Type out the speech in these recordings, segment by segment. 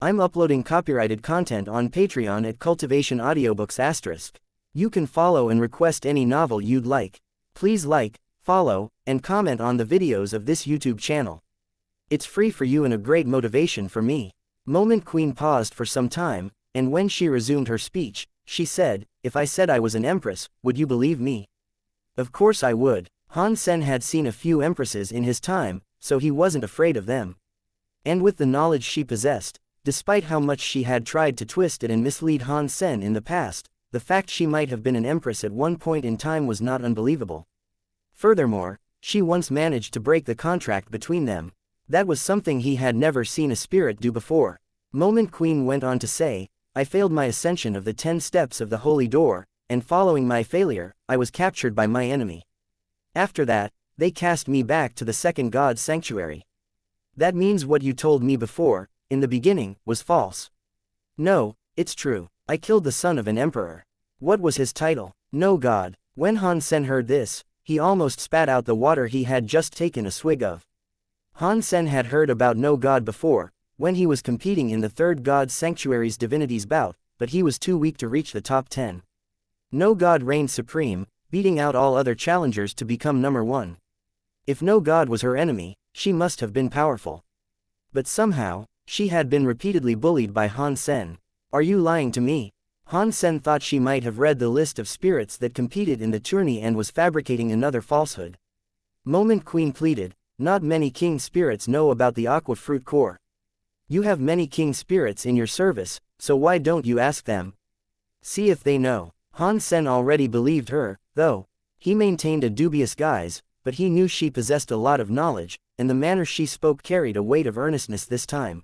I'm uploading copyrighted content on Patreon at Cultivation Audiobooks*. You can follow and request any novel you'd like. Please like, follow, and comment on the videos of this YouTube channel. It's free for you and a great motivation for me. Moment Queen paused for some time, and when she resumed her speech, she said, "If I said I was an empress, would you believe me?" Of course I would. Han Sen had seen a few empresses in his time, so he wasn't afraid of them. And with the knowledge she possessed, despite how much she had tried to twist it and mislead Han Sen in the past, the fact she might have been an empress at one point in time was not unbelievable. Furthermore, she once managed to break the contract between them. That was something he had never seen a spirit do before. Moment Queen went on to say, "I failed my ascension of the 10 steps of the Holy Door, and following my failure, I was captured by my enemy. After that, they cast me back to the second God's sanctuary. That means what you told me before, in the beginning, was false." "No, it's true. I killed the son of an emperor." "What was his title?" "No God." When Han Sen heard this, he almost spat out the water he had just taken a swig of. Han Sen had heard about No God before, when he was competing in the third God's Sanctuary's Divinities bout, but he was too weak to reach the top 10. No God reigned supreme, beating out all other challengers to become number 1. If No God was her enemy, she must have been powerful. But somehow, she had been repeatedly bullied by Han Sen. "Are you lying to me?" Han Sen thought she might have read the list of spirits that competed in the tourney and was fabricating another falsehood. Moment Queen pleaded, "Not many king spirits know about the aqua fruit core. You have many king spirits in your service, so why don't you ask them? See if they know." Han Sen already believed her, though. He maintained a dubious guise, but he knew she possessed a lot of knowledge, and the manner she spoke carried a weight of earnestness this time.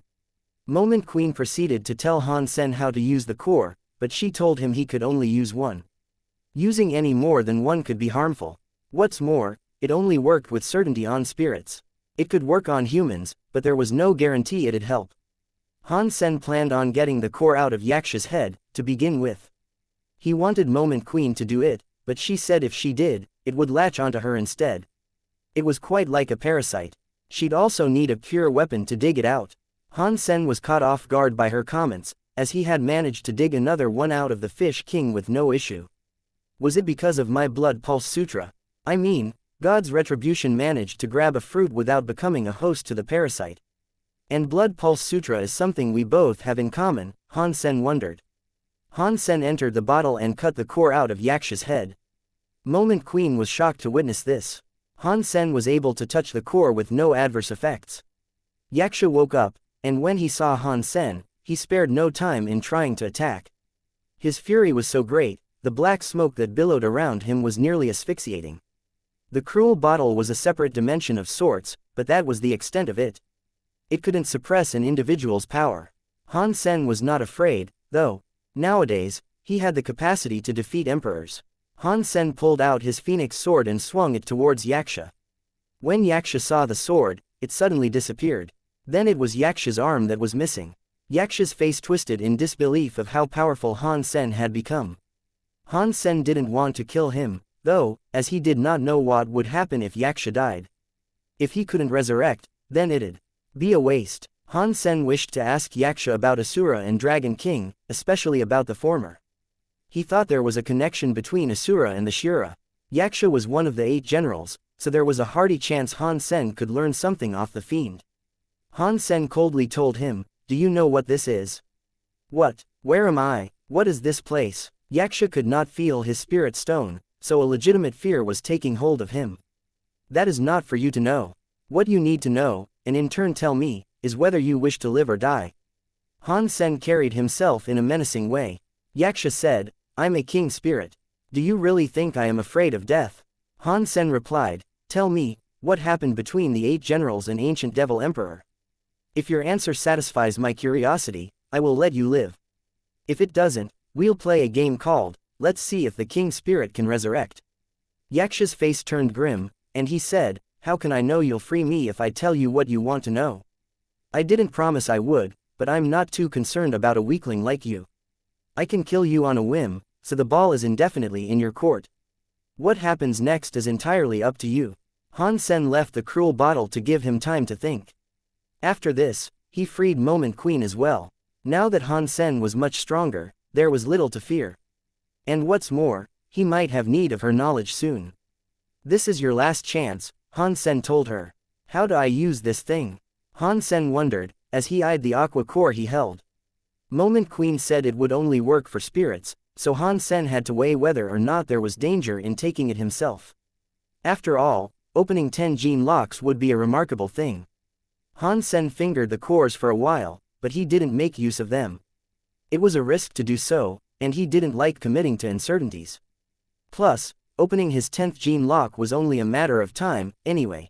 Moment Queen proceeded to tell Han Sen how to use the core, but she told him he could only use one. Using any more than one could be harmful. What's more, it only worked with certainty on spirits. It could work on humans, but there was no guarantee it'd help. Han Sen planned on getting the core out of Xianxia's head, to begin with. He wanted Moment Queen to do it, but she said if she did, it would latch onto her instead. It was quite like a parasite. She'd also need a pure weapon to dig it out. Han Sen was caught off guard by her comments, as he had managed to dig another one out of the Fish King with no issue. Was it because of my Blood Pulse Sutra? I mean, God's retribution managed to grab a fruit without becoming a host to the parasite. And Blood Pulse Sutra is something we both have in common, Han Sen wondered. Han Sen entered the bottle and cut the core out of Xianxia's head. Moment Queen was shocked to witness this. Han Sen was able to touch the core with no adverse effects. Xianxia woke up, and when he saw Han Sen, he spared no time in trying to attack. His fury was so great, the black smoke that billowed around him was nearly asphyxiating. The cruel bottle was a separate dimension of sorts, but that was the extent of it. It couldn't suppress an individual's power. Han Sen was not afraid, though. Nowadays, he had the capacity to defeat emperors. Han Sen pulled out his phoenix sword and swung it towards Xianxia. When Xianxia saw the sword, it suddenly disappeared. Then it was Xianxia's arm that was missing. Xianxia's face twisted in disbelief of how powerful Han Sen had become. Han Sen didn't want to kill him, though, as he did not know what would happen if Xianxia died. If he couldn't resurrect, then it'd be a waste. Han Sen wished to ask Xianxia about Asura and Dragon King, especially about the former. He thought there was a connection between Asura and the Shura. Xianxia was one of the 8 generals, so there was a hearty chance Han Sen could learn something off the fiend. Han Sen coldly told him, "Do you know what this is?" "What? Where am I? What is this place?" Xianxia could not feel his spirit stone, so a legitimate fear was taking hold of him. "That is not for you to know. What you need to know, and in turn tell me, is whether you wish to live or die." Han Sen carried himself in a menacing way. Xianxia said, "I'm a king spirit. Do you really think I am afraid of death?" Han Sen replied, "Tell me, what happened between the 8 generals and ancient devil emperor? If your answer satisfies my curiosity, I will let you live. If it doesn't, we'll play a game called, let's see if the king spirit can resurrect." Xianxia's face turned grim, and he said, "How can I know you'll free me if I tell you what you want to know? I didn't promise I would, but I'm not too concerned about a weakling like you. I can kill you on a whim, so the ball is indefinitely in your court. What happens next is entirely up to you." Han Sen left the cruel bottle to give him time to think. After this, he freed Moment Queen as well. Now that Han Sen was much stronger, there was little to fear. And what's more, he might have need of her knowledge soon. This is your last chance, Han Sen told her. How do I use this thing? Han Sen wondered, as he eyed the aqua core he held. Moment Queen said it would only work for spirits, so Han Sen had to weigh whether or not there was danger in taking it himself. After all, opening 10 gene locks would be a remarkable thing. Han Sen fingered the cores for a while, but he didn't make use of them. It was a risk to do so, and he didn't like committing to uncertainties. Plus, opening his 10th gene lock was only a matter of time, anyway.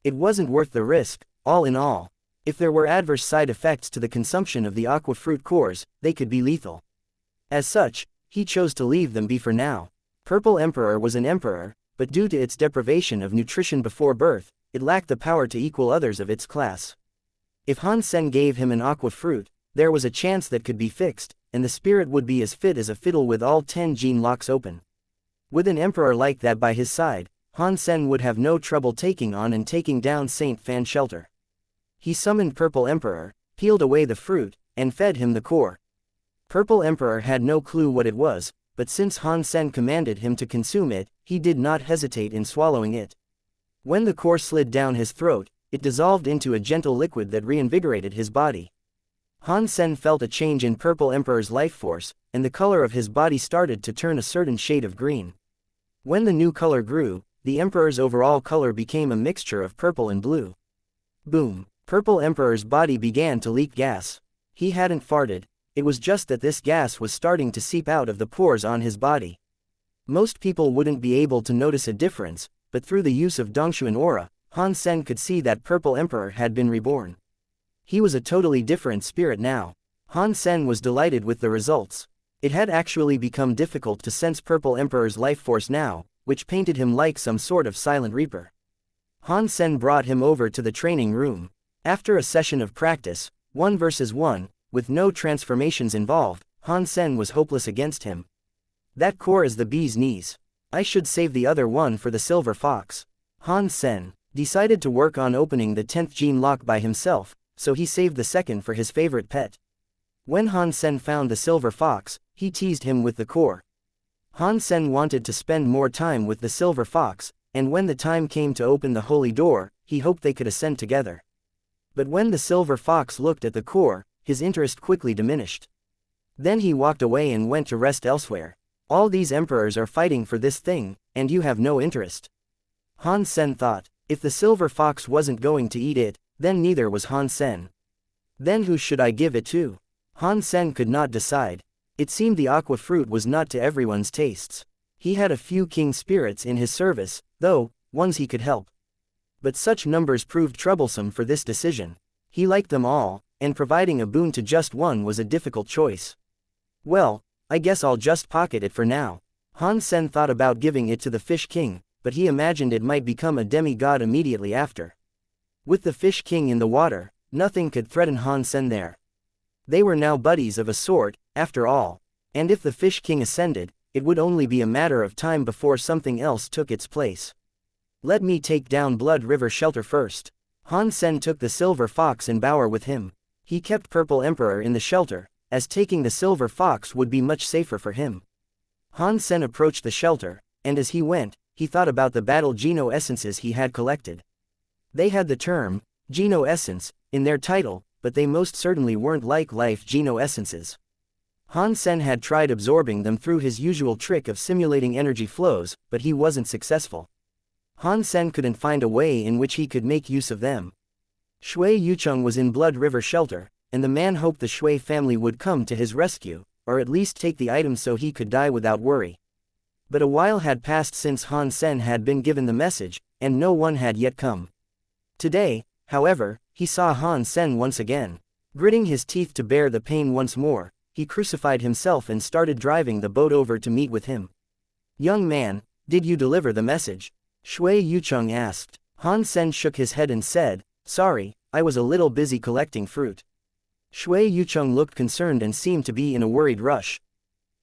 It wasn't worth the risk, all in all. If there were adverse side effects to the consumption of the aqua fruit cores, they could be lethal. As such, he chose to leave them be for now. Purple Emperor was an emperor, but due to its deprivation of nutrition before birth, it lacked the power to equal others of its class. If Han Sen gave him an aqua fruit, there was a chance that could be fixed, and the spirit would be as fit as a fiddle with all 10 gene locks open. With an emperor like that by his side, Han Sen would have no trouble taking on and taking down Saint Fan Shelter. He summoned Purple Emperor, peeled away the fruit, and fed him the core. Purple Emperor had no clue what it was, but since Han Sen commanded him to consume it, he did not hesitate in swallowing it. When the core slid down his throat, it dissolved into a gentle liquid that reinvigorated his body. Han Sen felt a change in Purple Emperor's life force, and the color of his body started to turn a certain shade of green. When the new color grew, the Emperor's overall color became a mixture of purple and blue. Boom! Purple Emperor's body began to leak gas. He hadn't farted, it was just that this gas was starting to seep out of the pores on his body. Most people wouldn't be able to notice a difference, but through the use of Dongshuan aura, Han Sen could see that Purple Emperor had been reborn. He was a totally different spirit now. Han Sen was delighted with the results. It had actually become difficult to sense Purple Emperor's life force now, which painted him like some sort of silent reaper. Han Sen brought him over to the training room. After a session of practice, 1 versus 1, with no transformations involved, Han Sen was hopeless against him. That core is the bee's knees. I should save the other one for the silver fox. Han Sen decided to work on opening the 10th gene lock by himself, so he saved the second for his favorite pet. When Han Sen found the silver fox, he teased him with the core. Han Sen wanted to spend more time with the silver fox, and when the time came to open the holy door, he hoped they could ascend together. But when the silver fox looked at the core, his interest quickly diminished. Then he walked away and went to rest elsewhere. All these emperors are fighting for this thing, and you have no interest. Han Sen thought, if the silver fox wasn't going to eat it, then neither was Han Sen. Then who should I give it to? Han Sen could not decide. It seemed the aqua fruit was not to everyone's tastes. He had a few king spirits in his service, though, ones he could help. But such numbers proved troublesome for this decision. He liked them all, and providing a boon to just one was a difficult choice. Well, I guess I'll just pocket it for now. Han Sen thought about giving it to the Fish King, but he imagined it might become a demigod immediately after. With the Fish King in the water, nothing could threaten Han Sen there. They were now buddies of a sort, after all, and if the Fish King ascended, it would only be a matter of time before something else took its place. Let me take down Blood River Shelter first. Han Sen took the silver fox and bower with him. He kept Purple Emperor in the shelter, as taking the silver fox would be much safer for him. Han Sen approached the shelter, and as he went, he thought about the battle Geno essences he had collected. They had the term, Geno essence, in their title, but they most certainly weren't like life Geno essences. Han Sen had tried absorbing them through his usual trick of simulating energy flows, but he wasn't successful. Han Sen couldn't find a way in which he could make use of them. Shui Yucheng was in Blood River Shelter, and the man hoped the Shui family would come to his rescue, or at least take the items so he could die without worry. But a while had passed since Han Sen had been given the message, and no one had yet come. Today, however, he saw Han Sen once again. Gritting his teeth to bear the pain once more, he crucified himself and started driving the boat over to meet with him. Young man, did you deliver the message? Shui Yucheng asked. Han Sen shook his head and said, sorry, I was a little busy collecting fruit. Shui Yucheng looked concerned and seemed to be in a worried rush.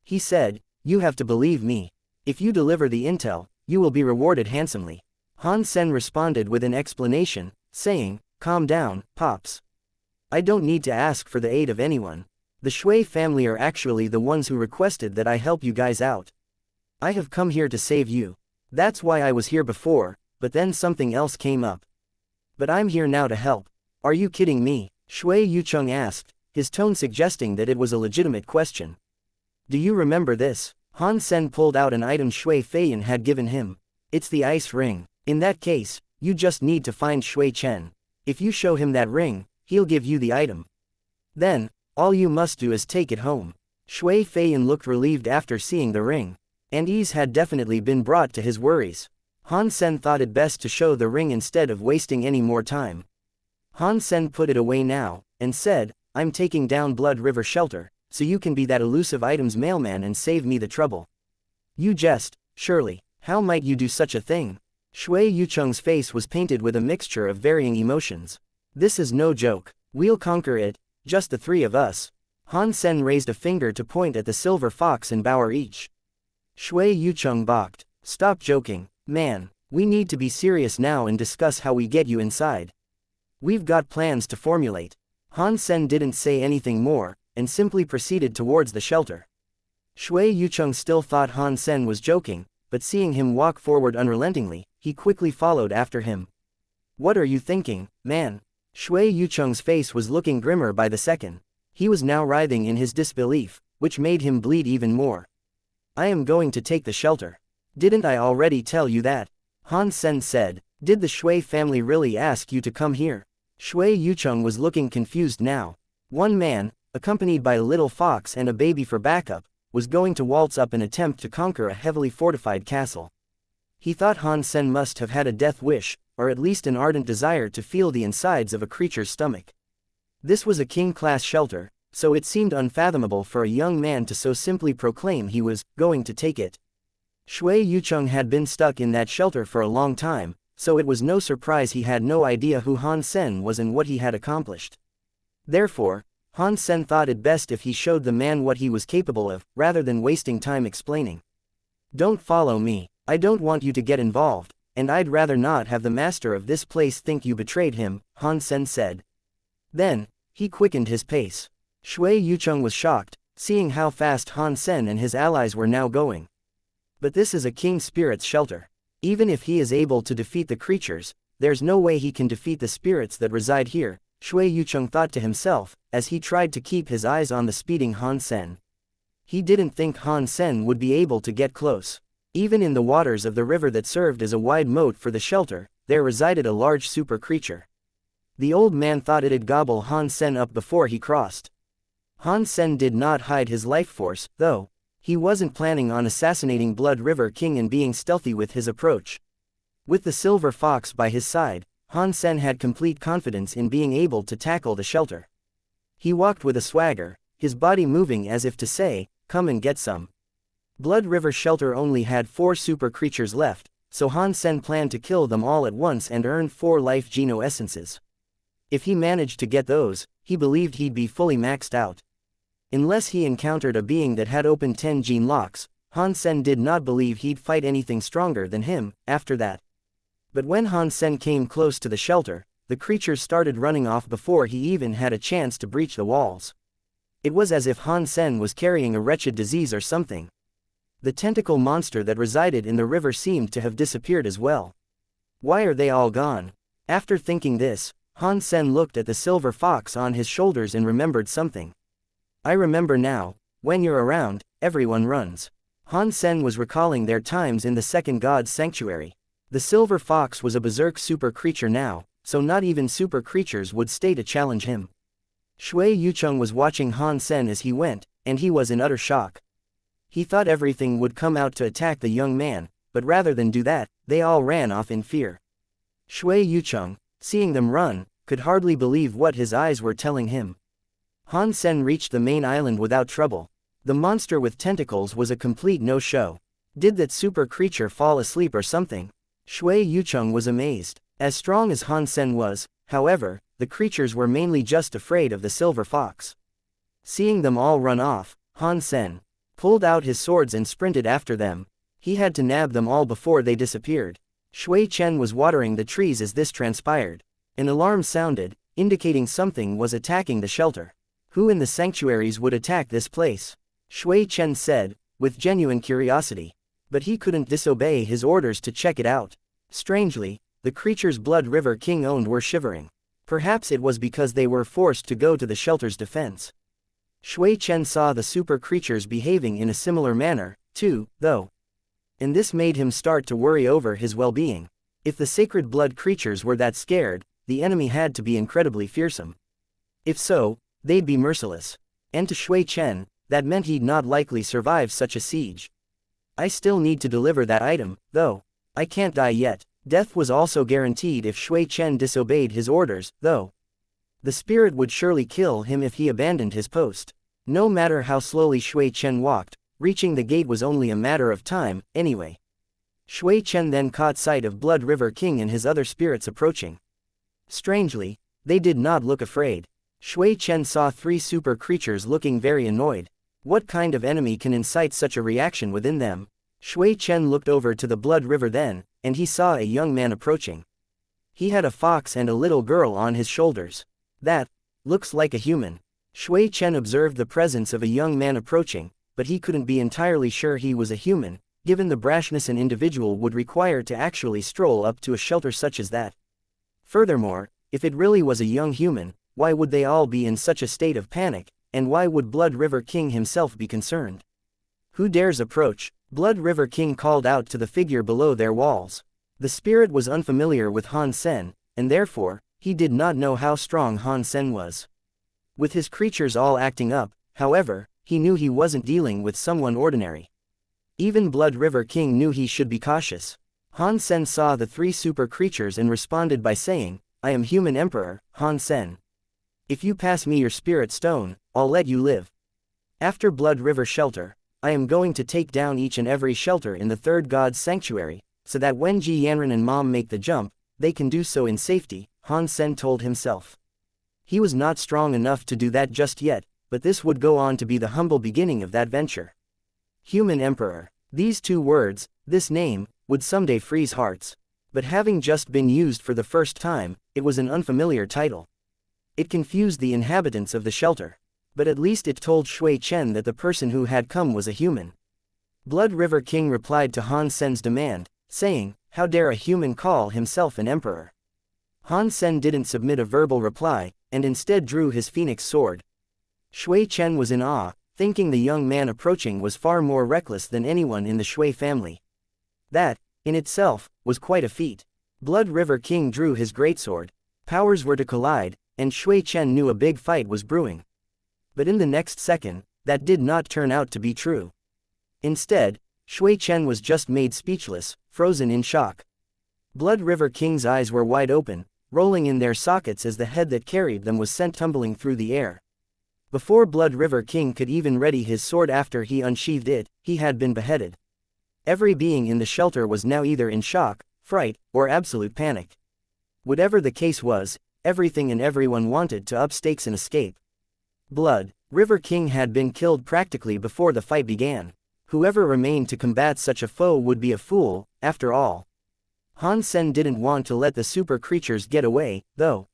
He said, you have to believe me. If you deliver the intel, you will be rewarded handsomely. Han Sen responded with an explanation, saying, calm down, Pops. I don't need to ask for the aid of anyone. The Shui family are actually the ones who requested that I help you guys out. I have come here to save you. That's why I was here before, but then something else came up. But I'm here now to help. Are you kidding me? Shui Yucheng asked, his tone suggesting that it was a legitimate question. Do you remember this? Han Sen pulled out an item Shui Feiyan had given him. It's the ice ring. In that case, you just need to find Shui Chen. If you show him that ring, he'll give you the item. Then, all you must do is take it home. Shui Feiyan looked relieved after seeing the ring. And ease had definitely been brought to his worries. Han Sen thought it best to show the ring instead of wasting any more time. Han Sen put it away now, and said, I'm taking down Blood River Shelter, so you can be that elusive items mailman and save me the trouble. You jest, surely. How might you do such a thing? Shui Yucheng's face was painted with a mixture of varying emotions. This is no joke. We'll conquer it, just the three of us. Han Sen raised a finger to point at the silver fox and Bauer each. Shui Yucheng balked. Stop joking, man. We need to be serious now and discuss how we get you inside. We've got plans to formulate. Han Sen didn't say anything more, and simply proceeded towards the shelter. Shui Yucheng still thought Han Sen was joking, but seeing him walk forward unrelentingly, he quickly followed after him. What are you thinking, man? Shui Yucheng's face was looking grimmer by the second. He was now writhing in his disbelief, which made him bleed even more. I am going to take the shelter. Didn't I already tell you that? Han Sen said. Did the Shui family really ask you to come here? Shui Yucheng was looking confused now. One man, accompanied by a little fox and a baby for backup, was going to waltz up and attempt to conquer a heavily fortified castle. He thought Han Sen must have had a death wish, or at least an ardent desire to feel the insides of a creature's stomach. This was a king-class shelter, so it seemed unfathomable for a young man to so simply proclaim he was going to take it. Shui Yucheng had been stuck in that shelter for a long time, so it was no surprise he had no idea who Han Sen was and what he had accomplished. Therefore, Han Sen thought it best if he showed the man what he was capable of, rather than wasting time explaining. Don't follow me, I don't want you to get involved, and I'd rather not have the master of this place think you betrayed him, Han Sen said. Then, he quickened his pace. Shui Yucheng was shocked, seeing how fast Han Sen and his allies were now going. But this is a king spirit's shelter. Even if he is able to defeat the creatures, there's no way he can defeat the spirits that reside here, Shui Yucheng thought to himself, as he tried to keep his eyes on the speeding Han Sen. He didn't think Han Sen would be able to get close. Even in the waters of the river that served as a wide moat for the shelter, there resided a large super creature. The old man thought it'd gobble Han Sen up before he crossed. Han Sen did not hide his life force, though. He wasn't planning on assassinating Blood River King and being stealthy with his approach. With the silver fox by his side, Han Sen had complete confidence in being able to tackle the shelter. He walked with a swagger, his body moving as if to say, come and get some. Blood River Shelter only had 4 super creatures left, so Han Sen planned to kill them all at once and earn 4 life Geno essences. If he managed to get those, he believed he'd be fully maxed out. Unless he encountered a being that had opened 10 gene locks, Han Sen did not believe he'd fight anything stronger than him, after that. But when Han Sen came close to the shelter, the creatures started running off before he even had a chance to breach the walls. It was as if Han Sen was carrying a wretched disease or something. The tentacle monster that resided in the river seemed to have disappeared as well. Why are they all gone? After thinking this, Han Sen looked at the silver fox on his shoulders and remembered something. I remember now, when you're around, everyone runs. Han Sen was recalling their times in the second god's sanctuary. The silver fox was a berserk super creature now, so not even super creatures would stay to challenge him. Shui Yucheng was watching Han Sen as he went, and he was in utter shock. He thought everything would come out to attack the young man, but rather than do that, they all ran off in fear. Shui Yucheng, seeing them run, could hardly believe what his eyes were telling him. Han Sen reached the main island without trouble. The monster with tentacles was a complete no-show. Did that super creature fall asleep or something? Shui Yucheng was amazed. As strong as Han Sen was, however, the creatures were mainly just afraid of the silver fox. Seeing them all run off, Han Sen pulled out his swords and sprinted after them. He had to nab them all before they disappeared. Shui Chen was watering the trees as this transpired. An alarm sounded, indicating something was attacking the shelter. Who in the sanctuaries would attack this place? Shui Chen said, with genuine curiosity. But he couldn't disobey his orders to check it out. Strangely, the creatures Blood River King owned were shivering. Perhaps it was because they were forced to go to the shelter's defense. Shui Chen saw the super creatures behaving in a similar manner, too, though. And this made him start to worry over his well-being. If the sacred blood creatures were that scared, the enemy had to be incredibly fearsome. If so, they'd be merciless. And to Shui Chen, that meant he'd not likely survive such a siege. I still need to deliver that item, though. I can't die yet. Death was also guaranteed if Shui Chen disobeyed his orders, though. The spirit would surely kill him if he abandoned his post. No matter how slowly Shui Chen walked, reaching the gate was only a matter of time, anyway. Shui Chen then caught sight of Blood River King and his other spirits approaching. Strangely, they did not look afraid. Shui Chen saw 3 super creatures looking very annoyed. What kind of enemy can incite such a reaction within them? Shui Chen looked over to the Blood River then, and he saw a young man approaching. He had a fox and a little girl on his shoulders. That looks like a human. Shui Chen observed the presence of a young man approaching, but he couldn't be entirely sure he was a human, given the brashness an individual would require to actually stroll up to a shelter such as that. Furthermore, if it really was a young human, why would they all be in such a state of panic, and why would Blood River King himself be concerned? Who dares approach? Blood River King called out to the figure below their walls. The spirit was unfamiliar with Han Sen, and therefore, he did not know how strong Han Sen was. With his creatures all acting up, however, he knew he wasn't dealing with someone ordinary. Even Blood River King knew he should be cautious. Han Sen saw the 3 super creatures and responded by saying, "I am Human Emperor, Han Sen. If you pass me your spirit stone, I'll let you live. After Blood River Shelter, I am going to take down each and every shelter in the third god's sanctuary, so that when Ji Yanran and Mom make the jump, they can do so in safety," Han Sen told himself. He was not strong enough to do that just yet, but this would go on to be the humble beginning of that venture. Human Emperor. These 2 words, this name, would someday freeze hearts. But having just been used for the first time, it was an unfamiliar title. It confused the inhabitants of the shelter. But at least it told Shui Chen that the person who had come was a human. Blood River King replied to Han Sen's demand, saying, "How dare a human call himself an emperor?" Han Sen didn't submit a verbal reply, and instead drew his phoenix sword. Shui Chen was in awe, thinking the young man approaching was far more reckless than anyone in the Shui family. That, in itself, was quite a feat. Blood River King drew his greatsword. Powers were to collide, and Shui Chen knew a big fight was brewing. But in the next second, that did not turn out to be true. Instead, Shui Chen was just made speechless, frozen in shock. Blood River King's eyes were wide open, rolling in their sockets as the head that carried them was sent tumbling through the air. Before Blood River King could even ready his sword after he unsheathed it, he had been beheaded. Every being in the shelter was now either in shock, fright, or absolute panic. Whatever the case was, everything and everyone wanted to up stakes and escape. Blood River King had been killed practically before the fight began. Whoever remained to combat such a foe would be a fool, after all. Han Sen didn't want to let the super creatures get away, though.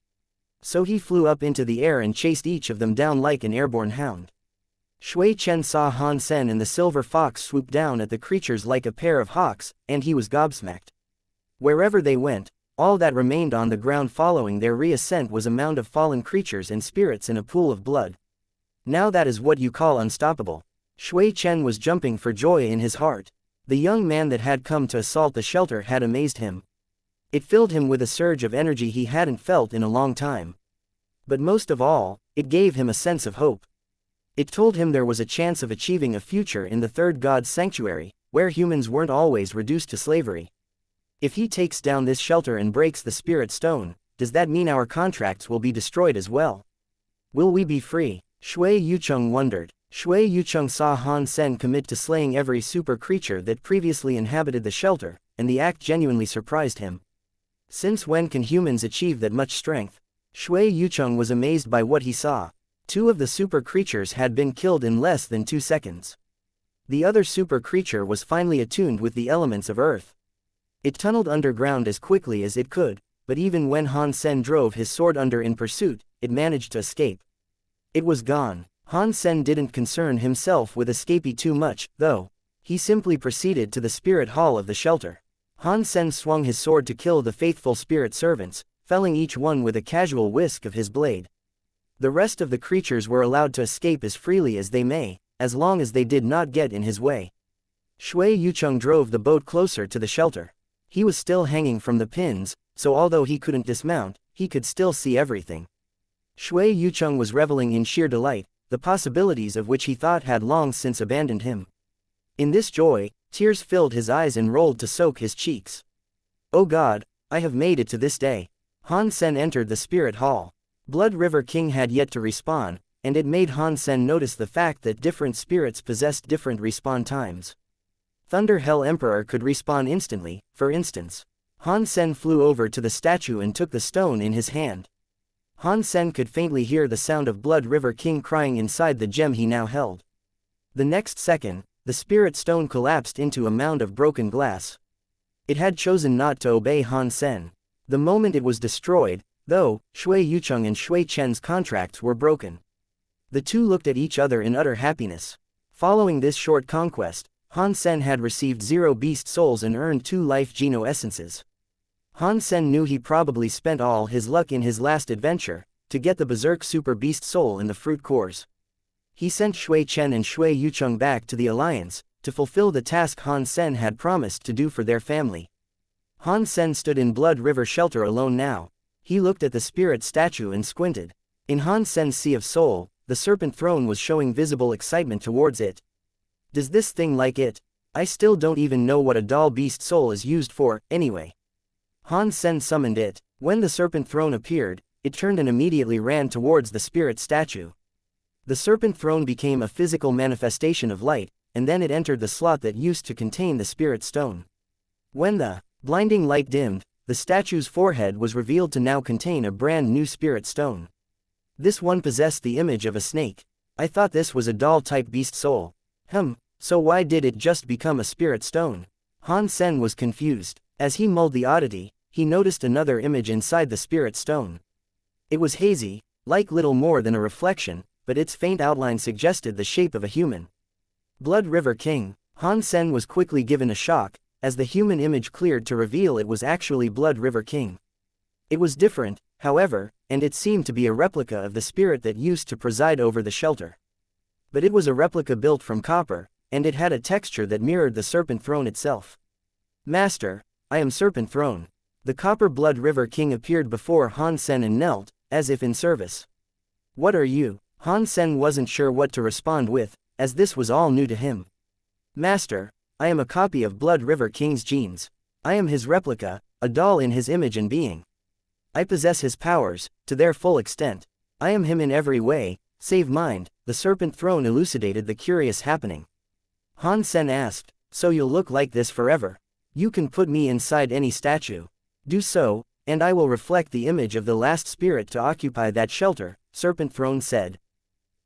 So he flew up into the air and chased each of them down like an airborne hound. Shui Chen saw Han Sen and the silver fox swoop down at the creatures like a pair of hawks, and he was gobsmacked. Wherever they went, all that remained on the ground following their reascent was a mound of fallen creatures and spirits in a pool of blood. Now that is what you call unstoppable. Shui Chen was jumping for joy in his heart. The young man that had come to assault the shelter had amazed him. It filled him with a surge of energy he hadn't felt in a long time. But most of all, it gave him a sense of hope. It told him there was a chance of achieving a future in the third god's sanctuary, where humans weren't always reduced to slavery. If he takes down this shelter and breaks the spirit stone, does that mean our contracts will be destroyed as well? Will we be free? Shui Yucheng wondered. Shui Yucheng saw Han Sen commit to slaying every super creature that previously inhabited the shelter, and the act genuinely surprised him. Since when can humans achieve that much strength? Shui Yucheng was amazed by what he saw. 2 of the super creatures had been killed in less than 2 seconds. The other super creature was finally attuned with the elements of earth. It tunneled underground as quickly as it could, but even when Han Sen drove his sword under in pursuit, it managed to escape. It was gone. Han Sen didn't concern himself with escapee too much, though. He simply proceeded to the spirit hall of the shelter. Han Sen swung his sword to kill the faithful spirit servants, felling each one with a casual whisk of his blade. The rest of the creatures were allowed to escape as freely as they may, as long as they did not get in his way. Shui Yucheng drove the boat closer to the shelter. He was still hanging from the pins, so although he couldn't dismount, he could still see everything. Shui Yucheng was reveling in sheer delight, the possibilities of which he thought had long since abandoned him. In this joy, tears filled his eyes and rolled to soak his cheeks. Oh God, I have made it to this day. Han Sen entered the spirit hall. Blood River King had yet to respawn, and it made Han Sen notice the fact that different spirits possessed different respawn times. Thunder Hell Emperor could respawn instantly, for instance. Han Sen flew over to the statue and took the stone in his hand. Han Sen could faintly hear the sound of Blood River King crying inside the gem he now held. The next second, the spirit stone collapsed into a mound of broken glass. It had chosen not to obey Han Sen. The moment it was destroyed, though, Shui Yucheng and Shui Chen's contracts were broken. The two looked at each other in utter happiness. Following this short conquest, Han Sen had received 0 beast souls and earned 2 life geno essences. Han Sen knew he probably spent all his luck in his last adventure, to get the Berserk Super Beast Soul in the fruit cores. He sent Shui Chen and Shui Yucheng back to the Alliance, to fulfill the task Han Sen had promised to do for their family. Han Sen stood in Blood River Shelter alone now. He looked at the spirit statue and squinted. In Han Sen's Sea of Soul, the Serpent Throne was showing visible excitement towards it. Does this thing like it? I still don't even know what a doll beast soul is used for, anyway. Han Sen summoned it. When the Serpent Throne appeared, it turned and immediately ran towards the spirit statue. The Serpent Throne became a physical manifestation of light, and then it entered the slot that used to contain the spirit stone. When the blinding light dimmed, the statue's forehead was revealed to now contain a brand new spirit stone. This one possessed the image of a snake. I thought this was a doll-type beast soul. So why did it just become a spirit stone? Han Sen was confused. As he mulled the oddity, he noticed another image inside the spirit stone. It was hazy, like little more than a reflection, but its faint outline suggested the shape of a human. Blood River King. Han Sen was quickly given a shock, as the human image cleared to reveal it was actually Blood River King. It was different, however, and it seemed to be a replica of the spirit that used to preside over the shelter. But it was a replica built from copper, and it had a texture that mirrored the Serpent Throne itself. Master, I am Serpent Throne. The Copper Blood River King appeared before Han Sen and knelt, as if in service. What are you? Han Sen wasn't sure what to respond with, as this was all new to him. Master, I am a copy of Blood River King's genes. I am his replica, a doll in his image and being. I possess his powers, to their full extent. I am him in every way, save mind. The Serpent Throne elucidated the curious happening. Han Sen asked, so you'll look like this forever? You can put me inside any statue. Do so, and I will reflect the image of the last spirit to occupy that shelter, Serpent Throne said.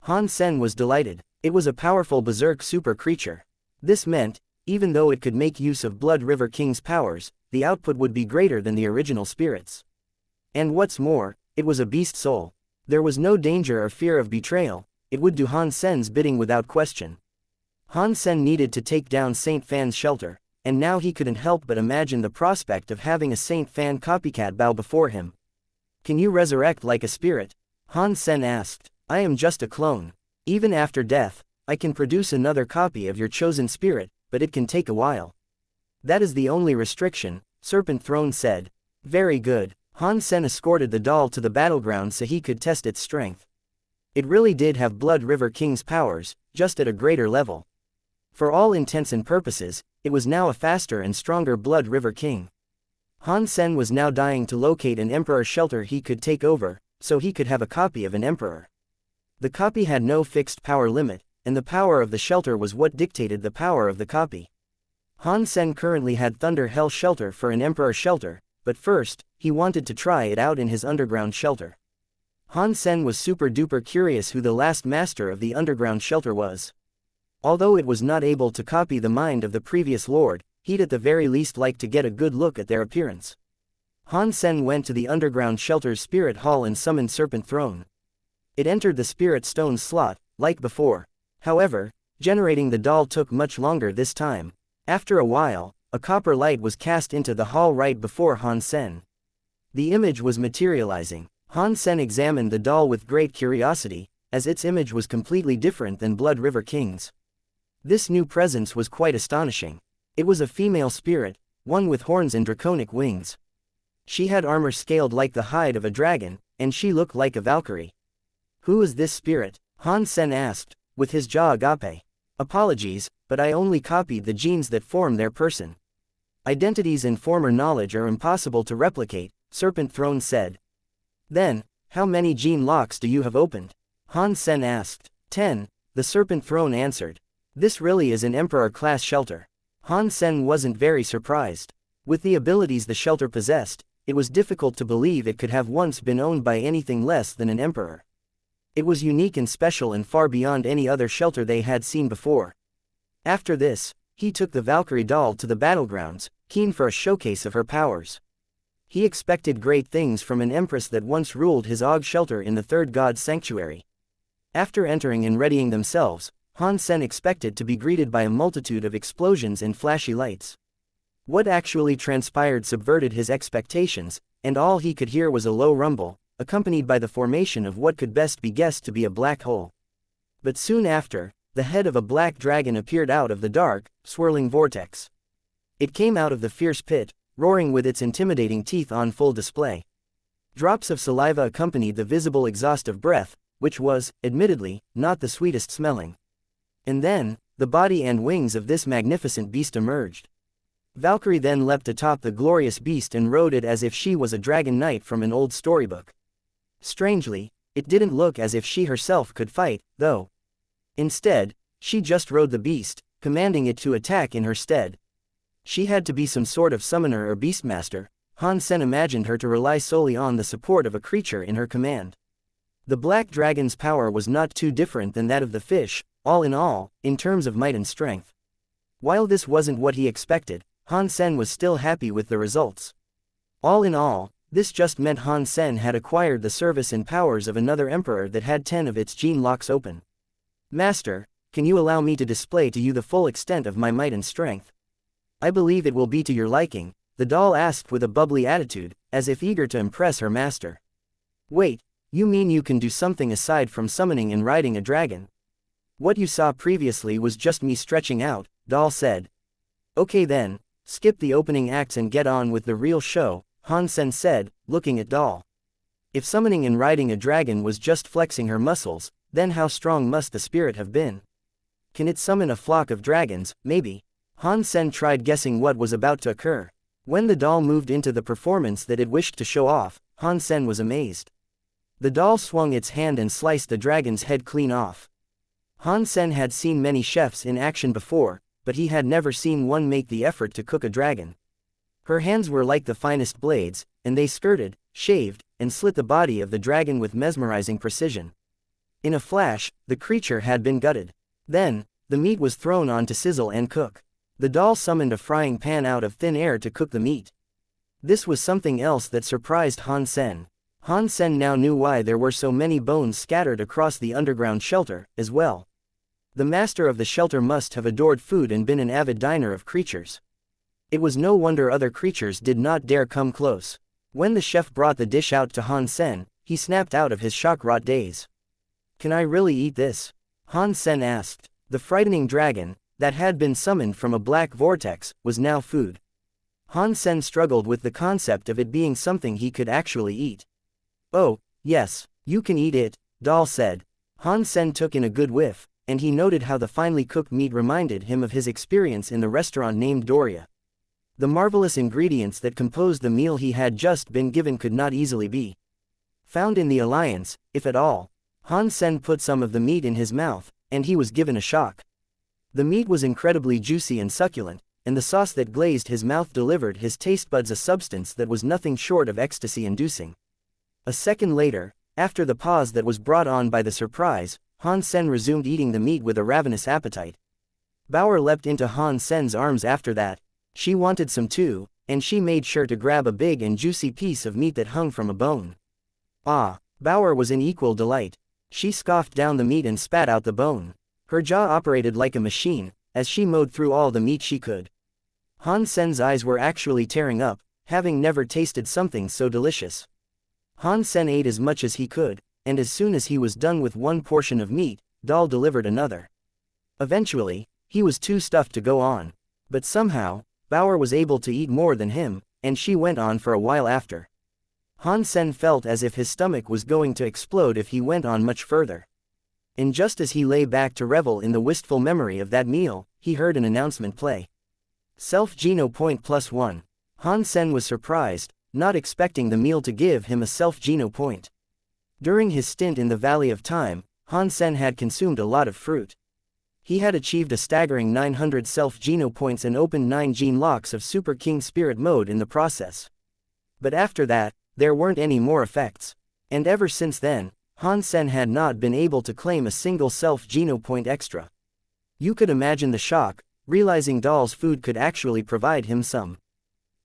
Han Sen was delighted. It was a powerful berserk super creature. This meant, even though it could make use of Blood River King's powers, the output would be greater than the original spirits. And what's more, it was a beast soul. There was no danger or fear of betrayal. It would do Han Sen's bidding without question. Han Sen needed to take down Saint Fan's shelter, and now he couldn't help but imagine the prospect of having a Saint Fan copycat bow before him. Can you resurrect like a spirit? Han Sen asked. I am just a clone. Even after death, I can produce another copy of your chosen spirit, but it can take a while. That is the only restriction, Serpent Throne said. Very good. Han Sen escorted the doll to the battleground so he could test its strength. It really did have Blood River King's powers, just at a greater level. For all intents and purposes, it was now a faster and stronger Blood River King. Han Sen was now dying to locate an emperor shelter he could take over, so he could have a copy of an emperor. The copy had no fixed power limit, and the power of the shelter was what dictated the power of the copy. Han Sen currently had Thunder Hell Shelter for an emperor shelter, but first, he wanted to try it out in his underground shelter. Han Sen was super duper curious who the last master of the underground shelter was. Although it was not able to copy the mind of the previous lord, he'd at the very least like to get a good look at their appearance. Han Sen went to the underground shelter's spirit hall and summoned Serpent Throne. It entered the spirit stone slot, like before. However, generating the doll took much longer this time. After a while, a copper light was cast into the hall right before Han Sen. The image was materializing. Han Sen examined the doll with great curiosity, as its image was completely different than Blood River King's. This new presence was quite astonishing. It was a female spirit, one with horns and draconic wings. She had armor scaled like the hide of a dragon, and she looked like a Valkyrie. "Who is this spirit?" Han Sen asked, with his jaw agape. "Apologies, but I only copied the genes that form their person. Identities and former knowledge are impossible to replicate," Serpent Throne said. "Then, how many gene locks do you have opened?" Han Sen asked. 10, the Serpent Throne answered. This really is an Emperor-class shelter. Han Sen wasn't very surprised. With the abilities the shelter possessed, it was difficult to believe it could have once been owned by anything less than an Emperor. It was unique and special and far beyond any other shelter they had seen before. After this, he took the Valkyrie doll to the battlegrounds, keen for a showcase of her powers. He expected great things from an empress that once ruled his Og shelter in the Third God's Sanctuary. After entering and readying themselves, Han Sen expected to be greeted by a multitude of explosions and flashy lights. What actually transpired subverted his expectations, and all he could hear was a low rumble, accompanied by the formation of what could best be guessed to be a black hole. But soon after, the head of a black dragon appeared out of the dark, swirling vortex. It came out of the fierce pit, roaring with its intimidating teeth on full display. Drops of saliva accompanied the visible exhaust of breath, which was, admittedly, not the sweetest smelling. And then, the body and wings of this magnificent beast emerged. Valkyrie then leapt atop the glorious beast and rode it as if she was a dragon knight from an old storybook. Strangely, it didn't look as if she herself could fight, though. Instead, she just rode the beast, commanding it to attack in her stead. She had to be some sort of summoner or beastmaster. Han Sen imagined her to rely solely on the support of a creature in her command. The black dragon's power was not too different than that of the fish, all in all, in terms of might and strength. While this wasn't what he expected, Han Sen was still happy with the results. All in all, this just meant Han Sen had acquired the service and powers of another emperor that had 10 of its gene locks open. "Master, can you allow me to display to you the full extent of my might and strength? I believe it will be to your liking," the doll asked with a bubbly attitude, as if eager to impress her master. "Wait, you mean you can do something aside from summoning and riding a dragon?" "What you saw previously was just me stretching out," Doll said. "Okay then, skip the opening acts and get on with the real show," Han Sen said, looking at Doll. If summoning and riding a dragon was just flexing her muscles, then how strong must the spirit have been? Can it summon a flock of dragons, maybe? Han Sen tried guessing what was about to occur. When the doll moved into the performance that it wished to show off, Han Sen was amazed. The doll swung its hand and sliced the dragon's head clean off. Han Sen had seen many chefs in action before, but he had never seen one make the effort to cook a dragon. Her hands were like the finest blades, and they skirted, shaved, and slit the body of the dragon with mesmerizing precision. In a flash, the creature had been gutted. Then, the meat was thrown on to sizzle and cook. The doll summoned a frying pan out of thin air to cook the meat. This was something else that surprised Han Sen. Han Sen now knew why there were so many bones scattered across the underground shelter, as well. The master of the shelter must have adored food and been an avid diner of creatures. It was no wonder other creatures did not dare come close. When the chef brought the dish out to Han Sen, he snapped out of his shock-wrought daze. "Can I really eat this?" Han Sen asked. The frightening dragon, that had been summoned from a black vortex, was now food. Han Sen struggled with the concept of it being something he could actually eat. "Oh, yes, you can eat it," Doll said. Han Sen took in a good whiff, and he noted how the finely cooked meat reminded him of his experience in the restaurant named Doria. The marvelous ingredients that composed the meal he had just been given could not easily be found in the Alliance, if at all. Han Sen put some of the meat in his mouth, and he was given a shock. The meat was incredibly juicy and succulent, and the sauce that glazed his mouth delivered his taste buds a substance that was nothing short of ecstasy-inducing. A second later, after the pause that was brought on by the surprise, Han Sen resumed eating the meat with a ravenous appetite. Bauer leapt into Han Sen's arms after that. She wanted some too, and she made sure to grab a big and juicy piece of meat that hung from a bone. Ah, Bauer was in equal delight. She scoffed down the meat and spat out the bone. Her jaw operated like a machine, as she mowed through all the meat she could. Han Sen's eyes were actually tearing up, having never tasted something so delicious. Han Sen ate as much as he could, and as soon as he was done with one portion of meat, Dal delivered another. Eventually, he was too stuffed to go on. But somehow, Bauer was able to eat more than him, and she went on for a while after. Han Sen felt as if his stomach was going to explode if he went on much further. And just as he lay back to revel in the wistful memory of that meal, he heard an announcement play. Self-Geno point +1. Han Sen was surprised, not expecting the meal to give him a self-Geno point. During his stint in the Valley of Time, Han Sen had consumed a lot of fruit. He had achieved a staggering 900 self-Geno points and opened 9 gene locks of Super King Spirit mode in the process. But after that, there weren't any more effects. And ever since then, Han Sen had not been able to claim a single self-Geno point extra. You could imagine the shock, realizing Dal's food could actually provide him some.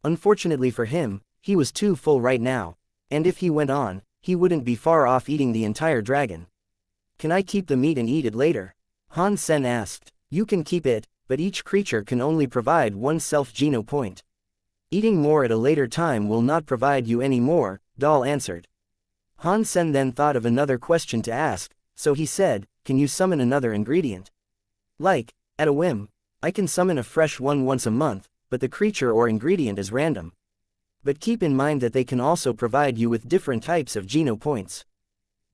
Unfortunately for him, he was too full right now, and if he went on, he wouldn't be far off eating the entire dragon. Can I keep the meat and eat it later? Han Sen asked. You can keep it, but each creature can only provide one self-Geno point. Eating more at a later time will not provide you any more, Dal answered. Han Sen then thought of another question to ask, so he said, can you summon another ingredient? Like, at a whim. I can summon a fresh one once a month, but the creature or ingredient is random. But keep in mind that they can also provide you with different types of Geno points.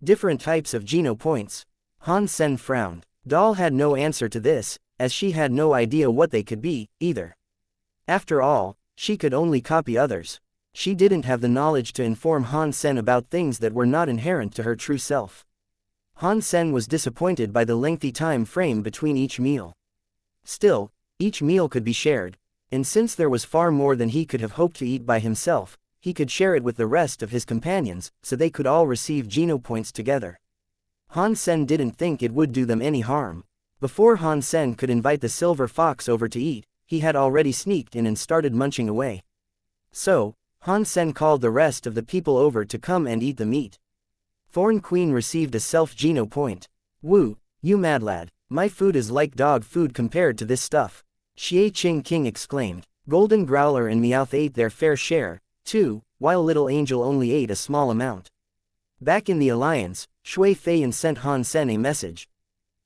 Different types of Geno points? Han Sen frowned. Dal had no answer to this, as she had no idea what they could be, either. After all, she could only copy others. She didn't have the knowledge to inform Han Sen about things that were not inherent to her true self. Han Sen was disappointed by the lengthy time frame between each meal. Still, each meal could be shared, and since there was far more than he could have hoped to eat by himself, he could share it with the rest of his companions, so they could all receive Geno points together. Han Sen didn't think it would do them any harm. Before Han Sen could invite the silver fox over to eat, he had already sneaked in and started munching away. So, Han Sen called the rest of the people over to come and eat the meat. Thorn Queen received a self-Geno point. Woo, you mad lad, my food is like dog food compared to this stuff. Xie Qing King exclaimed. Golden Growler and Meowth ate their fair share, too, while Little Angel only ate a small amount. Back in the Alliance, Shui Feiyan sent Han Sen a message.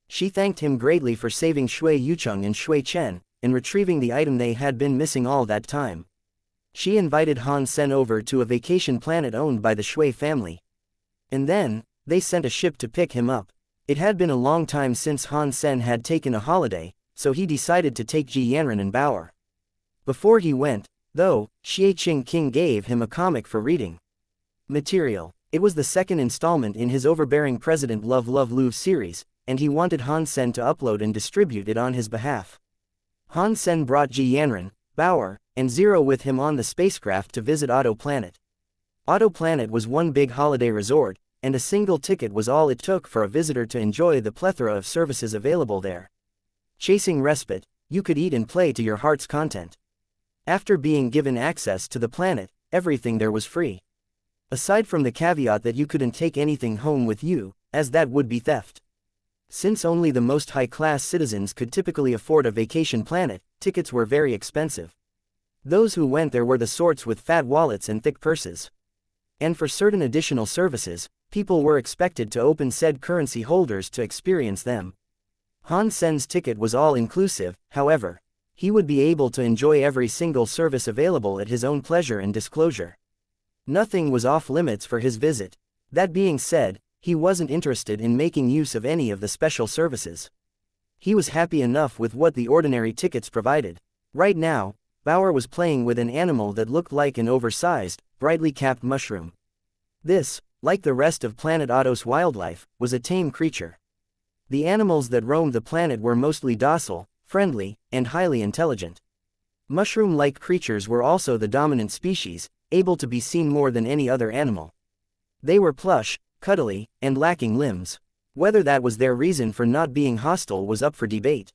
She thanked him greatly for saving Shui Yucheng and Shui Chen, and retrieving the item they had been missing all that time. She invited Han Sen over to a vacation planet owned by the Shui family. And then, they sent a ship to pick him up. It had been a long time since Han Sen had taken a holiday, so he decided to take Ji Yanran and Bauer. Before he went, though, Xie Qing King gave him a comic for reading. Material. It was the second installment in his Overbearing President Love Love Love series, and he wanted Han Sen to upload and distribute it on his behalf. Han Sen brought Ji Yanran, Bauer, and Zero with him on the spacecraft to visit Auto Planet. Auto Planet was one big holiday resort, and a single ticket was all it took for a visitor to enjoy the plethora of services available there. Chasing respite, you could eat and play to your heart's content. After being given access to the planet, everything there was free. Aside from the caveat that you couldn't take anything home with you, as that would be theft. Since only the most high-class citizens could typically afford a vacation planet, tickets were very expensive. Those who went there were the sorts with fat wallets and thick purses. And for certain additional services, people were expected to open said currency holders to experience them. Han Sen's ticket was all-inclusive, however. He would be able to enjoy every single service available at his own pleasure and disclosure. Nothing was off-limits for his visit. That being said, he wasn't interested in making use of any of the special services. He was happy enough with what the ordinary tickets provided. Right now, Bauer was playing with an animal that looked like an oversized, brightly capped mushroom. This, like the rest of Planet Auto's wildlife, was a tame creature. The animals that roamed the planet were mostly docile, friendly, and highly intelligent. Mushroom-like creatures were also the dominant species, able to be seen more than any other animal. They were plush, cuddly, and lacking limbs. Whether that was their reason for not being hostile was up for debate.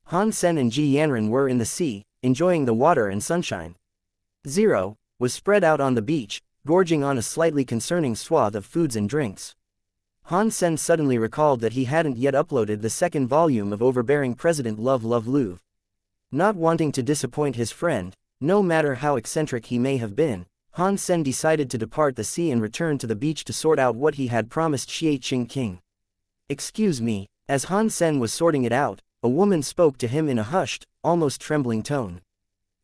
Han Sen and Ji Yanran were in the sea, enjoying the water and sunshine. Zero was spread out on the beach, gorging on a slightly concerning swath of foods and drinks. Han Sen suddenly recalled that he hadn't yet uploaded the second volume of Overbearing President Love Love Love. Not wanting to disappoint his friend, no matter how eccentric he may have been, Han Sen decided to depart the sea and return to the beach to sort out what he had promised Xianxia. "Excuse me." As Han Sen was sorting it out, a woman spoke to him in a hushed, almost trembling tone.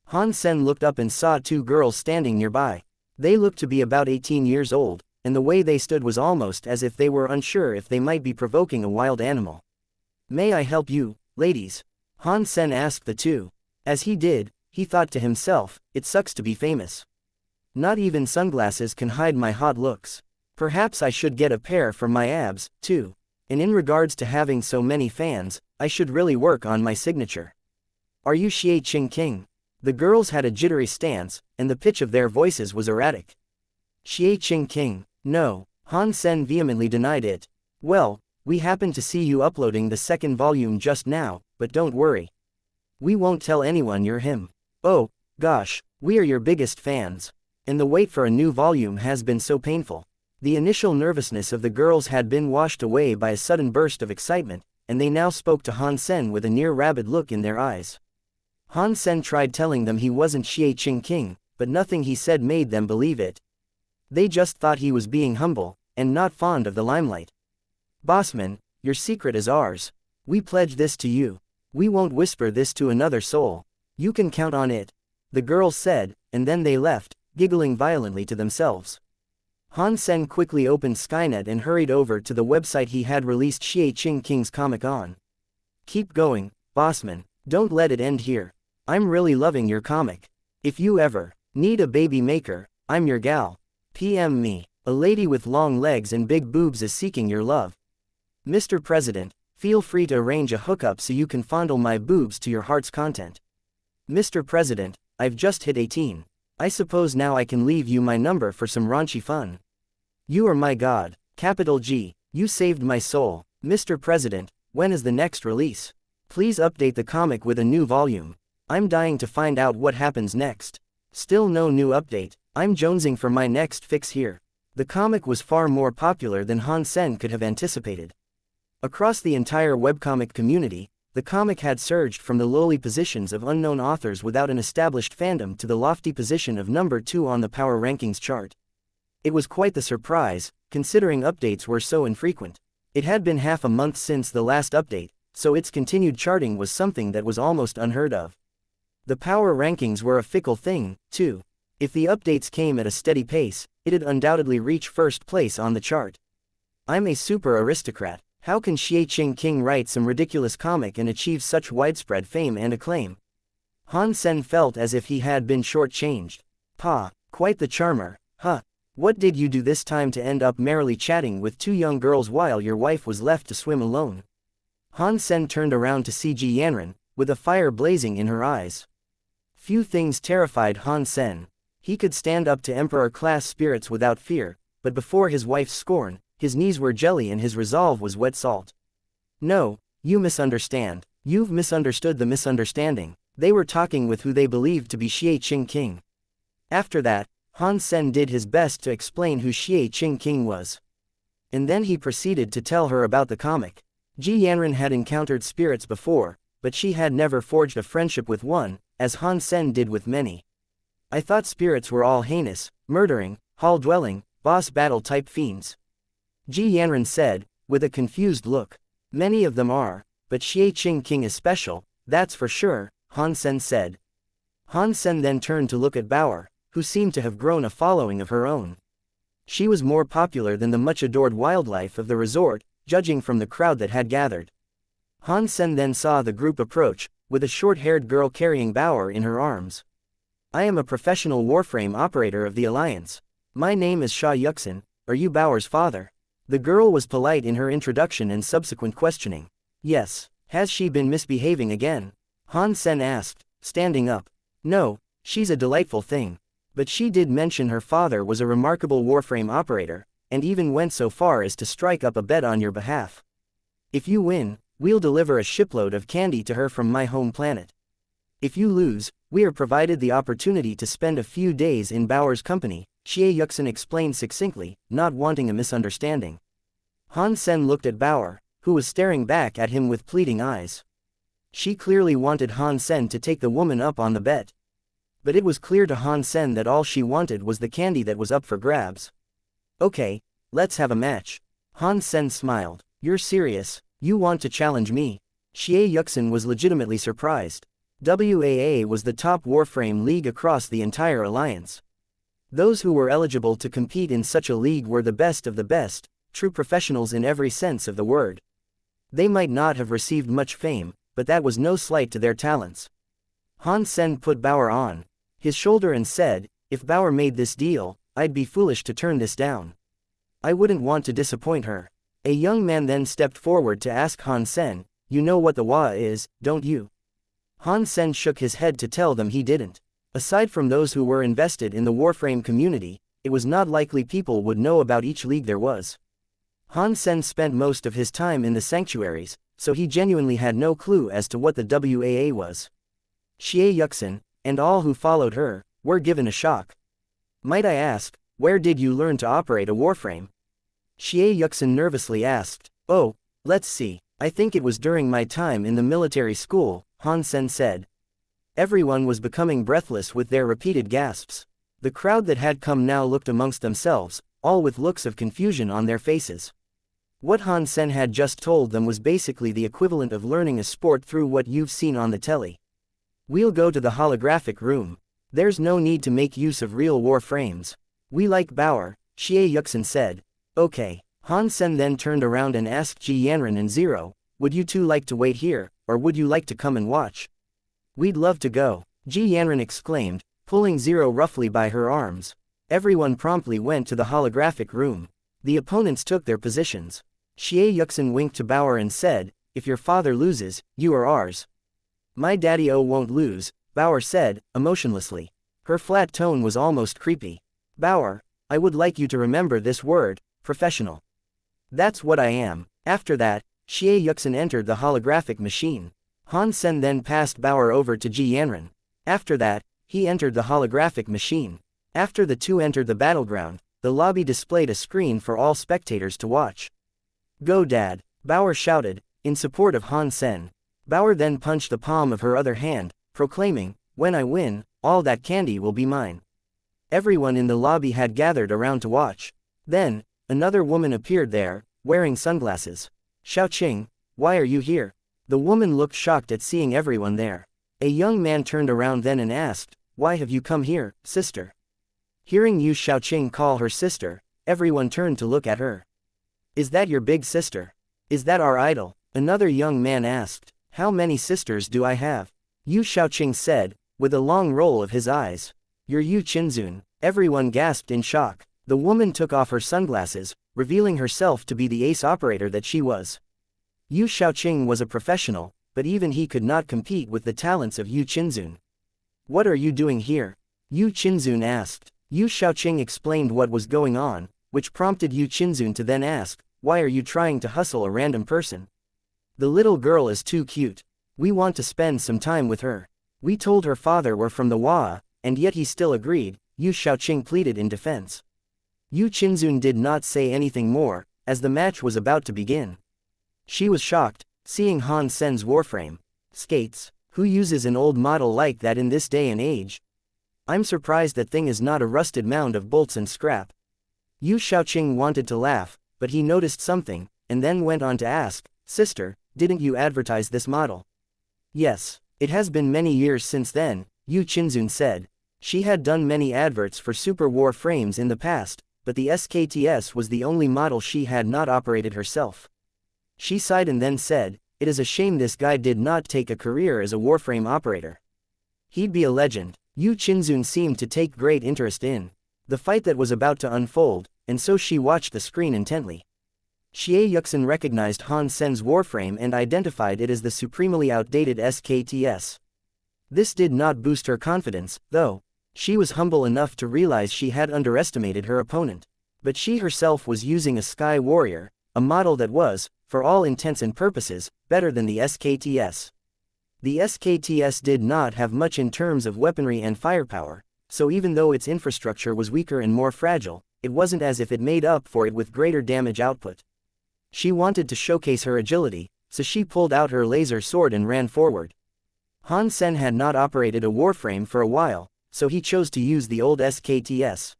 Han Sen looked up and saw two girls standing nearby. They looked to be about 18 years old, and the way they stood was almost as if they were unsure if they might be provoking a wild animal. "May I help you, ladies?" Han Sen asked the two. As he did, he thought to himself, "It sucks to be famous. Not even sunglasses can hide my hot looks. Perhaps I should get a pair for my abs, too. And in regards to having so many fans, I should really work on my signature." "Are you Xianxia?" The girls had a jittery stance, and the pitch of their voices was erratic. "Xianxia? No." Han Sen vehemently denied it. "Well, we happened to see you uploading the second volume just now, but don't worry. We won't tell anyone you're him. Oh, gosh, we are your biggest fans. And the wait for a new volume has been so painful." The initial nervousness of the girls had been washed away by a sudden burst of excitement, and they now spoke to Han Sen with a near-rabid look in their eyes. Han Sen tried telling them he wasn't Xianxia, but nothing he said made them believe it. They just thought he was being humble, and not fond of the limelight. "Bossman, your secret is ours. We pledge this to you. We won't whisper this to another soul. You can count on it," the girls said, and then they left, giggling violently to themselves. Han Sen quickly opened Skynet and hurried over to the website he had released Xianxia's comic on. "Keep going, Bossman. Don't let it end here. I'm really loving your comic. If you ever need a baby maker, I'm your gal. PM me. A lady with long legs and big boobs is seeking your love. Mr. President, feel free to arrange a hookup so you can fondle my boobs to your heart's content. Mr. President, I've just hit 18. I suppose now I can leave you my number for some raunchy fun. You are my god, capital G, you saved my soul. Mr. President, when is the next release? Please update the comic with a new volume. I'm dying to find out what happens next. Still no new update. I'm jonesing for my next fix here." The comic was far more popular than Han Sen could have anticipated. Across the entire webcomic community, the comic had surged from the lowly positions of unknown authors without an established fandom to the lofty position of number 2 on the Power Rankings chart. It was quite the surprise, considering updates were so infrequent. It had been half a month since the last update, so its continued charting was something that was almost unheard of. The Power Rankings were a fickle thing, too. If the updates came at a steady pace, it'd undoubtedly reach first place on the chart. "I'm a super aristocrat. How can Xianxia write some ridiculous comic and achieve such widespread fame and acclaim?" Han Sen felt as if he had been shortchanged. "Pa, quite the charmer, huh? What did you do this time to end up merrily chatting with two young girls while your wife was left to swim alone?" Han Sen turned around to see Ji Yanran, with a fire blazing in her eyes. Few things terrified Han Sen. He could stand up to emperor-class spirits without fear, but before his wife's scorn, his knees were jelly and his resolve was wet salt. "No, you misunderstand. You've misunderstood the misunderstanding. They were talking with who they believed to be Xianxia." After that, Han Sen did his best to explain who Xianxia was. And then he proceeded to tell her about the comic. Ji Yanran had encountered spirits before, but she had never forged a friendship with one, as Han Sen did with many. "I thought spirits were all heinous, murdering, hall-dwelling, boss battle-type fiends," Ji Yanran said, with a confused look. "Many of them are, but Xianxia is special, that's for sure," Han Sen said. Han Sen then turned to look at Bauer, who seemed to have grown a following of her own. She was more popular than the much-adored wildlife of the resort, judging from the crowd that had gathered. Han Sen then saw the group approach, with a short-haired girl carrying Bauer in her arms. "I am a professional warframe operator of the Alliance. My name is Sha Yuxin. Are you Bauer's father?" The girl was polite in her introduction and subsequent questioning. "Yes. Has she been misbehaving again?" Han Sen asked, standing up. "No, she's a delightful thing. But she did mention her father was a remarkable warframe operator, and even went so far as to strike up a bet on your behalf. If you win, we'll deliver a shipload of candy to her from my home planet. If you lose, we are provided the opportunity to spend a few days in Bauer's company," Xie Yuxin explained succinctly, not wanting a misunderstanding. Han Sen looked at Bauer, who was staring back at him with pleading eyes. She clearly wanted Han Sen to take the woman up on the bet. But it was clear to Han Sen that all she wanted was the candy that was up for grabs. Okay, let's have a match. Han Sen smiled. You're serious? You want to challenge me? Xianxia was legitimately surprised. WAA was the top Warframe league across the entire alliance. Those who were eligible to compete in such a league were the best of the best, true professionals in every sense of the word. They might not have received much fame, but that was no slight to their talents. Han Sen put Bauer on his shoulder and said, if Bauer made this deal, I'd be foolish to turn this down. I wouldn't want to disappoint her. A young man then stepped forward to ask Han Sen, you know what the Wa is, don't you? Han Sen shook his head to tell them he didn't. Aside from those who were invested in the Warframe community, it was not likely people would know about each league there was. Han Sen spent most of his time in the sanctuaries, so he genuinely had no clue as to what the WAA was. Xianxia, and all who followed her, were given a shock. Might I ask, where did you learn to operate a Warframe? Xianxia nervously asked. Oh, let's see, I think it was during my time in the military school, Han Sen said. Everyone was becoming breathless with their repeated gasps. The crowd that had come now looked amongst themselves, all with looks of confusion on their faces. What Han Sen had just told them was basically the equivalent of learning a sport through what you've seen on the telly. We'll go to the holographic room. There's no need to make use of real Warframes. We like Bauer, Xianxia said. Okay. Han Sen then turned around and asked Ji Yanran and Zero, would you two like to wait here, or would you like to come and watch? We'd love to go, Ji Yanran exclaimed, pulling Zero roughly by her arms. Everyone promptly went to the holographic room. The opponents took their positions. Xianxia winked to Bauer and said, if your father loses, you are ours. My daddy-o won't lose, Bauer said, emotionlessly. Her flat tone was almost creepy. Bauer, I would like you to remember this word, professional. That's what I am. After that, Xianxia entered the holographic machine. Han Sen then passed Bauer over to Ji Yanran. After that, he entered the holographic machine. After the two entered the battleground, the lobby displayed a screen for all spectators to watch. Go Dad, Bauer shouted, in support of Han Sen. Bauer then punched the palm of her other hand, proclaiming, when I win, all that candy will be mine. Everyone in the lobby had gathered around to watch. Then, another woman appeared there, wearing sunglasses. Xiaoqing, why are you here? The woman looked shocked at seeing everyone there. A young man turned around then and asked, why have you come here, sister? Hearing Yu Xiaoqing call her sister, everyone turned to look at her. Is that your big sister? Is that our idol? Another young man asked. How many sisters do I have? Yu Xiaoqing said, with a long roll of his eyes. You're Yu Qinzun. Everyone gasped in shock. The woman took off her sunglasses, revealing herself to be the ace operator that she was. Yu Xiaoqing was a professional, but even he could not compete with the talents of Yu Qinzun. What are you doing here? Yu Qinzun asked. Yu Xiaoqing explained what was going on, which prompted Yu Qinzun to then ask, why are you trying to hustle a random person? The little girl is too cute. We want to spend some time with her. We told her father we're from the Waa, and yet he still agreed, Yu Xiaoqing pleaded in defense. Yu Qinzun did not say anything more, as the match was about to begin. She was shocked, seeing Han Sen's Warframe. Skates, who uses an old model like that in this day and age? I'm surprised that thing is not a rusted mound of bolts and scrap. Yu Xiaoqing wanted to laugh, but he noticed something, and then went on to ask, sister, didn't you advertise this model? Yes, it has been many years since then, Yu Qinzun said. She had done many adverts for Super Warframes in the past, but the SKTS was the only model she had not operated herself. She sighed and then said, it is a shame this guy did not take a career as a Warframe operator. He'd be a legend. Yu Qinzun seemed to take great interest in the fight that was about to unfold, and so she watched the screen intently. Xianxia recognized Han Sen's Warframe and identified it as the supremely outdated SKTS. This did not boost her confidence, though. She was humble enough to realize she had underestimated her opponent. But she herself was using a Sky Warrior, a model that was, for all intents and purposes, better than the SKTS. The SKTS did not have much in terms of weaponry and firepower, so even though its infrastructure was weaker and more fragile, it wasn't as if it made up for it with greater damage output. She wanted to showcase her agility, so she pulled out her laser sword and ran forward. Han Sen had not operated a warframe for a while, so he chose to use the old SKTS.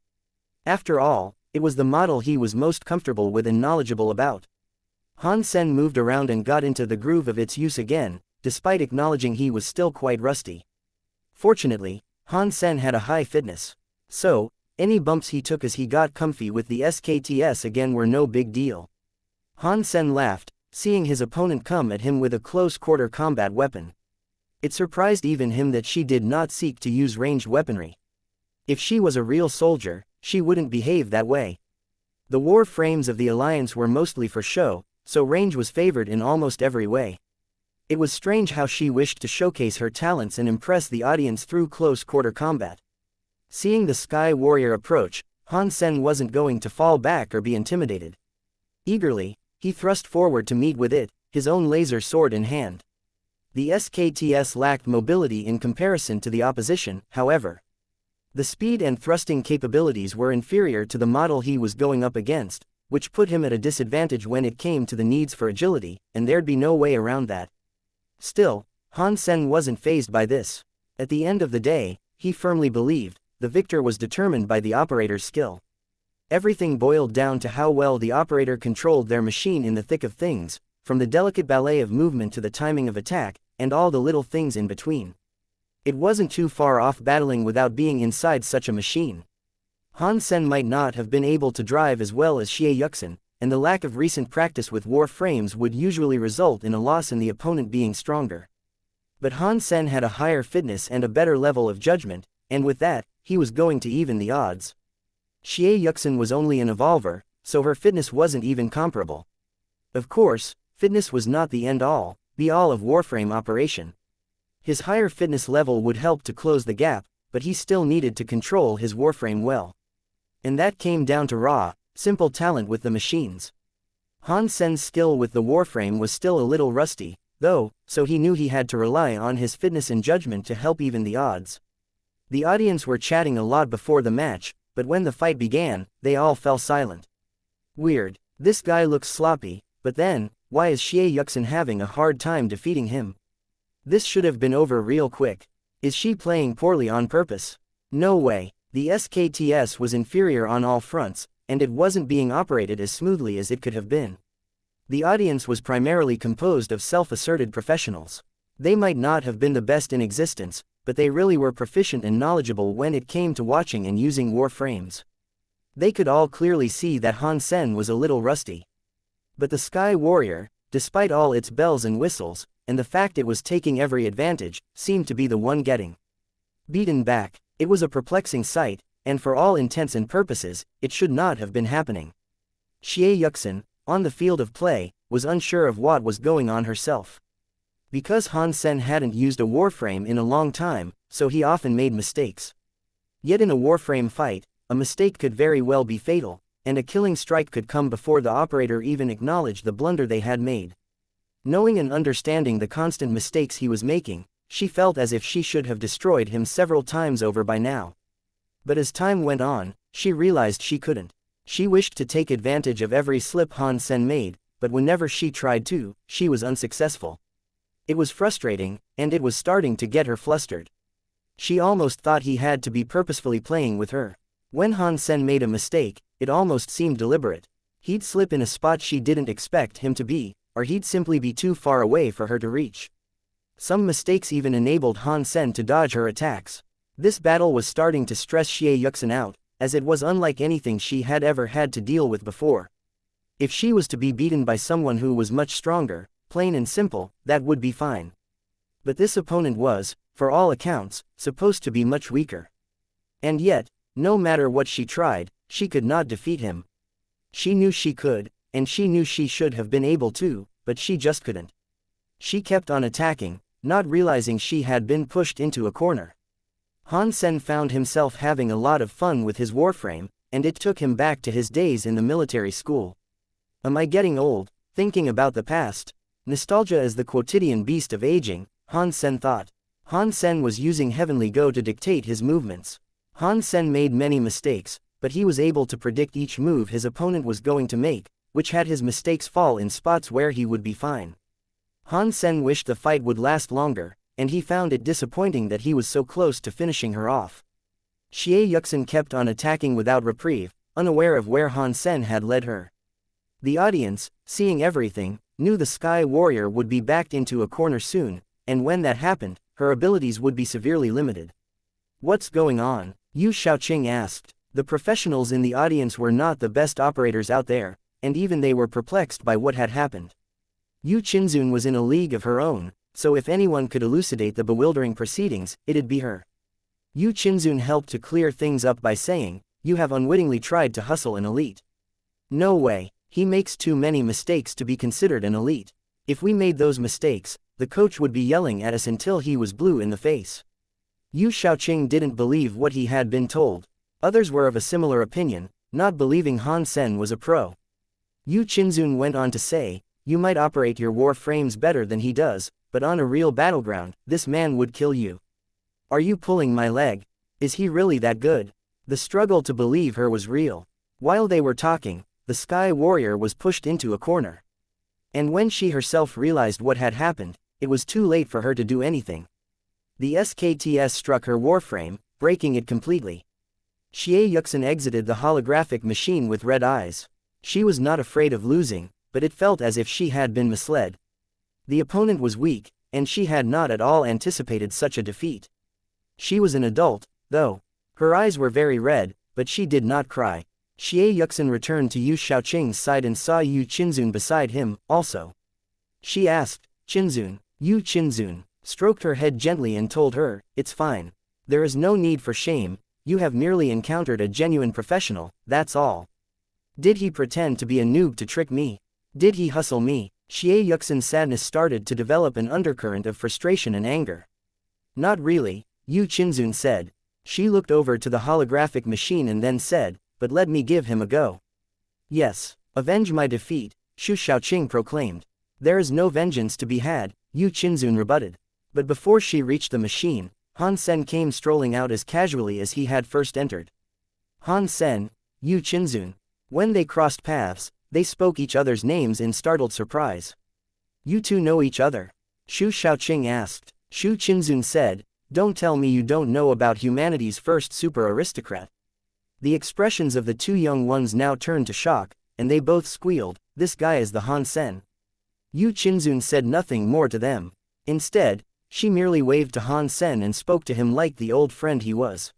After all, it was the model he was most comfortable with and knowledgeable about. Han Sen moved around and got into the groove of its use again, despite acknowledging he was still quite rusty. Fortunately, Han Sen had a high fitness. So, any bumps he took as he got comfy with the SKTS again were no big deal. Han Sen laughed, seeing his opponent come at him with a close-quarter combat weapon. It surprised even him that she did not seek to use ranged weaponry. If she was a real soldier, she wouldn't behave that way. The war frames of the Alliance were mostly for show, so range was favored in almost every way. It was strange how she wished to showcase her talents and impress the audience through close-quarter combat. Seeing the Sky Warrior approach, Han Sen wasn't going to fall back or be intimidated. Eagerly, he thrust forward to meet with it, his own laser sword in hand. The SKTS lacked mobility in comparison to the opposition, however. The speed and thrusting capabilities were inferior to the model he was going up against, which put him at a disadvantage when it came to the needs for agility, and there'd be no way around that. Still, Han Sen wasn't fazed by this. At the end of the day, he firmly believed, the victor was determined by the operator's skill. Everything boiled down to how well the operator controlled their machine in the thick of things, from the delicate ballet of movement to the timing of attack, and all the little things in between. It wasn't too far off battling without being inside such a machine. Han Sen might not have been able to drive as well as xianxia, and the lack of recent practice with war frames would usually result in a loss in the opponent being stronger. But Han Sen had a higher fitness and a better level of judgment, and with that, he was going to even the odds. Xianxia was only an evolver, so her fitness wasn't even comparable. Of course, fitness was not the end-all, be-all of warframe operation. His higher fitness level would help to close the gap, but he still needed to control his warframe well. And that came down to raw, simple talent with the machines. Han Sen's skill with the warframe was still a little rusty, though, so he knew he had to rely on his fitness and judgment to help even the odds. The audience were chatting a lot before the match, but when the fight began, they all fell silent. Weird, this guy looks sloppy, but then, why is xianxia having a hard time defeating him? This should have been over real quick. Is she playing poorly on purpose? No way. The SKTS was inferior on all fronts, and it wasn't being operated as smoothly as it could have been. The audience was primarily composed of self-asserted professionals. They might not have been the best in existence, but they really were proficient and knowledgeable when it came to watching and using warframes. They could all clearly see that Han Sen was a little rusty. But the Sky Warrior, despite all its bells and whistles, and the fact it was taking every advantage, seemed to be the one getting beaten back. It was a perplexing sight, and for all intents and purposes, it should not have been happening. Xianxia, on the field of play, was unsure of what was going on herself. Because Han Sen hadn't used a warframe in a long time, so he often made mistakes. Yet in a warframe fight, a mistake could very well be fatal, and a killing strike could come before the operator even acknowledged the blunder they had made. Knowing and understanding the constant mistakes he was making, she felt as if she should have destroyed him several times over by now. But as time went on, she realized she couldn't. She wished to take advantage of every slip Han Sen made, but whenever she tried to, she was unsuccessful. It was frustrating, and it was starting to get her flustered. She almost thought he had to be purposefully playing with her. When Han Sen made a mistake, it almost seemed deliberate. He'd slip in a spot she didn't expect him to be, or he'd simply be too far away for her to reach. Some mistakes even enabled Han Sen to dodge her attacks. This battle was starting to stress xianxia out, as it was unlike anything she had ever had to deal with before. If she was to be beaten by someone who was much stronger, plain and simple, that would be fine. But this opponent was, for all accounts, supposed to be much weaker. And yet, no matter what she tried, she could not defeat him. She knew she could, and she knew she should have been able to, but she just couldn't. She kept on attacking, not realizing she had been pushed into a corner. Han Sen found himself having a lot of fun with his warframe, and it took him back to his days in the military school. Am I getting old, thinking about the past? Nostalgia is the quotidian beast of aging, Han Sen thought. Han Sen was using Heavenly Go to dictate his movements. Han Sen made many mistakes, but he was able to predict each move his opponent was going to make, which had his mistakes fall in spots where he would be fine. Han Sen wished the fight would last longer, and he found it disappointing that he was so close to finishing her off. Xianxia kept on attacking without reprieve, unaware of where Han Sen had led her. The audience, seeing everything, knew the Sky Warrior would be backed into a corner soon, and when that happened, her abilities would be severely limited. "What's going on?" Yu Xiaoqing asked. The professionals in the audience were not the best operators out there, and even they were perplexed by what had happened. Yu Qinzun was in a league of her own, so if anyone could elucidate the bewildering proceedings, it'd be her. Yu Qinzun helped to clear things up by saying, "You have unwittingly tried to hustle an elite." "No way, he makes too many mistakes to be considered an elite. If we made those mistakes, the coach would be yelling at us until he was blue in the face." Yu Xiaoqing didn't believe what he had been told. Others were of a similar opinion, not believing Han Sen was a pro. Yu Qinzun went on to say, "You might operate your war frames better than he does, but on a real battleground, this man would kill you. Are you pulling my leg? Is he really that good?" The struggle to believe her was real. While they were talking, the Sky Warrior was pushed into a corner. And when she herself realized what had happened, it was too late for her to do anything. The SKTS struck her warframe, breaking it completely. Xianxia exited the holographic machine with red eyes. She was not afraid of losing, but it felt as if she had been misled. The opponent was weak, and she had not at all anticipated such a defeat. She was an adult, though. Her eyes were very red, but she did not cry. Xianxia returned to Yu Xiaoqing's side and saw Yu Qinzun beside him, also. She asked, "Qinzun?" Yu Qinzun stroked her head gently and told her, "It's fine. There is no need for shame, you have merely encountered a genuine professional, that's all. Did he pretend to be a noob to trick me? Did he hustle me?" Xianxia's sadness started to develop an undercurrent of frustration and anger. "Not really," Yu Qinzun said. She looked over to the holographic machine and then said, "But let me give him a go." "Yes, avenge my defeat," Shu Xiaoqing proclaimed. "There is no vengeance to be had," Yu Qinzun rebutted. But before she reached the machine, Han Sen came strolling out as casually as he had first entered. Han Sen, Yu Qinzun. When they crossed paths, they spoke each other's names in startled surprise. "You two know each other?" Shu Xiaoqing asked. Shu Qinzun said, "Don't tell me you don't know about humanity's first super aristocrat." The expressions of the two young ones now turned to shock, and they both squealed, "This guy is the Han Sen." Yu Qinzun said nothing more to them. Instead, she merely waved to Han Sen and spoke to him like the old friend he was.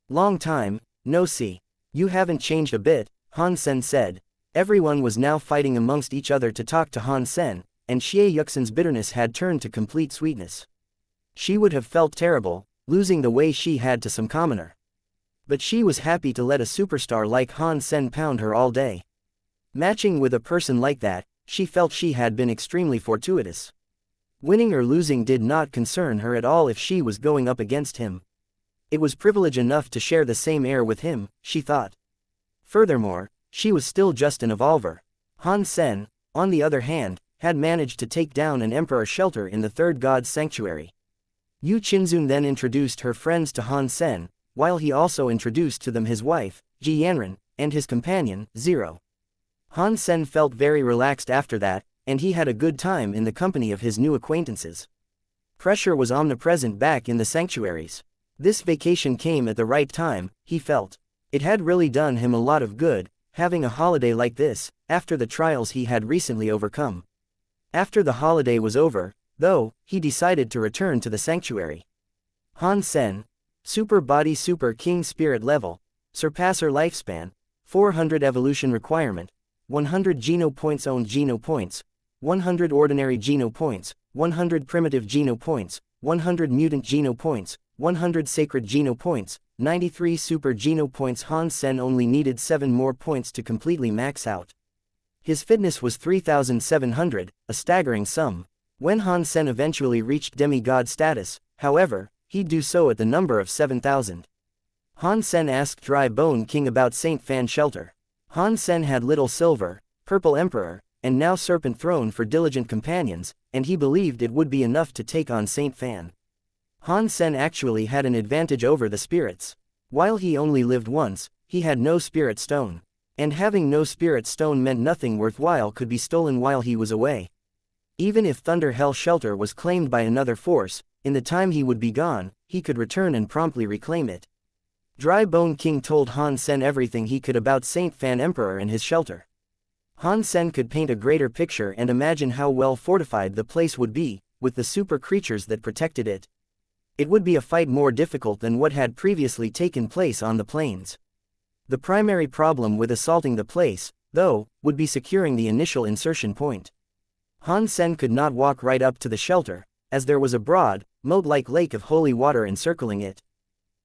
"Long time, no see. You haven't changed a bit," Han Sen said. Everyone was now fighting amongst each other to talk to Han Sen, and Xianxia's bitterness had turned to complete sweetness. She would have felt terrible, losing the way she had to some commoner. But she was happy to let a superstar like Han Sen pound her all day. Matching with a person like that, she felt she had been extremely fortuitous. Winning or losing did not concern her at all if she was going up against him. It was privilege enough to share the same air with him, she thought. Furthermore, she was still just an evolver. Han Sen, on the other hand, had managed to take down an emperor shelter in the third god's sanctuary. Yu Qinzun then introduced her friends to Han Sen, while he also introduced to them his wife, Ji Yanran, and his companion, Zero. Han Sen felt very relaxed after that, and he had a good time in the company of his new acquaintances. Pressure was omnipresent back in the sanctuaries. This vacation came at the right time, he felt. It had really done him a lot of good, having a holiday like this, after the trials he had recently overcome. After the holiday was over, though, he decided to return to the sanctuary. Han Sen, Super Body Super King Spirit Level, Surpasser Lifespan, 400 Evolution Requirement, 100 Geno Points Owned Geno Points, 100 Ordinary Geno Points, 100 Primitive Geno Points, 100 Mutant Geno Points, 100 Sacred Geno Points, 93 Super Geno Points. Han Sen only needed 7 more points to completely max out. His fitness was 3,700, a staggering sum. When Han Sen eventually reached demigod status, however, he'd do so at the number of 7,000. Han Sen asked Dry Bone King about Saint Fan Shelter. Han Sen had Little Silver, Purple Emperor, and now Serpent Throne for diligent companions, and he believed it would be enough to take on Saint Fan. Han Sen actually had an advantage over the spirits. While he only lived once, he had no spirit stone. And having no spirit stone meant nothing worthwhile could be stolen while he was away. Even if Thunder Hell Shelter was claimed by another force, in the time he would be gone, he could return and promptly reclaim it. Dry Bone King told Han Sen everything he could about Saint Fan Emperor and his shelter. Han Sen could paint a greater picture and imagine how well fortified the place would be, with the super creatures that protected it. It would be a fight more difficult than what had previously taken place on the plains. The primary problem with assaulting the place, though, would be securing the initial insertion point. Han Sen could not walk right up to the shelter, as there was a broad, moat-like lake of holy water encircling it.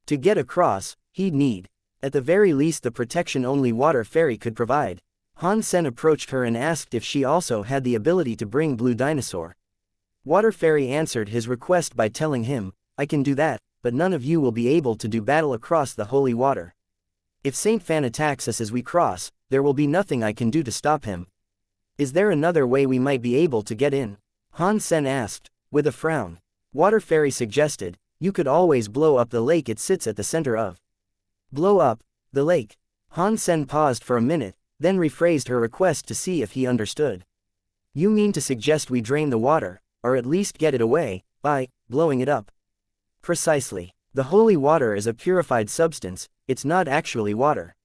To get across, he'd need, at the very least, the protection only Water Fairy could provide. Han Sen approached her and asked if she also had the ability to bring Blue Dinosaur. Water Fairy answered his request by telling him, "I can do that, but none of you will be able to do battle across the holy water. If Saint Fan attacks us as we cross, there will be nothing I can do to stop him. Is there another way we might be able to get in?" Han Sen asked, with a frown. Water Fairy suggested, "You could always blow up the lake it sits at the center of." Blow up the lake? Han Sen paused for a minute, then rephrased her request to see if he understood. "You mean to suggest we drain the water, or at least get it away, by blowing it up?" "Precisely. The holy water is a purified substance, it's not actually water.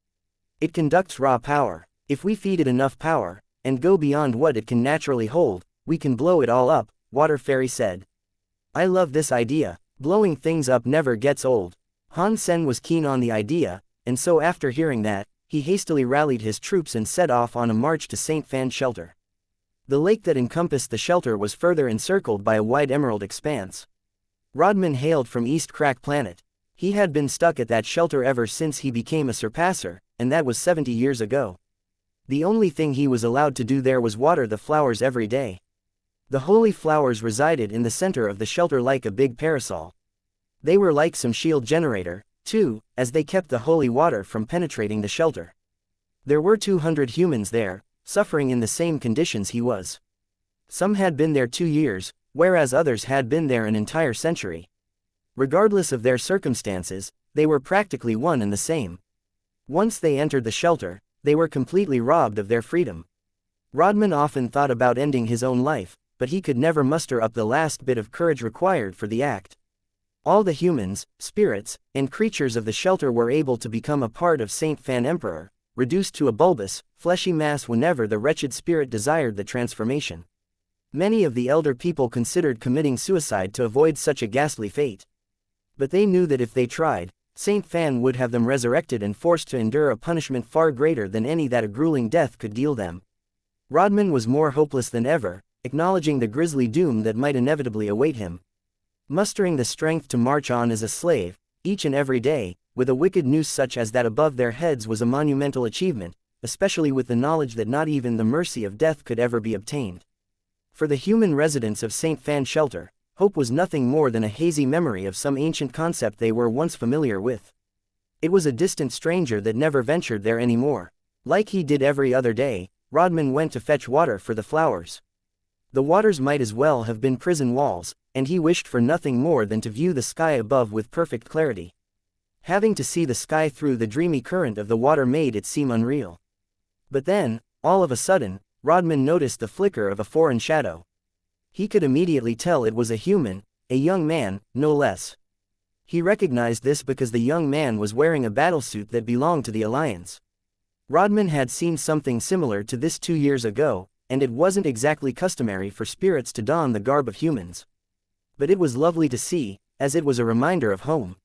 It conducts raw power. If we feed it enough power, and go beyond what it can naturally hold, we can blow it all up," Water Fairy said. "I love this idea. Blowing things up never gets old." Han Sen was keen on the idea, and so after hearing that, he hastily rallied his troops and set off on a march to Saint Fan's shelter. The lake that encompassed the shelter was further encircled by a wide emerald expanse. Rodman hailed from East Crack Planet. He had been stuck at that shelter ever since he became a surpasser, and that was 70 years ago. The only thing he was allowed to do there was water the flowers every day. The holy flowers resided in the center of the shelter like a big parasol. They were like some shield generator, too, as they kept the holy water from penetrating the shelter. There were 200 humans there, suffering in the same conditions he was. Some had been there 2 years, whereas others had been there an entire century. Regardless of their circumstances, they were practically one and the same. Once they entered the shelter, they were completely robbed of their freedom. Rodman often thought about ending his own life, but he could never muster up the last bit of courage required for the act. All the humans, spirits, and creatures of the shelter were able to become a part of Saint Fan Emperor, reduced to a bulbous, fleshy mass whenever the wretched spirit desired the transformation. Many of the elder people considered committing suicide to avoid such a ghastly fate. But they knew that if they tried, Saint Fan would have them resurrected and forced to endure a punishment far greater than any that a grueling death could deal them. Rodman was more hopeless than ever, acknowledging the grisly doom that might inevitably await him. Mustering the strength to march on as a slave, each and every day, with a wicked noose such as that above their heads was a monumental achievement, especially with the knowledge that not even the mercy of death could ever be obtained. For the human residents of Saint Fan Shelter, hope was nothing more than a hazy memory of some ancient concept they were once familiar with. It was a distant stranger that never ventured there anymore. Like he did every other day, Rodman went to fetch water for the flowers. The waters might as well have been prison walls, and he wished for nothing more than to view the sky above with perfect clarity. Having to see the sky through the dreamy current of the water made it seem unreal. But then, all of a sudden, Rodman noticed the flicker of a foreign shadow. He could immediately tell it was a human, a young man, no less. He recognized this because the young man was wearing a battlesuit that belonged to the Alliance. Rodman had seen something similar to this 2 years ago, and it wasn't exactly customary for spirits to don the garb of humans. But it was lovely to see, as it was a reminder of home.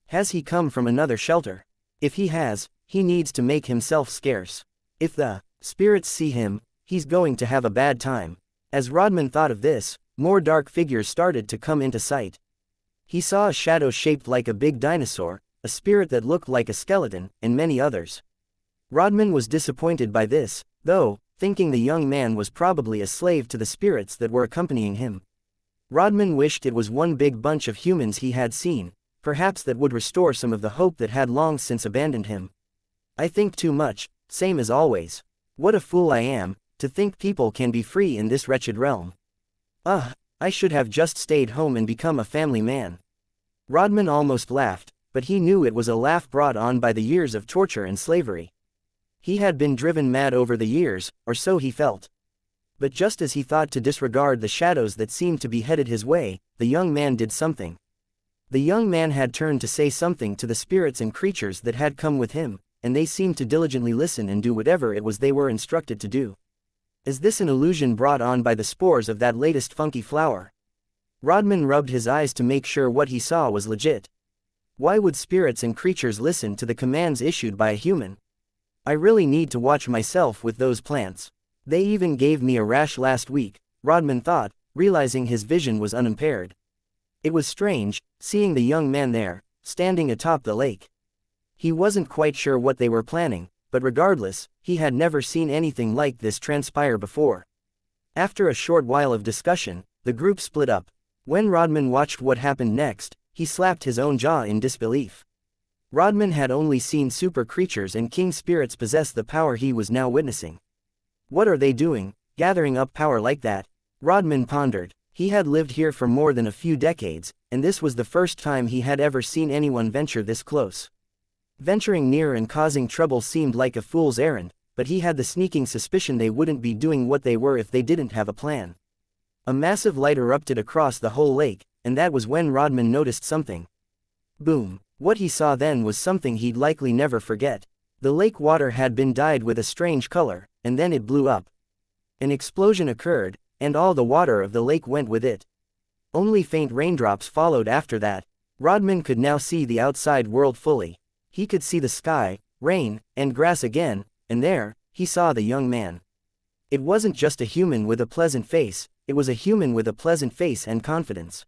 Has he come from another shelter? If he has, he needs to make himself scarce. If the spirits see him, he's going to have a bad time. As Rodman thought of this, more dark figures started to come into sight. He saw a shadow shaped like a big dinosaur, a spirit that looked like a skeleton, and many others. Rodman was disappointed by this, though, thinking the young man was probably a slave to the spirits that were accompanying him. Rodman wished it was one big bunch of humans he had seen, perhaps that would restore some of the hope that had long since abandoned him. I think too much, same as always. What a fool I am, to think people can be free in this wretched realm. I should have just stayed home and become a family man. Rodman almost laughed, but he knew it was a laugh brought on by the years of torture and slavery. He had been driven mad over the years, or so he felt. But just as he thought to disregard the shadows that seemed to be headed his way, the young man did something. The young man had turned to say something to the spirits and creatures that had come with him, and they seemed to diligently listen and do whatever it was they were instructed to do. Is this an illusion brought on by the spores of that latest funky flower? Rodman rubbed his eyes to make sure what he saw was legit. Why would spirits and creatures listen to the commands issued by a human? I really need to watch myself with those plants. They even gave me a rash last week, Rodman thought, realizing his vision was unimpaired. It was strange, seeing the young man there, standing atop the lake. He wasn't quite sure what they were planning, but regardless, he had never seen anything like this transpire before. After a short while of discussion, the group split up. When Rodman watched what happened next, he slapped his own jaw in disbelief. Rodman had only seen super creatures and king spirits possess the power he was now witnessing. What are they doing, gathering up power like that? Rodman pondered. He had lived here for more than a few decades, and this was the first time he had ever seen anyone venture this close. Venturing near and causing trouble seemed like a fool's errand, but he had the sneaking suspicion they wouldn't be doing what they were if they didn't have a plan. A massive light erupted across the whole lake, and that was when Rodman noticed something. Boom! What he saw then was something he'd likely never forget. The lake water had been dyed with a strange color, and then it blew up. An explosion occurred, and all the water of the lake went with it. Only faint raindrops followed after that. Rodman could now see the outside world fully. He could see the sky, rain, and grass again, and there, he saw the young man. It wasn't just a human with a pleasant face, it was a human with a pleasant face and confidence.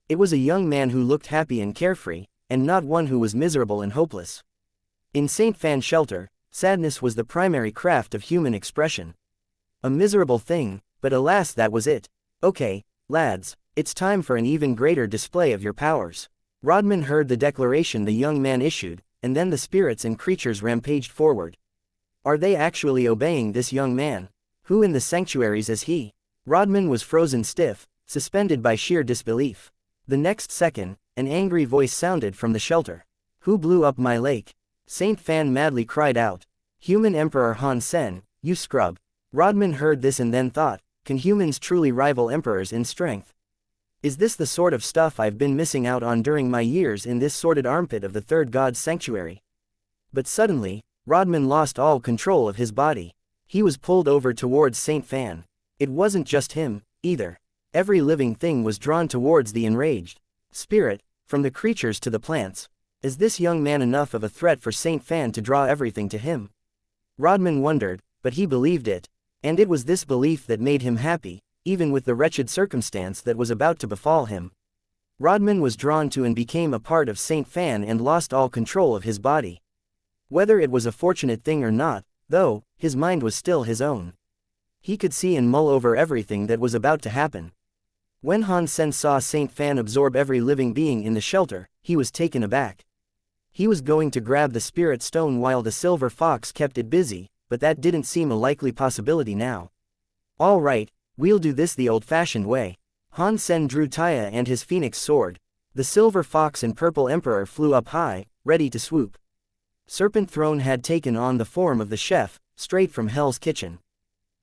It was a young man who looked happy and carefree, and not one who was miserable and hopeless. In St. Fan's shelter, sadness was the primary craft of human expression. A miserable thing, but alas, that was it. Okay, lads, it's time for an even greater display of your powers. Rodman heard the declaration the young man issued, and then the spirits and creatures rampaged forward. Are they actually obeying this young man? Who in the sanctuaries is he? Rodman was frozen stiff, suspended by sheer disbelief. The next second, an angry voice sounded from the shelter. Who blew up my lake? Saint Fan madly cried out. Human Emperor Han Sen, you scrub. Rodman heard this and then thought, can humans truly rival emperors in strength? Is this the sort of stuff I've been missing out on during my years in this sordid armpit of the third god's sanctuary? But suddenly, Rodman lost all control of his body. He was pulled over towards Saint Fan. It wasn't just him, either. Every living thing was drawn towards the enraged spirit, from the creatures to the plants. Is this young man enough of a threat for Saint Fan to draw everything to him? Rodman wondered, but he believed it. And it was this belief that made him happy, even with the wretched circumstance that was about to befall him. Rodman was drawn to and became a part of Saint Fan and lost all control of his body. Whether it was a fortunate thing or not, though, his mind was still his own. He could see and mull over everything that was about to happen. When Han Sen saw Saint Fan absorb every living being in the shelter, he was taken aback. He was going to grab the spirit stone while the silver fox kept it busy, but that didn't seem a likely possibility now. All right, we'll do this the old-fashioned way. Han Sen drew Taya and his phoenix sword. The silver fox and purple emperor flew up high, ready to swoop. Serpent Throne had taken on the form of the chef, straight from Hell's Kitchen.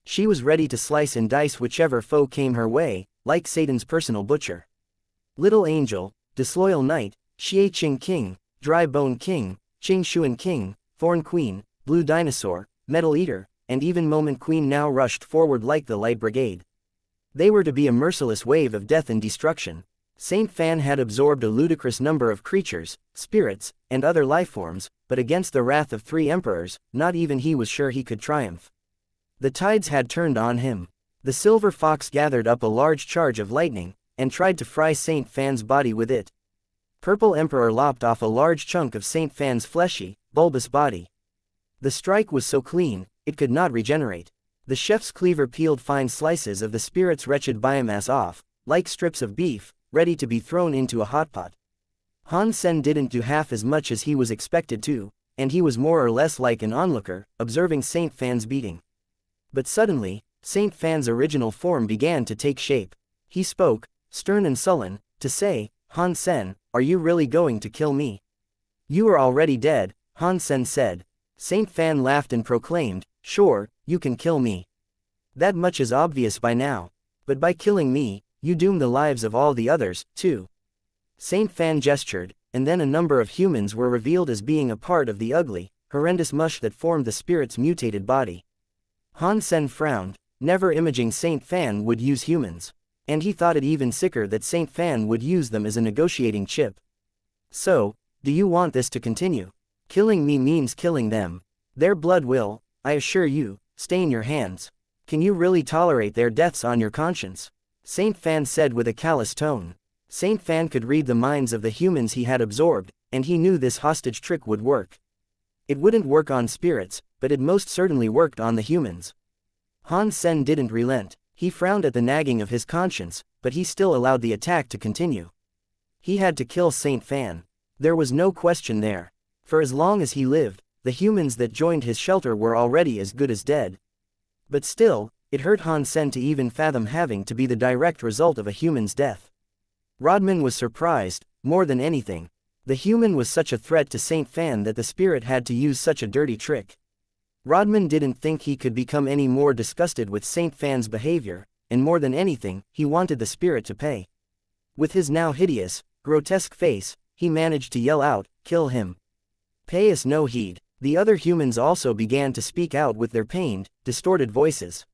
She was ready to slice and dice whichever foe came her way, like Satan's personal butcher. Little Angel, Disloyal Knight, Xie Qing King, Dry Bone King, Qing Xuan King, Thorn Queen, Blue Dinosaur, Metal Eater, and even Moment Queen now rushed forward like the Light Brigade. They were to be a merciless wave of death and destruction. Saint Fan had absorbed a ludicrous number of creatures, spirits, and other lifeforms, but against the wrath of 3 emperors, not even he was sure he could triumph. The tides had turned on him. The silver fox gathered up a large charge of lightning, and tried to fry Saint Fan's body with it. Purple Emperor lopped off a large chunk of Saint Fan's fleshy, bulbous body. The strike was so clean, it could not regenerate. The chef's cleaver peeled fine slices of the spirit's wretched biomass off, like strips of beef, ready to be thrown into a hot pot. Han Sen didn't do half as much as he was expected to, and he was more or less like an onlooker, observing Saint Fan's beating. But suddenly, Saint Fan's original form began to take shape. He spoke, stern and sullen, to say, Han Sen, are you really going to kill me? You are already dead, Han Sen said. Saint Fan laughed and proclaimed, "Sure, you can kill me. That much is obvious by now. But by killing me, you doom the lives of all the others, too." Saint Fan gestured, and then a number of humans were revealed as being a part of the ugly, horrendous mush that formed the spirit's mutated body. Han Sen frowned, never imagining Saint Fan would use humans. And he thought it even sicker that Saint Fan would use them as a negotiating chip. "So, do you want this to continue? Killing me means killing them. Their blood will, I assure you, stain your hands. Can you really tolerate their deaths on your conscience?" Saint Fan said with a callous tone. Saint Fan could read the minds of the humans he had absorbed, and he knew this hostage trick would work. It wouldn't work on spirits, but it most certainly worked on the humans. Han Sen didn't relent. He frowned at the nagging of his conscience, but he still allowed the attack to continue. He had to kill Saint Fan. There was no question there. For as long as he lived, the humans that joined his shelter were already as good as dead. But still, it hurt Han Sen to even fathom having to be the direct result of a human's death. Rodman was surprised, more than anything. The human was such a threat to Saint Fan that the spirit had to use such a dirty trick. Rodman didn't think he could become any more disgusted with Saint Fan's behavior, and more than anything, he wanted the spirit to pay. With his now hideous, grotesque face, he managed to yell out, "Kill him." Pay us no heed. The other humans also began to speak out with their pained, distorted voices.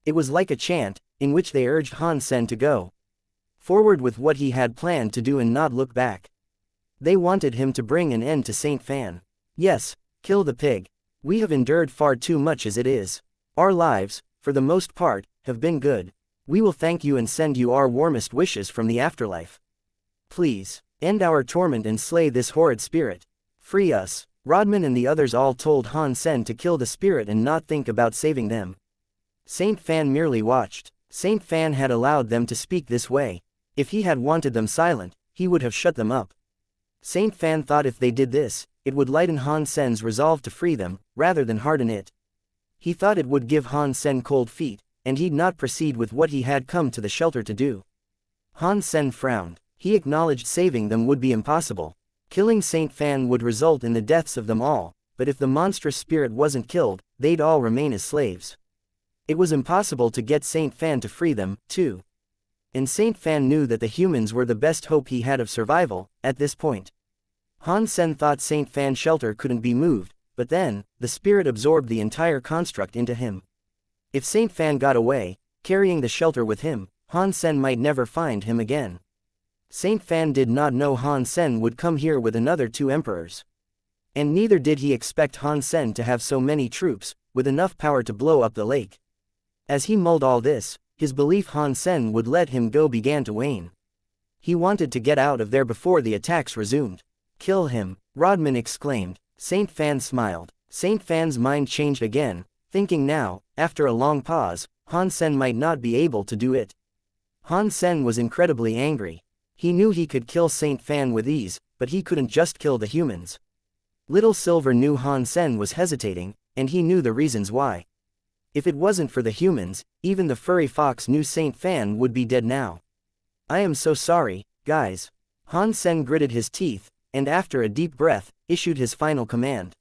It was like a chant, in which they urged Han Sen to go forward with what he had planned to do and not look back. They wanted him to bring an end to Saint Fan. "Yes, kill the pig. We have endured far too much as it is. Our lives, for the most part, have been good. We will thank you and send you our warmest wishes from the afterlife. Please, end our torment and slay this horrid spirit. Free us." Rodman and the others all told Han Sen to kill the spirit and not think about saving them. Saint Fan merely watched. Saint Fan had allowed them to speak this way. If he had wanted them silent, he would have shut them up. Saint Fan thought if they did this, it would lighten Han Sen's resolve to free them, rather than harden it. He thought it would give Han Sen cold feet, and he'd not proceed with what he had come to the shelter to do. Han Sen frowned. He acknowledged saving them would be impossible. Killing Saint Fan would result in the deaths of them all, but if the monstrous spirit wasn't killed, they'd all remain as slaves. It was impossible to get Saint Fan to free them, too. And Saint Fan knew that the humans were the best hope he had of survival, at this point. Han Sen thought Saint Fan's shelter couldn't be moved, but then, the spirit absorbed the entire construct into him. If Saint Fan got away, carrying the shelter with him, Han Sen might never find him again. Saint Fan did not know Han Sen would come here with another 2 emperors. And neither did he expect Han Sen to have so many troops, with enough power to blow up the lake. As he mulled all this, his belief Han Sen would let him go began to wane. He wanted to get out of there before the attacks resumed. "Kill him," Rodman exclaimed. Saint Fan smiled. Saint Fan's mind changed again, thinking now, after a long pause, Han Sen might not be able to do it. Han Sen was incredibly angry. He knew he could kill Saint Fan with ease, but he couldn't just kill the humans. Little Silver knew Han Sen was hesitating, and he knew the reasons why. If it wasn't for the humans, even the furry fox knew Saint Fan would be dead now. "I am so sorry, guys." Han Sen gritted his teeth, and after a deep breath, issued his final command.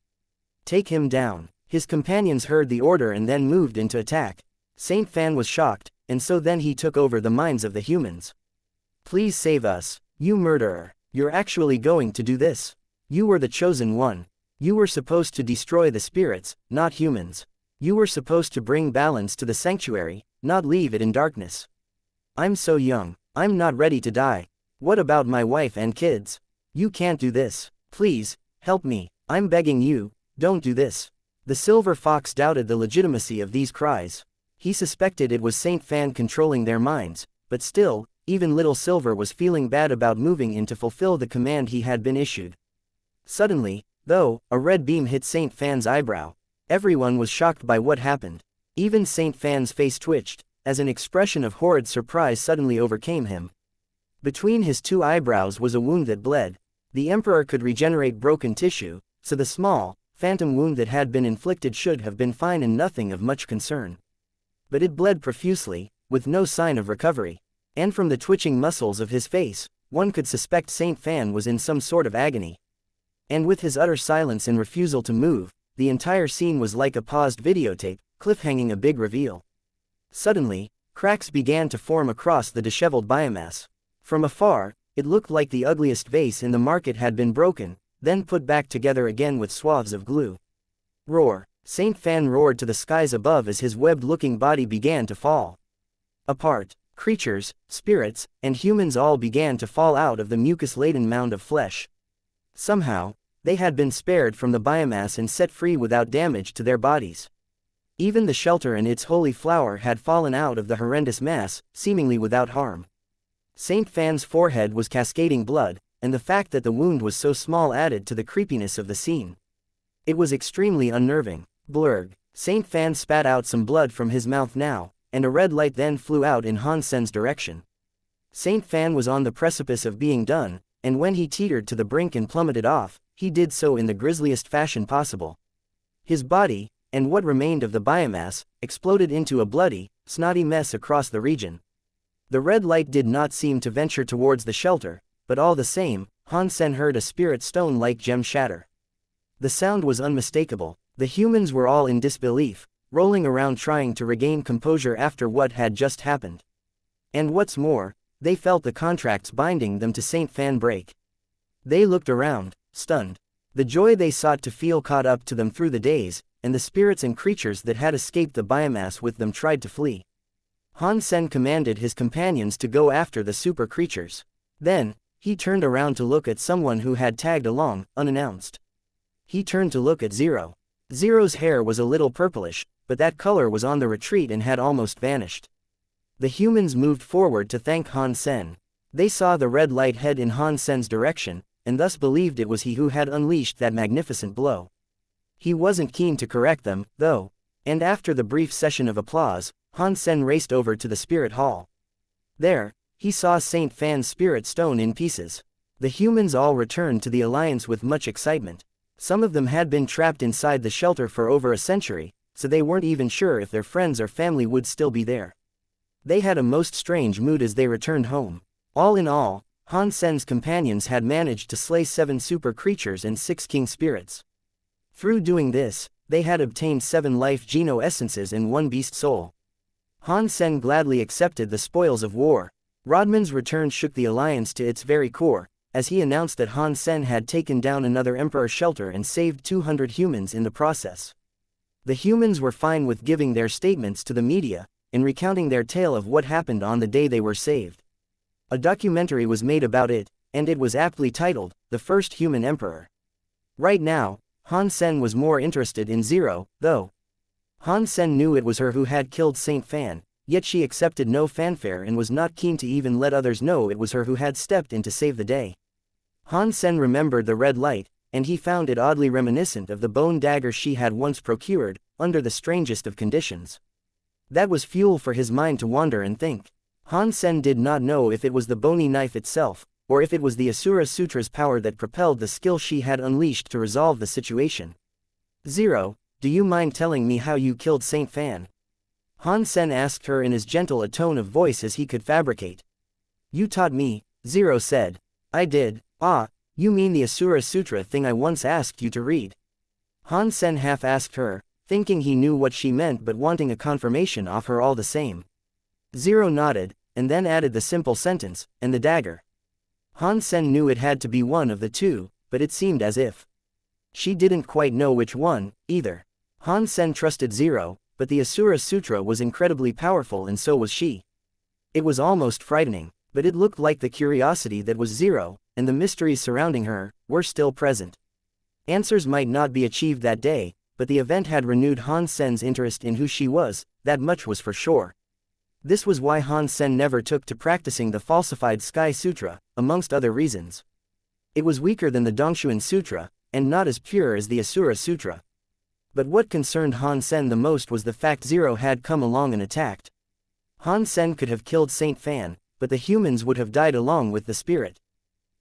"Take him down." His companions heard the order and then moved into attack. Saint Fan was shocked, and so then he took over the minds of the humans. "Please save us, you murderer. You're actually going to do this? You were the chosen one. You were supposed to destroy the spirits, not humans. You were supposed to bring balance to the sanctuary, not leave it in darkness. I'm so young, I'm not ready to die. What about my wife and kids? You can't do this. Please, help me. I'm begging you, don't do this." The Silver Fox doubted the legitimacy of these cries. He suspected it was Saint Fan controlling their minds, but still, even Little Silver was feeling bad about moving in to fulfill the command he had been issued. Suddenly, though, a red beam hit Saint Fan's eyebrow. Everyone was shocked by what happened. Even Saint Fan's face twitched, as an expression of horrid surprise suddenly overcame him. Between his 2 eyebrows was a wound that bled. The Emperor could regenerate broken tissue, so the small, phantom wound that had been inflicted should have been fine and nothing of much concern. But it bled profusely, with no sign of recovery. And from the twitching muscles of his face, one could suspect Saint Fan was in some sort of agony. And with his utter silence and refusal to move, the entire scene was like a paused videotape, cliffhanging a big reveal. Suddenly, cracks began to form across the disheveled biomass. From afar, it looked like the ugliest vase in the market had been broken, then put back together again with swaths of glue. Roar! Saint Fan roared to the skies above as his webbed-looking body began to fall apart. Creatures, spirits, and humans all began to fall out of the mucus-laden mound of flesh. Somehow, they had been spared from the biomass and set free without damage to their bodies. Even the shelter and its holy flower had fallen out of the horrendous mass, seemingly without harm. Saint Fan's forehead was cascading blood, and the fact that the wound was so small added to the creepiness of the scene. It was extremely unnerving. Blurg. Saint Fan spat out some blood from his mouth now, and a red light then flew out in Han Sen's direction. Saint Fan was on the precipice of being done, and when he teetered to the brink and plummeted off, he did so in the grisliest fashion possible. His body, and what remained of the biomass, exploded into a bloody, snotty mess across the region. The red light did not seem to venture towards the shelter, but all the same, Han Sen heard a spirit stone-like gem shatter. The sound was unmistakable. The humans were all in disbelief, rolling around trying to regain composure after what had just happened. And what's more, they felt the contracts binding them to Saint Fan break. They looked around, stunned. The joy they sought to feel caught up to them through the days, and the spirits and creatures that had escaped the biomass with them tried to flee. Han Sen commanded his companions to go after the super creatures. Then, he turned around to look at someone who had tagged along, unannounced. He turned to look at Zero. Zero's hair was a little purplish, but that color was on the retreat and had almost vanished. The humans moved forward to thank Han Sen. They saw the red light head in Han Sen's direction, and thus believed it was he who had unleashed that magnificent blow. He wasn't keen to correct them, though, and after the brief session of applause, Han Sen raced over to the spirit hall. There, he saw Saint Fan's spirit stone in pieces. The humans all returned to the Alliance with much excitement. Some of them had been trapped inside the shelter for over a century, so they weren't even sure if their friends or family would still be there. They had a most strange mood as they returned home. All in all, Han Sen's companions had managed to slay 7 super creatures and 6 king spirits. Through doing this, they had obtained 7 life geno essences and 1 beast soul. Han Sen gladly accepted the spoils of war. Rodman's return shook the Alliance to its very core, as he announced that Han Sen had taken down another Emperor shelter and saved 200 humans in the process. The humans were fine with giving their statements to the media, and recounting their tale of what happened on the day they were saved. A documentary was made about it, and it was aptly titled, The First Human Emperor. Right now, Han Sen was more interested in Zero, though. Han Sen knew it was her who had killed Saint Fan, yet she accepted no fanfare and was not keen to even let others know it was her who had stepped in to save the day. Han Sen remembered the red light, and he found it oddly reminiscent of the bone dagger she had once procured, under the strangest of conditions. That was fuel for his mind to wander and think. Han Sen did not know if it was the bony knife itself, or if it was the Asura Sutra's power that propelled the skill she had unleashed to resolve the situation. Zero, do you mind telling me how you killed Saint Fan? Han Sen asked her in as gentle a tone of voice as he could fabricate. You taught me, Zero said. I did. Ah, you mean the Asura Sutra thing I once asked you to read? Han Sen half asked her, thinking he knew what she meant but wanting a confirmation off her all the same. Zero nodded, and then added the simple sentence, and the dagger. Han Sen knew it had to be one of the two, but it seemed as if she didn't quite know which one, either. Han Sen trusted Zero, but the Asura Sutra was incredibly powerful and so was she. It was almost frightening, but it looked like the curiosity that was Zero, and the mysteries surrounding her, were still present. Answers might not be achieved that day, but the event had renewed Han Sen's interest in who she was, that much was for sure. This was why Han Sen never took to practicing the falsified Sky Sutra, amongst other reasons. It was weaker than the Dongshuan Sutra, and not as pure as the Asura Sutra. But what concerned Han Sen the most was the fact Zero had come along and attacked. Han Sen could have killed Saint Fan, but the humans would have died along with the spirit.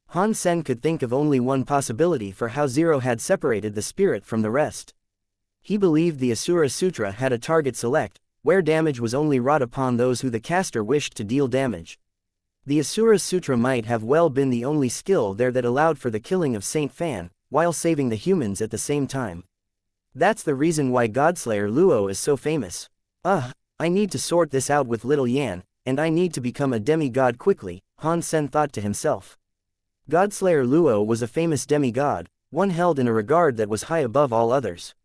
Han Sen could think of only one possibility for how Zero had separated the spirit from the rest. He believed the Asura Sutra had a target select, where damage was only wrought upon those who the caster wished to deal damage. The Asura Sutra might have well been the only skill there that allowed for the killing of Saint Fan, while saving the humans at the same time. That's the reason why Godslayer Luo is so famous. I need to sort this out with little Yan, and I need to become a demigod quickly, Han Sen thought to himself. Godslayer Luo was a famous demigod, one held in a regard that was high above all others.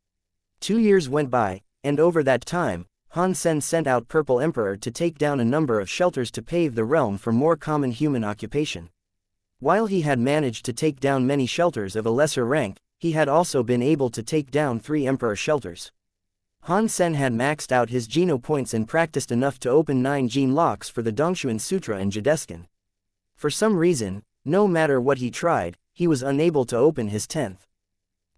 2 years went by, and over that time, Han Sen sent out Purple Emperor to take down a number of shelters to pave the realm for more common human occupation. While he had managed to take down many shelters of a lesser rank, he had also been able to take down 3 Emperor shelters. Han Sen had maxed out his Geno points and practiced enough to open 9 gene locks for the Dongshuan Sutra and Jadeskin. For some reason, no matter what he tried, he was unable to open his 10th.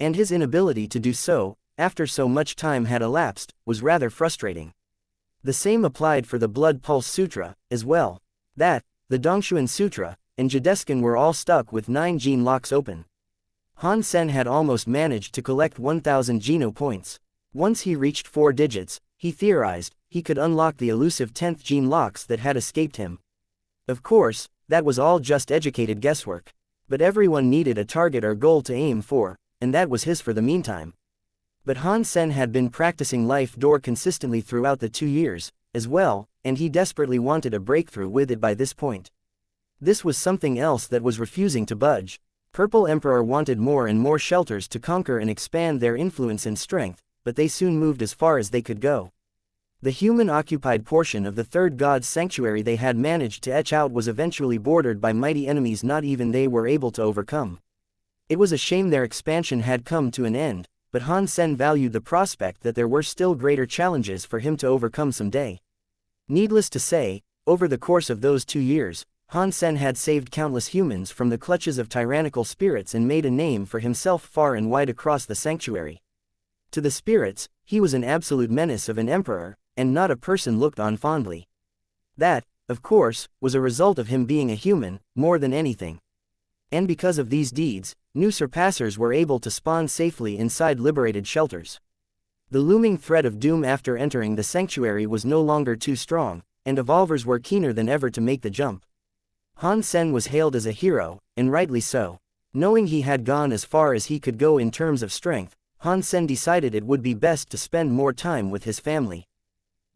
And his inability to do so, after so much time had elapsed, was rather frustrating. The same applied for the Blood Pulse Sutra, as well. The Dongshuan Sutra, and Jadeskin were all stuck with 9 gene locks open. Han Sen had almost managed to collect 1,000 Geno points. Once he reached 4 digits, he theorized, he could unlock the elusive 10th gene locks that had escaped him. Of course, that was all just educated guesswork. But everyone needed a target or goal to aim for, and that was his for the meantime. But Han Sen had been practicing Life Door consistently throughout the 2 years, as well, and he desperately wanted a breakthrough with it by this point. This was something else that was refusing to budge. Purple Emperor wanted more and more shelters to conquer and expand their influence and strength, but they soon moved as far as they could go. The human-occupied portion of the third god's sanctuary they had managed to etch out was eventually bordered by mighty enemies not even they were able to overcome. It was a shame their expansion had come to an end, but Han Sen valued the prospect that there were still greater challenges for him to overcome someday. Needless to say, over the course of those 2 years, Han Sen had saved countless humans from the clutches of tyrannical spirits and made a name for himself far and wide across the sanctuary. To the spirits, he was an absolute menace of an emperor, and not a person looked on fondly. That, of course, was a result of him being a human, more than anything. And because of these deeds, new surpassers were able to spawn safely inside liberated shelters. The looming threat of doom after entering the sanctuary was no longer too strong, and evolvers were keener than ever to make the jump. Han Sen was hailed as a hero, and rightly so. Knowing he had gone as far as he could go in terms of strength, Han Sen decided it would be best to spend more time with his family.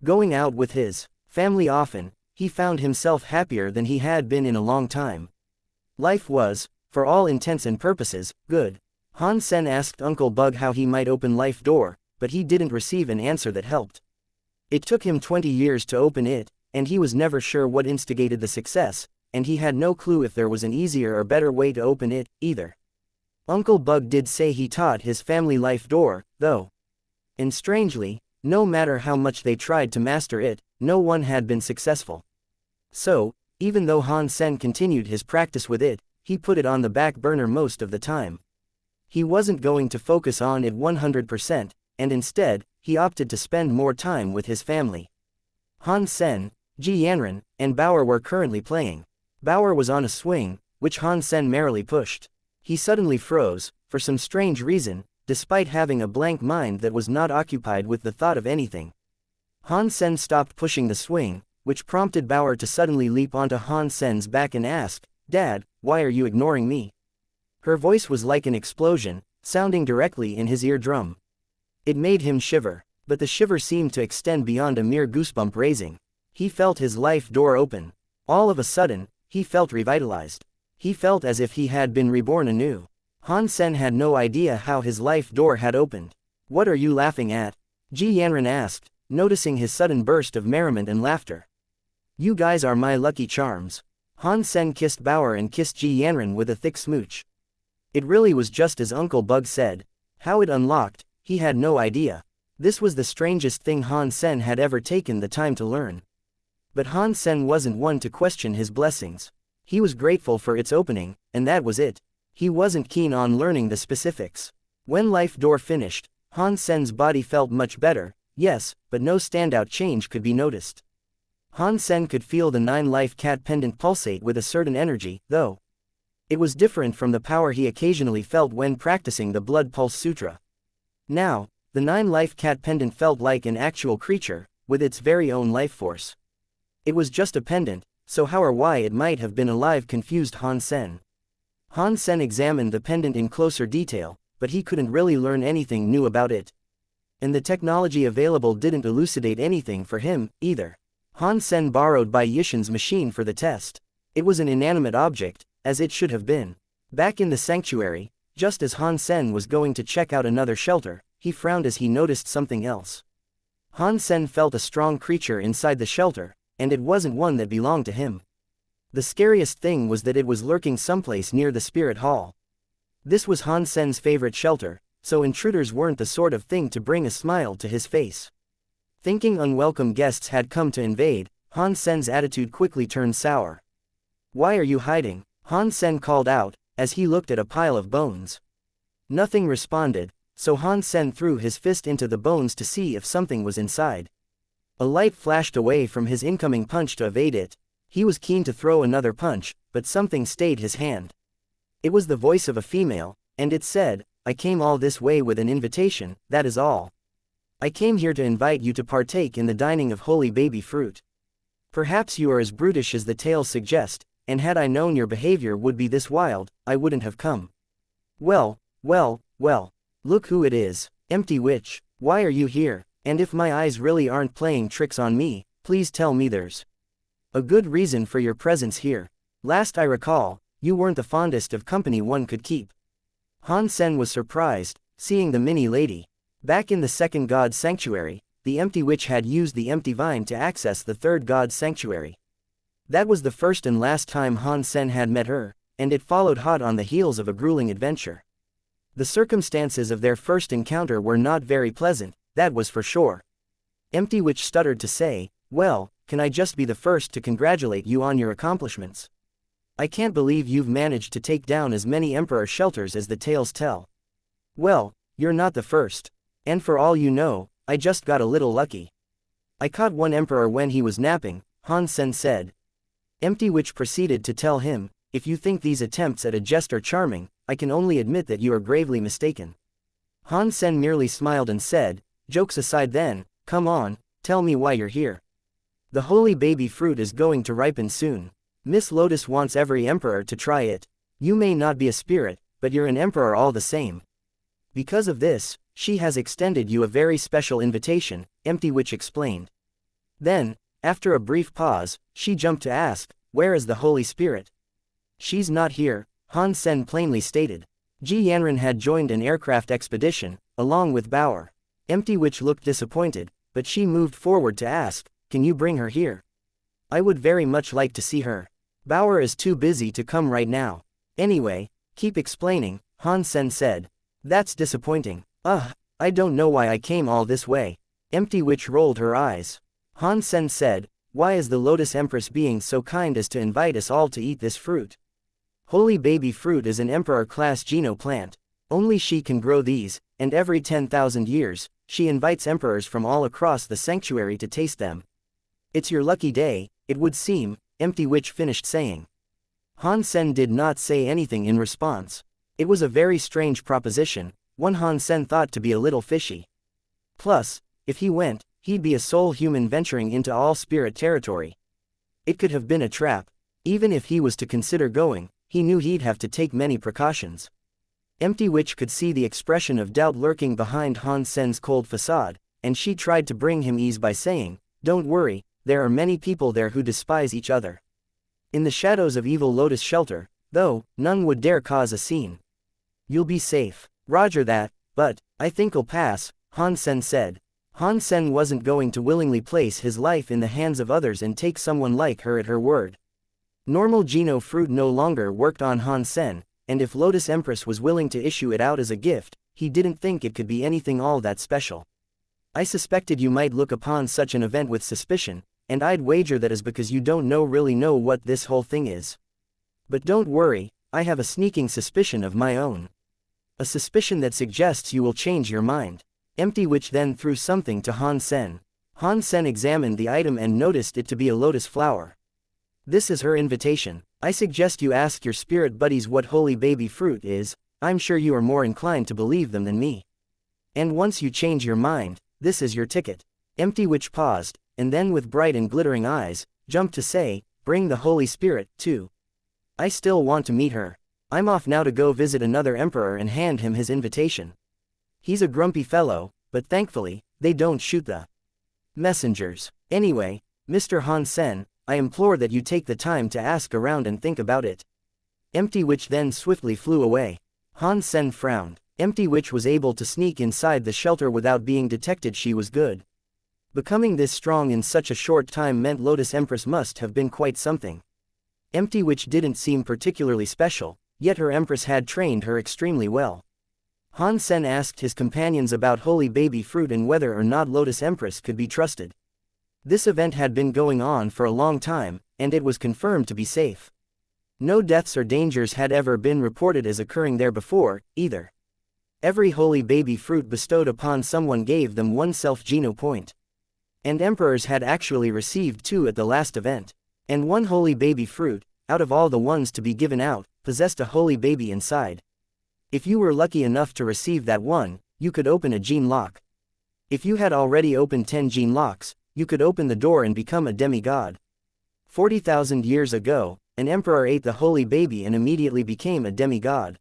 Going out with his family often, he found himself happier than he had been in a long time. Life was, for all intents and purposes, good. Han Sen asked Uncle Bug how he might open Life Door, but he didn't receive an answer that helped. It took him 20 years to open it, and he was never sure what instigated the success, and he had no clue if there was an easier or better way to open it, either. Uncle Bug did say he taught his family Life Door, though. And strangely, no matter how much they tried to master it, no one had been successful. So, even though Han Sen continued his practice with it, he put it on the back burner most of the time. He wasn't going to focus on it 100%, and instead, he opted to spend more time with his family. Han Sen, Ji Yanran, and Bauer were currently playing. Bauer was on a swing, which Han Sen merrily pushed. He suddenly froze, for some strange reason, despite having a blank mind that was not occupied with the thought of anything. Han Sen stopped pushing the swing, which prompted Bauer to suddenly leap onto Han Sen's back and ask, "Dad, why are you ignoring me?" Her voice was like an explosion, sounding directly in his eardrum. It made him shiver, but the shiver seemed to extend beyond a mere goosebump raising. He felt his life door open. All of a sudden, he felt revitalized. He felt as if he had been reborn anew. Han Sen had no idea how his life door had opened. "What are you laughing at?" Ji Yanran asked, noticing his sudden burst of merriment and laughter. "You guys are my lucky charms." Han Sen kissed Bauer and kissed Ji Yanran with a thick smooch. It really was just as Uncle Bug said. How it unlocked, he had no idea. This was the strangest thing Han Sen had ever taken the time to learn. But Han Sen wasn't one to question his blessings. He was grateful for its opening, and that was it. He wasn't keen on learning the specifics. When Life Door finished, Han Sen's body felt much better, yes, but no standout change could be noticed. Han Sen could feel the 9-life cat pendant pulsate with a certain energy, though. It was different from the power he occasionally felt when practicing the Blood Pulse Sutra. Now, the 9-life cat pendant felt like an actual creature, with its very own life force. It was just a pendant, so how or why it might have been alive confused Han Sen. Han Sen examined the pendant in closer detail, but he couldn't really learn anything new about it. And the technology available didn't elucidate anything for him, either. Han Sen borrowed Bai Yishan's machine for the test. It was an inanimate object, as it should have been. Back in the sanctuary, just as Han Sen was going to check out another shelter, he frowned as he noticed something else. Han Sen felt a strong creature inside the shelter, and it wasn't one that belonged to him. The scariest thing was that it was lurking someplace near the spirit hall. This was Han Sen's favorite shelter, so intruders weren't the sort of thing to bring a smile to his face. Thinking unwelcome guests had come to invade, Han Sen's attitude quickly turned sour. "Why are you hiding?" Han Sen called out, as he looked at a pile of bones. Nothing responded, so Han Sen threw his fist into the bones to see if something was inside. A light flashed away from his incoming punch to evade it. He was keen to throw another punch, but something stayed his hand. It was the voice of a female, and it said, "I came all this way with an invitation, that is all. I came here to invite you to partake in the dining of holy baby fruit. Perhaps you are as brutish as the tales suggest, and had I known your behavior would be this wild, I wouldn't have come." Well, look who it is. Empty witch, why are you here? And if my eyes really aren't playing tricks on me, please tell me there's a good reason for your presence here. Last I recall, you weren't the fondest of company one could keep. Han Sen was surprised, seeing the mini lady. Back in the second god's sanctuary, the empty witch had used the empty vine to access the third god's sanctuary. That was the first and last time Han Sen had met her, and it followed hot on the heels of a grueling adventure. The circumstances of their first encounter were not very pleasant, that was for sure. Empty witch stuttered to say, "Well, can I just be the first to congratulate you on your accomplishments? I can't believe you've managed to take down as many emperor shelters as the tales tell." "Well, you're not the first. And for all you know, I just got a little lucky. I caught one emperor when he was napping," Han Sen said. Empty witch proceeded to tell him, "If you think these attempts at a jest are charming, I can only admit that you are gravely mistaken." Han Sen merely smiled and said, "Jokes aside then, come on, tell me why you're here." "The holy baby fruit is going to ripen soon. Miss Lotus wants every emperor to try it. You may not be a spirit, but you're an emperor all the same. Because of this, she has extended you a very special invitation," Empty Witch explained. Then, after a brief pause, she jumped to ask, "Where is the Holy Spirit?" "She's not here," Han Sen plainly stated. Ji Yanran had joined an aircraft expedition, along with Bauer. Empty Witch looked disappointed, but she moved forward to ask, "Can you bring her here? I would very much like to see her. Bauer is too busy to come right now." "Anyway, keep explaining," Han Sen said. "That's disappointing. I don't know why I came all this way." Empty Witch rolled her eyes. Han Sen said, "Why is the Lotus Empress being so kind as to invite us all to eat this fruit? Holy baby fruit is an emperor-class geno plant. Only she can grow these, and every 10,000 years, she invites emperors from all across the sanctuary to taste them. It's your lucky day, it would seem," Empty Witch finished saying. Han Sen did not say anything in response. It was a very strange proposition, one Han Sen thought to be a little fishy. Plus, if he went, he'd be a sole human venturing into all-spirit territory. It could have been a trap. Even if he was to consider going, he knew he'd have to take many precautions. Empty Witch could see the expression of doubt lurking behind Han Sen's cold facade, and she tried to bring him ease by saying, "Don't worry, there are many people there who despise each other. In the shadows of Evil Lotus Shelter, though, none would dare cause a scene. You'll be safe." "Roger that, but I think I'll pass," Han Sen said. Han Sen wasn't going to willingly place his life in the hands of others and take someone like her at her word. Normal geno fruit no longer worked on Han Sen, and if Lotus Empress was willing to issue it out as a gift, he didn't think it could be anything all that special. "I suspected you might look upon such an event with suspicion, and I'd wager that is because you don't really know what this whole thing is. But don't worry, I have a sneaking suspicion of my own. A suspicion that suggests you will change your mind." Empty Witch then threw something to Han Sen. Han Sen examined the item and noticed it to be a lotus flower. "This is her invitation. I suggest you ask your spirit buddies what holy baby fruit is. I'm sure you are more inclined to believe them than me. And once you change your mind, this is your ticket." Empty Witch paused, and then with bright and glittering eyes, jumped to say, "Bring the Holy Spirit, too. I still want to meet her. I'm off now to go visit another emperor and hand him his invitation. He's a grumpy fellow, but thankfully, they don't shoot the messengers. Anyway, Mr. Han Sen, I implore that you take the time to ask around and think about it. Empty Witch then swiftly flew away. Han Sen frowned. Empty Witch was able to sneak inside the shelter without being detected. She was good. Becoming this strong in such a short time meant Lotus Empress must have been quite something. Empty Witch didn't seem particularly special, yet her Empress had trained her extremely well. Han Sen asked his companions about Holy Baby Fruit and whether or not Lotus Empress could be trusted. This event had been going on for a long time, and it was confirmed to be safe. No deaths or dangers had ever been reported as occurring there before, either. Every Holy Baby Fruit bestowed upon someone gave them one self-geno point. And emperors had actually received 2 at the last event. And one Holy Baby Fruit, out of all the ones to be given out, possessed a Holy Baby inside. If you were lucky enough to receive that one, you could open a gene lock. If you had already opened 10 gene locks, you could open the door and become a demigod. 40,000 years ago, an emperor ate the Holy Baby and immediately became a demigod.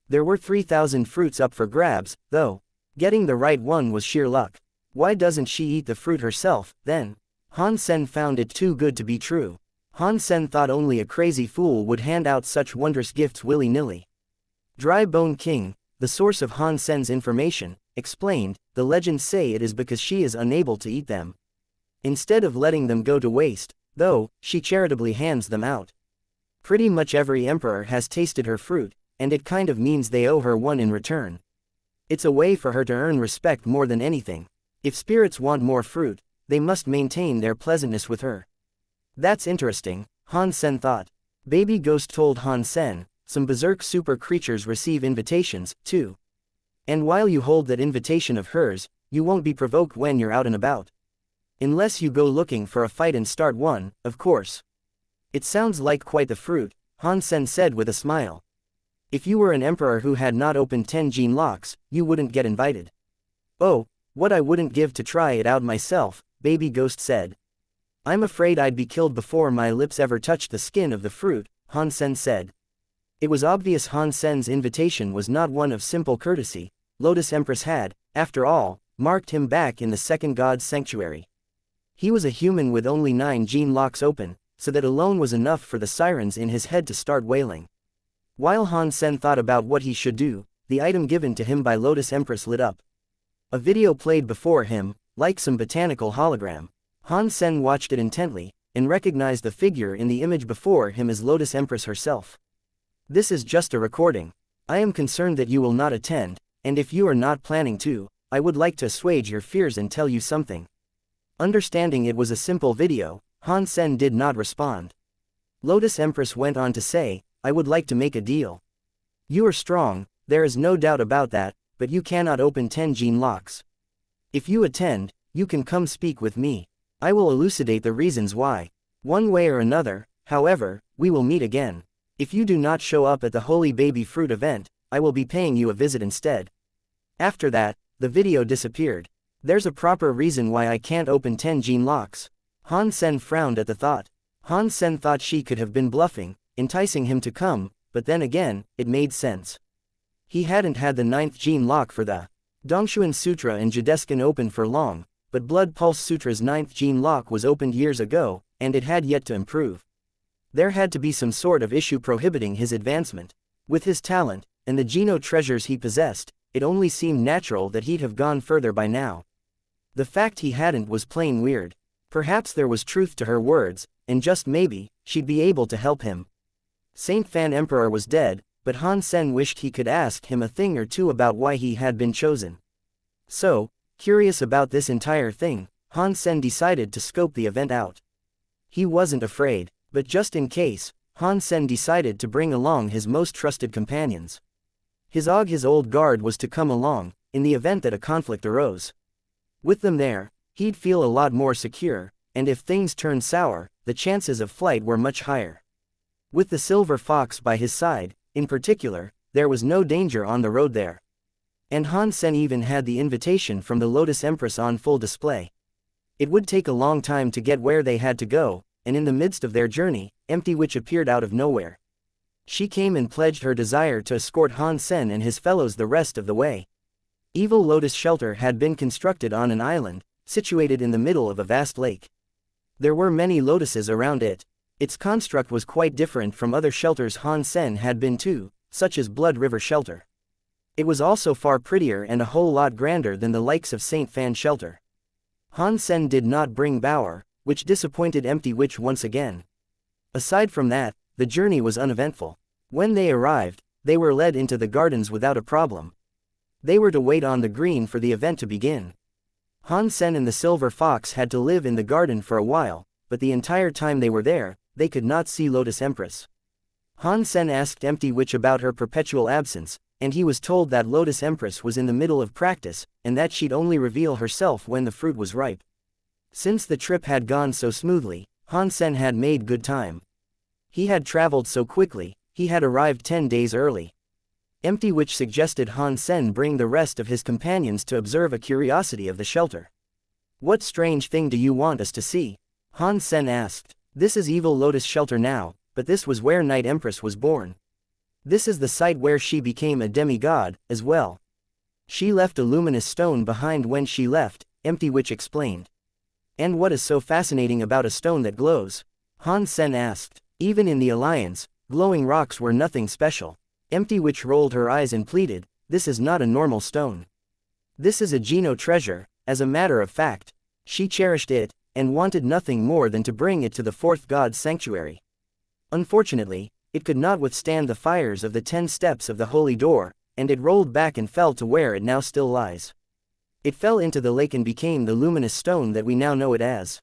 There were 3,000 fruits up for grabs, though. Getting the right one was sheer luck. Why doesn't she eat the fruit herself, then? Han Sen found it too good to be true. Han Sen thought only a crazy fool would hand out such wondrous gifts willy-nilly. Dry Bone King, the source of Han Sen's information, explained, the legends say it is because she is unable to eat them. Instead of letting them go to waste, though, she charitably hands them out. Pretty much every emperor has tasted her fruit, and it kind of means they owe her one in return. It's a way for her to earn respect more than anything. If spirits want more fruit, they must maintain their pleasantness with her. That's interesting, Han Sen thought. Baby Ghost told Han Sen, some berserk super creatures receive invitations, too. And while you hold that invitation of hers, you won't be provoked when you're out and about. Unless you go looking for a fight and start one, of course. It sounds like quite the fruit, Han Sen said with a smile. If you were an emperor who had not opened 10 gene locks, you wouldn't get invited. Oh, what I wouldn't give to try it out myself, Baby Ghost said. I'm afraid I'd be killed before my lips ever touched the skin of the fruit, Han Sen said. It was obvious Han Sen's invitation was not one of simple courtesy. Lotus Empress had, after all, marked him back in the second god's sanctuary. He was a human with only 9 gene locks open, so that alone was enough for the sirens in his head to start wailing. While Han Sen thought about what he should do, the item given to him by Lotus Empress lit up. A video played before him, like some botanical hologram. Han Sen watched it intently, and recognized the figure in the image before him as Lotus Empress herself. This is just a recording. I am concerned that you will not attend, and if you are not planning to, I would like to assuage your fears and tell you something. Understanding it was a simple video, Han Sen did not respond. Lotus Empress went on to say, I would like to make a deal. You are strong, there is no doubt about that, but you cannot open 10 gene locks. If you attend, you can come speak with me. I will elucidate the reasons why. One way or another, however, we will meet again. If you do not show up at the Holy Baby Fruit event, I will be paying you a visit instead. After that, the video disappeared. There's a proper reason why I can't open 10 gene locks. Han Sen frowned at the thought. Han Sen thought she could have been bluffing, enticing him to come, but then again, it made sense. He hadn't had the 9th gene lock for the Dongshuan Sutra and Judescan open for long, but Blood Pulse Sutra's 9th gene lock was opened years ago, and it had yet to improve. There had to be some sort of issue prohibiting his advancement. With his talent, and the geno treasures he possessed, it only seemed natural that he'd have gone further by now. The fact he hadn't was plain weird. Perhaps there was truth to her words, and just maybe, she'd be able to help him. Saint Fan Emperor was dead, but Han Sen wished he could ask him a thing or two about why he had been chosen. So, curious about this entire thing, Han Sen decided to scope the event out. He wasn't afraid, but just in case, Han Sen decided to bring along his most trusted companions. His old guard was to come along, in the event that a conflict arose. With them there, he'd feel a lot more secure, and if things turned sour, the chances of flight were much higher. With the Silver Fox by his side, in particular, there was no danger on the road there. And Han Sen even had the invitation from the Lotus Empress on full display. It would take a long time to get where they had to go, and in the midst of their journey, Empty Witch appeared out of nowhere. She came and pledged her desire to escort Han Sen and his fellows the rest of the way. Evil Lotus Shelter had been constructed on an island, situated in the middle of a vast lake. There were many lotuses around it. Its construct was quite different from other shelters Han Sen had been to, such as Blood River Shelter. It was also far prettier and a whole lot grander than the likes of St. Fan Shelter. Han Sen did not bring Bower, which disappointed Empty Witch once again. Aside from that, the journey was uneventful. When they arrived, they were led into the gardens without a problem. They were to wait on the green for the event to begin. Han Sen and the Silver Fox had to live in the garden for a while, but the entire time they were there, they could not see Lotus Empress. Han Sen asked Empty Witch about her perpetual absence, and he was told that Lotus Empress was in the middle of practice, and that she'd only reveal herself when the fruit was ripe. Since the trip had gone so smoothly, Han Sen had made good time. He had traveled so quickly, he had arrived 10 days early. Empty Witch suggested Han Sen bring the rest of his companions to observe a curiosity of the shelter. "What strange thing do you want us to see?" Han Sen asked. "This is Evil Lotus Shelter now, but this was where Night Empress was born. This is the site where she became a demigod, as well. She left a luminous stone behind when she left," Empty Witch explained. "And what is so fascinating about a stone that glows?" Han Sen asked. "Even in the Alliance, glowing rocks were nothing special." Empty Witch rolled her eyes and pleaded, "This is not a normal stone. This is a Geno treasure." As a matter of fact, she cherished it, and wanted nothing more than to bring it to the fourth god's sanctuary. Unfortunately, it could not withstand the fires of the 10 steps of the holy door, and it rolled back and fell to where it now still lies. It fell into the lake and became the luminous stone that we now know it as.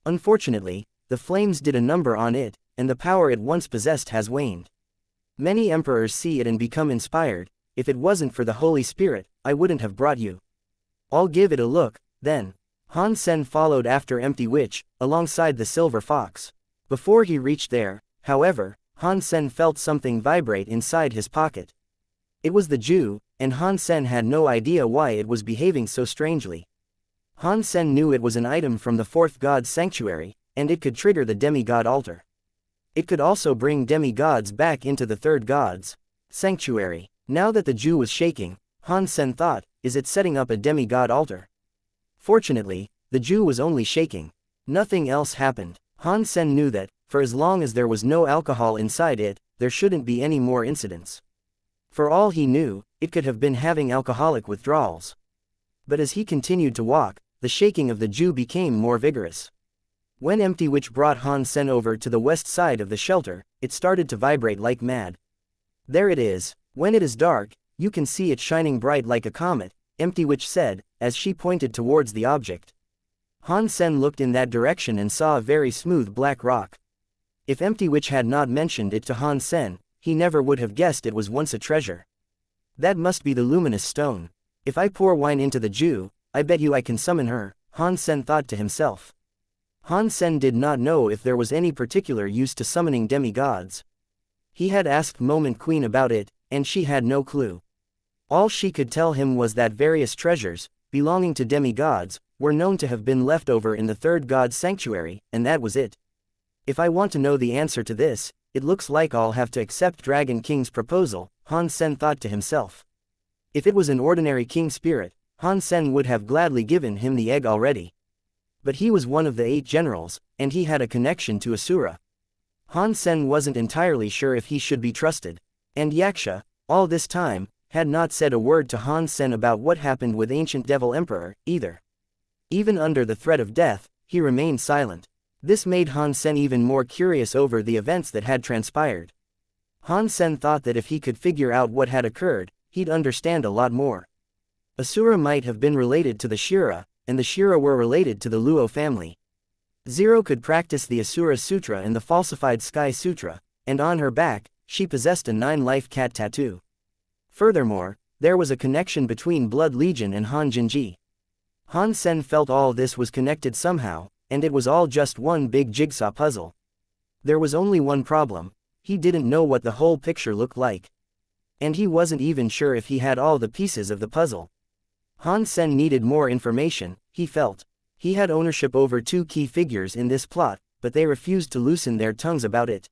Unfortunately, the flames did a number on it, and the power it once possessed has waned. Many emperors see it and become inspired. If it wasn't for the Holy Spirit, I wouldn't have brought you. I'll give it a look, then." Han Sen followed after Empty Witch, alongside the Silver Fox. Before he reached there, however, Han Sen felt something vibrate inside his pocket. It was the Jew, and Han Sen had no idea why it was behaving so strangely. Han Sen knew it was an item from the fourth god's sanctuary, and it could trigger the demigod altar. It could also bring demigods back into the third god's sanctuary. Now that the Jew was shaking, Han Sen thought, is it setting up a demigod altar? Fortunately, the Jew was only shaking. Nothing else happened. Han Sen knew that, for as long as there was no alcohol inside it, there shouldn't be any more incidents. For all he knew, it could have been having alcoholic withdrawals. But as he continued to walk, the shaking of the Jew became more vigorous. When Empty Witch brought Han Sen over to the west side of the shelter, it started to vibrate like mad. "There it is. When it is dark, you can see it shining bright like a comet," Empty Witch said, as she pointed towards the object. Han Sen looked in that direction and saw a very smooth black rock. If Empty Witch had not mentioned it to Han Sen, he never would have guessed it was once a treasure. "That must be the luminous stone. If I pour wine into the Jew, I bet you I can summon her," Han Sen thought to himself. Han Sen did not know if there was any particular use to summoning demigods. He had asked Moment Queen about it, and she had no clue. All she could tell him was that various treasures, belonging to demigods, were known to have been left over in the third god's sanctuary, and that was it. "If I want to know the answer to this, it looks like I'll have to accept Dragon King's proposal," Han Sen thought to himself. If it was an ordinary king spirit, Han Sen would have gladly given him the egg already. But he was one of the 8 generals, and he had a connection to Asura. Han Sen wasn't entirely sure if he should be trusted. And Yaksha, all this time, had not said a word to Han Sen about what happened with Ancient Devil Emperor, either. Even under the threat of death, he remained silent. This made Han Sen even more curious over the events that had transpired. Han Sen thought that if he could figure out what had occurred, he'd understand a lot more. Asura might have been related to the Shira, and the Shira were related to the Luo family. Zero could practice the Asura Sutra and the falsified Sky Sutra, and on her back, she possessed a 9-life cat tattoo. Furthermore, there was a connection between Blood Legion and Han Jinji. Han Sen felt all this was connected somehow, and it was all just one big jigsaw puzzle. There was only one problem: he didn't know what the whole picture looked like. And he wasn't even sure if he had all the pieces of the puzzle. Han Sen needed more information, he felt. He had ownership over 2 key figures in this plot, but they refused to loosen their tongues about it.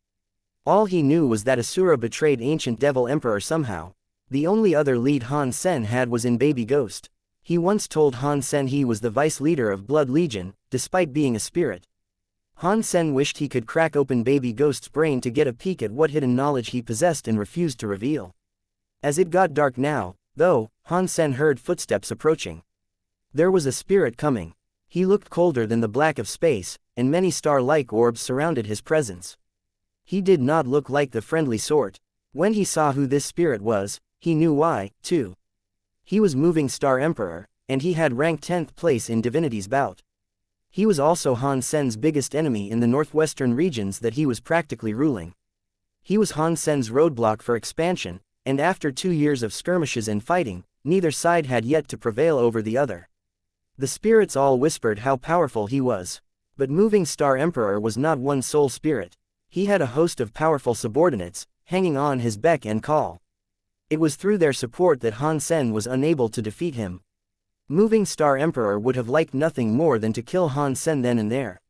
All he knew was that Asura betrayed Ancient Devil Emperor somehow. The only other lead Han Sen had was in Baby Ghost. He once told Han Sen he was the vice leader of Blood Legion, despite being a spirit. Han Sen wished he could crack open Baby Ghost's brain to get a peek at what hidden knowledge he possessed and refused to reveal. As it got dark now, though, Han Sen heard footsteps approaching. There was a spirit coming. He looked colder than the black of space, and many star-like orbs surrounded his presence. He did not look like the friendly sort. When he saw who this spirit was, he knew why, too. He was Moving Star Emperor, and he had ranked 10th place in Divinity's bout. He was also Han Sen's biggest enemy in the northwestern regions that he was practically ruling. He was Han Sen's roadblock for expansion, and after 2 years of skirmishes and fighting, neither side had yet to prevail over the other. The spirits all whispered how powerful he was. But Moving Star Emperor was not one sole spirit. He had a host of powerful subordinates, hanging on his beck and call. It was through their support that Han Sen was unable to defeat him. Moving Star Emperor would have liked nothing more than to kill Han Sen then and there.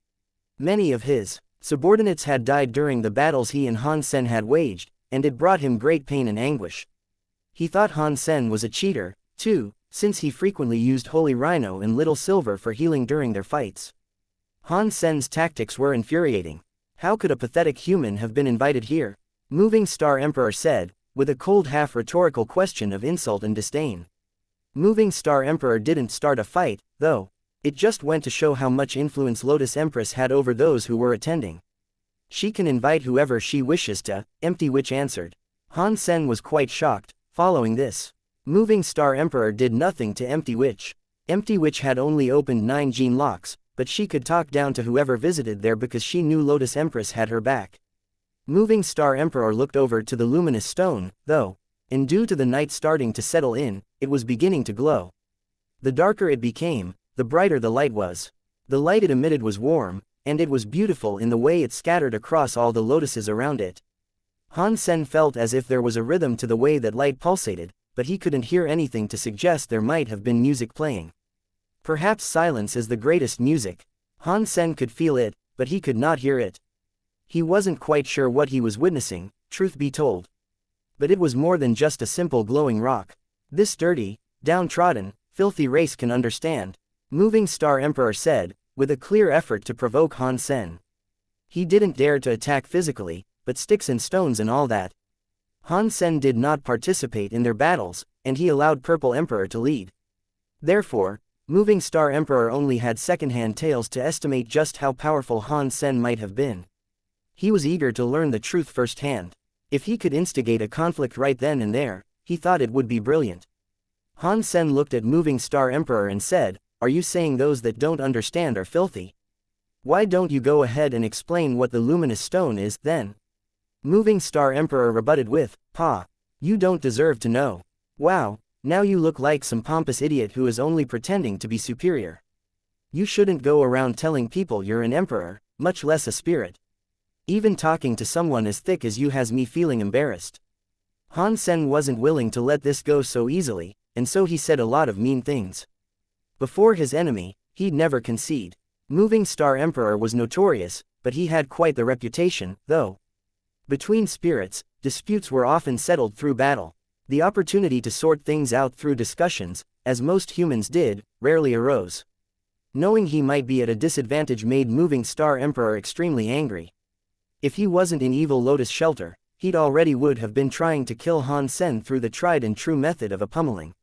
Many of his subordinates had died during the battles he and Han Sen had waged, and it brought him great pain and anguish. He thought Han Sen was a cheater, too, since he frequently used Holy Rhino and Little Silver for healing during their fights. Han Sen's tactics were infuriating. How could a pathetic human have been invited here? Moving Star Emperor said, with a cold half-rhetorical question of insult and disdain. Moving Star Emperor didn't start a fight, though. It just went to show how much influence Lotus Empress had over those who were attending. She can invite whoever she wishes to, Empty Witch answered. Han Sen was quite shocked, following this. Moving Star Emperor did nothing to Empty Witch. Empty Witch had only opened 9 gene locks, but she could talk down to whoever visited there because she knew Lotus Empress had her back. Moving Star Emperor looked over to the luminous stone, though, and due to the night starting to settle in, it was beginning to glow. The darker it became, the brighter the light was. The light it emitted was warm, and it was beautiful in the way it scattered across all the lotuses around it. Han Sen felt as if there was a rhythm to the way that light pulsated, but he couldn't hear anything to suggest there might have been music playing. Perhaps silence is the greatest music. Han Sen could feel it, but he could not hear it. He wasn't quite sure what he was witnessing, truth be told. But it was more than just a simple glowing rock. This dirty, downtrodden, filthy race can understand, Moving Star Emperor said, with a clear effort to provoke Han Sen. He didn't dare to attack physically, but sticks and stones and all that. Han Sen did not participate in their battles, and he allowed Purple Emperor to lead. Therefore, Moving Star Emperor only had second-hand tales to estimate just how powerful Han Sen might have been. He was eager to learn the truth firsthand. If he could instigate a conflict right then and there, he thought it would be brilliant. Han Sen looked at Moving Star Emperor and said, "Are you saying those that don't understand are filthy? Why don't you go ahead and explain what the luminous stone is, then?" Moving Star Emperor rebutted with, "Pa, you don't deserve to know. Wow, now you look like some pompous idiot who is only pretending to be superior. You shouldn't go around telling people you're an emperor, much less a spirit. Even talking to someone as thick as you has me feeling embarrassed." Han Sen wasn't willing to let this go so easily, and so he said a lot of mean things. Before his enemy, he'd never concede. Moving Star Emperor was notorious, but he had quite the reputation, though. Between spirits, disputes were often settled through battle. The opportunity to sort things out through discussions, as most humans did, rarely arose. Knowing he might be at a disadvantage made Moving Star Emperor extremely angry. If he wasn't in Evil Lotus Shelter, he'd already would have been trying to kill Han Sen through the tried and true method of a pummeling.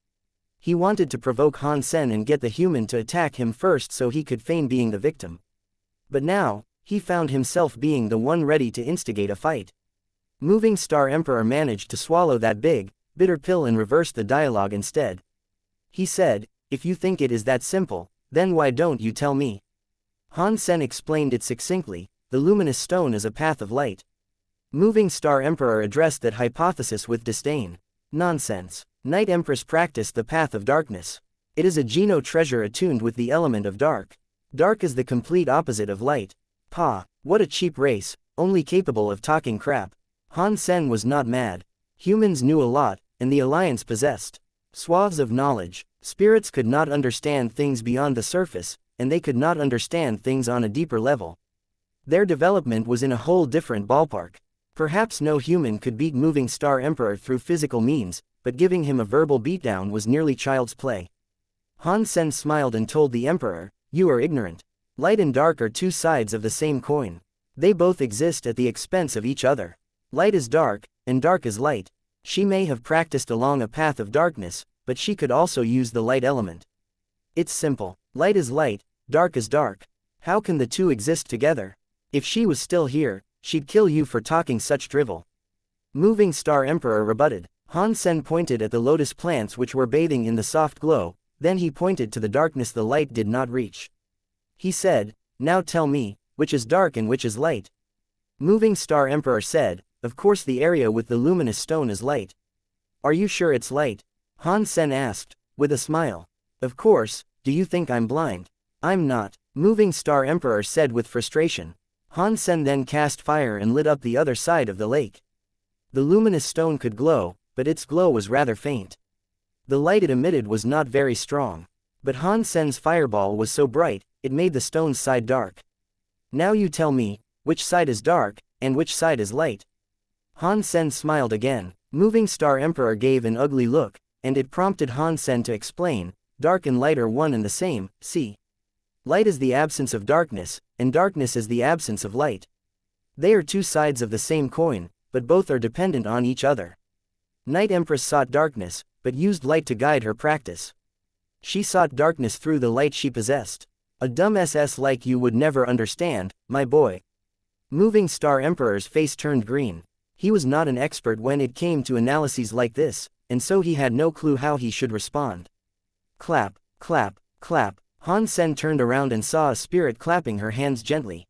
He wanted to provoke Han Sen and get the human to attack him first so he could feign being the victim. But now, he found himself being the one ready to instigate a fight. Moving Star Emperor managed to swallow that big, bitter pill and reverse the dialogue instead. He said, "If you think it is that simple, then why don't you tell me?" Han Sen explained it succinctly. The luminous stone is a path of light. Moving Star Emperor addressed that hypothesis with disdain. Nonsense. Night Empress practiced the path of darkness. It is a Geno treasure attuned with the element of dark. Dark is the complete opposite of light. Pa, what a cheap race, only capable of talking crap. Han Sen was not mad. Humans knew a lot, and the Alliance possessed swaths of knowledge. Spirits could not understand things beyond the surface, and they could not understand things on a deeper level. Their development was in a whole different ballpark. Perhaps no human could beat Moving Star Emperor through physical means, but giving him a verbal beatdown was nearly child's play. Han Sen smiled and told the Emperor, "You are ignorant. Light and dark are two sides of the same coin. They both exist at the expense of each other. Light is dark, and dark is light. She may have practiced along a path of darkness, but she could also use the light element. It's simple. Light is light, dark is dark. How can the two exist together? If she was still here, she'd kill you for talking such drivel." Moving Star Emperor rebutted. Han Sen pointed at the lotus plants which were bathing in the soft glow, then he pointed to the darkness the light did not reach. He said, "Now tell me, which is dark and which is light?" Moving Star Emperor said, "Of course the area with the luminous stone is light." "Are you sure it's light?" Han Sen asked, with a smile. "Of course, do you think I'm blind?" "I'm not," Moving Star Emperor said with frustration. Han Sen then cast fire and lit up the other side of the lake. The luminous stone could glow, but its glow was rather faint. The light it emitted was not very strong. But Han Sen's fireball was so bright, it made the stone's side dark. "Now you tell me, which side is dark, and which side is light?" Han Sen smiled again. Moving Star Emperor gave an ugly look, and it prompted Han Sen to explain, "Dark and light are one and the same, see? Light is the absence of darkness, and darkness is the absence of light. They are two sides of the same coin, but both are dependent on each other." Night Empress sought darkness, but used light to guide her practice. She sought darkness through the light she possessed. A dumb SS like you would never understand, my boy. Moving Star Emperor's face turned green. He was not an expert when it came to analyses like this, and so he had no clue how he should respond. Clap, clap, clap. Han Sen turned around and saw a spirit clapping her hands gently.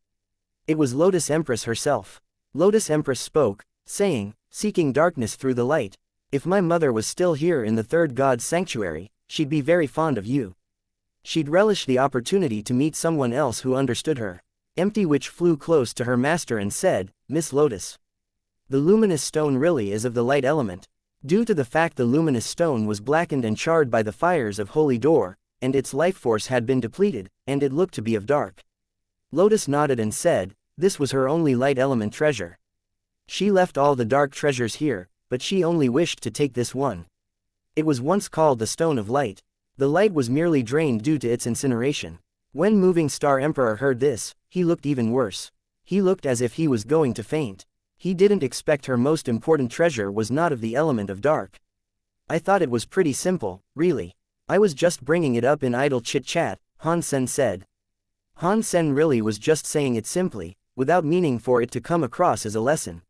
It was Lotus Empress herself. Lotus Empress spoke, saying, "Seeking darkness through the light. If my mother was still here in the third god's sanctuary, she'd be very fond of you. She'd relish the opportunity to meet someone else who understood her." Empty Witch flew close to her master and said, "Miss Lotus, the luminous stone really is of the light element. Due to the fact the luminous stone was blackened and charred by the fires of Holy Door, and its life force had been depleted, and it looked to be of dark." Lotus nodded and said, "This was her only light element treasure. She left all the dark treasures here, but she only wished to take this one. It was once called the Stone of Light. The light was merely drained due to its incineration." When Moving Star Emperor heard this, he looked even worse. He looked as if he was going to faint. He didn't expect her most important treasure was not of the element of dark. "I thought it was pretty simple, really. I was just bringing it up in idle chit-chat," Han Sen said. Han Sen really was just saying it simply, without meaning for it to come across as a lesson.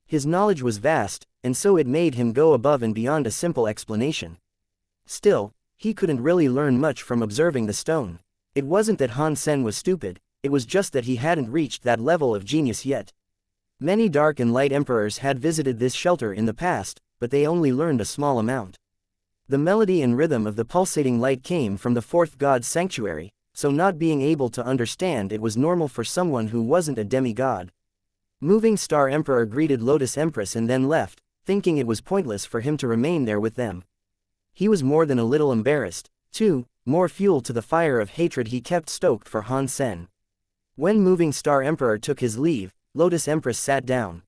His knowledge was vast, and so it made him go above and beyond a simple explanation. Still, he couldn't really learn much from observing the stone. It wasn't that Han Sen was stupid, it was just that he hadn't reached that level of genius yet. Many dark and light emperors had visited this shelter in the past, but they only learned a small amount. The melody and rhythm of the pulsating light came from the fourth god's sanctuary, so not being able to understand it was normal for someone who wasn't a demigod. Moving Star Emperor greeted Lotus Empress and then left, thinking it was pointless for him to remain there with them. He was more than a little embarrassed, too, more fuel to the fire of hatred he kept stoked for Han Sen. When Moving Star Emperor took his leave, Lotus Empress sat down.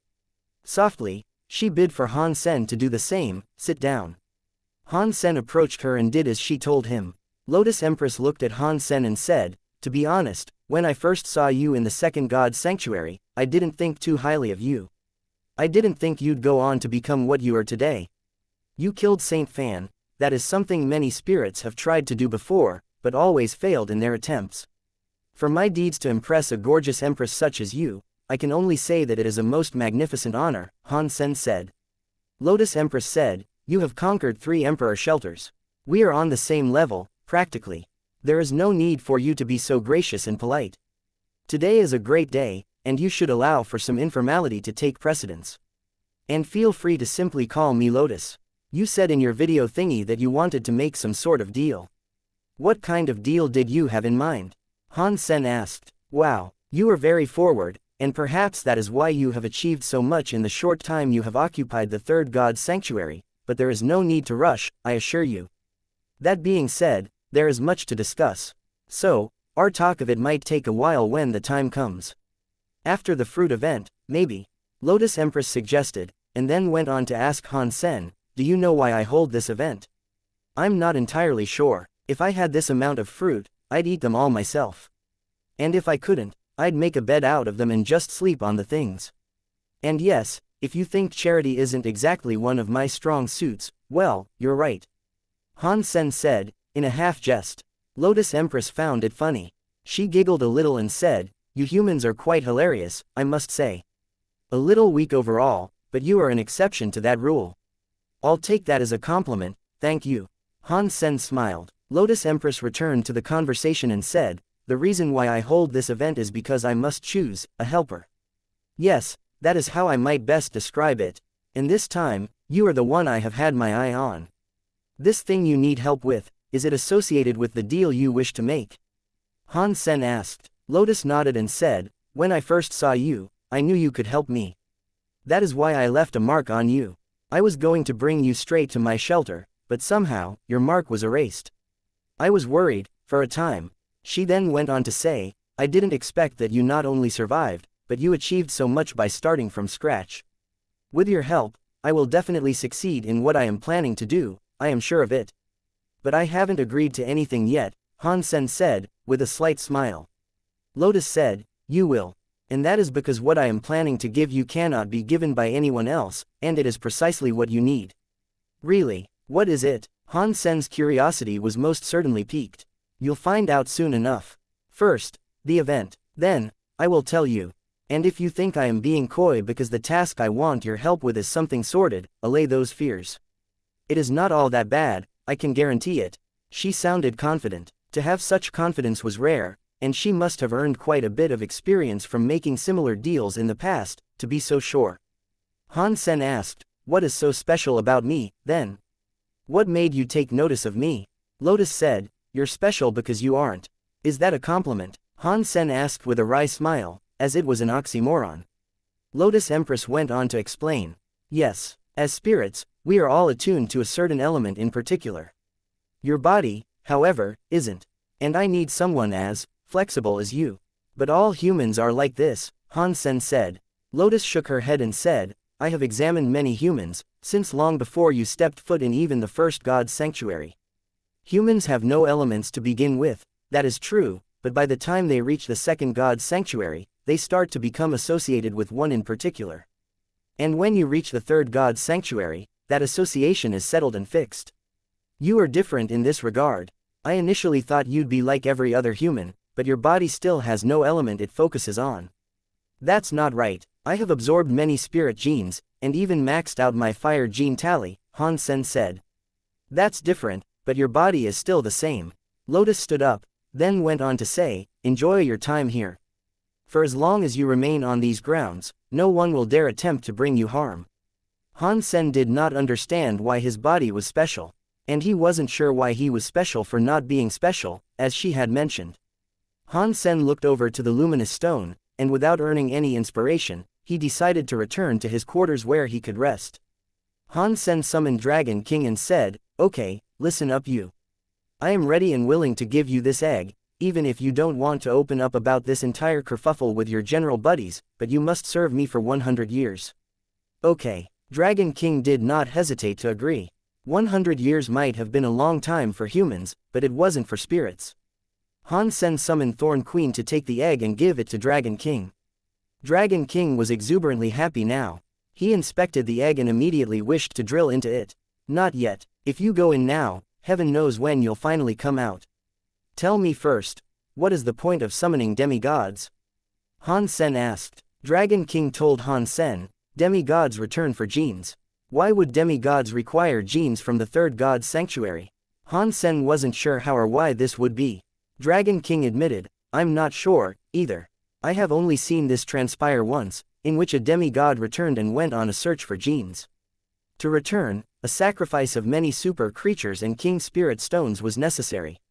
Softly, she bid for Han Sen to do the same, sit down. Han Sen approached her and did as she told him. Lotus Empress looked at Han Sen and said, "To be honest, when I first saw you in the second god's sanctuary, I didn't think too highly of you. I didn't think you'd go on to become what you are today. You killed Saint Fan. That is something many spirits have tried to do before, but always failed in their attempts. For my deeds to impress a gorgeous empress such as you, I can only say that it is a most magnificent honor," Han Sen said. Lotus Empress said, "You have conquered 3 emperor shelters. We are on the same level, practically. There is no need for you to be so gracious and polite. Today is a great day, and you should allow for some informality to take precedence. And feel free to simply call me Lotus. You said in your video thingy that you wanted to make some sort of deal. What kind of deal did you have in mind?" Han Sen asked. "Wow, you are very forward, and perhaps that is why you have achieved so much in the short time you have occupied the third god's sanctuary, but there is no need to rush, I assure you. That being said, there is much to discuss. So, our talk of it might take a while when the time comes. After the fruit event, maybe." Lotus Empress suggested, and then went on to ask Han Sen, do you know why I hold this event? I'm not entirely sure. If I had this amount of fruit, I'd eat them all myself. And if I couldn't, I'd make a bed out of them and just sleep on the things. And yes, if you think charity isn't exactly one of my strong suits, well, you're right. Han Sen said, in a half-jest. Lotus Empress found it funny. She giggled a little and said, you humans are quite hilarious, I must say. A little weak overall, but you are an exception to that rule. I'll take that as a compliment, thank you. Han Sen smiled. Lotus Empress returned to the conversation and said, the reason why I hold this event is because I must choose a helper. Yes, that is how I might best describe it. And this time, you are the one I have had my eye on. This thing you need help with, is it associated with the deal you wish to make? Han Sen asked. Lotus nodded and said, when I first saw you, I knew you could help me. That is why I left a mark on you. I was going to bring you straight to my shelter, but somehow, your mark was erased. I was worried, for a time. She then went on to say, I didn't expect that you not only survived, but you achieved so much by starting from scratch. With your help, I will definitely succeed in what I am planning to do, I am sure of it. But I haven't agreed to anything yet, Han Sen said, with a slight smile. Lotus said, you will. And that is because what I am planning to give you cannot be given by anyone else, and it is precisely what you need. Really, what is it? Han Sen's curiosity was most certainly piqued. You'll find out soon enough. First, the event. Then, I will tell you. And if you think I am being coy because the task I want your help with is something sordid, allay those fears. It is not all that bad, I can guarantee it. She sounded confident. To have such confidence was rare, and she must have earned quite a bit of experience from making similar deals in the past, to be so sure. Han Sen asked, what is so special about me, then? What made you take notice of me? Lotus said, you're special because you aren't. Is that a compliment? Han Sen asked with a wry smile, as it was an oxymoron. Lotus Empress went on to explain. Yes, as spirits, we are all attuned to a certain element in particular. Your body, however, isn't. And I need someone as flexible as you. But all humans are like this, Han Sen said. Lotus shook her head and said, I have examined many humans, since long before you stepped foot in even the first God's sanctuary. Humans have no elements to begin with, that is true, but by the time they reach the second God's sanctuary, they start to become associated with one in particular. And when you reach the third God's sanctuary, that association is settled and fixed. You are different in this regard. I initially thought you'd be like every other human, but your body still has no element it focuses on. That's not right. I have absorbed many spirit genes, and even maxed out my fire gene tally, Han Sen said. That's different, but your body is still the same. Lotus stood up, then went on to say, enjoy your time here. For as long as you remain on these grounds, no one will dare attempt to bring you harm. Han Sen did not understand why his body was special, and he wasn't sure why he was special for not being special, as she had mentioned. Han Sen looked over to the luminous stone, and without earning any inspiration, he decided to return to his quarters where he could rest. Han Sen summoned Dragon King and said, okay, listen up you. I am ready and willing to give you this egg, even if you don't want to open up about this entire kerfuffle with your general buddies, but you must serve me for 100 years. Okay. Dragon King did not hesitate to agree. 100 years might have been a long time for humans, but it wasn't for spirits. Han Sen summoned Thorn Queen to take the egg and give it to Dragon King. Dragon King was exuberantly happy now. He inspected the egg and immediately wished to drill into it. Not yet. If you go in now, heaven knows when you'll finally come out. Tell me first, what is the point of summoning demigods? Han Sen asked. Dragon King told Han Sen, demigods return for genes. Why would demigods require genes from the third God's sanctuary? Han Sen wasn't sure how or why this would be. Dragon King admitted, I'm not sure, either. I have only seen this transpire once, in which a demigod returned and went on a search for genes. To return, a sacrifice of many super creatures and king spirit stones was necessary.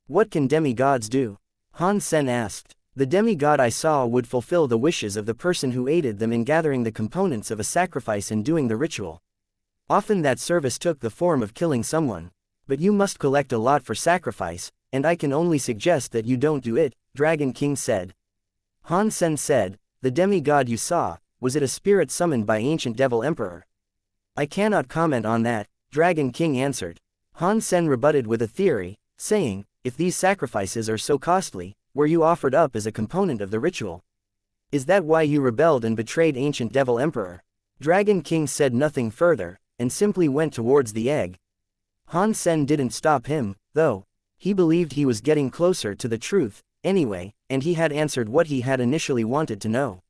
What can demigods do? Han Sen asked. The demigod I saw would fulfill the wishes of the person who aided them in gathering the components of a sacrifice and doing the ritual. Often that service took the form of killing someone. But you must collect a lot for sacrifice, and I can only suggest that you don't do it, Dragon King said. Han Sen said, the demigod you saw, Was it a spirit summoned by ancient devil emperor? I cannot comment on that, Dragon King answered. Han Sen rebutted with a theory, saying, if these sacrifices are so costly, were you offered up as a component of the ritual? Is that why you rebelled and betrayed ancient devil emperor? Dragon King said nothing further, and simply went towards the egg. Han Sen didn't stop him, though. He believed he was getting closer to the truth, anyway, and he had answered what he had initially wanted to know.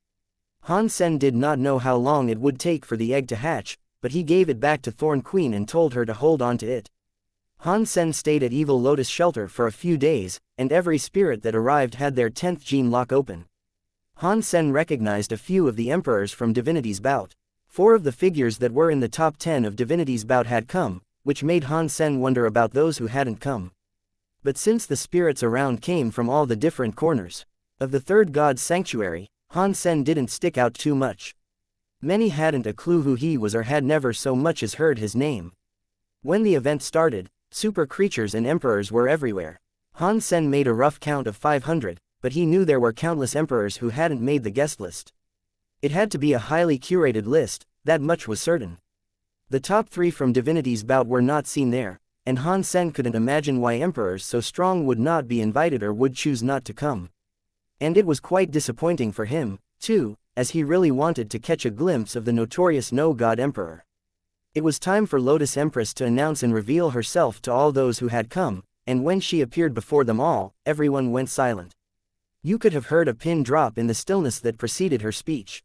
Han Sen did not know how long it would take for the egg to hatch, but he gave it back to Thorn Queen and told her to hold on to it. Han Sen stayed at Evil Lotus Shelter for a few days, and every spirit that arrived had their 10th gene lock open. Han Sen recognized a few of the emperors from Divinity's bout. 4 of the figures that were in the top 10 of Divinity's bout had come, which made Han Sen wonder about those who hadn't come. But since the spirits around came from all the different corners of the third god's sanctuary, Han Sen didn't stick out too much. Many hadn't a clue who he was or had never so much as heard his name. When the event started, super creatures and emperors were everywhere. Han Sen made a rough count of 500, but he knew there were countless emperors who hadn't made the guest list. It had to be a highly curated list, that much was certain. The top 3 from Divinity's bout were not seen there, and Han Sen couldn't imagine why emperors so strong would not be invited or would choose not to come. And it was quite disappointing for him, too, as he really wanted to catch a glimpse of the notorious no-god emperor. It was time for Lotus Empress to announce and reveal herself to all those who had come, and when she appeared before them all, everyone went silent. You could have heard a pin drop in the stillness that preceded her speech.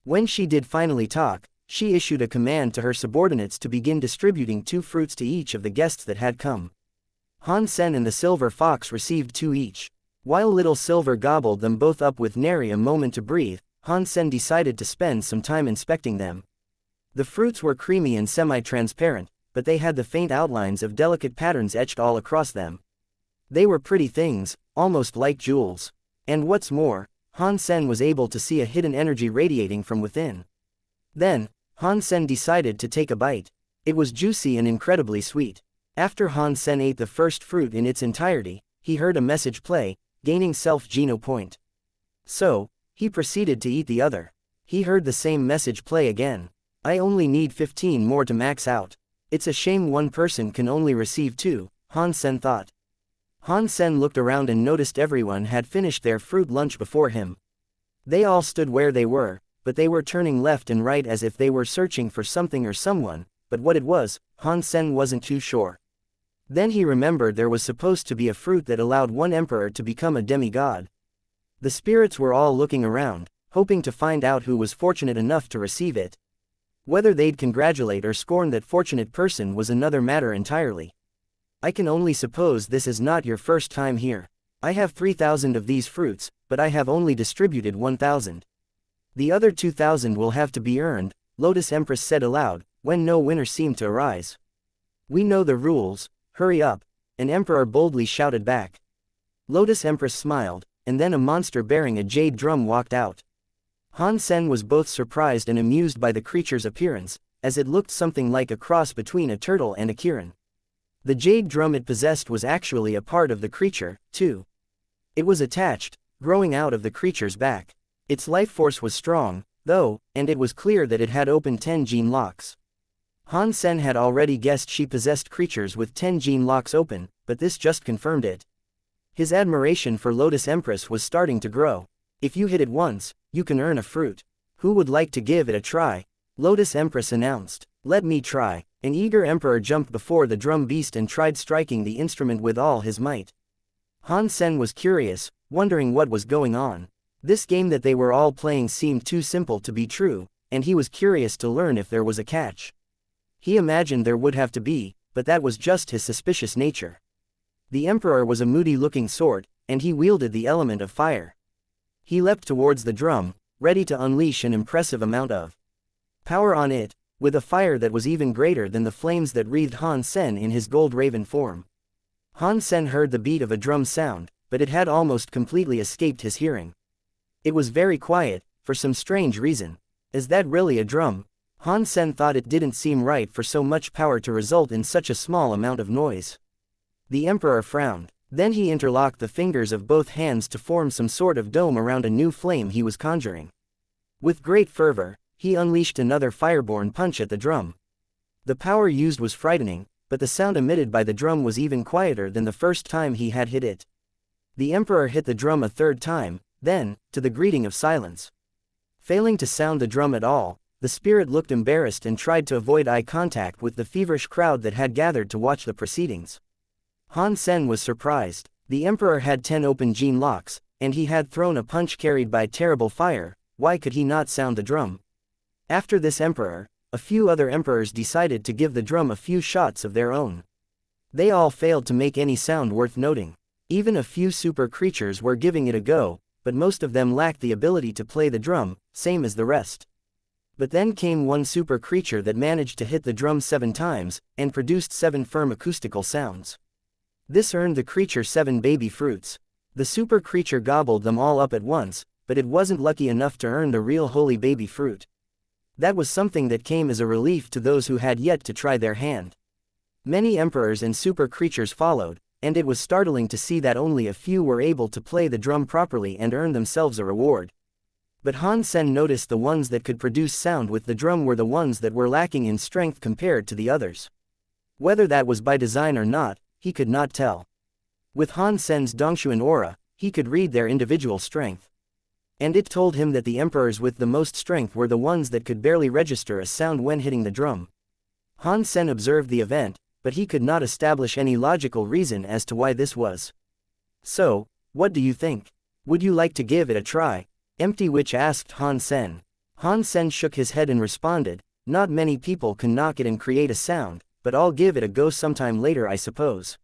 When she did finally talk, she issued a command to her subordinates to begin distributing 2 fruits to each of the guests that had come. Han Sen and the Silver Fox received 2 each. While Little Silver gobbled them both up with nary a moment to breathe, Han Sen decided to spend some time inspecting them. The fruits were creamy and semi-transparent, but they had the faint outlines of delicate patterns etched all across them. They were pretty things, almost like jewels. And what's more, Han Sen was able to see a hidden energy radiating from within. Then, Han Sen decided to take a bite. It was juicy and incredibly sweet. After Han Sen ate the first fruit in its entirety, he heard a message play, gaining self-geno point. So, he proceeded to eat the other. He heard the same message play again. I only need 15 more to max out. It's a shame one person can only receive 2, Han Sen thought. Han Sen looked around and noticed everyone had finished their fruit lunch before him. They all stood where they were, but they were turning left and right as if they were searching for something or someone, but what it was, Han Sen wasn't too sure. Then he remembered there was supposed to be a fruit that allowed one emperor to become a demigod. The spirits were all looking around, hoping to find out who was fortunate enough to receive it. Whether they'd congratulate or scorn that fortunate person was another matter entirely. I can only suppose this is not your first time here. I have 3,000 of these fruits, but I have only distributed 1,000. The other 2,000 will have to be earned, Lotus Empress said aloud, when no winner seemed to arise. We know the rules, hurry up, an emperor boldly shouted back. Lotus Empress smiled, and then a monster bearing a jade drum walked out. Han Sen was both surprised and amused by the creature's appearance, as it looked something like a cross between a turtle and a Kirin. The jade drum it possessed was actually a part of the creature, too. It was attached, growing out of the creature's back. Its life force was strong, though, and it was clear that it had opened 10 gene locks. Han Sen had already guessed she possessed creatures with 10 gene locks open, but this just confirmed it. His admiration for Lotus Empress was starting to grow. If you hit it once, you can earn a fruit. Who would like to give it a try? Lotus Empress announced. Let me try. An eager emperor jumped before the drum beast and tried striking the instrument with all his might. Han Sen was curious, wondering what was going on. This game that they were all playing seemed too simple to be true, and he was curious to learn if there was a catch. He imagined there would have to be, but that was just his suspicious nature. The emperor was a moody-looking sort, and he wielded the element of fire. He leapt towards the drum, ready to unleash an impressive amount of power on it, with a fire that was even greater than the flames that wreathed Han Sen in his gold raven form. Han Sen heard the beat of a drum sound, but it had almost completely escaped his hearing. It was very quiet, for some strange reason. Is that really a drum? Han Sen thought it didn't seem right for so much power to result in such a small amount of noise. The emperor frowned. Then he interlocked the fingers of both hands to form some sort of dome around a new flame he was conjuring. With great fervor, he unleashed another fireborn punch at the drum. The power used was frightening, but the sound emitted by the drum was even quieter than the first time he had hit it. The emperor hit the drum a third time, then, to the greeting of silence. Failing to sound the drum at all, the spirit looked embarrassed and tried to avoid eye contact with the feverish crowd that had gathered to watch the proceedings. Han Sen was surprised. The emperor had 10 open gene locks, and he had thrown a punch carried by terrible fire. Why could he not sound the drum? After this emperor, a few other emperors decided to give the drum a few shots of their own. They all failed to make any sound worth noting. Even a few super creatures were giving it a go, but most of them lacked the ability to play the drum, same as the rest. But then came one super creature that managed to hit the drum 7 times, and produced 7 firm acoustical sounds. This earned the creature 7 baby fruits. The super creature gobbled them all up at once, but it wasn't lucky enough to earn the real holy baby fruit. That was something that came as a relief to those who had yet to try their hand. Many emperors and super creatures followed, and it was startling to see that only a few were able to play the drum properly and earn themselves a reward. But Han Sen noticed the ones that could produce sound with the drum were the ones that were lacking in strength compared to the others. Whether that was by design or not, he could not tell. With Han Sen's Dongshuan aura, he could read their individual strength. And it told him that the emperors with the most strength were the ones that could barely register a sound when hitting the drum. Han Sen observed the event, but he could not establish any logical reason as to why this was. So, what do you think? Would you like to give it a try? Empty Witch asked Han Sen. Han Sen shook his head and responded, not many people can knock it and create a sound, but I'll give it a go sometime later I suppose.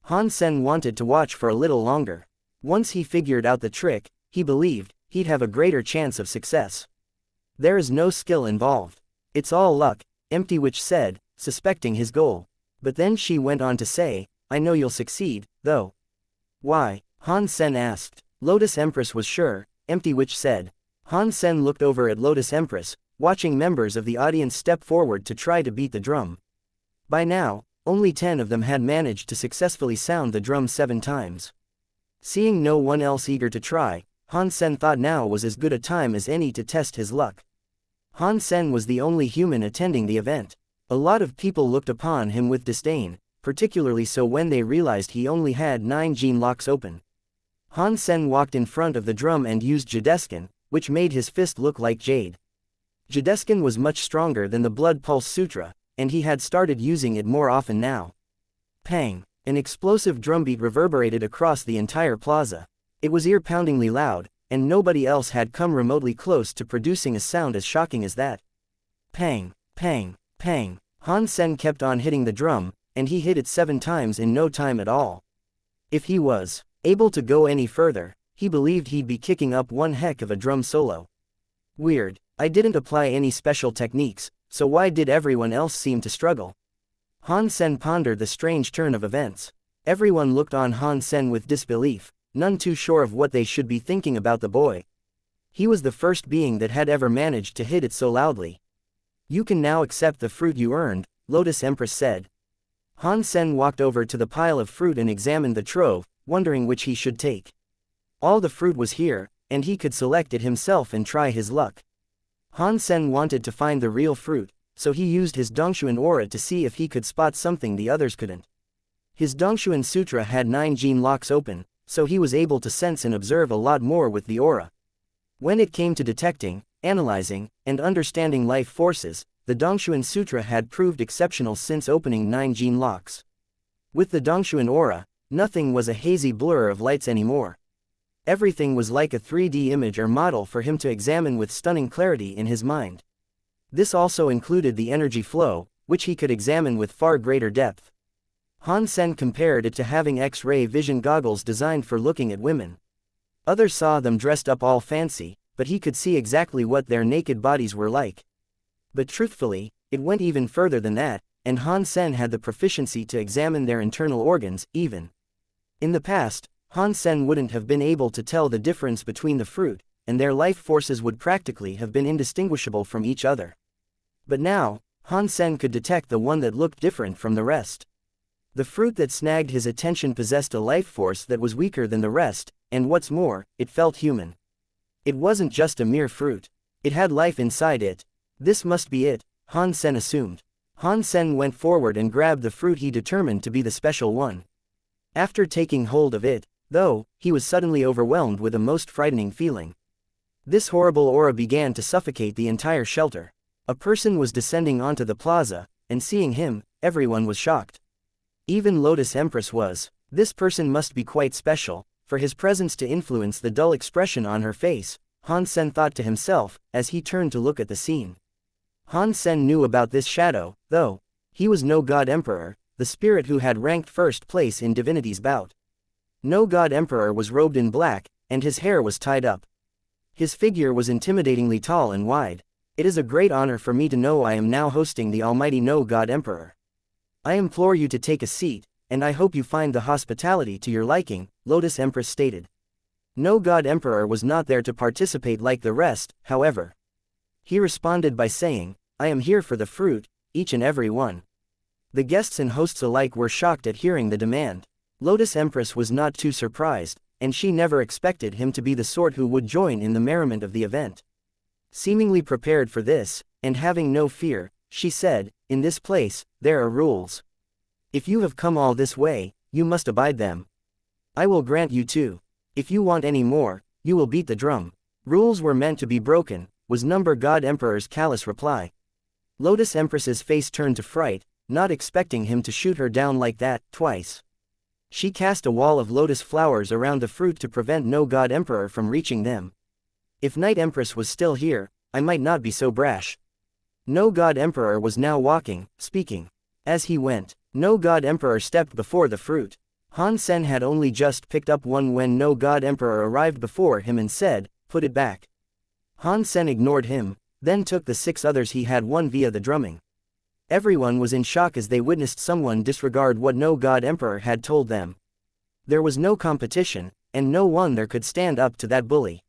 Han Sen wanted to watch for a little longer. Once he figured out the trick, he believed he'd have a greater chance of success. There is no skill involved. It's all luck, Empty Witch said, suspecting his goal. But then she went on to say, I know you'll succeed, though. Why? Han Sen asked. Lotus Empress was sure, Empty Witch said. Han Sen looked over at Lotus Empress, watching members of the audience step forward to try to beat the drum. By now, only 10 of them had managed to successfully sound the drum 7 times. Seeing no one else eager to try, Han Sen thought now was as good a time as any to test his luck. Han Sen was the only human attending the event. A lot of people looked upon him with disdain, particularly so when they realized he only had 9 gene locks open. Han Sen walked in front of the drum and used Jadeskin, which made his fist look like jade. Jadeskin was much stronger than the Blood Pulse Sutra, and he had started using it more often now. Pang! An explosive drumbeat reverberated across the entire plaza. It was ear-poundingly loud, and nobody else had come remotely close to producing a sound as shocking as that. Pang! Pang! Pang! Han Sen kept on hitting the drum, and he hit it 7 times in no time at all. If he was able to go any further, he believed he'd be kicking up one heck of a drum solo. Weird, I didn't apply any special techniques, so why did everyone else seem to struggle? Han Sen pondered the strange turn of events. Everyone looked on Han Sen with disbelief, none too sure of what they should be thinking about the boy. He was the first being that had ever managed to hit it so loudly. You can now accept the fruit you earned, Lotus Empress said. Han Sen walked over to the pile of fruit and examined the trove, wondering which he should take. All the fruit was here, and he could select it himself and try his luck. Han Sen wanted to find the real fruit, so he used his Dongshuan aura to see if he could spot something the others couldn't. His Dongshuan Sutra had 9 gene locks open, so he was able to sense and observe a lot more with the aura. When it came to detecting, analyzing, and understanding life forces, the Dongshuan Sutra had proved exceptional since opening 9 gene locks. With the Dongshuan aura, nothing was a hazy blur of lights anymore. Everything was like a 3D image or model for him to examine with stunning clarity in his mind. This also included the energy flow, which he could examine with far greater depth. Han Sen compared it to having X-ray vision goggles designed for looking at women. Others saw them dressed up all fancy, but he could see exactly what their naked bodies were like. But truthfully, it went even further than that, and Han Sen had the proficiency to examine their internal organs, even. In the past, Han Sen wouldn't have been able to tell the difference between the fruit, and their life forces would practically have been indistinguishable from each other. But now, Han Sen could detect the one that looked different from the rest. The fruit that snagged his attention possessed a life force that was weaker than the rest, and what's more, it felt human. It wasn't just a mere fruit. It had life inside it. This must be it, Han Sen assumed. Han Sen went forward and grabbed the fruit he determined to be the special one. After taking hold of it, though, he was suddenly overwhelmed with a most frightening feeling. This horrible aura began to suffocate the entire shelter. A person was descending onto the plaza, and seeing him, everyone was shocked. Even Lotus Empress was. This person must be quite special, for his presence to influence the dull expression on her face, Han Sen thought to himself, as he turned to look at the scene. Han Sen knew about this shadow, though. He was no God Emperor, the spirit who had ranked first place in Divinity's bout. No God Emperor was robed in black, and his hair was tied up. His figure was intimidatingly tall and wide. It is a great honor for me to know I am now hosting the almighty No God Emperor. I implore you to take a seat, and I hope you find the hospitality to your liking, Lotus Empress stated. No God Emperor was not there to participate like the rest, however. He responded by saying, I am here for the fruit, each and every one. The guests and hosts alike were shocked at hearing the demand. Lotus Empress was not too surprised, and she never expected him to be the sort who would join in the merriment of the event. Seemingly prepared for this, and having no fear, she said, in this place, there are rules. If you have come all this way, you must abide them. I will grant you two. If you want any more, you will beat the drum. Rules were meant to be broken, was Number God Emperor's callous reply. Lotus Empress's face turned to fright, not expecting him to shoot her down like that, twice. She cast a wall of lotus flowers around the fruit to prevent No God Emperor from reaching them. If Night Empress was still here, I might not be so brash. No God Emperor was now walking, speaking. As he went, No God Emperor stepped before the fruit. Han Sen had only just picked up one when No God Emperor arrived before him and said, put it back. Han Sen ignored him, then took the 6 others he had won via the drumming. Everyone was in shock as they witnessed someone disregard what No God Emperor had told them. There was no competition, and no one there could stand up to that bully.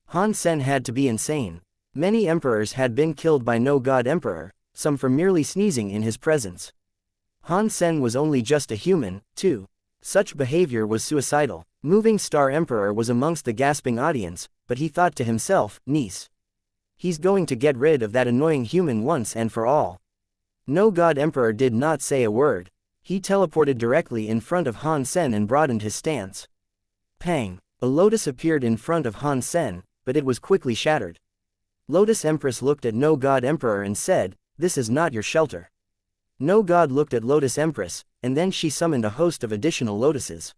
Han Sen had to be insane. Many emperors had been killed by No God Emperor, some for merely sneezing in his presence. Han Sen was only just a human, too. Such behavior was suicidal. Moving Star Emperor was amongst the gasping audience, but he thought to himself, niece. He's going to get rid of that annoying human once and for all. No God Emperor did not say a word. He teleported directly in front of Han Sen and broadened his stance. Pang! A lotus appeared in front of Han Sen, but it was quickly shattered. Lotus Empress looked at No God Emperor and said, this is not your shelter. No God looked at Lotus Empress, and then she summoned a host of additional lotuses.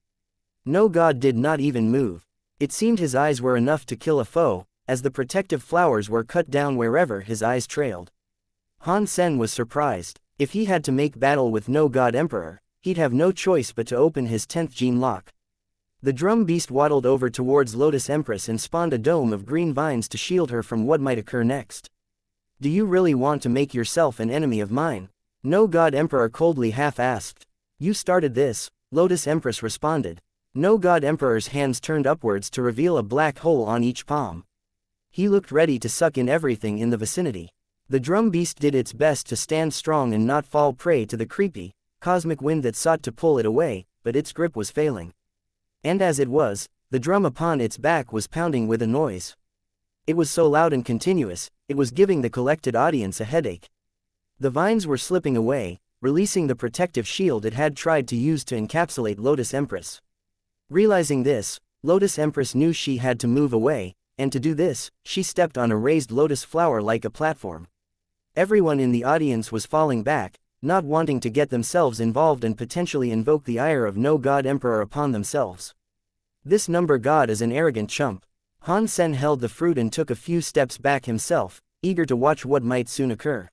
No God did not even move. It seemed his eyes were enough to kill a foe, as the protective flowers were cut down wherever his eyes trailed. Han Sen was surprised. If he had to make battle with No God Emperor, he'd have no choice but to open his 10th gene lock. The drum beast waddled over towards Lotus Empress and spawned a dome of green vines to shield her from what might occur next. Do you really want to make yourself an enemy of mine? No God Emperor coldly half-asked. You started this, Lotus Empress responded. No God Emperor's hands turned upwards to reveal a black hole on each palm. He looked ready to suck in everything in the vicinity. The drum beast did its best to stand strong and not fall prey to the creepy, cosmic wind that sought to pull it away, but its grip was failing. And as it was, the drum upon its back was pounding with a noise. It was so loud and continuous, it was giving the collected audience a headache. The vines were slipping away, releasing the protective shield it had tried to use to encapsulate Lotus Empress. Realizing this, Lotus Empress knew she had to move away, and to do this, she stepped on a raised lotus flower like a platform. Everyone in the audience was falling back, not wanting to get themselves involved and potentially invoke the ire of No God Emperor upon themselves. This Number God is an arrogant chump. Han Sen held the fruit and took a few steps back himself, eager to watch what might soon occur.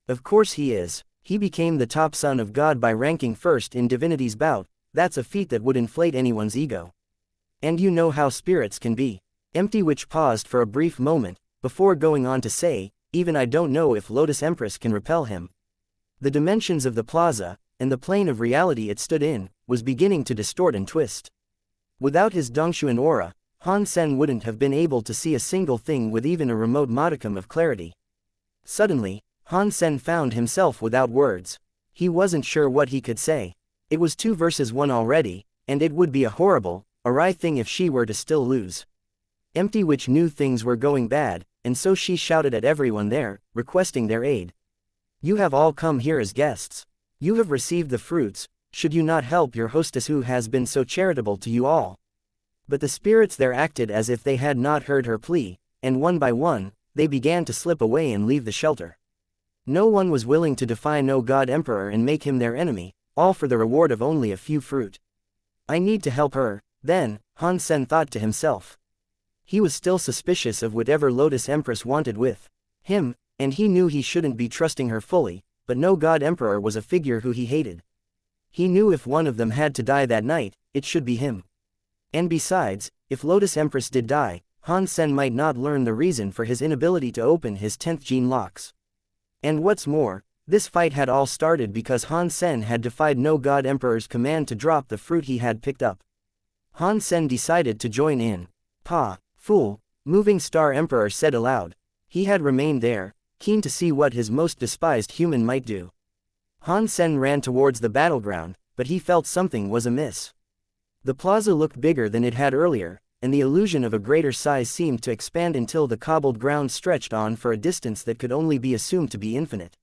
Of course he is. He became the top son of God by ranking first in Divinity's bout. That's a feat that would inflate anyone's ego. And you know how spirits can be. Empty Witch paused for a brief moment, before going on to say, even I don't know if Lotus Empress can repel him. The dimensions of the plaza, and the plane of reality it stood in, was beginning to distort and twist. Without his Dongshuan aura, Han Sen wouldn't have been able to see a single thing with even a remote modicum of clarity. Suddenly, Han Sen found himself without words. He wasn't sure what he could say. It was 2 versus 1 already, and it would be a horrible, awry thing if she were to still lose. Empty Witch knew things were going bad, and so she shouted at everyone there, requesting their aid. You have all come here as guests. You have received the fruits, should you not help your hostess who has been so charitable to you all? But the spirits there acted as if they had not heard her plea, and one by one, they began to slip away and leave the shelter. No one was willing to defy no god emperor and make him their enemy, all for the reward of only a few fruit. I need to help her, then, Han Sen thought to himself. He was still suspicious of whatever Lotus Empress wanted with him, and he knew he shouldn't be trusting her fully, but no god emperor was a figure who he hated. He knew if one of them had to die that night, it should be him. And besides, if Lotus Empress did die, Han Sen might not learn the reason for his inability to open his 10th gene locks. And what's more, this fight had all started because Han Sen had defied no god emperor's command to drop the fruit he had picked up. Han Sen decided to join in. "Pa, fool," Moving Star Emperor said aloud. He had remained there, keen to see what his most despised human might do. Han Sen ran towards the battleground, but he felt something was amiss. The plaza looked bigger than it had earlier, and the illusion of a greater size seemed to expand until the cobbled ground stretched on for a distance that could only be assumed to be infinite.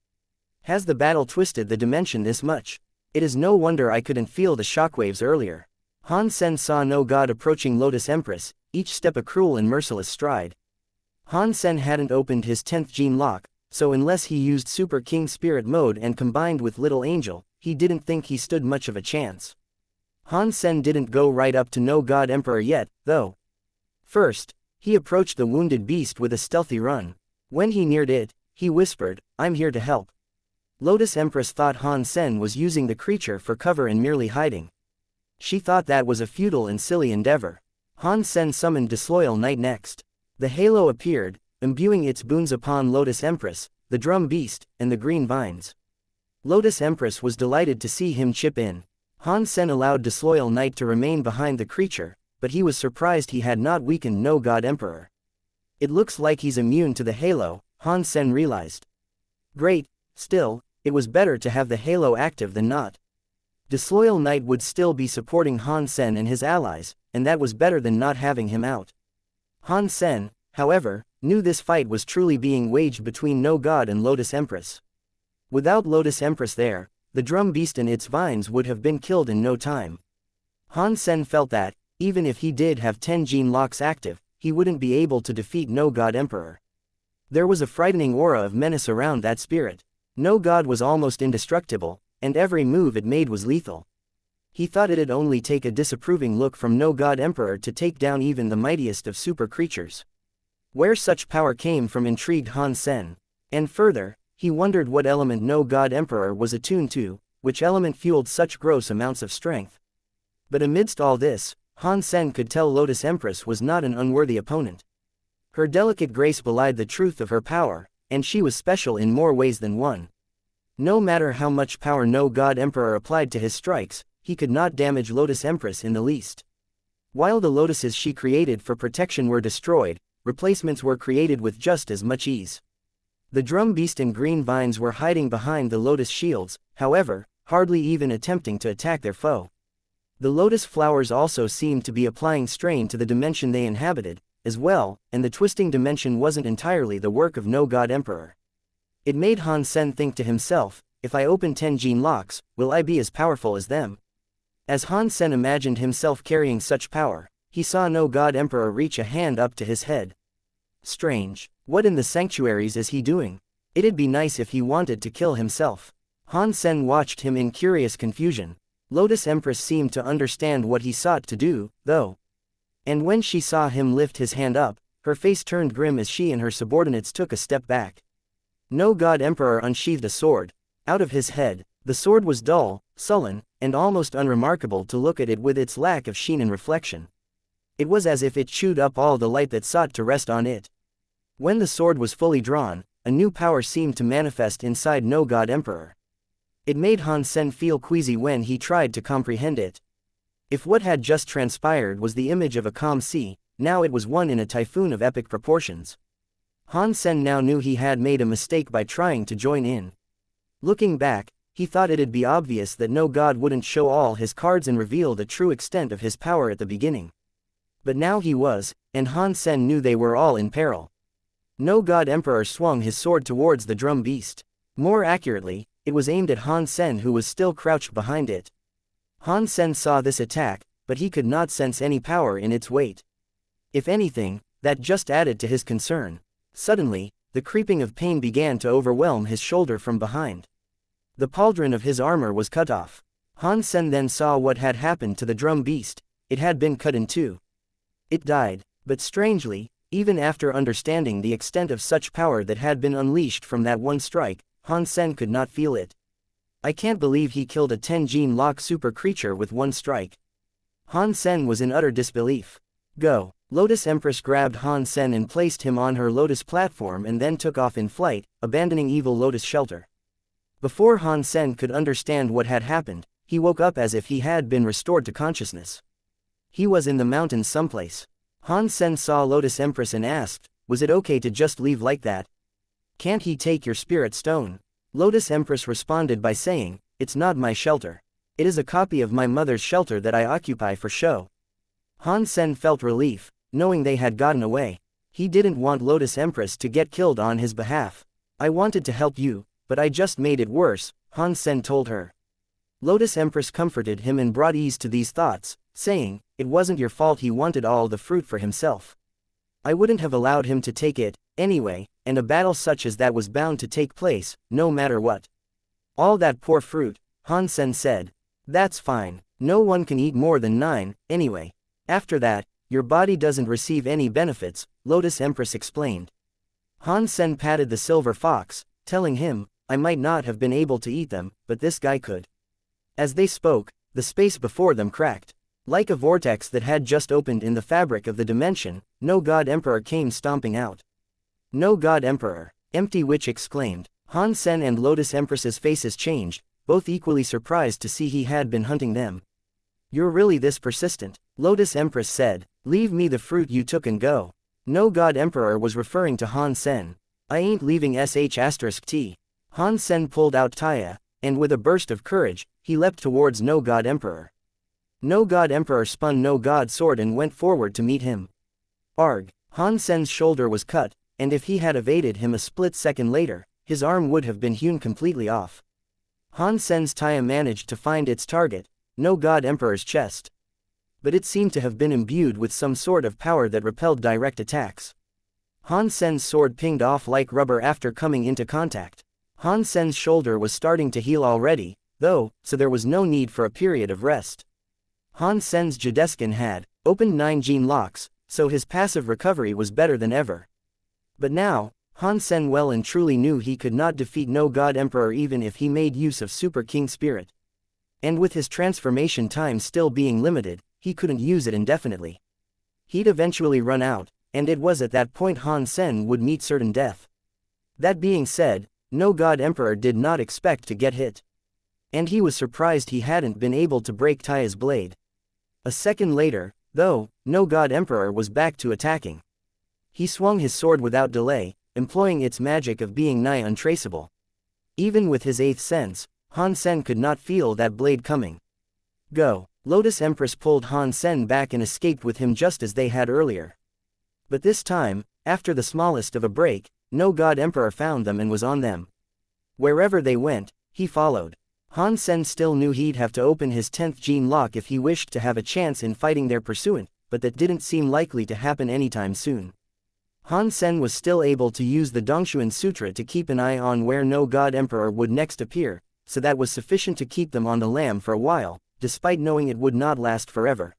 Has the battle twisted the dimension this much? It is no wonder I couldn't feel the shockwaves earlier. Han Sen saw no god approaching Lotus Empress, each step a cruel and merciless stride. Han Sen hadn't opened his 10th gene lock, so unless he used Super King Spirit mode and combined with Little Angel, he didn't think he stood much of a chance. Han Sen didn't go right up to no god emperor yet, though. First, he approached the wounded beast with a stealthy run. When he neared it, he whispered, "I'm here to help." Lotus Empress thought Han Sen was using the creature for cover and merely hiding. She thought that was a futile and silly endeavor. Han Sen summoned Disloyal Knight next. The halo appeared, imbuing its boons upon Lotus Empress, the drum beast, and the green vines. Lotus Empress was delighted to see him chip in. Han Sen allowed Disloyal Knight to remain behind the creature, but he was surprised he had not weakened no god emperor. It looks like he's immune to the halo, Han Sen realized. Great, still, it was better to have the halo active than not. Disloyal Knight would still be supporting Han Sen and his allies, and that was better than not having him out. Han Sen, however, knew this fight was truly being waged between no god and Lotus Empress. Without Lotus Empress there, the drum beast and its vines would have been killed in no time. Han Sen felt that, even if he did have 10 gene locks active, he wouldn't be able to defeat no god emperor. There was a frightening aura of menace around that spirit. No god was almost indestructible, and every move it made was lethal. He thought it'd only take a disapproving look from no god emperor to take down even the mightiest of super creatures. Where such power came from intrigued Han Sen. And further, he wondered what element no god emperor was attuned to, which element fueled such gross amounts of strength. But amidst all this, Han Sen could tell Lotus Empress was not an unworthy opponent. Her delicate grace belied the truth of her power, and she was special in more ways than one. No matter how much power no god emperor applied to his strikes, he could not damage Lotus Empress in the least. While the lotuses she created for protection were destroyed, replacements were created with just as much ease. The drum beast and green vines were hiding behind the lotus shields, however, hardly even attempting to attack their foe. The lotus flowers also seemed to be applying strain to the dimension they inhabited, as well, and the twisting dimension wasn't entirely the work of no god emperor. It made Han Sen think to himself, if I open 10 gene locks, will I be as powerful as them? As Han Sen imagined himself carrying such power, he saw no god emperor reach a hand up to his head. Strange, what in the sanctuaries is he doing? It'd be nice if he wanted to kill himself. Han Sen watched him in curious confusion. Lotus Empress seemed to understand what he sought to do, though. And when she saw him lift his hand up, her face turned grim as she and her subordinates took a step back. No god emperor unsheathed a sword. Out of his head, the sword was dull, sullen, and almost unremarkable to look at it with its lack of sheen and reflection. It was as if it chewed up all the light that sought to rest on it. When the sword was fully drawn, a new power seemed to manifest inside no god emperor. It made Han Sen feel queasy when he tried to comprehend it. If what had just transpired was the image of a calm sea, now it was one in a typhoon of epic proportions. Han Sen now knew he had made a mistake by trying to join in. Looking back, he thought it'd be obvious that no god wouldn't show all his cards and reveal the true extent of his power at the beginning. But now he was, and Han Sen knew they were all in peril. No God Emperor swung his sword towards the drum beast. More accurately, it was aimed at Han Sen, who was still crouched behind it. Han Sen saw this attack, but he could not sense any power in its weight. If anything, that just added to his concern. Suddenly, the creeping of pain began to overwhelm his shoulder from behind. The pauldron of his armor was cut off. Han Sen then saw what had happened to the drum beast. It had been cut in two. It died, but strangely, even after understanding the extent of such power that had been unleashed from that one strike, Han Sen could not feel it. I can't believe he killed a 10-gene lock super creature with one strike. Han Sen was in utter disbelief. Go. Lotus Empress grabbed Han Sen and placed him on her Lotus platform and then took off in flight, abandoning evil Lotus shelter. Before Han Sen could understand what had happened, he woke up as if he had been restored to consciousness. He was in the mountains someplace. Han Sen saw Lotus Empress and asked, "Was it okay to just leave like that? Can't he take your spirit stone?" Lotus Empress responded by saying, "It's not my shelter. It is a copy of my mother's shelter that I occupy for show." Han Sen felt relief, knowing they had gotten away. He didn't want Lotus Empress to get killed on his behalf. "I wanted to help you, but I just made it worse," Han Sen told her. Lotus Empress comforted him and brought ease to these thoughts, saying, "It wasn't your fault he wanted all the fruit for himself. I wouldn't have allowed him to take it, anyway, and a battle such as that was bound to take place, no matter what." "All that poor fruit," Han Sen said. "That's fine. No one can eat more than 9, anyway. After that, your body doesn't receive any benefits," Lotus Empress explained. Han Sen patted the silver fox, telling him, "I might not have been able to eat them, but this guy could." As they spoke, the space before them cracked. Like a vortex that had just opened in the fabric of the dimension, No God Emperor came stomping out. "No God Emperor!" Empty Witch exclaimed. Han Sen and Lotus Empress's faces changed, both equally surprised to see he had been hunting them. "You're really this persistent," Lotus Empress said. "Leave me the fruit you took and go." No God Emperor was referring to Han Sen. "I ain't leaving sh*t. Han Sen pulled out Taya, and with a burst of courage, he leapt towards No God Emperor. No God Emperor spun No God sword and went forward to meet him. Arg! Han Sen's shoulder was cut, and if he had evaded him a split second later, his arm would have been hewn completely off. Han Sen's Taya managed to find its target, No God Emperor's chest. But it seemed to have been imbued with some sort of power that repelled direct attacks. Han Sen's sword pinged off like rubber after coming into contact. Han Sen's shoulder was starting to heal already, though, so there was no need for a period of rest. Han Sen's Jadeskin had opened 9 gene locks, so his passive recovery was better than ever. But now, Han Sen well and truly knew he could not defeat No God Emperor even if he made use of Super King Spirit. And with his transformation time still being limited, he couldn't use it indefinitely. He'd eventually run out, and it was at that point Han Sen would meet certain death. That being said, No God Emperor did not expect to get hit. And he was surprised he hadn't been able to break Taya's blade. A second later, though, No God Emperor was back to attacking. He swung his sword without delay, employing its magic of being nigh untraceable. Even with his 8th sense, Han Sen could not feel that blade coming. Go! Lotus Empress pulled Han Sen back and escaped with him just as they had earlier. But this time, after the smallest of a break, No God Emperor found them and was on them. Wherever they went, he followed. Han Sen still knew he'd have to open his 10th gene lock if he wished to have a chance in fighting their pursuant, but that didn't seem likely to happen anytime soon. Han Sen was still able to use the Dongshuan Sutra to keep an eye on where No God Emperor would next appear, so that was sufficient to keep them on the lam for a while, despite knowing it would not last forever.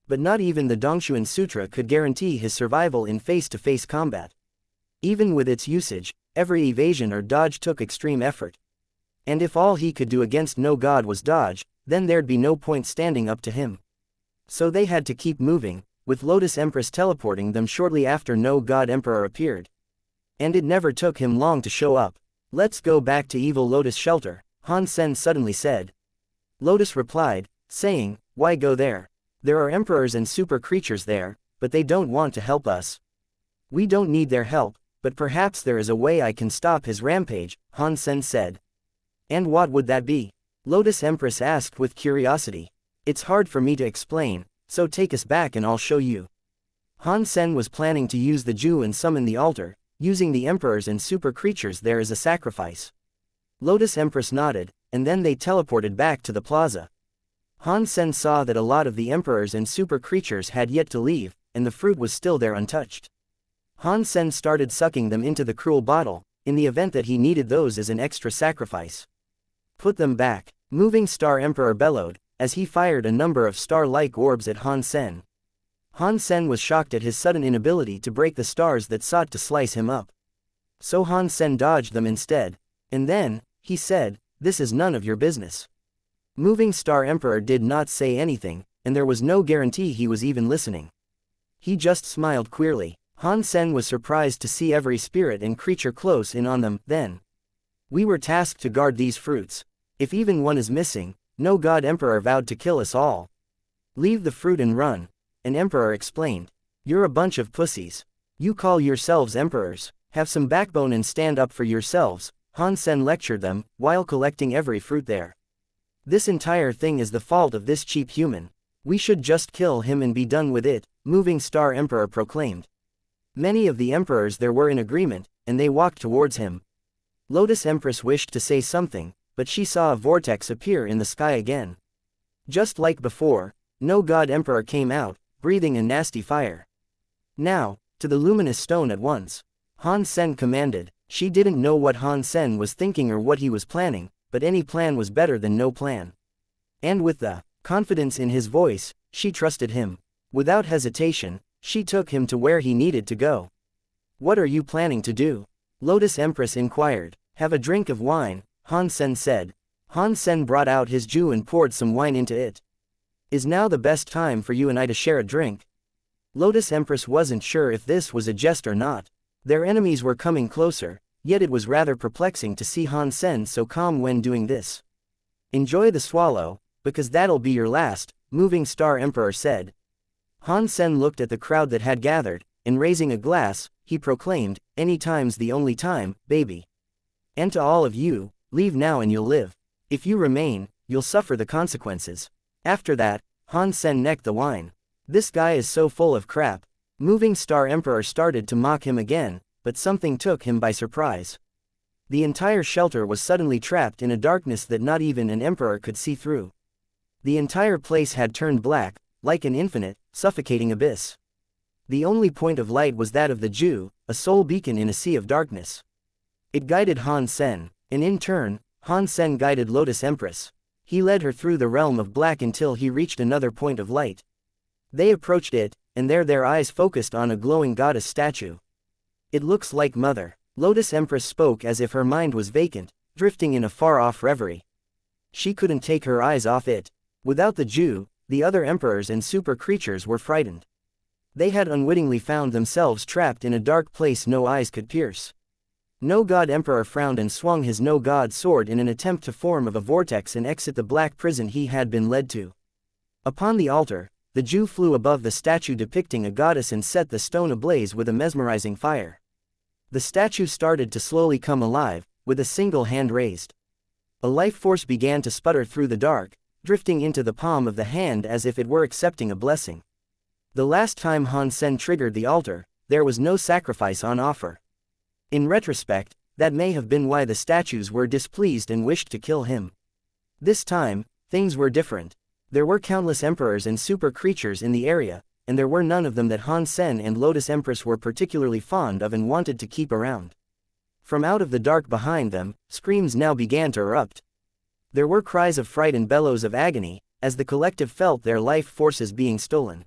But not even the Dongshuan Sutra could guarantee his survival in face-to-face combat. Even with its usage, every evasion or dodge took extreme effort. And if all he could do against No God was dodge, then there'd be no point standing up to him. So they had to keep moving, with Lotus Empress teleporting them shortly after No God Emperor appeared. And it never took him long to show up. "Let's go back to Evil Lotus Shelter," Han Sen suddenly said. Lotus replied, saying, "Why go there? There are emperors and super creatures there, but they don't want to help us." "We don't need their help, but perhaps there is a way I can stop his rampage," Han Sen said. "And what would that be?" Lotus Empress asked with curiosity. "It's hard for me to explain, so take us back and I'll show you." Han Sen was planning to use the Ju and summon the altar, using the emperors and super creatures there as a sacrifice. Lotus Empress nodded, and then they teleported back to the plaza. Han Sen saw that a lot of the emperors and super creatures had yet to leave, and the fruit was still there untouched. Han Sen started sucking them into the cruel bottle, in the event that he needed those as an extra sacrifice. Put them back, Moving Star Emperor bellowed, as he fired a number of star-like orbs at Han Sen. Han Sen was shocked at his sudden inability to break the stars that sought to slice him up. So Han Sen dodged them instead, and then, he said, "This is none of your business." Moving Star Emperor did not say anything, and there was no guarantee he was even listening. He just smiled queerly. Han Sen was surprised to see every spirit and creature close in on them. Then, "We were tasked to guard these fruits. If even one is missing, no God Emperor vowed to kill us all. Leave the fruit and run," an emperor explained. "You're a bunch of pussies. You call yourselves emperors. Have some backbone and stand up for yourselves," Han Sen lectured them, while collecting every fruit there. "This entire thing is the fault of this cheap human. We should just kill him and be done with it," Moving Star Emperor proclaimed. Many of the emperors there were in agreement, and they walked towards him. Lotus Empress wished to say something, but she saw a vortex appear in the sky again. Just like before, no God Emperor came out, breathing a nasty fire. "Now, to the luminous stone at once," Han Sen commanded. She didn't know what Han Sen was thinking or what he was planning, but any plan was better than no plan. And with the confidence in his voice, she trusted him. Without hesitation, she took him to where he needed to go. "What are you planning to do?" Lotus Empress inquired. "Have a drink of wine," Han Sen said. Han Sen brought out his ju and poured some wine into it. "Is now the best time for you and I to share a drink?" Lotus Empress wasn't sure if this was a jest or not. Their enemies were coming closer, yet it was rather perplexing to see Han Sen so calm when doing this. "Enjoy the swallow, because that'll be your last," Moving Star Emperor said. Han Sen looked at the crowd that had gathered, and raising a glass, he proclaimed, "Any time's the only time, baby. And to all of you, leave now and you'll live. If you remain, you'll suffer the consequences." After that, Han Sen necked the wine. "This guy is so full of crap." Moving Star Emperor started to mock him again, but something took him by surprise. The entire shelter was suddenly trapped in a darkness that not even an emperor could see through. The entire place had turned black, like an infinite, suffocating abyss. The only point of light was that of the Jew, a sole beacon in a sea of darkness. It guided Han Sen, and in turn, Han Sen guided Lotus Empress. He led her through the realm of black until he reached another point of light. They approached it, and there their eyes focused on a glowing goddess statue. "It looks like Mother." Lotus Empress spoke as if her mind was vacant, drifting in a far-off reverie. She couldn't take her eyes off it. Without the Jew, the other emperors and super creatures were frightened. They had unwittingly found themselves trapped in a dark place no eyes could pierce. No God Emperor frowned and swung his no God sword in an attempt to form of a vortex and exit the black prison he had been led to. Upon the altar, the Jew flew above the statue depicting a goddess and set the stone ablaze with a mesmerizing fire. The statue started to slowly come alive, with a single hand raised. A life force began to sputter through the dark, drifting into the palm of the hand as if it were accepting a blessing. The last time Han Sen triggered the altar, there was no sacrifice on offer. In retrospect, that may have been why the statues were displeased and wished to kill him. This time, things were different. There were countless emperors and super creatures in the area, and there were none of them that Han Sen and Lotus Empress were particularly fond of and wanted to keep around. From out of the dark behind them, screams now began to erupt. There were cries of fright and bellows of agony, as the collective felt their life forces being stolen.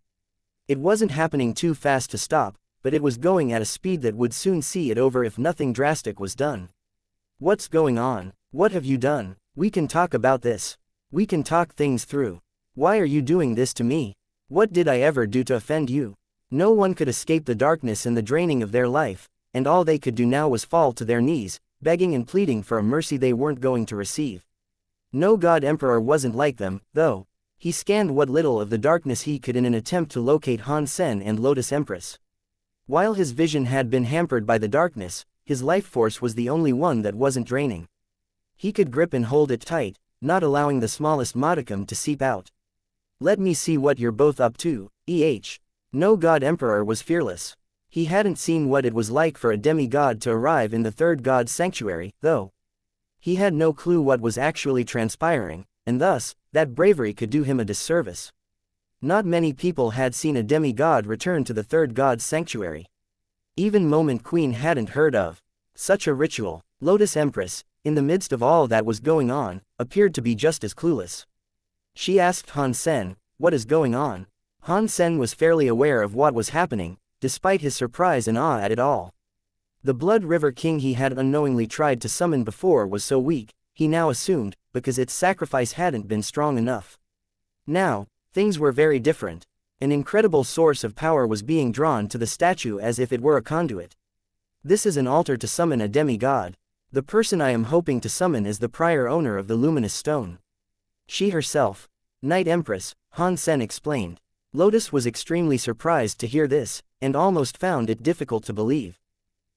It wasn't happening too fast to stop, but it was going at a speed that would soon see it over if nothing drastic was done. "What's going on? What have you done? We can talk about this. We can talk things through. Why are you doing this to me? What did I ever do to offend you?" No one could escape the darkness and the draining of their life, and all they could do now was fall to their knees, begging and pleading for a mercy they weren't going to receive. No God Emperor wasn't like them, though. He scanned what little of the darkness he could in an attempt to locate Han Sen and Lotus Empress. While his vision had been hampered by the darkness, his life force was the only one that wasn't draining. He could grip and hold it tight, not allowing the smallest modicum to seep out. "Let me see what you're both up to, No God Emperor was fearless. He hadn't seen what it was like for a demigod to arrive in the third god's sanctuary, though. He had no clue what was actually transpiring, and thus, that bravery could do him a disservice. Not many people had seen a demigod return to the third god's sanctuary. Even Moment Queen hadn't heard of such a ritual. Lotus Empress, in the midst of all that was going on, appeared to be just as clueless. She asked Han Sen, "What is going on?" Han Sen was fairly aware of what was happening, despite his surprise and awe at it all. The Blood River King he had unknowingly tried to summon before was so weak, he now assumed, because its sacrifice hadn't been strong enough. Now, things were very different. An incredible source of power was being drawn to the statue as if it were a conduit. This is an altar to summon a demigod. The person I am hoping to summon is the prior owner of the luminous stone. She herself. Night Empress, Han Sen explained. Lotus was extremely surprised to hear this, and almost found it difficult to believe.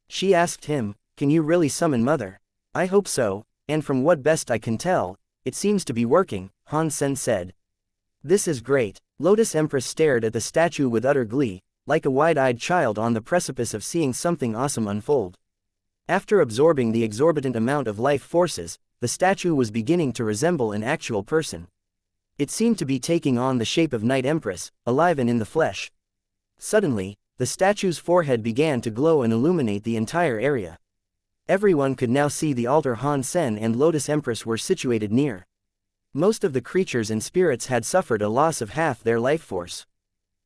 She asked him, "Can you really summon Mother?" "I hope so, and from what best I can tell, it seems to be working," Han Sen said. "This is great." Lotus Empress stared at the statue with utter glee, like a wide-eyed child on the precipice of seeing something awesome unfold. After absorbing the exorbitant amount of life forces, the statue was beginning to resemble an actual person. It seemed to be taking on the shape of Night Empress, alive and in the flesh. Suddenly, the statue's forehead began to glow and illuminate the entire area. Everyone could now see the altar Han Sen and Lotus Empress were situated near. Most of the creatures and spirits had suffered a loss of half their life force.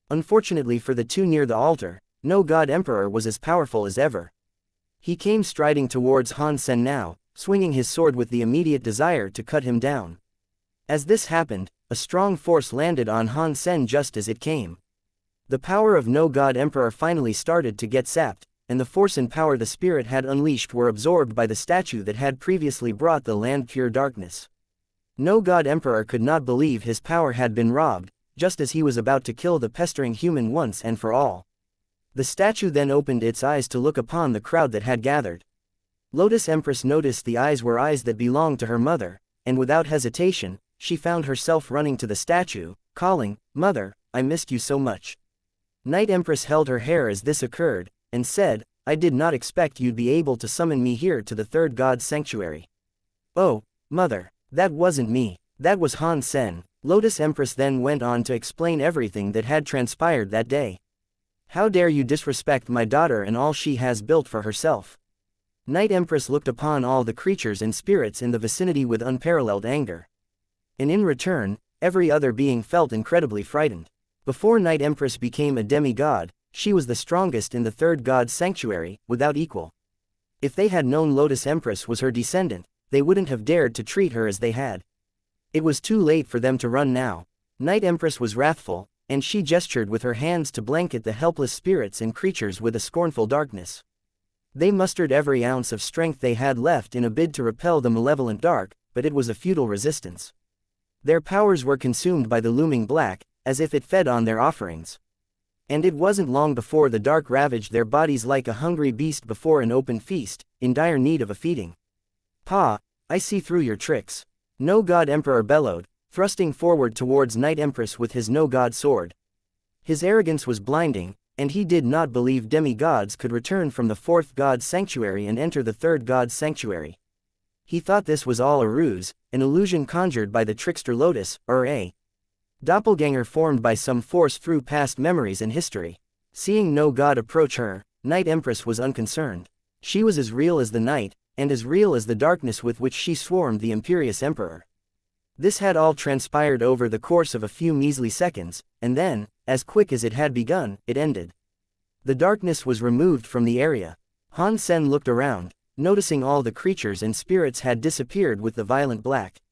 Unfortunately for the two near the altar, no God Emperor was as powerful as ever. He came striding towards Han Sen now, swinging his sword with the immediate desire to cut him down. As this happened, a strong force landed on Han Sen just as it came. The power of no God Emperor finally started to get sapped, and the force and power the spirit had unleashed were absorbed by the statue that had previously brought the land pure darkness. No God Emperor could not believe his power had been robbed, just as he was about to kill the pestering human once and for all. The statue then opened its eyes to look upon the crowd that had gathered. Lotus Empress noticed the eyes were eyes that belonged to her mother, and without hesitation, she found herself running to the statue, calling, "Mother, I missed you so much." Night Empress held her hair as this occurred, and said, "I did not expect you'd be able to summon me here to the third god's sanctuary." "Oh, Mother, that wasn't me, that was Han Sen." Lotus Empress then went on to explain everything that had transpired that day. "How dare you disrespect my daughter and all she has built for herself?" Night Empress looked upon all the creatures and spirits in the vicinity with unparalleled anger. And in return, every other being felt incredibly frightened. Before Night Empress became a demigod, she was the strongest in the third god's sanctuary, without equal. If they had known Lotus Empress was her descendant, they wouldn't have dared to treat her as they had. It was too late for them to run now. Night Empress was wrathful, and she gestured with her hands to blanket the helpless spirits and creatures with a scornful darkness. They mustered every ounce of strength they had left in a bid to repel the malevolent dark, but it was a futile resistance. Their powers were consumed by the looming black, as if it fed on their offerings. And it wasn't long before the dark ravaged their bodies like a hungry beast before an open feast, in dire need of a feeding. "Pa, I see through your tricks." No God Emperor bellowed, thrusting forward towards Night Empress with his no God sword. His arrogance was blinding, and he did not believe demigods could return from the fourth god's sanctuary and enter the third god's sanctuary. He thought this was all a ruse, an illusion conjured by the trickster Lotus, or a doppelganger formed by some force through past memories and history. Seeing no god approach her, Night Empress was unconcerned. She was as real as the night, and as real as the darkness with which she swarmed the imperious emperor. This had all transpired over the course of a few measly seconds, and then, as quick as it had begun, it ended. The darkness was removed from the area. Han Sen looked around, noticing all the creatures and spirits had disappeared with the violent black.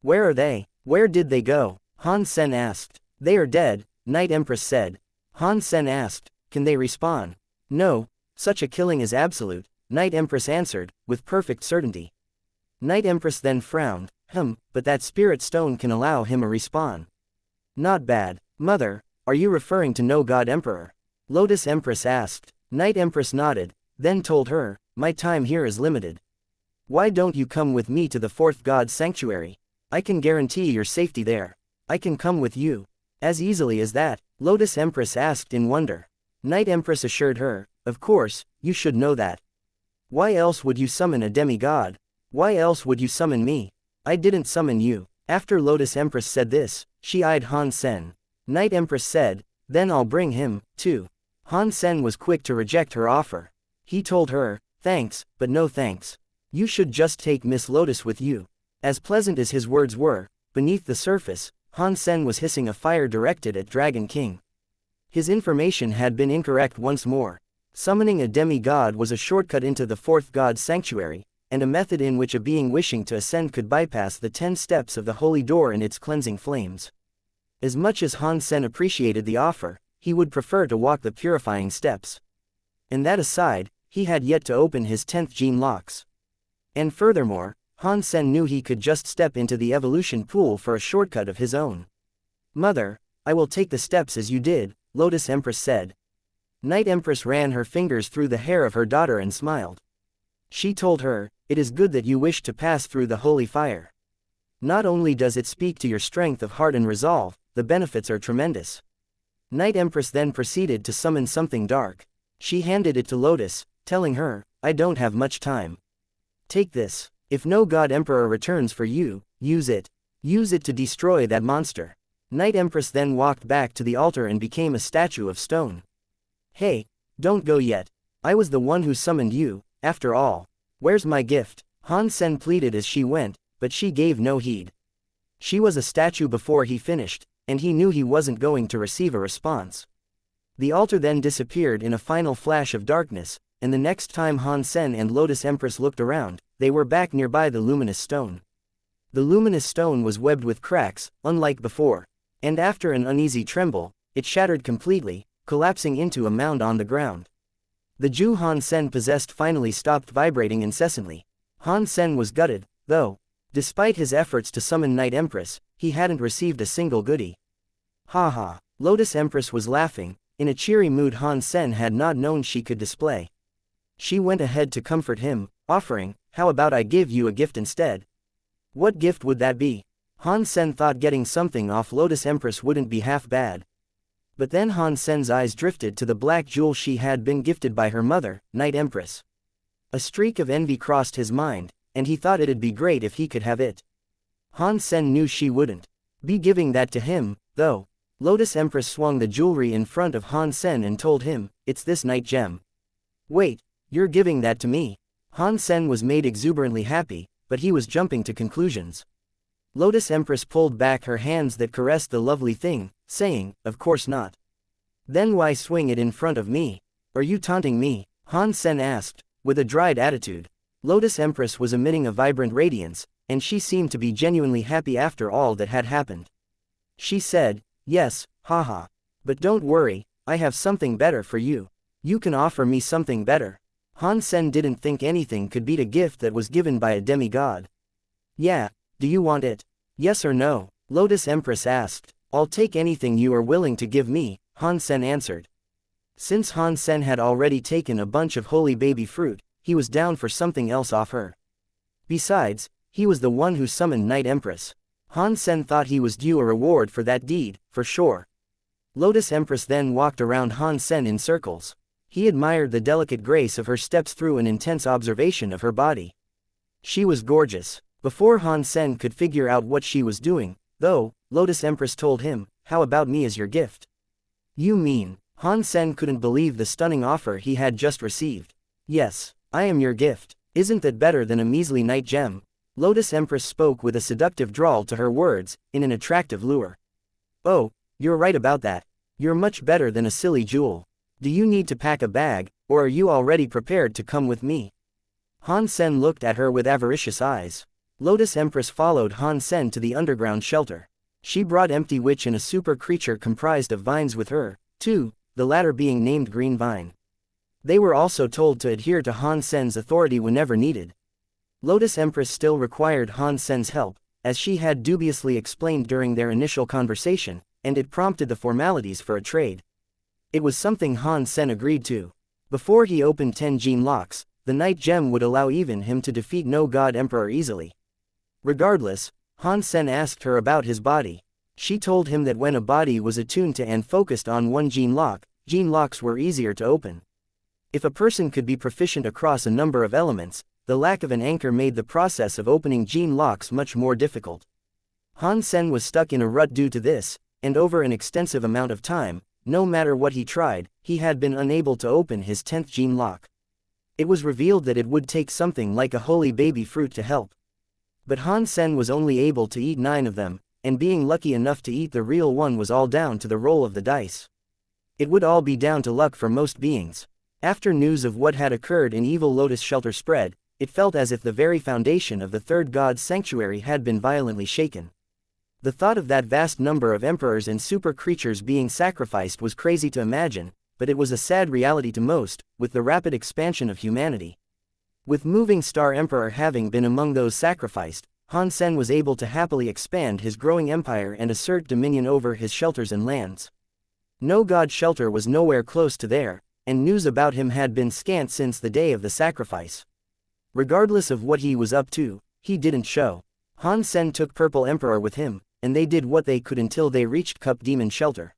"Where are they? Where did they go?" Han Sen asked. "They are dead," Night Empress said. Han Sen asked, "Can they respawn?" "No, such a killing is absolute," Night Empress answered, with perfect certainty. Night Empress then frowned, "But that spirit stone can allow him a respawn." "Not bad." "Mother, are you referring to no God Emperor?" Lotus Empress asked. Night Empress nodded, then told her, "My time here is limited. Why don't you come with me to the fourth god's sanctuary? I can guarantee your safety there." "I can come with you." "As easily as that?" Lotus Empress asked in wonder. Night Empress assured her, Of course, you should know that. Why else would you summon a demigod? Why else would you summon me? I didn't summon you. After Lotus Empress said this, she eyed Han Sen. Night Empress said, then I'll bring him, too. Han Sen was quick to reject her offer. He told her, thanks, but no thanks. You should just take Miss Lotus with you. As pleasant as his words were, beneath the surface, Han Sen was hissing a fire directed at Dragon King. His information had been incorrect once more. Summoning a demigod was a shortcut into the fourth god's sanctuary, and a method in which a being wishing to ascend could bypass the 10 steps of the holy door and its cleansing flames. As much as Han Sen appreciated the offer, he would prefer to walk the purifying steps. And that aside, he had yet to open his 10th gene locks. And furthermore, Han Sen knew he could just step into the evolution pool for a shortcut of his own. Mother, I will take the steps as you did, Lotus Empress said. Night Empress ran her fingers through the hair of her daughter and smiled. She told her, it is good that you wish to pass through the holy fire. Not only does it speak to your strength of heart and resolve, the benefits are tremendous. Night Empress then proceeded to summon something dark. She handed it to Lotus, telling her, I don't have much time. Take this. If no God Emperor returns for you, use it. Use it to destroy that monster. Night Empress then walked back to the altar and became a statue of stone. Hey, don't go yet. I was the one who summoned you, after all. Where's my gift? Han Sen pleaded as she went, but she gave no heed. She was a statue before he finished, and he knew he wasn't going to receive a response. The altar then disappeared in a final flash of darkness, and the next time Han Sen and Lotus Empress looked around, they were back nearby the luminous stone. The luminous stone was webbed with cracks, unlike before, and after an uneasy tremble, it shattered completely, collapsing into a mound on the ground. The Ju Han Sen possessed finally stopped vibrating incessantly. Han Sen was gutted, though. Despite his efforts to summon Night Empress, he hadn't received a single goodie. Ha ha, Lotus Empress was laughing, in a cheery mood Han Sen had not known she could display. She went ahead to comfort him, offering, how about I give you a gift instead? What gift would that be? Han Sen thought getting something off Lotus Empress wouldn't be half bad. But then Han Sen's eyes drifted to the black jewel she had been gifted by her mother, Night Empress. A streak of envy crossed his mind, and he thought it'd be great if he could have it. Han Sen knew she wouldn't be giving that to him, though. Lotus Empress swung the jewelry in front of Han Sen and told him, it's this night gem. Wait, you're giving that to me? Han Sen was made exuberantly happy, but he was jumping to conclusions. Lotus Empress pulled back her hands that caressed the lovely thing, saying, of course not. Then why swing it in front of me? Are you taunting me? Han Sen asked, with a dried attitude. Lotus Empress was emitting a vibrant radiance, and she seemed to be genuinely happy after all that had happened. She said, yes, haha. But don't worry, I have something better for you. You can offer me something better. Han Sen didn't think anything could beat a gift that was given by a demigod. Yeah, do you want it? Yes or no? Lotus Empress asked. I'll take anything you are willing to give me, Han Sen answered. Since Han Sen had already taken a bunch of holy baby fruit, he was down for something else off her. Besides, he was the one who summoned Night Empress. Han Sen thought he was due a reward for that deed, for sure. Lotus Empress then walked around Han Sen in circles. He admired the delicate grace of her steps through an intense observation of her body. She was gorgeous. Before Han Sen could figure out what she was doing, though, Lotus Empress told him, how about me as your gift? You mean? Han Sen couldn't believe the stunning offer he had just received. Yes, I am your gift. Isn't that better than a measly night gem? Lotus Empress spoke with a seductive drawl to her words, in an attractive lure. Oh, you're right about that. You're much better than a silly jewel. Do you need to pack a bag, or are you already prepared to come with me? Han Sen looked at her with avaricious eyes. Lotus Empress followed Han Sen to the underground shelter. She brought Empty Witch and a super creature comprised of vines with her, too, the latter being named Green Vine. They were also told to adhere to Han Sen's authority whenever needed. Lotus Empress still required Han Sen's help, as she had dubiously explained during their initial conversation, and it prompted the formalities for a trade. It was something Han Sen agreed to. Before he opened 10 gene locks, the night gem would allow even him to defeat no god emperor easily. Regardless, Han Sen asked her about his body. She told him that when a body was attuned to and focused on one gene locks were easier to open. If a person could be proficient across a number of elements, the lack of an anchor made the process of opening gene locks much more difficult. Han Sen was stuck in a rut due to this, and over an extensive amount of time, no matter what he tried, he had been unable to open his 10th gene lock. It was revealed that it would take something like a holy baby fruit to help. But Han Sen was only able to eat 9 of them, and being lucky enough to eat the real one was all down to the roll of the dice. It would all be down to luck for most beings. After news of what had occurred in Evil Lotus Shelter spread, it felt as if the very foundation of the third god's sanctuary had been violently shaken. The thought of that vast number of emperors and super creatures being sacrificed was crazy to imagine, but it was a sad reality to most, with the rapid expansion of humanity. With Moving Star Emperor having been among those sacrificed, Han Sen was able to happily expand his growing empire and assert dominion over his shelters and lands. No god shelter was nowhere close to there, and news about him had been scant since the day of the sacrifice. Regardless of what he was up to, he didn't show. Han Sen took Purple Emperor with him, and they did what they could until they reached Cup Demon Shelter.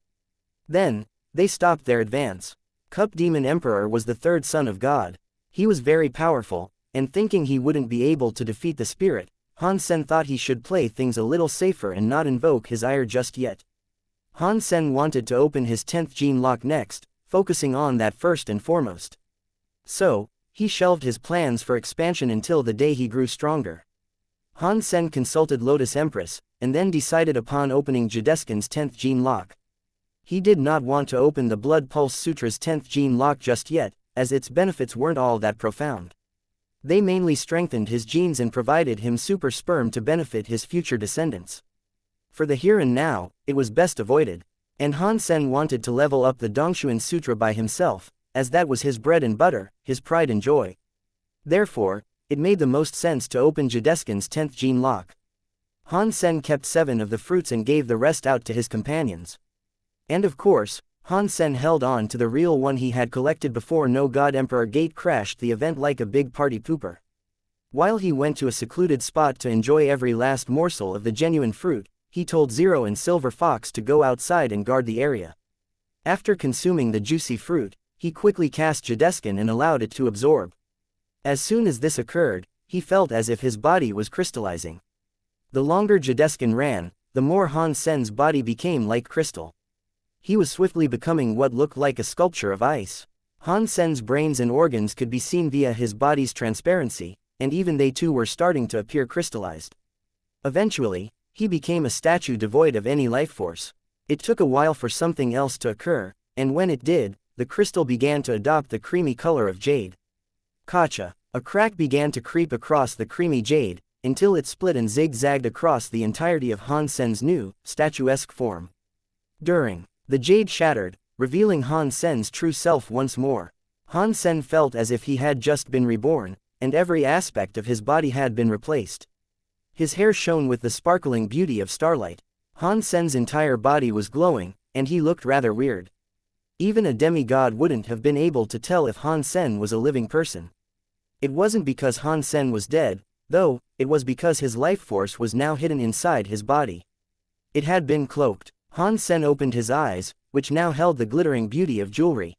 Then, they stopped their advance. Cup Demon Emperor was the third son of God. He was very powerful, and thinking he wouldn't be able to defeat the spirit, Han Sen thought he should play things a little safer and not invoke his ire just yet. Han Sen wanted to open his 10th gene lock next, focusing on that first and foremost. So, he shelved his plans for expansion until the day he grew stronger. Han Sen consulted Lotus Empress, and then decided upon opening Jadeskin's 10th gene lock. He did not want to open the Blood Pulse Sutra's 10th gene lock just yet, as its benefits weren't all that profound. They mainly strengthened his genes and provided him super sperm to benefit his future descendants. For the here and now, it was best avoided. And Han Sen wanted to level up the Dongshuan Sutra by himself, as that was his bread and butter, his pride and joy. Therefore, it made the most sense to open Jadeskin's 10th gene lock. Han Sen kept 7 of the fruits and gave the rest out to his companions. And of course, Han Sen held on to the real one he had collected before No God Emperor Gate crashed the event like a big party pooper. While he went to a secluded spot to enjoy every last morsel of the genuine fruit, he told Zero and Silver Fox to go outside and guard the area. After consuming the juicy fruit, he quickly cast Jadeskin and allowed it to absorb. As soon as this occurred, he felt as if his body was crystallizing. The longer Jadeskin ran, the more Han Sen's body became like crystal. He was swiftly becoming what looked like a sculpture of ice. Han Sen's brains and organs could be seen via his body's transparency, and even they too were starting to appear crystallized. Eventually, he became a statue devoid of any life force. It took a while for something else to occur, and when it did, the crystal began to adopt the creamy color of jade. Kacha, a crack began to creep across the creamy jade, until it split and zigzagged across the entirety of Han Sen's new, statuesque form. The jade shattered, revealing Han Sen's true self once more. Han Sen felt as if he had just been reborn, and every aspect of his body had been replaced. His hair shone with the sparkling beauty of starlight. Han Sen's entire body was glowing, and he looked rather weird. Even a demigod wouldn't have been able to tell if Han Sen was a living person. It wasn't because Han Sen was dead, though, it was because his life force was now hidden inside his body. It had been cloaked. Han Sen opened his eyes, which now held the glittering beauty of jewelry.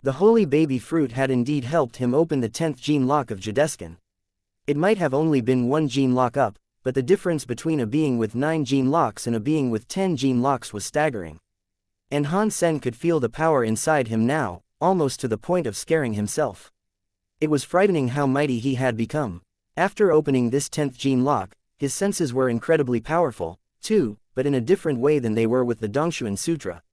The holy baby fruit had indeed helped him open the 10th gene lock of Jadeskin. It might have only been 1 gene lock up, but the difference between a being with 9 gene locks and a being with 10 gene locks was staggering. And Han Sen could feel the power inside him now, almost to the point of scaring himself. It was frightening how mighty he had become. After opening this 10th gene lock, his senses were incredibly powerful, too, but in a different way than they were with the Dongshuan Sutra.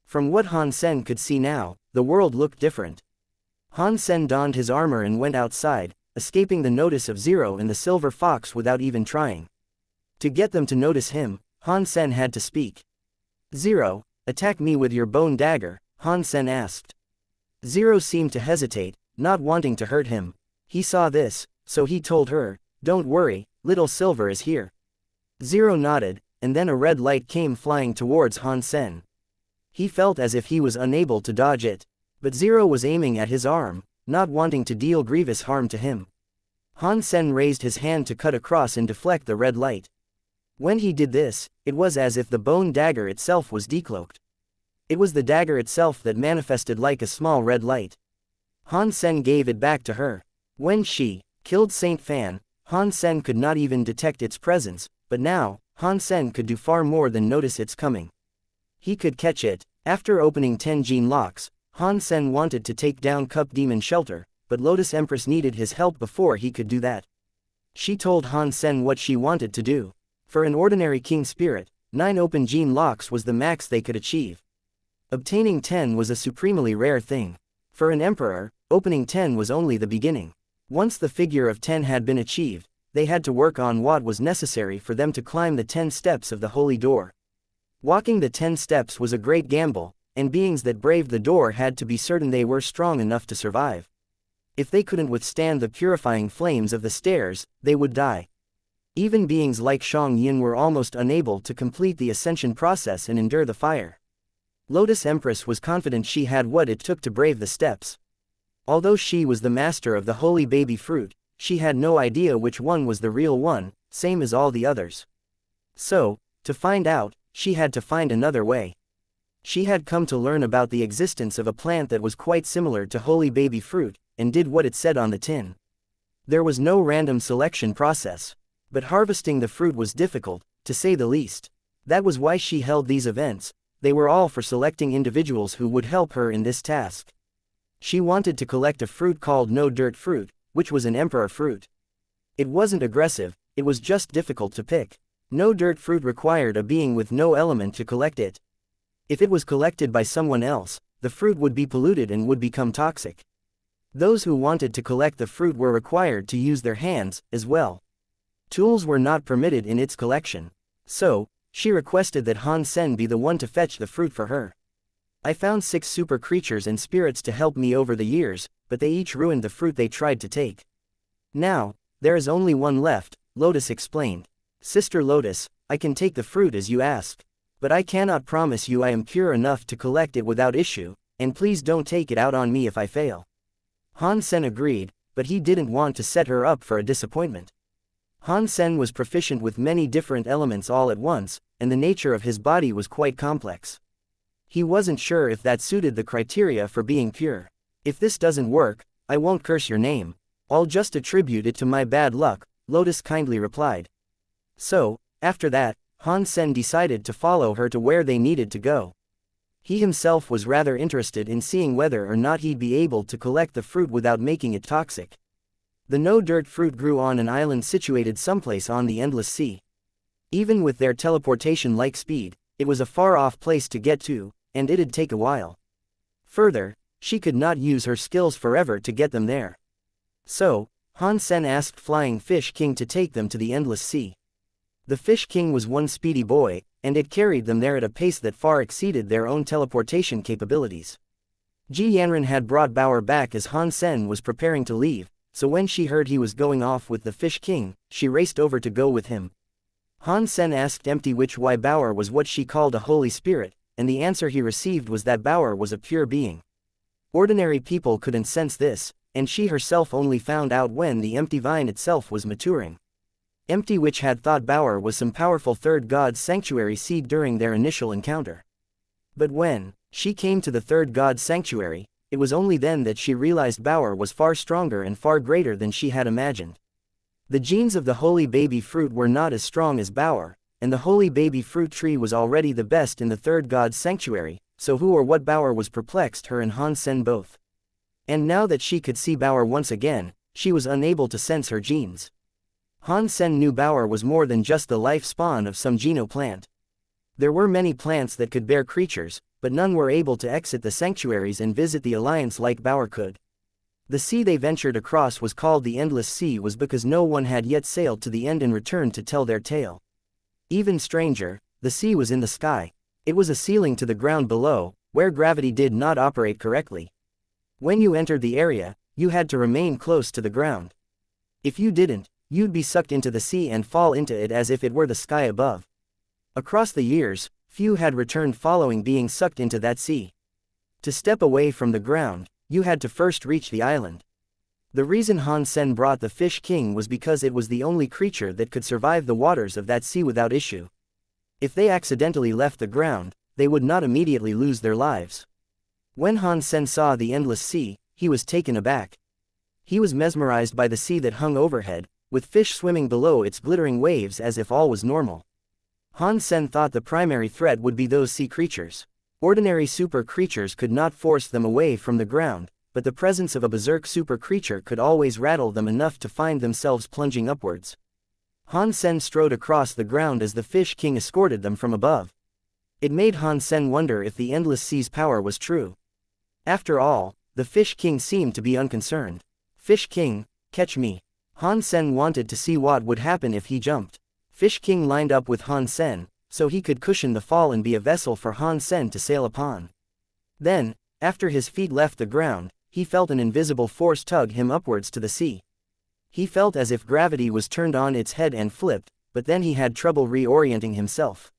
From what Han Sen could see now, the world looked different. Han Sen donned his armor and went outside, escaping the notice of Zero and the Silver Fox without even trying. To get them to notice him, Han Sen had to speak. "Zero, attack me with your bone dagger," Han Sen asked. Zero seemed to hesitate, not wanting to hurt him. He saw this, so he told her, "Don't worry, little Silver is here." Zero nodded, and then a red light came flying towards Han Sen. He felt as if he was unable to dodge it, but Zero was aiming at his arm, not wanting to deal grievous harm to him. Han Sen raised his hand to cut across and deflect the red light. When he did this, it was as if the bone dagger itself was decloaked. It was the dagger itself that manifested like a small red light. Han Sen gave it back to her. When she killed Saint Fan, Han Sen could not even detect its presence, but now, Han Sen could do far more than notice its coming. He could catch it. After opening 10 gene locks, Han Sen wanted to take down Cup Demon Shelter, but Lotus Empress needed his help before he could do that. She told Han Sen what she wanted to do. For an ordinary king spirit, 9 open gene locks was the max they could achieve. Obtaining 10 was a supremely rare thing. For an emperor, opening 10 was only the beginning. Once the figure of 10 had been achieved, they had to work on what was necessary for them to climb the 10 steps of the holy door. Walking the 10 steps was a great gamble, and beings that braved the door had to be certain they were strong enough to survive. If they couldn't withstand the purifying flames of the stairs, they would die. Even beings like Shang Yin were almost unable to complete the ascension process and endure the fire. Lotus Empress was confident she had what it took to brave the steps. Although she was the master of the holy baby fruit, she had no idea which one was the real one, same as all the others. So, to find out, she had to find another way. She had come to learn about the existence of a plant that was quite similar to holy baby fruit, and did what it said on the tin. There was no random selection process. But harvesting the fruit was difficult, to say the least. That was why she held these events. They were all for selecting individuals who would help her in this task. She wanted to collect a fruit called No Dirt Fruit, which was an emperor fruit. It wasn't aggressive, it was just difficult to pick. No Dirt Fruit required a being with no element to collect it. If it was collected by someone else, the fruit would be polluted and would become toxic. Those who wanted to collect the fruit were required to use their hands, as well. Tools were not permitted in its collection. So, she requested that Han Sen be the one to fetch the fruit for her. I found 6 super creatures and spirits to help me over the years, but they each ruined the fruit they tried to take. Now, there is only one left, Lotus explained. Sister Lotus, I can take the fruit as you ask. But I cannot promise you I am pure enough to collect it without issue, and please don't take it out on me if I fail. Han Sen agreed, but he didn't want to set her up for a disappointment. Han Sen was proficient with many different elements all at once, and the nature of his body was quite complex. He wasn't sure if that suited the criteria for being pure. If this doesn't work, I won't curse your name. I'll just attribute it to my bad luck, Lotus kindly replied. So, after that, Han Sen decided to follow her to where they needed to go. He himself was rather interested in seeing whether or not he'd be able to collect the fruit without making it toxic. The no-dirt fruit grew on an island situated someplace on the endless sea. Even with their teleportation-like speed, it was a far-off place to get to, and it'd take a while. Further, she could not use her skills forever to get them there. So, Han Sen asked Flying Fish King to take them to the endless sea. The Fish King was one speedy boy, and it carried them there at a pace that far exceeded their own teleportation capabilities. Ji Yanran had brought Bauer back as Han Sen was preparing to leave, so when she heard he was going off with the Fish King, she raced over to go with him. Han Sen asked Empty Witch why Bauer was what she called a holy spirit, and the answer he received was that Bauer was a pure being. Ordinary people couldn't sense this, and she herself only found out when the empty vine itself was maturing. Empty Witch had thought Bauer was some powerful third god's sanctuary seed during their initial encounter. But when she came to the third god's sanctuary, it was only then that she realized Bauer was far stronger and far greater than she had imagined. The genes of the holy baby fruit were not as strong as Bauer, and the holy baby fruit tree was already the best in the third god's sanctuary, so who or what Bauer was perplexed her and Han Sen both. And now that she could see Bauer once again, she was unable to sense her genes. Han Sen knew Bauer was more than just the life spawn of some geno plant. There were many plants that could bear creatures, but none were able to exit the sanctuaries and visit the alliance like Bauer could. The sea they ventured across was called the Endless Sea was because no one had yet sailed to the end and returned to tell their tale. Even stranger, the sea was in the sky. It was a ceiling to the ground below, where gravity did not operate correctly. When you entered the area, you had to remain close to the ground. If you didn't, you'd be sucked into the sea and fall into it as if it were the sky above. Across the years, few had returned following being sucked into that sea. To step away from the ground, you had to first reach the island. The reason Han Sen brought the Fish King was because it was the only creature that could survive the waters of that sea without issue. If they accidentally left the ground, they would not immediately lose their lives. When Han Sen saw the endless sea, he was taken aback. He was mesmerized by the sea that hung overhead, with fish swimming below its glittering waves as if all was normal. Han Sen thought the primary threat would be those sea creatures. Ordinary super creatures could not force them away from the ground, but the presence of a berserk super creature could always rattle them enough to find themselves plunging upwards. Han Sen strode across the ground as the Fish King escorted them from above. It made Han Sen wonder if the endless sea's power was true. After all, the Fish King seemed to be unconcerned. Fish King, catch me. Han Sen wanted to see what would happen if he jumped. Fish King lined up with Han Sen, so he could cushion the fall and be a vessel for Han Sen to sail upon. Then, after his feet left the ground, he felt an invisible force tug him upwards to the sea. He felt as if gravity was turned on its head and flipped, but then he had trouble reorienting himself.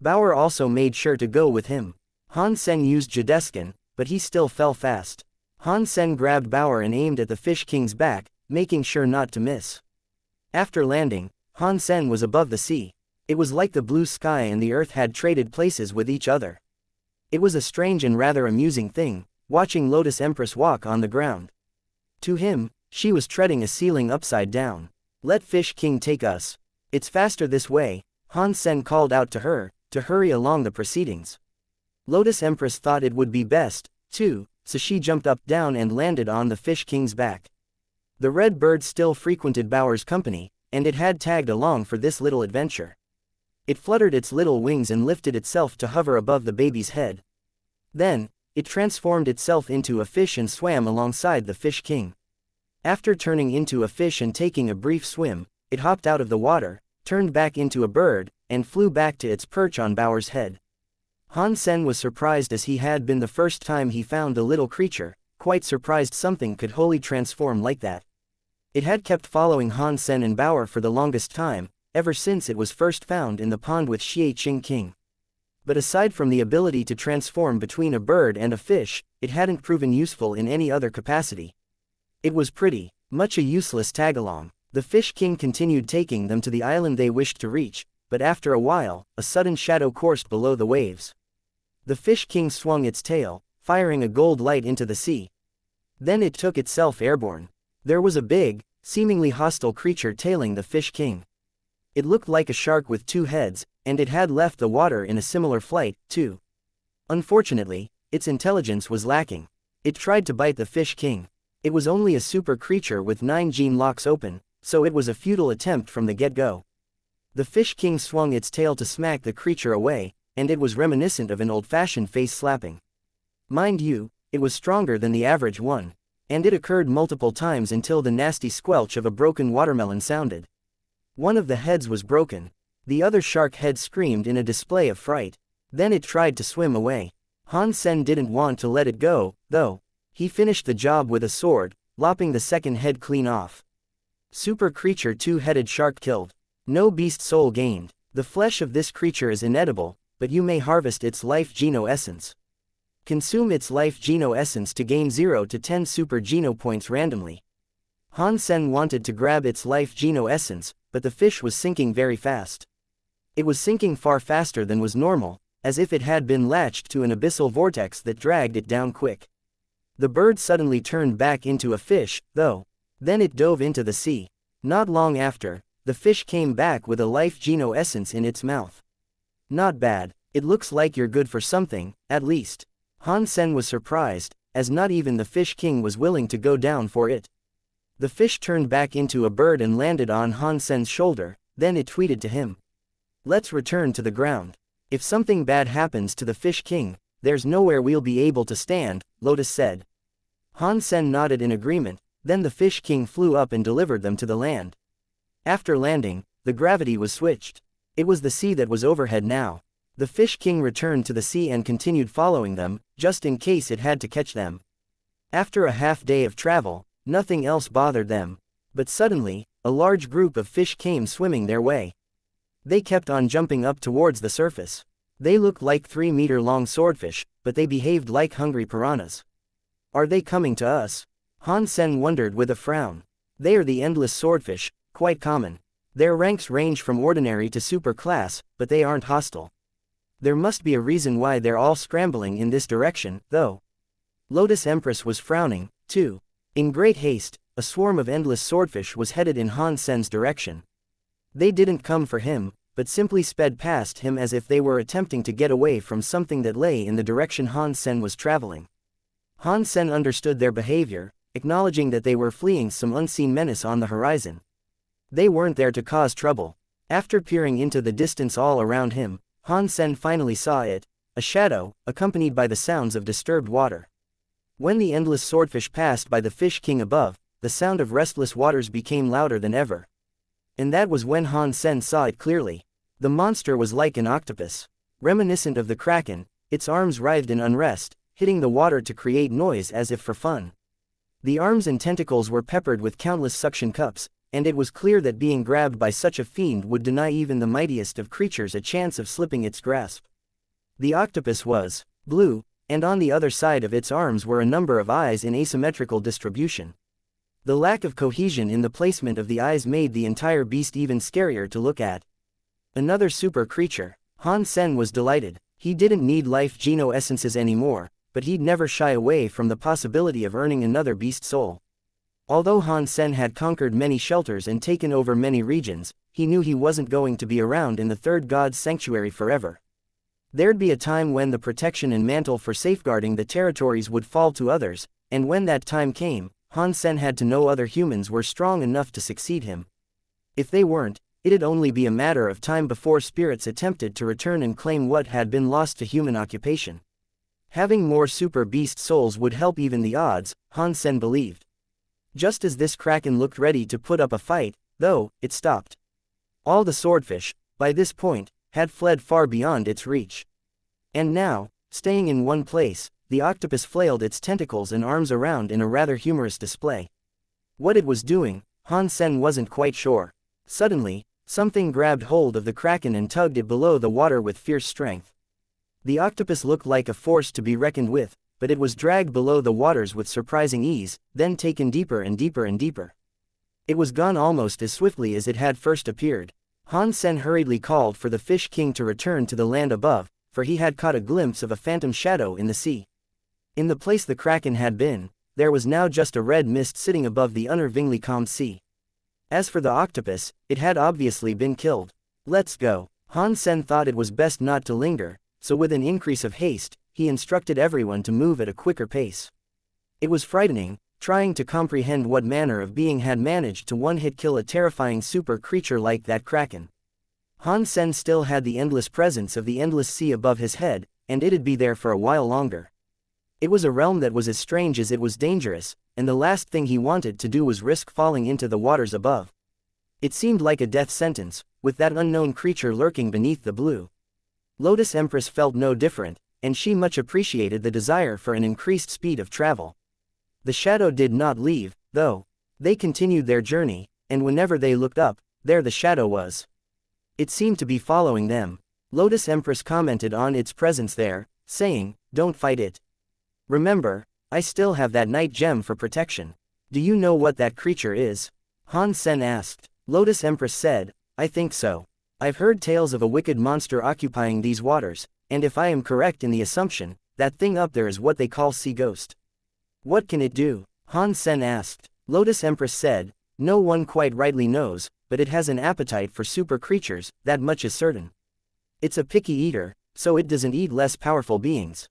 Bauer also made sure to go with him. Han Sen used Jadeskin, but he still fell fast. Han Sen grabbed Bauer and aimed at the Fish King's back, making sure not to miss. After landing, Han Sen was above the sea. It was like the blue sky and the earth had traded places with each other. It was a strange and rather amusing thing, watching Lotus Empress walk on the ground. To him, she was treading a ceiling upside down. Let Fish King take us. It's faster this way, Han Sen called out to her, to hurry along the proceedings. Lotus Empress thought it would be best, too, so she jumped up down and landed on the Fish King's back. The red bird still frequented Bauer's company, and it had tagged along for this little adventure. It fluttered its little wings and lifted itself to hover above the baby's head. Then, it transformed itself into a fish and swam alongside the Fish King. After turning into a fish and taking a brief swim, it hopped out of the water, turned back into a bird, and flew back to its perch on Bauer's head. Han Sen was surprised as he had been the first time he found the little creature, quite surprised something could wholly transform like that. It had kept following Han Sen and Bauer for the longest time, ever since it was first found in the pond with Xie Qing King. But aside from the ability to transform between a bird and a fish, it hadn't proven useful in any other capacity. It was pretty much a useless tagalong. The Fish King continued taking them to the island they wished to reach, but after a while, a sudden shadow coursed below the waves. The Fish King swung its tail, firing a gold light into the sea. Then it took itself airborne. There was a big, seemingly hostile creature tailing the Fish King. It looked like a shark with two heads, and it had left the water in a similar flight, too. Unfortunately, its intelligence was lacking. It tried to bite the Fish King. It was only a super creature with 9 gene locks open, so it was a futile attempt from the get-go. The Fish King swung its tail to smack the creature away, and it was reminiscent of an old-fashioned face slapping. Mind you, it was stronger than the average one, and it occurred multiple times until the nasty squelch of a broken watermelon sounded. One of the heads was broken. The other shark head screamed in a display of fright. Then it tried to swim away. Han Sen didn't want to let it go, though. He finished the job with a sword, lopping the second head clean off. Super creature two-headed shark killed. No beast soul gained. The flesh of this creature is inedible, but you may harvest its life geno essence. Consume its life geno essence to gain 0 to 10 super geno points randomly. Han Sen wanted to grab its life geno essence, but the fish was sinking very fast. It was sinking far faster than was normal, as if it had been latched to an abyssal vortex that dragged it down quick. The bird suddenly turned back into a fish, though. Then it dove into the sea. Not long after, the fish came back with a life geno essence in its mouth. Not bad. It looks like you're good for something, at least. Han Sen was surprised, as not even the Fish King was willing to go down for it. The fish turned back into a bird and landed on Han Sen's shoulder, then it tweeted to him. Let's return to the ground. If something bad happens to the Fish King, there's nowhere we'll be able to stand, Lotus said. Han Sen nodded in agreement, then the Fish King flew up and delivered them to the land. After landing, the gravity was switched. It was the sea that was overhead now. The Fish King returned to the sea and continued following them, just in case it had to catch them. After a half-day of travel, nothing else bothered them. But suddenly, a large group of fish came swimming their way. They kept on jumping up towards the surface. They looked like 3-meter-long swordfish, but they behaved like hungry piranhas. Are they coming to us? Han Sen wondered with a frown. They are the endless swordfish, quite common. Their ranks range from ordinary to super class, but they aren't hostile. There must be a reason why they're all scrambling in this direction, though. Lotus Empress was frowning, 2. In great haste, a swarm of endless swordfish was headed in Han Sen's direction. They didn't come for him, but simply sped past him as if they were attempting to get away from something that lay in the direction Han Sen was traveling. Han Sen understood their behavior, acknowledging that they were fleeing some unseen menace on the horizon. They weren't there to cause trouble. After peering into the distance all around him, Han Sen finally saw it, a shadow, accompanied by the sounds of disturbed water. When the endless swordfish passed by the Fish King above, the sound of restless waters became louder than ever. And that was when Han Sen saw it clearly. The monster was like an octopus. Reminiscent of the kraken, its arms writhed in unrest, hitting the water to create noise as if for fun. The arms and tentacles were peppered with countless suction cups, and it was clear that being grabbed by such a fiend would deny even the mightiest of creatures a chance of slipping its grasp. The octopus was blue, and on the other side of its arms were a number of eyes in asymmetrical distribution. The lack of cohesion in the placement of the eyes made the entire beast even scarier to look at. Another super creature. Han Sen was delighted. He didn't need life geno essences anymore, but he'd never shy away from the possibility of earning another beast soul. Although Han Sen had conquered many shelters and taken over many regions, he knew he wasn't going to be around in the third god's sanctuary forever. There'd be a time when the protection and mantle for safeguarding the territories would fall to others, and when that time came, Han Sen had to know other humans were strong enough to succeed him. If they weren't, it'd only be a matter of time before spirits attempted to return and claim what had been lost to human occupation. Having more super beast souls would help even the odds, Han Sen believed. Just as this kraken looked ready to put up a fight, though, it stopped. All the swordfish, by this point, had fled far beyond its reach. And now, staying in one place, the octopus flailed its tentacles and arms around in a rather humorous display. What it was doing, Han Sen wasn't quite sure. Suddenly, something grabbed hold of the kraken and tugged it below the water with fierce strength. The octopus looked like a force to be reckoned with, but it was dragged below the waters with surprising ease, then taken deeper and deeper and deeper. It was gone almost as swiftly as it had first appeared. Han Sen hurriedly called for the Fish King to return to the land above, for he had caught a glimpse of a phantom shadow in the sea. In the place the kraken had been, there was now just a red mist sitting above the unnervingly calm sea. As for the octopus, it had obviously been killed. Let's go. Han Sen thought it was best not to linger, so with an increase of haste, he instructed everyone to move at a quicker pace. It was frightening, trying to comprehend what manner of being had managed to one-hit kill a terrifying super creature like that kraken. Han Sen still had the endless presence of the endless sea above his head, and it'd be there for a while longer. It was a realm that was as strange as it was dangerous, and the last thing he wanted to do was risk falling into the waters above. It seemed like a death sentence, with that unknown creature lurking beneath the blue. Lotus Empress felt no different, and she much appreciated the desire for an increased speed of travel. The shadow did not leave, though. They continued their journey, and whenever they looked up, there the shadow was. It seemed to be following them. Lotus Empress commented on its presence there, saying, "Don't fight it. Remember, I still have that night gem for protection." "Do you know what that creature is?" Han Sen asked. Lotus Empress said, "I think so. I've heard tales of a wicked monster occupying these waters, and if I am correct in the assumption, that thing up there is what they call sea ghost." "What can it do?" Han Sen asked. Lotus Empress said, "No one quite rightly knows, but it has an appetite for super creatures, that much is certain. It's a picky eater, so it doesn't eat less powerful beings.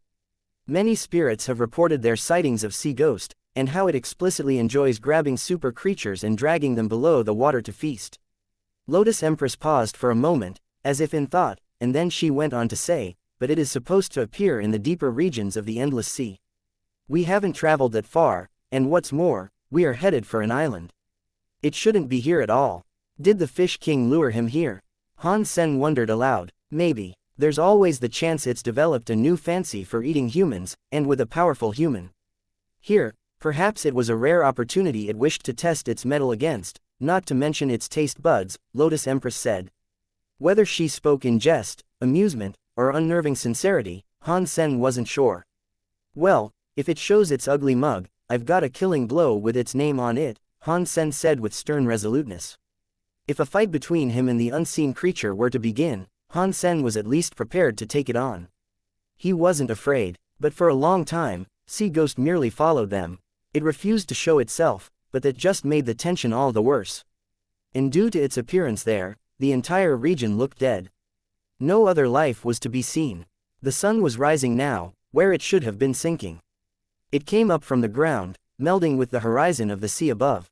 Many spirits have reported their sightings of sea ghost, and how it explicitly enjoys grabbing super creatures and dragging them below the water to feast." Lotus Empress paused for a moment, as if in thought, and then she went on to say, "But it is supposed to appear in the deeper regions of the endless sea. We haven't traveled that far, and what's more, we are headed for an island. It shouldn't be here at all. Did the Fish King lure him here?" Han Sen wondered aloud. "Maybe. There's always the chance it's developed a new fancy for eating humans, and with a powerful human. Here, perhaps it was a rare opportunity it wished to test its mettle against, not to mention its taste buds," Lotus Empress said. Whether she spoke in jest, amusement, or unnerving sincerity, Han Sen wasn't sure. "Well, if it shows its ugly mug, I've got a killing blow with its name on it," Han Sen said with stern resoluteness. If a fight between him and the unseen creature were to begin, Han Sen was at least prepared to take it on. He wasn't afraid, but for a long time, Sea Ghost merely followed them. It refused to show itself, but that just made the tension all the worse. And due to its appearance there, the entire region looked dead. No other life was to be seen. The sun was rising now, where it should have been sinking. It came up from the ground, melding with the horizon of the sea above.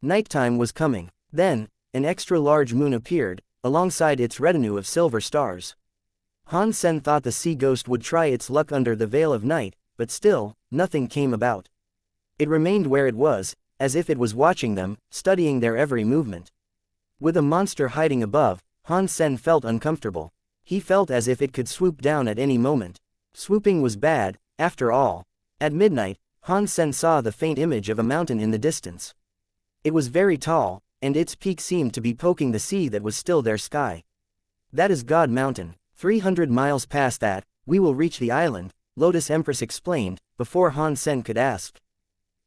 Nighttime was coming. Then, an extra-large moon appeared, alongside its retinue of silver stars. Han Sen thought the sea ghost would try its luck under the veil of night, but still, nothing came about. It remained where it was, as if it was watching them, studying their every movement. With a monster hiding above, Han Sen felt uncomfortable. He felt as if it could swoop down at any moment. Swooping was bad, after all. At midnight, Han Sen saw the faint image of a mountain in the distance. It was very tall, and its peak seemed to be poking the sea that was still their sky. That is God Mountain. 300 miles past that, we will reach the island, Lotus Empress explained, before Han Sen could ask.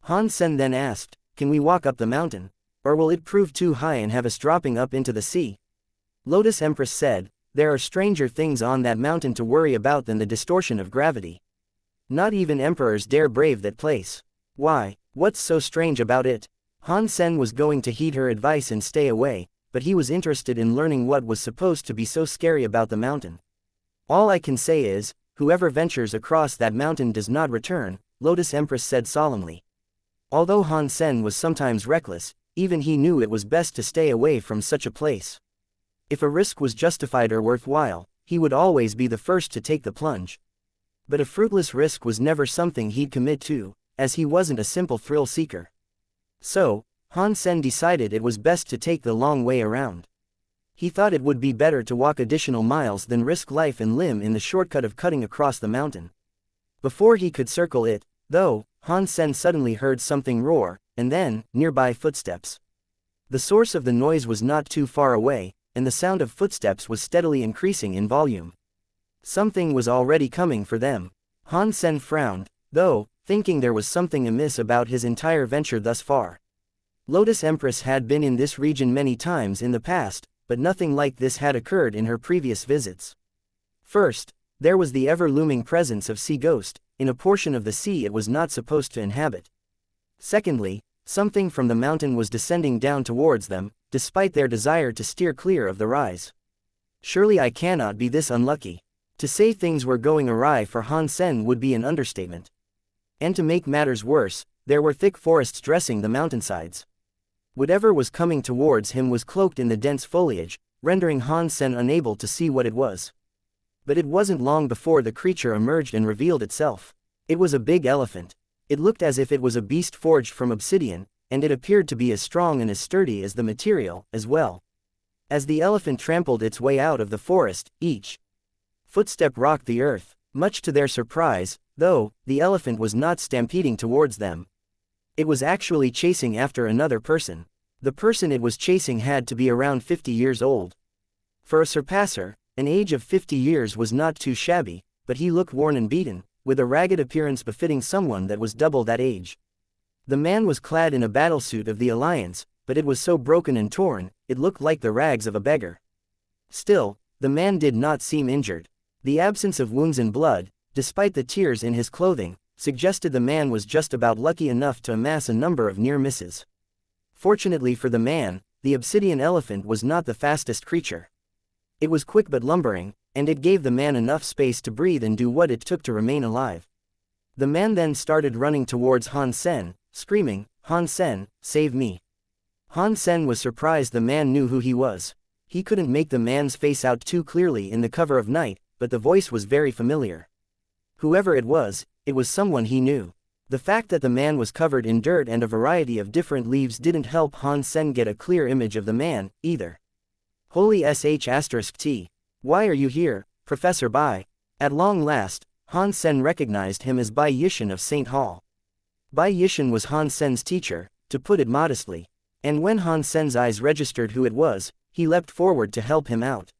Han Sen then asked, can we walk up the mountain? Or will it prove too high and have us dropping up into the sea? Lotus Empress said, there are stranger things on that mountain to worry about than the distortion of gravity. Not even emperors dare brave that place. Why, what's so strange about it? Han Sen was going to heed her advice and stay away, but he was interested in learning what was supposed to be so scary about the mountain. All I can say is, whoever ventures across that mountain does not return, Lotus Empress said solemnly. Although Han Sen was sometimes reckless, even he knew it was best to stay away from such a place. If a risk was justified or worthwhile, he would always be the first to take the plunge. But a fruitless risk was never something he'd commit to, as he wasn't a simple thrill seeker. So, Han Sen decided it was best to take the long way around. He thought it would be better to walk additional miles than risk life and limb in the shortcut of cutting across the mountain. Before he could circle it, though, Han Sen suddenly heard something roar, and then, nearby footsteps. The source of the noise was not too far away, and the sound of footsteps was steadily increasing in volume. Something was already coming for them. Han Sen frowned, though, thinking there was something amiss about his entire venture thus far. Lotus Empress had been in this region many times in the past, but nothing like this had occurred in her previous visits. First, there was the ever-looming presence of Sea Ghost, in a portion of the sea it was not supposed to inhabit. Secondly, something from the mountain was descending down towards them, despite their desire to steer clear of the rise. Surely I cannot be this unlucky. To say things were going awry for Han Sen would be an understatement. And to make matters worse, there were thick forests dressing the mountainsides. Whatever was coming towards him was cloaked in the dense foliage, rendering Han Sen unable to see what it was. But it wasn't long before the creature emerged and revealed itself. It was a big elephant. It looked as if it was a beast forged from obsidian, and it appeared to be as strong and as sturdy as the material, as well. As the elephant trampled its way out of the forest, each footstep rocked the earth. Much to their surprise, though, the elephant was not stampeding towards them. It was actually chasing after another person. The person it was chasing had to be around 50 years old. For a surpasser, an age of 50 years was not too shabby, but he looked worn and beaten, with a ragged appearance befitting someone that was double that age. The man was clad in a battlesuit of the Alliance, but it was so broken and torn, it looked like the rags of a beggar. Still, the man did not seem injured. The absence of wounds and blood, despite the tears in his clothing, suggested the man was just about lucky enough to amass a number of near misses. Fortunately for the man, the obsidian elephant was not the fastest creature. It was quick but lumbering, and it gave the man enough space to breathe and do what it took to remain alive. The man then started running towards Han Sen, screaming, "Han Sen, save me." Han Sen was surprised the man knew who he was. He couldn't make the man's face out too clearly in the cover of night, but the voice was very familiar. Whoever it was someone he knew. The fact that the man was covered in dirt and a variety of different leaves didn't help Han Sen get a clear image of the man, either. Holy sh*t. Why are you here, Professor Bai? At long last, Han Sen recognized him as Bai Yishan of St. Hall. Bai Yishan was Han Sen's teacher, to put it modestly, and when Han Sen's eyes registered who it was, he leapt forward to help him out.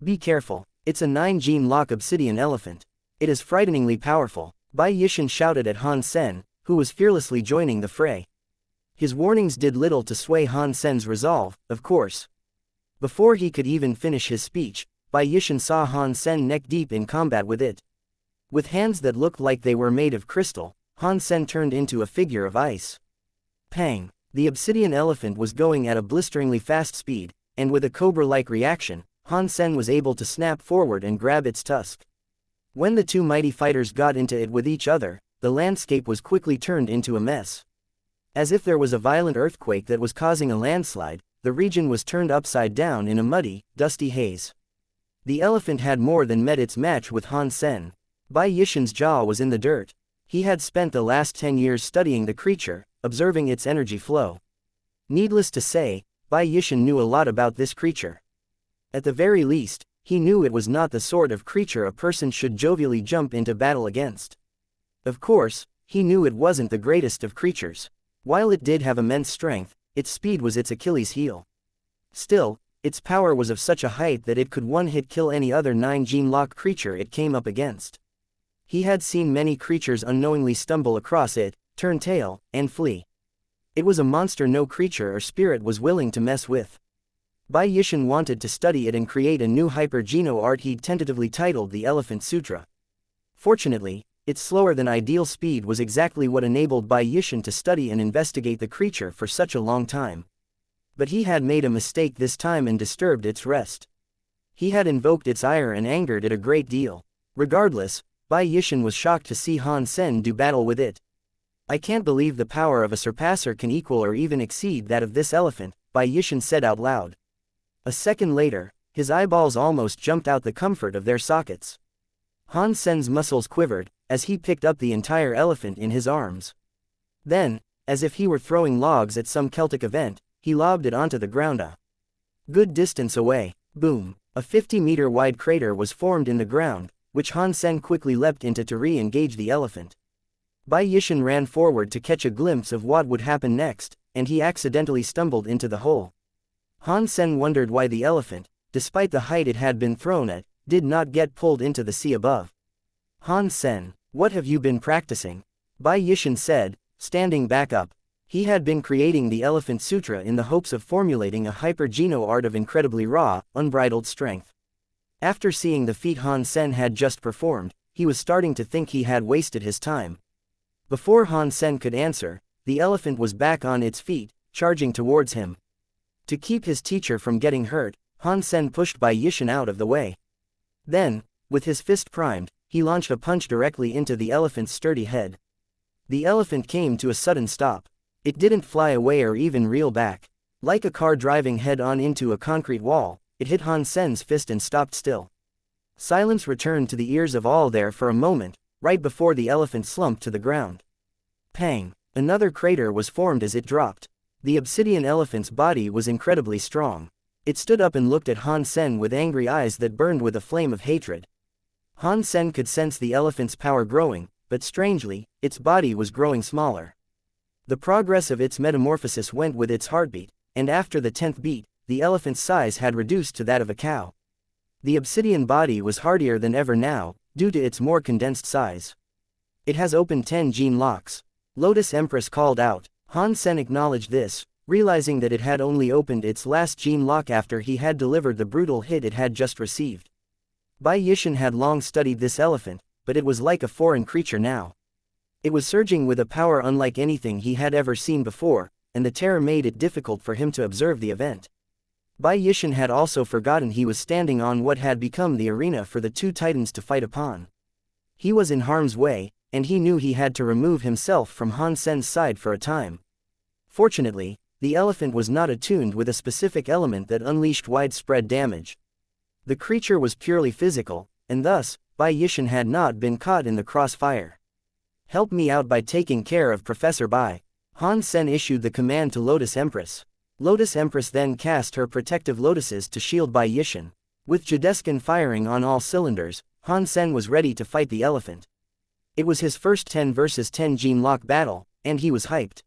Be careful, it's a 9-gene lock obsidian elephant. It is frighteningly powerful, Bai Yishan shouted at Han Sen, who was fearlessly joining the fray. His warnings did little to sway Han Sen's resolve, of course. Before he could even finish his speech, Bai Yishan saw Han Sen neck deep in combat with it. With hands that looked like they were made of crystal, Han Sen turned into a figure of ice. Pang! The obsidian elephant was going at a blisteringly fast speed, and with a cobra-like reaction, Han Sen was able to snap forward and grab its tusk. When the two mighty fighters got into it with each other, the landscape was quickly turned into a mess. As if there was a violent earthquake that was causing a landslide, the region was turned upside down in a muddy, dusty haze. The elephant had more than met its match with Han Sen. Bai Yishan's jaw was in the dirt. He had spent the last 10 years studying the creature, observing its energy flow. Needless to say, Bai Yishan knew a lot about this creature. At the very least, he knew it was not the sort of creature a person should jovially jump into battle against. Of course, he knew it wasn't the greatest of creatures. While it did have immense strength, its speed was its Achilles heel. Still, its power was of such a height that it could one-hit kill any other 9-gene lock creature it came up against. He had seen many creatures unknowingly stumble across it, turn tail, and flee. It was a monster no creature or spirit was willing to mess with. Bai Yishan wanted to study it and create a new hyper-geno art he'd tentatively titled the Elephant Sutra. Fortunately, its slower than ideal speed was exactly what enabled Bai Yishan to study and investigate the creature for such a long time. But he had made a mistake this time and disturbed its rest. He had invoked its ire and angered it a great deal. Regardless, Bai Yishan was shocked to see Han Sen do battle with it. I can't believe the power of a surpasser can equal or even exceed that of this elephant, Bai Yishan said out loud. A second later, his eyeballs almost jumped out the comfort of their sockets. Han Sen's muscles quivered, as he picked up the entire elephant in his arms. Then, as if he were throwing logs at some Celtic event, he lobbed it onto the ground a good distance away. Boom! A 50-meter wide crater was formed in the ground, which Han Sen quickly leapt into to re-engage the elephant. Bai Yishan ran forward to catch a glimpse of what would happen next, and he accidentally stumbled into the hole. Han Sen wondered why the elephant, despite the height it had been thrown at, did not get pulled into the sea above. Han Sen, what have you been practicing? Bai Yishan said, standing back up. He had been creating the Elephant Sutra in the hopes of formulating a hyper-geno art of incredibly raw, unbridled strength. After seeing the feat Han Sen had just performed, he was starting to think he had wasted his time. Before Han Sen could answer, the elephant was back on its feet, charging towards him. To keep his teacher from getting hurt, Han Sen pushed Bai Yishan out of the way. Then, with his fist primed, he launched a punch directly into the elephant's sturdy head. The elephant came to a sudden stop. It didn't fly away or even reel back. Like a car driving head-on into a concrete wall, it hit Han Sen's fist and stopped still. Silence returned to the ears of all there for a moment, right before the elephant slumped to the ground. Pang! Another crater was formed as it dropped. The obsidian elephant's body was incredibly strong. It stood up and looked at Han Sen with angry eyes that burned with a flame of hatred. Han Sen could sense the elephant's power growing, but strangely, its body was growing smaller. The progress of its metamorphosis went with its heartbeat, and after the 10th beat, the elephant's size had reduced to that of a cow. The obsidian body was hardier than ever now, due to its more condensed size. It has opened 10 gene locks. Lotus Empress called out. Han Sen acknowledged this, realizing that it had only opened its last gene lock after he had delivered the brutal hit it had just received. Bai Yishan had long studied this elephant, but it was like a foreign creature now. It was surging with a power unlike anything he had ever seen before, and the terror made it difficult for him to observe the event. Bai Yishan had also forgotten he was standing on what had become the arena for the two titans to fight upon. He was in harm's way, and he knew he had to remove himself from Han Sen's side for a time. Fortunately, the elephant was not attuned with a specific element that unleashed widespread damage. The creature was purely physical, and thus, Bai Yishan had not been caught in the crossfire. Help me out by taking care of Professor Bai. Han Sen issued the command to Lotus Empress. Lotus Empress then cast her protective lotuses to shield Bai Yishan. With Jadeskin firing on all cylinders, Han Sen was ready to fight the elephant. It was his first 10 versus 10 gene lock battle, and he was hyped.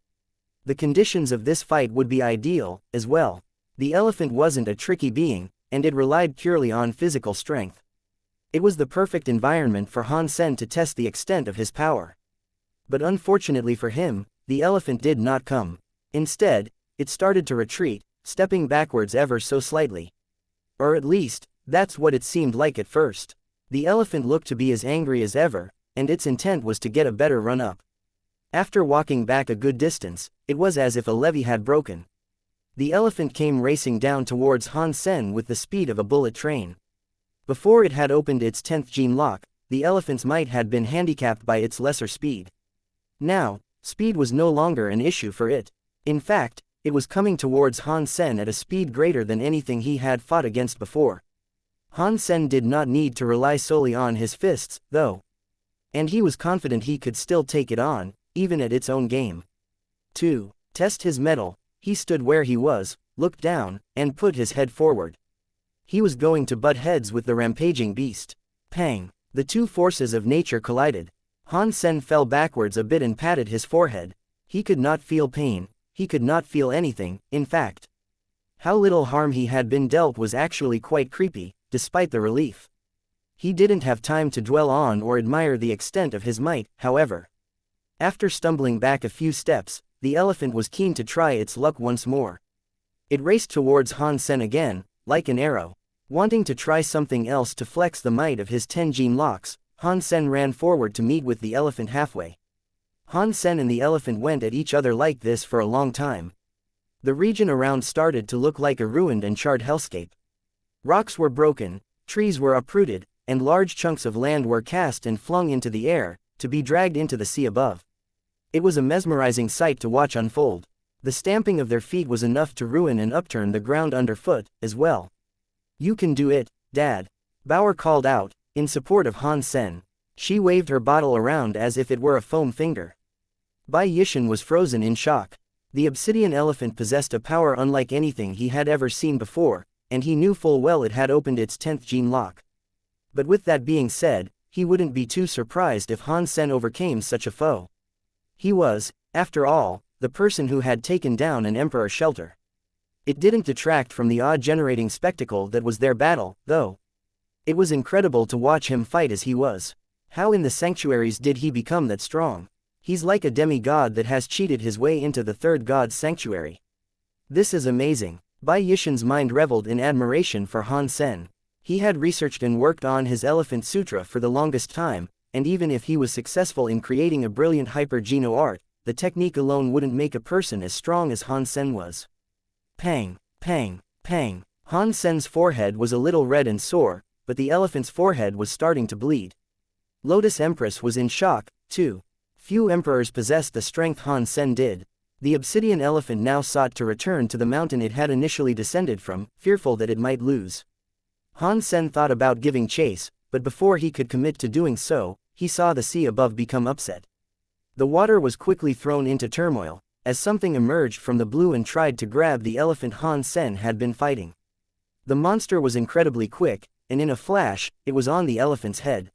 The conditions of this fight would be ideal, as well. The elephant wasn't a tricky being, and it relied purely on physical strength. It was the perfect environment for Han Sen to test the extent of his power. But unfortunately for him, the elephant did not come. Instead, it started to retreat, stepping backwards ever so slightly. Or at least, that's what it seemed like at first. The elephant looked to be as angry as ever, and its intent was to get a better run-up. After walking back a good distance, it was as if a levee had broken. The elephant came racing down towards Han Sen with the speed of a bullet train. Before it had opened its 10th gene lock, the elephant's might had been handicapped by its lesser speed. Now, speed was no longer an issue for it. In fact, it was coming towards Han Sen at a speed greater than anything he had fought against before. Han Sen did not need to rely solely on his fists, though. And he was confident he could still take it on, even at its own game. To test his mettle, he stood where he was, looked down, and put his head forward. He was going to butt heads with the rampaging beast. Pang! The two forces of nature collided. Han Sen fell backwards a bit and patted his forehead. He could not feel pain. He could not feel anything, in fact. How little harm he had been dealt was actually quite creepy, despite the relief. He didn't have time to dwell on or admire the extent of his might, however. After stumbling back a few steps, the elephant was keen to try its luck once more. It raced towards Han Sen again, like an arrow. Wanting to try something else to flex the might of his 10 gene locks, Han Sen ran forward to meet with the elephant halfway. Han Sen and the elephant went at each other like this for a long time. The region around started to look like a ruined and charred hellscape. Rocks were broken, trees were uprooted, and large chunks of land were cast and flung into the air, to be dragged into the sea above. It was a mesmerizing sight to watch unfold. The stamping of their feet was enough to ruin and upturn the ground underfoot, as well. "You can do it, Dad," Bauer called out, in support of Han Sen. She waved her bottle around as if it were a foam finger. Bai Yishan was frozen in shock. The obsidian elephant possessed a power unlike anything he had ever seen before, and he knew full well it had opened its 10th gene lock. But with that being said, he wouldn't be too surprised if Han Sen overcame such a foe. He was, after all, the person who had taken down an emperor shelter. It didn't detract from the awe-generating spectacle that was their battle, though. It was incredible to watch him fight as he was. How in the sanctuaries did he become that strong? He's like a demigod that has cheated his way into the third god's sanctuary. This is amazing. Bai Yishan's mind reveled in admiration for Han Sen. He had researched and worked on his Elephant Sutra for the longest time, and even if he was successful in creating a brilliant hyper-geno art, the technique alone wouldn't make a person as strong as Han Sen was. Pang, pang, pang. Han Sen's forehead was a little red and sore, but the elephant's forehead was starting to bleed. Lotus Empress was in shock, too. Few emperors possessed the strength Han Sen did. The obsidian elephant now sought to return to the mountain it had initially descended from, fearful that it might lose. Han Sen thought about giving chase, but before he could commit to doing so, he saw the sea above become upset. The water was quickly thrown into turmoil, as something emerged from the blue and tried to grab the elephant Han Sen had been fighting. The monster was incredibly quick, and in a flash, it was on the elephant's head.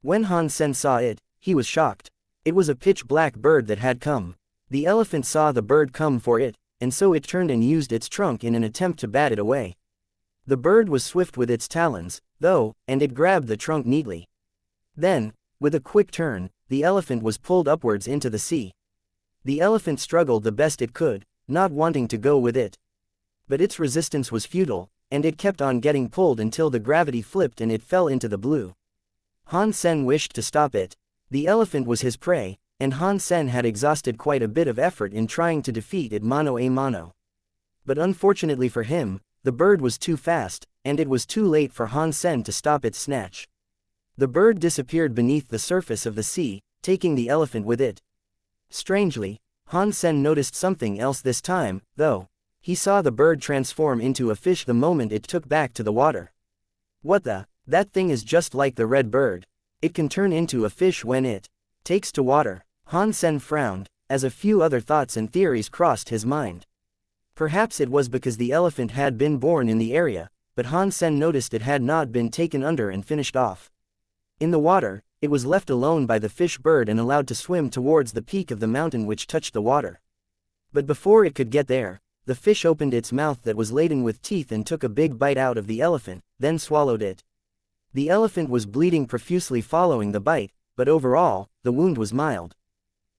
When Han Sen saw it, he was shocked. It was a pitch-black bird that had come. The elephant saw the bird come for it, and so it turned and used its trunk in an attempt to bat it away. The bird was swift with its talons, though, and it grabbed the trunk neatly. Then, with a quick turn, the elephant was pulled upwards into the sea. The elephant struggled the best it could, not wanting to go with it. But its resistance was futile, and it kept on getting pulled until the gravity flipped and it fell into the blue. Han Sen wished to stop it. The elephant was his prey, and Han Sen had exhausted quite a bit of effort in trying to defeat it mano a mano. But unfortunately for him, the bird was too fast, and it was too late for Han Sen to stop its snatch. The bird disappeared beneath the surface of the sea, taking the elephant with it. Strangely, Han Sen noticed something else this time, though. He saw the bird transform into a fish the moment it took back to the water. What the? That thing is just like the red bird. It can turn into a fish when it takes to water. Han Sen frowned, as a few other thoughts and theories crossed his mind. Perhaps it was because the elephant had been born in the area, but Han Sen noticed it had not been taken under and finished off. In the water, it was left alone by the fish bird and allowed to swim towards the peak of the mountain which touched the water. But before it could get there, the fish opened its mouth that was laden with teeth and took a big bite out of the elephant, then swallowed it. The elephant was bleeding profusely following the bite, but overall, the wound was mild.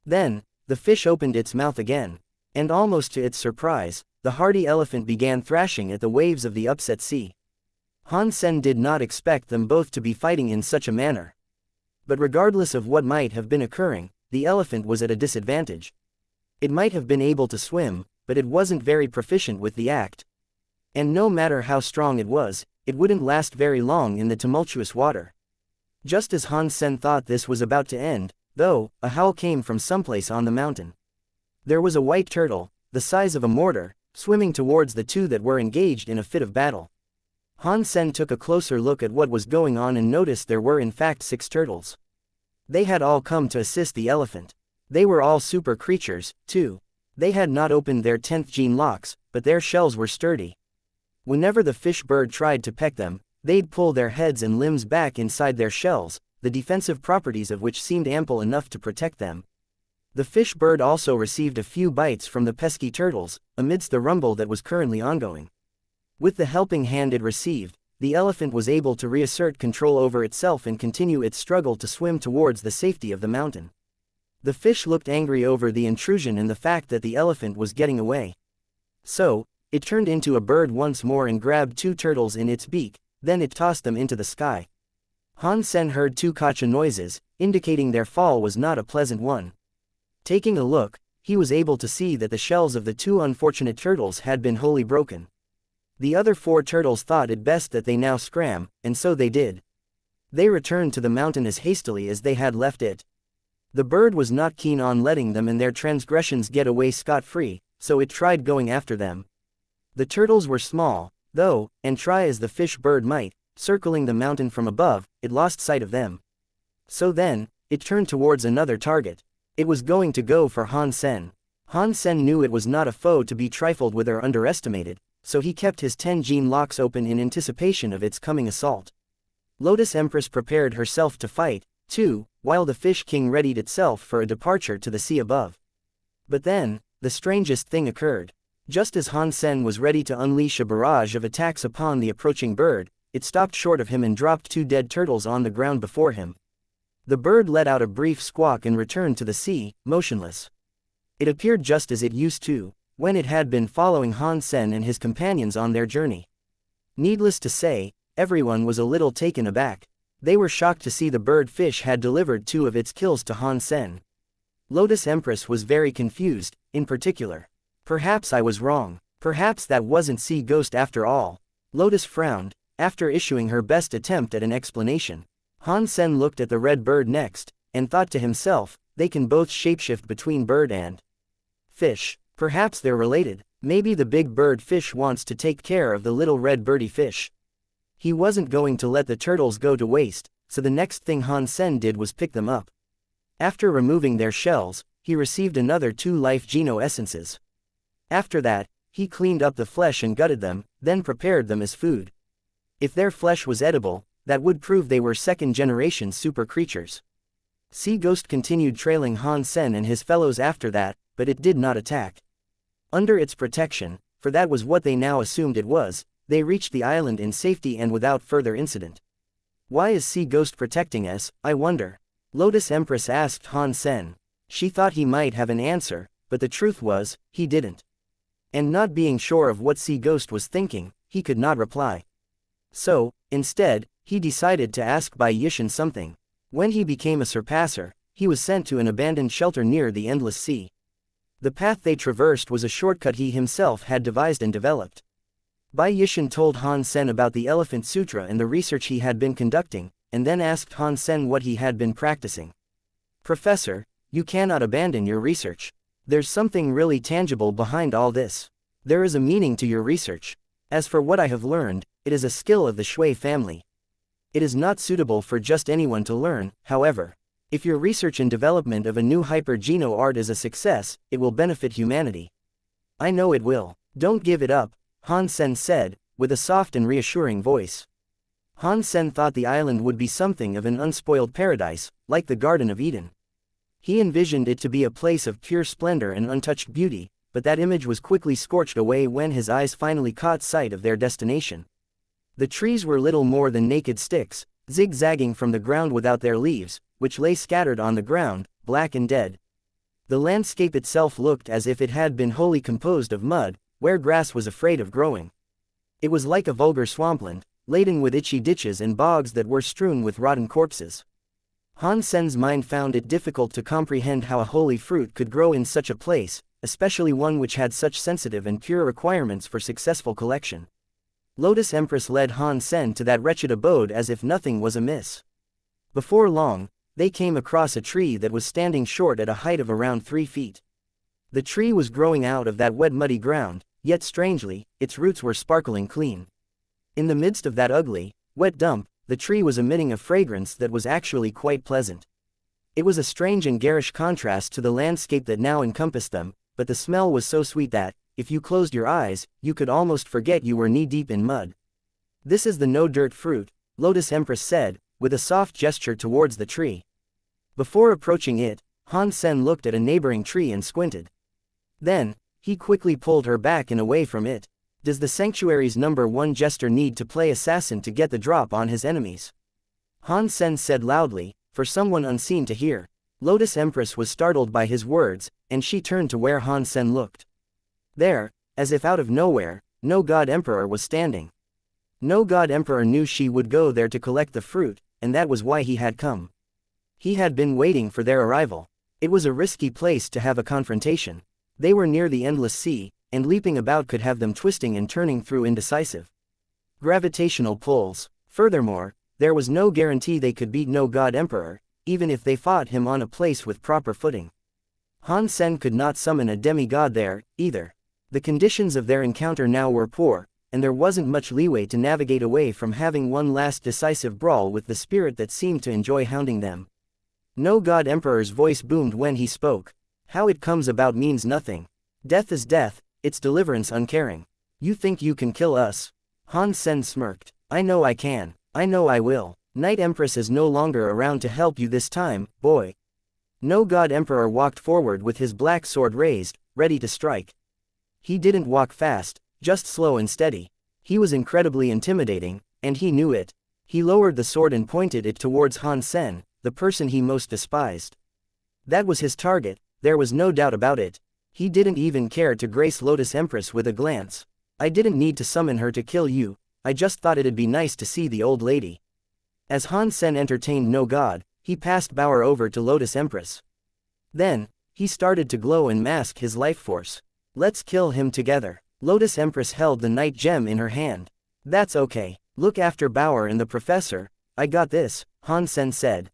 Then, the fish opened its mouth again, and almost to its surprise, the hardy elephant began thrashing at the waves of the upset sea. Han Sen did not expect them both to be fighting in such a manner. But regardless of what might have been occurring, the elephant was at a disadvantage. It might have been able to swim, but it wasn't very proficient with the act. And no matter how strong it was, it wouldn't last very long in the tumultuous water. Just as Han Sen thought this was about to end, though, a howl came from someplace on the mountain. There was a white turtle, the size of a mortar, swimming towards the two that were engaged in a fit of battle. Han Sen took a closer look at what was going on and noticed there were in fact 6 turtles. They had all come to assist the elephant. They were all super creatures, too. They had not opened their 10th gene locks, but their shells were sturdy. Whenever the fish bird tried to peck them, they'd pull their heads and limbs back inside their shells, the defensive properties of which seemed ample enough to protect them. The fish bird also received a few bites from the pesky turtles, amidst the rumble that was currently ongoing. With the helping hand it received, the elephant was able to reassert control over itself and continue its struggle to swim towards the safety of the mountain. The fish looked angry over the intrusion and the fact that the elephant was getting away. So, it turned into a bird once more and grabbed 2 turtles in its beak, then it tossed them into the sky. Han Sen heard 2 kacha noises, indicating their fall was not a pleasant one. Taking a look, he was able to see that the shells of the 2 unfortunate turtles had been wholly broken. The other 4 turtles thought it best that they now scram, and so they did. They returned to the mountain as hastily as they had left it. The bird was not keen on letting them and their transgressions get away scot-free, so it tried going after them. The turtles were small, though, and try as the fish bird might, circling the mountain from above, it lost sight of them. So then, it turned towards another target. It was going to go for Han Sen. Han Sen knew it was not a foe to be trifled with or underestimated, so he kept his 10 gene locks open in anticipation of its coming assault. Lotus Empress prepared herself to fight, too, while the Fish King readied itself for a departure to the sea above. But then, the strangest thing occurred. Just as Han Sen was ready to unleash a barrage of attacks upon the approaching bird, it stopped short of him and dropped 2 dead turtles on the ground before him. The bird let out a brief squawk and returned to the sea, motionless. It appeared just as it used to, when it had been following Han Sen and his companions on their journey. Needless to say, everyone was a little taken aback. They were shocked to see the bird fish had delivered 2 of its kills to Han Sen. Lotus Empress was very confused, in particular. Perhaps I was wrong. Perhaps that wasn't Sea Ghost after all. Lotus frowned, after issuing her best attempt at an explanation. Han Sen looked at the red bird next, and thought to himself, they can both shapeshift between bird and fish. Perhaps they're related. Maybe the big bird fish wants to take care of the little red birdie fish. He wasn't going to let the turtles go to waste, so the next thing Han Sen did was pick them up. After removing their shells, he received another 2 life geno essences. After that, he cleaned up the flesh and gutted them, then prepared them as food. If their flesh was edible, that would prove they were 2nd-generation super creatures. Sea Ghost continued trailing Han Sen and his fellows after that, but it did not attack. Under its protection, for that was what they now assumed it was, they reached the island in safety and without further incident. Why is Sea Ghost protecting us, I wonder? Lotus Empress asked Han Sen. She thought he might have an answer, but the truth was, he didn't. And not being sure of what Sea Ghost was thinking, he could not reply. So, instead, he decided to ask Bai Yishan something. When he became a surpasser, he was sent to an abandoned shelter near the Endless Sea. The path they traversed was a shortcut he himself had devised and developed. Bai Yishan told Han Sen about the Elephant Sutra and the research he had been conducting, and then asked Han Sen what he had been practicing. Professor, you cannot abandon your research. There's something really tangible behind all this. There is a meaning to your research. As for what I have learned, it is a skill of the Shui family. It is not suitable for just anyone to learn, however. If your research and development of a new hyper-geno art is a success, it will benefit humanity. I know it will. Don't give it up, Han Sen said, with a soft and reassuring voice. Han Sen thought the island would be something of an unspoiled paradise, like the Garden of Eden. He envisioned it to be a place of pure splendor and untouched beauty, but that image was quickly scorched away when his eyes finally caught sight of their destination. The trees were little more than naked sticks, zigzagging from the ground without their leaves, which lay scattered on the ground, black and dead. The landscape itself looked as if it had been wholly composed of mud, where grass was afraid of growing. It was like a vulgar swampland, laden with itchy ditches and bogs that were strewn with rotten corpses. Han Sen's mind found it difficult to comprehend how a holy fruit could grow in such a place, especially one which had such sensitive and pure requirements for successful collection. Lotus Empress led Han Sen to that wretched abode as if nothing was amiss. Before long, they came across a tree that was standing short at a height of around 3 feet. The tree was growing out of that wet muddy ground, yet strangely, its roots were sparkling clean. In the midst of that ugly, wet dump, the tree was emitting a fragrance that was actually quite pleasant. It was a strange and garish contrast to the landscape that now encompassed them, but the smell was so sweet that, if you closed your eyes, you could almost forget you were knee-deep in mud. "This is the no-dirt fruit," Lotus Empress said, with a soft gesture towards the tree. Before approaching it, Han Sen looked at a neighboring tree and squinted. Then, he quickly pulled her back and away from it. "Does the sanctuary's #1 jester need to play assassin to get the drop on his enemies?" Han Sen said loudly, for someone unseen to hear. Lotus Empress was startled by his words, and she turned to where Han Sen looked. There, as if out of nowhere, No God Emperor was standing. No God Emperor knew she would go there to collect the fruit, and that was why he had come. He had been waiting for their arrival. It was a risky place to have a confrontation. They were near the endless sea, and leaping about could have them twisting and turning through indecisive gravitational pulls. Furthermore, there was no guarantee they could beat No God Emperor, even if they fought him on a place with proper footing. Han Sen could not summon a demigod there, either. The conditions of their encounter now were poor, and there wasn't much leeway to navigate away from having one last decisive brawl with the spirit that seemed to enjoy hounding them. No God Emperor's voice boomed when he spoke. "How it comes about means nothing. Death is death, its deliverance uncaring. You think you can kill us?" Han Sen smirked. "I know I can. I know I will. Night Empress is no longer around to help you this time, boy." No God Emperor walked forward with his black sword raised, ready to strike. He didn't walk fast, just slow and steady. He was incredibly intimidating, and he knew it. He lowered the sword and pointed it towards Han Sen, the person he most despised. That was his target, there was no doubt about it. He didn't even care to grace Lotus Empress with a glance. "I didn't need to summon her to kill you, I just thought it'd be nice to see the old lady." As Han Sen entertained No God, he passed Bauer over to Lotus Empress. Then, he started to glow and mask his life force. "Let's kill him together." Lotus Empress held the night gem in her hand. "That's okay. Look after Bauer and the professor, I got this," Han Sen said.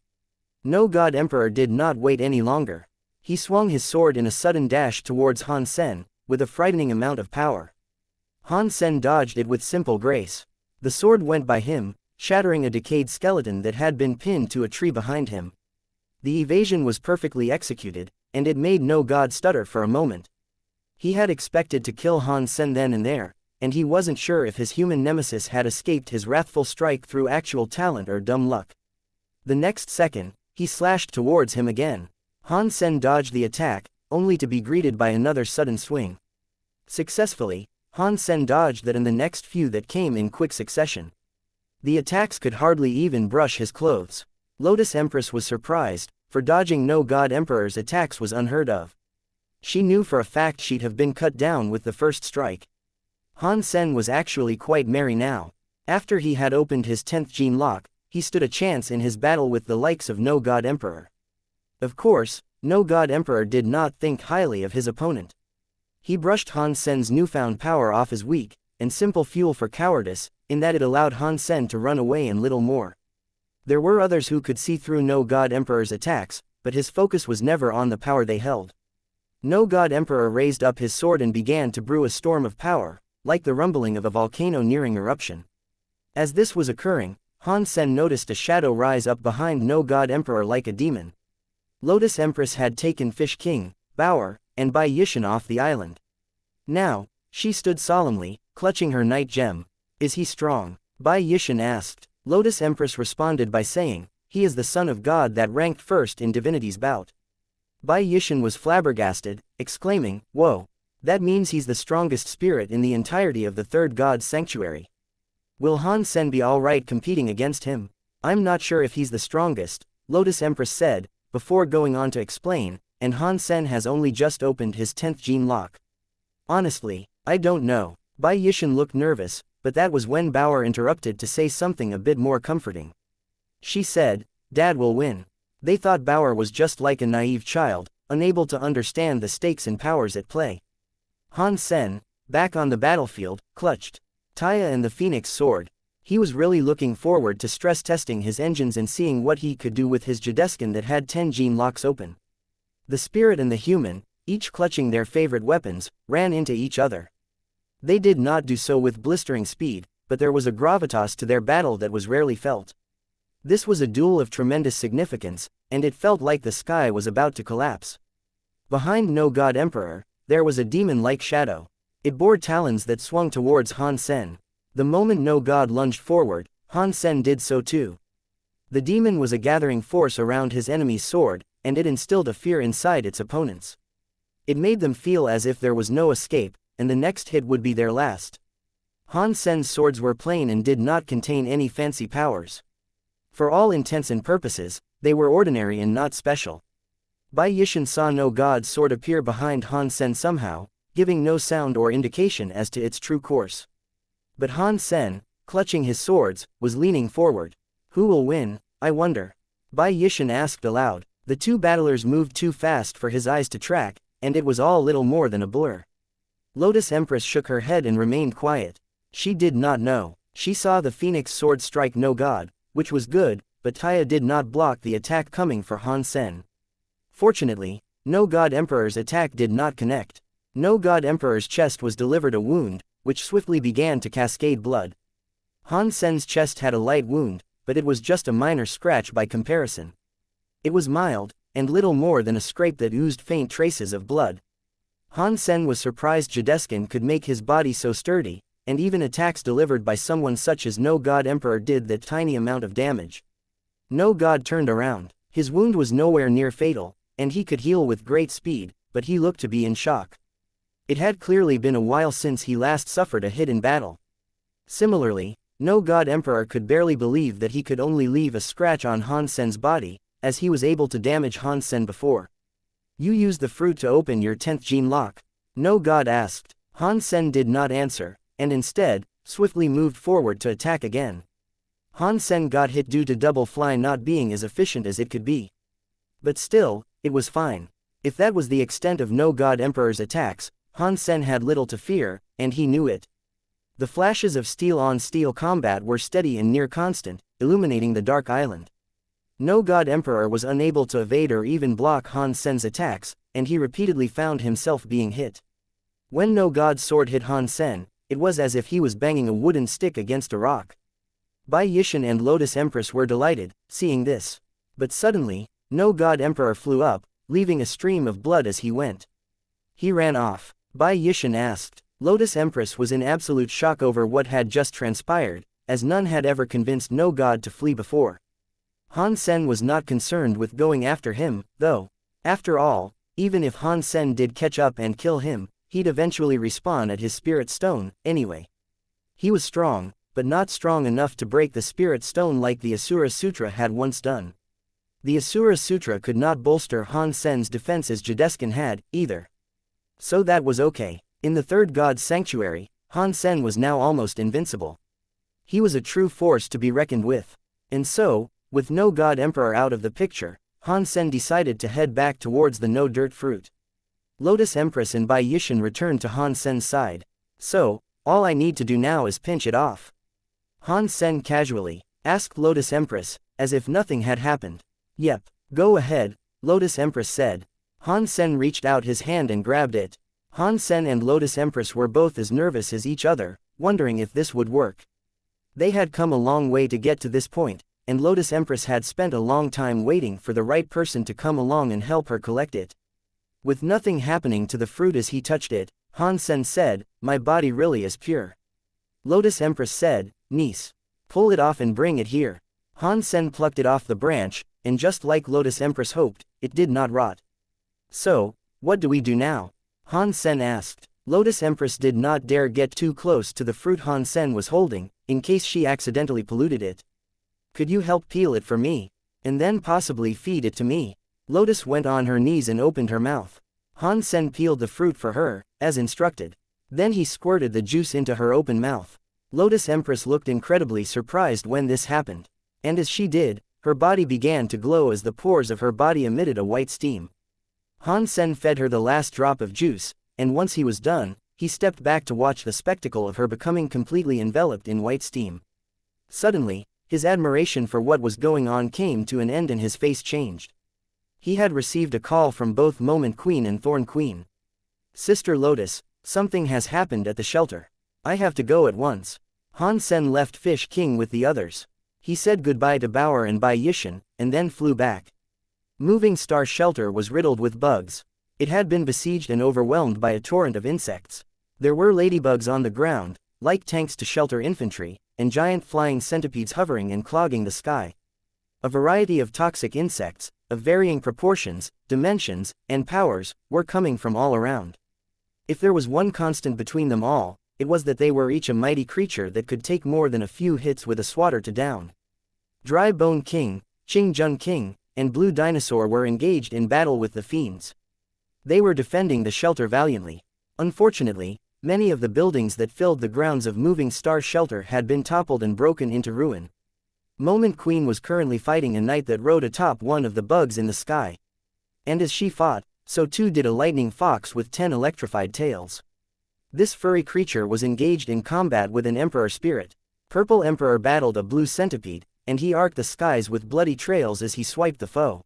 No God Emperor did not wait any longer. He swung his sword in a sudden dash towards Han Sen, with a frightening amount of power. Han Sen dodged it with simple grace. The sword went by him, shattering a decayed skeleton that had been pinned to a tree behind him. The evasion was perfectly executed, and it made No God stutter for a moment. He had expected to kill Han Sen then and there, and he wasn't sure if his human nemesis had escaped his wrathful strike through actual talent or dumb luck. The next second, he slashed towards him again. Han Sen dodged the attack, only to be greeted by another sudden swing. Successfully, Han Sen dodged that and the next few that came in quick succession. The attacks could hardly even brush his clothes. Lotus Empress was surprised, for dodging No God Emperor's attacks was unheard of. She knew for a fact she'd have been cut down with the first strike. Han Sen was actually quite merry now. After he had opened his 10th gene lock, he stood a chance in his battle with the likes of No God Emperor. Of course, No God Emperor did not think highly of his opponent. He brushed Han Sen's newfound power off as weak, and simple fuel for cowardice, in that it allowed Han Sen to run away and little more. There were others who could see through No God Emperor's attacks, but his focus was never on the power they held. No God Emperor raised up his sword and began to brew a storm of power, like the rumbling of a volcano nearing eruption. As this was occurring, Han Sen noticed a shadow rise up behind No God Emperor like a demon. Lotus Empress had taken Fish King, Bauer, and Bai Yishan off the island. Now, she stood solemnly, clutching her night gem. "Is he strong?" Bai Yishan asked. Lotus Empress responded by saying, "He is the son of God that ranked first in divinity's bout." Bai Yishan was flabbergasted, exclaiming, "Whoa! That means he's the strongest spirit in the entirety of the third god's sanctuary. Will Han Sen be alright competing against him?" "I'm not sure if he's the strongest," Lotus Empress said, before going on to explain, "and Han Sen has only just opened his 10th gene lock. Honestly, I don't know." Bai Yishan looked nervous, but that was when Bauer interrupted to say something a bit more comforting. She said, "Dad will win. They thought Bauer was just like a naive child, unable to understand the stakes and powers at play. Han Sen, back on the battlefield, clutched Taya and the Phoenix sword. He was really looking forward to stress testing his engines and seeing what he could do with his Jideskin that had 10 gene locks open. The spirit and the human, each clutching their favorite weapons, ran into each other. They did not do so with blistering speed, but there was a gravitas to their battle that was rarely felt. This was a duel of tremendous significance, and it felt like the sky was about to collapse. Behind No God Emperor, there was a demon-like shadow. It bore talons that swung towards Han Sen. The moment No God lunged forward, Han Sen did so too. The demon was a gathering force around his enemy's sword, and it instilled a fear inside its opponents. It made them feel as if there was no escape, and the next hit would be their last. Han Sen's swords were plain and did not contain any fancy powers. For all intents and purposes, they were ordinary and not special. Bai Yishan saw No God's sword appear behind Han Sen somehow, giving no sound or indication as to its true course. But Han Sen, clutching his swords, was leaning forward. Who will win, I wonder? Bai Yishan asked aloud. The two battlers moved too fast for his eyes to track, and it was all little more than a blur. Lotus Empress shook her head and remained quiet. She did not know. She saw the Phoenix sword strike No God, which was good, but Taya did not block the attack coming for Han Sen. Fortunately, No God Emperor's attack did not connect. No God Emperor's chest was delivered a wound, which swiftly began to cascade blood. Han Sen's chest had a light wound, but it was just a minor scratch by comparison. It was mild, and little more than a scrape that oozed faint traces of blood. Han Sen was surprised Jideskin could make his body so sturdy, and even attacks delivered by someone such as No God Emperor did that tiny amount of damage. No God turned around. His wound was nowhere near fatal, and he could heal with great speed, but he looked to be in shock. It had clearly been a while since he last suffered a hit in battle. Similarly, No God Emperor could barely believe that he could only leave a scratch on Han Sen's body, as he was able to damage Han Sen before. You used the fruit to open your 10th gene lock? No God asked. Han Sen did not answer, and instead, swiftly moved forward to attack again. Han Sen got hit due to double fly not being as efficient as it could be. But still, it was fine. If that was the extent of No God Emperor's attacks, Han Sen had little to fear, and he knew it. The flashes of steel-on-steel combat were steady and near constant, illuminating the dark island. No God Emperor was unable to evade or even block Han Sen's attacks, and he repeatedly found himself being hit. When No God's sword hit Han Sen, it was as if he was banging a wooden stick against a rock. Bai Yishan and Lotus Empress were delighted, seeing this. But suddenly, No God Emperor flew up, leaving a stream of blood as he went. He ran off. Bai Yishan asked. Lotus Empress was in absolute shock over what had just transpired, as none had ever convinced No God to flee before. Han Sen was not concerned with going after him, though. After all, even if Han Sen did catch up and kill him, he'd eventually respawn at his spirit stone, anyway. He was strong, but not strong enough to break the spirit stone like the Asura Sutra had once done. The Asura Sutra could not bolster Han Sen's defense as Jideskin had, either. So that was okay. In the third god's sanctuary, Han Sen was now almost invincible. He was a true force to be reckoned with. And so, with No God Emperor out of the picture, Han Sen decided to head back towards the No Dirt Fruit. Lotus Empress and Bai Yishan returned to Han Sen's side. So, all I need to do now is pinch it off. Han Sen casually asked Lotus Empress, as if nothing had happened. Yep, go ahead, Lotus Empress said. Han Sen reached out his hand and grabbed it. Han Sen and Lotus Empress were both as nervous as each other, wondering if this would work. They had come a long way to get to this point, and Lotus Empress had spent a long time waiting for the right person to come along and help her collect it. With nothing happening to the fruit as he touched it, Han Sen said, "My body really is pure." Lotus Empress said, "Niece. Pull it off and bring it here." Han Sen plucked it off the branch, and just like Lotus Empress hoped, it did not rot. So, what do we do now? Han Sen asked. Lotus Empress did not dare get too close to the fruit Han Sen was holding, in case she accidentally polluted it. Could you help peel it for me? And then possibly feed it to me? Lotus went on her knees and opened her mouth. Han Sen peeled the fruit for her, as instructed. Then he squirted the juice into her open mouth. Lotus Empress looked incredibly surprised when this happened. And as she did, Her body began to glow as the pores of her body emitted a white steam. Han Sen fed her the last drop of juice, and once he was done, he stepped back to watch the spectacle of her becoming completely enveloped in white steam. Suddenly, his admiration for what was going on came to an end and his face changed. He had received a call from both Moment Queen and Thorn Queen. "Sister Lotus, something has happened at the shelter. I have to go at once." Han Sen left Fish King with the others. He said goodbye to Bauer and Bai Yishan, and then flew back. Moving Star Shelter was riddled with bugs. It had been besieged and overwhelmed by a torrent of insects. There were ladybugs on the ground, like tanks to shelter infantry, and giant flying centipedes hovering and clogging the sky. A variety of toxic insects, of varying proportions, dimensions, and powers, were coming from all around. If there was one constant between them all, it was that they were each a mighty creature that could take more than a few hits with a swatter to down. Dry Bone King, Qing Jun King, and Blue Dinosaur were engaged in battle with the fiends. They were defending the shelter valiantly. Unfortunately, many of the buildings that filled the grounds of Moving Star Shelter had been toppled and broken into ruin. Moment Queen was currently fighting a knight that rode atop one of the bugs in the sky. And as she fought, so too did a lightning fox with 10 electrified tails. This furry creature was engaged in combat with an emperor spirit. Purple Emperor battled a blue centipede, and he arced the skies with bloody trails as he swiped the foe.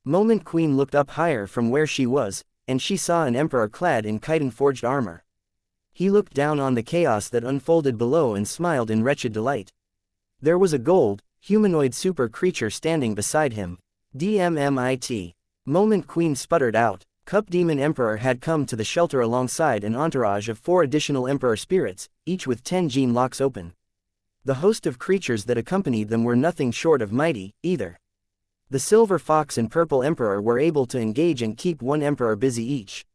Moment Queen looked up higher from where she was, and she saw an emperor clad in chitin-forged armor. He looked down on the chaos that unfolded below and smiled in wretched delight. There was a gold, humanoid super creature standing beside him. DMMIT. Moment Queen sputtered out. Cup Demon Emperor had come to the shelter alongside an entourage of 4 additional Emperor spirits, each with 10 gene locks open. The host of creatures that accompanied them were nothing short of mighty, either. The Silver Fox and Purple Emperor were able to engage and keep 1 Emperor busy each.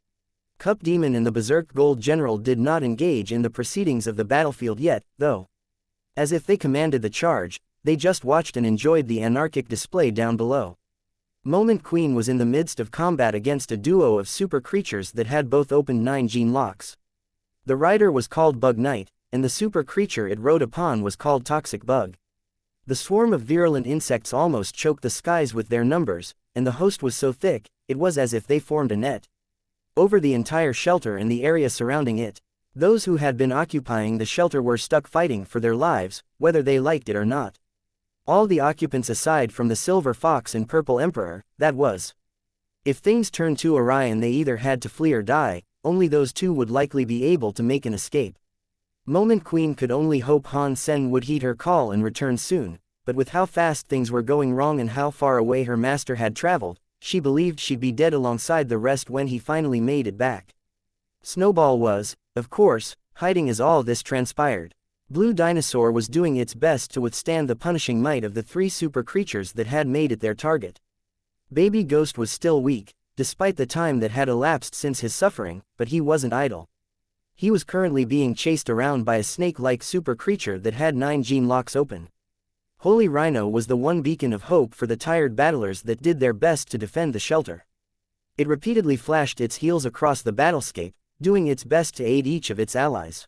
Cup Demon and the Berserk Gold General did not engage in the proceedings of the battlefield yet, though. As if they commanded the charge, they just watched and enjoyed the anarchic display down below. Moment Queen was in the midst of combat against a duo of super creatures that had both opened 9 gene locks. The rider was called Bug Knight, and the super creature it rode upon was called Toxic Bug. The swarm of virulent insects almost choked the skies with their numbers, and the host was so thick, it was as if they formed a net over the entire shelter and the area surrounding it. Those who had been occupying the shelter were stuck fighting for their lives, whether they liked it or not. All the occupants aside from the Silver Fox and Purple Emperor, that was. If things turned too awry and they either had to flee or die, only those 2 would likely be able to make an escape. Moment Queen could only hope Han Sen would heed her call and return soon, but with how fast things were going wrong and how far away her master had traveled, she believed she'd be dead alongside the rest when he finally made it back. Snowball was, of course, hiding as all this transpired. Blue Dinosaur was doing its best to withstand the punishing might of the 3 super creatures that had made it their target. Baby Ghost was still weak, despite the time that had elapsed since his suffering, but he wasn't idle. He was currently being chased around by a snake-like super creature that had 9 gene locks open. Holy Rhino was the one beacon of hope for the tired battlers that did their best to defend the shelter. It repeatedly flashed its heels across the battlescape, doing its best to aid each of its allies.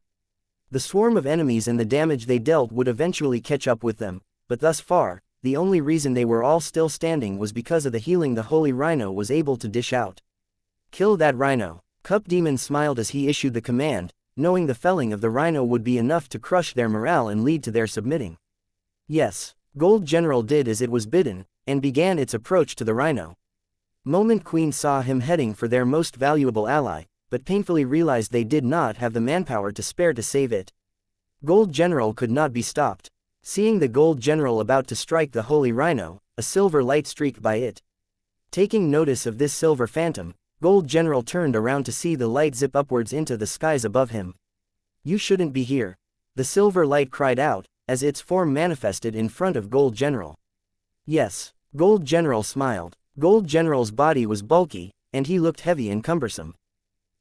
The swarm of enemies and the damage they dealt would eventually catch up with them, but thus far, the only reason they were all still standing was because of the healing the Holy Rhino was able to dish out. Kill that rhino. Cup Demon smiled as he issued the command, knowing the felling of the rhino would be enough to crush their morale and lead to their submitting. Yes, Gold General did as it was bidden, and began its approach to the rhino. Moment Queen saw him heading for their most valuable ally, but painfully realized they did not have the manpower to spare to save it. Gold General could not be stopped. Seeing the Gold General about to strike the Holy Rhino, a silver light streaked by it. Taking notice of this silver phantom, Gold General turned around to see the light zip upwards into the skies above him. "You shouldn't be here," the silver light cried out, as its form manifested in front of Gold General. "Yes," Gold General smiled. Gold General's body was bulky, and he looked heavy and cumbersome.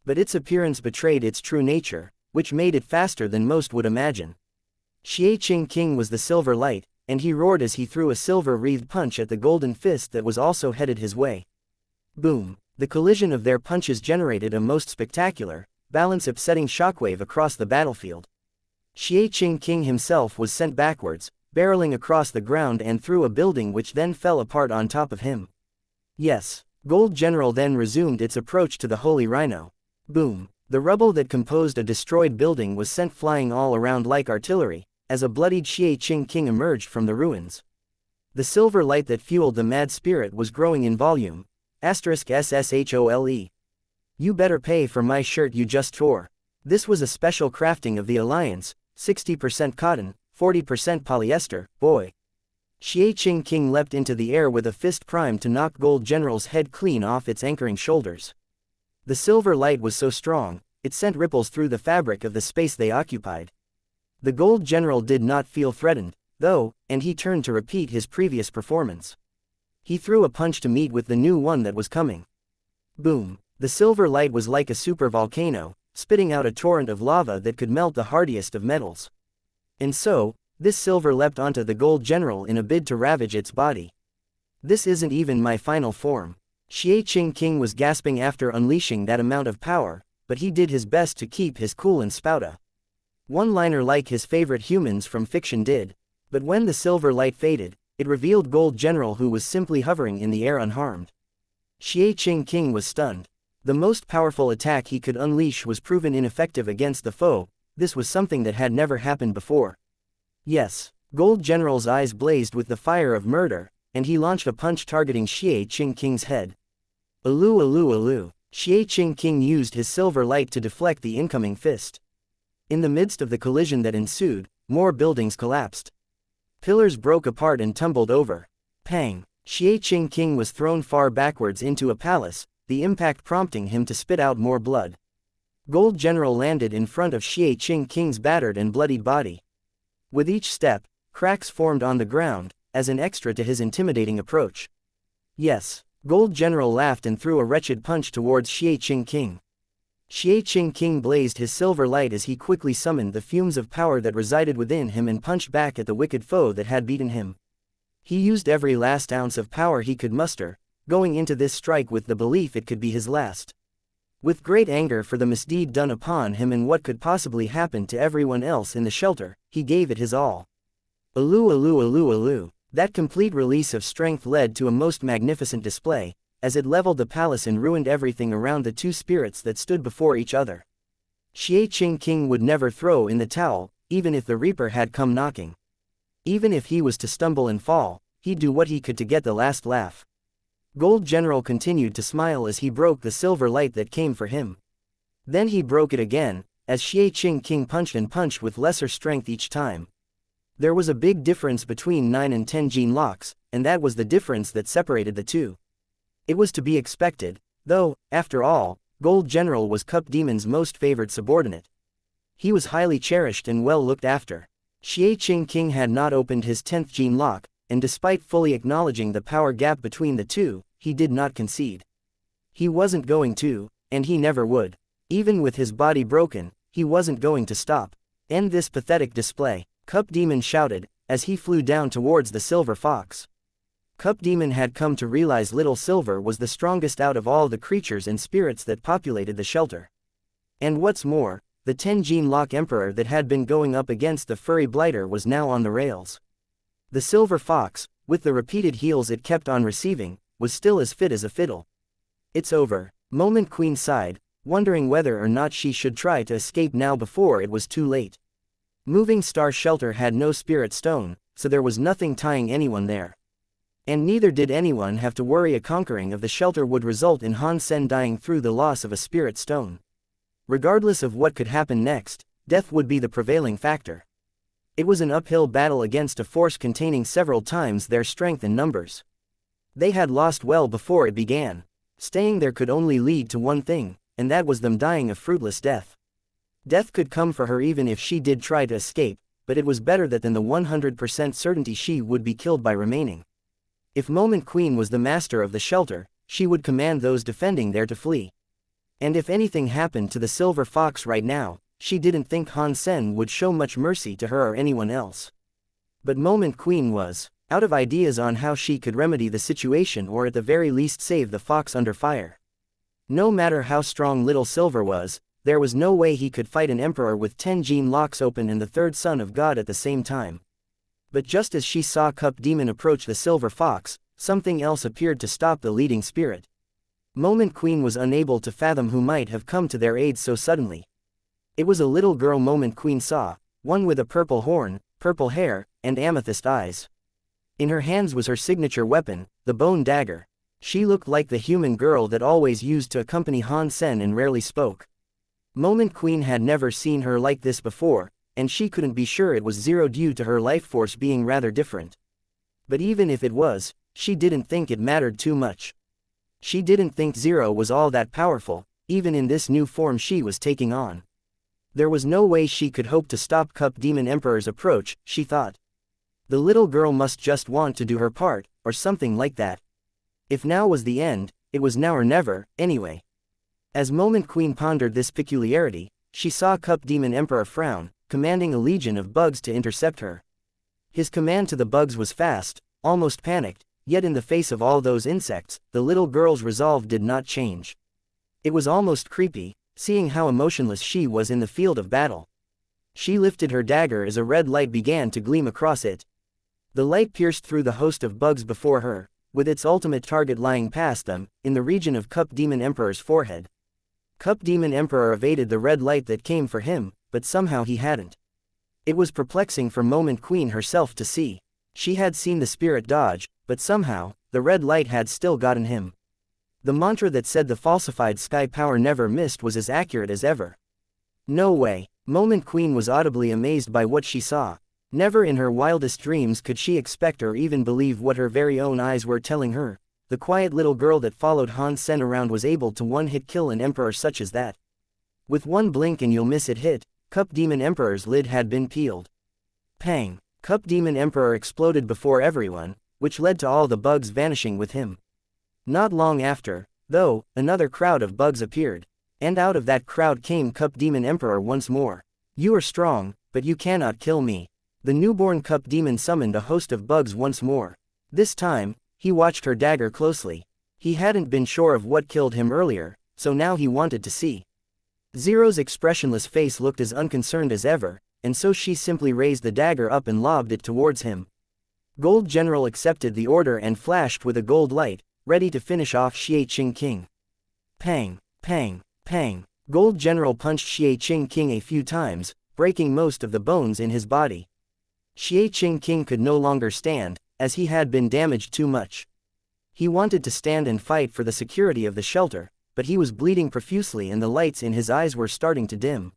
But its appearance betrayed its true nature, which made it faster than most would imagine. Xianxia King was the silver light, and he roared as he threw a silver-wreathed punch at the golden fist that was also headed his way. Boom! The collision of their punches generated a most spectacular, balance-upsetting shockwave across the battlefield. Xianxia King himself was sent backwards, barreling across the ground and through a building which then fell apart on top of him. Yes. Gold General then resumed its approach to the Holy Rhino. Boom. The rubble that composed a destroyed building was sent flying all around like artillery, as a bloodied Xianxia King emerged from the ruins. The silver light that fueled the mad spirit was growing in volume. *SSHOLE. You better pay for my shirt you just tore. This was a special crafting of the Alliance, 60% cotton, 40% polyester, boy. Xianxia King leapt into the air with a fist primed to knock Gold General's head clean off its anchoring shoulders. The silver light was so strong, it sent ripples through the fabric of the space they occupied. The Gold General did not feel threatened, though, and he turned to repeat his previous performance. He threw a punch to meet with the new one that was coming. Boom. The silver light was like a super volcano, spitting out a torrent of lava that could melt the hardiest of metals. And so, this silver leapt onto the Gold General in a bid to ravage its body. This isn't even my final form. Xianxia King was gasping after unleashing that amount of power, but he did his best to keep his cool and spout a one-liner like his favorite humans from fiction did. But when the silver light faded, it revealed Gold General, who was simply hovering in the air unharmed. Xianxia King was stunned. The most powerful attack he could unleash was proven ineffective against the foe. This was something that had never happened before. Yes. Gold General's eyes blazed with the fire of murder, and he launched a punch targeting Xianxia King's head. Alu alu alu. Xianxia King used his silver light to deflect the incoming fist. In the midst of the collision that ensued, more buildings collapsed. Pillars broke apart and tumbled over. Pang! Xianxia King was thrown far backwards into a palace, the impact prompting him to spit out more blood. Gold General landed in front of Xianxia King's battered and bloodied body. With each step, cracks formed on the ground, as an extra to his intimidating approach. Yes. Gold General laughed and threw a wretched punch towards Xianxia King. Xianxia King blazed his silver light as he quickly summoned the fumes of power that resided within him and punched back at the wicked foe that had beaten him. He used every last ounce of power he could muster, going into this strike with the belief it could be his last. With great anger for the misdeed done upon him and what could possibly happen to everyone else in the shelter, he gave it his all. Alu alu alu alu. That complete release of strength led to a most magnificent display, as it leveled the palace and ruined everything around the two spirits that stood before each other. Xianxia King would never throw in the towel, even if the Reaper had come knocking. Even if he was to stumble and fall, he'd do what he could to get the last laugh. Gold General continued to smile as he broke the silver light that came for him. Then he broke it again, as Xianxia King punched and punched with lesser strength each time. There was a big difference between 9 and 10 gene locks, and that was the difference that separated the two. It was to be expected, though, after all, Gold General was Cup Demon's most favored subordinate. He was highly cherished and well looked after. Xianxia King had not opened his 10th gene lock, and despite fully acknowledging the power gap between the two, he did not concede. He wasn't going to, and he never would. Even with his body broken, he wasn't going to stop. End this pathetic display, Cup Demon shouted, as he flew down towards the Silver Fox. Cup Demon had come to realize Little Silver was the strongest out of all the creatures and spirits that populated the shelter. And what's more, the 10 gene lock Emperor that had been going up against the furry blighter was now on the rails. The Silver Fox, with the repeated heals it kept on receiving, was still as fit as a fiddle. It's over. Moment Queen sighed, wondering whether or not she should try to escape now before it was too late. Moving Star Shelter had no spirit stone, so there was nothing tying anyone there. And neither did anyone have to worry a conquering of the shelter would result in Han Sen dying through the loss of a spirit stone. Regardless of what could happen next, death would be the prevailing factor. It was an uphill battle against a force containing several times their strength and numbers. They had lost well before it began. Staying there could only lead to one thing, and that was them dying a fruitless death. Death could come for her even if she did try to escape, but it was better that than the 100% certainty she would be killed by remaining. If Moment Queen was the master of the shelter, she would command those defending there to flee. And if anything happened to the Silver Fox right now, she didn't think Han Sen would show much mercy to her or anyone else. But Moment Queen was out of ideas on how she could remedy the situation or at the very least save the fox under fire. No matter how strong Little Silver was, there was no way he could fight an emperor with 10 gene locks open and the third son of God at the same time. But just as she saw Cup Demon approach the silver fox, something else appeared to stop the leading spirit. Moment Queen was unable to fathom who might have come to their aid so suddenly. It was a little girl Moment Queen saw, one with a purple horn, purple hair, and amethyst eyes. In her hands was her signature weapon, the bone dagger. She looked like the human girl that always used to accompany Han Sen and rarely spoke. Moment Queen had never seen her like this before, and she couldn't be sure it was Zero due to her life force being rather different. But even if it was, she didn't think it mattered too much. She didn't think Zero was all that powerful, even in this new form she was taking on. There was no way she could hope to stop Cup Demon Emperor's approach, she thought. The little girl must just want to do her part, or something like that. If now was the end, it was now or never, anyway. As Moment Queen pondered this peculiarity, she saw Cup Demon Emperor frown, commanding a legion of bugs to intercept her. His command to the bugs was fast, almost panicked, yet in the face of all those insects, the little girl's resolve did not change. It was almost creepy, seeing how emotionless she was in the field of battle. She lifted her dagger as a red light began to gleam across it. The light pierced through the host of bugs before her, with its ultimate target lying past them, in the region of Cup Demon Emperor's forehead. Cup Demon Emperor evaded the red light that came for him, but somehow he hadn't. It was perplexing for Moment Queen herself to see. She had seen the spirit dodge, but somehow, the red light had still gotten him. The mantra that said the falsified sky power never missed was as accurate as ever. No way. Moment Queen was audibly amazed by what she saw. Never in her wildest dreams could she expect or even believe what her very own eyes were telling her. The quiet little girl that followed Han Sen around was able to one-hit kill an emperor such as that. With one blink and you'll miss it hit, Cup Demon Emperor's lid had been peeled. Pang! Cup Demon Emperor exploded before everyone, which led to all the bugs vanishing with him. Not long after, though, another crowd of bugs appeared. And out of that crowd came Cup Demon Emperor once more. You are strong, but you cannot kill me. The newborn Cup Demon summoned a host of bugs once more. This time, he watched her dagger closely. He hadn't been sure of what killed him earlier, so now he wanted to see. Zero's expressionless face looked as unconcerned as ever, and so she simply raised the dagger up and lobbed it towards him. Gold General accepted the order and flashed with a gold light, ready to finish off Xianxia King. Pang, pang, pang. Gold General punched Xianxia King a few times, breaking most of the bones in his body. Xianxia King could no longer stand, as he had been damaged too much. He wanted to stand and fight for the security of the shelter, but he was bleeding profusely and the lights in his eyes were starting to dim.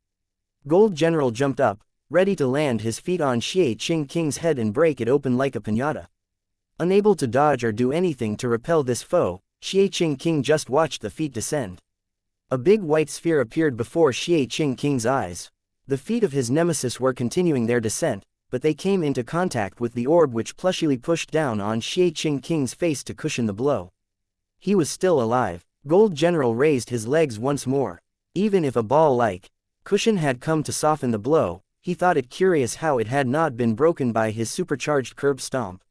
Gold General jumped up, ready to land his feet on Xianxia King's head and break it open like a piñata. Unable to dodge or do anything to repel this foe, Xianxia King just watched the feet descend. A big white sphere appeared before Xianxia King's eyes. The feet of his nemesis were continuing their descent, but they came into contact with the orb which plushily pushed down on Xianxia King's face to cushion the blow. He was still alive. Gold General raised his legs once more. Even if a ball-like cushion had come to soften the blow, he thought it curious how it had not been broken by his supercharged curb stomp.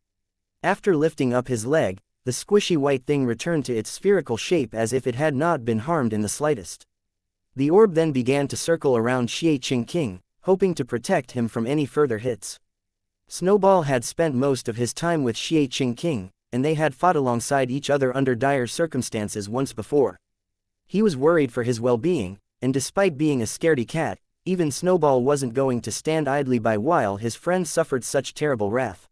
After lifting up his leg, the squishy white thing returned to its spherical shape as if it had not been harmed in the slightest. The orb then began to circle around Xianxia King, hoping to protect him from any further hits. Snowball had spent most of his time with Xianxia King, and they had fought alongside each other under dire circumstances once before. He was worried for his well-being, and despite being a scaredy cat, even Snowball wasn't going to stand idly by while his friend suffered such terrible wrath.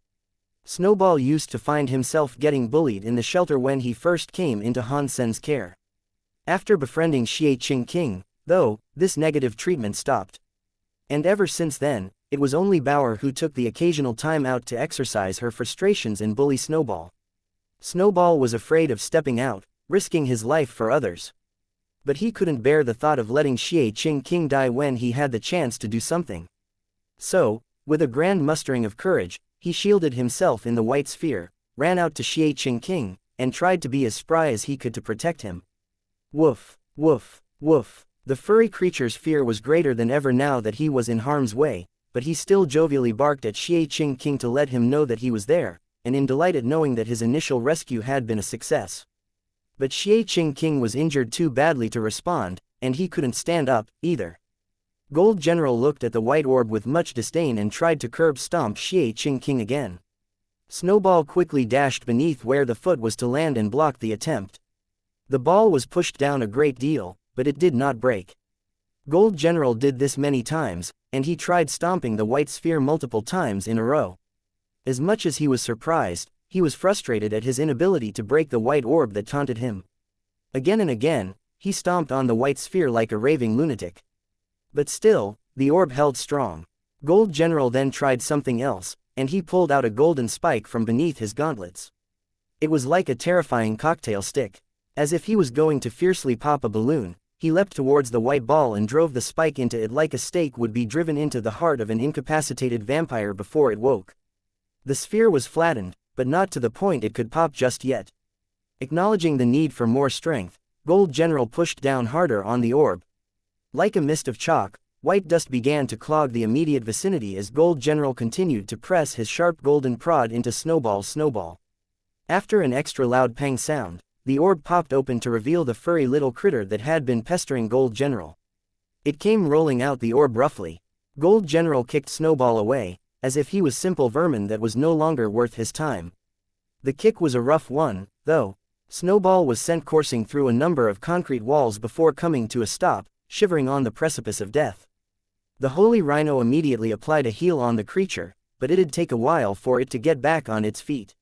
Snowball used to find himself getting bullied in the shelter when he first came into Han Sen's care. After befriending Xianxia King, though, this negative treatment stopped. And ever since then, it was only Bauer who took the occasional time out to exercise her frustrations and bully Snowball. Snowball was afraid of stepping out, risking his life for others. But he couldn't bear the thought of letting Xianxia King die when he had the chance to do something. So, with a grand mustering of courage, he shielded himself in the white sphere, ran out to Xianxia King, and tried to be as spry as he could to protect him. Woof, woof, woof. The furry creature's fear was greater than ever now that he was in harm's way, but he still jovially barked at Xianxia King to let him know that he was there, and in delight at knowing that his initial rescue had been a success. But Xianxia King was injured too badly to respond, and he couldn't stand up, either. Gold General looked at the white orb with much disdain and tried to curb stomp xianxia again. Snowball quickly dashed beneath where the foot was to land and blocked the attempt. The ball was pushed down a great deal, but it did not break. Gold General did this many times, and he tried stomping the white sphere multiple times in a row. As much as he was surprised, he was frustrated at his inability to break the white orb that taunted him. Again and again, he stomped on the white sphere like a raving lunatic. But still, the orb held strong. Gold General then tried something else, and he pulled out a golden spike from beneath his gauntlets. It was like a terrifying cocktail stick. As if he was going to fiercely pop a balloon, he leapt towards the white ball and drove the spike into it like a stake would be driven into the heart of an incapacitated vampire before it woke. The sphere was flattened, but not to the point it could pop just yet. Acknowledging the need for more strength, Gold General pushed down harder on the orb. Like a mist of chalk, white dust began to clog the immediate vicinity as Gold General continued to press his sharp golden prod into Snowball. After an extra loud pang sound, the orb popped open to reveal the furry little critter that had been pestering Gold General. It came rolling out the orb roughly. Gold General kicked Snowball away, as if he was simple vermin that was no longer worth his time. The kick was a rough one, though. Snowball was sent coursing through a number of concrete walls before coming to a stop, shivering on the precipice of death. The Holy Rhino immediately applied a heal on the creature, but it'd take a while for it to get back on its feet.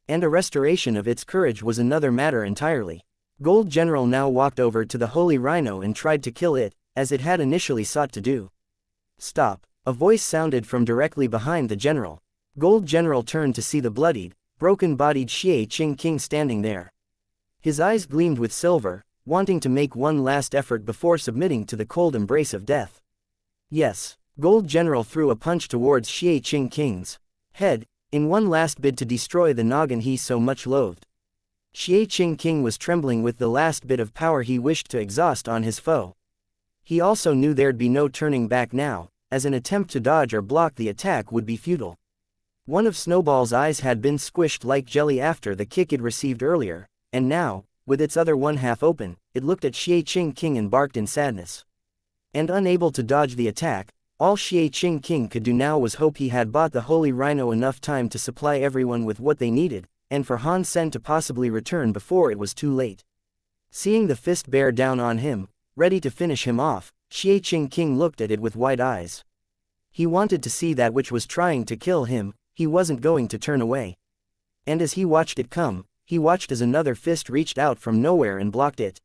And a restoration of its courage was another matter entirely. Gold General now walked over to the Holy Rhino and tried to kill it, as it had initially sought to do. "Stop," a voice sounded from directly behind the general. Gold General turned to see the bloodied, broken-bodied xianxia standing there. His eyes gleamed with silver, wanting to make one last effort before submitting to the cold embrace of death. Yes, Gold General threw a punch towards xianxia's head, in one last bid to destroy the noggin he so much loathed. Xianxia was trembling with the last bit of power he wished to exhaust on his foe. He also knew there'd be no turning back now, as an attempt to dodge or block the attack would be futile. One of Snowball's eyes had been squished like jelly after the kick it received earlier, and now, with its other one half open, it looked at xianxia and barked in sadness. And unable to dodge the attack, all xianxia could do now was hope he had bought the Holy Rhino enough time to supply everyone with what they needed, and for Han Sen to possibly return before it was too late. Seeing the fist bear down on him, ready to finish him off, xianxia looked at it with wide eyes. He wanted to see that which was trying to kill him. He wasn't going to turn away. And as he watched it come, he watched as another fist reached out from nowhere and blocked it.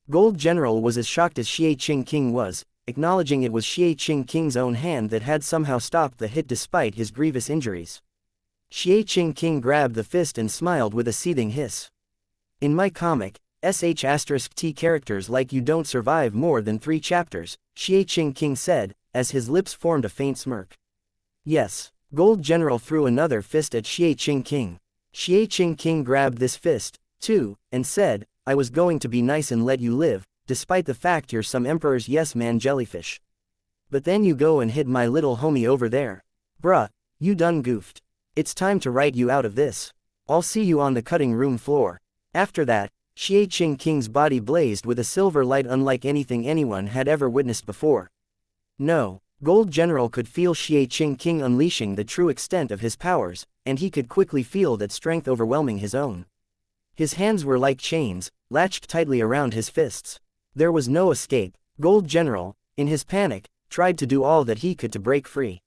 Gold General was as shocked as xianxia was, acknowledging it was xianxia's own hand that had somehow stopped the hit despite his grievous injuries. Xianxia grabbed the fist and smiled with a seething hiss. "In my comic, *T characters like you don't survive more than 3 chapters, xianxia said, as his lips formed a faint smirk. Yes. Gold General threw another fist at xianxia. Xianxia grabbed this fist, too, and said, "I was going to be nice and let you live, despite the fact you're some emperor's yes-man jellyfish. But then you go and hit my little homie over there. Bruh, you done goofed. It's time to write you out of this. I'll see you on the cutting room floor." After that, xianxia's body blazed with a silver light unlike anything anyone had ever witnessed before. No. Gold General could feel xianxia unleashing the true extent of his powers, and he could quickly feel that strength overwhelming his own. His hands were like chains, latched tightly around his fists. There was no escape. Gold General, in his panic, tried to do all that he could to break free.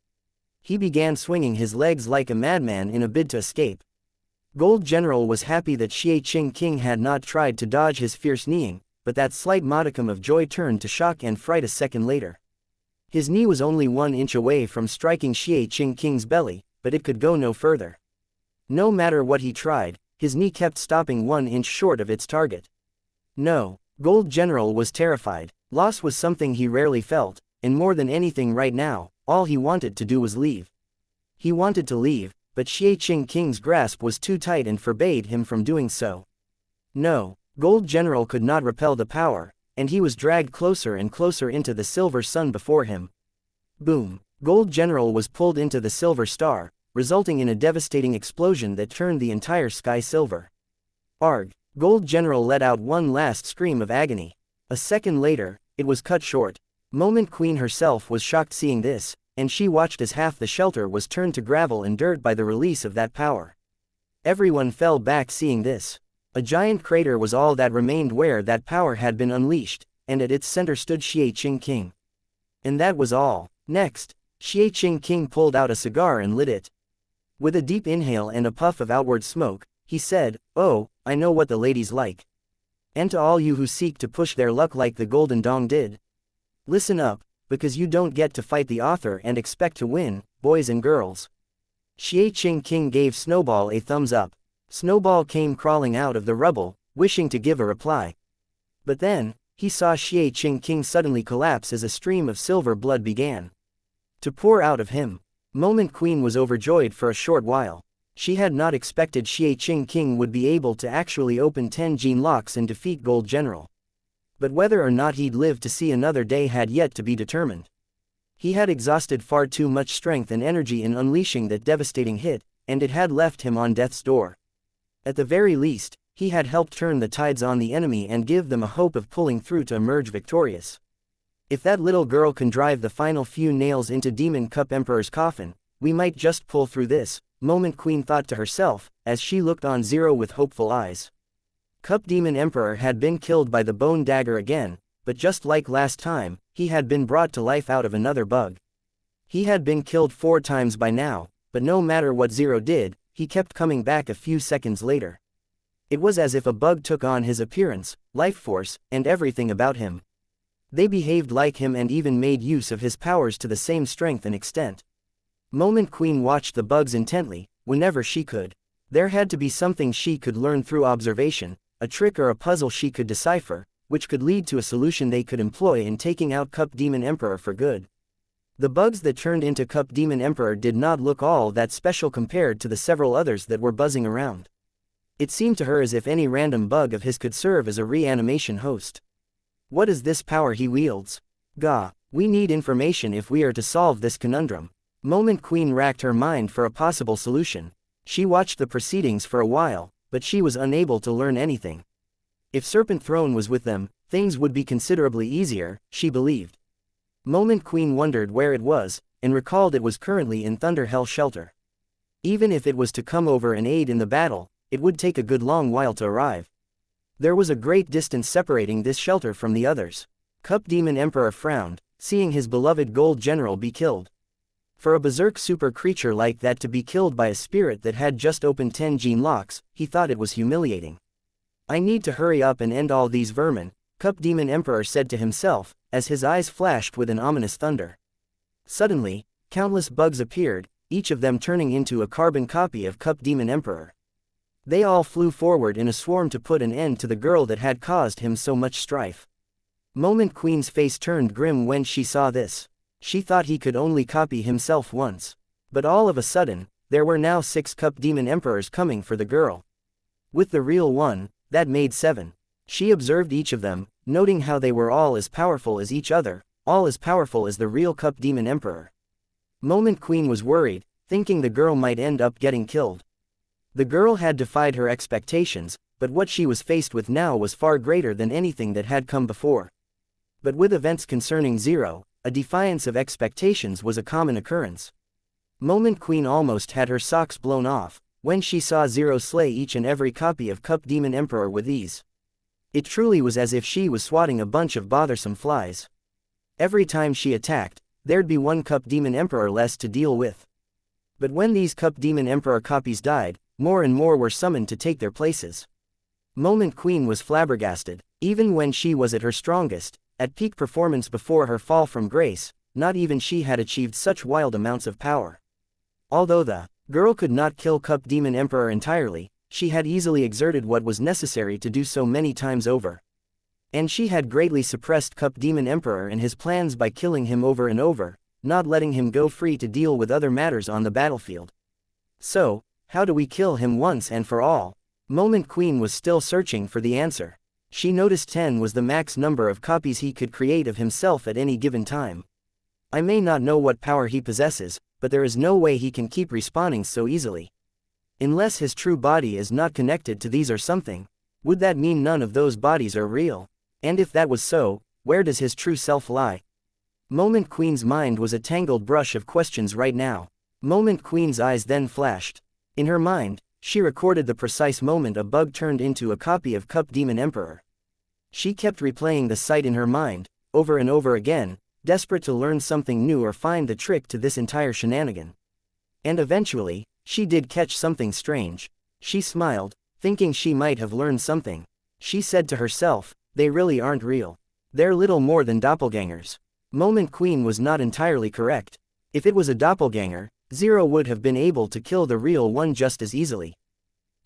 He began swinging his legs like a madman in a bid to escape. Gold General was happy that xianxia had not tried to dodge his fierce kneeing, but that slight modicum of joy turned to shock and fright a second later. His knee was only 1 inch away from striking xianxia's belly, but it could go no further. No matter what he tried, his knee kept stopping 1 inch short of its target. No, Gold General was terrified. Loss was something he rarely felt, and more than anything right now, all he wanted to do was leave. He wanted to leave, but xianxia's grasp was too tight and forbade him from doing so. No, Gold General could not repel the power, and he was dragged closer and closer into the silver sun before him. Boom! Gold General was pulled into the silver star, resulting in a devastating explosion that turned the entire sky silver. Arg! Gold General let out one last scream of agony. A second later, it was cut short. Moment Queen herself was shocked seeing this, and she watched as half the shelter was turned to gravel and dirt by the release of that power. Everyone fell back seeing this. A giant crater was all that remained where that power had been unleashed, and at its center stood xianxia. And that was all. Next, xianxia pulled out a cigar and lit it. With a deep inhale and a puff of outward smoke, he said, "Oh, I know what the ladies like. And to all you who seek to push their luck like the Golden Dong did, listen up, because you don't get to fight the author and expect to win, boys and girls." Xianxia gave Snowball a thumbs up. Snowball came crawling out of the rubble, wishing to give a reply. But then, he saw Xianxia suddenly collapse as a stream of silver blood began to pour out of him. Moment Queen was overjoyed for a short while. She had not expected Xianxia would be able to actually open 10 gene locks and defeat Gold General. But whether or not he'd live to see another day had yet to be determined. He had exhausted far too much strength and energy in unleashing that devastating hit, and it had left him on death's door. At the very least, he had helped turn the tides on the enemy and give them a hope of pulling through to emerge victorious. If that little girl can drive the final few nails into Demon Cup Emperor's coffin, we might just pull through this, Moment Queen thought to herself, as she looked on Zero with hopeful eyes. Cup Demon Emperor had been killed by the bone dagger again, but just like last time, he had been brought to life out of another bug. He had been killed 4 times by now, but no matter what Zero did, he kept coming back a few seconds later. It was as if a bug took on his appearance, life force, and everything about him. They behaved like him and even made use of his powers to the same strength and extent. Moment Queen watched the bugs intently, whenever she could. There had to be something she could learn through observation, a trick or a puzzle she could decipher, which could lead to a solution they could employ in taking out Cup Demon Emperor for good. The bugs that turned into Cup Demon Emperor did not look all that special compared to the several others that were buzzing around. It seemed to her as if any random bug of his could serve as a reanimation host. What is this power he wields? Gah, we need information if we are to solve this conundrum. Moment Queen racked her mind for a possible solution. She watched the proceedings for a while, but she was unable to learn anything. If Serpent Throne was with them, things would be considerably easier, she believed. Moment Queen wondered where it was, and recalled it was currently in Thunder Hell Shelter. Even if it was to come over and aid in the battle, it would take a good long while to arrive. There was a great distance separating this shelter from the others. Cup Demon Emperor frowned, seeing his beloved Gold General be killed. For a berserk super creature like that to be killed by a spirit that had just opened 10 gene locks, he thought it was humiliating. I need to hurry up and end all these vermin, Cup Demon Emperor said to himself, as his eyes flashed with an ominous thunder. Suddenly, countless bugs appeared, each of them turning into a carbon copy of Cup Demon Emperor. They all flew forward in a swarm to put an end to the girl that had caused him so much strife. Moment Queen's face turned grim when she saw this. She thought he could only copy himself once. But all of a sudden, there were now 6 Cup Demon Emperors coming for the girl. With the real one, that made 7. She observed each of them, noting how they were all as powerful as each other, all as powerful as the real Cup Demon Emperor. Moment Queen was worried, thinking the girl might end up getting killed. The girl had defied her expectations, but what she was faced with now was far greater than anything that had come before. But with events concerning Zero, a defiance of expectations was a common occurrence. Moment Queen almost had her socks blown off, when she saw Zero slay each and every copy of Cup Demon Emperor with ease. It truly was as if she was swatting a bunch of bothersome flies. Every time she attacked, there'd be 1 Cup Demon Emperor less to deal with. But when these Cup Demon Emperor copies died, more and more were summoned to take their places. Moment Queen was flabbergasted. Even when she was at her strongest, at peak performance before her fall from grace, not even she had achieved such wild amounts of power. Although the girl could not kill Cup Demon Emperor entirely, she had easily exerted what was necessary to do so many times over. And she had greatly suppressed Cup Demon Emperor and his plans by killing him over and over, not letting him go free to deal with other matters on the battlefield. So, how do we kill him once and for all? Moment Queen was still searching for the answer. She noticed 10 was the max number of copies he could create of himself at any given time. I may not know what power he possesses, but there is no way he can keep respawning so easily. Unless his true body is not connected to these or something. Would that mean none of those bodies are real? And if that was so, where does his true self lie? Moment Queen's mind was a tangled brush of questions right now. Moment Queen's eyes then flashed. In her mind, she recorded the precise moment a bug turned into a copy of Cup Demon Emperor. She kept replaying the sight in her mind, over and over again, desperate to learn something new or find the trick to this entire shenanigan. And eventually, she did catch something strange. She smiled, thinking she might have learned something. She said to herself, they really aren't real. They're little more than doppelgangers. Moment Queen was not entirely correct. If it was a doppelganger, Zero would have been able to kill the real one just as easily.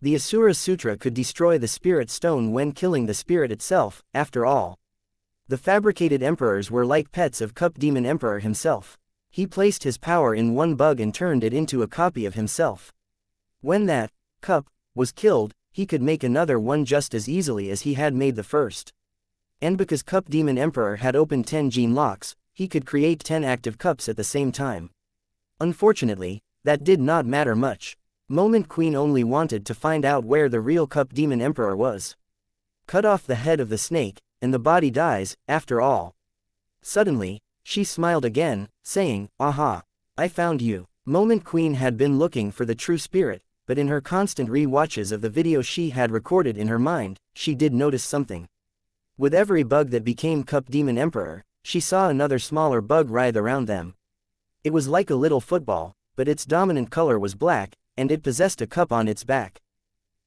The Asura Sutra could destroy the spirit stone when killing the spirit itself, after all. The fabricated emperors were like pets of Cup Demon Emperor himself. He placed his power in one bug and turned it into a copy of himself. When that Cup was killed, he could make another one just as easily as he had made the first. And because Cup Demon Emperor had opened 10 gene locks, he could create 10 active cups at the same time. Unfortunately, that did not matter much. Moment Queen only wanted to find out where the real Cup Demon Emperor was. Cut off the head of the snake, and the body dies, after all. Suddenly, she smiled again, saying, "Aha! I found you." Moment Queen had been looking for the true spirit, but in her constant re-watches of the video she had recorded in her mind, she did notice something. With every bug that became Cup Demon Emperor, she saw another smaller bug writhe around them. It was like a little football, but its dominant color was black, and it possessed a cup on its back.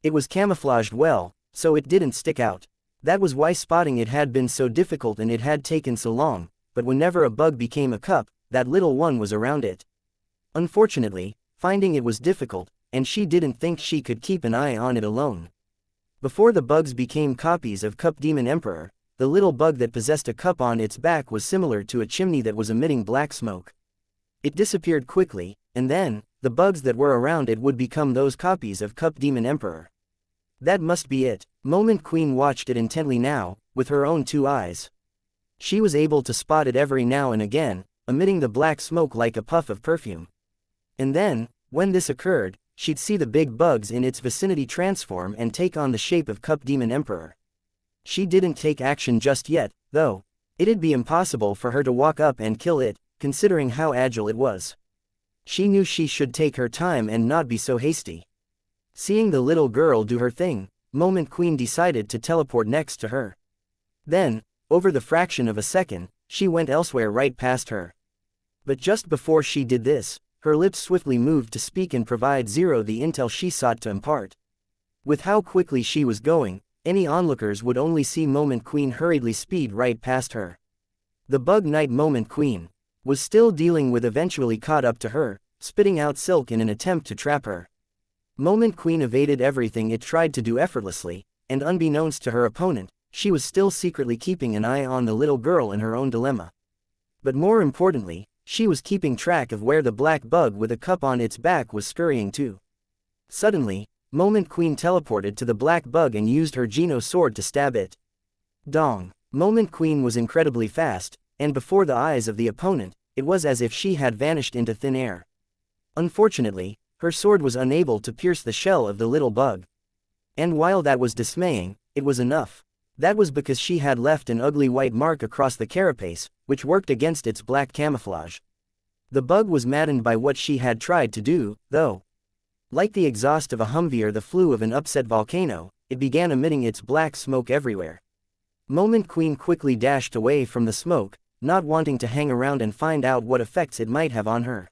It was camouflaged well, so it didn't stick out. That was why spotting it had been so difficult and it had taken so long, but whenever a bug became a cup, that little one was around it. Unfortunately, finding it was difficult, and she didn't think she could keep an eye on it alone. Before the bugs became copies of Cup Demon Emperor, the little bug that possessed a cup on its back was similar to a chimney that was emitting black smoke. It disappeared quickly, and then, the bugs that were around it would become those copies of Cup Demon Emperor. That must be it. Moment Queen watched it intently now, with her own 2 eyes. She was able to spot it every now and again, emitting the black smoke like a puff of perfume. And then, when this occurred, she'd see the big bugs in its vicinity transform and take on the shape of Cup Demon Emperor. She didn't take action just yet, though. It'd be impossible for her to walk up and kill it, considering how agile it was. She knew she should take her time and not be so hasty. Seeing the little girl do her thing, Moment Queen decided to teleport next to her. Then, over the fraction of a second, she went elsewhere right past her. But just before she did this, her lips swiftly moved to speak and provide Zero the intel she sought to impart. With how quickly she was going, any onlookers would only see Moment Queen hurriedly speed right past her. The Bug Knight Moment Queen was still dealing with eventually caught up to her, spitting out silk in an attempt to trap her. Moment Queen evaded everything it tried to do effortlessly, and unbeknownst to her opponent, she was still secretly keeping an eye on the little girl in her own dilemma. But more importantly, she was keeping track of where the black bug with a cup on its back was scurrying to. Suddenly, Moment Queen teleported to the black bug and used her Geno sword to stab it. Dong! Moment Queen was incredibly fast, and before the eyes of the opponent, it was as if she had vanished into thin air. Unfortunately, her sword was unable to pierce the shell of the little bug. And while that was dismaying, it was enough. That was because she had left an ugly white mark across the carapace, which worked against its black camouflage. The bug was maddened by what she had tried to do, though. Like the exhaust of a Humvee or the flue of an upset volcano, it began emitting its black smoke everywhere. Moment Queen quickly dashed away from the smoke, not wanting to hang around and find out what effects it might have on her.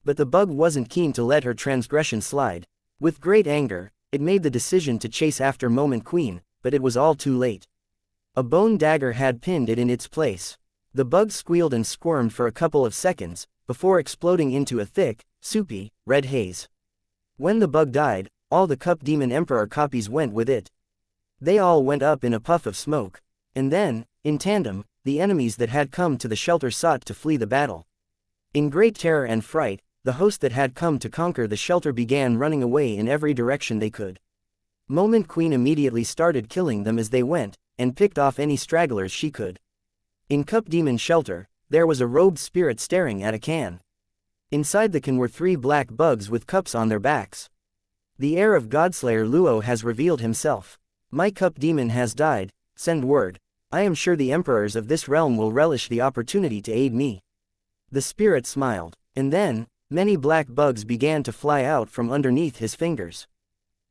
But the bug wasn't keen to let her transgression slide. With great anger, it made the decision to chase after Moment Queen, but it was all too late. A bone dagger had pinned it in its place. The bug squealed and squirmed for a couple of seconds, before exploding into a thick, soupy, red haze. When the bug died, all the Cup Demon Emperor copies went with it. They all went up in a puff of smoke. And then, in tandem, the enemies that had come to the shelter sought to flee the battle. In great terror and fright, the host that had come to conquer the shelter began running away in every direction they could. Moment Queen immediately started killing them as they went, and picked off any stragglers she could. In Cup Demon's shelter, there was a robed spirit staring at a can. Inside the can were 3 black bugs with cups on their backs. The heir of Godslayer Luo has revealed himself. My Cup Demon has died, send word. I am sure the emperors of this realm will relish the opportunity to aid me." The spirit smiled, and then, many black bugs began to fly out from underneath his fingers.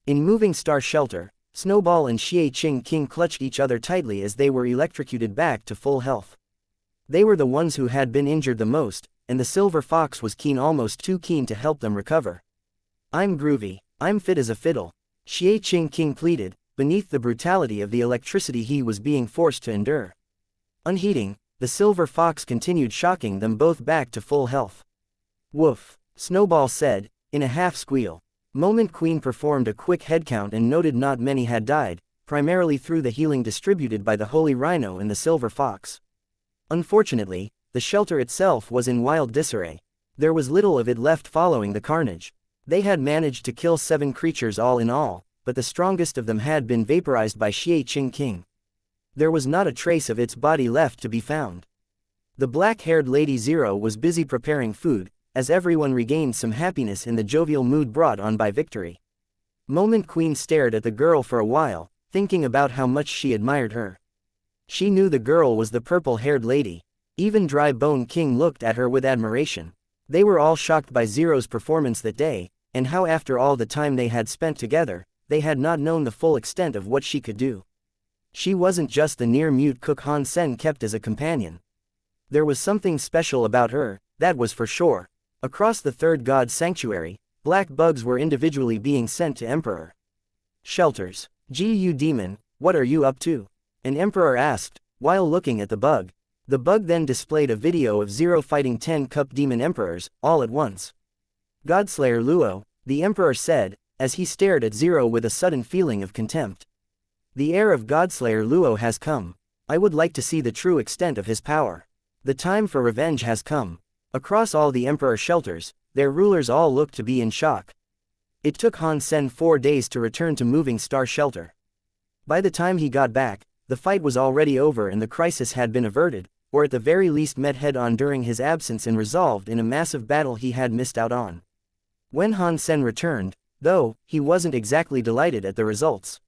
In Moving Star Shelter, Snowball and Xianxia King clutched each other tightly as they were electrocuted back to full health. They were the ones who had been injured the most, and the silver fox was keen, almost too keen to help them recover. "I'm groovy, I'm fit as a fiddle," Xianxia King pleaded, beneath the brutality of the electricity he was being forced to endure. Unheeding, the silver fox continued shocking them both back to full health. "Woof," Snowball said, in a half squeal. Moment Queen performed a quick headcount and noted not many had died, primarily through the healing distributed by the Holy Rhino and the silver fox. Unfortunately, the shelter itself was in wild disarray. There was little of it left following the carnage. They had managed to kill 7 creatures all in all, but the strongest of them had been vaporized by Xianxia King. There was not a trace of its body left to be found. The black-haired Lady Zero was busy preparing food, as everyone regained some happiness in the jovial mood brought on by victory. Moment Queen stared at the girl for a while, thinking about how much she admired her. She knew the girl was the purple-haired lady. Even Dry Bone King looked at her with admiration. They were all shocked by Zero's performance that day, and how after all the time they had spent together, they had not known the full extent of what she could do. She wasn't just the near-mute cook Han Sen kept as a companion. There was something special about her, that was for sure. Across the Third God Sanctuary, black bugs were individually being sent to Emperor shelters. "Gu Demon, what are you up to?" an Emperor asked, while looking at the bug. The bug then displayed a video of Zero fighting 10 cup demon emperors, all at once. "Godslayer Luo," the Emperor said, as he stared at Zero with a sudden feeling of contempt. "The heir of Godslayer Luo has come. I would like to see the true extent of his power. The time for revenge has come." Across all the Emperor shelters, their rulers all looked to be in shock. It took Han Sen 4 days to return to Moving Star Shelter. By the time he got back, the fight was already over and the crisis had been averted, or at the very least met head-on during his absence and resolved in a massive battle he had missed out on. When Han Sen returned, though, he wasn't exactly delighted at the results.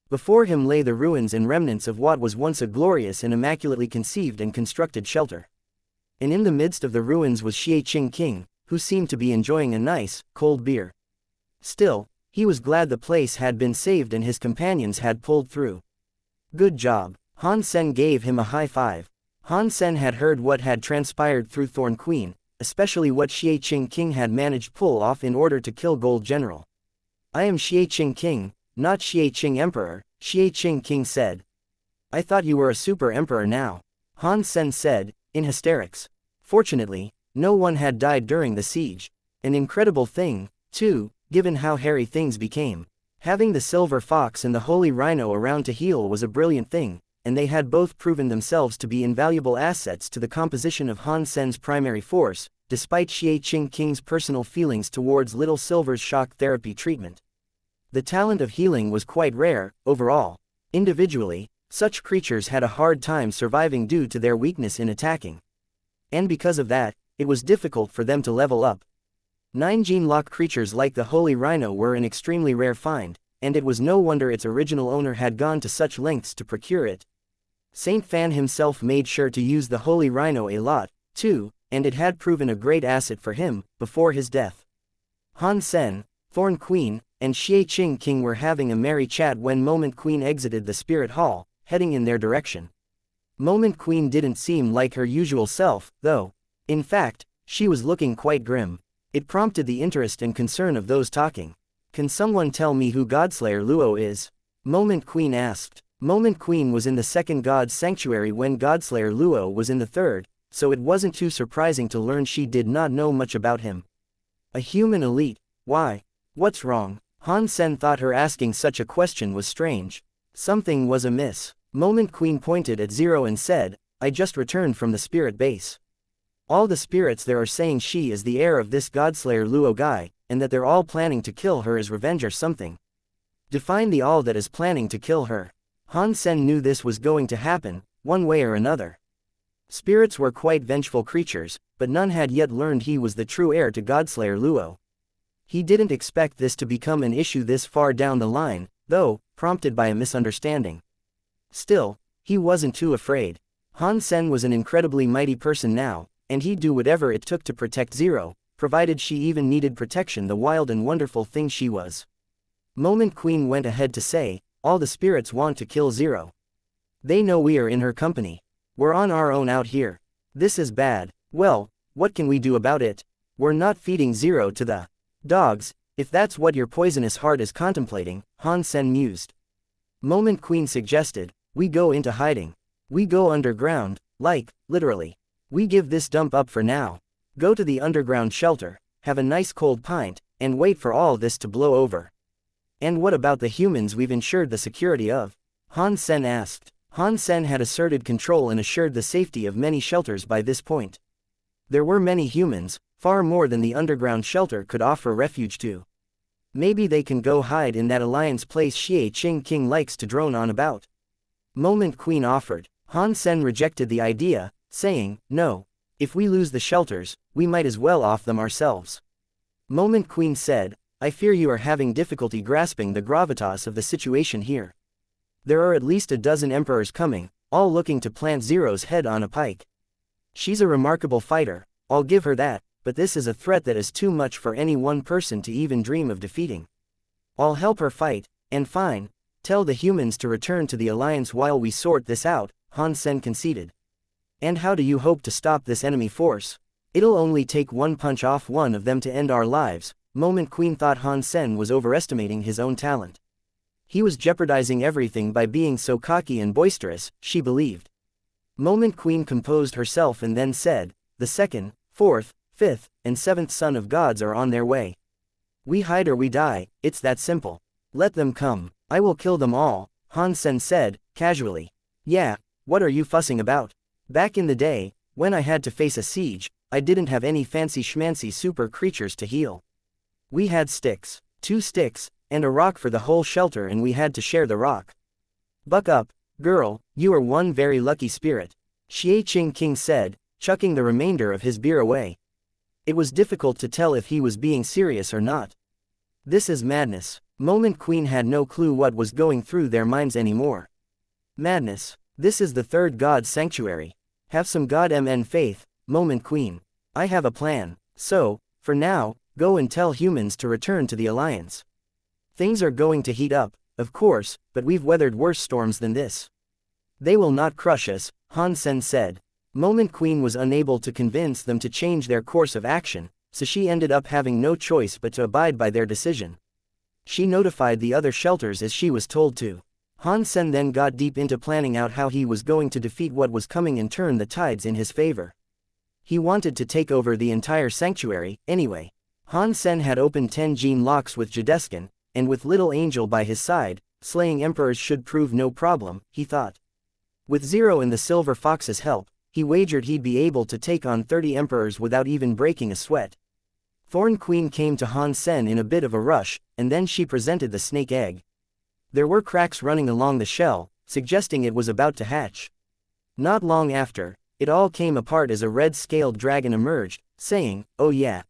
Before him lay the ruins and remnants of what was once a glorious and immaculately conceived and constructed shelter. And in the midst of the ruins was Xianxia King, who seemed to be enjoying a nice, cold beer. Still, he was glad the place had been saved and his companions had pulled through. "Good job." Han Sen gave him a high five. Han Sen had heard what had transpired through Thorn Queen, especially what Xianxia King had managed pull off in order to kill Gold General. "I am Xianxia King, not Xianxia Emperor," Xianxia King said. "I thought you were a super emperor now," Han Sen said, in hysterics. Fortunately, no one had died during the siege. An incredible thing, too, given how hairy things became. Having the Silver Fox and the Holy Rhino around to heal was a brilliant thing, and they had both proven themselves to be invaluable assets to the composition of Han Sen's primary force, despite Xianxia King's personal feelings towards Little Silver's shock therapy treatment. The talent of healing was quite rare, overall. Individually, such creatures had a hard time surviving due to their weakness in attacking. And because of that, it was difficult for them to level up. 9 gene lock creatures like the Holy Rhino were an extremely rare find, and it was no wonder its original owner had gone to such lengths to procure it. Saint Fan himself made sure to use the Holy Rhino a lot, too, and it had proven a great asset for him, before his death. Han Sen, Thorn Queen, and Xianxia King were having a merry chat when Moment Queen exited the Spirit Hall, heading in their direction. Moment Queen didn't seem like her usual self, though. In fact, she was looking quite grim. It prompted the interest and concern of those talking. "Can someone tell me who Godslayer Luo is?" Moment Queen asked. Moment Queen was in the second God's Sanctuary when Godslayer Luo was in the third, so it wasn't too surprising to learn she did not know much about him. "A human elite? Why? What's wrong?" Han Sen thought her asking such a question was strange. Something was amiss. Moment Queen pointed at Zero and said, "I just returned from the spirit base. All the spirits there are saying she is the heir of this Godslayer Luo guy, and that they're all planning to kill her as revenge or something." Define the all that is planning to kill her. Han Sen knew this was going to happen, one way or another. Spirits were quite vengeful creatures, but none had yet learned he was the true heir to Godslayer Luo. He didn't expect this to become an issue this far down the line, though, prompted by a misunderstanding. Still, He wasn't too afraid. Han Sen was an incredibly mighty person now, and he'd do whatever it took to protect Zero, provided she even needed protection, the wild and wonderful thing she was. Moment Queen went ahead to say, all the spirits want to kill Zero. They know we are in her company. We're on our own out here. This is bad. Well, what can we do about it? We're not feeding Zero to the dogs, if that's what your poisonous heart is contemplating, Han Sen mused. Moment Queen suggested, we go into hiding. We go underground, like, literally. We give this dump up for now. Go to the underground shelter, have a nice cold pint, and wait for all this to blow over. And what about the humans we've ensured the security of? Han Sen asked. Han Sen had asserted control and assured the safety of many shelters by this point. There were many humans, far more than the underground shelter could offer refuge to. Maybe they can go hide in that alliance place Xie Qing King likes to drone on about. Moment Queen offered. Han Sen rejected the idea, saying, no. If we lose the shelters, we might as well off them ourselves. Moment Queen said, I fear you are having difficulty grasping the gravitas of the situation here. There are at least a dozen emperors coming, all looking to plant Zero's head on a pike. She's a remarkable fighter, I'll give her that, but this is a threat that is too much for any one person to even dream of defeating. I'll help her fight, and fine, tell the humans to return to the alliance while we sort this out, Han Sen conceded. And how do you hope to stop this enemy force? It'll only take one punch off one of them to end our lives. Moment Queen thought Han Sen was overestimating his own talent. He was jeopardizing everything by being so cocky and boisterous, she believed. Moment Queen composed herself and then said, the second, fourth, fifth, and seventh son of gods are on their way. We hide or we die, it's that simple. Let them come, I will kill them all, Han Sen said, casually. Yeah, what are you fussing about? Back in the day, when I had to face a siege, I didn't have any fancy schmancy super creatures to heal. We had sticks, 2 sticks, and a rock for the whole shelter, and we had to share the rock. Buck up, girl, you are one very lucky spirit, Xie Qing King said, chucking the remainder of his beer away. It was difficult to tell if he was being serious or not. This is madness. Moment Queen had no clue what was going through their minds anymore. Madness. This is the third god's sanctuary. Have some God MN faith, Moment Queen. I have a plan, so, for now, go and tell humans to return to the alliance. Things are going to heat up, of course, but we've weathered worse storms than this. They will not crush us, Han Sen said. Moment Queen was unable to convince them to change their course of action, so she ended up having no choice but to abide by their decision. She notified the other shelters as she was told to. Han Sen then got deep into planning out how he was going to defeat what was coming and turn the tides in his favor. He wanted to take over the entire sanctuary, anyway. Han Sen had opened 10 gene locks with Jadeskin, and with Little Angel by his side, slaying emperors should prove no problem, he thought. With Zero and the Silver Fox's help, he wagered he'd be able to take on 30 emperors without even breaking a sweat. Thorn Queen came to Han Sen in a bit of a rush, and then she presented the snake egg. There were cracks running along the shell, suggesting it was about to hatch. Not long after, it all came apart as a red-scaled dragon emerged, saying, oh yeah.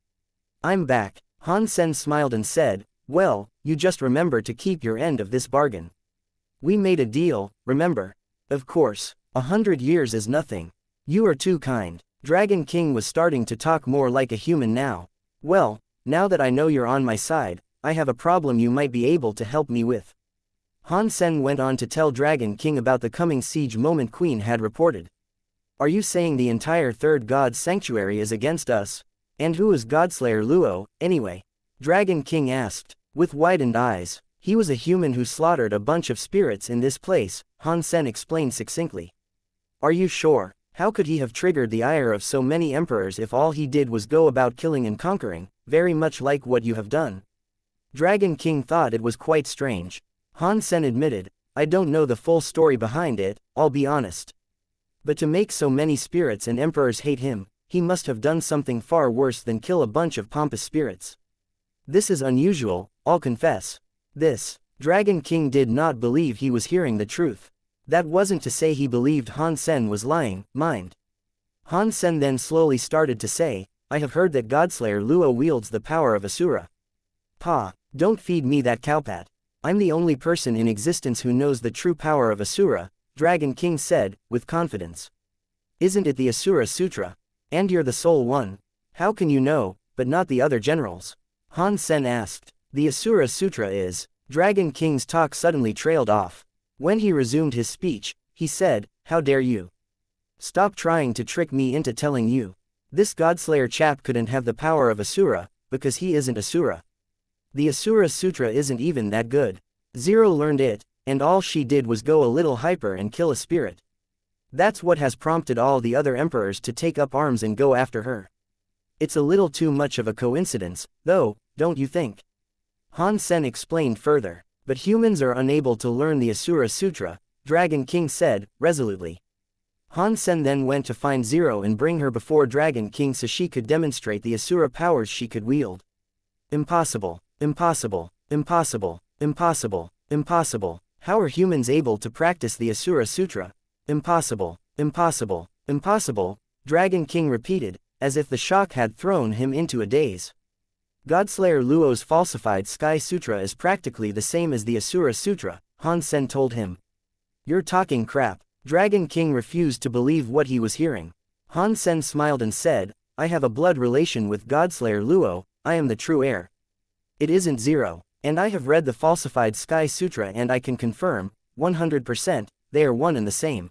I'm back. Han Sen smiled and said, well, you just remember to keep your end of this bargain. We made a deal, remember? Of course, 100 years is nothing. You are too kind. Dragon King was starting to talk more like a human now. Well, now that I know you're on my side, I have a problem you might be able to help me with. Han Sen went on to tell Dragon King about the coming siege Moment Queen had reported. Are you saying the entire third god's sanctuary is against us? And who is Godslayer Luo, anyway? Dragon King asked, with widened eyes. He was a human who slaughtered a bunch of spirits in this place, Han Sen explained succinctly. Are you sure? How could he have triggered the ire of so many emperors if all he did was go about killing and conquering, very much like what you have done? Dragon King thought it was quite strange. Han Sen admitted, I don't know the full story behind it, I'll be honest. But to make so many spirits and emperors hate him, he must have done something far worse than kill a bunch of pompous spirits. This is unusual, I'll confess. This, Dragon King did not believe he was hearing the truth. That wasn't to say he believed Han Sen was lying, mind. Han Sen then slowly started to say, I have heard that Godslayer Luo wields the power of Asura. Pa, don't feed me that cowpat. I'm the only person in existence who knows the true power of Asura, Dragon King said, with confidence. Isn't it the Asura Sutra? And you're the sole one. How can you know, but not the other generals? Han Sen asked. The Asura Sutra is. Dragon King's talk suddenly trailed off. When he resumed his speech, he said, how dare you? Stop trying to trick me into telling you. This Godslayer chap couldn't have the power of Asura, because he isn't Asura. The Asura Sutra isn't even that good. Zero learned it, and all she did was go a little hyper and kill a spirit. That's what has prompted all the other emperors to take up arms and go after her. It's a little too much of a coincidence, though, don't you think? Han Sen explained further. But humans are unable to learn the Asura Sutra, Dragon King said, resolutely. Han Sen then went to find Zero and bring her before Dragon King so she could demonstrate the Asura powers she could wield. Impossible, impossible, impossible, impossible, impossible. How are humans able to practice the Asura Sutra? Impossible, impossible, impossible, Dragon King repeated, as if the shock had thrown him into a daze. Godslayer Luo's falsified Sky Sutra is practically the same as the Asura Sutra, Han Sen told him. You're talking crap. Dragon King refused to believe what he was hearing. Han Sen smiled and said, I have a blood relation with Godslayer Luo, I am the true heir. It isn't Zero, and I have read the falsified Sky Sutra and I can confirm, 100%, they are one and the same.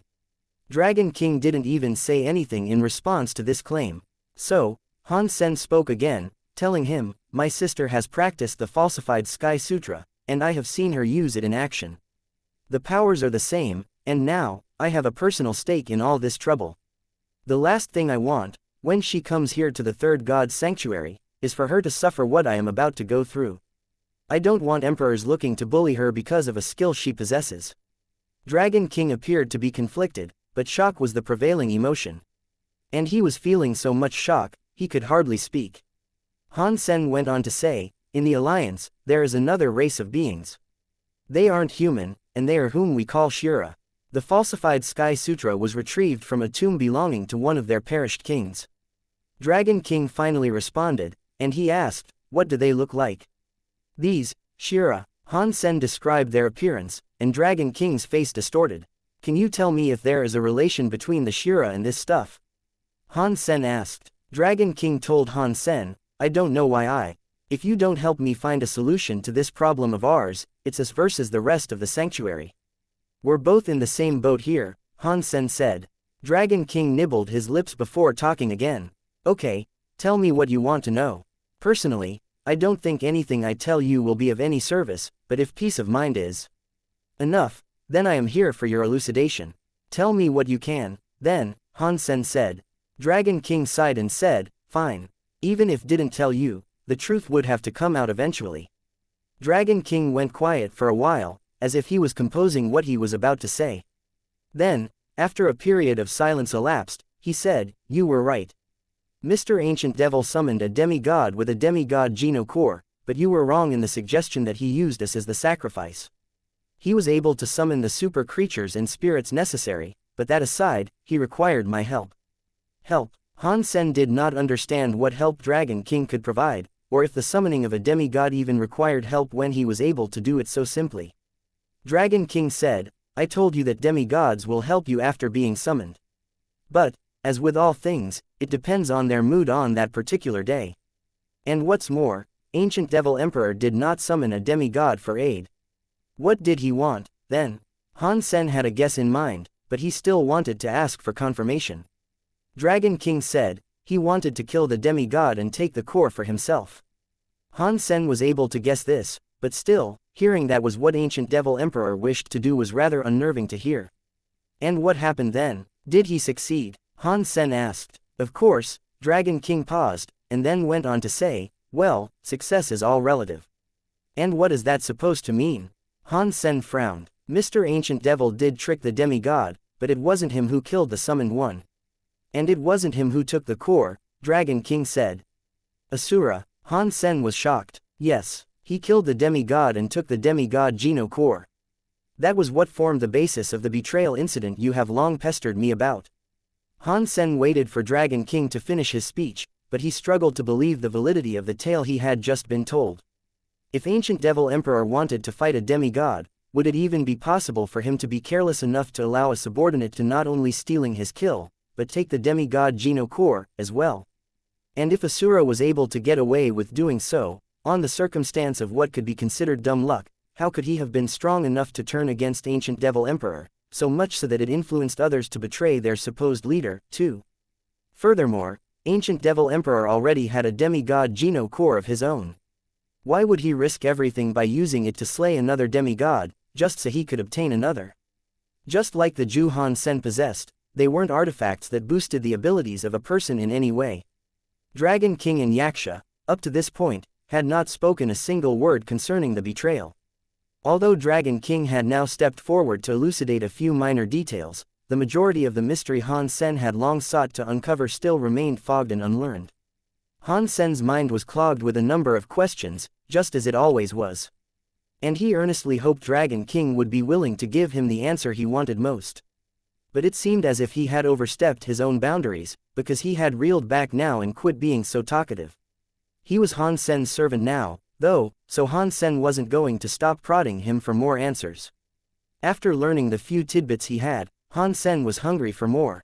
Dragon King didn't even say anything in response to this claim. So, Han Sen spoke again, telling him, my sister has practiced the falsified Sky Sutra, and I have seen her use it in action. The powers are the same, and now, I have a personal stake in all this trouble. The last thing I want, when she comes here to the third god's sanctuary, is for her to suffer what I am about to go through. I don't want emperors looking to bully her because of a skill she possesses. Dragon King appeared to be conflicted, but shock was the prevailing emotion. And he was feeling so much shock, he could hardly speak. Han Sen went on to say, in the Alliance, there is another race of beings. They aren't human, and they are whom we call Shura. The falsified Sky Sutra was retrieved from a tomb belonging to one of their perished kings. Dragon King finally responded, and he asked, what do they look like? These, Shura. Han Sen described their appearance, and Dragon King's face distorted. Can you tell me if there is a relation between the Shura and this stuff? Han Sen asked. Dragon King told Han Sen, I don't know why if you don't help me find a solution to this problem of ours, it's us versus the rest of the sanctuary. We're both in the same boat here, Han Sen said. Dragon King nibbled his lips before talking again. Okay, tell me what you want to know. Personally, I don't think anything I tell you will be of any service, but if peace of mind is enough, then I am here for your elucidation. Tell me what you can, then, Han Sen said. Dragon King sighed and said, fine. Even if didn't tell you, the truth would have to come out eventually. Dragon King went quiet for a while, as if he was composing what he was about to say. Then, after a period of silence elapsed, he said, you were right. Mr. Ancient Devil summoned a demigod with a demigod geno core, but you were wrong in the suggestion that he used us as the sacrifice. He was able to summon the super creatures and spirits necessary, but that aside, he required my help. Help. Han Sen did not understand what help Dragon King could provide, or if the summoning of a demigod even required help when he was able to do it so simply. Dragon King said, I told you that demigods will help you after being summoned. But, as with all things, it depends on their mood on that particular day. And what's more, Ancient Devil Emperor did not summon a demigod for aid. What did he want, then? Han Sen had a guess in mind, but he still wanted to ask for confirmation. Dragon King said, he wanted to kill the demigod and take the core for himself. Han Sen was able to guess this, but still, hearing that was what Ancient Devil Emperor wished to do was rather unnerving to hear. And what happened then? Did he succeed? Han Sen asked. Of course. Dragon King paused, and then went on to say, well, success is all relative. And what is that supposed to mean? Han Sen frowned. Mr. Ancient Devil did trick the demigod, but it wasn't him who killed the summoned one. And it wasn't him who took the core, Dragon King said. Asura. Han Sen was shocked. Yes, he killed the demigod and took the demigod geno core. That was what formed the basis of the betrayal incident you have long pestered me about. Han Sen waited for Dragon King to finish his speech, but he struggled to believe the validity of the tale he had just been told. If Ancient Devil Emperor wanted to fight a demigod, would it even be possible for him to be careless enough to allow a subordinate to not only stealing his kill, but take the demigod Geno core, as well? And if Asura was able to get away with doing so, on the circumstance of what could be considered dumb luck, how could he have been strong enough to turn against Ancient Devil Emperor, so much so that it influenced others to betray their supposed leader, too? Furthermore, Ancient Devil Emperor already had a demigod Geno core of his own. Why would he risk everything by using it to slay another demigod, just so he could obtain another? Just like the Ju Han Sen possessed, they weren't artifacts that boosted the abilities of a person in any way. Dragon King and Yaksha, up to this point, had not spoken a single word concerning the betrayal. Although Dragon King had now stepped forward to elucidate a few minor details, the majority of the mystery Han Sen had long sought to uncover still remained fogged and unlearned. Han Sen's mind was clogged with a number of questions, just as it always was. And he earnestly hoped Dragon King would be willing to give him the answer he wanted most. But it seemed as if he had overstepped his own boundaries, because he had reeled back now and quit being so talkative. He was Han Sen's servant now, though, so Han Sen wasn't going to stop prodding him for more answers. After learning the few tidbits he had, Han Sen was hungry for more.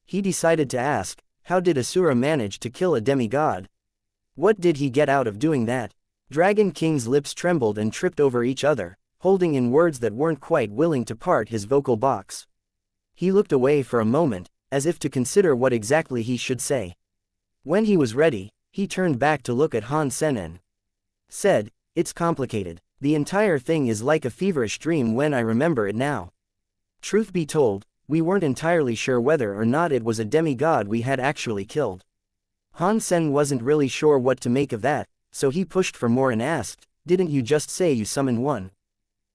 He decided to ask, how did Asura manage to kill a demigod? What did he get out of doing that? Dragon King's lips trembled and tripped over each other, holding in words that weren't quite willing to part his vocal box. He looked away for a moment, as if to consider what exactly he should say. When he was ready, he turned back to look at Han Sen and said, "It's complicated. The entire thing is like a feverish dream when I remember it now." Truth be told, we weren't entirely sure whether or not it was a demigod we had actually killed. Han Sen wasn't really sure what to make of that, so he pushed for more and asked, "Didn't you just say you summoned one?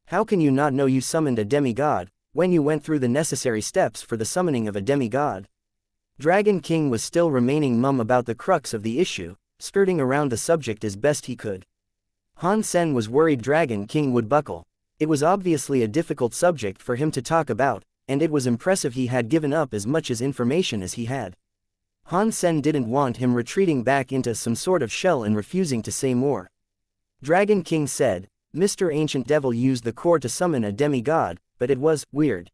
How can you not know you summoned a demigod, when you went through the necessary steps for the summoning of a demigod?" Dragon King was still remaining mum about the crux of the issue, skirting around the subject as best he could. Han Sen was worried Dragon King would buckle. It was obviously a difficult subject for him to talk about, and it was impressive he had given up as much as information as he had. Han Sen didn't want him retreating back into some sort of shell and refusing to say more. Dragon King said, "Mr. Ancient Devil used the core to summon a demigod, but it was weird."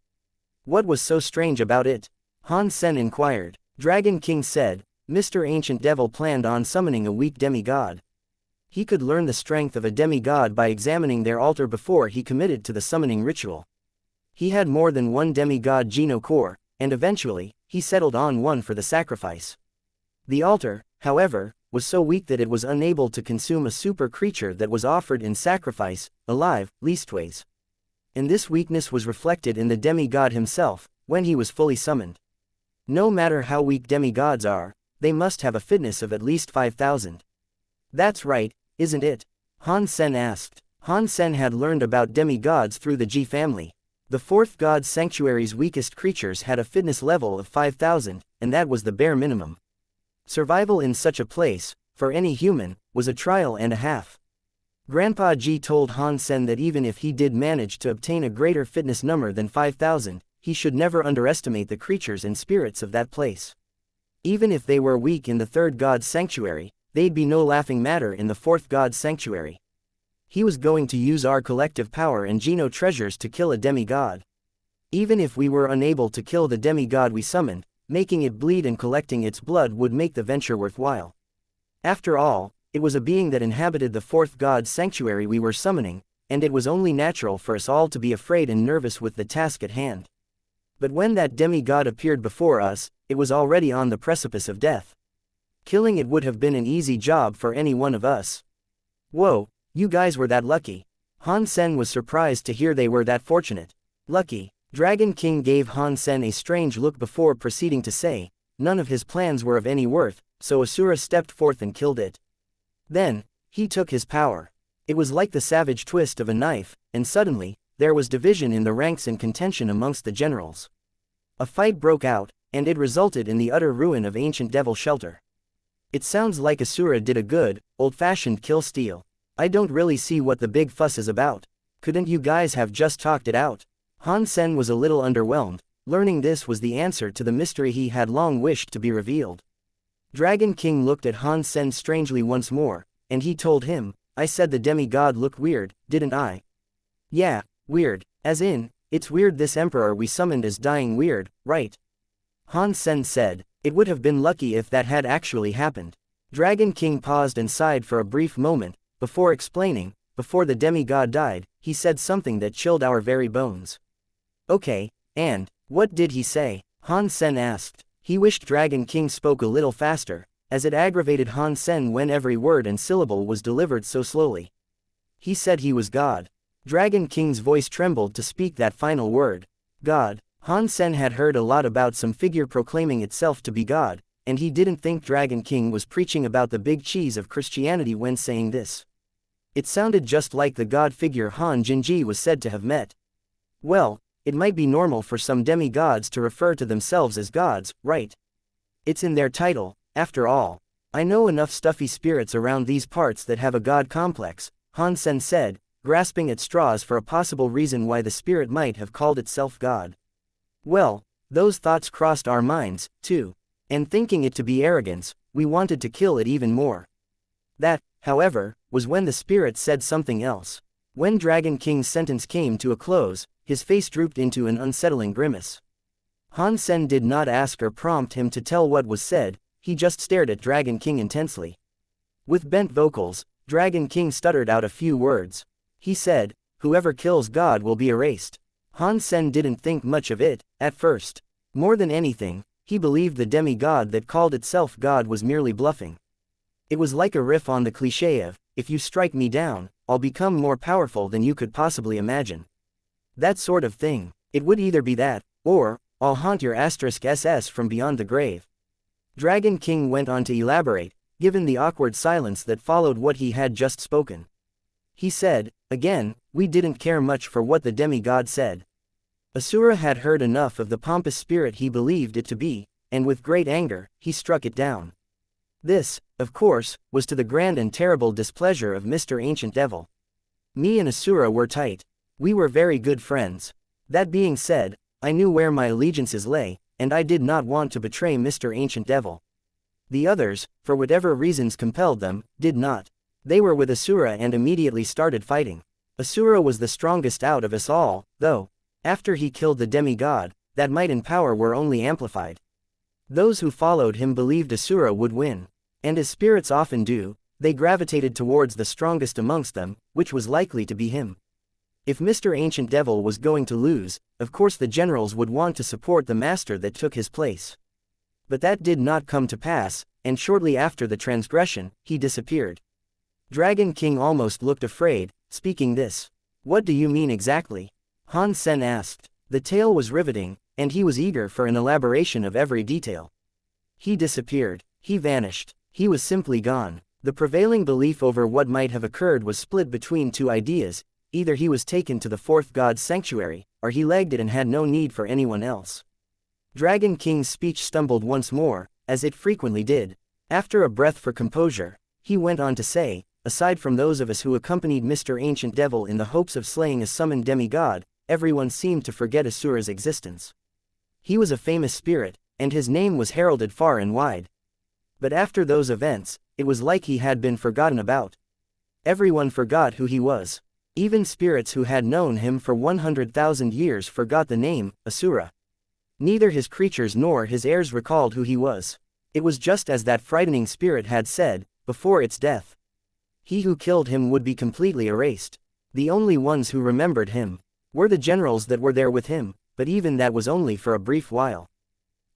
"What was so strange about it?" Han Sen inquired. Dragon King said, "Mr. Ancient Devil planned on summoning a weak demigod. He could learn the strength of a demigod by examining their altar before he committed to the summoning ritual. He had more than one demigod Geno core, and eventually, he settled on one for the sacrifice. The altar, however, was so weak that it was unable to consume a super creature that was offered in sacrifice, alive, leastways. And this weakness was reflected in the demigod himself, when he was fully summoned. No matter how weak demigods are, they must have a fitness of at least 5,000. That's right, isn't it?" Han Sen asked. Han Sen had learned about demigods through the Ji family. The fourth god sanctuary's weakest creatures had a fitness level of 5,000, and that was the bare minimum. Survival in such a place, for any human, was a trial and a half. Grandpa Ji told Han Sen that even if he did manage to obtain a greater fitness number than 5,000, he should never underestimate the creatures and spirits of that place. Even if they were weak in the third god's sanctuary, they'd be no laughing matter in the fourth god's sanctuary. He was going to use our collective power and Geno treasures to kill a demigod. Even if we were unable to kill the demigod we summoned, making it bleed and collecting its blood would make the venture worthwhile. After all, it was a being that inhabited the fourth god's sanctuary we were summoning, and it was only natural for us all to be afraid and nervous with the task at hand. But when that demigod appeared before us, it was already on the precipice of death. Killing it would have been an easy job for any one of us. Whoa, you guys were that lucky. Han Sen was surprised to hear they were that fortunate. Lucky. Dragon King gave Han Sen a strange look before proceeding to say, none of his plans were of any worth, so Asura stepped forth and killed it. Then, he took his power. It was like the savage twist of a knife, and suddenly, there was division in the ranks and contention amongst the generals. A fight broke out, and it resulted in the utter ruin of Ancient Devil Shelter. It sounds like Asura did a good, old-fashioned kill steal. I don't really see what the big fuss is about. Couldn't you guys have just talked it out? Han Sen was a little underwhelmed, learning this was the answer to the mystery he had long wished to be revealed. Dragon King looked at Han Sen strangely once more, and he told him, I said the demigod looked weird, didn't I? Yeah, Weird, as in, it's weird this emperor we summoned is dying weird, right? Han Sen said. It would have been lucky if that had actually happened. Dragon King paused and sighed for a brief moment, before explaining, before the demigod died, he said something that chilled our very bones. Okay, and, what did he say? Han Sen asked. He wished Dragon King spoke a little faster, as it aggravated Han Sen when every word and syllable was delivered so slowly. He said he was God. Dragon King's voice trembled to speak that final word. God. Han Sen had heard a lot about some figure proclaiming itself to be God, and he didn't think Dragon King was preaching about the big cheese of Christianity when saying this. It sounded just like the God figure Han Jinji was said to have met. Well, it might be normal for some demigods to refer to themselves as gods, right? It's in their title, after all. I know enough stuffy spirits around these parts that have a god complex, Han Sen said, grasping at straws for a possible reason why the spirit might have called itself God. Well, those thoughts crossed our minds, too. And thinking it to be arrogance, we wanted to kill it even more. That, however, was when the spirit said something else. When Dragon King's sentence came to a close, his face drooped into an unsettling grimace. Han Sen did not ask or prompt him to tell what was said, he just stared at Dragon King intensely. With bent vocals, Dragon King stuttered out a few words. He said, "Whoever kills God will be erased." Han Sen didn't think much of it, at first. More than anything, he believed the demigod that called itself God was merely bluffing. It was like a riff on the cliché of, if you strike me down, I'll become more powerful than you could possibly imagine. That sort of thing. It would either be that, or, I'll haunt your *SS from beyond the grave. Dragon King went on to elaborate, given the awkward silence that followed what he had just spoken. He said, again, we didn't care much for what the demigod said. Asura had heard enough of the pompous spirit he believed it to be, and with great anger, he struck it down. This, of course, was to the grand and terrible displeasure of Mr. Ancient Devil. Me and Asura were tight. We were very good friends. That being said, I knew where my allegiances lay, and I did not want to betray Mr. Ancient Devil. The others, for whatever reasons compelled them, did not. They were with Asura and immediately started fighting. Asura was the strongest out of us all, though. After he killed the demigod, that might and power were only amplified. Those who followed him believed Asura would win. And as spirits often do, they gravitated towards the strongest amongst them, which was likely to be him. If Mr. Ancient Devil was going to lose, of course the generals would want to support the master that took his place. But that did not come to pass, and shortly after the transgression, he disappeared. Dragon King almost looked afraid, speaking this. What do you mean exactly? Han Sen asked. The tale was riveting, and he was eager for an elaboration of every detail. He disappeared. He vanished. He was simply gone. The prevailing belief over what might have occurred was split between two ideas: either he was taken to the fourth god's sanctuary, or he legged it and had no need for anyone else. Dragon King's speech stumbled once more, as it frequently did. After a breath for composure, he went on to say, aside from those of us who accompanied Mr. Ancient Devil in the hopes of slaying a summoned demigod, everyone seemed to forget Asura's existence. He was a famous spirit, and his name was heralded far and wide. But after those events, it was like he had been forgotten about. Everyone forgot who he was. Even spirits who had known him for 100,000 years forgot the name, Asura. Neither his creatures nor his heirs recalled who he was. It was just as that frightening spirit had said, before its death. He who killed him would be completely erased. The only ones who remembered him were the generals that were there with him, but even that was only for a brief while.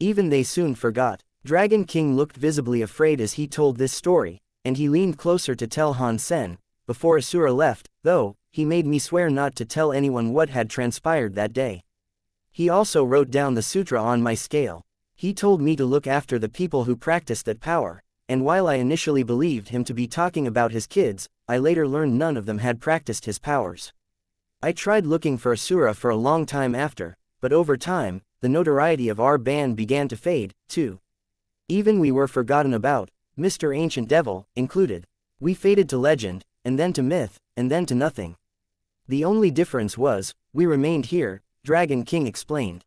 Even they soon forgot. Dragon King looked visibly afraid as he told this story, and he leaned closer to tell Han Sen, before Asura left, though, he made me swear not to tell anyone what had transpired that day. He also wrote down the sutra on my scale. He told me to look after the people who practiced that power, and while I initially believed him to be talking about his kids, I later learned none of them had practiced his powers. I tried looking for Asura for a long time after, but over time, the notoriety of our band began to fade, too. Even we were forgotten about, Mr. Ancient Devil included. We faded to legend, and then to myth, and then to nothing. The only difference was, we remained here, Dragon King explained.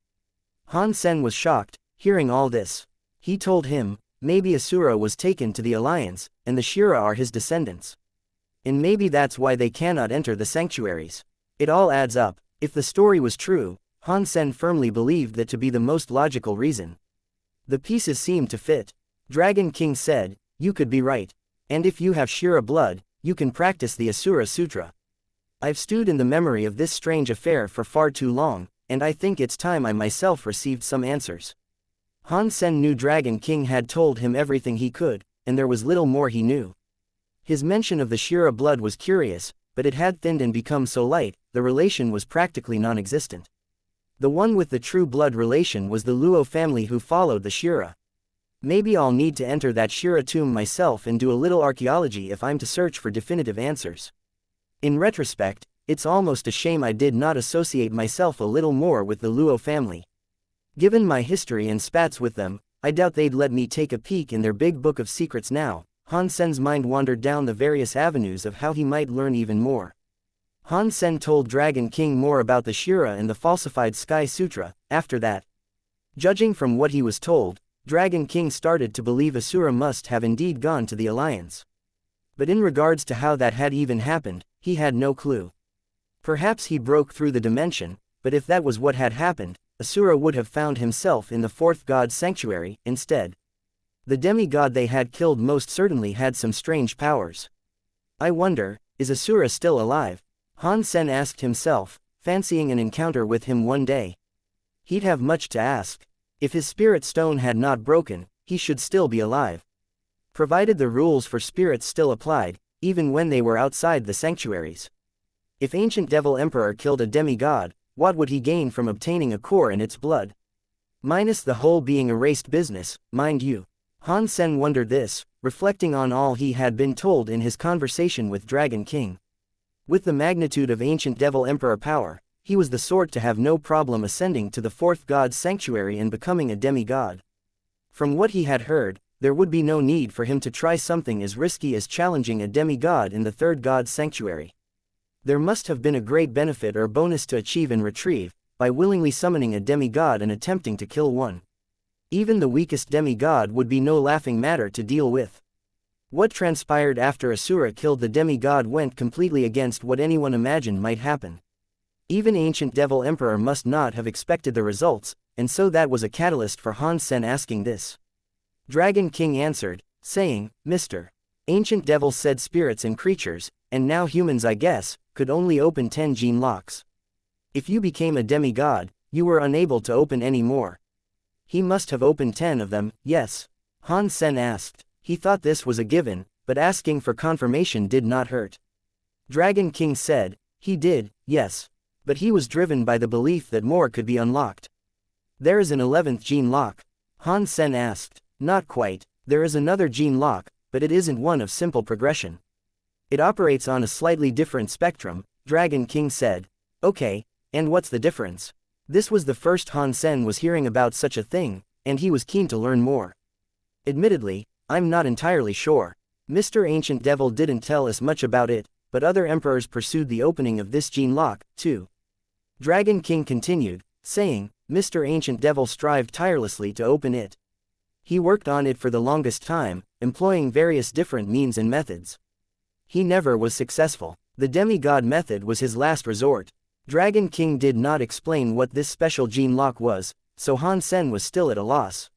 Han Sen was shocked, hearing all this. He told him, maybe Asura was taken to the Alliance, and the Shira are his descendants. And maybe that's why they cannot enter the sanctuaries. It all adds up. If the story was true, Han Sen firmly believed that to be the most logical reason. The pieces seemed to fit. Dragon King said, "You could be right. And if you have Shira blood, you can practice the Asura Sutra. I've stewed in the memory of this strange affair for far too long, and I think it's time I myself received some answers." Han Sen knew Dragon King had told him everything he could, and there was little more he knew. His mention of the Shira blood was curious, but it had thinned and become so light, the relation was practically non-existent. The one with the true blood relation was the Luo family who followed the Shira. Maybe I'll need to enter that Shira tomb myself and do a little archaeology if I'm to search for definitive answers. In retrospect, it's almost a shame I did not associate myself a little more with the Luo family. Given my history and spats with them, I doubt they'd let me take a peek in their big book of secrets now. Han Sen's mind wandered down the various avenues of how he might learn even more. Han Sen told Dragon King more about the Shira and the falsified Sky Sutra. After that, judging from what he was told, Dragon King started to believe Asura must have indeed gone to the Alliance. But in regards to how that had even happened, he had no clue. Perhaps he broke through the dimension, but if that was what had happened, Asura would have found himself in the fourth god's sanctuary instead. The demigod they had killed most certainly had some strange powers. I wonder, is Asura still alive? Han Sen asked himself, fancying an encounter with him one day. He'd have much to ask. If his spirit stone had not broken, he should still be alive. Provided the rules for spirits still applied, even when they were outside the sanctuaries. If ancient Devil Emperor killed a demigod, what would he gain from obtaining a core in its blood? Minus the whole being erased business, mind you. Han Sen wondered this, reflecting on all he had been told in his conversation with Dragon King. With the magnitude of ancient Devil Emperor power, he was the sort to have no problem ascending to the fourth god's sanctuary and becoming a demigod. From what he had heard, there would be no need for him to try something as risky as challenging a demigod in the third god's sanctuary. There must have been a great benefit or bonus to achieve and retrieve, by willingly summoning a demigod and attempting to kill one. Even the weakest demigod would be no laughing matter to deal with. What transpired after Asura killed the demigod went completely against what anyone imagined might happen. Even ancient Devil Emperor must not have expected the results, and so that was a catalyst for Han Sen asking this. Dragon King answered, saying, "Mr. Ancient Devil said spirits and creatures, and now humans I guess, could only open 10 gene locks. If you became a demigod, you were unable to open any more." He must have opened 10 of them, yes? Han Sen asked. He thought this was a given, but asking for confirmation did not hurt. Dragon King said, he did, yes. But he was driven by the belief that more could be unlocked. There is an 11th gene lock? Han Sen asked. Not quite, there is another gene lock, but it isn't one of simple progression. It operates on a slightly different spectrum, Dragon King said. Okay, and what's the difference? This was the first Han Sen was hearing about such a thing, and he was keen to learn more. Admittedly, I'm not entirely sure. Mr. Ancient Devil didn't tell us much about it, but other emperors pursued the opening of this gene lock, too. Dragon King continued, saying, Mr. Ancient Devil strived tirelessly to open it. He worked on it for the longest time, employing various different means and methods. He never was successful. The demigod method was his last resort. Dragon King did not explain what this special gene lock was, so Han Sen was still at a loss.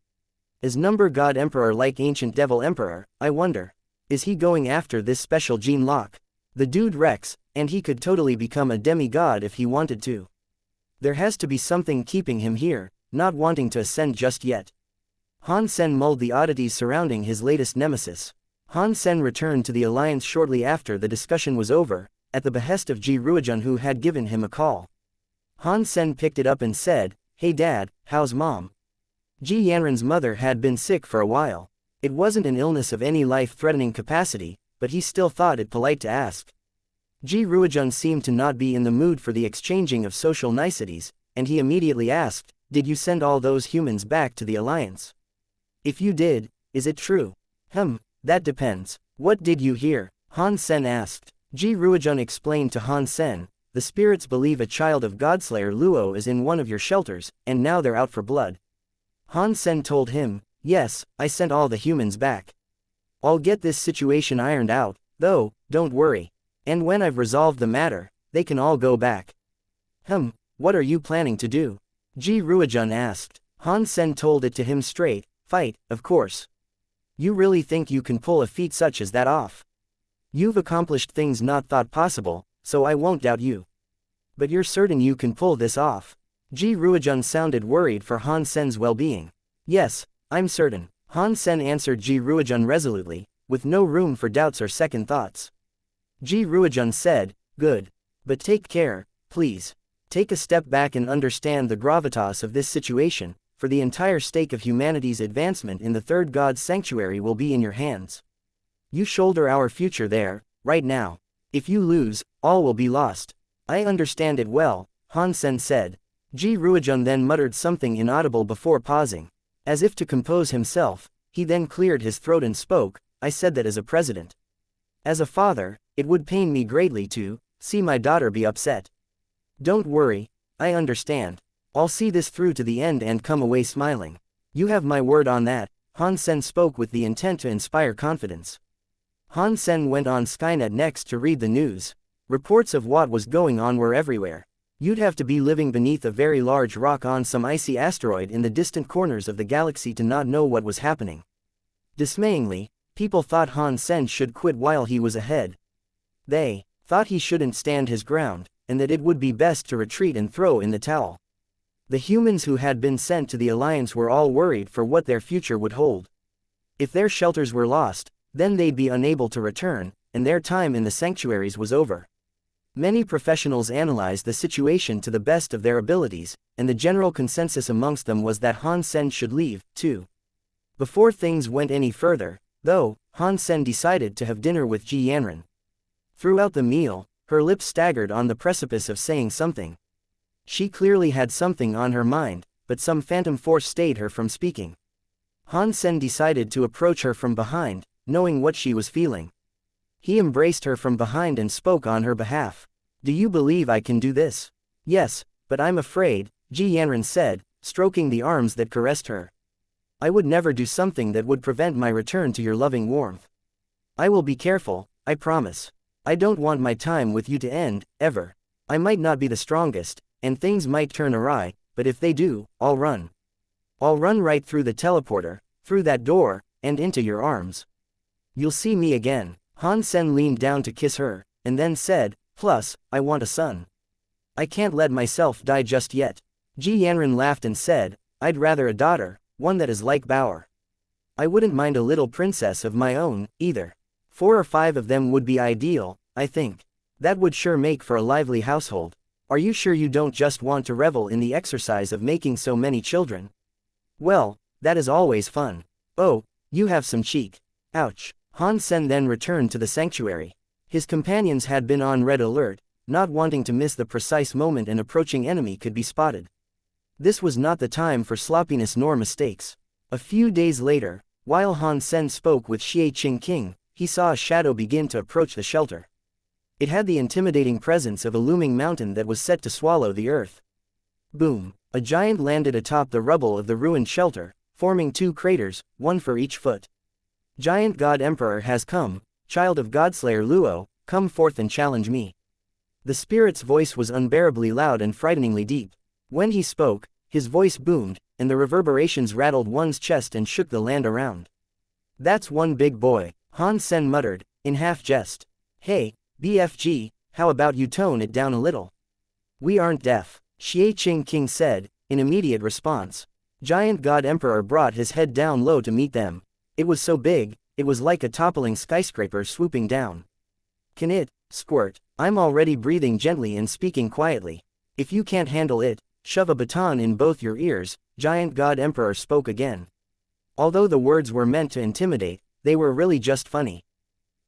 As Number God Emperor like Ancient Devil Emperor, I wonder, is he going after this special gene lock? The dude wrecks, and he could totally become a demigod if he wanted to. There has to be something keeping him here, not wanting to ascend just yet. Han Sen mulled the oddities surrounding his latest nemesis. Han Sen returned to the Alliance shortly after the discussion was over, at the behest of Ji Ruijun who had given him a call. Han Sen picked it up and said, Hey Dad, how's Mom? Ji Yanran's mother had been sick for a while. It wasn't an illness of any life-threatening capacity, but he still thought it polite to ask. Ji Ruijun seemed to not be in the mood for the exchanging of social niceties, and he immediately asked, Did you send all those humans back to the Alliance? If you did, is it true? That depends. What did you hear? Han Sen asked. Ji Ruijun explained to Han Sen, the spirits believe a child of Godslayer Luo is in one of your shelters, and now they're out for blood. Han Sen told him, Yes, I sent all the humans back. I'll get this situation ironed out, though, don't worry. And when I've resolved the matter, they can all go back. What are you planning to do? Ji Ruijun asked. Han Sen told it to him straight, fight, of course. You really think you can pull a feat such as that off? You've accomplished things not thought possible, so I won't doubt you. But you're certain you can pull this off? Ji Ruijun sounded worried for Han Sen's well-being. Yes, I'm certain, Han Sen answered Ji Ruijun resolutely, with no room for doubts or second thoughts. Ji Ruijun said, good. But take care, please. Take a step back and understand the gravitas of this situation, for the entire stake of humanity's advancement in the third God's sanctuary will be in your hands. You shoulder our future there, right now. If you lose, all will be lost. I understand it well, Han Sen said. Ji Ruijun then muttered something inaudible before pausing. As if to compose himself, he then cleared his throat and spoke, I said that as a president. As a father, it would pain me greatly to see my daughter be upset. Don't worry, I understand. I'll see this through to the end and come away smiling. You have my word on that, Han Sen spoke with the intent to inspire confidence. Han Sen went on Skynet next to read the news. Reports of what was going on were everywhere. You'd have to be living beneath a very large rock on some icy asteroid in the distant corners of the galaxy to not know what was happening. Dismayingly, people thought Han Sen should quit while he was ahead. They thought he shouldn't stand his ground, and that it would be best to retreat and throw in the towel. The humans who had been sent to the Alliance were all worried for what their future would hold. If their shelters were lost, then they'd be unable to return, and their time in the sanctuaries was over. Many professionals analyzed the situation to the best of their abilities, and the general consensus amongst them was that Han Sen should leave, too. Before things went any further, though, Han Sen decided to have dinner with Ji Yanran. Throughout the meal, her lips staggered on the precipice of saying something. She clearly had something on her mind, but some phantom force stayed her from speaking. Han Sen decided to approach her from behind, knowing what she was feeling. He embraced her from behind and spoke on her behalf. Do you believe I can do this? Yes, but I'm afraid, Ji Yanran said, stroking the arms that caressed her. I would never do something that would prevent my return to your loving warmth. I will be careful, I promise. I don't want my time with you to end, ever. I might not be the strongest, and things might turn awry, but if they do, I'll run. I'll run right through the teleporter, through that door, and into your arms. You'll see me again. Han Sen leaned down to kiss her, and then said, plus, I want a son. I can't let myself die just yet. Ji Yanran laughed and said, I'd rather a daughter, one that is like Bauer. I wouldn't mind a little princess of my own, either. 4 or 5 of them would be ideal, I think. That would sure make for a lively household. Are you sure you don't just want to revel in the exercise of making so many children? Well, that is always fun. Oh, you have some cheek. Ouch. Han Sen then returned to the sanctuary. His companions had been on red alert, not wanting to miss the precise moment an approaching enemy could be spotted. This was not the time for sloppiness nor mistakes. A few days later, while Han Sen spoke with Xianxia, he saw a shadow begin to approach the shelter. It had the intimidating presence of a looming mountain that was set to swallow the earth. Boom! A giant landed atop the rubble of the ruined shelter, forming 2 craters, one for each foot. Giant God Emperor has come, child of Godslayer Luo, come forth and challenge me. The spirit's voice was unbearably loud and frighteningly deep. When he spoke, his voice boomed, and the reverberations rattled one's chest and shook the land around. That's one big boy, Han Sen muttered, in half jest. Hey, BFG, how about you tone it down a little? We aren't deaf, Xianxia said, in immediate response. Giant God Emperor brought his head down low to meet them. It was so big, it was like a toppling skyscraper swooping down. Can it, squirt? I'm already breathing gently and speaking quietly. If you can't handle it, shove a baton in both your ears, Giant God Emperor spoke again. Although the words were meant to intimidate, they were really just funny.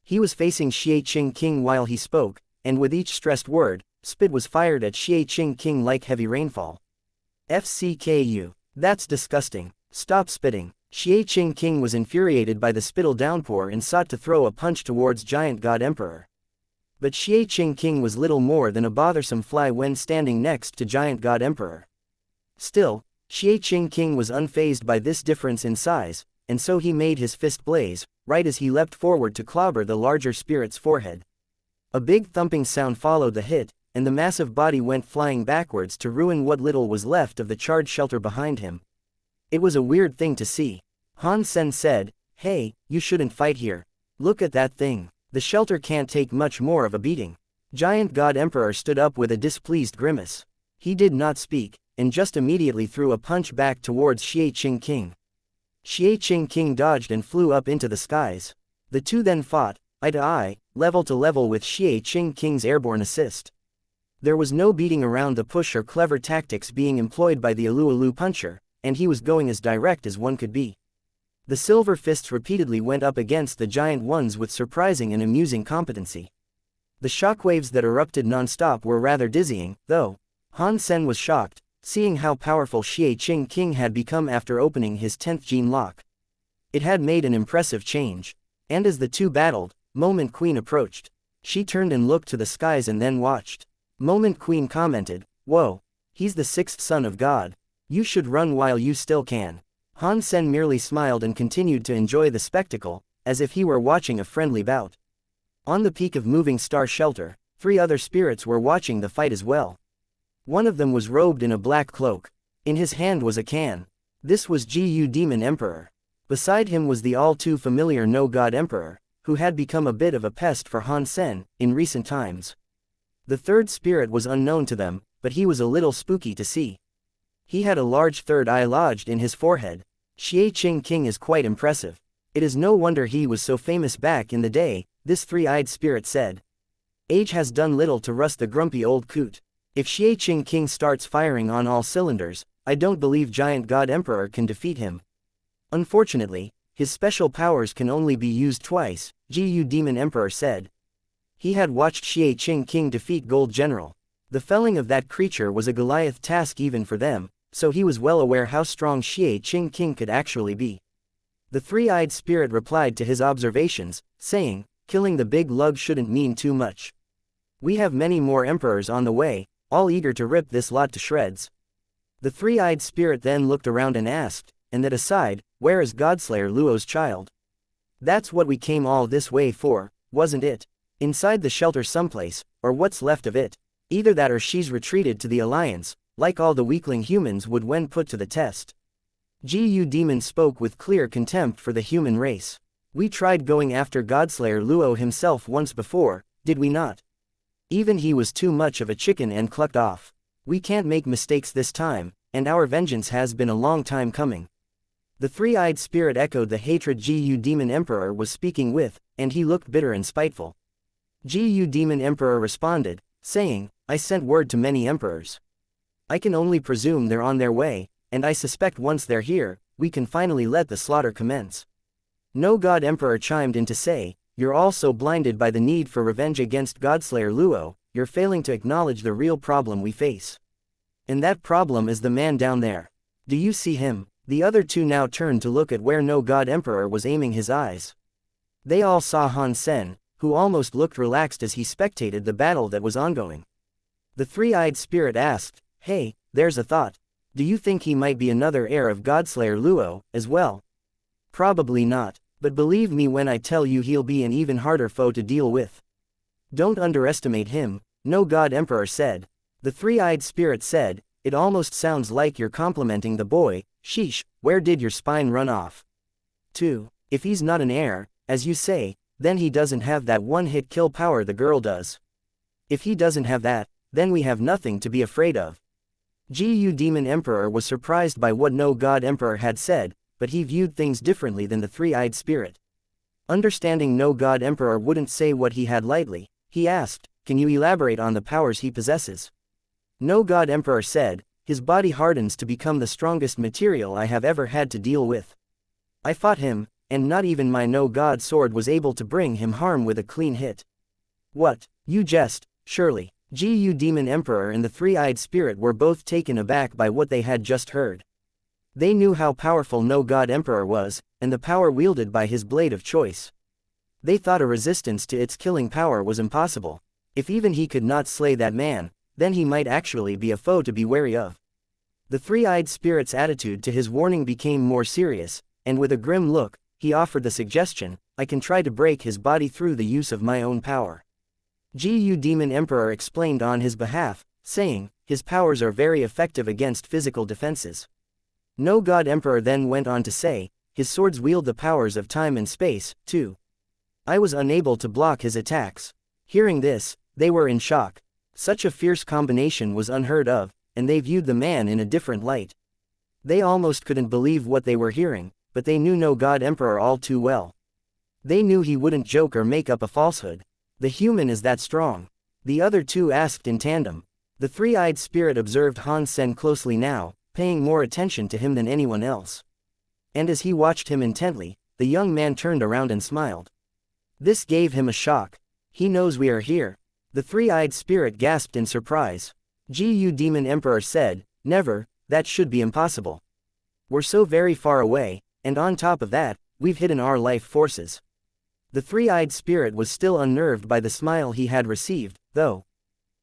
He was facing Xianxia while he spoke, and with each stressed word, spit was fired at Xianxia like heavy rainfall. FCKU. That's disgusting. Stop spitting. Xianxia was infuriated by the spittle downpour and sought to throw a punch towards Giant God Emperor. But Xianxia was little more than a bothersome fly when standing next to Giant God Emperor. Still, Xianxia was unfazed by this difference in size, and so he made his fist blaze, right as he leapt forward to clobber the larger spirit's forehead. A big thumping sound followed the hit, and the massive body went flying backwards to ruin what little was left of the charred shelter behind him. It was a weird thing to see. Han Sen said, "Hey, you shouldn't fight here. Look at that thing. The shelter can't take much more of a beating." Giant God Emperor stood up with a displeased grimace. He did not speak, and just immediately threw a punch back towards Xianxia King. Xianxia King dodged and flew up into the skies. The two then fought, eye to eye, level to level with Xianxia King's airborne assist. There was no beating around the push or clever tactics being employed by the Alu puncher, and he was going as direct as one could be. The silver fists repeatedly went up against the giant ones with surprising and amusing competency. The shockwaves that erupted non-stop were rather dizzying, though. Han Sen was shocked, seeing how powerful Xianxia King had become after opening his 10th gene lock. It had made an impressive change. And as the two battled, Moment Queen approached. She turned and looked to the skies and then watched. Moment Queen commented, "Whoa, he's the 6th son of God. You should run while you still can." Han Sen merely smiled and continued to enjoy the spectacle, as if he were watching a friendly bout. On the peak of Moving Star Shelter, 3 other spirits were watching the fight as well. One of them was robed in a black cloak. In his hand was a can. This was Gu Demon Emperor. Beside him was the all-too-familiar No God Emperor, who had become a bit of a pest for Han Sen in recent times. The third spirit was unknown to them, but he was a little spooky to see. He had a large third eye lodged in his forehead. Xianxia King is quite impressive. It is no wonder he was so famous back in the day, this three-eyed spirit said. Age has done little to rust the grumpy old coot. If Xianxia King starts firing on all cylinders, I don't believe Giant God Emperor can defeat him. Unfortunately, his special powers can only be used twice, Gu Demon Emperor said. He had watched Xianxia King defeat Gold General. The felling of that creature was a Goliath task even for them, so he was well aware how strong Xianxia King could actually be. The three-eyed spirit replied to his observations, saying, "Killing the big lug shouldn't mean too much. We have many more emperors on the way, all eager to rip this lot to shreds." The three-eyed spirit then looked around and asked, "And that aside, where is Godslayer Luo's child? That's what we came all this way for, wasn't it? Inside the shelter someplace, or what's left of it? Either that or she's retreated to the Alliance, like all the weakling humans would when put to the test." Gu Demon spoke with clear contempt for the human race. "We tried going after Godslayer Luo himself once before, did we not? Even he was too much of a chicken and clucked off. We can't make mistakes this time, and our vengeance has been a long time coming." The three-eyed spirit echoed the hatred Gu Demon Emperor was speaking with, and he looked bitter and spiteful. Gu Demon Emperor responded, saying, "I sent word to many emperors. I can only presume they're on their way, and I suspect once they're here, we can finally let the slaughter commence." No God Emperor chimed in to say, "You're all so blinded by the need for revenge against Godslayer Luo, you're failing to acknowledge the real problem we face. And that problem is the man down there. Do you see him?" The other two now turned to look at where No God Emperor was aiming his eyes. They all saw Han Sen, who almost looked relaxed as he spectated the battle that was ongoing. The three-eyed spirit asked, "Hey, there's a thought. Do you think he might be another heir of Godslayer Luo, as well?" "Probably not, but believe me when I tell you he'll be an even harder foe to deal with. Don't underestimate him," No God Emperor said. The three-eyed spirit said, "It almost sounds like you're complimenting the boy. Sheesh, where did your spine run off? 2. If he's not an heir, as you say, then he doesn't have that one-hit kill power the girl does. If he doesn't have that, then we have nothing to be afraid of." Gu Demon Emperor was surprised by what No God Emperor had said, but he viewed things differently than the three-eyed spirit. Understanding No God Emperor wouldn't say what he had lightly, he asked, "Can you elaborate on the powers he possesses?" No God Emperor said, "His body hardens to become the strongest material I have ever had to deal with. I fought him, and not even my No God sword was able to bring him harm with a clean hit." "What, you jest, surely?" Gu Demon Emperor and the three-eyed spirit were both taken aback by what they had just heard. They knew how powerful No God Emperor was, and the power wielded by his blade of choice. They thought a resistance to its killing power was impossible. If even he could not slay that man, then he might actually be a foe to be wary of. The three-eyed spirit's attitude to his warning became more serious, and with a grim look, he offered the suggestion, "I can try to break his body through the use of my own power." Gu Demon Emperor explained on his behalf, saying, his powers are very effective against physical defenses. No God Emperor then went on to say, his swords wield the powers of time and space, too. I was unable to block his attacks. Hearing this, they were in shock. Such a fierce combination was unheard of, and they viewed the man in a different light. They almost couldn't believe what they were hearing, but they knew no God Emperor all too well. They knew he wouldn't joke or make up a falsehood. The human is that strong. The other two asked in tandem. The three-eyed spirit observed Han Sen closely now, paying more attention to him than anyone else. And as he watched him intently, the young man turned around and smiled. This gave him a shock. He knows we are here. The three-eyed spirit gasped in surprise. Gu Demon Emperor said, never, that should be impossible. We're so very far away, and on top of that, we've hidden our life forces. The three-eyed spirit was still unnerved by the smile he had received, though.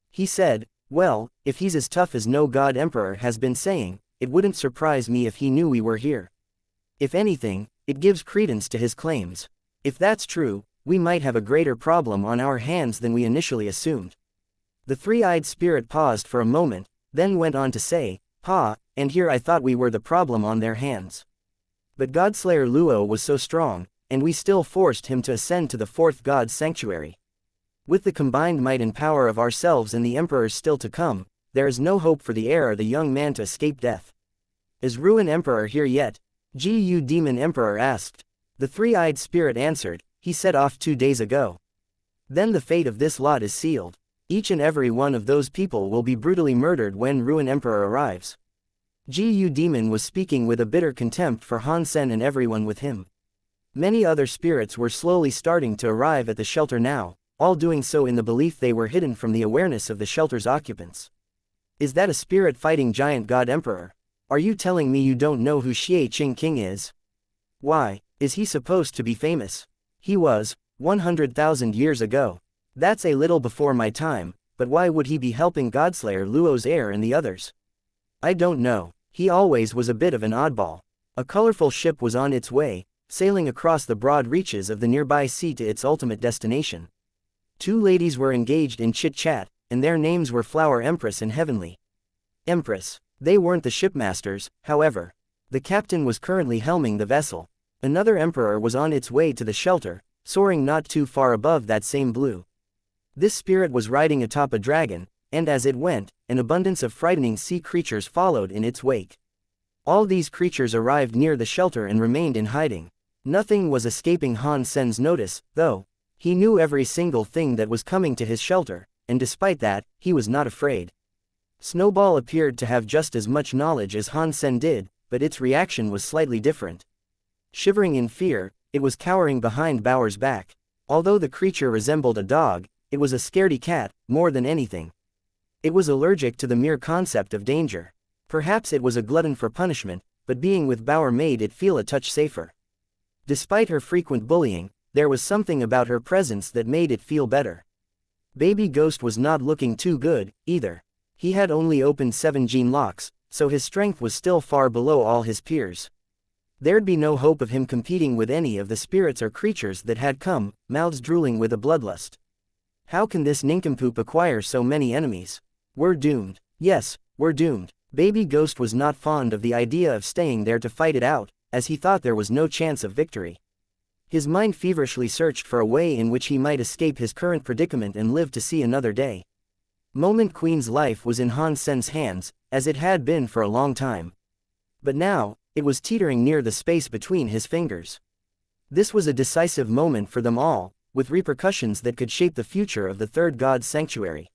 He said, well, if he's as tough as no God Emperor has been saying, it wouldn't surprise me if he knew we were here. If anything, it gives credence to his claims. If that's true, we might have a greater problem on our hands than we initially assumed. The three-eyed spirit paused for a moment, then went on to say, and here I thought we were the problem on their hands. But Godslayer Luo was so strong, and we still forced him to ascend to the fourth God's sanctuary. With the combined might and power of ourselves and the Emperors still to come, there is no hope for the heir or the young man to escape death. Is Ruin Emperor here yet? Gu Demon Emperor asked. The three-eyed spirit answered, he set off 2 days ago. Then the fate of this lot is sealed. Each and every one of those people will be brutally murdered when Ruin Emperor arrives. Gu Demon was speaking with a bitter contempt for Han Sen and everyone with him. Many other spirits were slowly starting to arrive at the shelter now, all doing so in the belief they were hidden from the awareness of the shelter's occupants. Is that a spirit fighting giant God Emperor? Are you telling me you don't know who Xie Qing King is? Why, is he supposed to be famous? He was, 100,000 years ago. That's a little before my time, but why would he be helping Godslayer Luo's heir and the others? I don't know, he always was a bit of an oddball. A colorful ship was on its way, sailing across the broad reaches of the nearby sea to its ultimate destination. 2 ladies were engaged in chit-chat, and their names were Flower Empress and Heavenly Empress. They weren't the shipmasters, however. The captain was currently helming the vessel. Another emperor was on its way to the shelter, soaring not too far above that same blue. This spirit was riding atop a dragon, and as it went, an abundance of frightening sea creatures followed in its wake. All these creatures arrived near the shelter and remained in hiding. Nothing was escaping Han Sen's notice, though. He knew every single thing that was coming to his shelter, and despite that, he was not afraid. Snowball appeared to have just as much knowledge as Han Sen did, but its reaction was slightly different. Shivering in fear, it was cowering behind Bauer's back. Although the creature resembled a dog, it was a scaredy cat, more than anything. It was allergic to the mere concept of danger. Perhaps it was a glutton for punishment, but being with Bauer made it feel a touch safer. Despite her frequent bullying, there was something about her presence that made it feel better. Baby Ghost was not looking too good, either. He had only opened 7 gene locks, so his strength was still far below all his peers. There'd be no hope of him competing with any of the spirits or creatures that had come, mouths drooling with a bloodlust. How can this nincompoop acquire so many enemies? We're doomed. Yes, we're doomed. Baby Ghost was not fond of the idea of staying there to fight it out, as he thought there was no chance of victory. His mind feverishly searched for a way in which he might escape his current predicament and live to see another day. Moment Queen's life was in Han Sen's hands, as it had been for a long time. But now, it was teetering near the space between his fingers. This was a decisive moment for them all, with repercussions that could shape the future of the third God's sanctuary.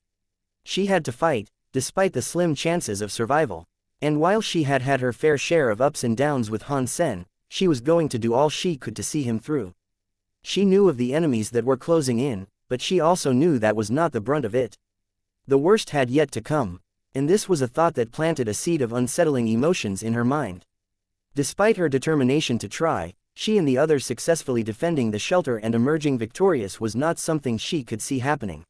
She had to fight, despite the slim chances of survival. And while she had had her fair share of ups and downs with Han Sen, she was going to do all she could to see him through. She knew of the enemies that were closing in, but she also knew that was not the brunt of it. The worst had yet to come, and this was a thought that planted a seed of unsettling emotions in her mind. Despite her determination to try, she and the others successfully defending the shelter and emerging victorious was not something she could see happening.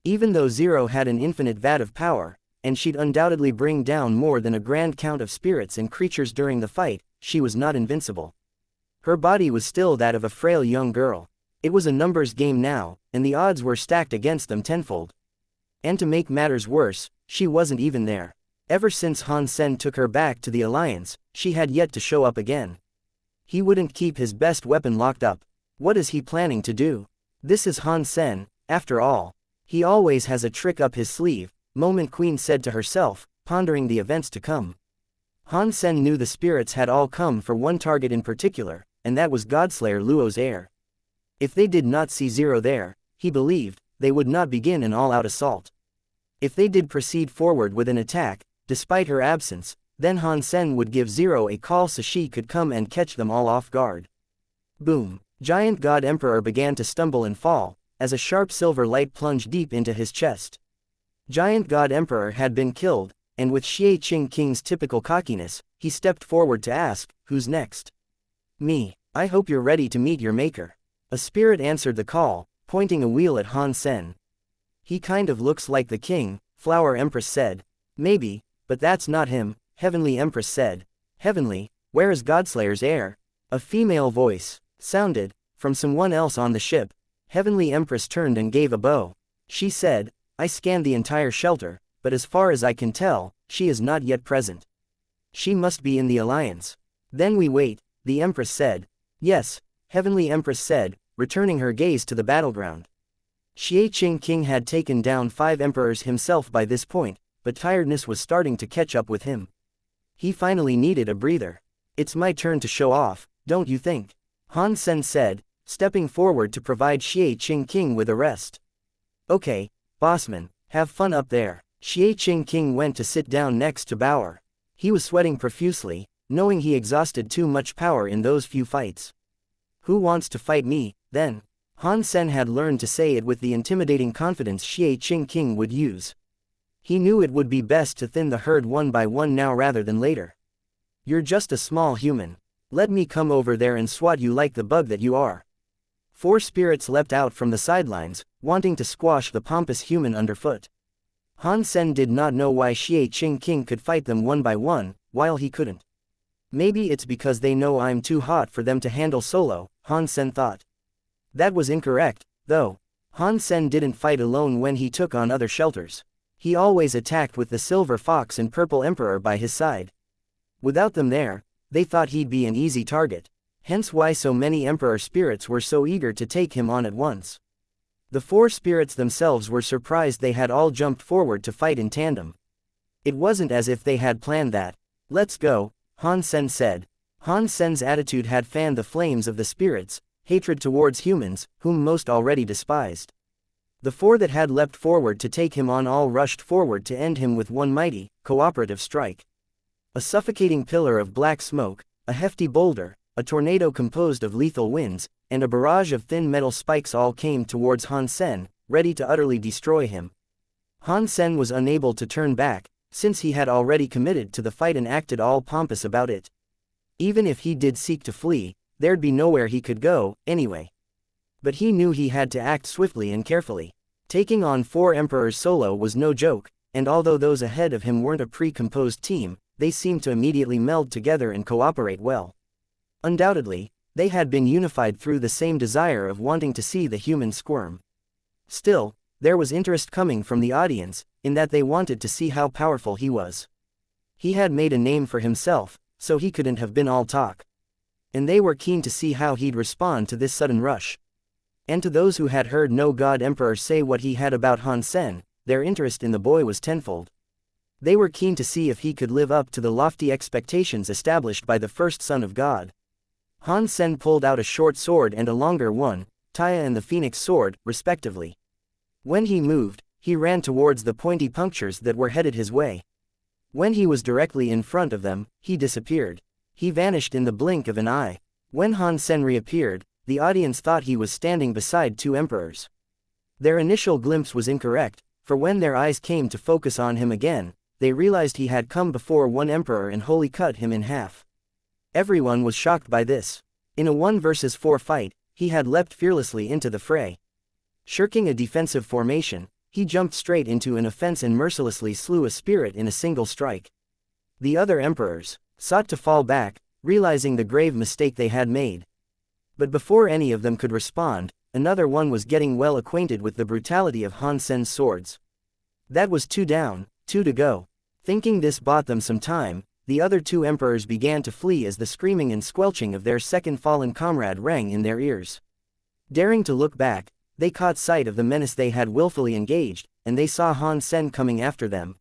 Even though Zero had an infinite vat of power, and she'd undoubtedly bring down more than a grand count of spirits and creatures during the fight, she was not invincible. Her body was still that of a frail young girl. It was a numbers game now, and the odds were stacked against them tenfold. And to make matters worse, she wasn't even there. Ever since Han Sen took her back to the Alliance, she had yet to show up again. He wouldn't keep his best weapon locked up. What is he planning to do? This is Han Sen, after all. He always has a trick up his sleeve, Moment Queen said to herself, pondering the events to come. Han Sen knew the spirits had all come for one target in particular, and that was Godslayer Luo's heir. If they did not see Zero there, he believed, they would not begin an all-out assault. If they did proceed forward with an attack, despite her absence, then Han Sen would give Zero a call so she could come and catch them all off guard. Boom! Giant God Emperor began to stumble and fall, as a sharp silver light plunged deep into his chest. Giant God Emperor had been killed, and with Xie Qing King's typical cockiness, he stepped forward to ask, "Who's next?" "Me. I hope you're ready to meet your maker." A spirit answered the call, pointing a wheel at Han Sen. "He kind of looks like the king," Flower Empress said. "Maybe, but that's not him," Heavenly Empress said. "Heavenly, where is Godslayer's heir?" A female voice sounded from someone else on the ship. Heavenly Empress turned and gave a bow. She said, "I scanned the entire shelter, but as far as I can tell, she is not yet present. She must be in the Alliance." "Then we wait," the Empress said. "Yes," Heavenly Empress said, returning her gaze to the battleground. Xie Qing King had taken down 5 emperors himself by this point, but tiredness was starting to catch up with him. He finally needed a breather. "It's my turn to show off, don't you think?" Han Sen said, stepping forward to provide Xie Qing King with a rest. "Okay, bossman, have fun up there." Xie Qing King went to sit down next to Bauer. He was sweating profusely, knowing he exhausted too much power in those few fights. "Who wants to fight me, then?" Han Sen had learned to say it with the intimidating confidence Xie Qing King would use. He knew it would be best to thin the herd one by one now rather than later. "You're just a small human. Let me come over there and swat you like the bug that you are." 4 spirits leapt out from the sidelines, wanting to squash the pompous human underfoot. Han Sen did not know why Xie Qing King could fight them one by one, while he couldn't. "Maybe it's because they know I'm too hot for them to handle solo," Han Sen thought. That was incorrect, though. Han Sen didn't fight alone when he took on other shelters. He always attacked with the Silver Fox and Purple Emperor by his side. Without them there, they thought he'd be an easy target. Hence why so many Emperor spirits were so eager to take him on at once. The 4 spirits themselves were surprised they had all jumped forward to fight in tandem. It wasn't as if they had planned that. "Let's go," Han Sen said. Han Sen's attitude had fanned the flames of the spirits' hatred towards humans, whom most already despised. The 4 that had leapt forward to take him on all rushed forward to end him with one mighty, cooperative strike. A suffocating pillar of black smoke, a hefty boulder, a tornado composed of lethal winds, and a barrage of thin metal spikes all came towards Han Sen, ready to utterly destroy him. Han Sen was unable to turn back, since he had already committed to the fight and acted all pompous about it. Even if he did seek to flee, there'd be nowhere he could go, anyway. But he knew he had to act swiftly and carefully. Taking on 4 emperors solo was no joke, and although those ahead of him weren't a pre-composed team, they seemed to immediately meld together and cooperate well. Undoubtedly, they had been unified through the same desire of wanting to see the human squirm. Still, there was interest coming from the audience, in that they wanted to see how powerful he was. He had made a name for himself, so he couldn't have been all talk. And they were keen to see how he'd respond to this sudden rush. And to those who had heard no God Emperor say what he had about Han Sen, their interest in the boy was tenfold. They were keen to see if he could live up to the lofty expectations established by the first son of God. Han Sen pulled out a short sword and a longer one, Taya and the Phoenix sword, respectively. When he moved, he ran towards the pointy punctures that were headed his way. When he was directly in front of them, he disappeared. He vanished in the blink of an eye. When Han Sen reappeared, the audience thought he was standing beside 2 emperors. Their initial glimpse was incorrect, for when their eyes came to focus on him again, they realized he had come before one emperor and wholly cut him in half. Everyone was shocked by this. In a 1 versus 4 fight, he had leapt fearlessly into the fray. Shirking a defensive formation, he jumped straight into an offense and mercilessly slew a spirit in a single strike. The other emperors sought to fall back, realizing the grave mistake they had made. But before any of them could respond, another one was getting well acquainted with the brutality of Han Sen's swords. That was 2 down, 2 to go. Thinking this bought them some time, the other 2 emperors began to flee as the screaming and squelching of their second fallen comrade rang in their ears. Daring to look back, they caught sight of the menace they had willfully engaged, and they saw Han Sen coming after them.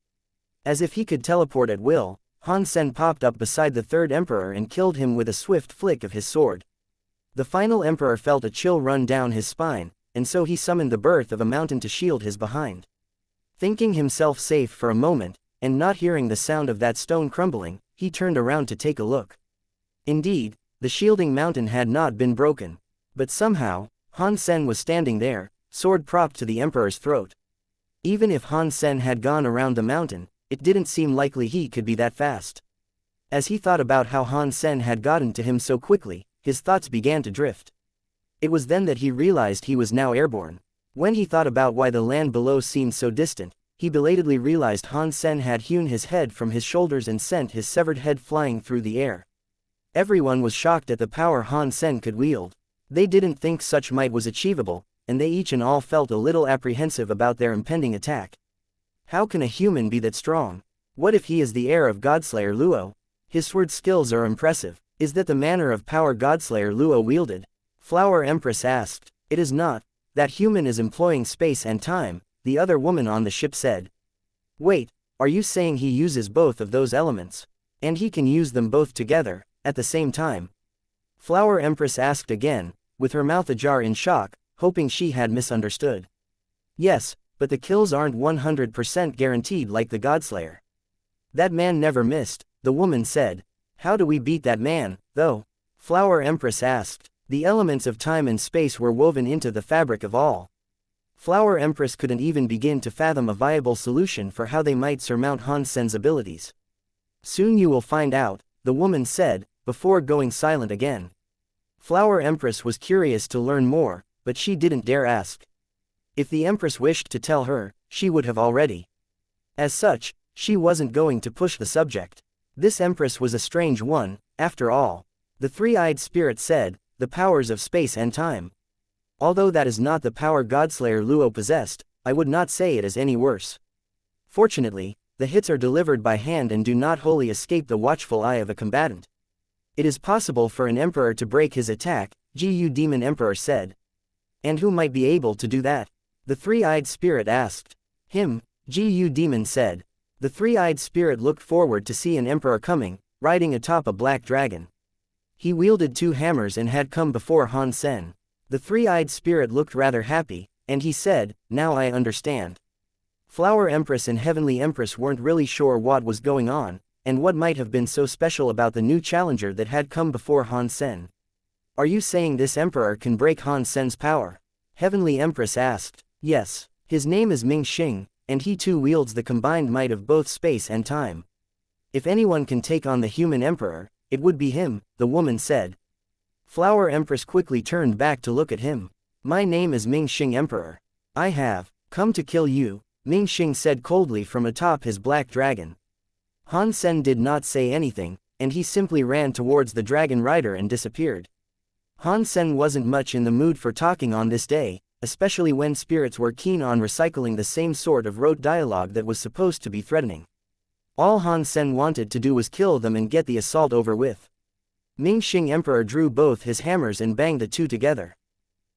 As if he could teleport at will, Han Sen popped up beside the third emperor and killed him with a swift flick of his sword. The final emperor felt a chill run down his spine, and so he summoned the birth of a mountain to shield his behind. Thinking himself safe for a moment, and not hearing the sound of that stone crumbling, he turned around to take a look. Indeed, the shielding mountain had not been broken. But somehow, Han Sen was standing there, sword propped to the emperor's throat. Even if Han Sen had gone around the mountain, it didn't seem likely he could be that fast. As he thought about how Han Sen had gotten to him so quickly, his thoughts began to drift. It was then that he realized he was now airborne. When he thought about why the land below seemed so distant, he belatedly realized Han Sen had hewn his head from his shoulders and sent his severed head flying through the air. Everyone was shocked at the power Han Sen could wield. They didn't think such might was achievable, and they each and all felt a little apprehensive about their impending attack. How can a human be that strong? What if he is the heir of Godslayer Luo? His sword skills are impressive. Is that the manner of power Godslayer Luo wielded? Flower Empress asked. It is not. That human is employing space and time, the other woman on the ship said. Wait, are you saying he uses both of those elements? And he can use them both together, at the same time? Flower Empress asked again, with her mouth ajar in shock, hoping she had misunderstood. Yes, but the kills aren't 100% guaranteed like the Godslayer. That man never missed, the woman said. How do we beat that man, though? Flower Empress asked. The elements of time and space were woven into the fabric of all. Flower Empress couldn't even begin to fathom a viable solution for how they might surmount Han Sen's abilities. Soon you will find out, the woman said, before going silent again. Flower Empress was curious to learn more, but she didn't dare ask. If the Empress wished to tell her, she would have already. As such, she wasn't going to push the subject. This Empress was a strange one, after all. The three-eyed spirit said, the powers of space and time. Although that is not the power Godslayer Luo possessed, I would not say it is any worse. Fortunately, the hits are delivered by hand and do not wholly escape the watchful eye of a combatant. It is possible for an emperor to break his attack, Gu Demon Emperor said. And who might be able to do that? The three-eyed spirit asked. Him, Gu Demon said. The three-eyed spirit looked forward to see an emperor coming, riding atop a black dragon. He wielded 2 hammers and had come before Han Sen. The three-eyed spirit looked rather happy, and he said, now I understand. Flower Empress and Heavenly Empress weren't really sure what was going on, and what might have been so special about the new challenger that had come before Han Sen. Are you saying this emperor can break Han Sen's power? Heavenly Empress asked. Yes, his name is Ming Xing, and he too wields the combined might of both space and time. If anyone can take on the human emperor, it would be him, the woman said. Flower Empress quickly turned back to look at him. My name is Ming Xing Emperor. I have come to kill you, Ming Xing said coldly from atop his black dragon. Han Sen did not say anything, and he simply ran towards the dragon rider and disappeared. Han Sen wasn't much in the mood for talking on this day, especially when spirits were keen on recycling the same sort of rote dialogue that was supposed to be threatening. All Han Sen wanted to do was kill them and get the assault over with. Ming Xing Emperor drew both his hammers and banged the 2 together.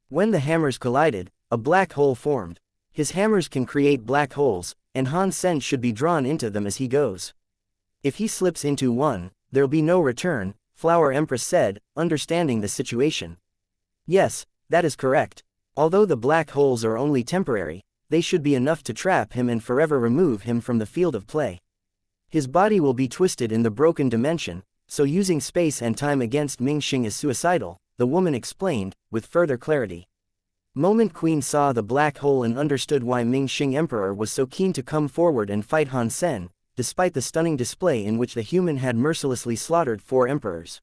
When the hammers collided, a black hole formed. His hammers can create black holes, and Han Sen should be drawn into them as he goes. If he slips into one, there'll be no return, Flower Empress said, understanding the situation. Yes, that is correct. Although the black holes are only temporary, they should be enough to trap him and forever remove him from the field of play. His body will be twisted in the broken dimension, so using space and time against Ming Xing is suicidal, the woman explained, with further clarity. Moment Queen saw the black hole and understood why Ming Xing Emperor was so keen to come forward and fight Han Sen, despite the stunning display in which the human had mercilessly slaughtered 4 emperors.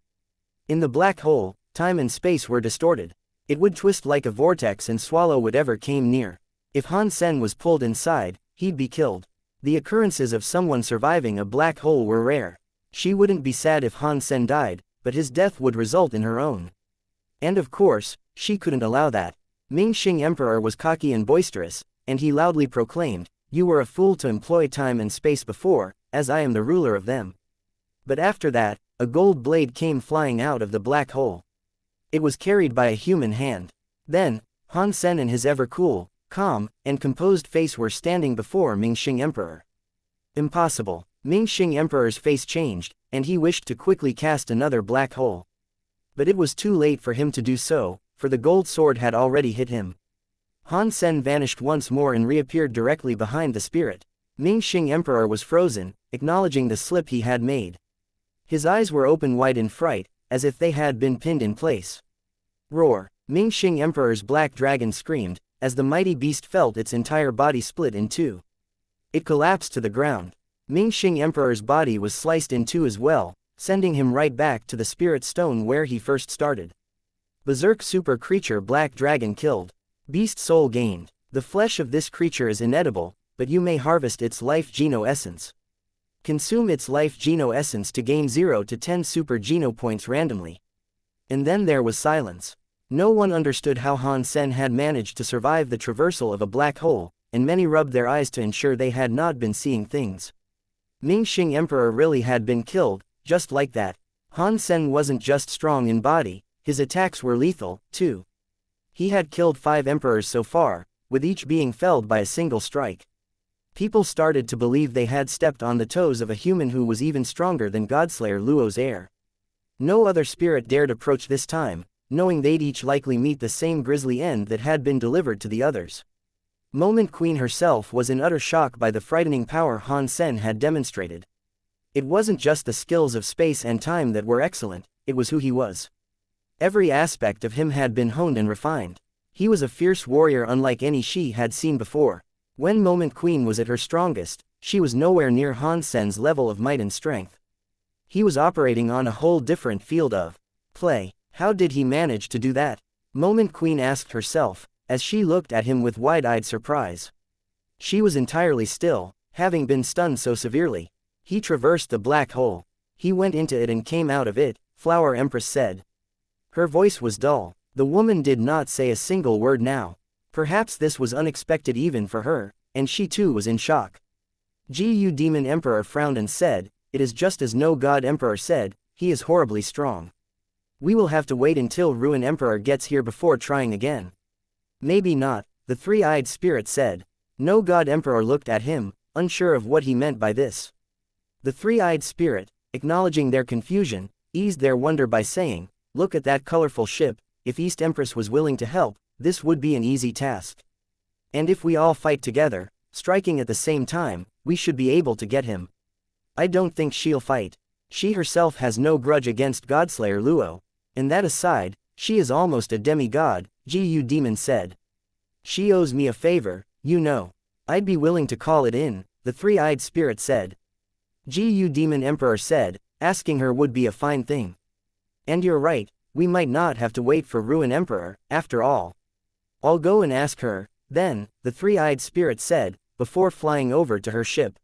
In the black hole, time and space were distorted. It would twist like a vortex and swallow whatever came near. If Han Sen was pulled inside, he'd be killed. The occurrences of someone surviving a black hole were rare. She wouldn't be sad if Han Sen died, but his death would result in her own. And of course, she couldn't allow that. Ming Xing Emperor was cocky and boisterous, and he loudly proclaimed, "You were a fool to employ time and space before, as I am the ruler of them." But after that, a gold blade came flying out of the black hole. It was carried by a human hand. Then, Han Sen and his ever-cool, calm, and composed face were standing before Ming Xing Emperor. Impossible. Ming Xing Emperor's face changed, and he wished to quickly cast another black hole. But it was too late for him to do so, for the gold sword had already hit him. Han Sen vanished once more and reappeared directly behind the spirit. Ming Xing Emperor was frozen, acknowledging the slip he had made. His eyes were open wide in fright, as if they had been pinned in place. Roar! Ming Xing Emperor's black dragon screamed, as the mighty beast felt its entire body split in two. It collapsed to the ground. Ming Xing Emperor's body was sliced in two as well, sending him right back to the spirit stone where he first started. Berserk super creature black dragon killed. Beast soul gained. The flesh of this creature is inedible, but you may harvest its life geno essence. Consume its life geno essence to gain 0 to 10 super geno points randomly. And then there was silence. No one understood how Han Sen had managed to survive the traversal of a black hole, and many rubbed their eyes to ensure they had not been seeing things. Ming Xing Emperor really had been killed, just like that. Han Sen wasn't just strong in body, his attacks were lethal, too. He had killed 5 emperors so far, with each being felled by a single strike. People started to believe they had stepped on the toes of a human who was even stronger than Godslayer Luo's heir. No other spirit dared approach this time, knowing they'd each likely meet the same grisly end that had been delivered to the others. Moment Queen herself was in utter shock by the frightening power Han Sen had demonstrated. It wasn't just the skills of space and time that were excellent, it was who he was. Every aspect of him had been honed and refined. He was a fierce warrior unlike any she had seen before. When Moment Queen was at her strongest, she was nowhere near Han Sen's level of might and strength. He was operating on a whole different field of play. How did he manage to do that? Moment Queen asked herself, as she looked at him with wide-eyed surprise. She was entirely still, having been stunned so severely. He traversed the black hole. He went into it and came out of it, Flower Empress said. Her voice was dull. The woman did not say a single word now. Perhaps this was unexpected even for her, and she too was in shock. Gu Demon Emperor frowned and said, "It is just as No God Emperor said, he is horribly strong. We will have to wait until Ruin Emperor gets here before trying again." "Maybe not," the three-eyed spirit said. No God Emperor looked at him, unsure of what he meant by this. The three-eyed spirit, acknowledging their confusion, eased their wonder by saying, "Look at that colorful ship. If East Empress was willing to help, this would be an easy task. And if we all fight together, striking at the same time, we should be able to get him. I don't think she'll fight. She herself has no grudge against Godslayer Luo. And that aside, she is almost a demigod," Gu Demon said. "She owes me a favor, you know. I'd be willing to call it in," the three-eyed spirit said. Gu Demon Emperor said, "Asking her would be a fine thing. And you're right, we might not have to wait for Ruin Emperor, after all. I'll go and ask her, then," the three-eyed spirit said, before flying over to her ship.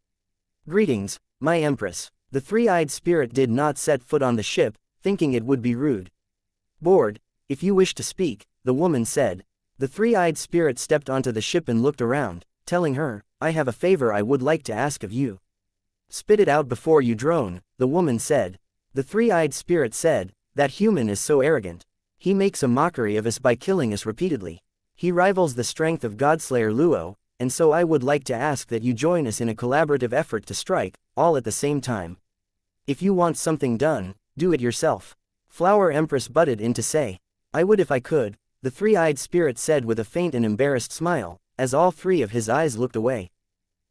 "Greetings, my Empress." The three-eyed spirit did not set foot on the ship, thinking it would be rude. "Bored, if you wish to speak," the woman said. The three-eyed spirit stepped onto the ship and looked around, telling her, "I have a favor I would like to ask of you." "Spit it out before you drone," the woman said. The three-eyed spirit said, "That human is so arrogant. He makes a mockery of us by killing us repeatedly. He rivals the strength of Godslayer Luo, and so I would like to ask that you join us in a collaborative effort to strike, all at the same time. If you want something done, do it yourself." Flower Empress butted in to say, "I would if I could," the three-eyed spirit said with a faint and embarrassed smile, as all three of his eyes looked away.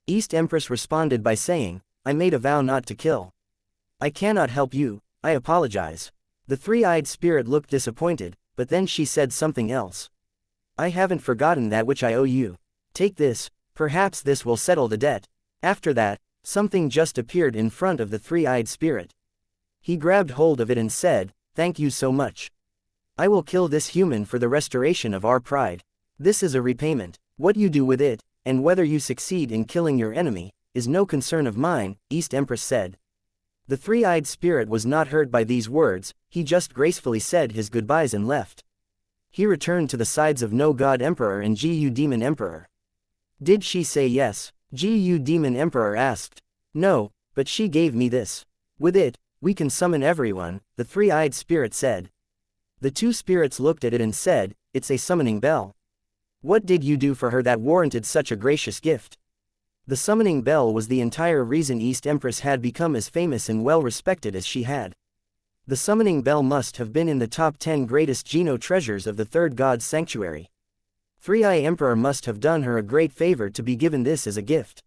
East Empress responded by saying, "I made a vow not to kill. I cannot help you, I apologize." The three-eyed spirit looked disappointed, but then she said something else. "I haven't forgotten that which I owe you. Take this, perhaps this will settle the debt." After that, something just appeared in front of the three-eyed spirit. He grabbed hold of it and said, "Thank you so much. I will kill this human for the restoration of our pride. This is a repayment. What you do with it, and whether you succeed in killing your enemy, is no concern of mine," East Empress said. The three-eyed spirit was not hurt by these words, he just gracefully said his goodbyes and left. He returned to the sides of No God Emperor and Gu Demon Emperor. Did she say yes? Gu Demon Emperor asked. No, but she gave me this. With it, we can summon everyone, the three-eyed spirit said. The two spirits looked at it and said, it's a summoning bell. What did you do for her that warranted such a gracious gift? The summoning bell was the entire reason East Empress had become as famous and well-respected as she had. The summoning bell must have been in the top 10 greatest Geno treasures of the third god's sanctuary. Three-Eye Emperor must have done her a great favor to be given this as a gift.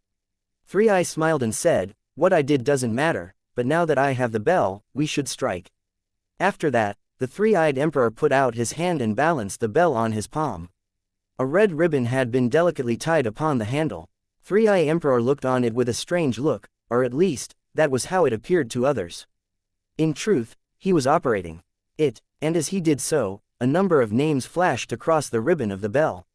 Three-Eye smiled and said, what I did doesn't matter, but now that I have the bell, we should strike. After that, the three-eyed emperor put out his hand and balanced the bell on his palm. A red ribbon had been delicately tied upon the handle. Three-Eye Emperor looked on it with a strange look, or at least, that was how it appeared to others. In truth, he was operating it, and as he did so, a number of names flashed across the ribbon of the bell.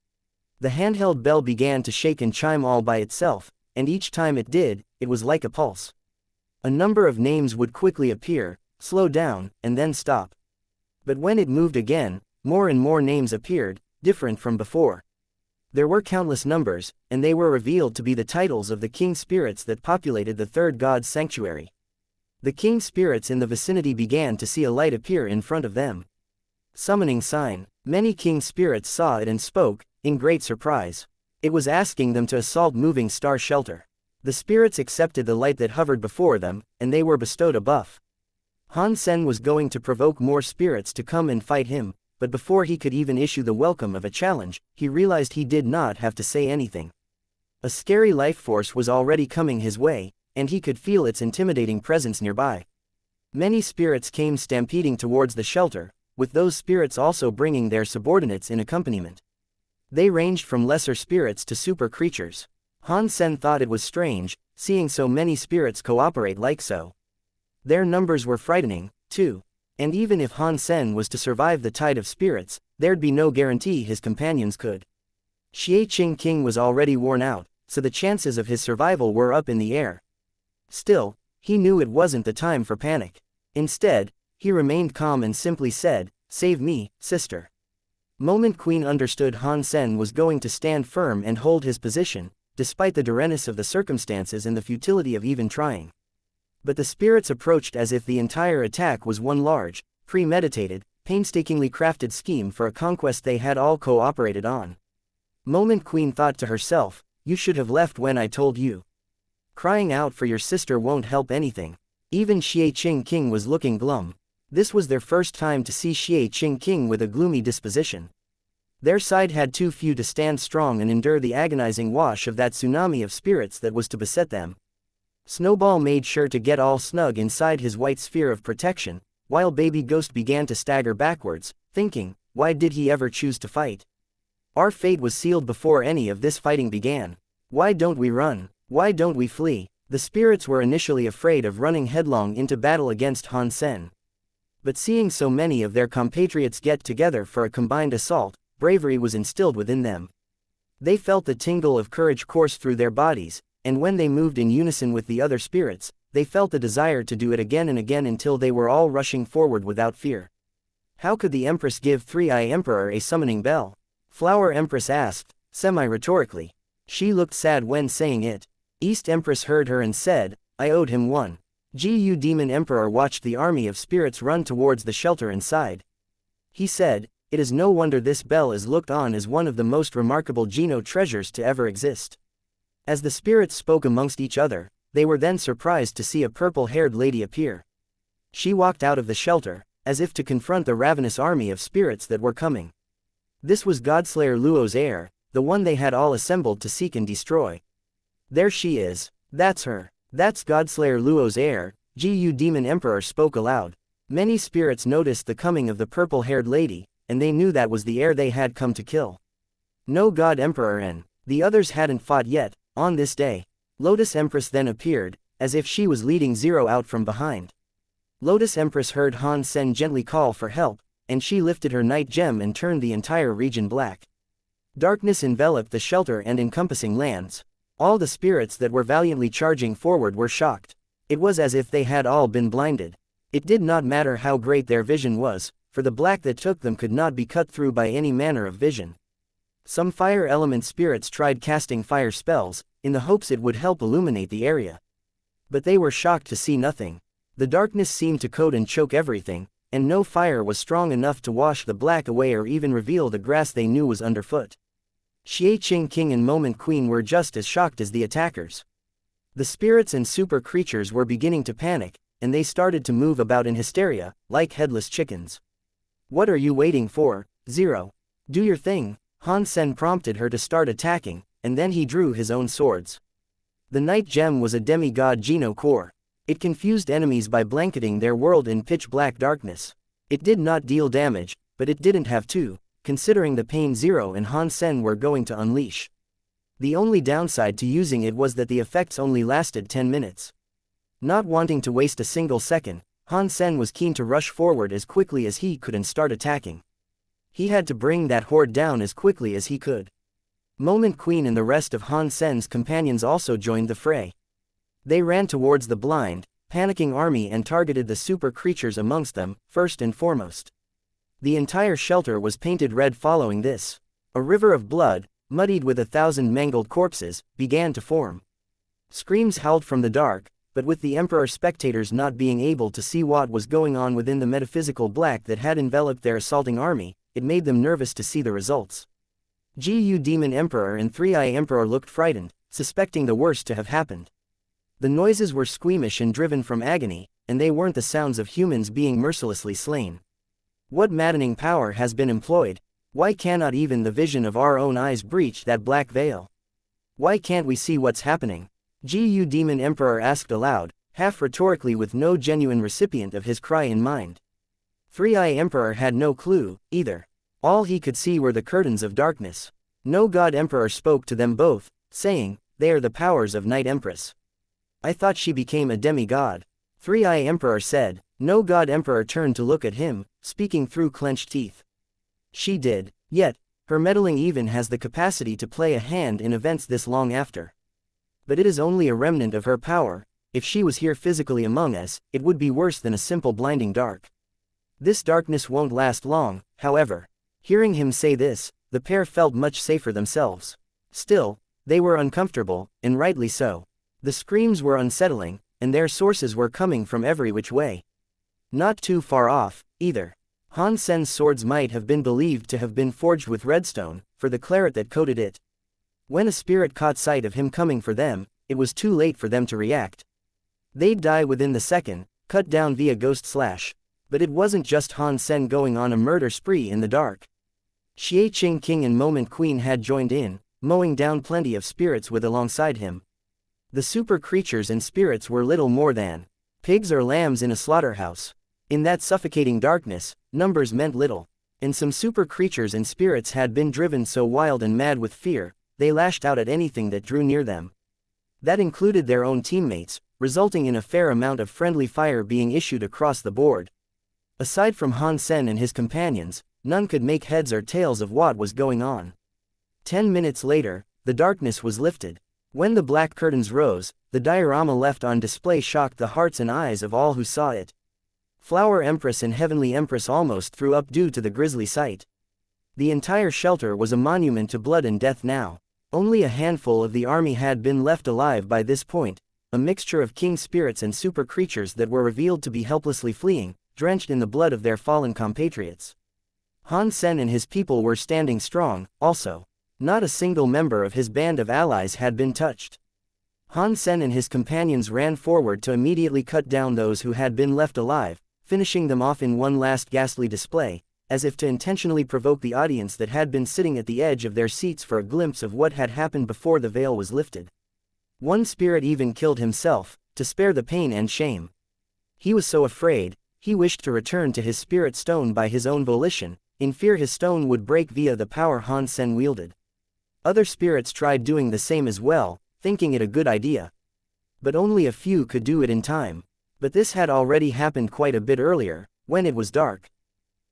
The handheld bell began to shake and chime all by itself, and each time it did, it was like a pulse. A number of names would quickly appear, slow down, and then stop. But when it moved again, more and more names appeared, different from before. There were countless numbers, and they were revealed to be the titles of the king spirits that populated the third god's sanctuary. The king spirits in the vicinity began to see a light appear in front of them. Summoning sign. Many king spirits saw it and spoke, in great surprise. It was asking them to assault moving star shelter. The spirits accepted the light that hovered before them, and they were bestowed a buff. Han Sen was going to provoke more spirits to come and fight him, but before he could even issue the welcome of a challenge, he realized he did not have to say anything. A scary life force was already coming his way, and he could feel its intimidating presence nearby. Many spirits came stampeding towards the shelter, with those spirits also bringing their subordinates in accompaniment. They ranged from lesser spirits to super creatures. Han Sen thought it was strange, seeing so many spirits cooperate like so. Their numbers were frightening, too. And even if Han Sen was to survive the tide of spirits, there'd be no guarantee his companions could. Xianxia King was already worn out, so the chances of his survival were up in the air. Still, he knew it wasn't the time for panic. Instead, he remained calm and simply said, "Save me, sister." Moment Queen understood Han Sen was going to stand firm and hold his position, despite the dureness of the circumstances and the futility of even trying. But the spirits approached as if the entire attack was one large, premeditated, painstakingly crafted scheme for a conquest they had all cooperated on. Moment Queen thought to herself, "You should have left when I told you. Crying out for your sister won't help anything." Even Xianxia King was looking glum. This was their first time to see Xianxia King with a gloomy disposition. Their side had too few to stand strong and endure the agonizing wash of that tsunami of spirits that was to beset them. Snowball made sure to get all snug inside his white sphere of protection, while Baby Ghost began to stagger backwards, thinking, why did he ever choose to fight? Our fate was sealed before any of this fighting began. Why don't we run? Why don't we flee? The spirits were initially afraid of running headlong into battle against Han Sen. But seeing so many of their compatriots get together for a combined assault, bravery was instilled within them. They felt the tingle of courage course through their bodies, and when they moved in unison with the other spirits, they felt the desire to do it again and again until they were all rushing forward without fear. How could the Empress give Three-Eye Emperor a summoning bell? Flower Empress asked, semi-rhetorically. She looked sad when saying it. East Empress heard her and said, I owed him one. Gu Demon Emperor watched the army of spirits run towards the shelter and sighed. He said, it is no wonder this bell is looked on as one of the most remarkable Geno treasures to ever exist. As the spirits spoke amongst each other, they were then surprised to see a purple-haired lady appear. She walked out of the shelter, as if to confront the ravenous army of spirits that were coming. This was Godslayer Luo's heir, the one they had all assembled to seek and destroy. There she is. That's her. That's Godslayer Luo's heir, Gu Demon Emperor spoke aloud. Many spirits noticed the coming of the purple-haired lady, and they knew that was the heir they had come to kill. No God Emperor and the others hadn't fought yet, on this day. Lotus Empress then appeared, as if she was leading Zero out from behind. Lotus Empress heard Han Sen gently call for help, and she lifted her night gem and turned the entire region black. Darkness enveloped the shelter and encompassing lands. All the spirits that were valiantly charging forward were shocked. It was as if they had all been blinded. It did not matter how great their vision was, for the black that took them could not be cut through by any manner of vision. Some fire element spirits tried casting fire spells, in the hopes it would help illuminate the area. But they were shocked to see nothing. The darkness seemed to coat and choke everything, and no fire was strong enough to wash the black away or even reveal the grass they knew was underfoot. Xianxia King and Moment Queen were just as shocked as the attackers. The spirits and super creatures were beginning to panic, and they started to move about in hysteria, like headless chickens. "What are you waiting for, Zero? Do your thing," Han Sen prompted her to start attacking, and then he drew his own swords. The night gem was a demigod Geno core. It confused enemies by blanketing their world in pitch-black darkness. It did not deal damage, but it didn't have to, considering the pain Zero and Han Sen were going to unleash. The only downside to using it was that the effects only lasted 10 minutes. Not wanting to waste a single second, Han Sen was keen to rush forward as quickly as he could and start attacking. He had to bring that horde down as quickly as he could. Moment Queen and the rest of Han Sen's companions also joined the fray. They ran towards the blind, panicking army and targeted the super creatures amongst them, first and foremost. The entire shelter was painted red following this. A river of blood, muddied with 1,000 mangled corpses, began to form. Screams howled from the dark, but with the Emperor's spectators not being able to see what was going on within the metaphysical black that had enveloped their assaulting army, it made them nervous to see the results. Gu Demon Emperor and Three-Eye Emperor looked frightened, suspecting the worst to have happened. The noises were squeamish and driven from agony, and they weren't the sounds of humans being mercilessly slain. What maddening power has been employed? Why cannot even the vision of our own eyes breach that black veil? Why can't we see what's happening? Gu Demon Emperor asked aloud, half rhetorically with no genuine recipient of his cry in mind. Three-Eye Emperor had no clue, either. All he could see were the curtains of darkness. No God Emperor spoke to them both, saying, "They are the powers of Night Empress." "I thought she became a demigod," Three-Eye Emperor said. No God Emperor turned to look at him, speaking through clenched teeth. "She did, yet, her meddling even has the capacity to play a hand in events this long after. But it is only a remnant of her power. If she was here physically among us, it would be worse than a simple blinding dark. This darkness won't last long, however." Hearing him say this, the pair felt much safer themselves. Still, they were uncomfortable, and rightly so. The screams were unsettling, and their sources were coming from every which way. Not too far off, either. Han Sen's swords might have been believed to have been forged with redstone, for the claret that coated it. When a spirit caught sight of him coming for them, it was too late for them to react. They'd die within the second, cut down via ghost slash. But it wasn't just Han Sen going on a murder spree in the dark. Xianxia King and Moment Queen had joined in, mowing down plenty of spirits with alongside him. The super creatures and spirits were little more than pigs or lambs in a slaughterhouse. In that suffocating darkness, numbers meant little, and some super creatures and spirits had been driven so wild and mad with fear, they lashed out at anything that drew near them. That included their own teammates, resulting in a fair amount of friendly fire being issued across the board. Aside from Han Sen and his companions, none could make heads or tails of what was going on. 10 minutes later, the darkness was lifted. When the black curtains rose, the diorama left on display shocked the hearts and eyes of all who saw it. Flower Empress and Heavenly Empress almost threw up due to the grisly sight. The entire shelter was a monument to blood and death now. Only a handful of the army had been left alive by this point, a mixture of king spirits and super creatures that were revealed to be helplessly fleeing, drenched in the blood of their fallen compatriots. Han Sen and his people were standing strong, also. Not a single member of his band of allies had been touched. Han Sen and his companions ran forward to immediately cut down those who had been left alive, finishing them off in one last ghastly display, as if to intentionally provoke the audience that had been sitting at the edge of their seats for a glimpse of what had happened before the veil was lifted. One spirit even killed himself, to spare the pain and shame. He was so afraid, he wished to return to his spirit stone by his own volition, in fear his stone would break via the power Han Sen wielded. Other spirits tried doing the same as well, thinking it a good idea. But only a few could do it in time. But this had already happened quite a bit earlier, when it was dark.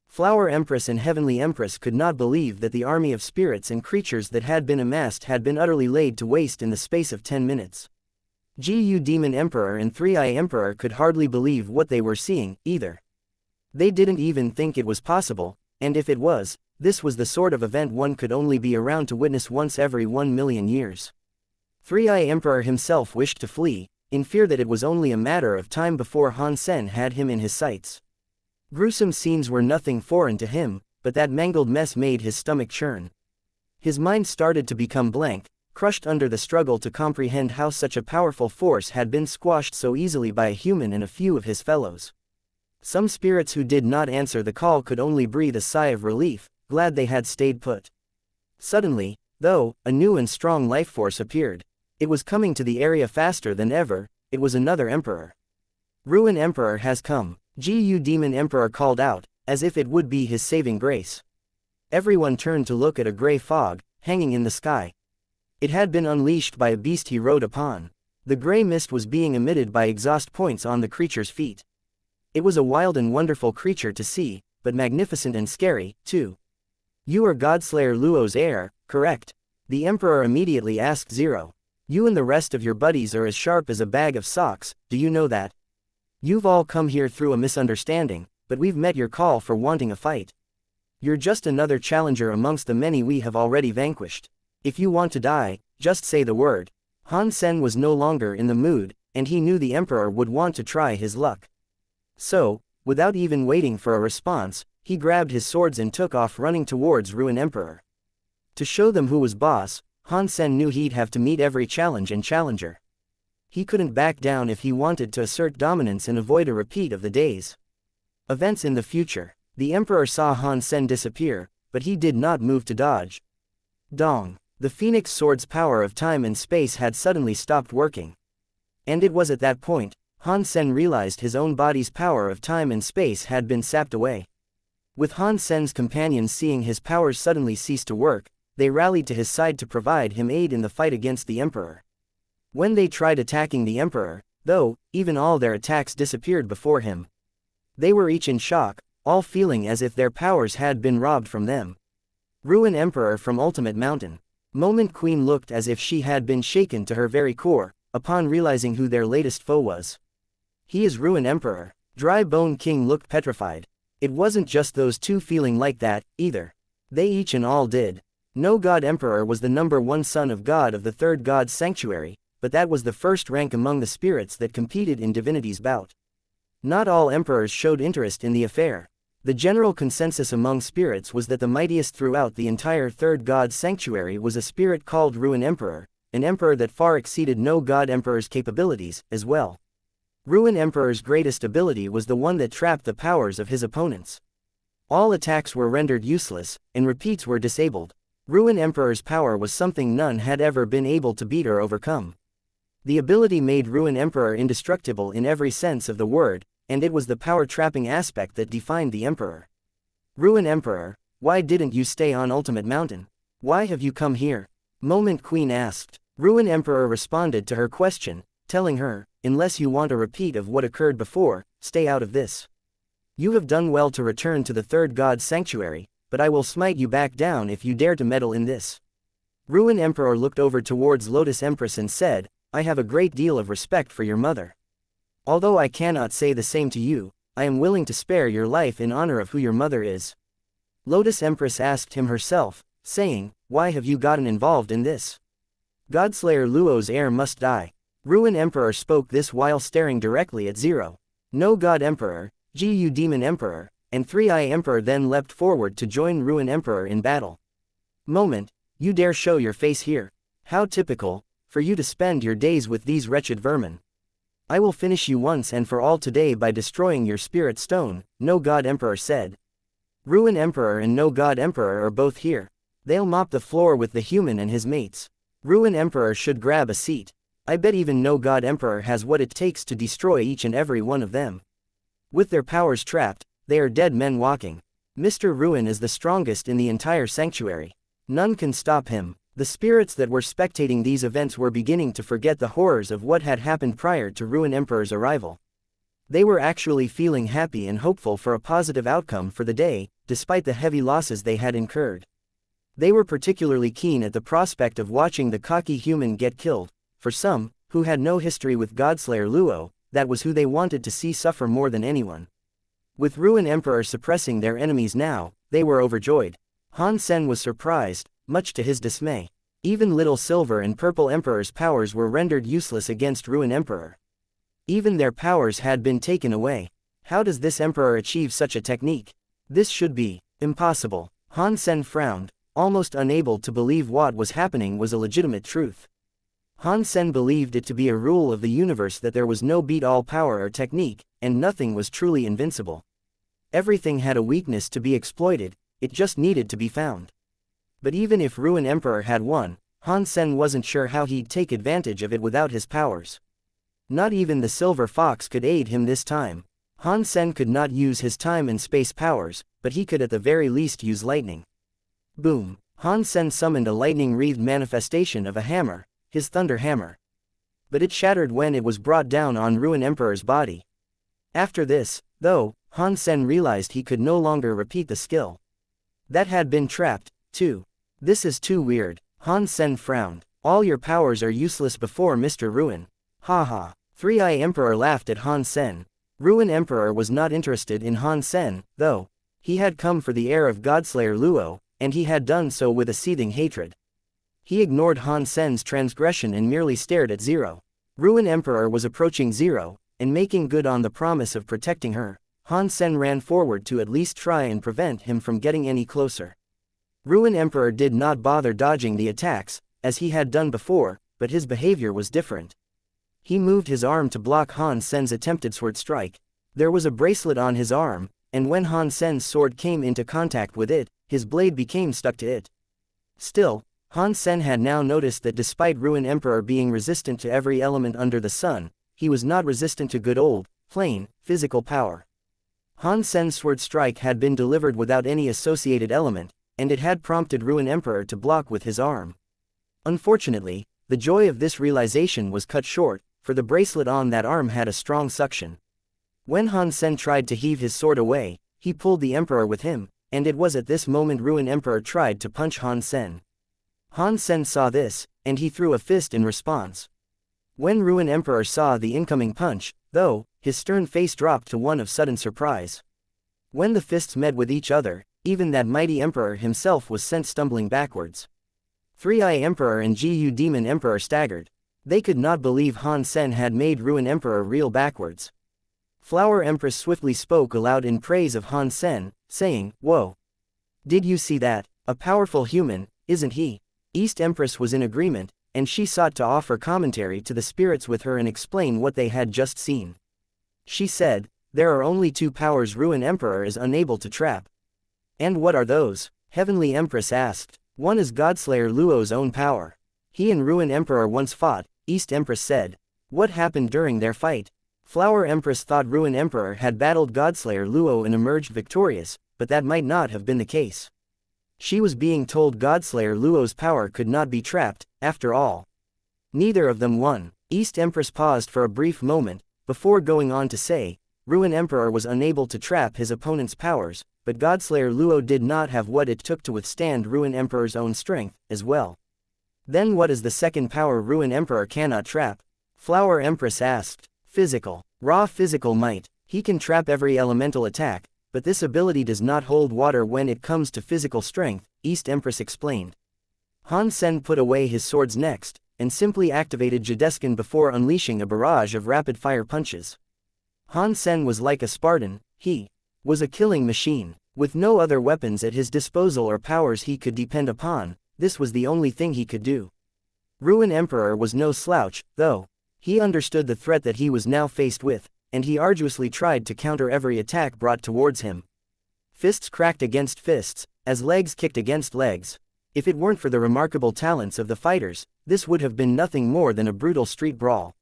Flower Empress and Heavenly Empress could not believe that the army of spirits and creatures that had been amassed had been utterly laid to waste in the space of 10 minutes. Gu Demon Emperor and Three-Eye Emperor could hardly believe what they were seeing, either. They didn't even think it was possible, and if it was, this was the sort of event one could only be around to witness once every 1 million years. Three-Eye Emperor himself wished to flee, in fear that it was only a matter of time before Han Sen had him in his sights. Gruesome scenes were nothing foreign to him, but that mangled mess made his stomach churn. His mind started to become blank, crushed under the struggle to comprehend how such a powerful force had been squashed so easily by a human and a few of his fellows. Some spirits who did not answer the call could only breathe a sigh of relief, glad they had stayed put. Suddenly, though, a new and strong life force appeared. It was coming to the area faster than ever. It was another emperor. Ruin Emperor has come, Gu Demon Emperor called out, as if it would be his saving grace. Everyone turned to look at a gray fog, hanging in the sky. It had been unleashed by a beast he rode upon. The gray mist was being emitted by exhaust points on the creature's feet. It was a wild and wonderful creature to see, but magnificent and scary, too. You are Godslayer Luo's heir, correct? The Emperor immediately asked Zero. You and the rest of your buddies are as sharp as a bag of socks, do you know that? You've all come here through a misunderstanding, but we've met your call for wanting a fight. You're just another challenger amongst the many we have already vanquished. If you want to die, just say the word. Han Sen was no longer in the mood, and he knew the Emperor would want to try his luck. So, without even waiting for a response, he grabbed his swords and took off running towards Ruin Emperor. To show them who was boss, Han Sen knew he'd have to meet every challenge and challenger. He couldn't back down if he wanted to assert dominance and avoid a repeat of the days. Events in the future. The Emperor saw Han Sen disappear, but he did not move to dodge. Dong. The Phoenix Sword's power of time and space had suddenly stopped working. And it was at that point, Han Sen realized his own body's power of time and space had been sapped away. With Han Sen's companions seeing his powers suddenly cease to work, they rallied to his side to provide him aid in the fight against the Emperor. When they tried attacking the Emperor, though, even all their attacks disappeared before him. They were each in shock, all feeling as if their powers had been robbed from them. Ruin Emperor from Ultimate Mountain. Moment Queen looked as if she had been shaken to her very core, upon realizing who their latest foe was. He is Ruin Emperor. Dry Bone King looked petrified. It wasn't just those two feeling like that, either. They each and all did. No God Emperor was the #1 son of God of the third God's sanctuary, but that was the first rank among the spirits that competed in Divinity's bout. Not all emperors showed interest in the affair. The general consensus among spirits was that the mightiest throughout the entire third God's sanctuary was a spirit called Ruin Emperor, an emperor that far exceeded no God Emperor's capabilities, as well. Ruin Emperor's greatest ability was the one that trapped the powers of his opponents. All attacks were rendered useless, and repeats were disabled. Ruin Emperor's power was something none had ever been able to beat or overcome. The ability made Ruin Emperor indestructible in every sense of the word, and it was the power-trapping aspect that defined the Emperor. Ruin Emperor, why didn't you stay on Ultimate Mountain? Why have you come here? Moment Queen asked. Ruin Emperor responded to her question, telling her, unless you want a repeat of what occurred before, stay out of this. You have done well to return to the third God's sanctuary, but I will smite you back down if you dare to meddle in this. Ruin Emperor looked over towards Lotus Empress and said, I have a great deal of respect for your mother. Although I cannot say the same to you, I am willing to spare your life in honor of who your mother is. Lotus Empress asked him herself, saying, why have you gotten involved in this? Godslayer Luo's heir must die. Ruin Emperor spoke this while staring directly at Zero. No God Emperor, Gu Demon Emperor, and Three-Eye Emperor then leapt forward to join Ruin Emperor in battle. Moment, you dare show your face here? How typical, for you to spend your days with these wretched vermin. I will finish you once and for all today by destroying your spirit stone, No God Emperor said. Ruin Emperor and No God Emperor are both here. They'll mop the floor with the human and his mates. Ruin Emperor should grab a seat. I bet even No God Emperor has what it takes to destroy each and every one of them. With their powers trapped, they are dead men walking. Mr. Ruin is the strongest in the entire sanctuary. None can stop him. The spirits that were spectating these events were beginning to forget the horrors of what had happened prior to Ruin Emperor's arrival. They were actually feeling happy and hopeful for a positive outcome for the day, despite the heavy losses they had incurred. They were particularly keen at the prospect of watching the cocky human get killed. For some, who had no history with Godslayer Luo, that was who they wanted to see suffer more than anyone. With Ruin Emperor suppressing their enemies now, they were overjoyed. Han Sen was surprised, much to his dismay. Even Little Silver and Purple Emperor's powers were rendered useless against Ruin Emperor. Even their powers had been taken away. How does this emperor achieve such a technique? This should be impossible. Han Sen frowned, almost unable to believe what was happening was a legitimate truth. Han Sen believed it to be a rule of the universe that there was no beat-all power or technique, and nothing was truly invincible. Everything had a weakness to be exploited, it just needed to be found. But even if Ruin Emperor had won, Han Sen wasn't sure how he'd take advantage of it without his powers. Not even the Silver Fox could aid him this time. Han Sen could not use his time and space powers, but he could at the very least use lightning. Boom! Han Sen summoned a lightning-wreathed manifestation of a hammer, his Thunder Hammer. But it shattered when it was brought down on Ruin Emperor's body. After this, though, Han Sen realized he could no longer repeat the skill. That had been trapped, too. This is too weird. Han Sen frowned. All your powers are useless before Mr. Ruin. Haha. Three-Eye Emperor laughed at Han Sen. Ruin Emperor was not interested in Han Sen, though. He had come for the heir of Godslayer Luo, and he had done so with a seething hatred. He ignored Han Sen's transgression and merely stared at Zero. Ruin Emperor was approaching Zero, and making good on the promise of protecting her. Han Sen ran forward to at least try and prevent him from getting any closer. Ruin Emperor did not bother dodging the attacks, as he had done before, but his behavior was different. He moved his arm to block Han Sen's attempted sword strike. There was a bracelet on his arm, and when Han Sen's sword came into contact with it, his blade became stuck to it. Still, Han Sen had now noticed that despite Ruin Emperor being resistant to every element under the sun, he was not resistant to good old, plain, physical power. Han Sen's sword strike had been delivered without any associated element, and it had prompted Ruin Emperor to block with his arm. Unfortunately, the joy of this realization was cut short, for the bracelet on that arm had a strong suction. When Han Sen tried to heave his sword away, he pulled the Emperor with him, and it was at this moment Ruin Emperor tried to punch Han Sen. Han Sen saw this, and he threw a fist in response. When Ruin Emperor saw the incoming punch, though, his stern face dropped to one of sudden surprise. When the fists met with each other, even that mighty Emperor himself was sent stumbling backwards. Three-Eye Emperor and Gu Demon Emperor staggered. They could not believe Han Sen had made Ruin Emperor reel backwards. Flower Empress swiftly spoke aloud in praise of Han Sen, saying, "Whoa! Did you see that? A powerful human, isn't he?" East Empress was in agreement, and she sought to offer commentary to the spirits with her and explain what they had just seen. She said, "There are only two powers Ruin Emperor is unable to trap." "And what are those?" Heavenly Empress asked. "One is Godslayer Luo's own power. He and Ruin Emperor once fought," East Empress said. "What happened during their fight?" Flower Empress thought Ruin Emperor had battled Godslayer Luo and emerged victorious, but that might not have been the case. She was being told Godslayer Luo's power could not be trapped, after all. Neither of them won. East Empress paused for a brief moment, before going on to say, Ruin Emperor was unable to trap his opponent's powers, but Godslayer Luo did not have what it took to withstand Ruin Emperor's own strength, as well. Then what is the second power Ruin Emperor cannot trap? Flower Empress asked. Physical. Raw physical might. He can trap every elemental attack, but this ability does not hold water when it comes to physical strength, East Empress explained. Han Sen put away his swords next, and simply activated Jadeskin before unleashing a barrage of rapid-fire punches. Han Sen was like a Spartan, he was a killing machine. With no other weapons at his disposal or powers he could depend upon, this was the only thing he could do. Ruin Emperor was no slouch, though. He understood the threat that he was now faced with, and he arduously tried to counter every attack brought towards him. Fists cracked against fists, as legs kicked against legs. If it weren't for the remarkable talents of the fighters, this would have been nothing more than a brutal street brawl.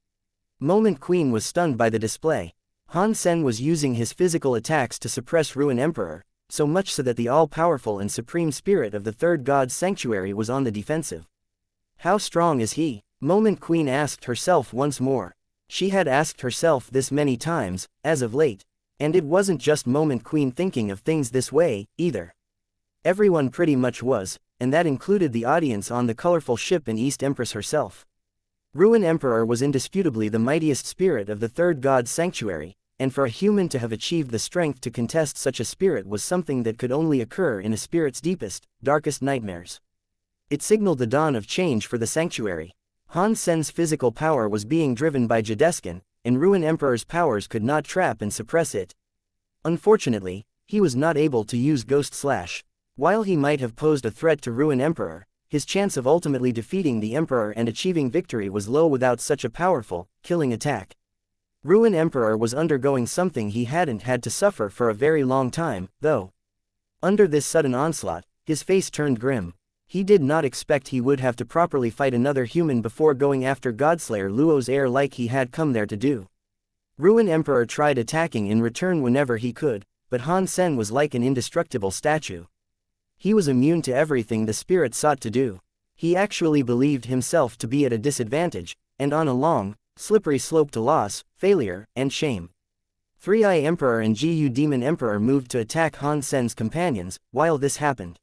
Moment Queen was stunned by the display. Han Sen was using his physical attacks to suppress Ruin Emperor, so much so that the all-powerful and supreme spirit of the third god's sanctuary was on the defensive. How strong is he? Moment Queen asked herself once more. She had asked herself this many times, as of late. And it wasn't just Moment Queen thinking of things this way, either. Everyone pretty much was, and that included the audience on the colorful ship and East Empress herself. Ruin Emperor was indisputably the mightiest spirit of the third god's sanctuary, and for a human to have achieved the strength to contest such a spirit was something that could only occur in a spirit's deepest, darkest nightmares. It signaled the dawn of change for the sanctuary. Han Sen's physical power was being driven by Jadeskin, and Ruin Emperor's powers could not trap and suppress it. Unfortunately, he was not able to use Ghost Slash. While he might have posed a threat to Ruin Emperor, his chance of ultimately defeating the Emperor and achieving victory was low without such a powerful, killing attack. Ruin Emperor was undergoing something he hadn't had to suffer for a very long time, though. Under this sudden onslaught, his face turned grim. He did not expect he would have to properly fight another human before going after Godslayer Luo's heir like he had come there to do. Ruin Emperor tried attacking in return whenever he could, but Han Sen was like an indestructible statue. He was immune to everything the spirit sought to do. He actually believed himself to be at a disadvantage, and on a long, slippery slope to loss, failure, and shame. Three-Eye Emperor and Gu Demon Emperor moved to attack Han Sen's companions. While this happened,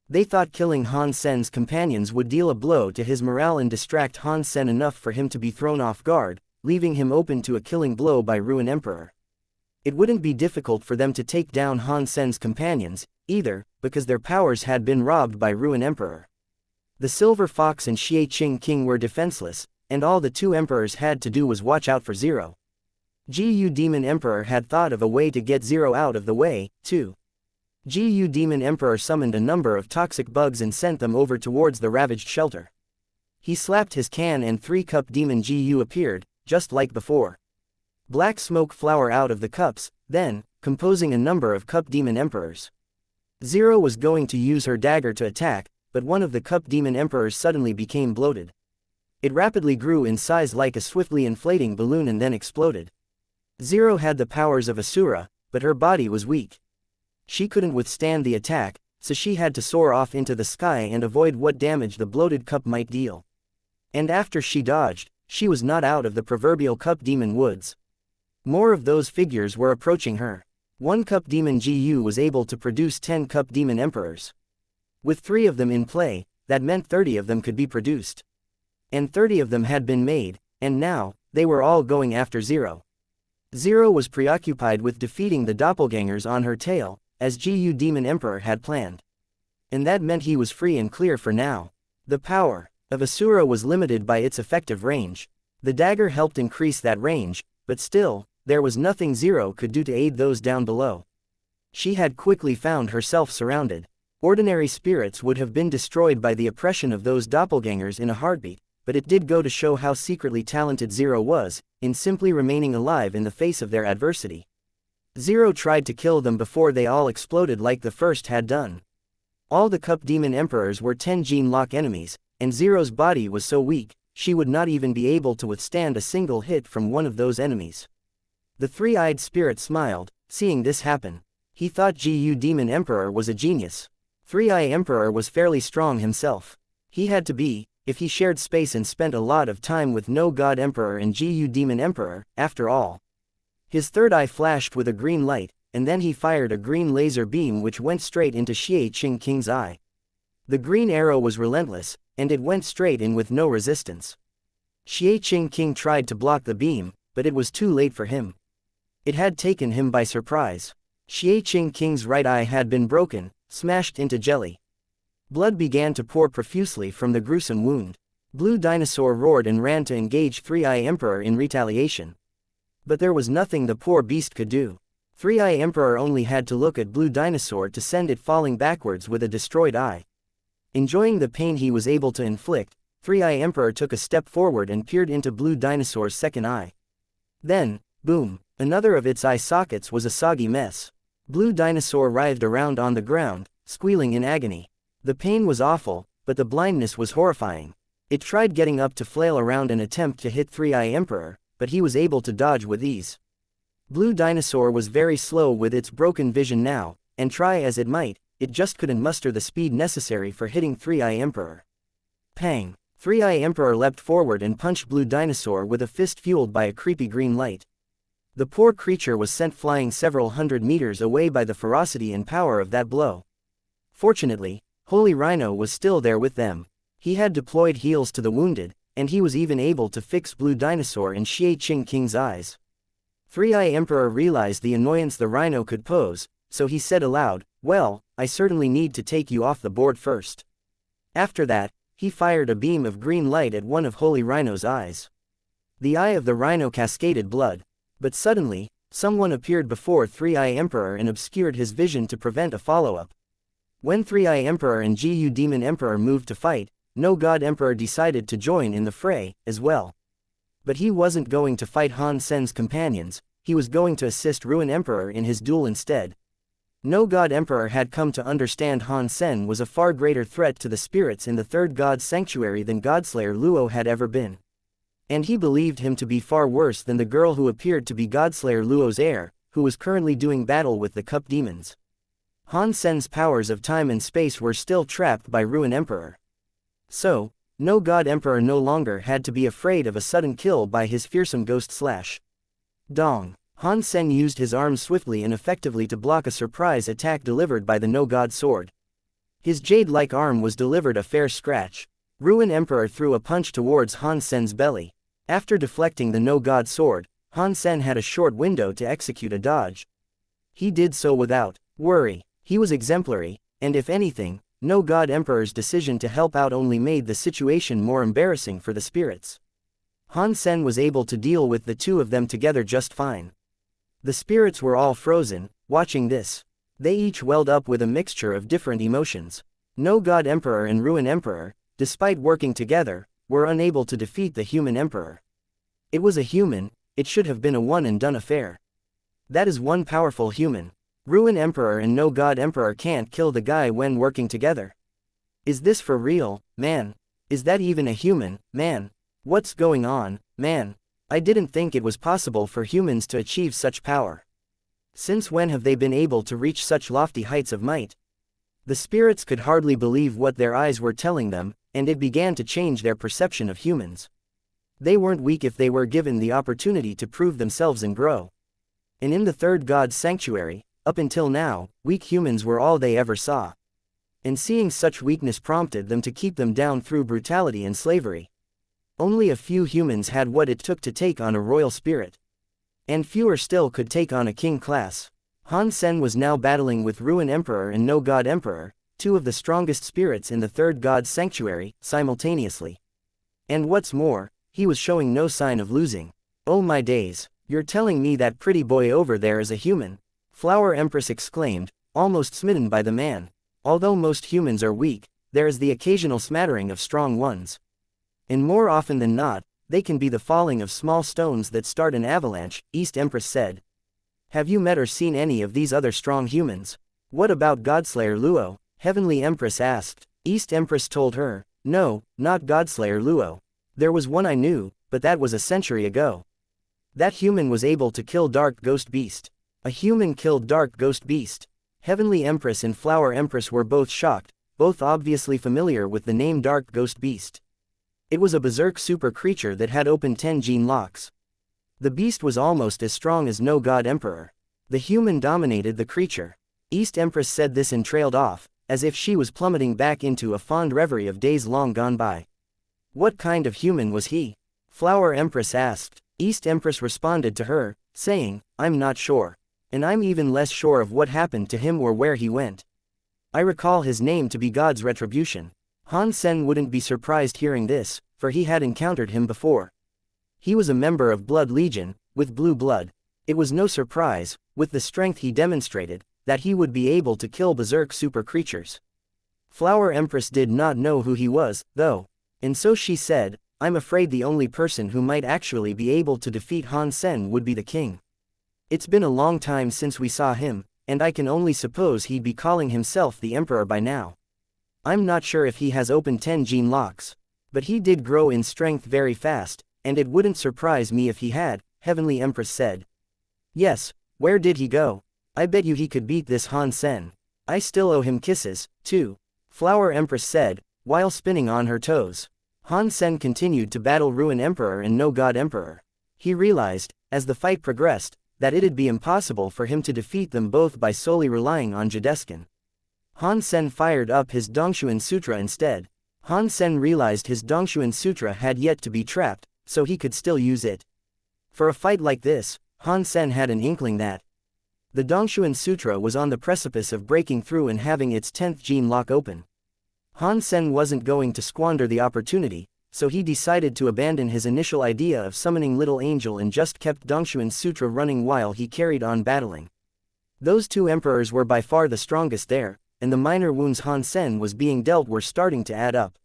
they thought killing Han Sen's companions would deal a blow to his morale and distract Han Sen enough for him to be thrown off guard, leaving him open to a killing blow by Ruin Emperor. It wouldn't be difficult for them to take down Han Sen's companions, either, because their powers had been robbed by Ruin Emperor. The Silver Fox and Xianxia King were defenseless, and all the two emperors had to do was watch out for Zero. Gu Demon Emperor had thought of a way to get Zero out of the way, too. Gu Demon Emperor summoned a number of toxic bugs and sent them over towards the ravaged shelter. He slapped his can and 3-cup demon Gu appeared, just like before. Black smoke flower out of the cups, then, composing a number of cup demon emperors. Zero was going to use her dagger to attack, but one of the cup demon emperors suddenly became bloated. It rapidly grew in size like a swiftly inflating balloon and then exploded. Zero had the powers of Asura, but her body was weak. She couldn't withstand the attack, so she had to soar off into the sky and avoid what damage the bloated cup might deal. And after she dodged, she was not out of the proverbial cup demon woods. More of those figures were approaching her. 1 cup demon Gu was able to produce 10 cup demon emperors. With 3 of them in play, that meant 30 of them could be produced. And 30 of them had been made, and now, they were all going after Zero. Zero was preoccupied with defeating the doppelgangers on her tail, as Gu Demon Emperor had planned. And that meant he was free and clear for now. The power of Asura was limited by its effective range. The dagger helped increase that range, but still, there was nothing Zero could do to aid those down below. She had quickly found herself surrounded. Ordinary spirits would have been destroyed by the oppression of those doppelgangers in a heartbeat, but it did go to show how secretly talented Zero was, in simply remaining alive in the face of their adversity. Zero tried to kill them before they all exploded like the first had done. All the Cup Demon Emperors were 10 Gene Lock enemies, and Zero's body was so weak, she would not even be able to withstand a single hit from one of those enemies. The three-eyed spirit smiled, seeing this happen. He thought Gu Demon Emperor was a genius. Three-Eye Emperor was fairly strong himself. He had to be, if he shared space and spent a lot of time with No God Emperor and Gu Demon Emperor, after all. His third eye flashed with a green light, and then he fired a green laser beam which went straight into Xianxia King's eye. The green arrow was relentless, and it went straight in with no resistance. Xianxia King tried to block the beam, but it was too late for him. It had taken him by surprise. Xianxia King's right eye had been broken, smashed into jelly. Blood began to pour profusely from the gruesome wound. Blue Dinosaur roared and ran to engage Three-Eye Emperor in retaliation. But there was nothing the poor beast could do. Three-Eye Emperor only had to look at Blue Dinosaur to send it falling backwards with a destroyed eye. Enjoying the pain he was able to inflict, Three-Eye Emperor took a step forward and peered into Blue Dinosaur's second eye. Then, boom, another of its eye sockets was a soggy mess. Blue Dinosaur writhed around on the ground, squealing in agony. The pain was awful, but the blindness was horrifying. It tried getting up to flail around and attempt to hit Three-Eye Emperor, but he was able to dodge with ease. Blue Dinosaur was very slow with its broken vision now, and try as it might, it just couldn't muster the speed necessary for hitting Three-Eye Emperor. Pang! Three-Eye Emperor leapt forward and punched Blue Dinosaur with a fist fueled by a creepy green light. The poor creature was sent flying several hundred meters away by the ferocity and power of that blow. Fortunately, Holy Rhino was still there with them. He had deployed heals to the wounded, and he was even able to fix Blue Dinosaur in Xianxia King's eyes. Three-Eye Emperor realized the annoyance the rhino could pose, so he said aloud, "Well, I certainly need to take you off the board first." After that, he fired a beam of green light at one of Holy Rhino's eyes. The eye of the rhino cascaded blood. But suddenly, someone appeared before Three-Eye Emperor and obscured his vision to prevent a follow-up. When Three-Eye Emperor and Gu Demon Emperor moved to fight, No God Emperor decided to join in the fray, as well. But he wasn't going to fight Han Sen's companions, he was going to assist Ruin Emperor in his duel instead. No God Emperor had come to understand Han Sen was a far greater threat to the spirits in the third God's sanctuary than Godslayer Luo had ever been. And he believed him to be far worse than the girl who appeared to be Godslayer Luo's heir, who was currently doing battle with the Cup Demons. Han Sen's powers of time and space were still trapped by Ruin Emperor. So, No God Emperor no longer had to be afraid of a sudden kill by his fearsome ghost slash. Dong. Han Sen used his arms swiftly and effectively to block a surprise attack delivered by the No God sword. His jade-like arm was delivered a fair scratch. Ruin Emperor threw a punch towards Han Sen's belly. After deflecting the No God sword, Han Sen had a short window to execute a dodge. He did so without worry. He was exemplary, and if anything, No God Emperor's decision to help out only made the situation more embarrassing for the spirits. Han Sen was able to deal with the two of them together just fine. The spirits were all frozen, watching this. They each welled up with a mixture of different emotions. No God Emperor and Ruin Emperor, despite working together, were unable to defeat the human emperor. It was a human, it should have been a one-and-done affair. That is one powerful human. Ruin Emperor and No God Emperor can't kill the guy when working together. Is this for real, man? Is that even a human, man? What's going on, man? I didn't think it was possible for humans to achieve such power. Since when have they been able to reach such lofty heights of might? The spirits could hardly believe what their eyes were telling them, and it began to change their perception of humans. They weren't weak if they were given the opportunity to prove themselves and grow. And in the third God's sanctuary, up until now, weak humans were all they ever saw. And seeing such weakness prompted them to keep them down through brutality and slavery. Only a few humans had what it took to take on a royal spirit. And fewer still could take on a king class. Han Sen was now battling with Ruin Emperor and No God Emperor, two of the strongest spirits in the third God's sanctuary, simultaneously. And what's more, he was showing no sign of losing. Oh my days, you're telling me that pretty boy over there is a human? Flower Empress exclaimed, almost smitten by the man. Although most humans are weak, there is the occasional smattering of strong ones. And more often than not, they can be the falling of small stones that start an avalanche, East Empress said. Have you met or seen any of these other strong humans? What about Godslayer Luo? Heavenly Empress asked. East Empress told her, no, not Godslayer Luo. There was one I knew, but that was a century ago. That human was able to kill Dark Ghost Beast. A human killed Dark Ghost Beast. Heavenly Empress and Flower Empress were both shocked, both obviously familiar with the name Dark Ghost Beast. It was a berserk super creature that had opened 10 gene locks. The beast was almost as strong as No God Emperor. The human dominated the creature. East Empress said this and trailed off, as if she was plummeting back into a fond reverie of days long gone by. What kind of human was he? Flower Empress asked. East Empress responded to her, saying, I'm not sure. And I'm even less sure of what happened to him or where he went. I recall his name to be God's retribution. Han Sen wouldn't be surprised hearing this, for he had encountered him before. He was a member of Blood Legion, with blue blood. It was no surprise, with the strength he demonstrated, that he would be able to kill berserk super creatures. Flower Empress did not know who he was, though. And so she said, I'm afraid the only person who might actually be able to defeat Han Sen would be the king. It's been a long time since we saw him, and I can only suppose he'd be calling himself the Emperor by now. I'm not sure if he has opened 10 gene locks. But he did grow in strength very fast, and it wouldn't surprise me if he had, Heavenly Empress said. Yes, where did he go? I bet you he could beat this Han Sen. I still owe him kisses, too. Flower Empress said, while spinning on her toes. Han Sen continued to battle Ruin Emperor and No God Emperor. He realized, as the fight progressed, that it'd be impossible for him to defeat them both by solely relying on Jadeskin. Han Sen fired up his Dongshuan Sutra instead. Han Sen realized his Dongshuan Sutra had yet to be trapped, so he could still use it. For a fight like this, Han Sen had an inkling that the Dongshuan Sutra was on the precipice of breaking through and having its 10th gene lock open. Han Sen wasn't going to squander the opportunity, so he decided to abandon his initial idea of summoning Little Angel and just kept Dongshuan Sutra running while he carried on battling. Those two emperors were by far the strongest there, and the minor wounds Han Sen was being dealt were starting to add up.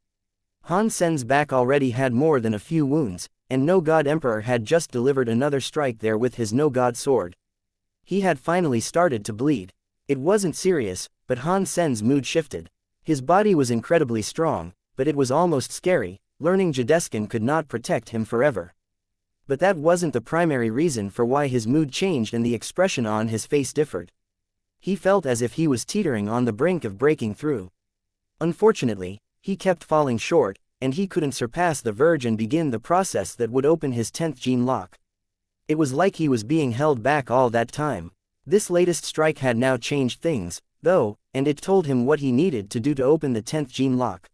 Han Sen's back already had more than a few wounds, and No God Emperor had just delivered another strike there with his No God sword. He had finally started to bleed. It wasn't serious, but Han Sen's mood shifted. His body was incredibly strong, but it was almost scary. Learning Jadeskin could not protect him forever. But that wasn't the primary reason for why his mood changed and the expression on his face differed. He felt as if he was teetering on the brink of breaking through. Unfortunately, he kept falling short, and he couldn't surpass the verge and begin the process that would open his 10th gene lock. It was like he was being held back all that time. This latest strike had now changed things, though, and it told him what he needed to do to open the 10th gene lock.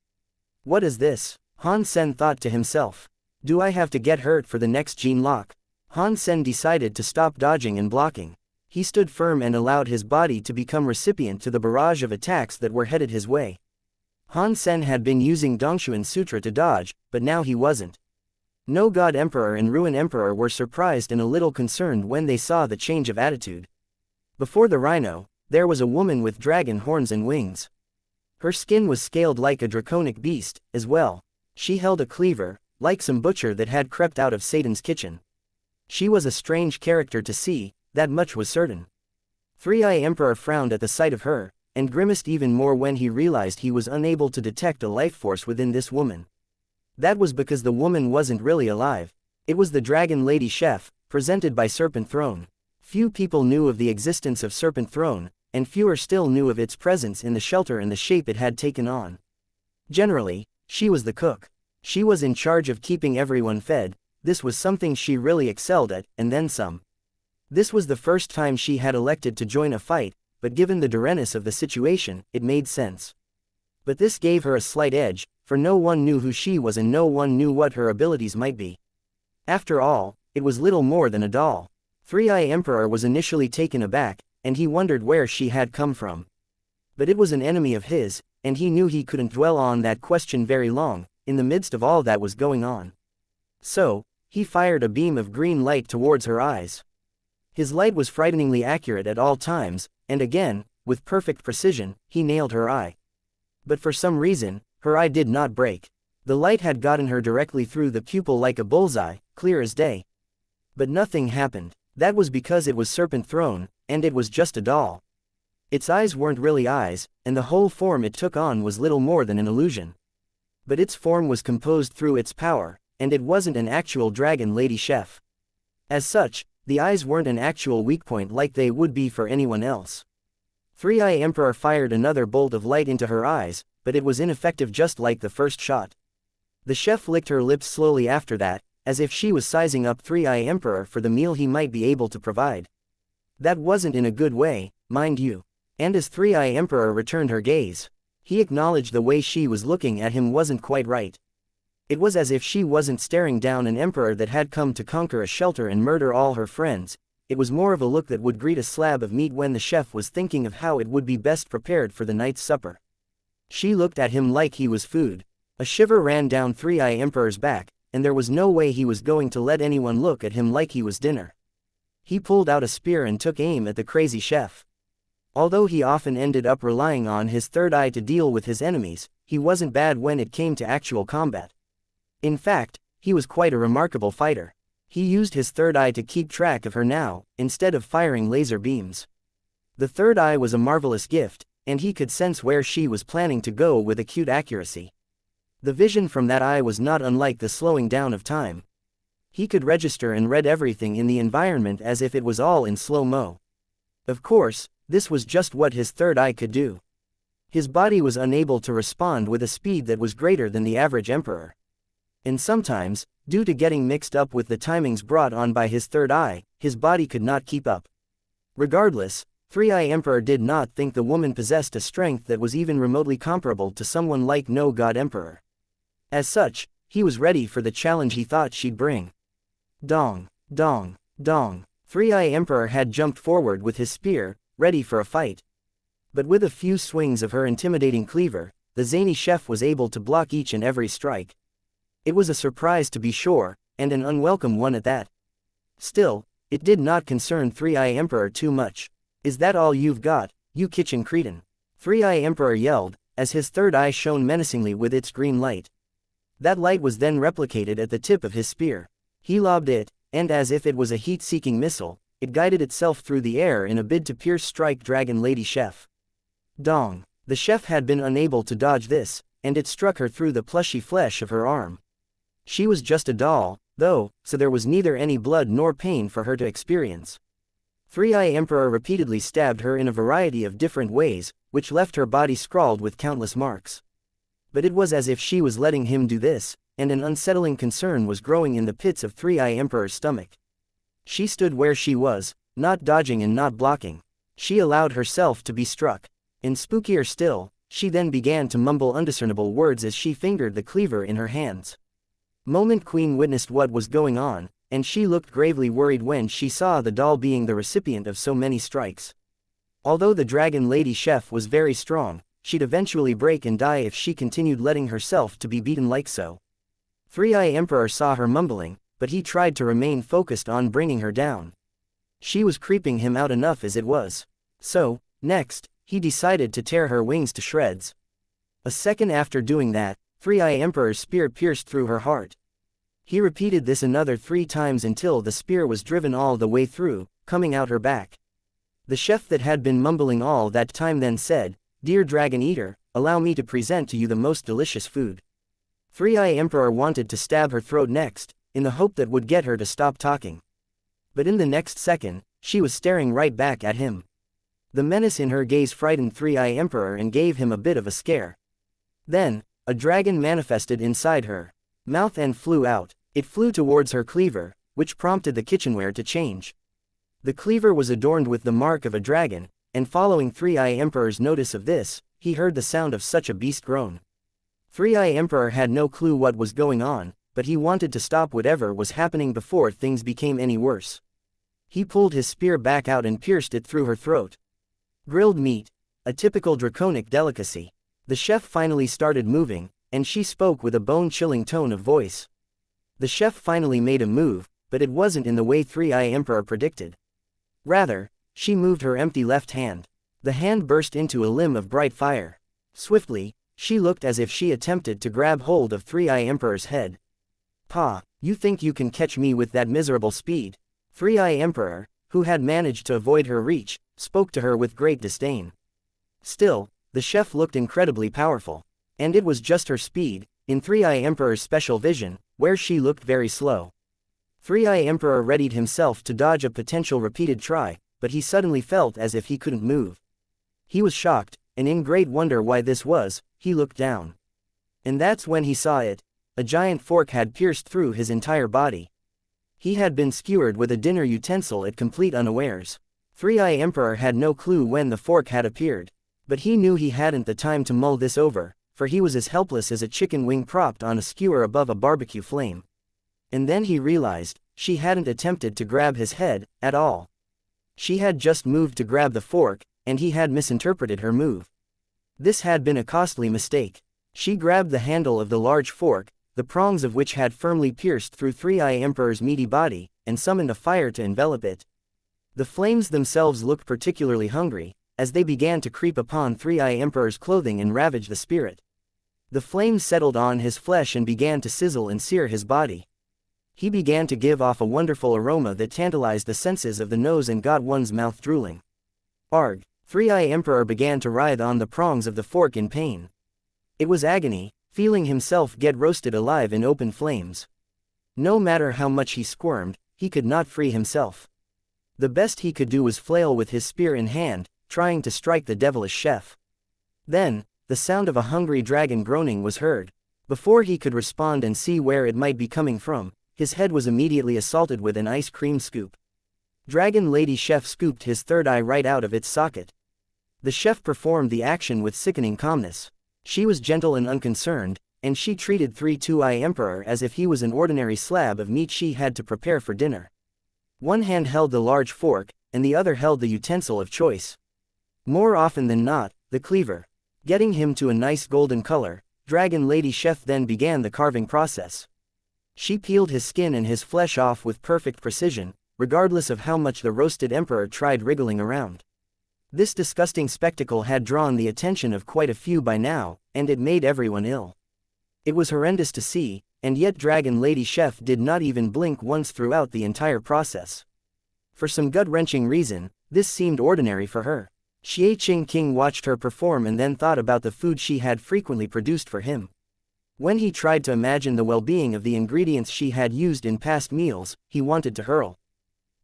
What is this? Han Sen thought to himself. Do I have to get hurt for the next gene lock? Han Sen decided to stop dodging and blocking. He stood firm and allowed his body to become recipient to the barrage of attacks that were headed his way. Han Sen had been using Dongshuan Sutra to dodge, but now he wasn't. No God Emperor and Ruin Emperor were surprised and a little concerned when they saw the change of attitude. Before the rhino, there was a woman with dragon horns and wings. Her skin was scaled like a draconic beast, as well. She held a cleaver, like some butcher that had crept out of Satan's kitchen. She was a strange character to see, that much was certain. Three-Eye Emperor frowned at the sight of her, and grimaced even more when he realized he was unable to detect a life force within this woman. That was because the woman wasn't really alive. It was the Dragon Lady Chef, presented by Serpent Throne. Few people knew of the existence of Serpent Throne, and fewer still knew of its presence in the shelter and the shape it had taken on. Generally, she was the cook. She was in charge of keeping everyone fed. This was something she really excelled at, and then some. This was the first time she had elected to join a fight, but given the dureness of the situation, it made sense. But this gave her a slight edge, for no one knew who she was and no one knew what her abilities might be. After all, it was little more than a doll. Three-Eye Emperor was initially taken aback, and he wondered where she had come from. But it was an enemy of his, and he knew he couldn't dwell on that question very long, in the midst of all that was going on. So, he fired a beam of green light towards her eyes. His light was frighteningly accurate at all times, and again, with perfect precision, he nailed her eye. But for some reason, her eye did not break. The light had gotten her directly through the pupil like a bullseye, clear as day. But nothing happened. That was because it was Serpent Throne, and it was just a doll. Its eyes weren't really eyes, and the whole form it took on was little more than an illusion. But its form was composed through its power, and it wasn't an actual Dragon Lady Chef. As such, the eyes weren't an actual weak point like they would be for anyone else. Three-Eye Emperor fired another bolt of light into her eyes, but it was ineffective just like the first shot. The chef licked her lips slowly after that, as if she was sizing up Three-Eye Emperor for the meal he might be able to provide. That wasn't in a good way, mind you. And as Three-Eye Emperor returned her gaze, he acknowledged the way she was looking at him wasn't quite right. It was as if she wasn't staring down an emperor that had come to conquer a shelter and murder all her friends. It was more of a look that would greet a slab of meat when the chef was thinking of how it would be best prepared for the night's supper. She looked at him like he was food. A shiver ran down Three-Eye Emperor's back, and there was no way he was going to let anyone look at him like he was dinner. He pulled out a spear and took aim at the crazy chef. Although he often ended up relying on his third eye to deal with his enemies, he wasn't bad when it came to actual combat. In fact, he was quite a remarkable fighter. He used his third eye to keep track of her now, instead of firing laser beams. The third eye was a marvelous gift, and he could sense where she was planning to go with acute accuracy. The vision from that eye was not unlike the slowing down of time. He could register and read everything in the environment as if it was all in slow-mo. Of course, this was just what his third eye could do. His body was unable to respond with a speed that was greater than the average emperor. And sometimes, due to getting mixed up with the timings brought on by his third eye, his body could not keep up. Regardless, Three-Eye Emperor did not think the woman possessed a strength that was even remotely comparable to someone like No God Emperor. As such, he was ready for the challenge he thought she'd bring. Dong, dong, dong. Three-Eye Emperor had jumped forward with his spear, ready for a fight. But with a few swings of her intimidating cleaver, the zany chef was able to block each and every strike. It was a surprise to be sure, and an unwelcome one at that. Still, it did not concern Three-Eye Emperor too much. "Is that all you've got, you kitchen cretin?" Three-Eye Emperor yelled, as his third eye shone menacingly with its green light. That light was then replicated at the tip of his spear. He lobbed it, and as if it was a heat-seeking missile, it guided itself through the air in a bid to pierce strike Dragon Lady Chef. Dong! The chef had been unable to dodge this, and it struck her through the plushy flesh of her arm. She was just a doll, though, so there was neither any blood nor pain for her to experience. Three-Eye Emperor repeatedly stabbed her in a variety of different ways, which left her body scrawled with countless marks. But it was as if she was letting him do this, and an unsettling concern was growing in the pits of Three-Eye Emperor's stomach. She stood where she was, not dodging and not blocking. She allowed herself to be struck. And spookier still, she then began to mumble undiscernible words as she fingered the cleaver in her hands. Moment Queen witnessed what was going on, and she looked gravely worried when she saw the doll being the recipient of so many strikes. Although the Dragon Lady Chef was very strong, she'd eventually break and die if she continued letting herself to be beaten like so. Three-Eye Emperor saw her mumbling, but he tried to remain focused on bringing her down. She was creeping him out enough as it was. So, next, he decided to tear her wings to shreds. A second after doing that, Three-Eye Emperor's spear pierced through her heart. He repeated this another 3 times until the spear was driven all the way through, coming out her back. The chef that had been mumbling all that time then said, "Dear Dragon Eater, allow me to present to you the most delicious food." Three-Eye Emperor wanted to stab her throat next, in the hope that would get her to stop talking. But in the next second, she was staring right back at him. The menace in her gaze frightened Three-Eye Emperor and gave him a bit of a scare. Then, a dragon manifested inside her mouth and flew out. It flew towards her cleaver, which prompted the kitchenware to change. The cleaver was adorned with the mark of a dragon, and following Three-Eye Emperor's notice of this, he heard the sound of such a beast groan. Three-Eye Emperor had no clue what was going on, but he wanted to stop whatever was happening before things became any worse. He pulled his spear back out and pierced it through her throat. Grilled meat, a typical draconic delicacy. The chef finally started moving, and she spoke with a bone-chilling tone of voice. The chef finally made a move, but it wasn't in the way Three-Eye Emperor predicted. Rather, she moved her empty left hand. The hand burst into a limb of bright fire. Swiftly, she looked as if she attempted to grab hold of Three-Eye Emperor's head. "Pa, you think you can catch me with that miserable speed?" Three-Eye Emperor, who had managed to avoid her reach, spoke to her with great disdain. Still, the chef looked incredibly powerful. And it was just her speed, in Three-Eye Emperor's special vision, where she looked very slow. Three-Eye Emperor readied himself to dodge a potential repeated try, but he suddenly felt as if he couldn't move. He was shocked, and in great wonder why this was, he looked down. And that's when he saw it. A giant fork had pierced through his entire body. He had been skewered with a dinner utensil at complete unawares. Three-Eye Emperor had no clue when the fork had appeared. But he knew he hadn't the time to mull this over, for he was as helpless as a chicken wing propped on a skewer above a barbecue flame. And then he realized, she hadn't attempted to grab his head, at all. She had just moved to grab the fork, and he had misinterpreted her move. This had been a costly mistake. She grabbed the handle of the large fork, the prongs of which had firmly pierced through Three-Eye Emperor's meaty body, and summoned a fire to envelop it. The flames themselves looked particularly hungry, as they began to creep upon Three-Eye Emperor's clothing and ravage the spirit. The flames settled on his flesh and began to sizzle and sear his body. He began to give off a wonderful aroma that tantalized the senses of the nose and got one's mouth drooling. Arg! Three-Eye Emperor began to writhe on the prongs of the fork in pain. It was agony, feeling himself get roasted alive in open flames. No matter how much he squirmed, he could not free himself. The best he could do was flail with his spear in hand, trying to strike the devilish chef. Then, the sound of a hungry dragon groaning was heard. Before he could respond and see where it might be coming from, his head was immediately assaulted with an ice cream scoop. Dragon Lady Chef scooped his third eye right out of its socket. The chef performed the action with sickening calmness. She was gentle and unconcerned, and she treated Three-Eye Emperor as if he was an ordinary slab of meat she had to prepare for dinner. One hand held the large fork, and the other held the utensil of choice. More often than not, the cleaver. Getting him to a nice golden color, Dragon Lady Chef then began the carving process. She peeled his skin and his flesh off with perfect precision, regardless of how much the roasted emperor tried wriggling around. This disgusting spectacle had drawn the attention of quite a few by now, and it made everyone ill. It was horrendous to see, and yet Dragon Lady Chef did not even blink once throughout the entire process. For some gut-wrenching reason, this seemed ordinary for her. Xie Qingqing watched her perform and then thought about the food she had frequently produced for him. When he tried to imagine the well-being of the ingredients she had used in past meals, he wanted to hurl.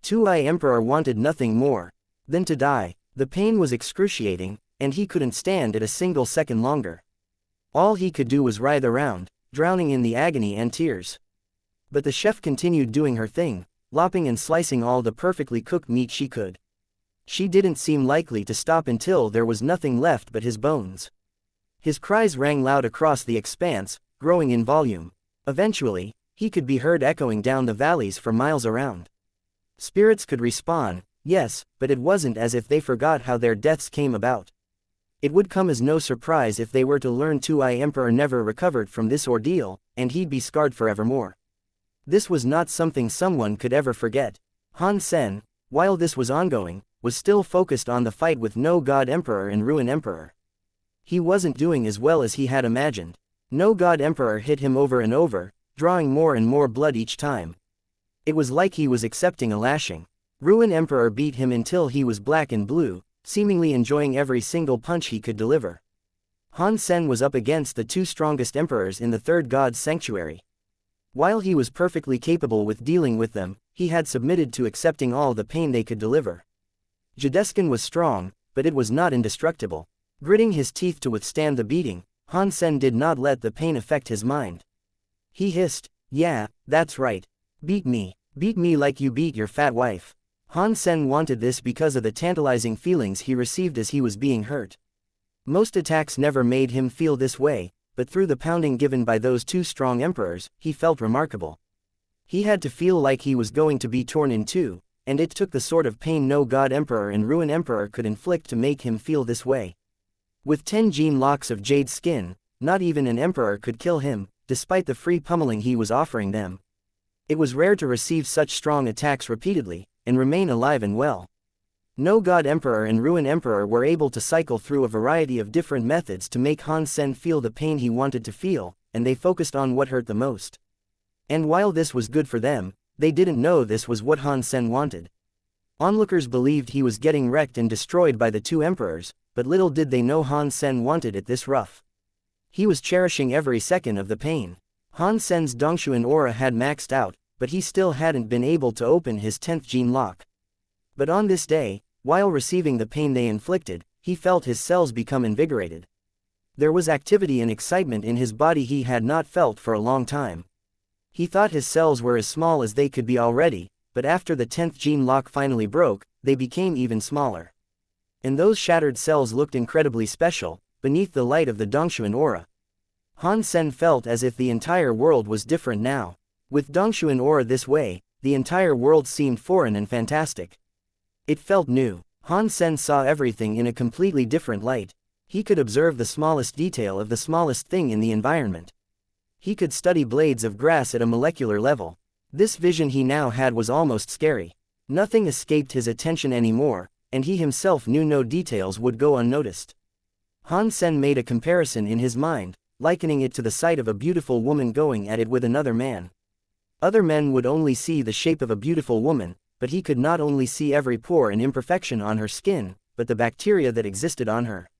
Tuai Emperor wanted nothing more than to die. The pain was excruciating, and he couldn't stand it a single second longer. All he could do was writhe around, drowning in the agony and tears. But the chef continued doing her thing, lopping and slicing all the perfectly cooked meat she could. She didn't seem likely to stop until there was nothing left but his bones. His cries rang loud across the expanse, growing in volume. Eventually, he could be heard echoing down the valleys for miles around. Spirits could respawn, yes, but it wasn't as if they forgot how their deaths came about. It would come as no surprise if they were to learn Tuai Emperor never recovered from this ordeal, and he'd be scarred forevermore. This was not something someone could ever forget. Han Sen, while this was ongoing, was still focused on the fight with No God Emperor and Ruin Emperor. He wasn't doing as well as he had imagined. No God Emperor hit him over and over, drawing more and more blood each time. It was like he was accepting a lashing. Ruin Emperor beat him until he was black and blue, seemingly enjoying every single punch he could deliver. Han Sen was up against the two strongest emperors in the third god's sanctuary. While he was perfectly capable with dealing with them, he had submitted to accepting all the pain they could deliver. Jadeskin was strong, but it was not indestructible. Gritting his teeth to withstand the beating, Han Sen did not let the pain affect his mind. He hissed, "Yeah, that's right. Beat me like you beat your fat wife." Han Sen wanted this because of the tantalizing feelings he received as he was being hurt. Most attacks never made him feel this way, but through the pounding given by those two strong emperors, he felt remarkable. He had to feel like he was going to be torn in two, and it took the sort of pain No God Emperor and Ruin Emperor could inflict to make him feel this way. With 10 gene locks of jade skin, not even an emperor could kill him, despite the free pummeling he was offering them. It was rare to receive such strong attacks repeatedly, and remain alive and well. No God Emperor and Ruin Emperor were able to cycle through a variety of different methods to make Han Sen feel the pain he wanted to feel, and they focused on what hurt the most. And while this was good for them, they didn't know this was what Han Sen wanted. Onlookers believed he was getting wrecked and destroyed by the two emperors, but little did they know Han Sen wanted it this rough. He was cherishing every second of the pain. Han Sen's Dongshuan aura had maxed out, but he still hadn't been able to open his 10th gene lock. But on this day, while receiving the pain they inflicted, he felt his cells become invigorated. There was activity and excitement in his body he had not felt for a long time. He thought his cells were as small as they could be already, but after the 10th gene lock finally broke, they became even smaller. And those shattered cells looked incredibly special, beneath the light of the Dongshuan aura. Han Sen felt as if the entire world was different now. With Dongshuan aura this way, the entire world seemed foreign and fantastic. It felt new. Han Sen saw everything in a completely different light. He could observe the smallest detail of the smallest thing in the environment. He could study blades of grass at a molecular level. This vision he now had was almost scary. Nothing escaped his attention anymore, and he himself knew no details would go unnoticed. Han Sen made a comparison in his mind, likening it to the sight of a beautiful woman going at it with another man. Other men would only see the shape of a beautiful woman, but he could not only see every pore and imperfection on her skin, but the bacteria that existed on her.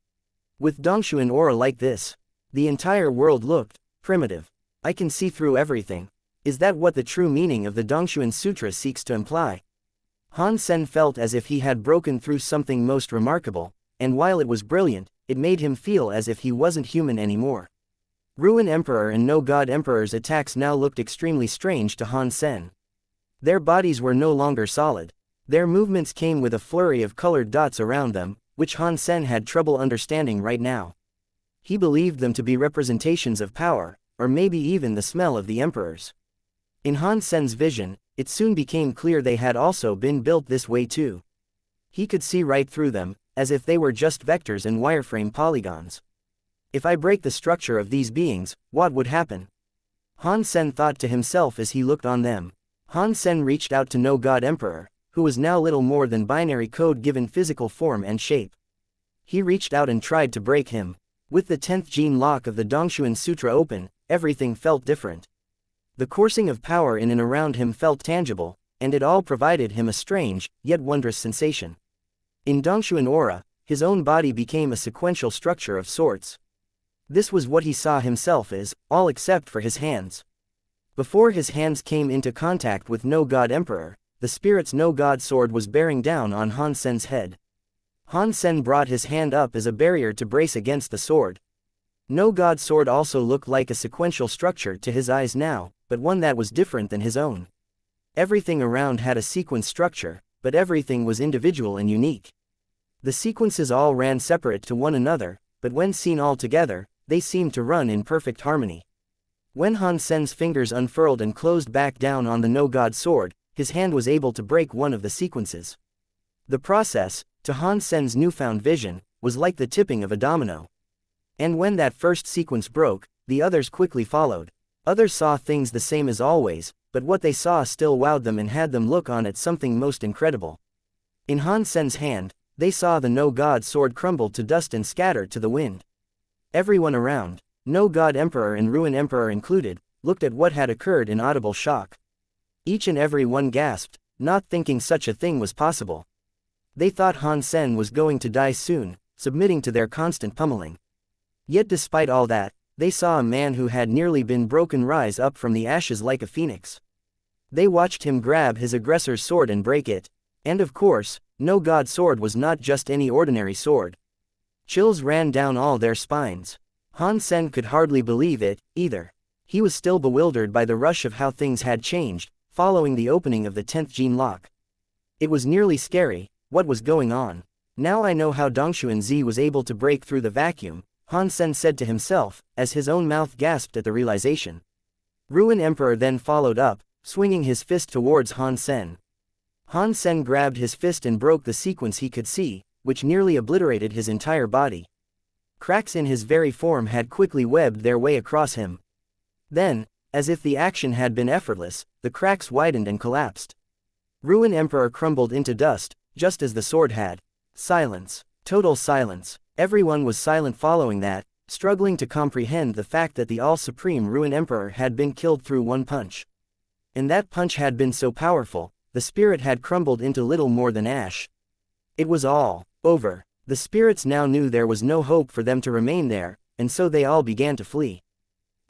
With Dongshuan aura like this, the entire world looked primitive. I can see through everything. Is that what the true meaning of the Dongshuan Sutra seeks to imply? Han Sen felt as if he had broken through something most remarkable, and while it was brilliant, it made him feel as if he wasn't human anymore. Ruin Emperor and No God Emperor's attacks now looked extremely strange to Han Sen. Their bodies were no longer solid. Their movements came with a flurry of colored dots around them, which Han Sen had trouble understanding right now. He believed them to be representations of power, or maybe even the smell of the emperors. In Han Sen's vision, it soon became clear they had also been built this way too. He could see right through them, as if they were just vectors and wireframe polygons. If I break the structure of these beings, what would happen? Han Sen thought to himself as he looked on them. Han Sen reached out to No God Emperor, who was now little more than binary code given physical form and shape. He reached out and tried to break him. With the 10th gene lock of the Dongshuan Sutra open, everything felt different. The coursing of power in and around him felt tangible, and it all provided him a strange, yet wondrous sensation. In Dongshuan aura, his own body became a sequential structure of sorts. This was what he saw himself as, all except for his hands. Before his hands came into contact with No God Emperor, the spirit's No God sword was bearing down on Han Sen's head. Han Sen brought his hand up as a barrier to brace against the sword. No God sword also looked like a sequential structure to his eyes now, but one that was different than his own. Everything around had a sequence structure, but everything was individual and unique. The sequences all ran separate to one another, but when seen all together, they seemed to run in perfect harmony. When Han Sen's fingers unfurled and closed back down on the No God sword, his hand was able to break one of the sequences. The process, to Han Sen's newfound vision, was like the tipping of a domino. And when that first sequence broke, the others quickly followed. Others saw things the same as always, but what they saw still wowed them and had them look on at something most incredible. In Han Sen's hand, they saw the No God sword crumble to dust and scatter to the wind. Everyone around, No God Emperor and Ruin Emperor included, looked at what had occurred in audible shock. Each and every one gasped, not thinking such a thing was possible. They thought Han Sen was going to die soon, submitting to their constant pummeling. Yet despite all that, they saw a man who had nearly been broken rise up from the ashes like a phoenix. They watched him grab his aggressor's sword and break it. And of course, No God sword was not just any ordinary sword. Chills ran down all their spines. Han Sen could hardly believe it, either. He was still bewildered by the rush of how things had changed, following the opening of the 10th gene lock. It was nearly scary. What was going on? Now I know how Dongshuan Z was able to break through the vacuum, Han Sen said to himself, as his own mouth gasped at the realization. Ruin Emperor then followed up, swinging his fist towards Han Sen. Han Sen grabbed his fist and broke the sequence he could see, which nearly obliterated his entire body. Cracks in his very form had quickly webbed their way across him. Then, as if the action had been effortless, the cracks widened and collapsed. Ruin Emperor crumbled into dust, just as the sword had. Silence. Total silence. Everyone was silent following that, struggling to comprehend the fact that the all-supreme Ruin Emperor had been killed through one punch. And that punch had been so powerful, the spirit had crumbled into little more than ash. It was all over. The spirits now knew there was no hope for them to remain there, and so they all began to flee.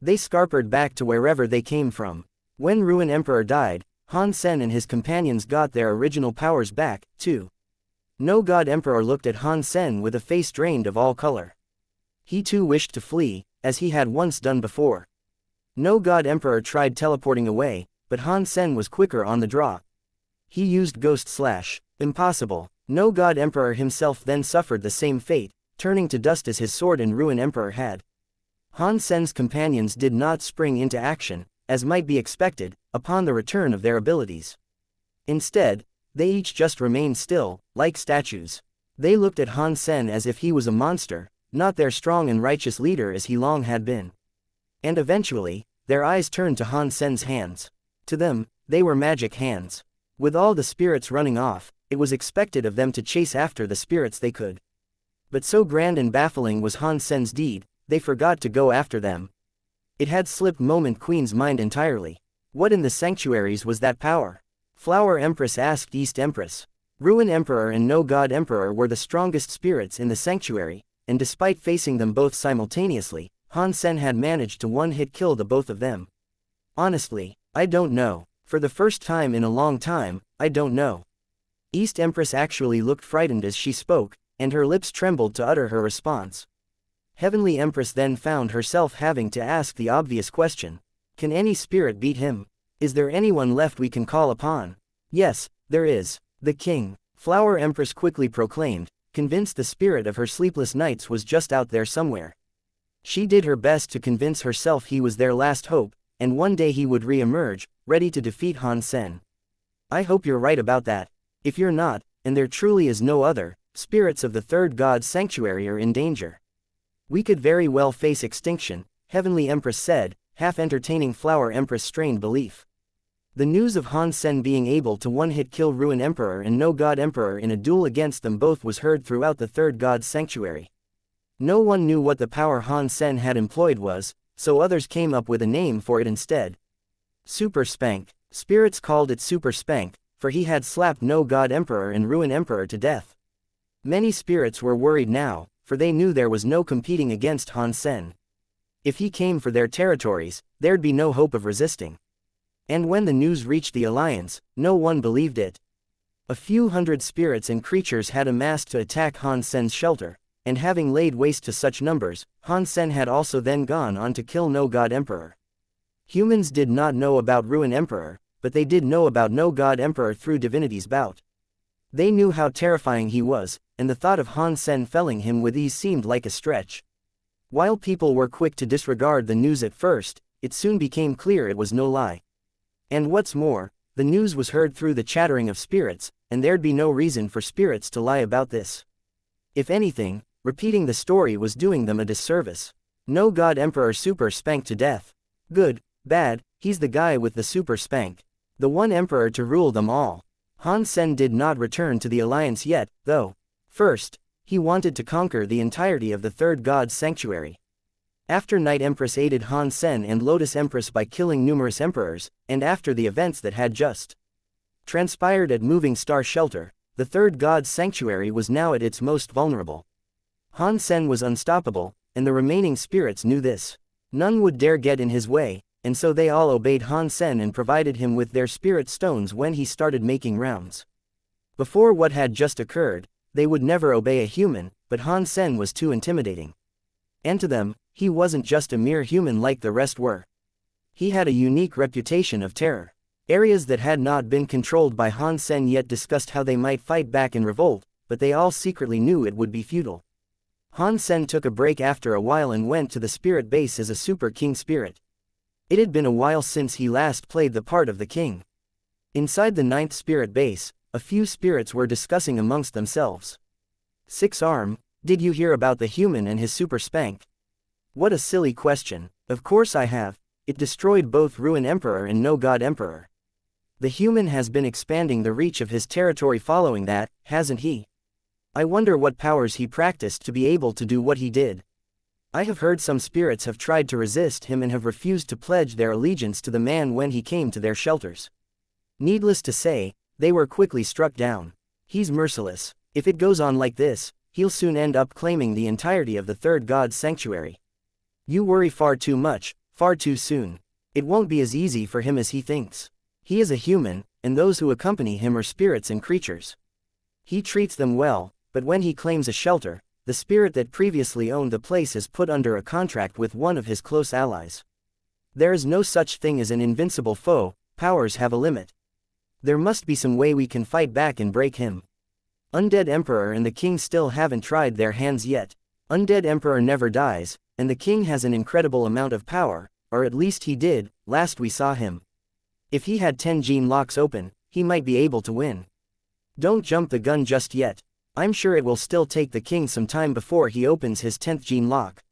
They scarpered back to wherever they came from. When Ruin Emperor died, Han Sen and his companions got their original powers back, too. No God Emperor looked at Han Sen with a face drained of all color. He too wished to flee, as he had once done before. No God Emperor tried teleporting away, but Han Sen was quicker on the draw. He used Ghost Slash. Impossible. No God Emperor himself then suffered the same fate, turning to dust as his sword and Ruin Emperor had. Han Sen's companions did not spring into action, as might be expected, upon the return of their abilities. Instead, they each just remained still, like statues. They looked at Han Sen as if he was a monster, not their strong and righteous leader as he long had been. And eventually, their eyes turned to Han Sen's hands. To them, they were magic hands. With all the spirits running off, it was expected of them to chase after the spirits they could. But so grand and baffling was Han Sen's deed, they forgot to go after them. It had slipped Moment Queen's mind entirely. What in the sanctuaries was that power? Flower Empress asked East Empress. Ruin Emperor and No God Emperor were the strongest spirits in the sanctuary, and despite facing them both simultaneously, Han Sen had managed to one-hit kill the both of them. Honestly, I don't know. For the first time in a long time, I don't know. East Empress actually looked frightened as she spoke, and her lips trembled to utter her response. Heavenly Empress then found herself having to ask the obvious question. Can any spirit beat him? Is there anyone left we can call upon? Yes, there is. The king. Flower Empress quickly proclaimed, convinced the spirit of her sleepless nights was just out there somewhere. She did her best to convince herself he was their last hope, and one day he would re-emerge, ready to defeat Han Sen. I hope you're right about that. If you're not, and there truly is no other, spirits of the third god's sanctuary are in danger. We could very well face extinction, Heavenly Empress said, half entertaining Flower Empress' strained belief. The news of Han Sen being able to one-hit kill Ruin Emperor and No God Emperor in a duel against them both was heard throughout the third god's sanctuary. No one knew what the power Han Sen had employed was, so others came up with a name for it instead. Super Spank. Spirits called it Super Spank, for he had slapped No God Emperor and Ruin Emperor to death. Many spirits were worried now, for they knew there was no competing against Han Sen. If he came for their territories, there'd be no hope of resisting. And when the news reached the Alliance, no one believed it. A few hundred spirits and creatures had amassed to attack Han Sen's shelter, and having laid waste to such numbers, Han Sen had also then gone on to kill No God Emperor. Humans did not know about Ruin Emperor, but they did know about No God Emperor through Divinity's bout. They knew how terrifying he was, and the thought of Han Sen felling him with ease seemed like a stretch. While people were quick to disregard the news at first, it soon became clear it was no lie. And what's more, the news was heard through the chattering of spirits, and there'd be no reason for spirits to lie about this. If anything, repeating the story was doing them a disservice. No God Emperor super spanked to death. Good, bad, he's the guy with the super spank. The one emperor to rule them all. Han Sen did not return to the Alliance yet, though. First, he wanted to conquer the entirety of the third god's sanctuary. After Night Empress aided Han Sen and Lotus Empress by killing numerous emperors, and after the events that had just transpired at Moving Star Shelter, the third god's sanctuary was now at its most vulnerable. Han Sen was unstoppable, and the remaining spirits knew this. None would dare get in his way, and so they all obeyed Han Sen and provided him with their spirit stones when he started making rounds. Before what had just occurred, they would never obey a human, but Han Sen was too intimidating. And to them, he wasn't just a mere human like the rest were. He had a unique reputation of terror. Areas that had not been controlled by Han Sen yet discussed how they might fight back in revolt, but they all secretly knew it would be futile. Han Sen took a break after a while and went to the spirit base as a super king spirit. It had been a while since he last played the part of the king. Inside the 9th spirit base, a few spirits were discussing amongst themselves. 6-Arm, did you hear about the human and his super spank? What a silly question. Of course I have. It destroyed both Ruin Emperor and No God Emperor. The human has been expanding the reach of his territory following that, hasn't he? I wonder what powers he practiced to be able to do what he did. I have heard some spirits have tried to resist him and have refused to pledge their allegiance to the man when he came to their shelters. Needless to say, they were quickly struck down. He's merciless. If it goes on like this, he'll soon end up claiming the entirety of the third god's sanctuary. You worry far too much, far too soon. It won't be as easy for him as he thinks. He is a human, and those who accompany him are spirits and creatures. He treats them well, but when he claims a shelter, the spirit that previously owned the place is put under a contract with one of his close allies. There is no such thing as an invincible foe, powers have a limit. There must be some way we can fight back and break him. Undead Emperor and the King still haven't tried their hands yet. Undead Emperor never dies, and the King has an incredible amount of power, or at least he did, last we saw him. If he had 10 gene locks open, he might be able to win. Don't jump the gun just yet. I'm sure it will still take the King some time before he opens his 10th gene lock.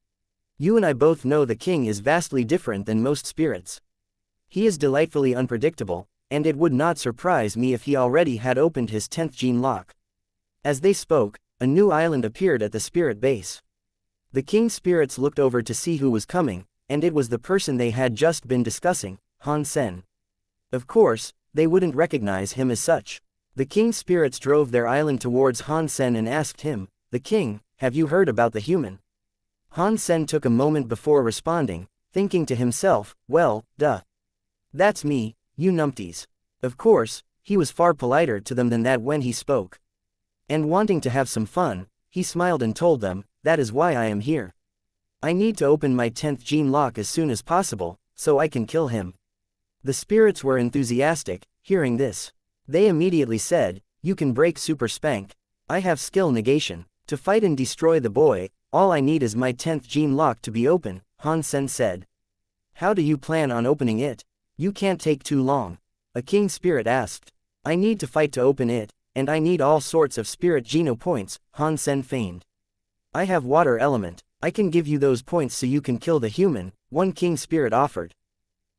You and I both know the King is vastly different than most spirits. He is delightfully unpredictable, and it would not surprise me if he already had opened his 10th gene lock. As they spoke, a new island appeared at the spirit base. The King's spirits looked over to see who was coming, and it was the person they had just been discussing, Han Sen. Of course, they wouldn't recognize him as such. The King's spirits drove their island towards Han Sen and asked him, "The King, have you heard about the human?" Han Sen took a moment before responding, thinking to himself, well, duh. That's me, you numpties. Of course, he was far politer to them than that when he spoke. And wanting to have some fun, he smiled and told them, that is why I am here. I need to open my 10th gene lock as soon as possible, so I can kill him. The spirits were enthusiastic, hearing this. They immediately said, you can break Super Spank. I have skill negation. To fight and destroy the boy, all I need is my 10th gene lock to be open, Han Sen said. How do you plan on opening it? You can't take too long. A King spirit asked. I need to fight to open it, and I need all sorts of spirit geno points, Han Sen feigned. I have water element, I can give you those points so you can kill the human, one king spirit offered.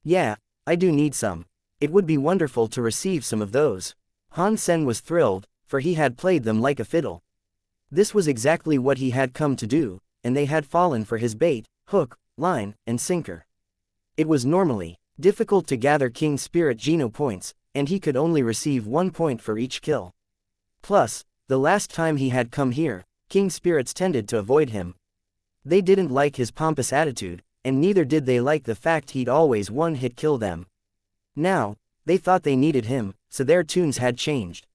Yeah, I do need some. It would be wonderful to receive some of those. Han Sen was thrilled, for he had played them like a fiddle. This was exactly what he had come to do, and they had fallen for his bait, hook, line, and sinker. It was normally difficult to gather king spirit geno points, and he could only receive 1 point for each kill. Plus, the last time he had come here, king spirits tended to avoid him. They didn't like his pompous attitude, and neither did they like the fact he'd always one-hit kill them. Now, they thought they needed him, so their tunes had changed.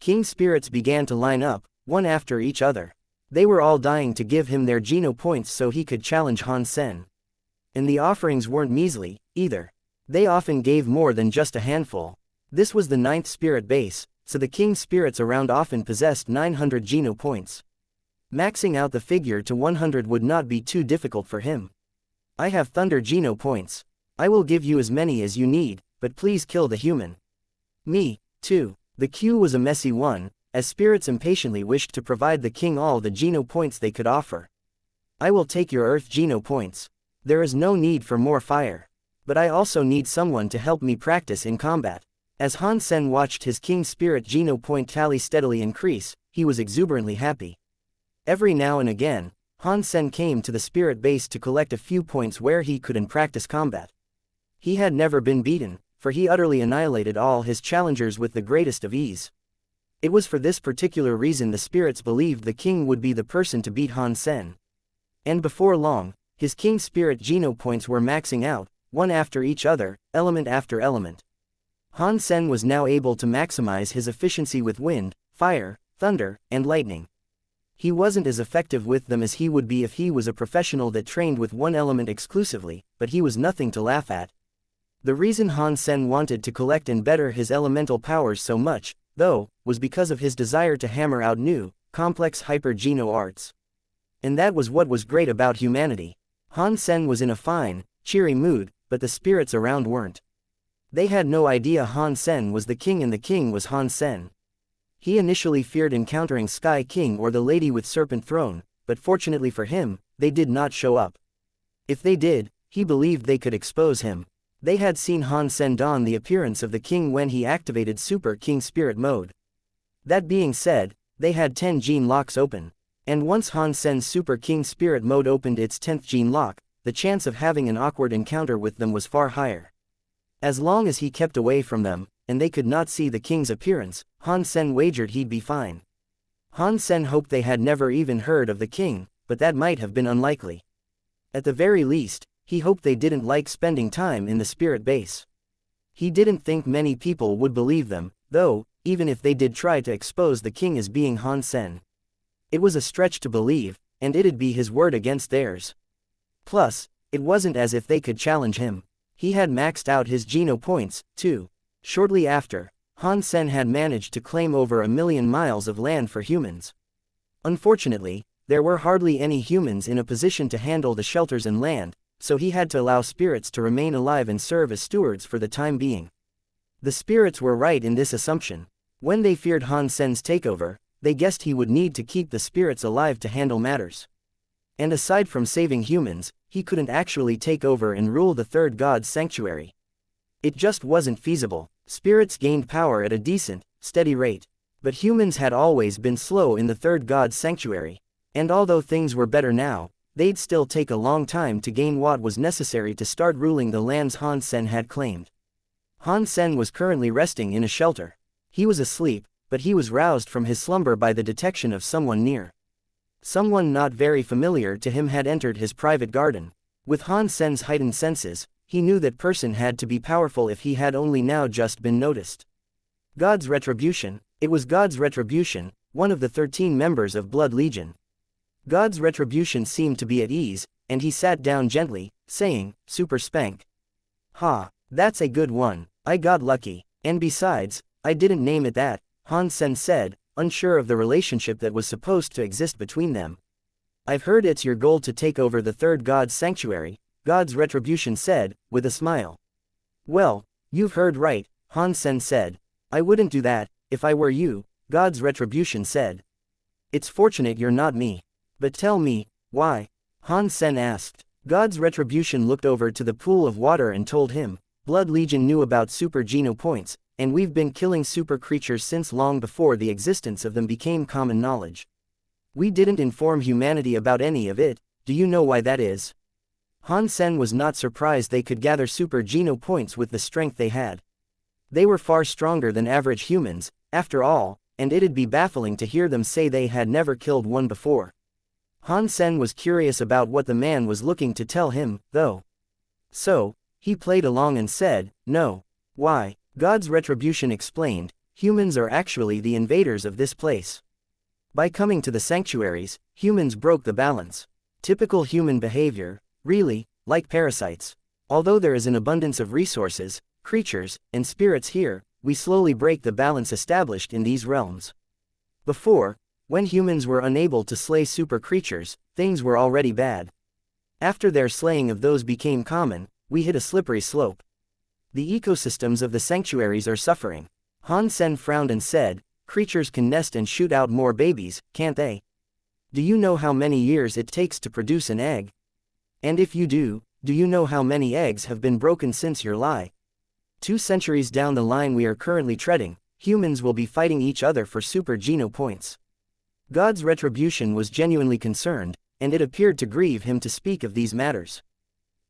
King spirits began to line up, one after each other. They were all dying to give him their geno points so he could challenge Han Sen. And the offerings weren't measly, either. They often gave more than just a handful. This was the 9th spirit base, so the king spirits around often possessed 900 geno points. Maxing out the figure to 100 would not be too difficult for him. I have thunder geno points. I will give you as many as you need, but please kill the human. Me, too. The queue was a messy one, as spirits impatiently wished to provide the king all the geno points they could offer. I will take your earth geno points. There is no need for more fire. But I also need someone to help me practice in combat. As Han Sen watched his king spirit geno point tally steadily increase, he was exuberantly happy. Every now and again, Han Sen came to the spirit base to collect a few points where he could practice combat. He had never been beaten, for he utterly annihilated all his challengers with the greatest of ease. It was for this particular reason the spirits believed the king would be the person to beat Han Sen. And before long, his king spirit geno points were maxing out, one after each other, element after element. Han Sen was now able to maximize his efficiency with wind, fire, thunder, and lightning. He wasn't as effective with them as he would be if he was a professional that trained with one element exclusively, but he was nothing to laugh at. The reason Han Sen wanted to collect and better his elemental powers so much, though, was because of his desire to hammer out new, complex hyper-geno arts. And that was what was great about humanity. Han Sen was in a fine, cheery mood, but the spirits around weren't. They had no idea Han Sen was the king and the king was Han Sen. He initially feared encountering Sky King or the Lady with Serpent Throne, but fortunately for him, they did not show up. If they did, he believed they could expose him. They had seen Han Sen don the appearance of the king when he activated Super King Spirit mode. That being said, they had 10 gene locks open. And once Han Sen's Super King Spirit mode opened its 10th gene lock, the chance of having an awkward encounter with them was far higher. As long as he kept away from them, and they could not see the king's appearance, Han Sen wagered he'd be fine. Han Sen hoped they had never even heard of the king, but that might have been unlikely. At the very least, he hoped they didn't like spending time in the spirit base. He didn't think many people would believe them, though, even if they did try to expose the king as being Han Sen. It was a stretch to believe, and it'd be his word against theirs. Plus, it wasn't as if they could challenge him. He had maxed out his geno points, too. Shortly after, Han Sen had managed to claim over 1,000,000 miles of land for humans. Unfortunately, there were hardly any humans in a position to handle the shelters and land, so he had to allow spirits to remain alive and serve as stewards for the time being. The spirits were right in this assumption. When they feared Han Sen's takeover, they guessed he would need to keep the spirits alive to handle matters. And aside from saving humans, he couldn't actually take over and rule the third god's sanctuary. It just wasn't feasible. Spirits gained power at a decent, steady rate. But humans had always been slow in the third god's sanctuary. And although things were better now, they'd still take a long time to gain what was necessary to start ruling the lands Han Sen had claimed. Han Sen was currently resting in a shelter. He was asleep, but he was roused from his slumber by the detection of someone near. Someone not very familiar to him had entered his private garden. With Han Sen's heightened senses, he knew that person had to be powerful if he had only now just been noticed. God's Retribution. It was God's Retribution, one of the 13 members of Blood Legion. God's Retribution seemed to be at ease, and he sat down gently, saying, "Super spank." "Ha, that's a good one, I got lucky, and besides, I didn't name it that," Han Sen said, unsure of the relationship that was supposed to exist between them. "I've heard it's your goal to take over the third god's sanctuary," God's Retribution said, with a smile. "Well, you've heard right," Han Sen said. I wouldn't do that, if I were you, God's retribution said. It's fortunate you're not me. But tell me, why? Han Sen asked. God's retribution looked over to the pool of water and told him, Blood Legion knew about super geno points, and we've been killing super creatures since long before the existence of them became common knowledge. We didn't inform humanity about any of it. Do you know why that is? Han Sen was not surprised they could gather super geno points with the strength they had. They were far stronger than average humans, after all, and it'd be baffling to hear them say they had never killed one before. Han Sen was curious about what the man was looking to tell him, though. So, he played along and said, no. Why? God's retribution explained, humans are actually the invaders of this place. By coming to the sanctuaries, humans broke the balance. Typical human behavior, really, like parasites. Although there is an abundance of resources, creatures, and spirits here, we slowly break the balance established in these realms. Before, when humans were unable to slay super creatures, things were already bad. After their slaying of those became common, we hit a slippery slope. The ecosystems of the sanctuaries are suffering. Han Sen frowned and said, creatures can nest and shoot out more babies, can't they? Do you know how many years it takes to produce an egg? And if you do you know how many eggs have been broken since your lie? 2 centuries down the line we are currently treading, humans will be fighting each other for super geno points. God's retribution was genuinely concerned, and it appeared to grieve him to speak of these matters.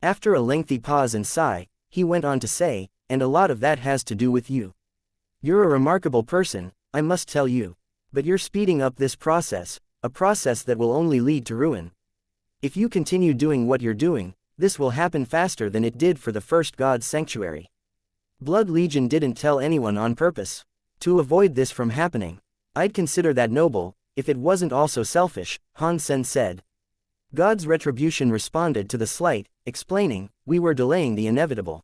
After a lengthy pause and sigh, he went on to say, and a lot of that has to do with you. You're a remarkable person, I must tell you. But you're speeding up this process, a process that will only lead to ruin. If you continue doing what you're doing, this will happen faster than it did for the first God's sanctuary. Blood Legion didn't tell anyone on purpose. To avoid this from happening, I'd consider that noble, if it wasn't also selfish, Han Sen said. God's retribution responded to the slight, explaining, we were delaying the inevitable.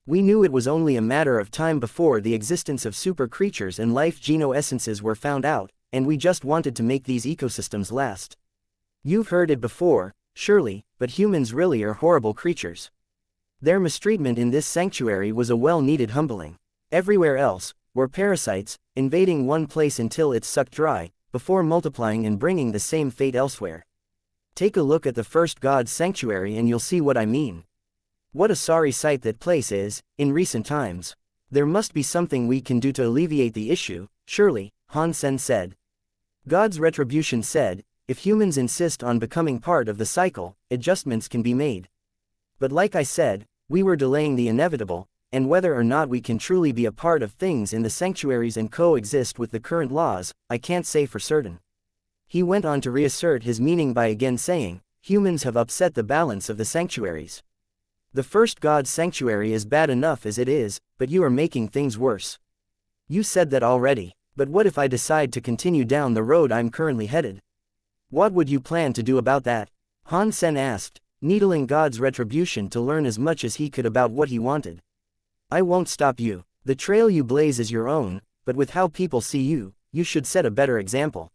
We knew it was only a matter of time before the existence of super creatures and life geno-essences were found out, and we just wanted to make these ecosystems last. You've heard it before, surely, but humans really are horrible creatures. Their mistreatment in this sanctuary was a well-needed humbling. Everywhere else, were parasites, invading one place until it's sucked dry, before multiplying and bringing the same fate elsewhere. Take a look at the first God's sanctuary and you'll see what I mean. What a sorry sight that place is, in recent times. There must be something we can do to alleviate the issue, surely, Han Sen said. God's retribution said, if humans insist on becoming part of the cycle, adjustments can be made. But like I said, we were delaying the inevitable, and whether or not we can truly be a part of things in the sanctuaries and coexist with the current laws, I can't say for certain. He went on to reassert his meaning by again saying, humans have upset the balance of the sanctuaries. The first God's sanctuary is bad enough as it is, but you are making things worse. You said that already, but what if I decide to continue down the road I'm currently headed? What would you plan to do about that? Han Sen asked, needling God's retribution to learn as much as he could about what he wanted. I won't stop you. The trail you blaze is your own, but with how people see you, you should set a better example.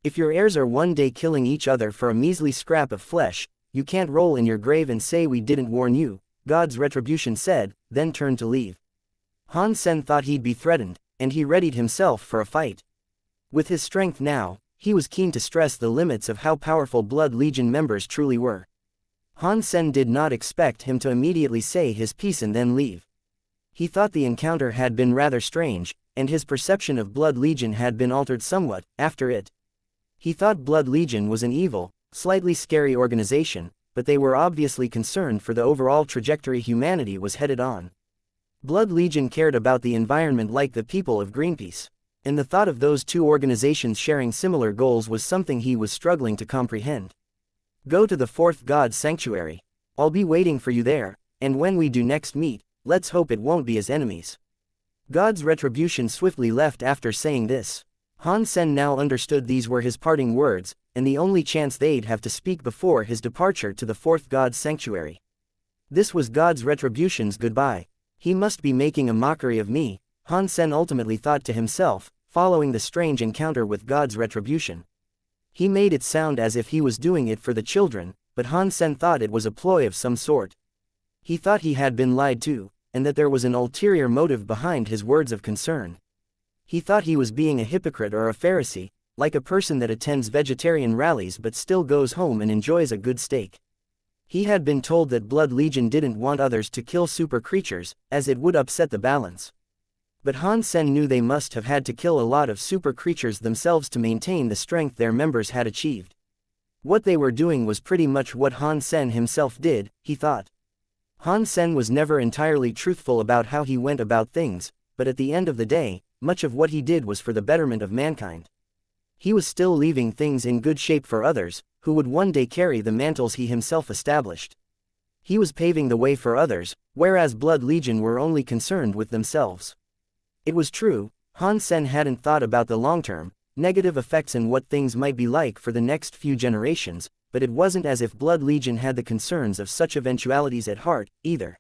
If your heirs are one day killing each other for a measly scrap of flesh, you can't roll in your grave and say we didn't warn you, God's retribution said, then turned to leave. Han Sen thought he'd be threatened, and he readied himself for a fight. With his strength now, he was keen to stress the limits of how powerful Blood Legion members truly were. Han Sen did not expect him to immediately say his piece and then leave. He thought the encounter had been rather strange, and his perception of Blood Legion had been altered somewhat, after it. He thought Blood Legion was an evil, slightly scary organization, but they were obviously concerned for the overall trajectory humanity was headed on. Blood Legion cared about the environment like the people of Greenpeace, and the thought of those two organizations sharing similar goals was something he was struggling to comprehend. Go to the fourth God's sanctuary. I'll be waiting for you there, and when we do next meet, let's hope it won't be as enemies. God's retribution swiftly left after saying this. Han Sen now understood these were his parting words, and the only chance they'd have to speak before his departure to the fourth God's sanctuary. This was God's retribution's goodbye. He must be making a mockery of me, Han Sen ultimately thought to himself, following the strange encounter with God's retribution. He made it sound as if he was doing it for the children, but Han Sen thought it was a ploy of some sort. He thought he had been lied to, and that there was an ulterior motive behind his words of concern. He thought he was being a hypocrite or a Pharisee, like a person that attends vegetarian rallies but still goes home and enjoys a good steak. He had been told that Blood Legion didn't want others to kill super creatures, as it would upset the balance. But Han Sen knew they must have had to kill a lot of super creatures themselves to maintain the strength their members had achieved. What they were doing was pretty much what Han Sen himself did, he thought. Han Sen was never entirely truthful about how he went about things, but at the end of the day, much of what he did was for the betterment of mankind. He was still leaving things in good shape for others, who would one day carry the mantles he himself established. He was paving the way for others, whereas Blood Legion were only concerned with themselves. It was true, Han Sen hadn't thought about the long-term, negative effects and what things might be like for the next few generations, but it wasn't as if Blood Legion had the concerns of such eventualities at heart, either.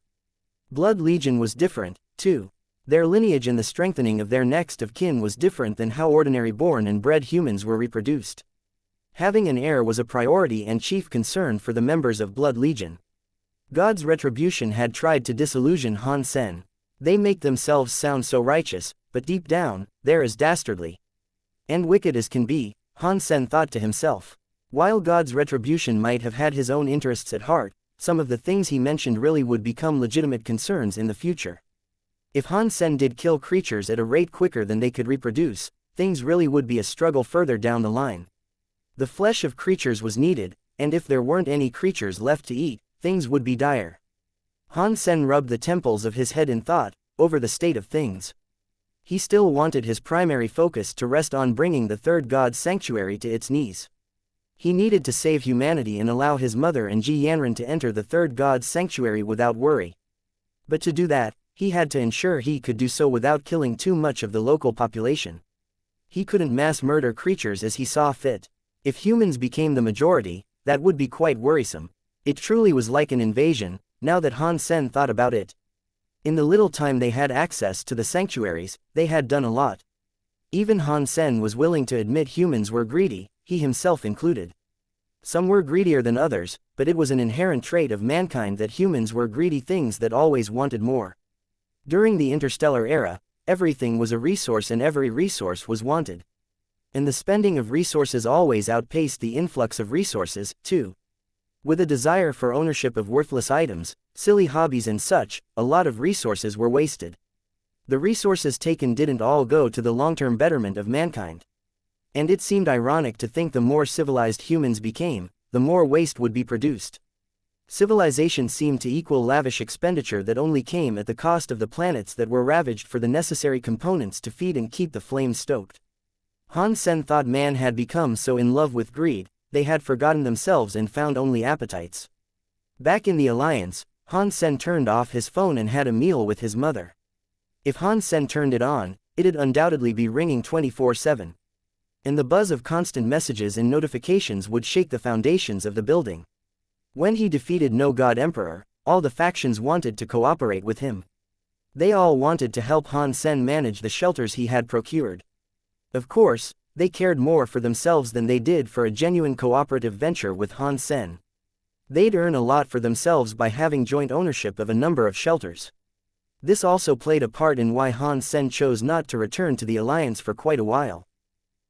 Blood Legion was different, too. Their lineage and the strengthening of their next of kin was different than how ordinary born and bred humans were reproduced. Having an heir was a priority and chief concern for the members of Blood Legion. God's retribution had tried to disillusion Han Sen. They make themselves sound so righteous, but deep down, they're as dastardly and wicked as can be, Han Sen thought to himself. While God's retribution might have had his own interests at heart, some of the things he mentioned really would become legitimate concerns in the future. If Han Sen did kill creatures at a rate quicker than they could reproduce, things really would be a struggle further down the line. The flesh of creatures was needed, and if there weren't any creatures left to eat, things would be dire. Han Sen rubbed the temples of his head in thought, over the state of things. He still wanted his primary focus to rest on bringing the third god's sanctuary to its knees. He needed to save humanity and allow his mother and Ji Yanran to enter the third god's sanctuary without worry. But to do that, he had to ensure he could do so without killing too much of the local population. He couldn't mass murder creatures as he saw fit. If humans became the majority, that would be quite worrisome. It truly was like an invasion, now that Han Sen thought about it. In the little time they had access to the sanctuaries, they had done a lot. Even Han Sen was willing to admit humans were greedy, he himself included. Some were greedier than others, but it was an inherent trait of mankind that humans were greedy things that always wanted more. During the interstellar era, everything was a resource and every resource was wanted. And the spending of resources always outpaced the influx of resources, too. With a desire for ownership of worthless items, silly hobbies and such, a lot of resources were wasted. The resources taken didn't all go to the long-term betterment of mankind. And it seemed ironic to think the more civilized humans became, the more waste would be produced. Civilization seemed to equal lavish expenditure that only came at the cost of the planets that were ravaged for the necessary components to feed and keep the flames stoked. Han Sen thought man had become so in love with greed, they had forgotten themselves and found only appetites. Back in the Alliance, Han Sen turned off his phone and had a meal with his mother. If Han Sen turned it on, it'd undoubtedly be ringing 24/7. And the buzz of constant messages and notifications would shake the foundations of the building. When he defeated No God Emperor, all the factions wanted to cooperate with him. They all wanted to help Han Sen manage the shelters he had procured. Of course, they cared more for themselves than they did for a genuine cooperative venture with Han Sen. They'd earn a lot for themselves by having joint ownership of a number of shelters. This also played a part in why Han Sen chose not to return to the Alliance for quite a while.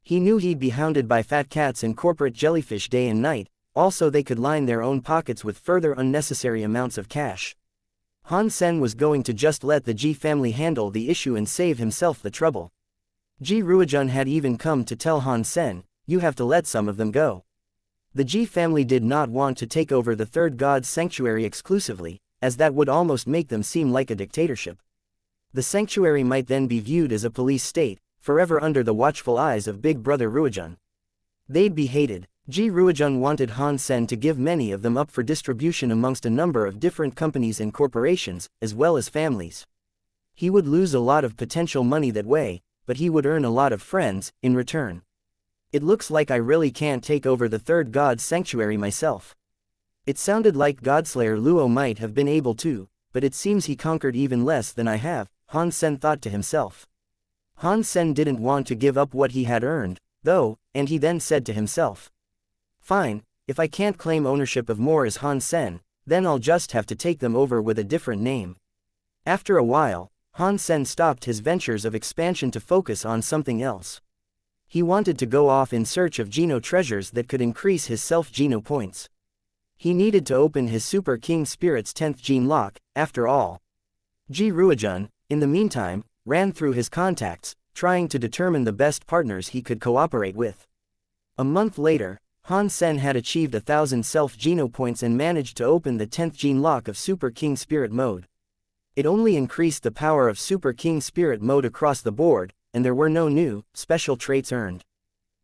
He knew he'd be hounded by fat cats and corporate jellyfish day and night. Also they could line their own pockets with further unnecessary amounts of cash. Han Sen was going to just let the Ji family handle the issue and save himself the trouble. Ji Ruijun had even come to tell Han Sen, "You have to let some of them go." The Ji family did not want to take over the third god's sanctuary exclusively, as that would almost make them seem like a dictatorship. The sanctuary might then be viewed as a police state, forever under the watchful eyes of Big Brother Ruijun. They'd be hated. Ji Ruijun wanted Han Sen to give many of them up for distribution amongst a number of different companies and corporations, as well as families. He would lose a lot of potential money that way, but he would earn a lot of friends, in return. It looks like I really can't take over the third god's sanctuary myself. It sounded like Godslayer Luo might have been able to, but it seems he conquered even less than I have, Han Sen thought to himself. Han Sen didn't want to give up what he had earned, though, and he then said to himself, "Fine, if I can't claim ownership of more as Han Sen, then I'll just have to take them over with a different name." After a while, Han Sen stopped his ventures of expansion to focus on something else. He wanted to go off in search of Geno treasures that could increase his self-Geno points. He needed to open his Super King Spirit's 10th gene lock, after all. Ji Ruijun, in the meantime, ran through his contacts, trying to determine the best partners he could cooperate with. A month later, Han Sen had achieved 1,000 self-Geno points and managed to open the 10th gene lock of Super King Spirit mode. It only increased the power of Super King Spirit mode across the board, and there were no new, special traits earned.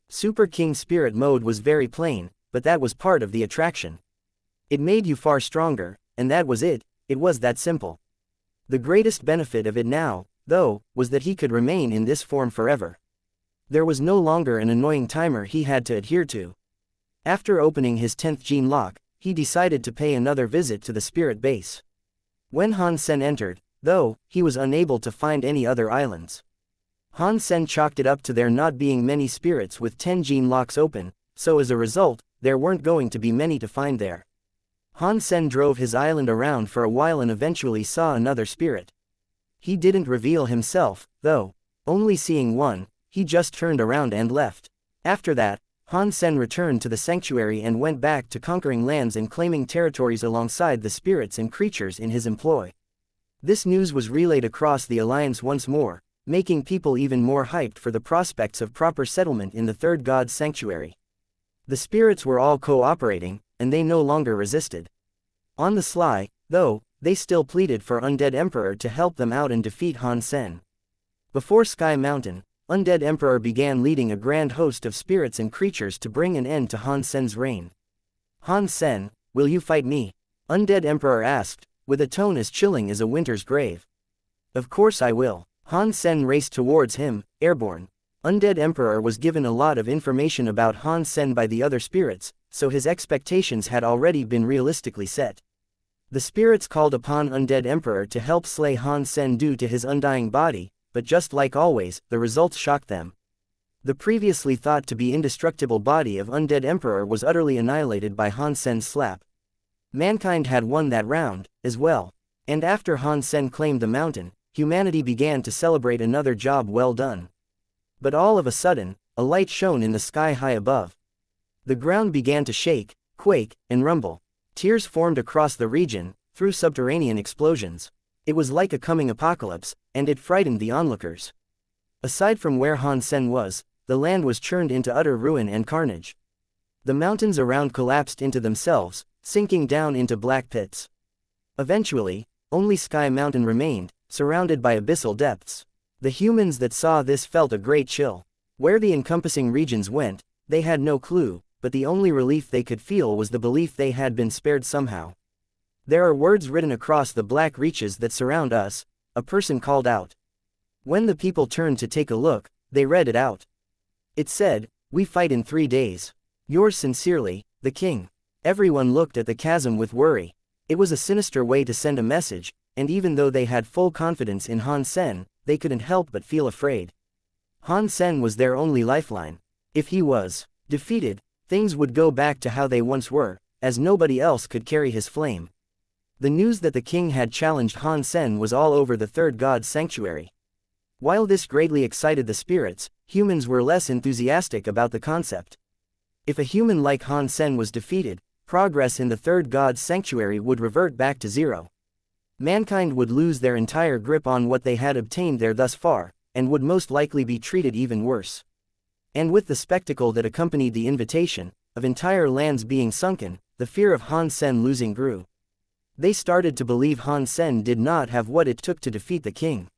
Super King Spirit mode was very plain, but that was part of the attraction. It made you far stronger, and that was it was that simple. The greatest benefit of it now, though, was that he could remain in this form forever. There was no longer an annoying timer he had to adhere to. After opening his 10th gene lock, he decided to pay another visit to the spirit base. When Han Sen entered, though, he was unable to find any other islands. Han Sen chalked it up to there not being many spirits with 10 gene locks open, so as a result, there weren't going to be many to find there. Han Sen drove his island around for a while and eventually saw another spirit. He didn't reveal himself, though. Only seeing one, he just turned around and left. After that, Han Sen returned to the sanctuary and went back to conquering lands and claiming territories alongside the spirits and creatures in his employ. This news was relayed across the alliance once more, making people even more hyped for the prospects of proper settlement in the third god's sanctuary. The spirits were all cooperating, and they no longer resisted. On the sly, though, they still pleaded for Undead Emperor to help them out and defeat Han Sen. Before Sky Mountain, Undead Emperor began leading a grand host of spirits and creatures to bring an end to Han Sen's reign. Han Sen, will you fight me? Undead Emperor asked, with a tone as chilling as a winter's grave. Of course I will. Han Sen raced towards him, airborne. Undead Emperor was given a lot of information about Han Sen by the other spirits, so his expectations had already been realistically set. The spirits called upon Undead Emperor to help slay Han Sen due to his undying body, but just like always, the results shocked them. The previously thought to be indestructible body of Undead Emperor was utterly annihilated by Han Sen's slap. Mankind had won that round, as well. And after Han Sen claimed the mountain, humanity began to celebrate another job well done. But all of a sudden, a light shone in the sky high above. The ground began to shake, quake, and rumble. Tears formed across the region, through subterranean explosions. It was like a coming apocalypse, and it frightened the onlookers. Aside from where Han Sen was, the land was churned into utter ruin and carnage. The mountains around collapsed into themselves, sinking down into black pits. Eventually, only Sky Mountain remained, surrounded by abyssal depths. The humans that saw this felt a great chill. Where the encompassing regions went, they had no clue, but the only relief they could feel was the belief they had been spared somehow. There are words written across the black reaches that surround us, a person called out. When the people turned to take a look, they read it out. It said, "We fight in 3 days. Yours sincerely, the king." Everyone looked at the chasm with worry. It was a sinister way to send a message, and even though they had full confidence in Han Sen, they couldn't help but feel afraid. Han Sen was their only lifeline. If he was defeated, things would go back to how they once were, as nobody else could carry his flame. The news that the king had challenged Han Sen was all over the third god's sanctuary. While this greatly excited the spirits, humans were less enthusiastic about the concept. If a human like Han Sen was defeated, progress in the third god's sanctuary would revert back to zero. Mankind would lose their entire grip on what they had obtained there thus far, and would most likely be treated even worse. And with the spectacle that accompanied the invitation, of entire lands being sunken, the fear of Han Sen losing grew. They started to believe Han Sen did not have what it took to defeat the king.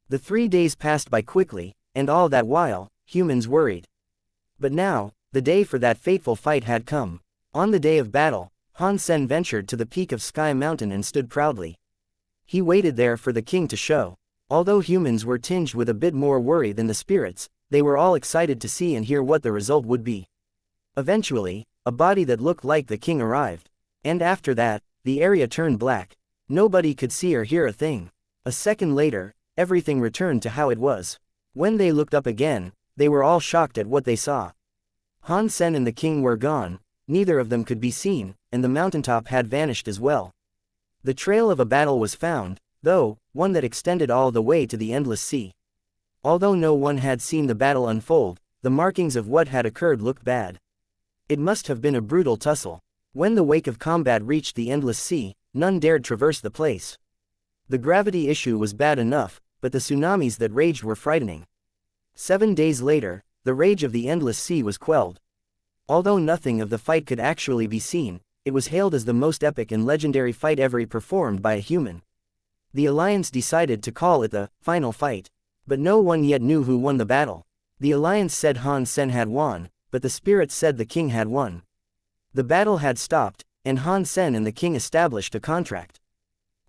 The 3 days passed by quickly, and all that while, humans worried. But now, the day for that fateful fight had come. On the day of battle, Han Sen ventured to the peak of Sky Mountain and stood proudly. He waited there for the king to show. Although humans were tinged with a bit more worry than the spirits, they were all excited to see and hear what the result would be. Eventually, a body that looked like the king arrived. And after that, the area turned black. Nobody could see or hear a thing. A second later, everything returned to how it was. When they looked up again, they were all shocked at what they saw. Han Sen and the king were gone, neither of them could be seen, and the mountaintop had vanished as well. The trail of a battle was found, though, one that extended all the way to the endless sea. Although no one had seen the battle unfold, the markings of what had occurred looked bad. It must have been a brutal tussle. When the wake of combat reached the endless sea, none dared traverse the place. The gravity issue was bad enough, but the tsunamis that raged were frightening. 7 days later, the rage of the endless sea was quelled. Although nothing of the fight could actually be seen, it was hailed as the most epic and legendary fight ever performed by a human. The Alliance decided to call it the final fight. But no one yet knew who won the battle. The Alliance said Han Sen had won, but the spirits said the king had won. The battle had stopped, and Han Sen and the king established a contract.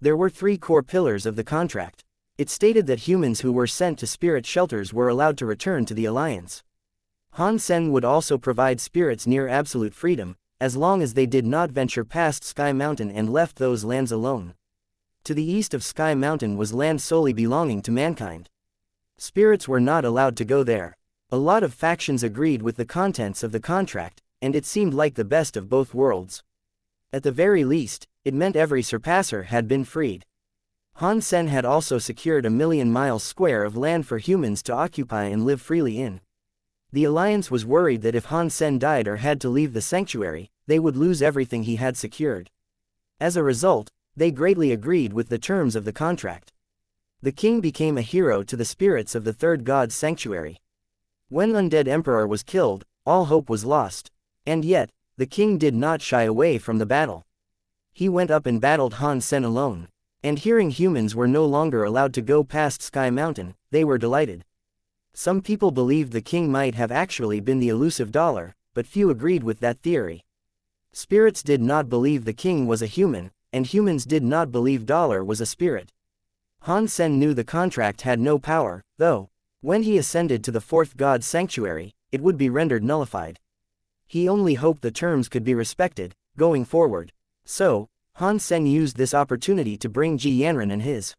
There were 3 core pillars of the contract. It stated that humans who were sent to spirit shelters were allowed to return to the Alliance. Han Sen would also provide spirits near absolute freedom, as long as they did not venture past Sky Mountain and left those lands alone. To the east of Sky Mountain was land solely belonging to mankind. Spirits were not allowed to go there. A lot of factions agreed with the contents of the contract, and it seemed like the best of both worlds. At the very least, it meant every surpasser had been freed. Han Sen had also secured 1,000,000 miles square of land for humans to occupy and live freely in. The Alliance was worried that if Han Sen died or had to leave the sanctuary, they would lose everything he had secured. As a result, they greatly agreed with the terms of the contract. The king became a hero to the spirits of the third god's sanctuary. When Undead Emperor was killed, all hope was lost. And yet, the king did not shy away from the battle. He went up and battled Han Sen alone. And hearing humans were no longer allowed to go past Sky Mountain, they were delighted. Some people believed the king might have actually been the elusive dollar, but few agreed with that theory. Spirits did not believe the king was a human, and humans did not believe dollar was a spirit. Han Sen knew the contract had no power, though. When he ascended to the fourth god's sanctuary, it would be rendered nullified. He only hoped the terms could be respected, going forward. So, Han Sen used this opportunity to bring Ji Yanran and his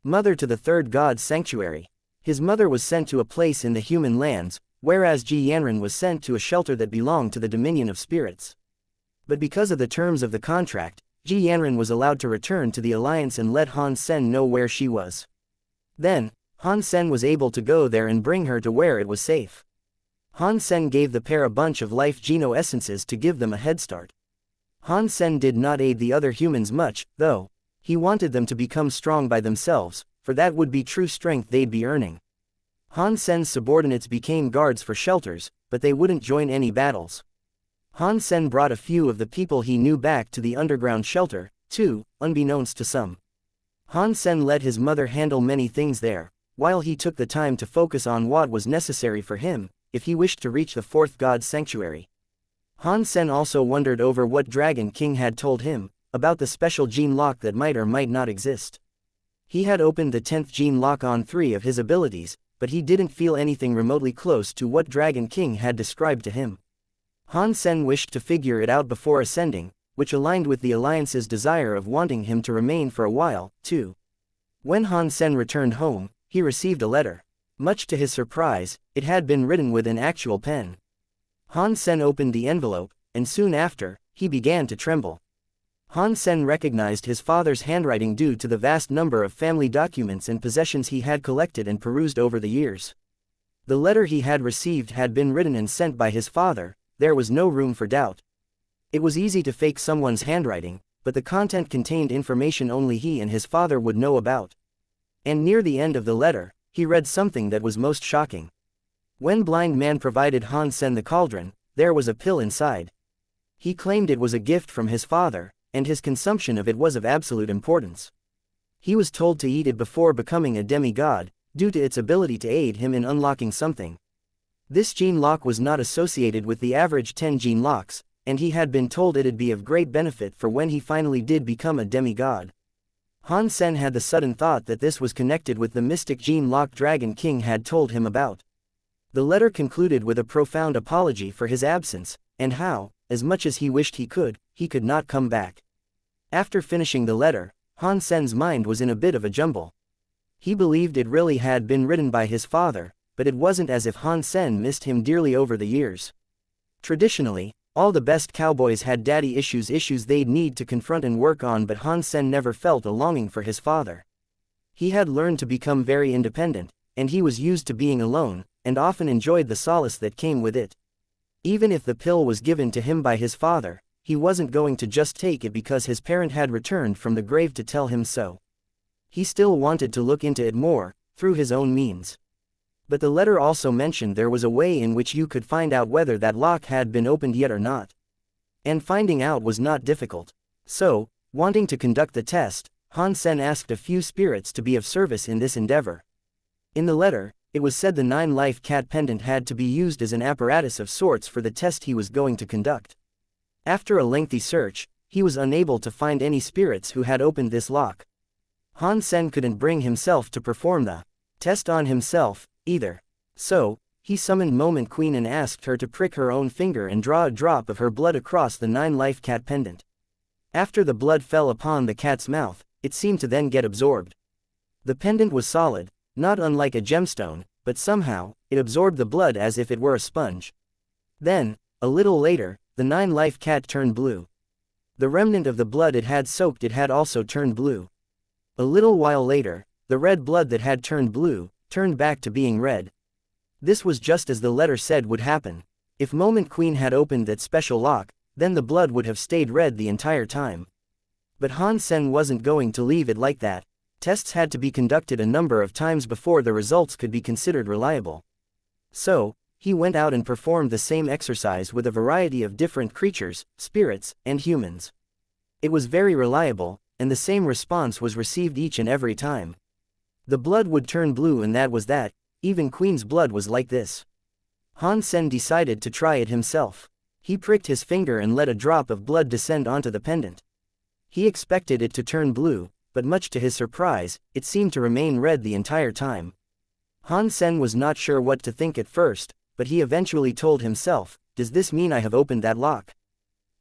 mother to the third god's sanctuary. His mother was sent to a place in the human lands, whereas Ji Yanran was sent to a shelter that belonged to the dominion of spirits. But because of the terms of the contract, Ji Yanran was allowed to return to the Alliance and let Han Sen know where she was. Then, Han Sen was able to go there and bring her to where it was safe. Han Sen gave the pair a bunch of life geno essences to give them a head start. Han Sen did not aid the other humans much, though. He wanted them to become strong by themselves, for that would be true strength they'd be earning. Han Sen's subordinates became guards for shelters, but they wouldn't join any battles. Han Sen brought a few of the people he knew back to the underground shelter, too, unbeknownst to some. Han Sen let his mother handle many things there, while he took the time to focus on what was necessary for him, if he wished to reach the fourth god's sanctuary. Han Sen also wondered over what Dragon King had told him, about the special gene lock that might or might not exist. He had opened the 10th gene lock on 3 of his abilities, but he didn't feel anything remotely close to what Dragon King had described to him. Han Sen wished to figure it out before ascending, which aligned with the Alliance's desire of wanting him to remain for a while, too. When Han Sen returned home, he received a letter. Much to his surprise, it had been written with an actual pen. Han Sen opened the envelope, and soon after, he began to tremble. Han Sen recognized his father's handwriting due to the vast number of family documents and possessions he had collected and perused over the years. The letter he had received had been written and sent by his father. There was no room for doubt. It was easy to fake someone's handwriting, but the content contained information only he and his father would know about. And near the end of the letter, he read something that was most shocking. When Blind Man provided Han Sen the cauldron, there was a pill inside. He claimed it was a gift from his father, and his consumption of it was of absolute importance. He was told to eat it before becoming a demigod, due to its ability to aid him in unlocking something. This gene lock was not associated with the average 10 gene locks, and he had been told it'd be of great benefit for when he finally did become a demigod. Han Sen had the sudden thought that this was connected with the mystic gene lock Dragon King had told him about. The letter concluded with a profound apology for his absence, and how, as much as he wished he could not come back. After finishing the letter, Han Sen's mind was in a bit of a jumble. He believed it really had been written by his father, but it wasn't as if Han Sen missed him dearly over the years. Traditionally, all the best cowboys had daddy issues they'd need to confront and work on, but Han Sen never felt a longing for his father. He had learned to become very independent, and he was used to being alone, and often enjoyed the solace that came with it. Even if the pill was given to him by his father, he wasn't going to just take it because his parent had returned from the grave to tell him so. He still wanted to look into it more, through his own means. But the letter also mentioned there was a way in which you could find out whether that lock had been opened yet or not. And finding out was not difficult. So, wanting to conduct the test, Han Sen asked a few spirits to be of service in this endeavor. In the letter, it was said the 9-life cat pendant had to be used as an apparatus of sorts for the test he was going to conduct. After a lengthy search, he was unable to find any spirits who had opened this lock. Han Sen couldn't bring himself to perform the test on himself, either. So, he summoned Moment Queen and asked her to prick her own finger and draw a drop of her blood across the 9-life cat pendant. After the blood fell upon the cat's mouth, it seemed to then get absorbed. The pendant was solid, not unlike a gemstone, but somehow, it absorbed the blood as if it were a sponge. Then, a little later, the 9-life cat turned blue. The remnant of the blood it had soaked it had also turned blue. A little while later, the red blood that had turned blue, turned back to being red. This was just as the letter said would happen. If Moment Queen had opened that special lock, then the blood would have stayed red the entire time. But Han Sen wasn't going to leave it like that. Tests had to be conducted a number of times before the results could be considered reliable. So, he went out and performed the same exercise with a variety of different creatures, spirits, and humans. It was very reliable, and the same response was received each and every time. The blood would turn blue, and that was that. Even Queen's blood was like this. Han Sen decided to try it himself. He pricked his finger and let a drop of blood descend onto the pendant. He expected it to turn blue, but much to his surprise, it seemed to remain red the entire time. Han Sen was not sure what to think at first, but he eventually told himself, "Does this mean I have opened that lock?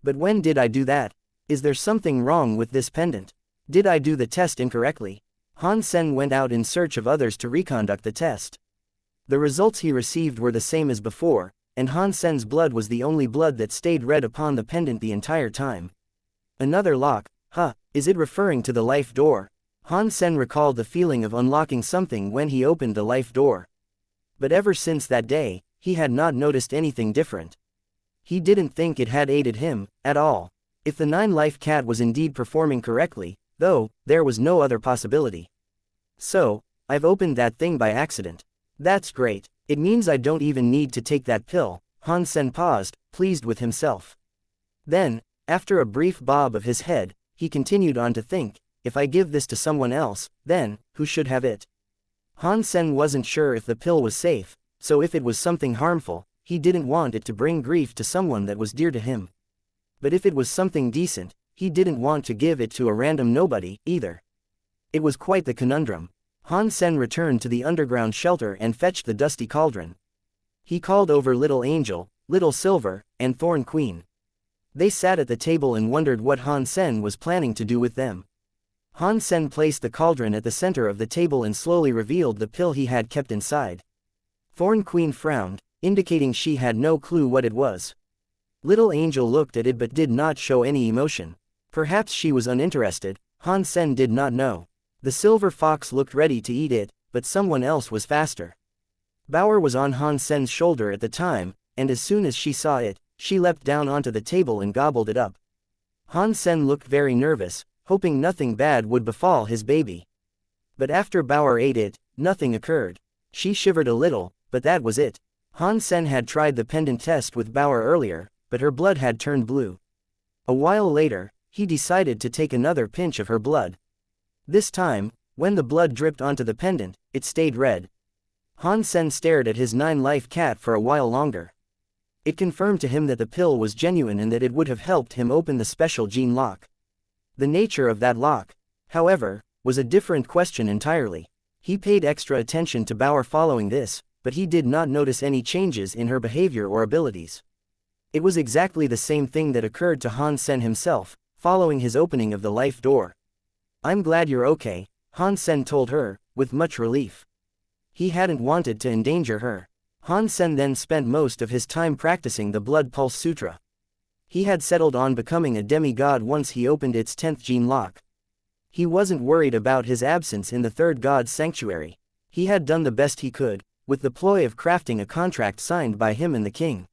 But when did I do that? Is there something wrong with this pendant? Did I do the test incorrectly?" Han Sen went out in search of others to reconduct the test. The results he received were the same as before, and Han Sen's blood was the only blood that stayed red upon the pendant the entire time. Another lock, is it referring to the life door? Han Sen recalled the feeling of unlocking something when he opened the life door. But ever since that day, he had not noticed anything different. He didn't think it had aided him, at all. If the 9-life cat was indeed performing correctly, though, there was no other possibility. So, I've opened that thing by accident. That's great. It means I don't even need to take that pill. Han Sen paused, pleased with himself. Then, after a brief bob of his head, he continued on to think, if I give this to someone else, then, who should have it? Han Sen wasn't sure if the pill was safe, so if it was something harmful, he didn't want it to bring grief to someone that was dear to him. But if it was something decent, he didn't want to give it to a random nobody, either. It was quite the conundrum. Han Sen returned to the underground shelter and fetched the dusty cauldron. He called over Little Angel, Little Silver, and Thorn Queen. They sat at the table and wondered what Han Sen was planning to do with them. Han Sen placed the cauldron at the center of the table and slowly revealed the pill he had kept inside. Thorn Queen frowned, indicating she had no clue what it was. Little Angel looked at it but did not show any emotion. Perhaps she was uninterested, Han Sen did not know. The silver fox looked ready to eat it, but someone else was faster. Bauer was on Han Sen's shoulder at the time, and as soon as she saw it, she leapt down onto the table and gobbled it up. Han Sen looked very nervous, hoping nothing bad would befall his baby. But after Bauer ate it, nothing occurred. She shivered a little, but that was it. Han Sen had tried the pendant test with Bauer earlier, but her blood had turned blue. A while later, he decided to take another pinch of her blood. This time, when the blood dripped onto the pendant, it stayed red. Han Sen stared at his 9-life cat for a while longer. It confirmed to him that the pill was genuine and that it would have helped him open the special gene lock. The nature of that lock, however, was a different question entirely. He paid extra attention to Bauer following this, but he did not notice any changes in her behavior or abilities. It was exactly the same thing that occurred to Han Sen himself, following his opening of the life door. "I'm glad you're okay," Han Sen told her, with much relief. He hadn't wanted to endanger her. Han Sen then spent most of his time practicing the Blood Pulse Sutra. He had settled on becoming a demigod once he opened its 10th gene lock. He wasn't worried about his absence in the third god's sanctuary. He had done the best he could, with the ploy of crafting a contract signed by him and the king.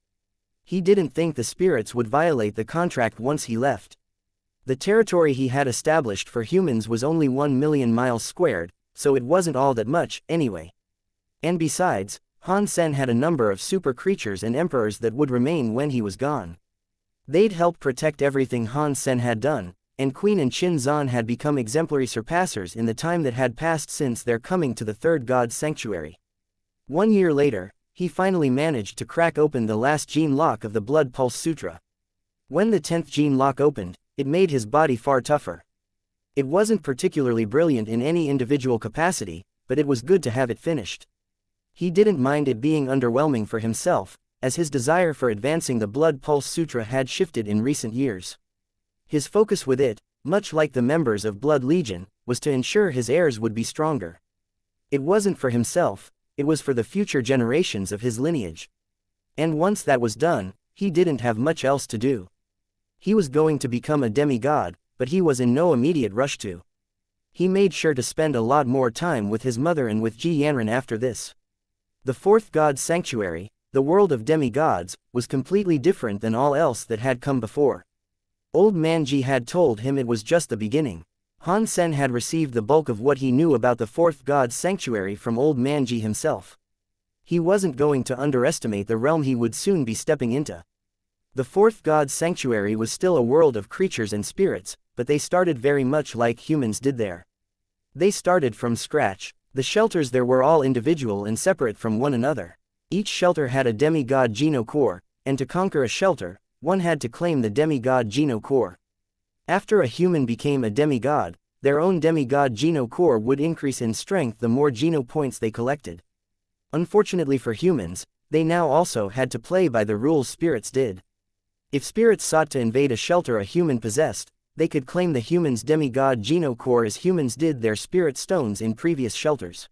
He didn't think the spirits would violate the contract once he left. The territory he had established for humans was only 1 million miles squared, so it wasn't all that much, anyway. And besides, Han Sen had a number of super creatures and emperors that would remain when he was gone. They'd help protect everything Han Sen had done, and Queen and Qin Zan had become exemplary surpassers in the time that had passed since their coming to the third god's sanctuary. 1 year later, he finally managed to crack open the last gene lock of the Blood Pulse Sutra. When the 10th gene lock opened, it made his body far tougher. It wasn't particularly brilliant in any individual capacity, but it was good to have it finished. He didn't mind it being underwhelming for himself, as his desire for advancing the Blood Pulse Sutra had shifted in recent years. His focus with it, much like the members of Blood Legion, was to ensure his heirs would be stronger. It wasn't for himself, it was for the future generations of his lineage. And once that was done, he didn't have much else to do. He was going to become a demigod, but he was in no immediate rush to. He made sure to spend a lot more time with his mother and with Ji Yanran after this. The fourth god's sanctuary, the world of demigods, was completely different than all else that had come before. Old Man Ji had told him it was just the beginning. Han Sen had received the bulk of what he knew about the fourth god's sanctuary from Old Man Ji himself. He wasn't going to underestimate the realm he would soon be stepping into. The fourth god's sanctuary was still a world of creatures and spirits, but they started very much like humans did there. They started from scratch. The shelters there were all individual and separate from one another. Each shelter had a demigod Geno core, and to conquer a shelter, one had to claim the demigod Geno core. After a human became a demigod, their own demigod Geno core would increase in strength the more Geno points they collected. Unfortunately for humans, they now also had to play by the rules spirits did. If spirits sought to invade a shelter a human possessed, they could claim the human's demigod Geno core as humans did their spirit stones in previous shelters.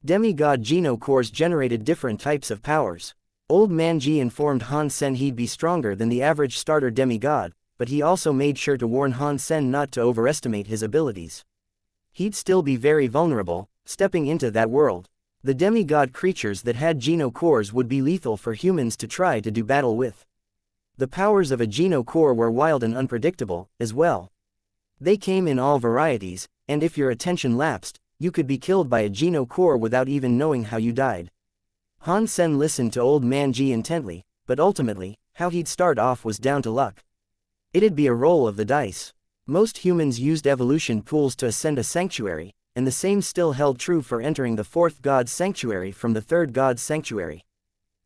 Demigod Geno cores generated different types of powers. Old Man Ji informed Han Sen he'd be stronger than the average starter demigod, but he also made sure to warn Han Sen not to overestimate his abilities. He'd still be very vulnerable, stepping into that world. The demigod creatures that had Geno cores would be lethal for humans to try to do battle with. The powers of a Geno core were wild and unpredictable, as well. They came in all varieties, and if your attention lapsed, you could be killed by a Geno core without even knowing how you died. Han Sen listened to Old Man Ji intently, but ultimately, how he'd start off was down to luck. It'd be a roll of the dice. Most humans used evolution pools to ascend a sanctuary, and the same still held true for entering the fourth god's sanctuary from the third god's sanctuary.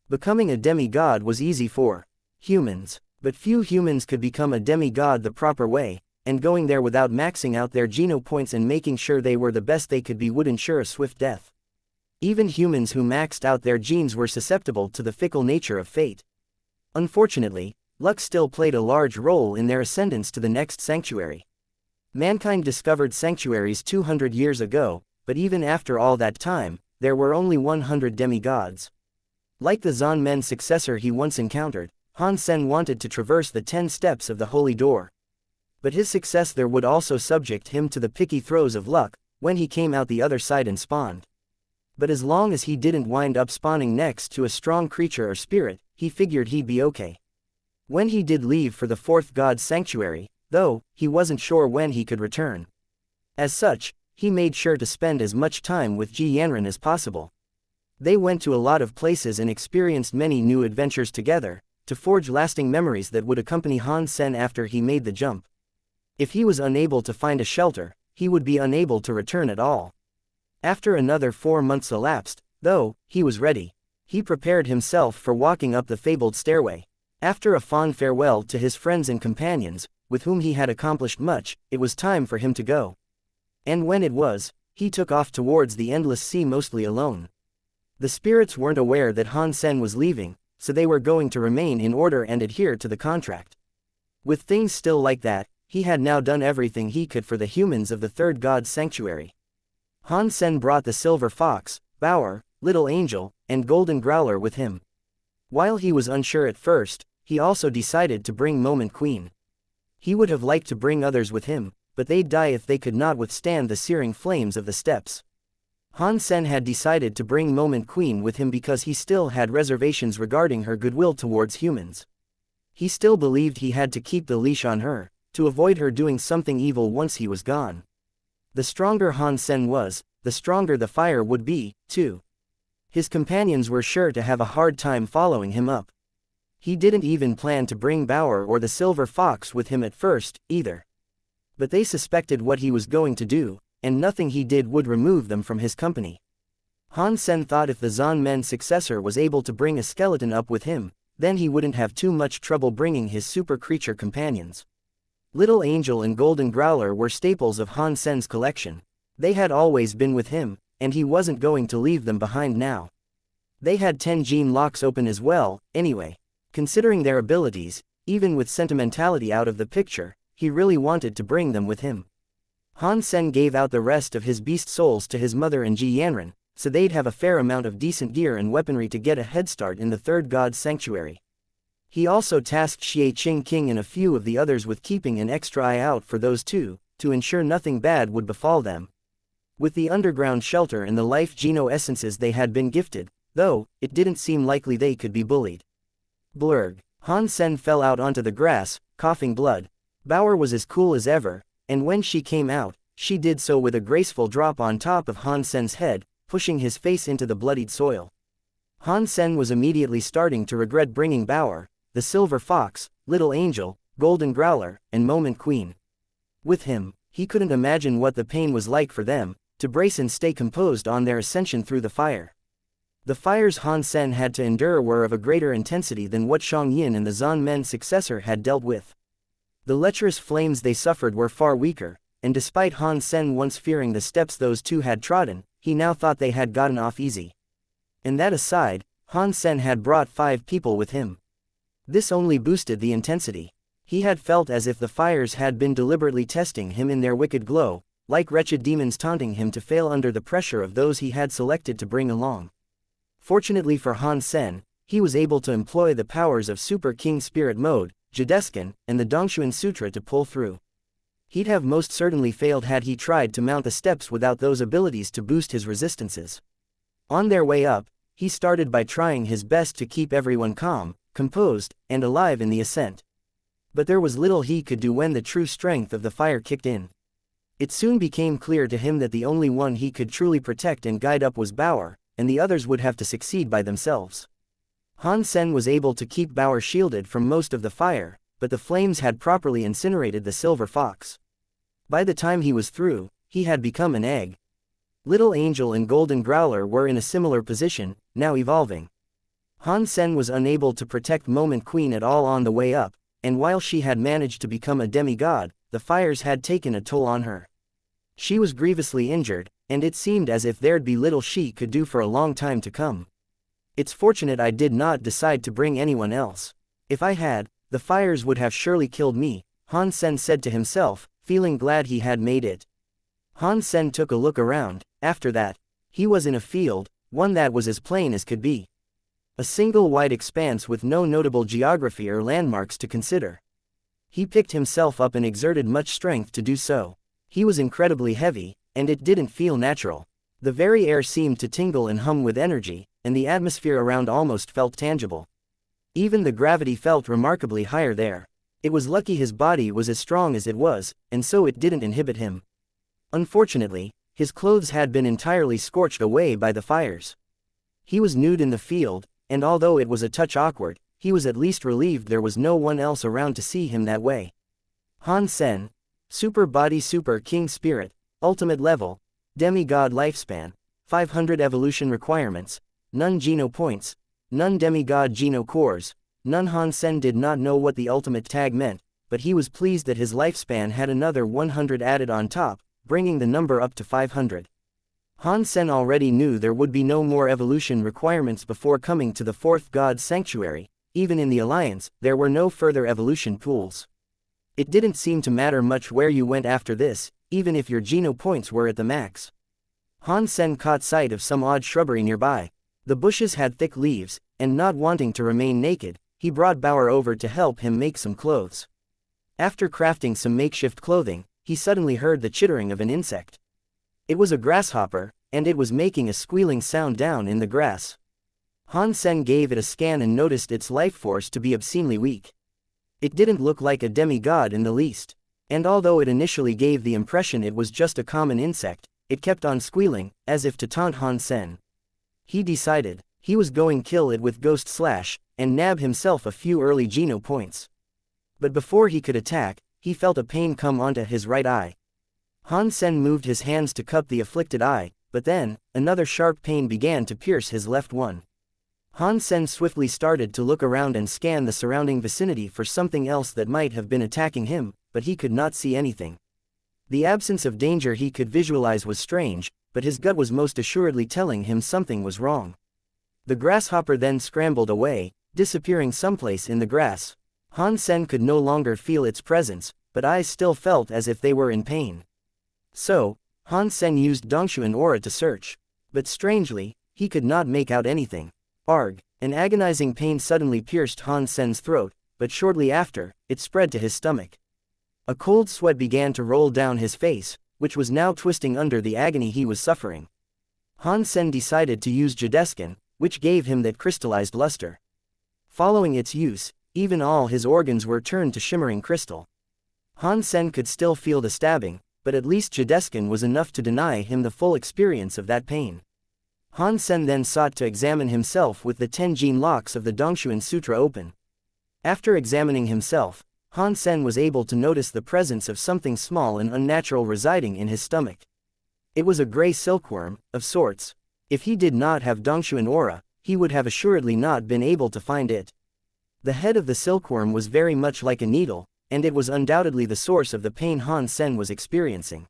Becoming a demigod was easy for humans, but few humans could become a demigod the proper way, and going there without maxing out their Geno points and making sure they were the best they could be would ensure a swift death. Even humans who maxed out their genes were susceptible to the fickle nature of fate. Unfortunately, luck still played a large role in their ascendance to the next sanctuary. Mankind discovered sanctuaries 200 years ago, but even after all that time, there were only 100 demigods. Like the Zan Men's successor he once encountered, Han Sen wanted to traverse the 10 steps of the Holy Door. But his success there would also subject him to the picky throes of luck, when he came out the other side and spawned. But as long as he didn't wind up spawning next to a strong creature or spirit, he figured he'd be okay. When he did leave for the fourth god's sanctuary, though, he wasn't sure when he could return. As such, he made sure to spend as much time with Ji Yanran as possible. They went to a lot of places and experienced many new adventures together, to forge lasting memories that would accompany Han Sen after he made the jump. If he was unable to find a shelter, he would be unable to return at all. After another 4 months elapsed, though, he was ready. He prepared himself for walking up the fabled stairway. After a fond farewell to his friends and companions, with whom he had accomplished much, it was time for him to go. And when it was, he took off towards the endless sea mostly alone. The spirits weren't aware that Han Sen was leaving, so they were going to remain in order and adhere to the contract. With things still like that, he had now done everything he could for the humans of the third god's sanctuary. Han Sen brought the silver fox, Bower, little angel, and golden growler with him. While he was unsure at first, he also decided to bring Moment Queen. He would have liked to bring others with him, but they'd die if they could not withstand the searing flames of the steppes. Han Sen had decided to bring Moment Queen with him because he still had reservations regarding her goodwill towards humans. He still believed he had to keep the leash on her, to avoid her doing something evil once he was gone. The stronger Han Sen was, the stronger the fire would be, too. His companions were sure to have a hard time following him up. He didn't even plan to bring Bauer or the Silver Fox with him at first, either. But they suspected what he was going to do, and nothing he did would remove them from his company. Han Sen thought if the Zan Men's successor was able to bring a skeleton up with him, then he wouldn't have too much trouble bringing his super creature companions. Little Angel and Golden Growler were staples of Han Sen's collection. They had always been with him, and he wasn't going to leave them behind now. They had 10 gene locks open as well, anyway. Considering their abilities, even with sentimentality out of the picture, he really wanted to bring them with him. Han Sen gave out the rest of his beast souls to his mother and Ji Yanran, so they'd have a fair amount of decent gear and weaponry to get a head start in the third god's sanctuary. He also tasked Xie Qing King and a few of the others with keeping an extra eye out for those two, to ensure nothing bad would befall them. With the underground shelter and the life geno essences they had been gifted, though, it didn't seem likely they could be bullied. Blurg. Han Sen fell out onto the grass, coughing blood. Bauer was as cool as ever, and when she came out, she did so with a graceful drop on top of Han Sen's head, pushing his face into the bloodied soil. Han Sen was immediately starting to regret bringing Bauer, the Silver Fox, Little Angel, Golden Growler, and Moment Queen. With him, he couldn't imagine what the pain was like for them, to brace and stay composed on their ascension through the fire. The fires Han Sen had to endure were of a greater intensity than what Shang Yin and the Zan Men's successor had dealt with. The lecherous flames they suffered were far weaker, and despite Han Sen once fearing the steps those two had trodden, he now thought they had gotten off easy. And that aside, Han Sen had brought 5 people with him. This only boosted the intensity. He had felt as if the fires had been deliberately testing him in their wicked glow, like wretched demons taunting him to fail under the pressure of those he had selected to bring along. Fortunately for Han Sen, he was able to employ the powers of Super King Spirit Mode, Jadeskin, and the Dongshuan Sutra to pull through. He'd have most certainly failed had he tried to mount the steps without those abilities to boost his resistances. On their way up, he started by trying his best to keep everyone calm, composed, and alive in the ascent. But there was little he could do when the true strength of the fire kicked in. It soon became clear to him that the only one he could truly protect and guide up was Bauer, and the others would have to succeed by themselves. Han Sen was able to keep Bauer shielded from most of the fire, but the flames had properly incinerated the Silver Fox. By the time he was through, he had become an egg. Little Angel and Golden Growler were in a similar position, now evolving. Han Sen was unable to protect Moment Queen at all on the way up, and while she had managed to become a demigod, the fires had taken a toll on her. She was grievously injured, and it seemed as if there'd be little she could do for a long time to come. It's fortunate I did not decide to bring anyone else. If I had, the fires would have surely killed me, Han Sen said to himself, feeling glad he had made it. Han Sen took a look around. After that, he was in a field, one that was as plain as could be. A single wide expanse with no notable geography or landmarks to consider. He picked himself up and exerted much strength to do so. He was incredibly heavy, and it didn't feel natural. The very air seemed to tingle and hum with energy, and the atmosphere around almost felt tangible. Even the gravity felt remarkably higher there. It was lucky his body was as strong as it was, and so it didn't inhibit him. Unfortunately, his clothes had been entirely scorched away by the fires. He was nude in the field, and although it was a touch awkward, he was at least relieved there was no one else around to see him that way. Han Sen. Super Body Super King Spirit, Ultimate Level, Demigod Lifespan, 500 Evolution Requirements, none Geno Points, none Demigod Geno Cores, none. Han Sen did not know what the ultimate tag meant, but he was pleased that his lifespan had another 100 added on top, bringing the number up to 500. Han Sen already knew there would be no more evolution requirements before coming to the fourth god's sanctuary. Even in the Alliance, there were no further evolution pools. It didn't seem to matter much where you went after this, even if your Geno points were at the max. Han Sen caught sight of some odd shrubbery nearby. The bushes had thick leaves, and not wanting to remain naked, he brought Bauer over to help him make some clothes. After crafting some makeshift clothing, he suddenly heard the chittering of an insect. It was a grasshopper, and it was making a squealing sound down in the grass. Han Sen gave it a scan and noticed its life force to be obscenely weak. It didn't look like a demigod in the least, and although it initially gave the impression it was just a common insect, it kept on squealing, as if to taunt Han Sen. He decided he was going to kill it with Ghost Slash, and nab himself a few early Geno points. But before he could attack, he felt a pain come onto his right eye. Han Sen moved his hands to cup the afflicted eye, but then, another sharp pain began to pierce his left one. Han Sen swiftly started to look around and scan the surrounding vicinity for something else that might have been attacking him, but he could not see anything. The absence of danger he could visualize was strange, but his gut was most assuredly telling him something was wrong. The grasshopper then scrambled away, disappearing someplace in the grass. Han Sen could no longer feel its presence, but eyes still felt as if they were in pain. So, Han Sen used Dongshuan Aura to search. But strangely, he could not make out anything. Arg! An agonizing pain suddenly pierced Han Sen's throat, but shortly after, it spread to his stomach. A cold sweat began to roll down his face, which was now twisting under the agony he was suffering. Han Sen decided to use Jadeskin, which gave him that crystallized luster. Following its use, even all his organs were turned to shimmering crystal. Han Sen could still feel the stabbing, but at least Jadeskin was enough to deny him the full experience of that pain. Han Sen then sought to examine himself with the 10 gene locks of the Dongshuan Sutra open. After examining himself, Han Sen was able to notice the presence of something small and unnatural residing in his stomach. It was a gray silkworm, of sorts. If he did not have Dongshuan Aura, he would have assuredly not been able to find it. The head of the silkworm was very much like a needle, and it was undoubtedly the source of the pain Han Sen was experiencing.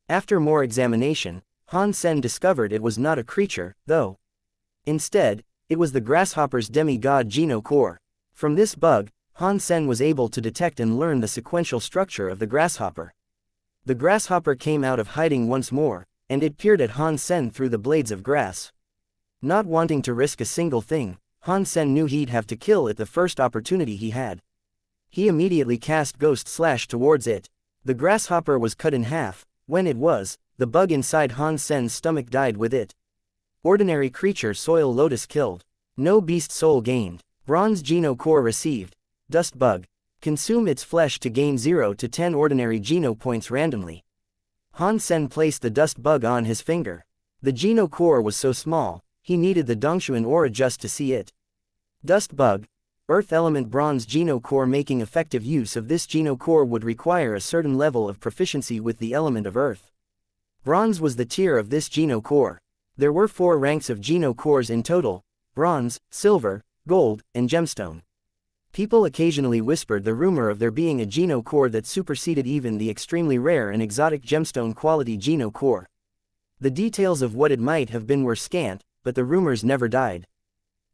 After more examination, Han Sen discovered it was not a creature, though. Instead, it was the grasshopper's demigod Geno core. From this bug, Han Sen was able to detect and learn the sequential structure of the grasshopper. The grasshopper came out of hiding once more, and it peered at Han Sen through the blades of grass. Not wanting to risk a single thing, Han Sen knew he'd have to kill it the first opportunity he had. He immediately cast Ghost Slash towards it. The grasshopper was cut in half. When it was, the bug inside Han Sen's stomach died with it. Ordinary creature Soil Lotus killed. No beast soul gained. Bronze Geno core received. Dust bug. Consume its flesh to gain 0 to 10 ordinary Geno points randomly. Han Sen placed the dust bug on his finger. The Geno core was so small, he needed the Dongshuan Aura just to see it. Dust bug. Earth element bronze Geno core. Making effective use of this Geno core would require a certain level of proficiency with the element of earth. Bronze was the tier of this Geno core. There were 4 ranks of Geno cores in total: bronze, silver, gold, and gemstone. People occasionally whispered the rumor of there being a Geno core that superseded even the extremely rare and exotic gemstone quality Geno core. The details of what it might have been were scant, but the rumors never died.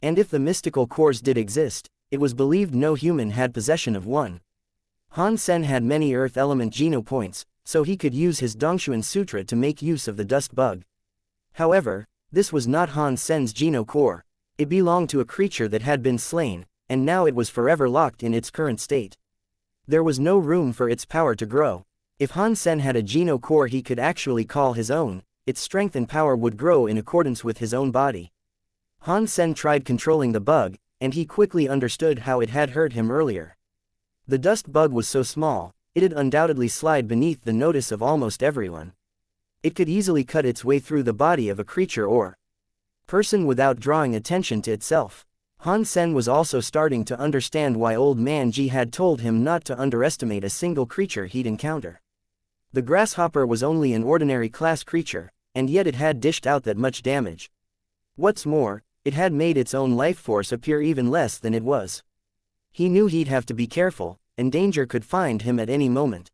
And if the mystical cores did exist, it was believed no human had possession of one. Han Sen had many earth element Geno points, so he could use his Dongshuan Sutra to make use of the dust bug. However, this was not Han Sen's Geno core. It belonged to a creature that had been slain, and now it was forever locked in its current state. There was no room for its power to grow. If Han Sen had a Geno core he could actually call his own, its strength and power would grow in accordance with his own body. Han Sen tried controlling the bug, and he quickly understood how it had hurt him earlier. The dust bug was so small, it'd undoubtedly slide beneath the notice of almost everyone. It could easily cut its way through the body of a creature or person without drawing attention to itself. Han Sen was also starting to understand why Old Man Ji had told him not to underestimate a single creature he'd encounter. The grasshopper was only an ordinary class creature, and yet it had dished out that much damage. What's more, it had made its own life force appear even less than it was. He knew he'd have to be careful, and danger could find him at any moment.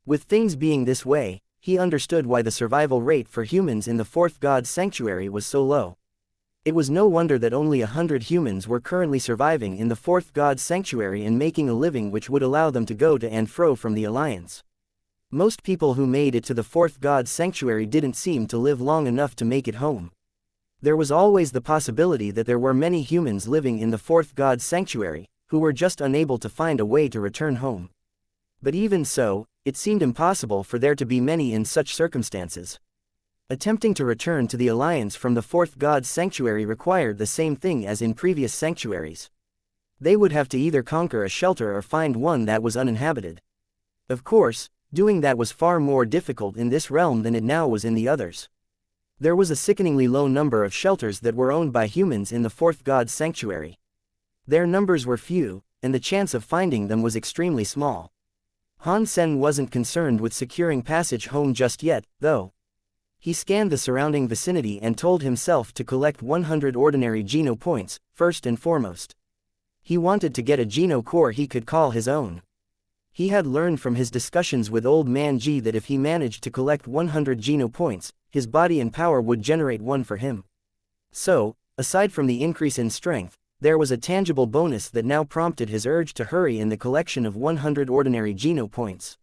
With things being this way, he understood why the survival rate for humans in the Fourth God's Sanctuary was so low. It was no wonder that only 100 humans were currently surviving in the Fourth God's Sanctuary and making a living which would allow them to go to and fro from the Alliance. Most people who made it to the Fourth God's Sanctuary didn't seem to live long enough to make it home. There was always the possibility that there were many humans living in the Fourth God's Sanctuary, who were just unable to find a way to return home. But even so, it seemed impossible for there to be many in such circumstances. Attempting to return to the Alliance from the fourth god's sanctuary required the same thing as in previous sanctuaries. They would have to either conquer a shelter or find one that was uninhabited. Of course, doing that was far more difficult in this realm than it now was in the others. There was a sickeningly low number of shelters that were owned by humans in the fourth god's sanctuary. Their numbers were few, and the chance of finding them was extremely small. Han Sen wasn't concerned with securing passage home just yet, though. He scanned the surrounding vicinity and told himself to collect 100 ordinary Geno points, first and foremost. He wanted to get a Geno core he could call his own. He had learned from his discussions with Old Man G that if he managed to collect 100 Geno points, his body and power would generate one for him. So, aside from the increase in strength, there was a tangible bonus that now prompted his urge to hurry in the collection of 100 ordinary Geno points.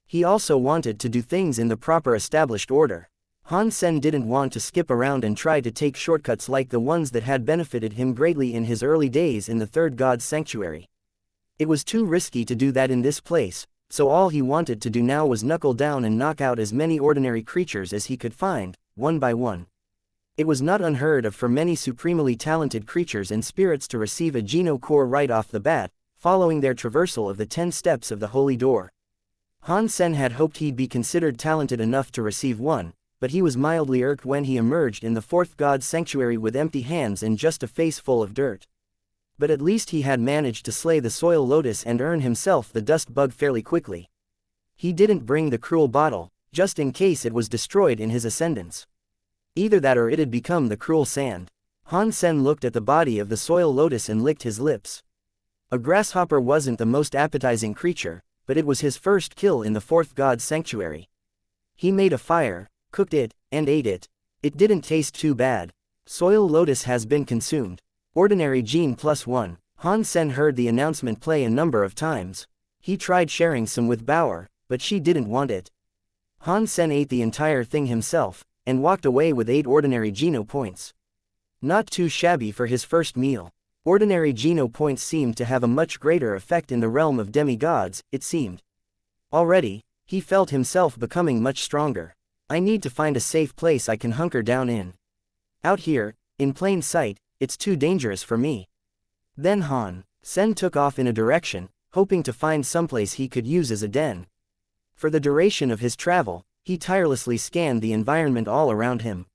He also wanted to do things in the proper established order. Han Sen didn't want to skip around and try to take shortcuts like the ones that had benefited him greatly in his early days in the third god's sanctuary. It was too risky to do that in this place, so all he wanted to do now was knuckle down and knock out as many ordinary creatures as he could find, one by one. It was not unheard of for many supremely talented creatures and spirits to receive a Geno core right off the bat, following their traversal of the 10 steps of the Holy Door. Han Sen had hoped he'd be considered talented enough to receive one, but he was mildly irked when he emerged in the fourth god's sanctuary with empty hands and just a face full of dirt. But at least he had managed to slay the soil lotus and earn himself the dust bug fairly quickly. He didn't bring the cruel bottle, just in case it was destroyed in his ascendance. Either that or it'd become the cruel sand. Han Sen looked at the body of the soil lotus and licked his lips. A grasshopper wasn't the most appetizing creature, but it was his first kill in the fourth god's sanctuary. He made a fire, cooked it, and ate it. It didn't taste too bad. Soil lotus has been consumed. Ordinary gene +1. Han Sen heard the announcement play a number of times. He tried sharing some with Bauer, but she didn't want it. Han Sen ate the entire thing himself, and walked away with 8 ordinary Geno points. Not too shabby for his first meal. Ordinary Geno points seemed to have a much greater effect in the realm of demigods, it seemed. Already, he felt himself becoming much stronger. I need to find a safe place I can hunker down in. Out here, in plain sight, it's too dangerous for me. Then Han Sen took off in a direction, hoping to find someplace he could use as a den. For the duration of his travel, he tirelessly scanned the environment all around him.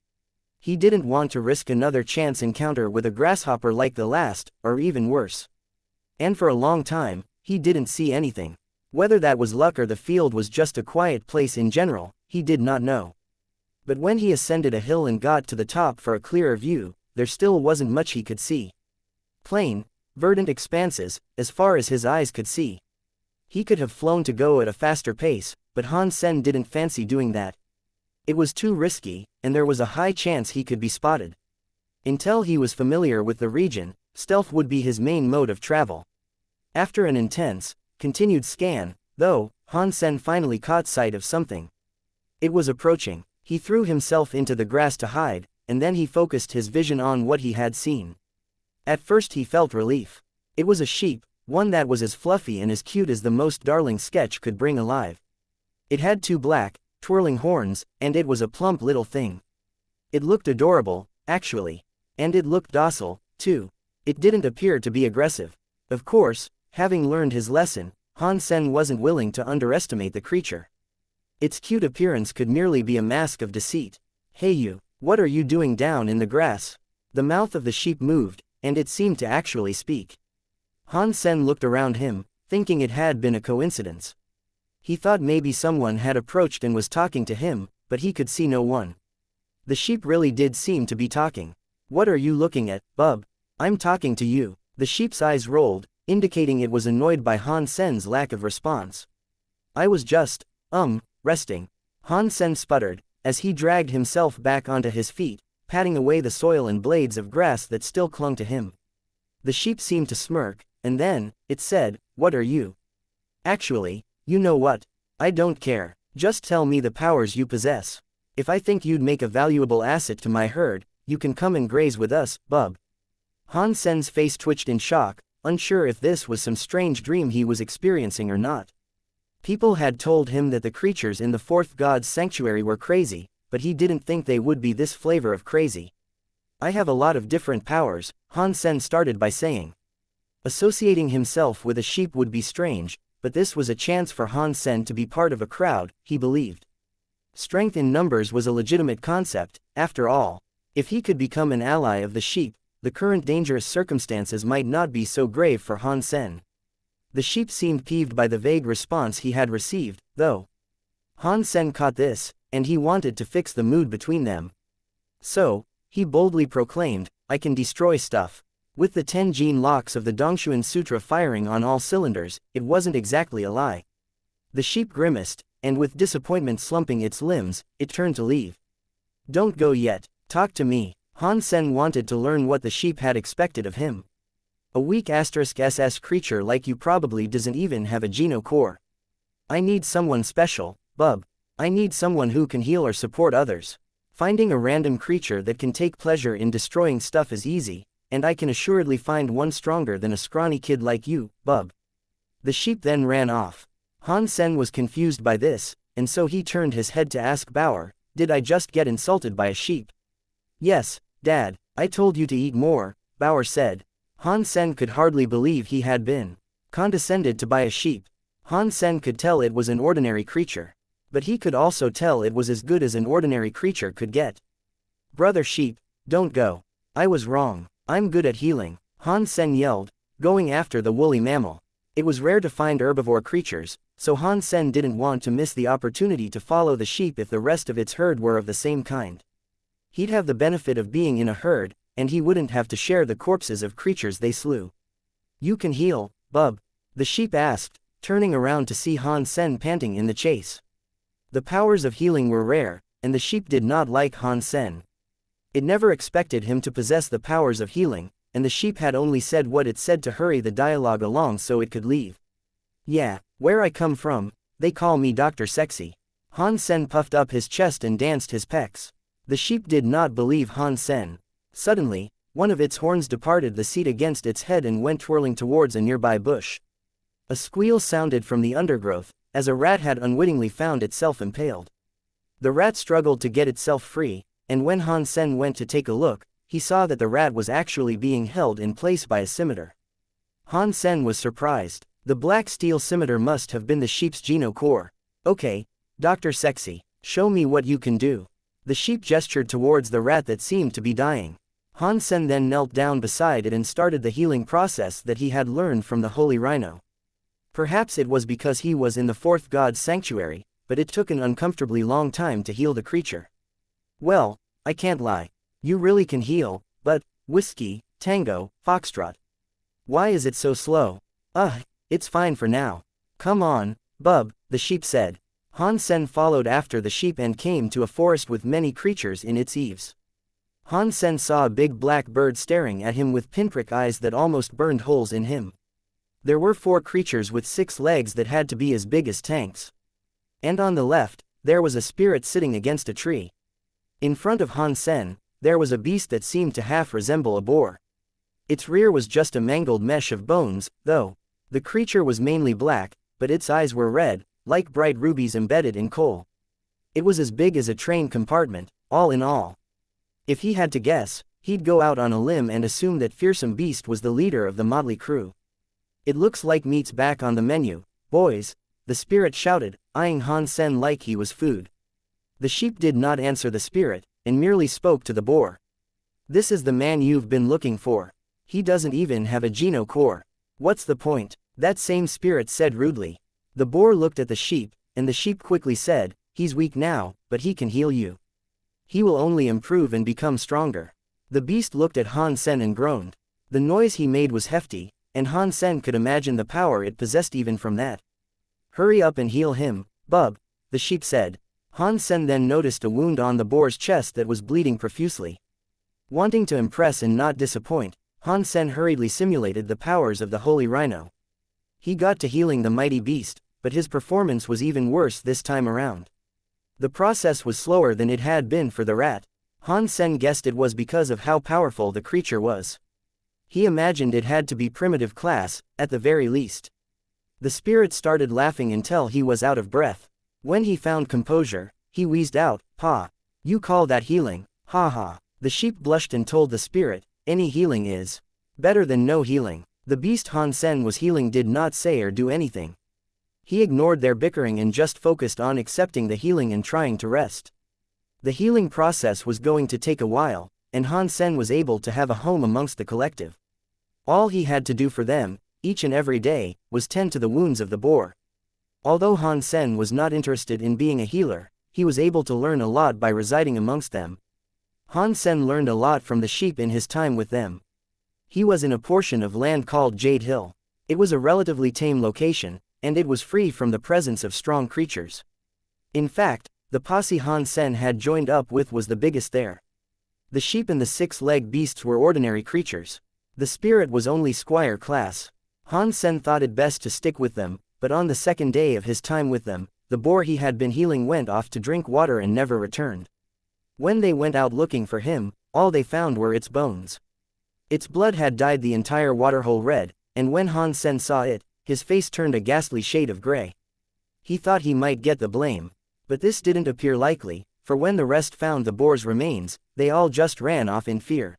He didn't want to risk another chance encounter with a grasshopper like the last, or even worse. And for a long time, he didn't see anything. Whether that was luck or the field was just a quiet place in general, he did not know. But when he ascended a hill and got to the top for a clearer view, there still wasn't much he could see. Plain, verdant expanses, as far as his eyes could see. He could have flown to go at a faster pace, but Han Sen didn't fancy doing that. It was too risky, and there was a high chance he could be spotted. Until he was familiar with the region, stealth would be his main mode of travel. After an intense, continued scan, though, Han Sen finally caught sight of something. It was approaching. He threw himself into the grass to hide, and then he focused his vision on what he had seen. At first he felt relief. It was a sheep, one that was as fluffy and as cute as the most darling sketch could bring alive. It had 2 black, twirling horns, and it was a plump little thing. It looked adorable, actually. And it looked docile, too. It didn't appear to be aggressive. Of course, having learned his lesson, Han Sen wasn't willing to underestimate the creature. Its cute appearance could merely be a mask of deceit. Hey you, what are you doing down in the grass? The mouth of the sheep moved, and it seemed to actually speak. Han Sen looked around him, thinking it had been a coincidence. He thought maybe someone had approached and was talking to him, but he could see no one. The sheep really did seem to be talking. What are you looking at, bub? I'm talking to you. The sheep's eyes rolled, indicating it was annoyed by Han Sen's lack of response. I was just, resting. Han Sen sputtered, as he dragged himself back onto his feet, patting away the soil and blades of grass that still clung to him. The sheep seemed to smirk, and then, it said, what are you? Actually, you know what? I don't care. Just tell me the powers you possess. If I think you'd make a valuable asset to my herd, you can come and graze with us, bub. Han Sen's face twitched in shock, unsure if this was some strange dream he was experiencing or not. People had told him that the creatures in the fourth god's sanctuary were crazy, but he didn't think they would be this flavor of crazy. I have a lot of different powers, Han Sen started by saying. Associating himself with a sheep would be strange, but this was a chance for Han Sen to be part of a crowd, he believed. Strength in numbers was a legitimate concept, after all. If he could become an ally of the sheep, the current dangerous circumstances might not be so grave for Han Sen. The sheep seemed peeved by the vague response he had received, though. Han Sen caught this, and he wanted to fix the mood between them. So, he boldly proclaimed, I can destroy stuff. With the 10 gene locks of the Dongshuan Sutra firing on all cylinders, it wasn't exactly a lie. The sheep grimaced, and with disappointment slumping its limbs, it turned to leave. Don't go yet, talk to me. Han Sen wanted to learn what the sheep had expected of him. A weak *SS creature like you probably doesn't even have a Geno core. I need someone special, bub. I need someone who can heal or support others. Finding a random creature that can take pleasure in destroying stuff is easy, and I can assuredly find one stronger than a scrawny kid like you, bub. The sheep then ran off. Han Sen was confused by this, and so he turned his head to ask Bauer, did I just get insulted by a sheep? Yes, Dad, I told you to eat more, Bauer said. Han Sen could hardly believe he had been condescended to by a sheep. Han Sen could tell it was an ordinary creature. But he could also tell it was as good as an ordinary creature could get. Brother sheep, don't go. I was wrong. I'm good at healing, Han Sen yelled, going after the woolly mammal. It was rare to find herbivore creatures, so Han Sen didn't want to miss the opportunity to follow the sheep if the rest of its herd were of the same kind. He'd have the benefit of being in a herd, and he wouldn't have to share the corpses of creatures they slew. You can heal, bub? The sheep asked, turning around to see Han Sen panting in the chase. The powers of healing were rare, and the sheep did not like Han Sen. It never expected him to possess the powers of healing, and the sheep had only said what it said to hurry the dialogue along so it could leave. Yeah, where I come from, they call me Dr. Sexy. Han Sen puffed up his chest and danced his pecs. The sheep did not believe Han Sen. Suddenly, one of its horns departed the seat against its head and went twirling towards a nearby bush. A squeal sounded from the undergrowth, as a rat had unwittingly found itself impaled. The rat struggled to get itself free, and when Han Sen went to take a look, he saw that the rat was actually being held in place by a scimitar. Han Sen was surprised. The black steel scimitar must have been the sheep's Geno core. Okay, Dr. Sexy, show me what you can do. The sheep gestured towards the rat that seemed to be dying. Han Sen then knelt down beside it and started the healing process that he had learned from the holy rhino. Perhaps it was because he was in the fourth god's sanctuary, but it took an uncomfortably long time to heal the creature. Well, I can't lie. You really can heal, but, whiskey, tango, foxtrot. Why is it so slow? It's fine for now. Come on, bub, the sheep said. Han Sen followed after the sheep and came to a forest with many creatures in its eaves. Han Sen saw a big black bird staring at him with pinprick eyes that almost burned holes in him. There were 4 creatures with 6 legs that had to be as big as tanks. And on the left, there was a spirit sitting against a tree. In front of Han Sen, there was a beast that seemed to half resemble a boar. Its rear was just a mangled mesh of bones, though. The creature was mainly black, but its eyes were red, like bright rubies embedded in coal. It was as big as a train compartment, all in all. If he had to guess, he'd go out on a limb and assume that fearsome beast was the leader of the motley crew. It looks like meat's back on the menu, boys, the spirit shouted, eyeing Han Sen like he was food. The sheep did not answer the spirit, and merely spoke to the boar. This is the man you've been looking for. He doesn't even have a Geno core. What's the point? That same spirit said rudely. The boar looked at the sheep, and the sheep quickly said, he's weak now, but he can heal you. He will only improve and become stronger. The beast looked at Han Sen and groaned. The noise he made was hefty, and Han Sen could imagine the power it possessed even from that. Hurry up and heal him, bub, the sheep said. Han Sen then noticed a wound on the boar's chest that was bleeding profusely. Wanting to impress and not disappoint, Han Sen hurriedly simulated the powers of the holy rhino. He got to healing the mighty beast, but his performance was even worse this time around. The process was slower than it had been for the rat. Han Sen guessed it was because of how powerful the creature was. He imagined it had to be primitive class, at the very least. The spirit started laughing until he was out of breath. When he found composure, he wheezed out, "Pa, you call that healing, ha ha." The sheep blushed and told the spirit, "Any healing is better than no healing." The beast Han Sen was healing did not say or do anything. He ignored their bickering and just focused on accepting the healing and trying to rest. The healing process was going to take a while, and Han Sen was able to have a home amongst the collective. All he had to do for them, each and every day, was tend to the wounds of the boar. Although Han Sen was not interested in being a healer, he was able to learn a lot by residing amongst them. Han Sen learned a lot from the sheep in his time with them. He was in a portion of land called Jade Hill. It was a relatively tame location, and it was free from the presence of strong creatures. In fact, the posse Han Sen had joined up with was the biggest there. The sheep and the six-legged beasts were ordinary creatures. The spirit was only squire class. Han Sen thought it best to stick with them, but on the second day of his time with them, the boar he had been healing went off to drink water and never returned. When they went out looking for him, all they found were its bones. Its blood had dyed the entire waterhole red, and when Han Sen saw it, his face turned a ghastly shade of gray. He thought he might get the blame. But this didn't appear likely, for when the rest found the boar's remains, they all just ran off in fear.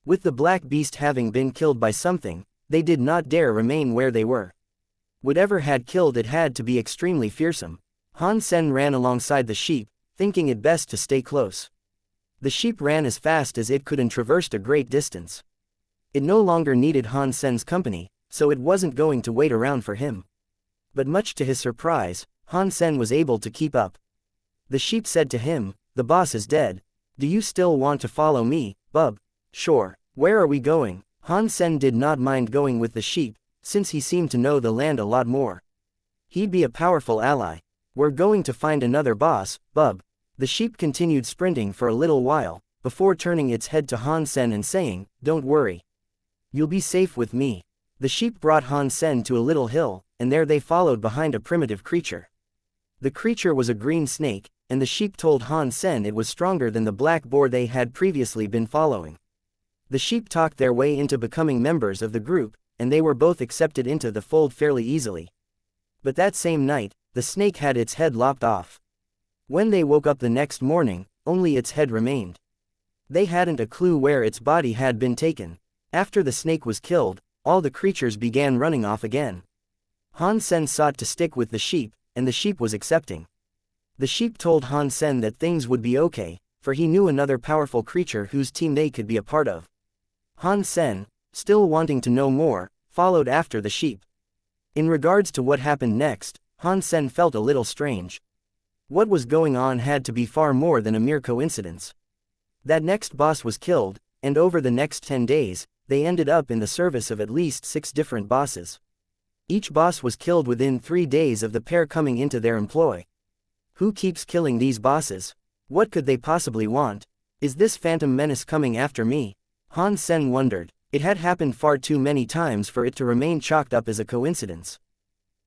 With the black beast having been killed by something, they did not dare remain where they were. Whatever had killed it had to be extremely fearsome. Han Sen ran alongside the sheep, thinking it best to stay close. The sheep ran as fast as it could and traversed a great distance. It no longer needed Han Sen's company, so it wasn't going to wait around for him. But much to his surprise, Han Sen was able to keep up. The sheep said to him, "The boss is dead. Do you still want to follow me, bub?" "Sure. Where are we going?" Han Sen did not mind going with the sheep, since he seemed to know the land a lot more. He'd be a powerful ally. "We're going to find another boss, bub." The sheep continued sprinting for a little while, before turning its head to Han Sen and saying, "Don't worry. You'll be safe with me." The sheep brought Han Sen to a little hill, and there they followed behind a primitive creature. The creature was a green snake, and the sheep told Han Sen it was stronger than the black boar they had previously been following. The sheep talked their way into becoming members of the group, and they were both accepted into the fold fairly easily. But that same night, the snake had its head lopped off. When they woke up the next morning, only its head remained. They hadn't a clue where its body had been taken. After the snake was killed, all the creatures began running off again. Han Sen sought to stick with the sheep, and the sheep was accepting. The sheep told Han Sen that things would be okay, for he knew another powerful creature whose team they could be a part of. Han Sen, still wanting to know more, followed after the sheep. In regards to what happened next, Han Sen felt a little strange. What was going on had to be far more than a mere coincidence. That next boss was killed, and over the next 10 days, they ended up in the service of at least 6 different bosses. Each boss was killed within 3 days of the pair coming into their employ. Who keeps killing these bosses? What could they possibly want? Is this phantom menace coming after me? Han Sen wondered. It had happened far too many times for it to remain chalked up as a coincidence.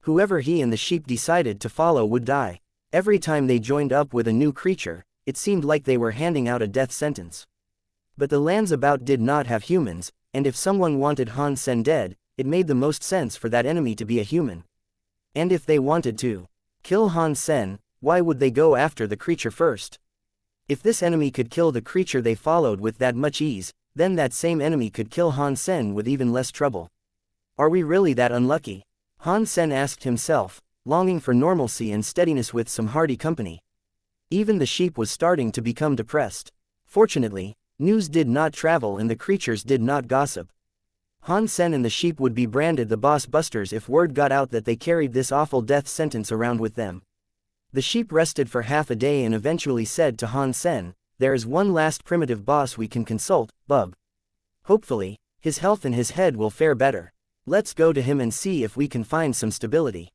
Whoever he and the sheep decided to follow would die. Every time they joined up with a new creature, it seemed like they were handing out a death sentence. But the lands about did not have humans, and if someone wanted Han Sen dead, it made the most sense for that enemy to be a human. And if they wanted to kill Han Sen, why would they go after the creature first? If this enemy could kill the creature they followed with that much ease, then that same enemy could kill Han Sen with even less trouble. Are we really that unlucky? Han Sen asked himself, longing for normalcy and steadiness with some hardy company. Even the sheep was starting to become depressed. Fortunately, news did not travel and the creatures did not gossip. Han Sen and the sheep would be branded the boss busters if word got out that they carried this awful death sentence around with them. The sheep rested for half a day and eventually said to Han Sen, "There is one last primitive boss we can consult, bub. Hopefully, his health and his head will fare better. Let's go to him and see if we can find some stability."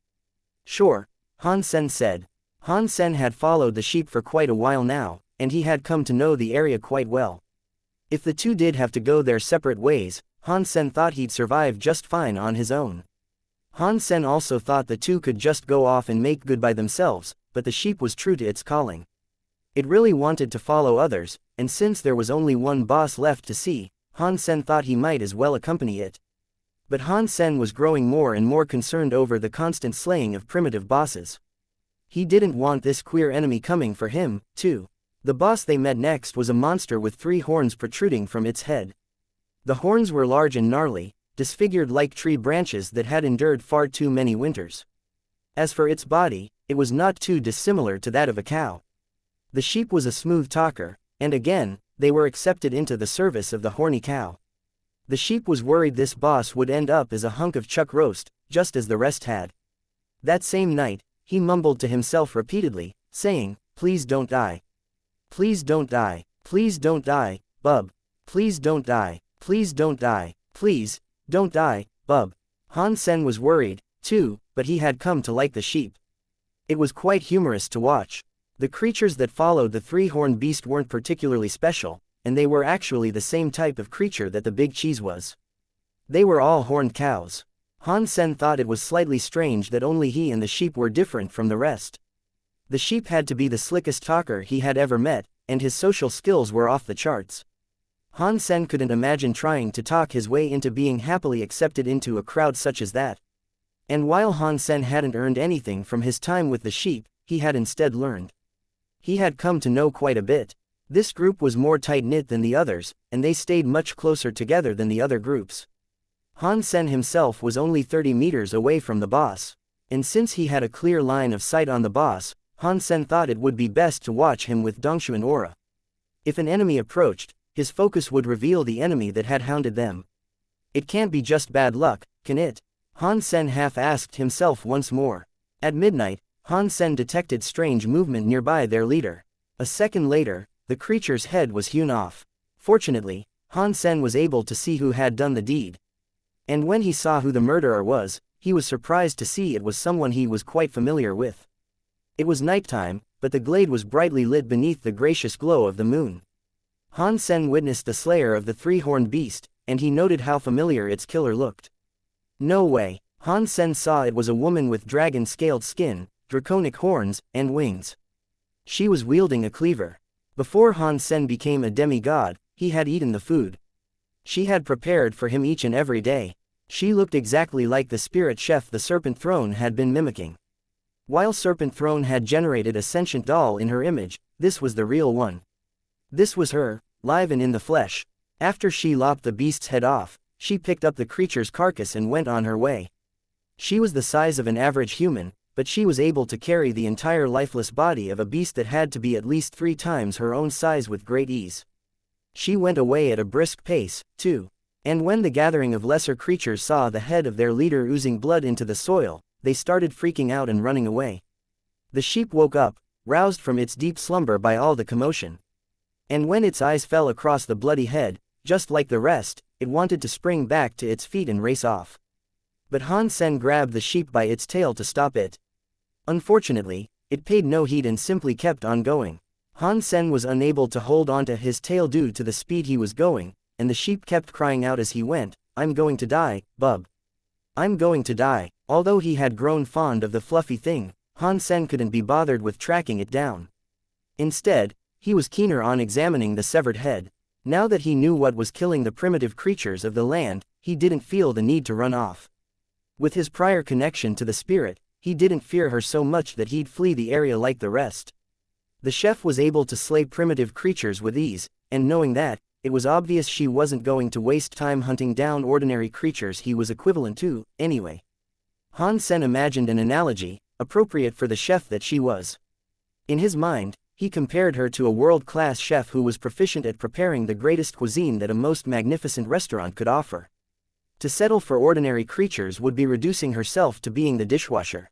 "Sure," Han Sen said. Han Sen had followed the sheep for quite a while now, and he had come to know the area quite well. If the two did have to go their separate ways, Han Sen thought he'd survive just fine on his own. Han Sen also thought the two could just go off and make good by themselves, but the sheep was true to its calling. It really wanted to follow others, and since there was only one boss left to see, Han Sen thought he might as well accompany it. But Han Sen was growing more and more concerned over the constant slaying of primitive bosses. He didn't want this queer enemy coming for him, too. The boss they met next was a monster with 3 horns protruding from its head. The horns were large and gnarly, disfigured like tree branches that had endured far too many winters. As for its body, it was not too dissimilar to that of a cow. The sheep was a smooth talker, and again, they were accepted into the service of the horny cow. The sheep was worried this boss would end up as a hunk of chuck roast, just as the rest had. That same night, he mumbled to himself repeatedly, saying, "Please don't die. Please don't die. Please don't die, bub. Please don't die. Please don't die. Please, don't die, bub." Han Sen was worried, too, but he had come to like the sheep. It was quite humorous to watch. The creatures that followed the 3-horned beast weren't particularly special, and they were actually the same type of creature that the big cheese was. They were all horned cows. Han Sen thought it was slightly strange that only he and the sheep were different from the rest. The sheep had to be the slickest talker he had ever met, and his social skills were off the charts. Han Sen couldn't imagine trying to talk his way into being happily accepted into a crowd such as that. And while Han Sen hadn't earned anything from his time with the sheep, he had instead learned. He had come to know quite a bit. This group was more tight-knit than the others, and they stayed much closer together than the other groups. Han Sen himself was only 30 meters away from the boss. And since he had a clear line of sight on the boss, Han Sen thought it would be best to watch him with Dongshuan aura. If an enemy approached, his focus would reveal the enemy that had hounded them. It can't be just bad luck, can it? Han Sen half-asked himself once more. At midnight, Han Sen detected strange movement nearby their leader. A second later, the creature's head was hewn off. Fortunately, Han Sen was able to see who had done the deed. And when he saw who the murderer was, he was surprised to see it was someone he was quite familiar with. It was nighttime, but the glade was brightly lit beneath the gracious glow of the moon. Han Sen witnessed the slayer of the 3-horned beast, and he noted how familiar its killer looked. No way. Han Sen saw it was a woman with dragon-scaled skin, draconic horns, and wings. She was wielding a cleaver. Before Han Sen became a demigod, he had eaten the food she had prepared for him each and every day. She looked exactly like the spirit chef the Serpent Throne had been mimicking. While Serpent Throne had generated a sentient doll in her image, this was the real one. This was her, live and in the flesh. After she lopped the beast's head off, she picked up the creature's carcass and went on her way. She was the size of an average human, but she was able to carry the entire lifeless body of a beast that had to be at least 3 times her own size with great ease. She went away at a brisk pace, too. And when the gathering of lesser creatures saw the head of their leader oozing blood into the soil, they started freaking out and running away. The sheep woke up, roused from its deep slumber by all the commotion. And when its eyes fell across the bloody head, just like the rest, it wanted to spring back to its feet and race off. But Han Sen grabbed the sheep by its tail to stop it. Unfortunately, it paid no heed and simply kept on going. Han Sen was unable to hold onto his tail due to the speed he was going, and the sheep kept crying out as he went, "I'm going to die, bub. I'm going to die." Although he had grown fond of the fluffy thing, Han Sen couldn't be bothered with tracking it down. Instead, he was keener on examining the severed head. Now that he knew what was killing the primitive creatures of the land, he didn't feel the need to run off. With his prior connection to the spirit, he didn't fear her so much that he'd flee the area like the rest. The chef was able to slay primitive creatures with ease, and knowing that, it was obvious she wasn't going to waste time hunting down ordinary creatures he was equivalent to, anyway. Han Sen imagined an analogy, appropriate for the chef that she was. In his mind, he compared her to a world-class chef who was proficient at preparing the greatest cuisine that a most magnificent restaurant could offer. To settle for ordinary creatures would be reducing herself to being the dishwasher.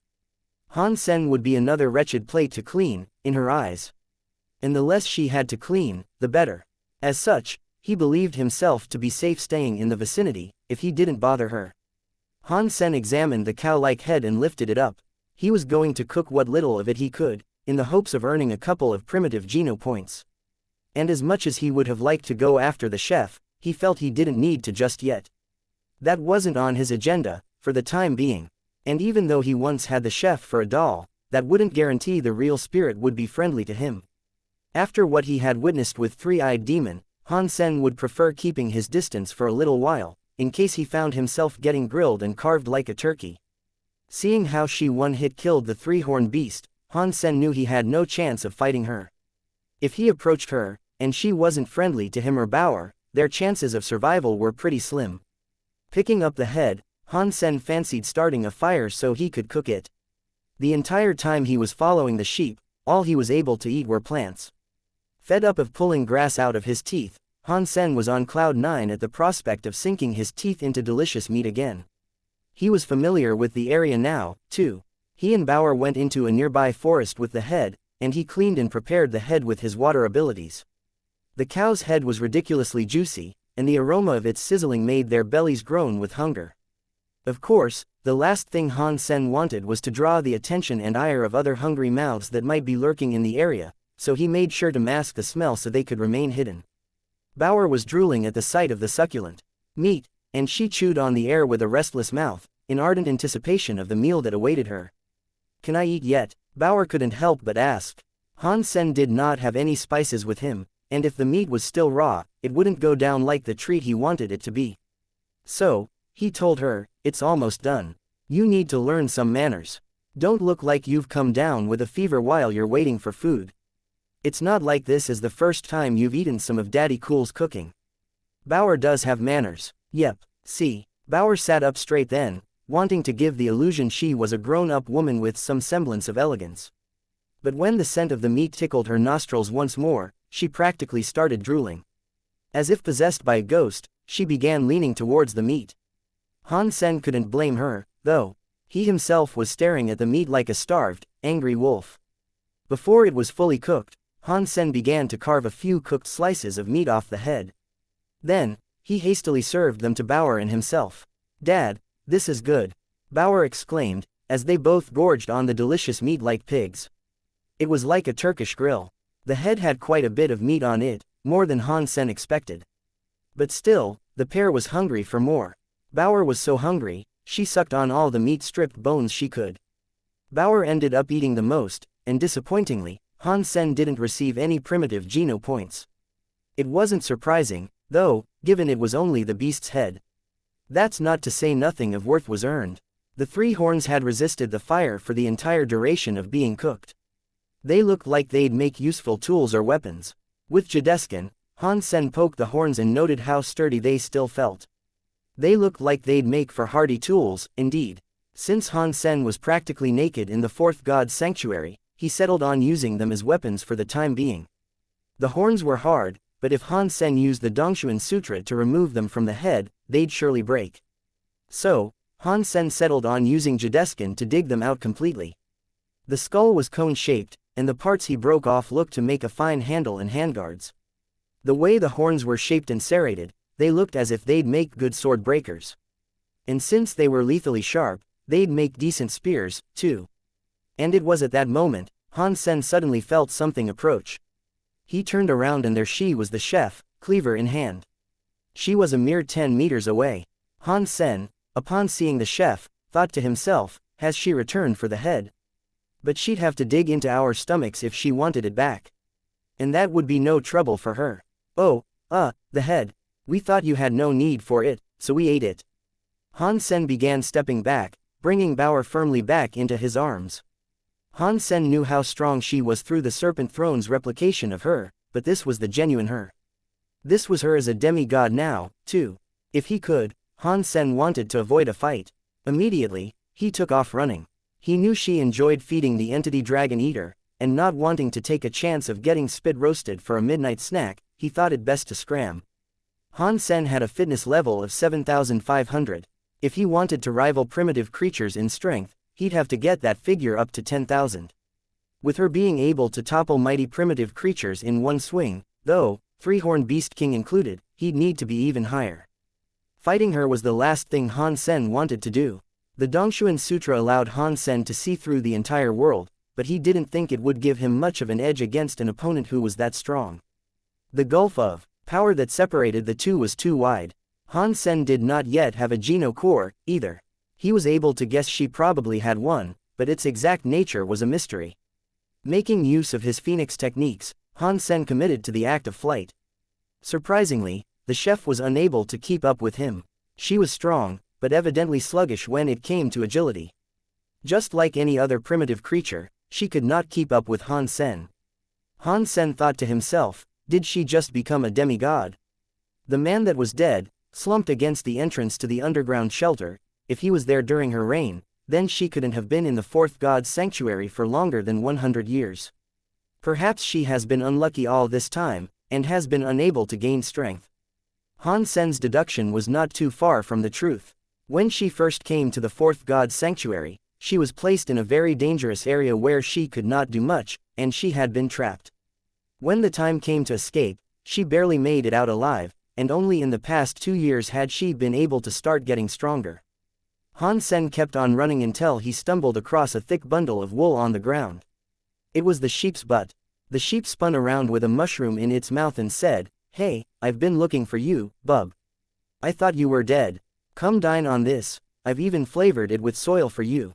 Han Sen would be another wretched plate to clean, in her eyes. And the less she had to clean, the better. As such, he believed himself to be safe staying in the vicinity, if he didn't bother her. Han Sen examined the cow-like head and lifted it up. He was going to cook what little of it he could, in the hopes of earning a couple of primitive geno points. And as much as he would have liked to go after the chef, he felt he didn't need to just yet. That wasn't on his agenda, for the time being. And even though he once had the chef for a doll, that wouldn't guarantee the real spirit would be friendly to him. After what he had witnessed with Three-Eyed Demon, Han Sen would prefer keeping his distance for a little while, in case he found himself getting grilled and carved like a turkey. Seeing how she one-hit killed the three-horned beast, Han Sen knew he had no chance of fighting her. If he approached her, and she wasn't friendly to him or Bauer, their chances of survival were pretty slim. Picking up the head, Han Sen fancied starting a fire so he could cook it. The entire time he was following the sheep, all he was able to eat were plants. Fed up of pulling grass out of his teeth, Han Sen was on cloud 9 at the prospect of sinking his teeth into delicious meat again. He was familiar with the area now, too. He and Bauer went into a nearby forest with the head, and he cleaned and prepared the head with his water abilities. The cow's head was ridiculously juicy, and the aroma of its sizzling made their bellies groan with hunger. Of course, the last thing Han Sen wanted was to draw the attention and ire of other hungry mouths that might be lurking in the area, so he made sure to mask the smell so they could remain hidden. Bauer was drooling at the sight of the succulent meat, and she chewed on the air with a restless mouth, in ardent anticipation of the meal that awaited her. "Can I eat yet?" Bauer couldn't help but ask. Han Sen did not have any spices with him, and if the meat was still raw, it wouldn't go down like the treat he wanted it to be. So, he told her, "It's almost done. You need to learn some manners. Don't look like you've come down with a fever while you're waiting for food. It's not like this is the first time you've eaten some of Daddy Cool's cooking. Bauer does have manners." "Yep, see." Bauer sat up straight then, wanting to give the illusion she was a grown-up woman with some semblance of elegance. But when the scent of the meat tickled her nostrils once more, she practically started drooling. As if possessed by a ghost, she began leaning towards the meat. Han Sen couldn't blame her, though. He himself was staring at the meat like a starved, angry wolf. Before it was fully cooked, Han Sen began to carve a few cooked slices of meat off the head. Then, he hastily served them to Bauer and himself. "Dad, this is good," Bauer exclaimed, as they both gorged on the delicious meat like pigs. It was like a Turkish grill. The head had quite a bit of meat on it, more than Han Sen expected. But still, the pair was hungry for more. Bauer was so hungry, she sucked on all the meat-stripped bones she could. Bauer ended up eating the most, and disappointingly, Han Sen didn't receive any primitive Geno points. It wasn't surprising, though, given it was only the beast's head. That's not to say nothing of worth was earned. The three horns had resisted the fire for the entire duration of being cooked. They looked like they'd make useful tools or weapons. With Jadeskin, Han Sen poked the horns and noted how sturdy they still felt. They looked like they'd make for hardy tools, indeed. Since Han Sen was practically naked in the fourth god's sanctuary, he settled on using them as weapons for the time being. The horns were hard, but if Han Sen used the Dongshuan Sutra to remove them from the head, they'd surely break. So, Han Sen settled on using Jadeskin to dig them out completely. The skull was cone-shaped, and the parts he broke off looked to make a fine handle and handguards. The way the horns were shaped and serrated, they looked as if they'd make good sword breakers. And since they were lethally sharp, they'd make decent spears, too. And it was at that moment, Han Sen suddenly felt something approach. He turned around and there she was, the chef, cleaver in hand. She was a mere 10 meters away. Han Sen, upon seeing the chef, thought to himself, has she returned for the head? But she'd have to dig into our stomachs if she wanted it back. And that would be no trouble for her. "Oh, the head. We thought you had no need for it, so we ate it." Han Sen began stepping back, bringing Bauer firmly back into his arms. Han Sen knew how strong she was through the Serpent Throne's replication of her, but this was the genuine her. This was her as a demigod now, too. If he could, Han Sen wanted to avoid a fight. Immediately, he took off running. He knew she enjoyed feeding the entity Dragon Eater, and not wanting to take a chance of getting spit roasted for a midnight snack, he thought it best to scram. Han Sen had a fitness level of 7,500. If he wanted to rival primitive creatures in strength, he'd have to get that figure up to 10,000. With her being able to topple mighty primitive creatures in one swing, though, three-horned Beast King included, he'd need to be even higher. Fighting her was the last thing Han Sen wanted to do. The Dongshuan Sutra allowed Han Sen to see through the entire world, but he didn't think it would give him much of an edge against an opponent who was that strong. The gulf of power that separated the two was too wide. Han Sen did not yet have a Geno core, either. He was able to guess she probably had one, but its exact nature was a mystery. Making use of his Phoenix techniques, Han Sen committed to the act of flight. Surprisingly, the chef was unable to keep up with him. She was strong, but evidently sluggish when it came to agility. Just like any other primitive creature, she could not keep up with Han Sen. Han Sen thought to himself, did she just become a demigod? The man that was dead, slumped against the entrance to the underground shelter. If he was there during her reign, then she couldn't have been in the fourth god's sanctuary for longer than 100 years. Perhaps she has been unlucky all this time, and has been unable to gain strength. Han Sen's deduction was not too far from the truth. When she first came to the fourth god's sanctuary, she was placed in a very dangerous area where she could not do much, and she had been trapped. When the time came to escape, she barely made it out alive, and only in the past 2 years had she been able to start getting stronger. Han Sen kept on running until he stumbled across a thick bundle of wool on the ground. It was the sheep's butt. The sheep spun around with a mushroom in its mouth and said, "Hey, I've been looking for you, bub. I thought you were dead. Come dine on this, I've even flavored it with soil for you.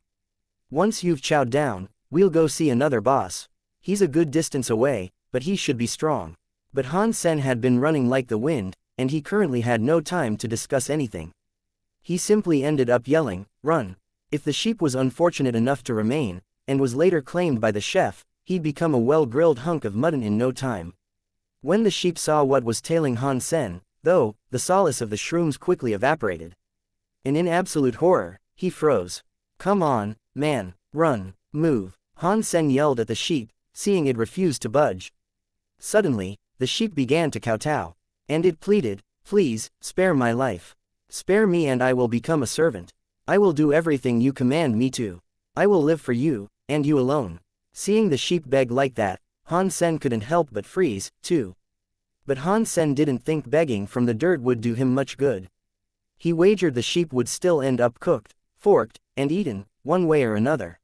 Once you've chowed down, we'll go see another boss. He's a good distance away, but he should be strong." But Han Sen had been running like the wind, and he currently had no time to discuss anything. He simply ended up yelling, "Run!" If the sheep was unfortunate enough to remain, and was later claimed by the chef, he'd become a well-grilled hunk of mutton in no time. When the sheep saw what was tailing Han Sen, though, the solace of the shrooms quickly evaporated. And in absolute horror, he froze. "Come on, man, run, move," Han Sen yelled at the sheep, seeing it refuse to budge. Suddenly, the sheep began to kowtow. And it pleaded, "Please, spare my life. Spare me and I will become a servant. I will do everything you command me to. I will live for you, and you alone." Seeing the sheep beg like that, Han Sen couldn't help but freeze, too. But Han Sen didn't think begging from the dirt would do him much good. He wagered the sheep would still end up cooked, forked, and eaten, one way or another.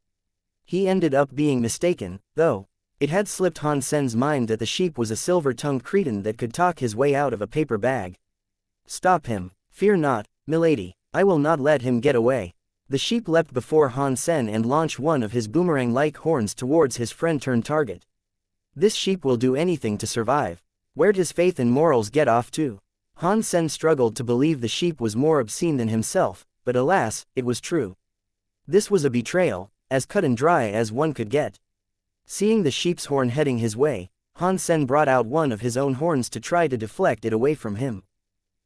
He ended up being mistaken, though. It had slipped Han Sen's mind that the sheep was a silver-tongued cretin that could talk his way out of a paper bag. "Stop him, fear not, milady, I will not let him get away." The sheep leapt before Han Sen and launched one of his boomerang-like horns towards his friend-turned target. This sheep will do anything to survive. Where'd his faith and morals get off to? Han Sen struggled to believe the sheep was more obscene than himself, but alas, it was true. This was a betrayal, as cut and dry as one could get. Seeing the sheep's horn heading his way, Han Sen brought out one of his own horns to try to deflect it away from him.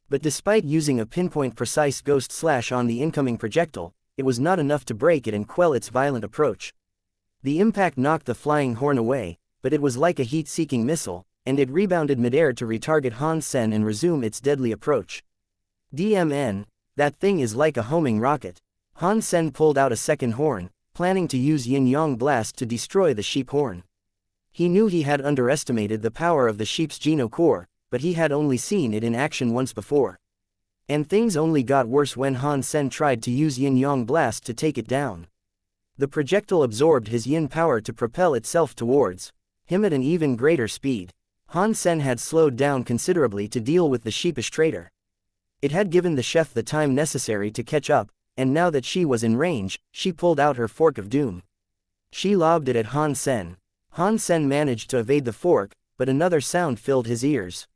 But despite using a pinpoint-precise ghost slash on the incoming projectile, it was not enough to break it and quell its violent approach. The impact knocked the flying horn away, but it was like a heat-seeking missile, and it rebounded midair to retarget Han Sen and resume its deadly approach. DMN, that thing is like a homing rocket. Han Sen pulled out a second horn, planning to use yin-yang blast to destroy the sheep horn. He knew he had underestimated the power of the sheep's geno core, but he had only seen it in action once before. And things only got worse when Han Sen tried to use yin-yang blast to take it down. The projectile absorbed his yin power to propel itself towards him at an even greater speed. Han Sen had slowed down considerably to deal with the sheepish traitor. It had given the chef the time necessary to catch up, and now that she was in range, she pulled out her fork of doom. She lobbed it at Han Sen. Han Sen managed to evade the fork, but another sound filled his ears.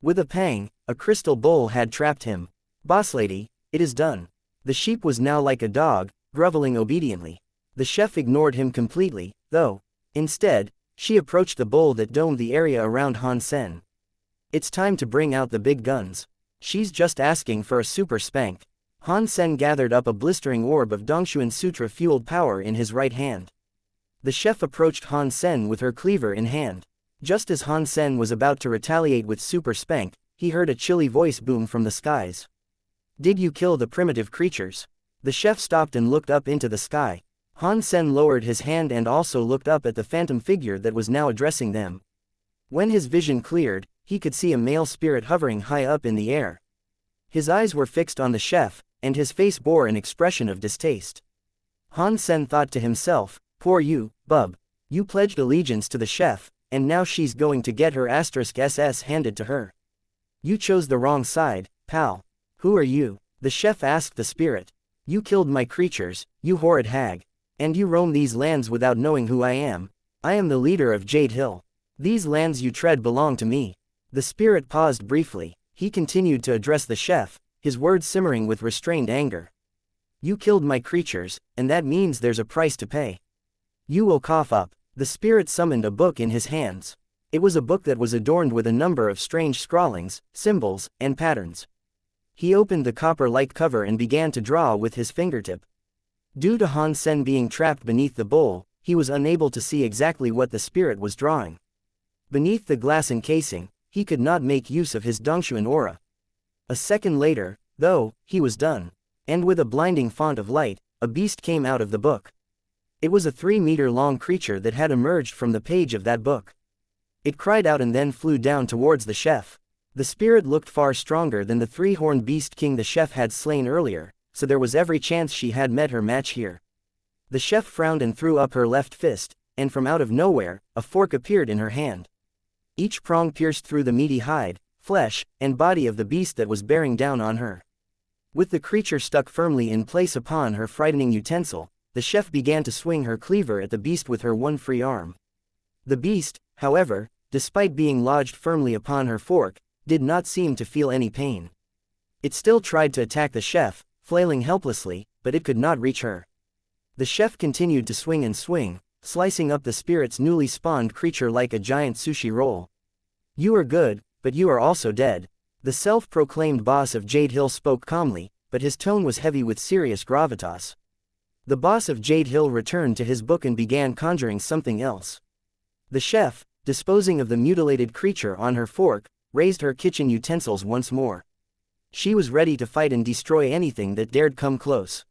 With a pang, a crystal bowl had trapped him. "Boss lady, it is done." The sheep was now like a dog, groveling obediently. The chef ignored him completely, though. Instead, she approached the bowl that domed the area around Han Sen. "It's time to bring out the big guns. She's just asking for a super spank." Han Sen gathered up a blistering orb of Dongshuan Sutra-fueled power in his right hand. The chef approached Han Sen with her cleaver in hand. Just as Han Sen was about to retaliate with super spank, he heard a chilly voice boom from the skies. "Did you kill the primitive creatures?" The chef stopped and looked up into the sky. Han Sen lowered his hand and also looked up at the phantom figure that was now addressing them. When his vision cleared, he could see a male spirit hovering high up in the air. His eyes were fixed on the chef, and his face bore an expression of distaste. Han Sen thought to himself, "Poor you, bub. You pledged allegiance to the chef, and now she's going to get her *SS handed to her. You chose the wrong side, pal." "Who are you?" the chef asked the spirit. "You killed my creatures, you horrid hag. And you roam these lands without knowing who I am. I am the leader of Jade Hill. These lands you tread belong to me." The spirit paused briefly. He continued to address the chef, his words simmering with restrained anger. You killed my creatures, and that means there's a price to pay. You will cough up. The spirit summoned a book in his hands. It was a book that was adorned with a number of strange scrawlings, symbols, and patterns. He opened the copper-like cover and began to draw with his fingertip. Due to Han Sen being trapped beneath the bowl, he was unable to see exactly what the spirit was drawing. Beneath the glass encasing, he could not make use of his Dongshuan aura. A second later, though, he was done. And with a blinding font of light, a beast came out of the book. It was a 3-meter-long creature that had emerged from the page of that book. It cried out and then flew down towards the chef. The spirit looked far stronger than the 3-horned beast king the chef had slain earlier, so there was every chance she had met her match here. The chef frowned and threw up her left fist, and from out of nowhere, a fork appeared in her hand. Each prong pierced through the meaty hide, flesh, and body of the beast that was bearing down on her. With the creature stuck firmly in place upon her frightening utensil, the chef began to swing her cleaver at the beast with her one free arm. The beast, however, despite being lodged firmly upon her fork, did not seem to feel any pain. It still tried to attack the chef, flailing helplessly, but it could not reach her. The chef continued to swing and swing, slicing up the spirit's newly spawned creature like a giant sushi roll. You are good, but you are also dead. The self-proclaimed boss of Jade Hill spoke calmly, but his tone was heavy with serious gravitas. The boss of Jade Hill returned to his book and began conjuring something else. The chef, disposing of the mutilated creature on her fork, raised her kitchen utensils once more. She was ready to fight and destroy anything that dared come close.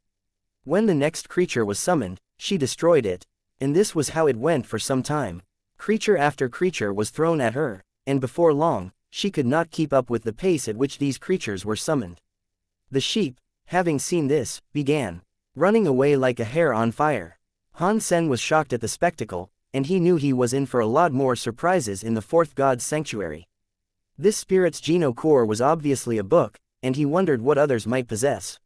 When the next creature was summoned, she destroyed it, and this was how it went for some time. Creature after creature was thrown at her, and before long, she could not keep up with the pace at which these creatures were summoned. The sheep, having seen this, began running away like a hare on fire. Han Sen was shocked at the spectacle, and he knew he was in for a lot more surprises in the fourth god's sanctuary. This spirit's Geno core was obviously a book, and he wondered what others might possess.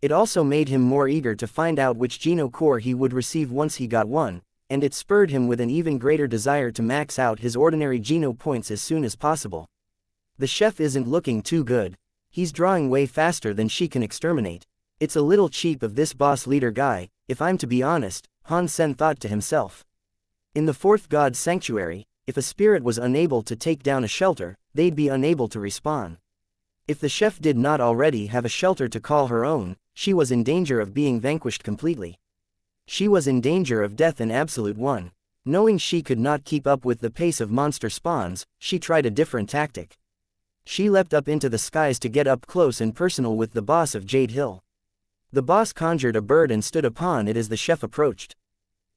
It also made him more eager to find out which Geno core he would receive once he got one, and it spurred him with an even greater desire to max out his ordinary Geno points as soon as possible. The chef isn't looking too good. He's drawing way faster than she can exterminate. It's a little cheap of this boss leader guy, if I'm to be honest, Han Sen thought to himself. In the fourth god's sanctuary, if a spirit was unable to take down a shelter, they'd be unable to respawn. If the chef did not already have a shelter to call her own, she was in danger of being vanquished completely. She was in danger of death in absolute one. Knowing she could not keep up with the pace of monster spawns, she tried a different tactic. She leapt up into the skies to get up close and personal with the boss of Jade Hill. The boss conjured a bird and stood upon it as the chef approached.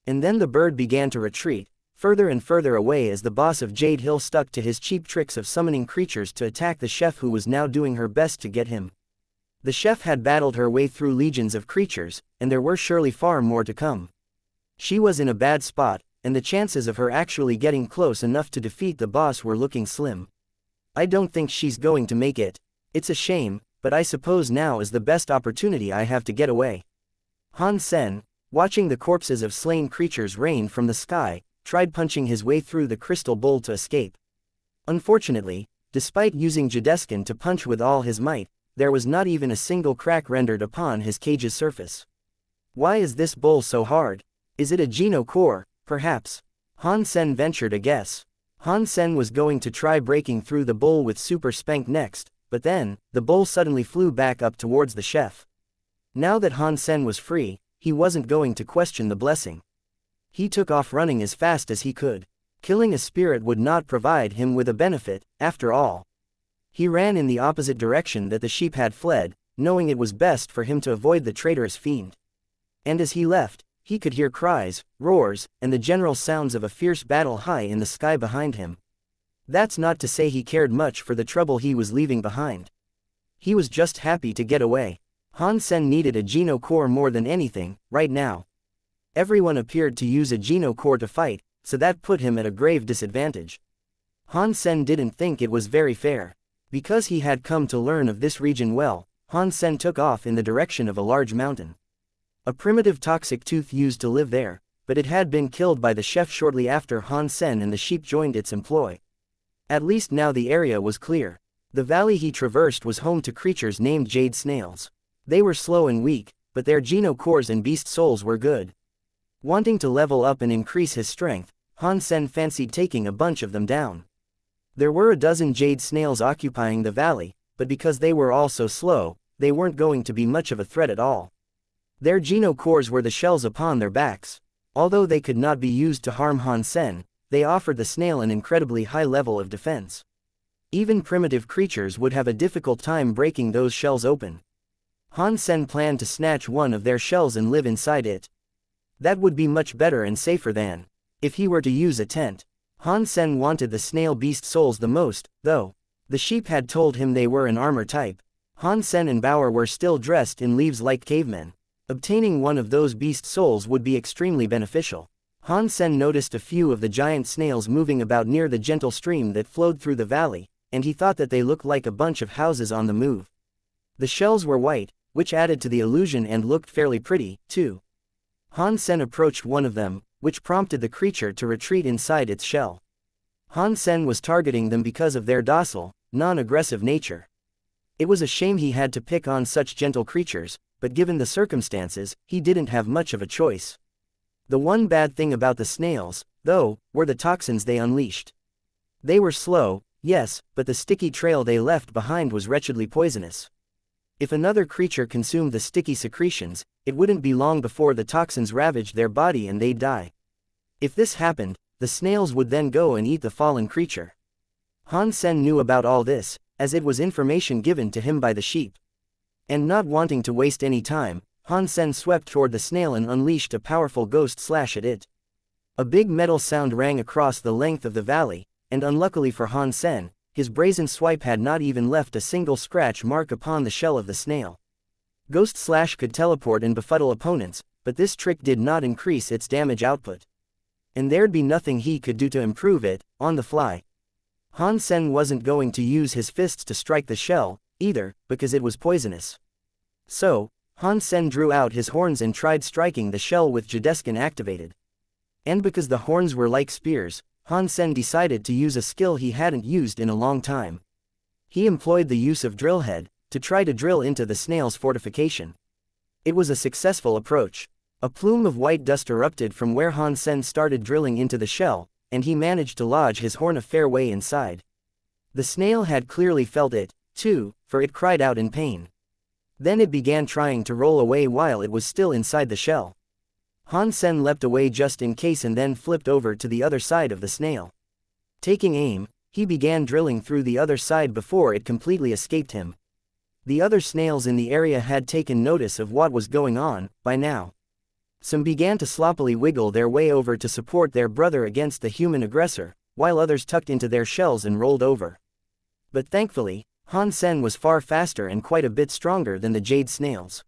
And then the bird began to retreat, further and further away as the boss of Jade Hill stuck to his cheap tricks of summoning creatures to attack the chef who was now doing her best to get him. The chef had battled her way through legions of creatures, and there were surely far more to come. She was in a bad spot, and the chances of her actually getting close enough to defeat the boss were looking slim. I don't think she's going to make it. It's a shame, but I suppose now is the best opportunity I have to get away. Han Sen, watching the corpses of slain creatures rain from the sky, tried punching his way through the crystal bowl to escape. Unfortunately, despite using Jadeskin to punch with all his might, there was not even a single crack rendered upon his cage's surface. Why is this bowl so hard? Is it a Geno core, perhaps? Han Sen ventured a guess. Han Sen was going to try breaking through the bowl with Super Spank next, but then, the bowl suddenly flew back up towards the chef. Now that Han Sen was free, he wasn't going to question the blessing. He took off running as fast as he could. Killing a spirit would not provide him with a benefit, after all. He ran in the opposite direction that the sheep had fled, knowing it was best for him to avoid the traitorous fiend. And as he left, he could hear cries, roars, and the general sounds of a fierce battle high in the sky behind him. That's not to say he cared much for the trouble he was leaving behind. He was just happy to get away. Han Sen needed a Geno core more than anything, right now. Everyone appeared to use a Geno core to fight, so that put him at a grave disadvantage. Han Sen didn't think it was very fair. Because he had come to learn of this region well, Han Sen took off in the direction of a large mountain. A primitive toxic tooth used to live there, but it had been killed by the chef shortly after Han Sen and the sheep joined its employ. At least now the area was clear. The valley he traversed was home to creatures named jade snails. They were slow and weak, but their geno cores and beast souls were good. Wanting to level up and increase his strength, Han Sen fancied taking a bunch of them down. There were a dozen jade snails occupying the valley, but because they were all so slow, they weren't going to be much of a threat at all. Their geno cores were the shells upon their backs. Although they could not be used to harm Han Sen, they offered the snail an incredibly high level of defense. Even primitive creatures would have a difficult time breaking those shells open. Han Sen planned to snatch one of their shells and live inside it. That would be much better and safer than if he were to use a tent. Han Sen wanted the snail beast souls the most, though. The sheep had told him they were an armor type. Han Sen and Bauer were still dressed in leaves like cavemen. Obtaining one of those beast souls would be extremely beneficial. Han Sen noticed a few of the giant snails moving about near the gentle stream that flowed through the valley, and he thought that they looked like a bunch of houses on the move. The shells were white, which added to the illusion and looked fairly pretty, too. Han Sen approached one of them, which prompted the creature to retreat inside its shell. Han Sen was targeting them because of their docile, non-aggressive nature. It was a shame he had to pick on such gentle creatures, but given the circumstances, he didn't have much of a choice. The one bad thing about the snails, though, were the toxins they unleashed. They were slow, yes, but the sticky trail they left behind was wretchedly poisonous. If another creature consumed the sticky secretions, it wouldn't be long before the toxins ravaged their body and they'd die. If this happened, the snails would then go and eat the fallen creature. Han Sen knew about all this, as it was information given to him by the sheep. And not wanting to waste any time, Han Sen swept toward the snail and unleashed a powerful ghost slash at it. A big metal sound rang across the length of the valley, and unluckily for Han Sen, his brazen swipe had not even left a single scratch mark upon the shell of the snail. Ghost Slash could teleport and befuddle opponents, but this trick did not increase its damage output. And there'd be nothing he could do to improve it, on the fly. Han Sen wasn't going to use his fists to strike the shell, either, because it was poisonous. So, Han Sen drew out his horns and tried striking the shell with Jadeskin activated. And because the horns were like spears, Han Sen decided to use a skill he hadn't used in a long time. He employed the use of Drillhead, to try to drill into the snail's fortification. It was a successful approach. A plume of white dust erupted from where Han Sen started drilling into the shell, and he managed to lodge his horn a fair way inside. The snail had clearly felt it, too, for it cried out in pain. Then it began trying to roll away while it was still inside the shell. Han Sen leapt away just in case and then flipped over to the other side of the snail. Taking aim, he began drilling through the other side before it completely escaped him. The other snails in the area had taken notice of what was going on, by now. Some began to sloppily wiggle their way over to support their brother against the human aggressor, while others tucked into their shells and rolled over. But thankfully, Han Sen was far faster and quite a bit stronger than the jade snails.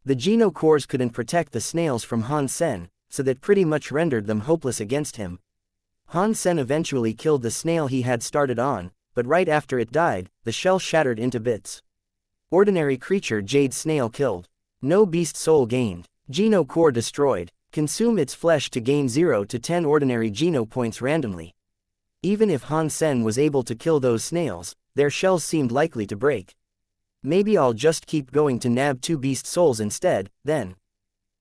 The Geno cores couldn't protect the snails from Han Sen, so that pretty much rendered them hopeless against him. Han Sen eventually killed the snail he had started on, but right after it died, the shell shattered into bits. Ordinary creature jade snail killed. No beast soul gained. Geno core destroyed. Consume its flesh to gain 0 to 10 ordinary Geno points randomly. Even if Han Sen was able to kill those snails, their shells seemed likely to break. Maybe I'll just keep going to nab 2 beast souls instead, then.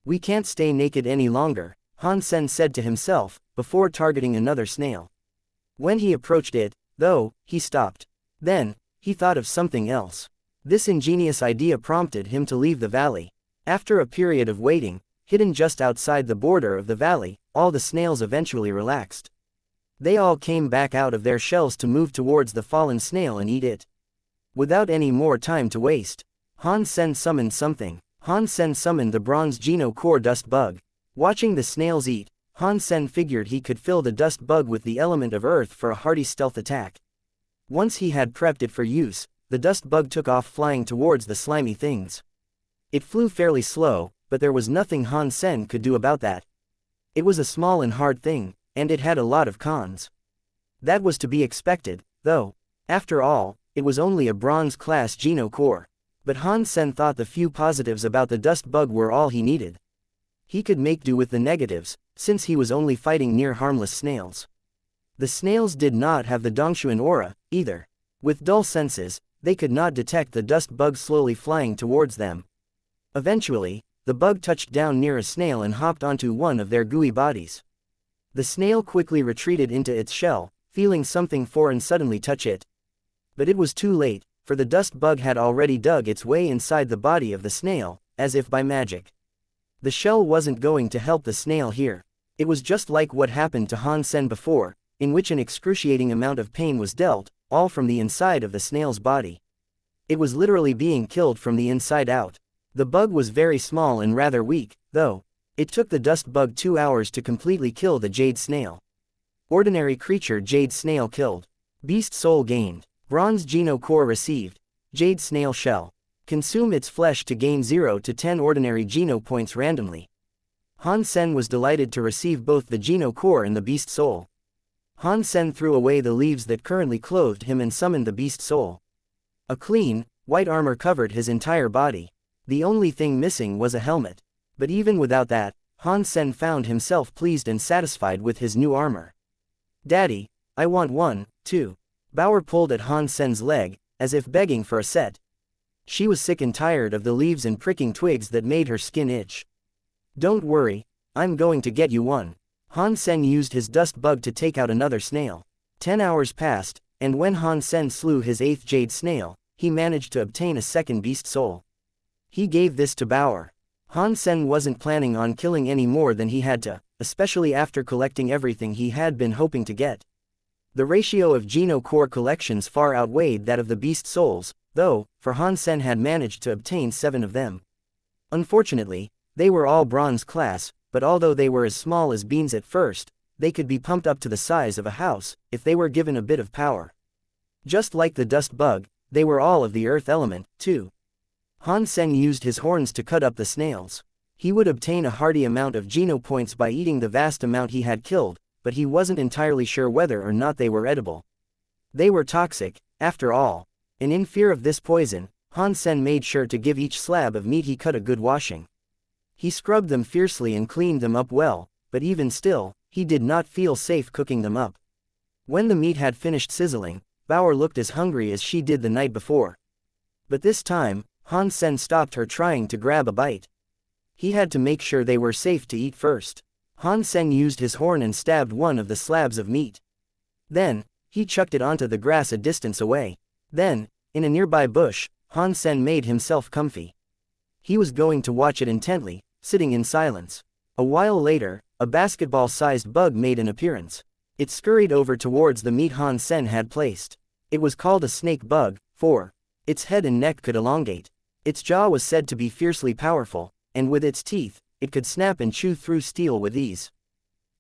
We can't stay naked any longer, Han Sen said to himself, before targeting another snail. When he approached it, though, he stopped. Then, he thought of something else. This ingenious idea prompted him to leave the valley. After a period of waiting, hidden just outside the border of the valley, all the snails eventually relaxed. They all came back out of their shells to move towards the fallen snail and eat it. Without any more time to waste, Han Sen summoned something. Han Sen summoned the bronze Geno core dust bug. Watching the snails eat, Han Sen figured he could fill the dust bug with the element of earth for a hearty stealth attack. Once he had prepped it for use, the dust bug took off flying towards the slimy things. It flew fairly slow, but there was nothing Han Sen could do about that. It was a small and hard thing, and it had a lot of cons. That was to be expected, though. After all, it was only a bronze-class Geno core. But Han Sen thought the few positives about the dust bug were all he needed. He could make do with the negatives, since he was only fighting near harmless snails. The snails did not have the Dongshuan aura, either. With dull senses, they could not detect the dust bug slowly flying towards them. Eventually, the bug touched down near a snail and hopped onto one of their gooey bodies. The snail quickly retreated into its shell, feeling something foreign suddenly touch it. But it was too late, for the dust bug had already dug its way inside the body of the snail, as if by magic. The shell wasn't going to help the snail here. It was just like what happened to Han Sen before, in which an excruciating amount of pain was dealt, all from the inside of the snail's body. It was literally being killed from the inside out. The bug was very small and rather weak, though. It took the dust bug 2 hours to completely kill the jade snail. Ordinary creature jade snail killed. Beast soul gained. Bronze Geno core received. Jade snail shell. Consume its flesh to gain 0 to 10 ordinary Geno points randomly. Han Sen was delighted to receive both the Geno core and the beast soul. Han Sen threw away the leaves that currently clothed him and summoned the beast soul. A clean, white armor covered his entire body. The only thing missing was a helmet. But even without that, Han Sen found himself pleased and satisfied with his new armor. "Daddy, I want one, too." Bauer pulled at Han Sen's leg, as if begging for a set. She was sick and tired of the leaves and pricking twigs that made her skin itch. "Don't worry, I'm going to get you one." Han Sen used his dust bug to take out another snail. 10 hours passed, and when Han Sen slew his 8th jade snail, he managed to obtain a second beast soul. He gave this to Bauer. Han Sen wasn't planning on killing any more than he had to, especially after collecting everything he had been hoping to get. The ratio of Geno core collections far outweighed that of the beast souls, though, for Han Sen had managed to obtain 7 of them. Unfortunately, they were all bronze class, but although they were as small as beans at first, they could be pumped up to the size of a house, if they were given a bit of power. Just like the dust bug, they were all of the earth element, too. Han Sen used his horns to cut up the snails. He would obtain a hearty amount of Geno points by eating the vast amount he had killed, but he wasn't entirely sure whether or not they were edible. They were toxic, after all. And in fear of this poison, Han Sen made sure to give each slab of meat he cut a good washing. He scrubbed them fiercely and cleaned them up well, but even still, he did not feel safe cooking them up. When the meat had finished sizzling, Bauer looked as hungry as she did the night before. But this time, Han Sen stopped her trying to grab a bite. He had to make sure they were safe to eat first. Han Sen used his horn and stabbed one of the slabs of meat. Then, he chucked it onto the grass a distance away. Then, in a nearby bush, Han Sen made himself comfy. He was going to watch it intently, sitting in silence. A while later, a basketball-sized bug made an appearance. It scurried over towards the meat Han Sen had placed. It was called a snake bug, for its head and neck could elongate. Its jaw was said to be fiercely powerful, and with its teeth, it could snap and chew through steel with ease.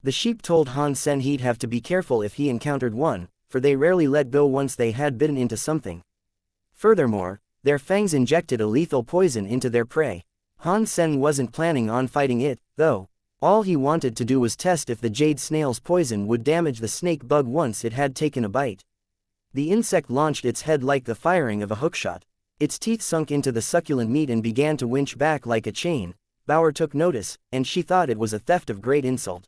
The sheep told Han Sen he'd have to be careful if he encountered one, for they rarely let go once they had bitten into something. Furthermore, their fangs injected a lethal poison into their prey. Han Sen wasn't planning on fighting it, though. All he wanted to do was test if the jade snail's poison would damage the snake bug once it had taken a bite. The insect launched its head like the firing of a hookshot. Its teeth sunk into the succulent meat and began to winch back like a chain. Bauer took notice, and she thought it was a theft of great insult.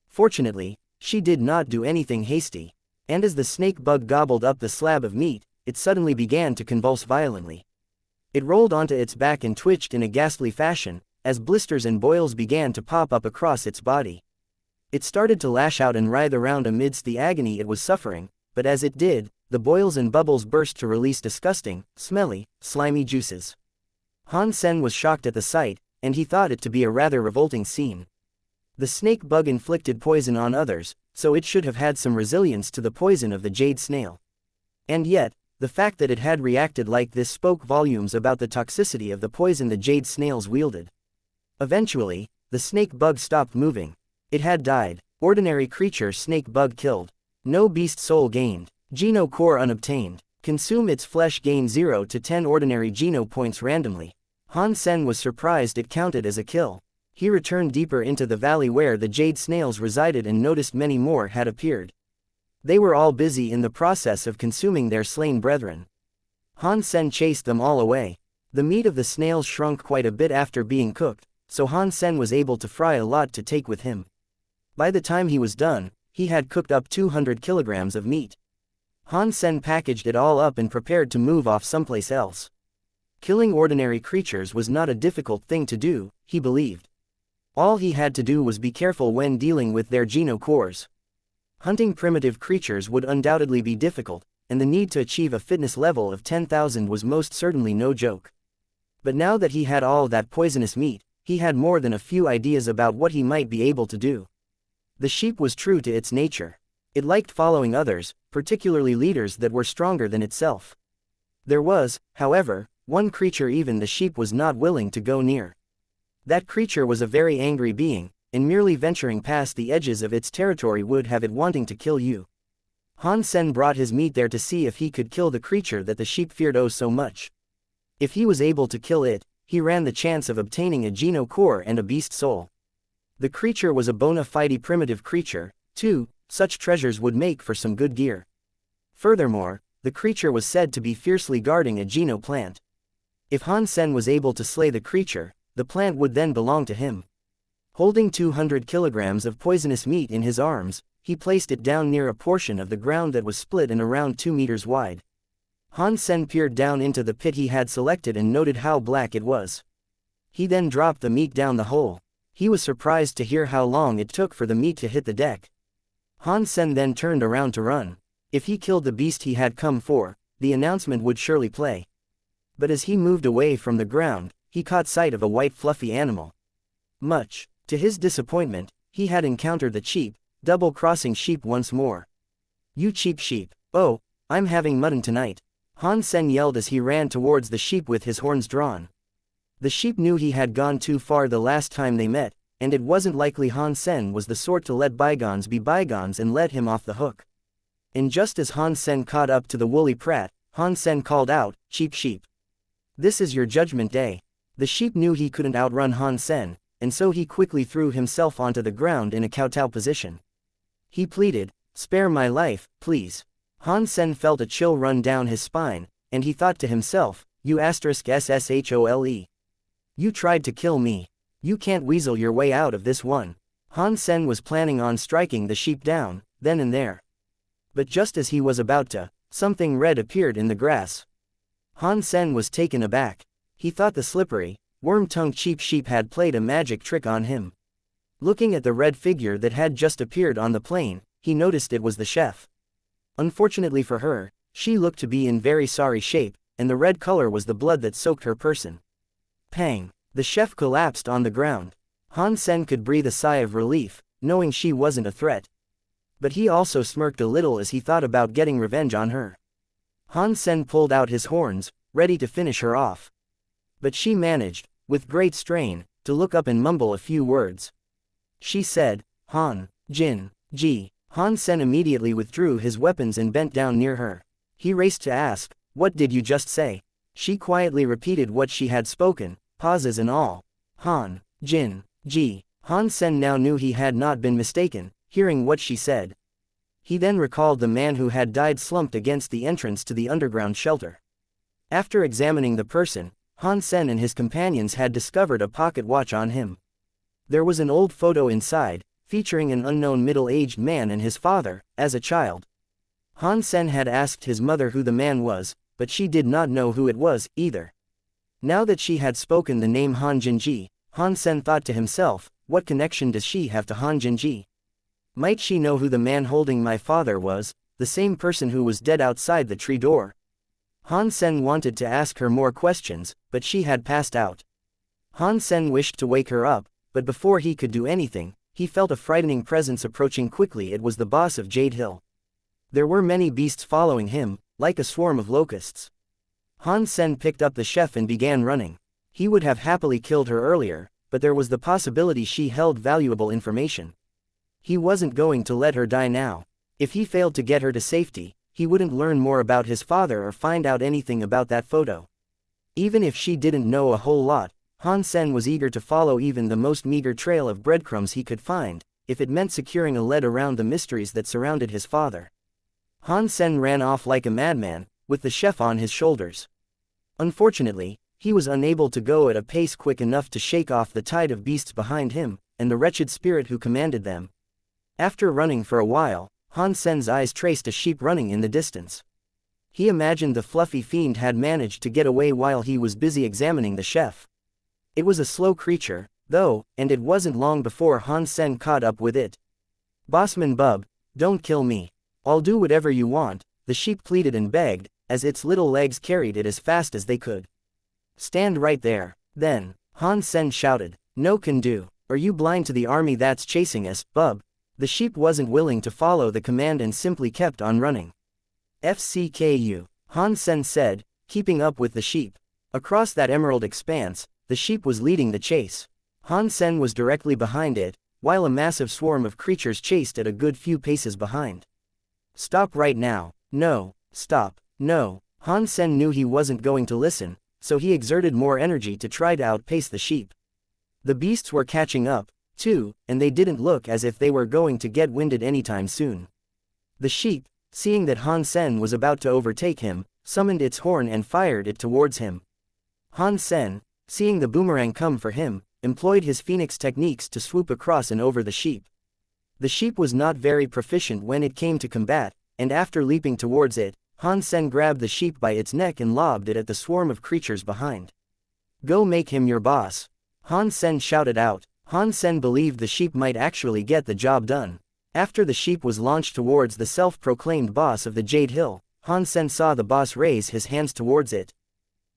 Fortunately, she did not do anything hasty. And as the snake bug gobbled up the slab of meat, it suddenly began to convulse violently. It rolled onto its back and twitched in a ghastly fashion, as blisters and boils began to pop up across its body. It started to lash out and writhe around amidst the agony it was suffering, but as it did, the boils and bubbles burst to release disgusting, smelly, slimy juices. Han Sen was shocked at the sight, and he thought it to be a rather revolting scene. The snake bug inflicted poison on others, so it should have had some resilience to the poison of the jade snail. And yet, the fact that it had reacted like this spoke volumes about the toxicity of the poison the jade snails wielded. Eventually, the snake bug stopped moving. It had died. Ordinary creature snake bug killed. No beast soul gained. Geno core unobtained. Consume its flesh gain 0 to 10 ordinary Geno points randomly. Han Sen was surprised it counted as a kill. He returned deeper into the valley where the jade snails resided and noticed many more had appeared. They were all busy in the process of consuming their slain brethren. Han Sen chased them all away. The meat of the snails shrunk quite a bit after being cooked, so Han Sen was able to fry a lot to take with him. By the time he was done, he had cooked up 200 kilograms of meat. Han Sen packaged it all up and prepared to move off someplace else. Killing ordinary creatures was not a difficult thing to do, he believed. All he had to do was be careful when dealing with their geno-cores. Hunting primitive creatures would undoubtedly be difficult, and the need to achieve a fitness level of 10,000 was most certainly no joke. But now that he had all that poisonous meat, he had more than a few ideas about what he might be able to do. The sheep was true to its nature. It liked following others, particularly leaders that were stronger than itself. There was, however, one creature even the sheep was not willing to go near. That creature was a very angry being, and merely venturing past the edges of its territory would have it wanting to kill you. Han Sen brought his meat there to see if he could kill the creature that the sheep feared oh so much. If he was able to kill it, he ran the chance of obtaining a geno-core and a beast soul. The creature was a bona fide primitive creature, too. Such treasures would make for some good gear. Furthermore, the creature was said to be fiercely guarding a geno plant. If Han Sen was able to slay the creature, the plant would then belong to him. Holding 200 kilograms of poisonous meat in his arms, he placed it down near a portion of the ground that was split and around 2 meters wide. Han Sen peered down into the pit he had selected and noted how black it was. He then dropped the meat down the hole. He was surprised to hear how long it took for the meat to hit the deck. Han Sen then turned around to run. If he killed the beast he had come for, the announcement would surely play. But as he moved away from the ground, he caught sight of a white fluffy animal. Much to his disappointment, he had encountered the cheap, double-crossing sheep once more. "You cheap sheep, oh, I'm having mutton tonight," Han Sen yelled as he ran towards the sheep with his horns drawn. The sheep knew he had gone too far the last time they met, and it wasn't likely Han Sen was the sort to let bygones be bygones and let him off the hook. And just as Han Sen caught up to the woolly prat, Han Sen called out, "Cheap sheep. This is your judgment day." The sheep knew he couldn't outrun Han Sen, and so he quickly threw himself onto the ground in a kowtow position. He pleaded, "Spare my life, please." Han Sen felt a chill run down his spine, and he thought to himself, "You*SSHOLE. You tried to kill me. You can't weasel your way out of this one." Han Sen was planning on striking the sheep down, then and there. But just as he was about to, something red appeared in the grass. Han Sen was taken aback. He thought the slippery, worm-tongued cheap sheep had played a magic trick on him. Looking at the red figure that had just appeared on the plain, he noticed it was the chef. Unfortunately for her, she looked to be in very sorry shape, and the red color was the blood that soaked her person. Pang! The chef collapsed on the ground. Han Sen could breathe a sigh of relief, knowing she wasn't a threat. But he also smirked a little as he thought about getting revenge on her. Han Sen pulled out his horns, ready to finish her off. But she managed, with great strain, to look up and mumble a few words. She said, "Han, Jin, Ji." Han Sen immediately withdrew his weapons and bent down near her. He raced to ask, "What did you just say?" She quietly repeated what she had spoken, pauses and all. "Han, Jin, Ji." Han Sen now knew he had not been mistaken, hearing what she said. He then recalled the man who had died slumped against the entrance to the underground shelter. After examining the person, Han Sen and his companions had discovered a pocket watch on him. There was an old photo inside, featuring an unknown middle-aged man and his father, as a child. Han Sen had asked his mother who the man was, but she did not know who it was, either. Now that she had spoken the name Han Jinji, Han Sen thought to himself, what connection does she have to Han Jinji? Might she know who the man holding my father was, the same person who was dead outside the tree door? Han Sen wanted to ask her more questions, but she had passed out. Han Sen wished to wake her up, but before he could do anything, he felt a frightening presence approaching quickly. It was the boss of Jade Hill. There were many beasts following him, like a swarm of locusts. Han Sen picked up the chef and began running. He would have happily killed her earlier, but there was the possibility she held valuable information. He wasn't going to let her die now. If he failed to get her to safety, he wouldn't learn more about his father or find out anything about that photo. Even if she didn't know a whole lot, Han Sen was eager to follow even the most meager trail of breadcrumbs he could find, if it meant securing a lead around the mysteries that surrounded his father. Han Sen ran off like a madman, with the chef on his shoulders. Unfortunately, he was unable to go at a pace quick enough to shake off the tide of beasts behind him, and the wretched spirit who commanded them. After running for a while, Han Sen's eyes traced a sheep running in the distance. He imagined the fluffy fiend had managed to get away while he was busy examining the chef. It was a slow creature, though, and it wasn't long before Han Sen caught up with it. "Bossman Bub, don't kill me. I'll do whatever you want," the sheep pleaded and begged, as its little legs carried it as fast as they could. "Stand right there." Then, Han Sen shouted, "No can do. Are you blind to the army that's chasing us, bub?" The sheep wasn't willing to follow the command and simply kept on running. "FCKU," Han Sen said, keeping up with the sheep. Across that emerald expanse, the sheep was leading the chase. Han Sen was directly behind it, while a massive swarm of creatures chased at a good few paces behind. "Stop right now. No, stop, no." Han Sen knew he wasn't going to listen, so he exerted more energy to try to outpace the sheep. The beasts were catching up, too, and they didn't look as if they were going to get winded anytime soon. The sheep, seeing that Han Sen was about to overtake him, summoned its horn and fired it towards him. Han Sen, seeing the boomerang come for him, employed his phoenix techniques to swoop across and over the sheep. The sheep was not very proficient when it came to combat, and after leaping towards it, Han Sen grabbed the sheep by its neck and lobbed it at the swarm of creatures behind. "Go make him your boss," Han Sen shouted out. Han Sen believed the sheep might actually get the job done. After the sheep was launched towards the self-proclaimed boss of the Jade Hill, Han Sen saw the boss raise his hands towards it.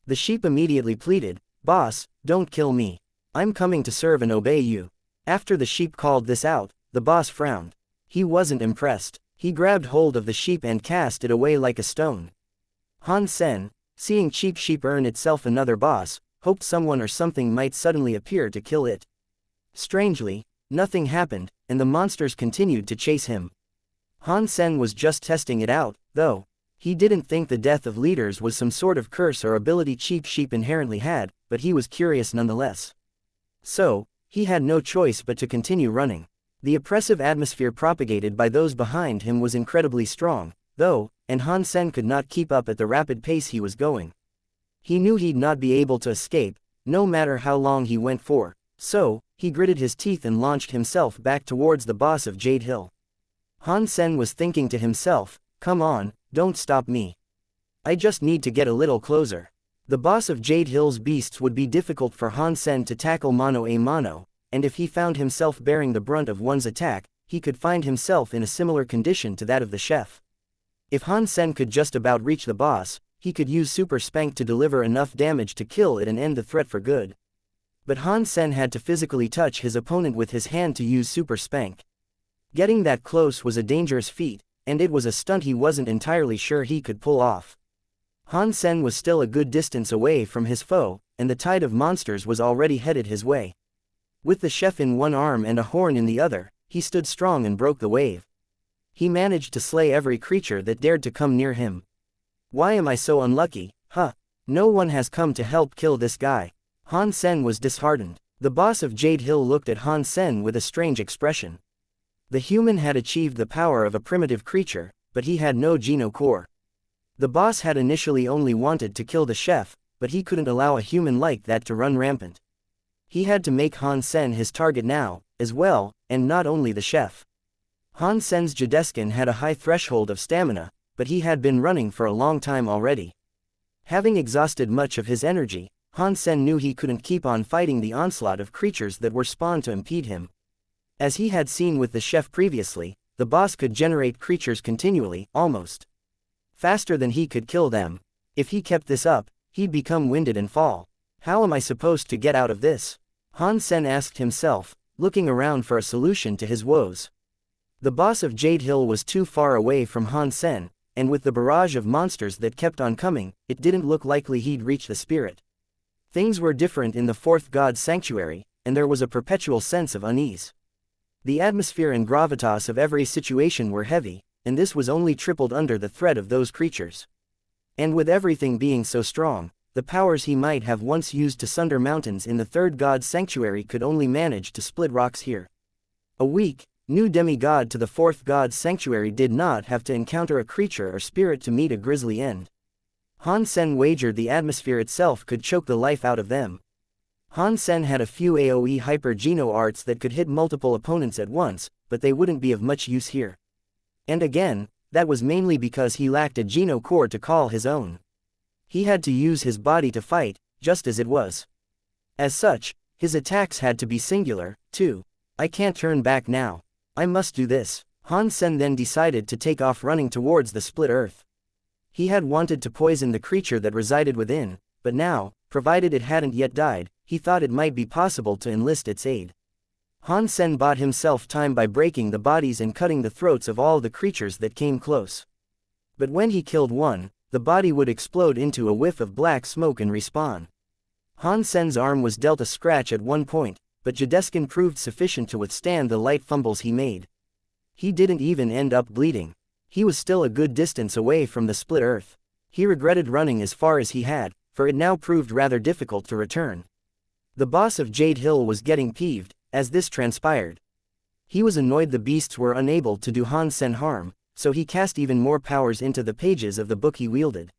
The sheep immediately pleaded, "Boss, don't kill me. I'm coming to serve and obey you." After the sheep called this out, the boss frowned. He wasn't impressed. He grabbed hold of the sheep and cast it away like a stone. Han Sen, seeing cheap sheep earn itself another boss, hoped someone or something might suddenly appear to kill it. Strangely, nothing happened, and the monsters continued to chase him. Han Sen was just testing it out, though. He didn't think the death of leaders was some sort of curse or ability cheap sheep inherently had, but he was curious nonetheless. So, he had no choice but to continue running. The oppressive atmosphere propagated by those behind him was incredibly strong, though, and Han Sen could not keep up at the rapid pace he was going. He knew he'd not be able to escape, no matter how long he went for, so, he gritted his teeth and launched himself back towards the boss of Jade Hill. Han Sen was thinking to himself, "Come on, don't stop me. I just need to get a little closer." The boss of Jade Hill's beasts would be difficult for Han Sen to tackle mano a mano, and if he found himself bearing the brunt of one's attack, he could find himself in a similar condition to that of the chef. If Han Sen could just about reach the boss, he could use Super Spank to deliver enough damage to kill it and end the threat for good. But Han Sen had to physically touch his opponent with his hand to use Super Spank. Getting that close was a dangerous feat, and it was a stunt he wasn't entirely sure he could pull off. Han Sen was still a good distance away from his foe, and the tide of monsters was already headed his way. With the chef in one arm and a horn in the other, he stood strong and broke the wave. He managed to slay every creature that dared to come near him. "Why am I so unlucky, huh? No one has come to help kill this guy." Han Sen was disheartened. The boss of Jade Hill looked at Han Sen with a strange expression. The human had achieved the power of a primitive creature, but he had no Geno core. The boss had initially only wanted to kill the chef, but he couldn't allow a human like that to run rampant. He had to make Han Sen his target now, as well, and not only the chef. Han Sen's Jadeskin had a high threshold of stamina, but he had been running for a long time already. Having exhausted much of his energy, Han Sen knew he couldn't keep on fighting the onslaught of creatures that were spawned to impede him. As he had seen with the chef previously, the boss could generate creatures continually, almost faster than he could kill them. If he kept this up, he'd become winded and fall. "How am I supposed to get out of this?" Han Sen asked himself, looking around for a solution to his woes. The boss of Jade Hill was too far away from Han Sen, and with the barrage of monsters that kept on coming, it didn't look likely he'd reach the spirit. Things were different in the fourth god's sanctuary, and there was a perpetual sense of unease. The atmosphere and gravitas of every situation were heavy, and this was only tripled under the threat of those creatures. And with everything being so strong, the powers he might have once used to sunder mountains in the third god's sanctuary could only manage to split rocks here. A weak, new demigod to the fourth god's sanctuary did not have to encounter a creature or spirit to meet a grisly end. Han Sen wagered the atmosphere itself could choke the life out of them. Han Sen had a few AoE Hyper Geno arts that could hit multiple opponents at once, but they wouldn't be of much use here. And again, that was mainly because he lacked a Geno core to call his own. He had to use his body to fight, just as it was. As such, his attacks had to be singular, too. I can't turn back now. I must do this. Han Sen then decided to take off running towards the split earth. He had wanted to poison the creature that resided within, but now, provided it hadn't yet died, he thought it might be possible to enlist its aid. Han Sen bought himself time by breaking the bodies and cutting the throats of all the creatures that came close. But when he killed one, the body would explode into a whiff of black smoke and respawn. Han Sen's arm was dealt a scratch at one point, but Jadeskin proved sufficient to withstand the light fumbles he made. He didn't even end up bleeding. He was still a good distance away from the split earth. He regretted running as far as he had, for it now proved rather difficult to return. The boss of Jade Hill was getting peeved, as this transpired. He was annoyed the beasts were unable to do Han Sen harm, so he cast even more powers into the pages of the book he wielded.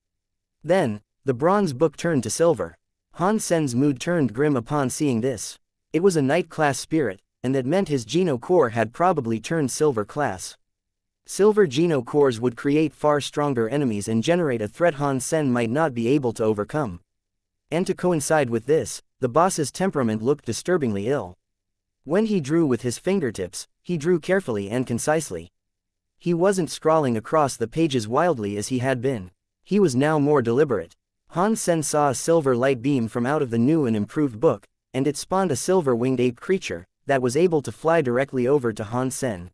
Then, the bronze book turned to silver. Han Sen's mood turned grim upon seeing this. It was a Knight-class spirit, and that meant his Geno core had probably turned silver class. Silver Geno cores would create far stronger enemies and generate a threat Han Sen might not be able to overcome. And to coincide with this, the boss's temperament looked disturbingly ill. When he drew with his fingertips, he drew carefully and concisely. He wasn't scrawling across the pages wildly as he had been. He was now more deliberate. Han Sen saw a silver light beam from out of the new and improved book, and it spawned a silver-winged ape creature that was able to fly directly over to Han Sen.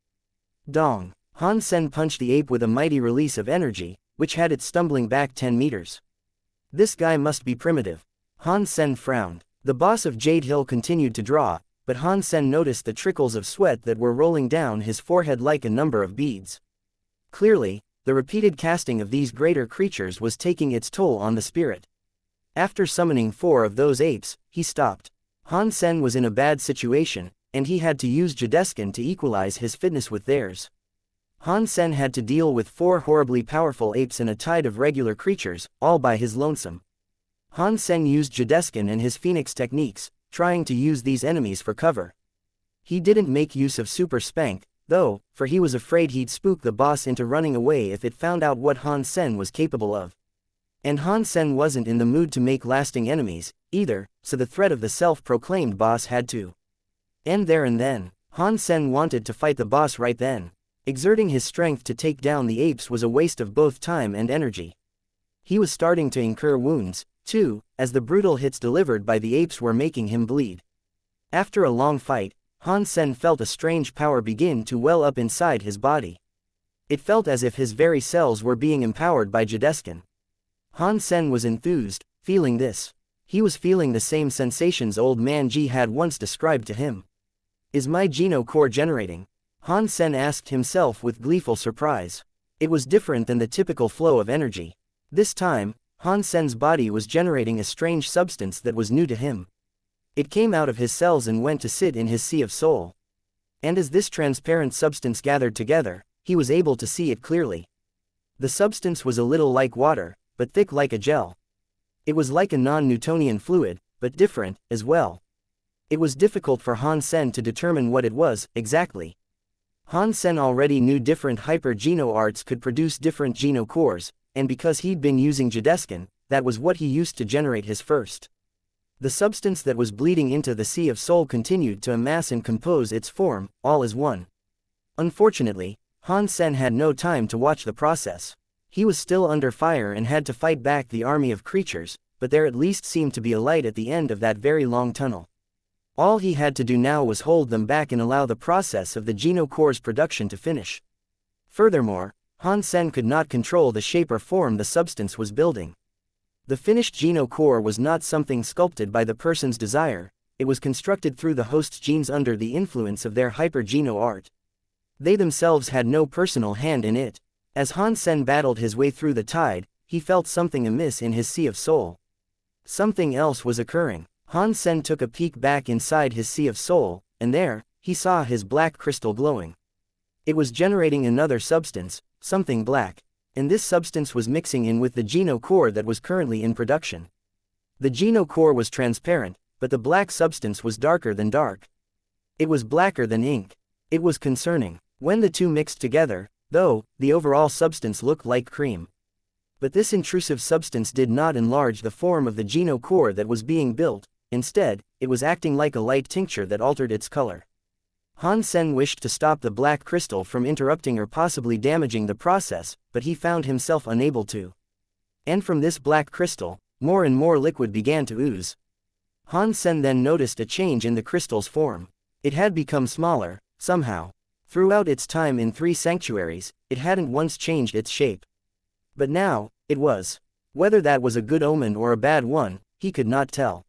Dong! Han Sen punched the ape with a mighty release of energy, which had it stumbling back 10 meters. This guy must be primitive. Han Sen frowned. The boss of Jade Hill continued to draw, but Han Sen noticed the trickles of sweat that were rolling down his forehead like a number of beads. Clearly, the repeated casting of these greater creatures was taking its toll on the spirit. After summoning 4 of those apes, he stopped. Han Sen was in a bad situation, and he had to use Jadeskin to equalize his fitness with theirs. Han Sen had to deal with 4 horribly powerful apes and a tide of regular creatures, all by his lonesome. Han Sen used Jadeskin and his Phoenix techniques, trying to use these enemies for cover. He didn't make use of Super Spank, though, for he was afraid he'd spook the boss into running away if it found out what Han Sen was capable of. And Han Sen wasn't in the mood to make lasting enemies, either, so the threat of the self-proclaimed boss had to end there and then. Han Sen wanted to fight the boss right then. Exerting his strength to take down the apes was a waste of both time and energy. He was starting to incur wounds, too, as the brutal hits delivered by the apes were making him bleed. After a long fight, Han Sen felt a strange power begin to well up inside his body. It felt as if his very cells were being empowered by Jadeskin. Han Sen was enthused, feeling this. He was feeling the same sensations old man Ji had once described to him. Is my Geno core generating? Han Sen asked himself with gleeful surprise. It was different than the typical flow of energy. This time, Han Sen's body was generating a strange substance that was new to him. It came out of his cells and went to sit in his sea of soul. And as this transparent substance gathered together, he was able to see it clearly. The substance was a little like water, but thick like a gel. It was like a non-Newtonian fluid, but different, as well. It was difficult for Han Sen to determine what it was, exactly. Han Sen already knew different hyper-Geno arts could produce different Geno cores, and because he'd been using Jadeskin, that was what he used to generate his first. The substance that was bleeding into the Sea of Soul continued to amass and compose its form, all as one. Unfortunately, Han Sen had no time to watch the process. He was still under fire and had to fight back the army of creatures, but there at least seemed to be a light at the end of that very long tunnel. All he had to do now was hold them back and allow the process of the Geno core's production to finish. Furthermore, Han Sen could not control the shape or form the substance was building. The finished Geno core was not something sculpted by the person's desire, it was constructed through the host's genes under the influence of their hyper-Geno art. They themselves had no personal hand in it. As Han Sen battled his way through the tide, he felt something amiss in his Sea of Soul. Something else was occurring. Han Sen took a peek back inside his Sea of Soul, and there, he saw his black crystal glowing. It was generating another substance, something black, and this substance was mixing in with the Geno core that was currently in production. The Geno core was transparent, but the black substance was darker than dark. It was blacker than ink. It was concerning. When the two mixed together, though the overall substance looked like cream. But this intrusive substance did not enlarge the form of the Geno core that was being built. Instead, it was acting like a light tincture that altered its color. Han Sen wished to stop the black crystal from interrupting or possibly damaging the process, but he found himself unable to. And from this black crystal, more and more liquid began to ooze. Han Sen then noticed a change in the crystal's form. It had become smaller, somehow. Throughout its time in 3 sanctuaries, it hadn't once changed its shape. But now, it was. Whether that was a good omen or a bad one, he could not tell.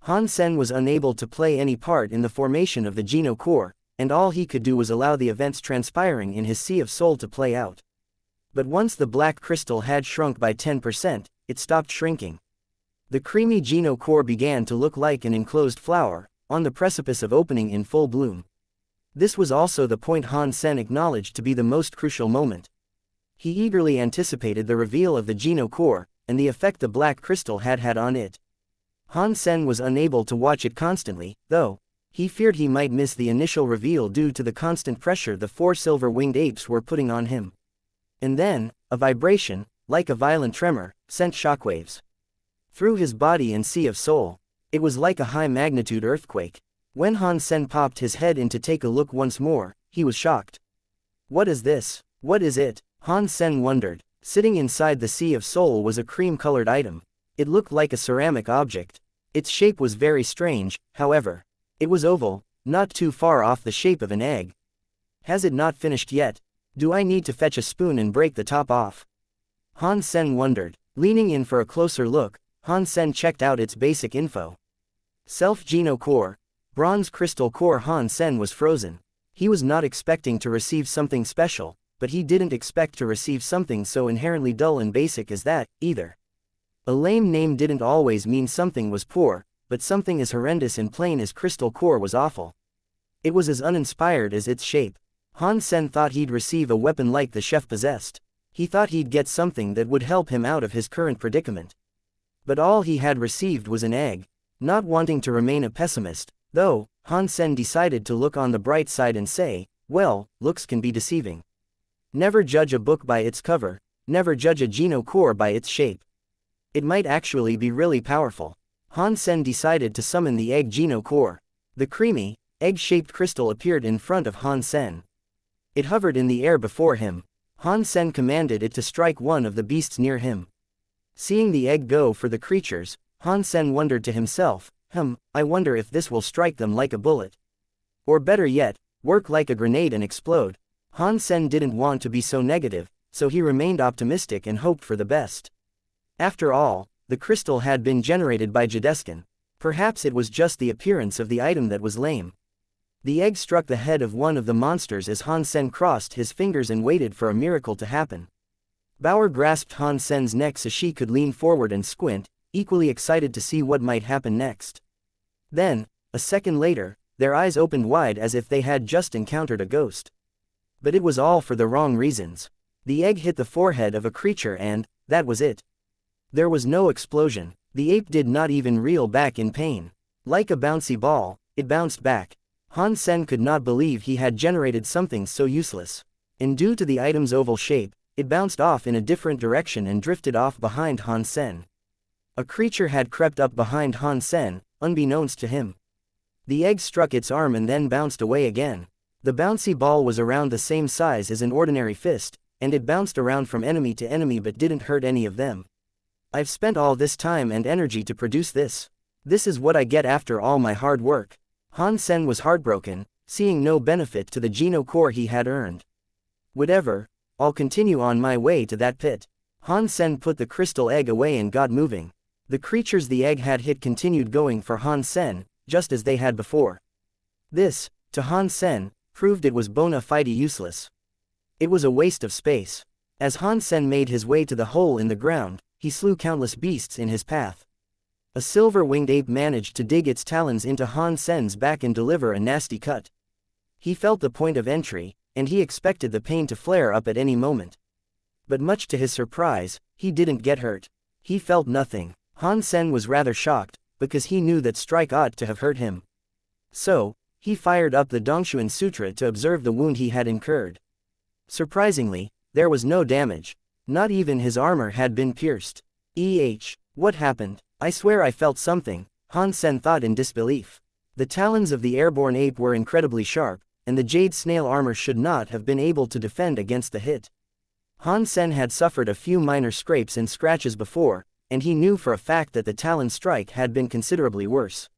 Han Sen was unable to play any part in the formation of the Geno core, and all he could do was allow the events transpiring in his Sea of Soul to play out. But once the black crystal had shrunk by 10%, it stopped shrinking. The creamy Geno core began to look like an enclosed flower, on the precipice of opening in full bloom. This was also the point Han Sen acknowledged to be the most crucial moment. He eagerly anticipated the reveal of the Geno core, and the effect the black crystal had had on it. Han Sen was unable to watch it constantly, though. He feared he might miss the initial reveal due to the constant pressure the 4 silver-winged apes were putting on him. And then, a vibration, like a violent tremor, sent shockwaves through his body and Sea of Soul. It was like a high-magnitude earthquake. When Han Sen popped his head in to take a look once more, he was shocked. What is this? What is it? Han Sen wondered. Sitting inside the Sea of Soul was a cream-colored item. It looked like a ceramic object. Its shape was very strange, however. It was oval, not too far off the shape of an egg. Has it not finished yet? Do I need to fetch a spoon and break the top off? Han Sen wondered. Leaning in for a closer look, Han Sen checked out its basic info. Self-Geno core, bronze crystal core. Han Sen was frozen. He was not expecting to receive something special, but he didn't expect to receive something so inherently dull and basic as that, either. A lame name didn't always mean something was poor, but something as horrendous and plain as crystal core was awful. It was as uninspired as its shape. Han Sen thought he'd receive a weapon like the chef possessed. He thought he'd get something that would help him out of his current predicament. But all he had received was an egg. Not wanting to remain a pessimist, though, Han Sen decided to look on the bright side and say, well, looks can be deceiving. Never judge a book by its cover, never judge a Geno core by its shape. It might actually be really powerful. Han Sen decided to summon the egg Geno core. The creamy, egg-shaped crystal appeared in front of Han Sen. It hovered in the air before him. Han Sen commanded it to strike one of the beasts near him. Seeing the egg go for the creatures, Han Sen wondered to himself, I wonder if this will strike them like a bullet. Or better yet, work like a grenade and explode. Han Sen didn't want to be so negative, so he remained optimistic and hoped for the best. After all, the crystal had been generated by Jadeskin. Perhaps it was just the appearance of the item that was lame. The egg struck the head of one of the monsters as Han Sen crossed his fingers and waited for a miracle to happen. Bauer grasped Han Sen's neck so she could lean forward and squint, equally excited to see what might happen next. Then, a second later, their eyes opened wide as if they had just encountered a ghost. But it was all for the wrong reasons. The egg hit the forehead of a creature and, that was it. There was no explosion. The ape did not even reel back in pain. Like a bouncy ball, it bounced back. Han Sen could not believe he had generated something so useless. And due to the item's oval shape, it bounced off in a different direction and drifted off behind Han Sen. A creature had crept up behind Han Sen, unbeknownst to him. The egg struck its arm and then bounced away again. The bouncy ball was around the same size as an ordinary fist, and it bounced around from enemy to enemy but didn't hurt any of them. I've spent all this time and energy to produce this. This is what I get after all my hard work. Han Sen was heartbroken, seeing no benefit to the Geno core he had earned. Whatever, I'll continue on my way to that pit. Han Sen put the crystal egg away and got moving. The creatures the egg had hit continued going for Han Sen, just as they had before. This, to Han Sen, proved it was bona fide useless. It was a waste of space. As Han Sen made his way to the hole in the ground, he slew countless beasts in his path. A silver-winged ape managed to dig its talons into Han Sen's back and deliver a nasty cut. He felt the point of entry, and he expected the pain to flare up at any moment. But much to his surprise, he didn't get hurt. He felt nothing. Han Sen was rather shocked, because he knew that strike ought to have hurt him. So, he fired up the Dongshuan Sutra to observe the wound he had incurred. Surprisingly, there was no damage. Not even his armor had been pierced. What happened? I swear I felt something, Han Sen thought in disbelief. The talons of the airborne ape were incredibly sharp, and the jade snail armor should not have been able to defend against the hit. Han Sen had suffered a few minor scrapes and scratches before, and he knew for a fact that the talon strike had been considerably worse.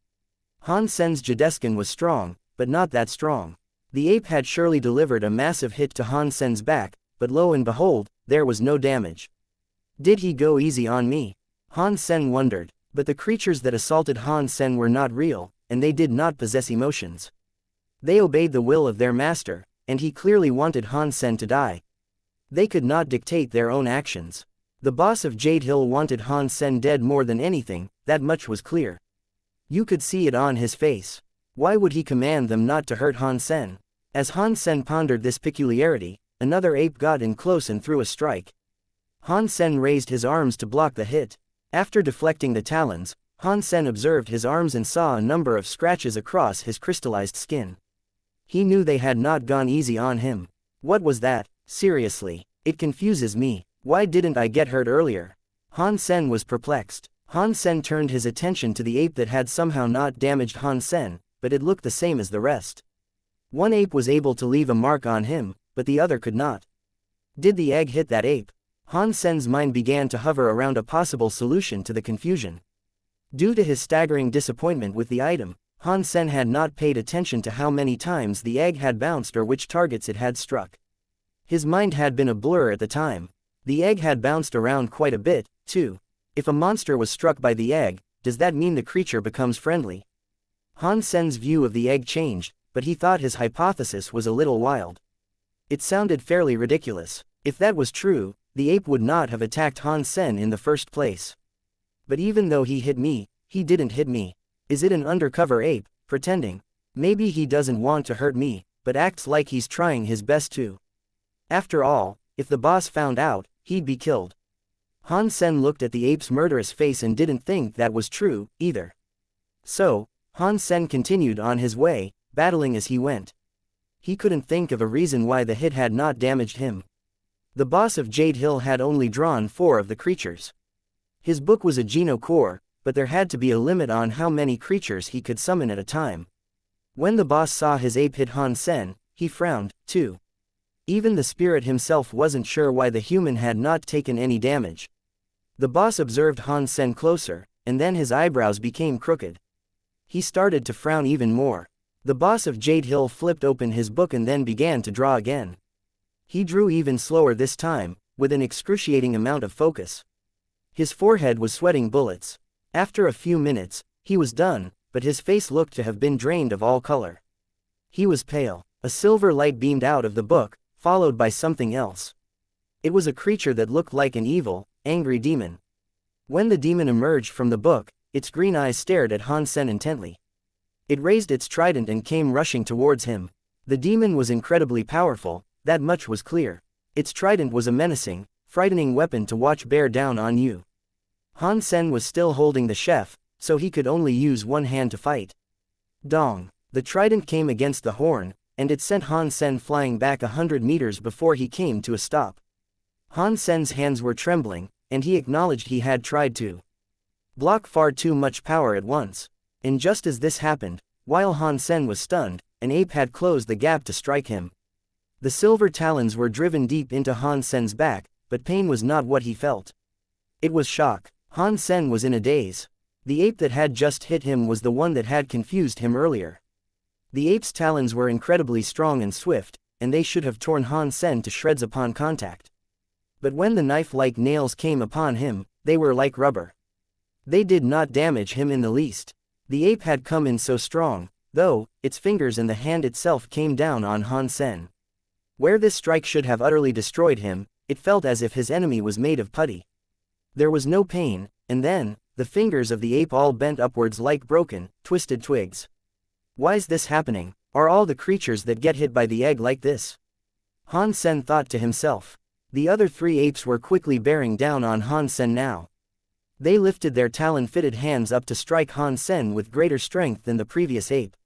Han Sen's Jadeskin was strong, but not that strong. The ape had surely delivered a massive hit to Han Sen's back, but lo and behold, there was no damage. Did he go easy on me? Han Sen wondered, but the creatures that assaulted Han Sen were not real, and they did not possess emotions. They obeyed the will of their master, and he clearly wanted Han Sen to die. They could not dictate their own actions. The boss of Jade Hill wanted Han Sen dead more than anything, that much was clear. You could see it on his face. Why would he command them not to hurt Han Sen? As Han Sen pondered this peculiarity, another ape got in close and threw a strike. Han Sen raised his arms to block the hit. After deflecting the talons, Han Sen observed his arms and saw a number of scratches across his crystallized skin. He knew they had not gone easy on him. What was that? Seriously, it confuses me. Why didn't I get hurt earlier? Han Sen was perplexed. Han Sen turned his attention to the ape that had somehow not damaged Han Sen, but it looked the same as the rest. One ape was able to leave a mark on him, but the other could not. Did the egg hit that ape? Han Sen's mind began to hover around a possible solution to the confusion. Due to his staggering disappointment with the item, Han Sen had not paid attention to how many times the egg had bounced or which targets it had struck. His mind had been a blur at the time. The egg had bounced around quite a bit, too. If a monster was struck by the egg, does that mean the creature becomes friendly? Han Sen's view of the egg changed, but he thought his hypothesis was a little wild. It sounded fairly ridiculous. If that was true, the ape would not have attacked Han Sen in the first place. But even though he hit me, he didn't hit me. Is it an undercover ape, pretending? Maybe he doesn't want to hurt me, but acts like he's trying his best to. After all, if the boss found out, he'd be killed. Han Sen looked at the ape's murderous face and didn't think that was true, either. So, Han Sen continued on his way, battling as he went. He couldn't think of a reason why the hit had not damaged him. The boss of Jade Hill had only drawn 4 of the creatures. His book was a Geno core, but there had to be a limit on how many creatures he could summon at a time. When the boss saw his ape hit Han Sen, he frowned, too. Even the spirit himself wasn't sure why the human had not taken any damage. The boss observed Han Sen closer, and then his eyebrows became crooked. He started to frown even more. The boss of Jade Hill flipped open his book and then began to draw again. He drew even slower this time, with an excruciating amount of focus. His forehead was sweating bullets. After a few minutes, he was done, but his face looked to have been drained of all color. He was pale. A silver light beamed out of the book, followed by something else. It was a creature that looked like an evil, angry demon. When the demon emerged from the book, its green eyes stared at Han Sen intently. It raised its trident and came rushing towards him. The demon was incredibly powerful, that much was clear. Its trident was a menacing, frightening weapon to watch bear down on you. Han Sen was still holding the chef, so he could only use one hand to fight. Dong! The trident came against the horn, and it sent Han Sen flying back 100 meters before he came to a stop. Han Sen's hands were trembling, and he acknowledged he had tried to block far too much power at once. And just as this happened, while Han Sen was stunned, an ape had closed the gap to strike him. The silver talons were driven deep into Han Sen's back, but pain was not what he felt. It was shock. Han Sen was in a daze. The ape that had just hit him was the one that had confused him earlier. The ape's talons were incredibly strong and swift, and they should have torn Han Sen to shreds upon contact. But when the knife-like nails came upon him, they were like rubber. They did not damage him in the least. The ape had come in so strong, though, its fingers and the hand itself came down on Han Sen. Where this strike should have utterly destroyed him, it felt as if his enemy was made of putty. There was no pain, and then, the fingers of the ape all bent upwards like broken, twisted twigs. Why's this happening? Are all the creatures that get hit by the egg like this? Han Sen thought to himself. The other 3 apes were quickly bearing down on Han Sen now. They lifted their talon-fitted hands up to strike Han Sen with greater strength than the previous ape.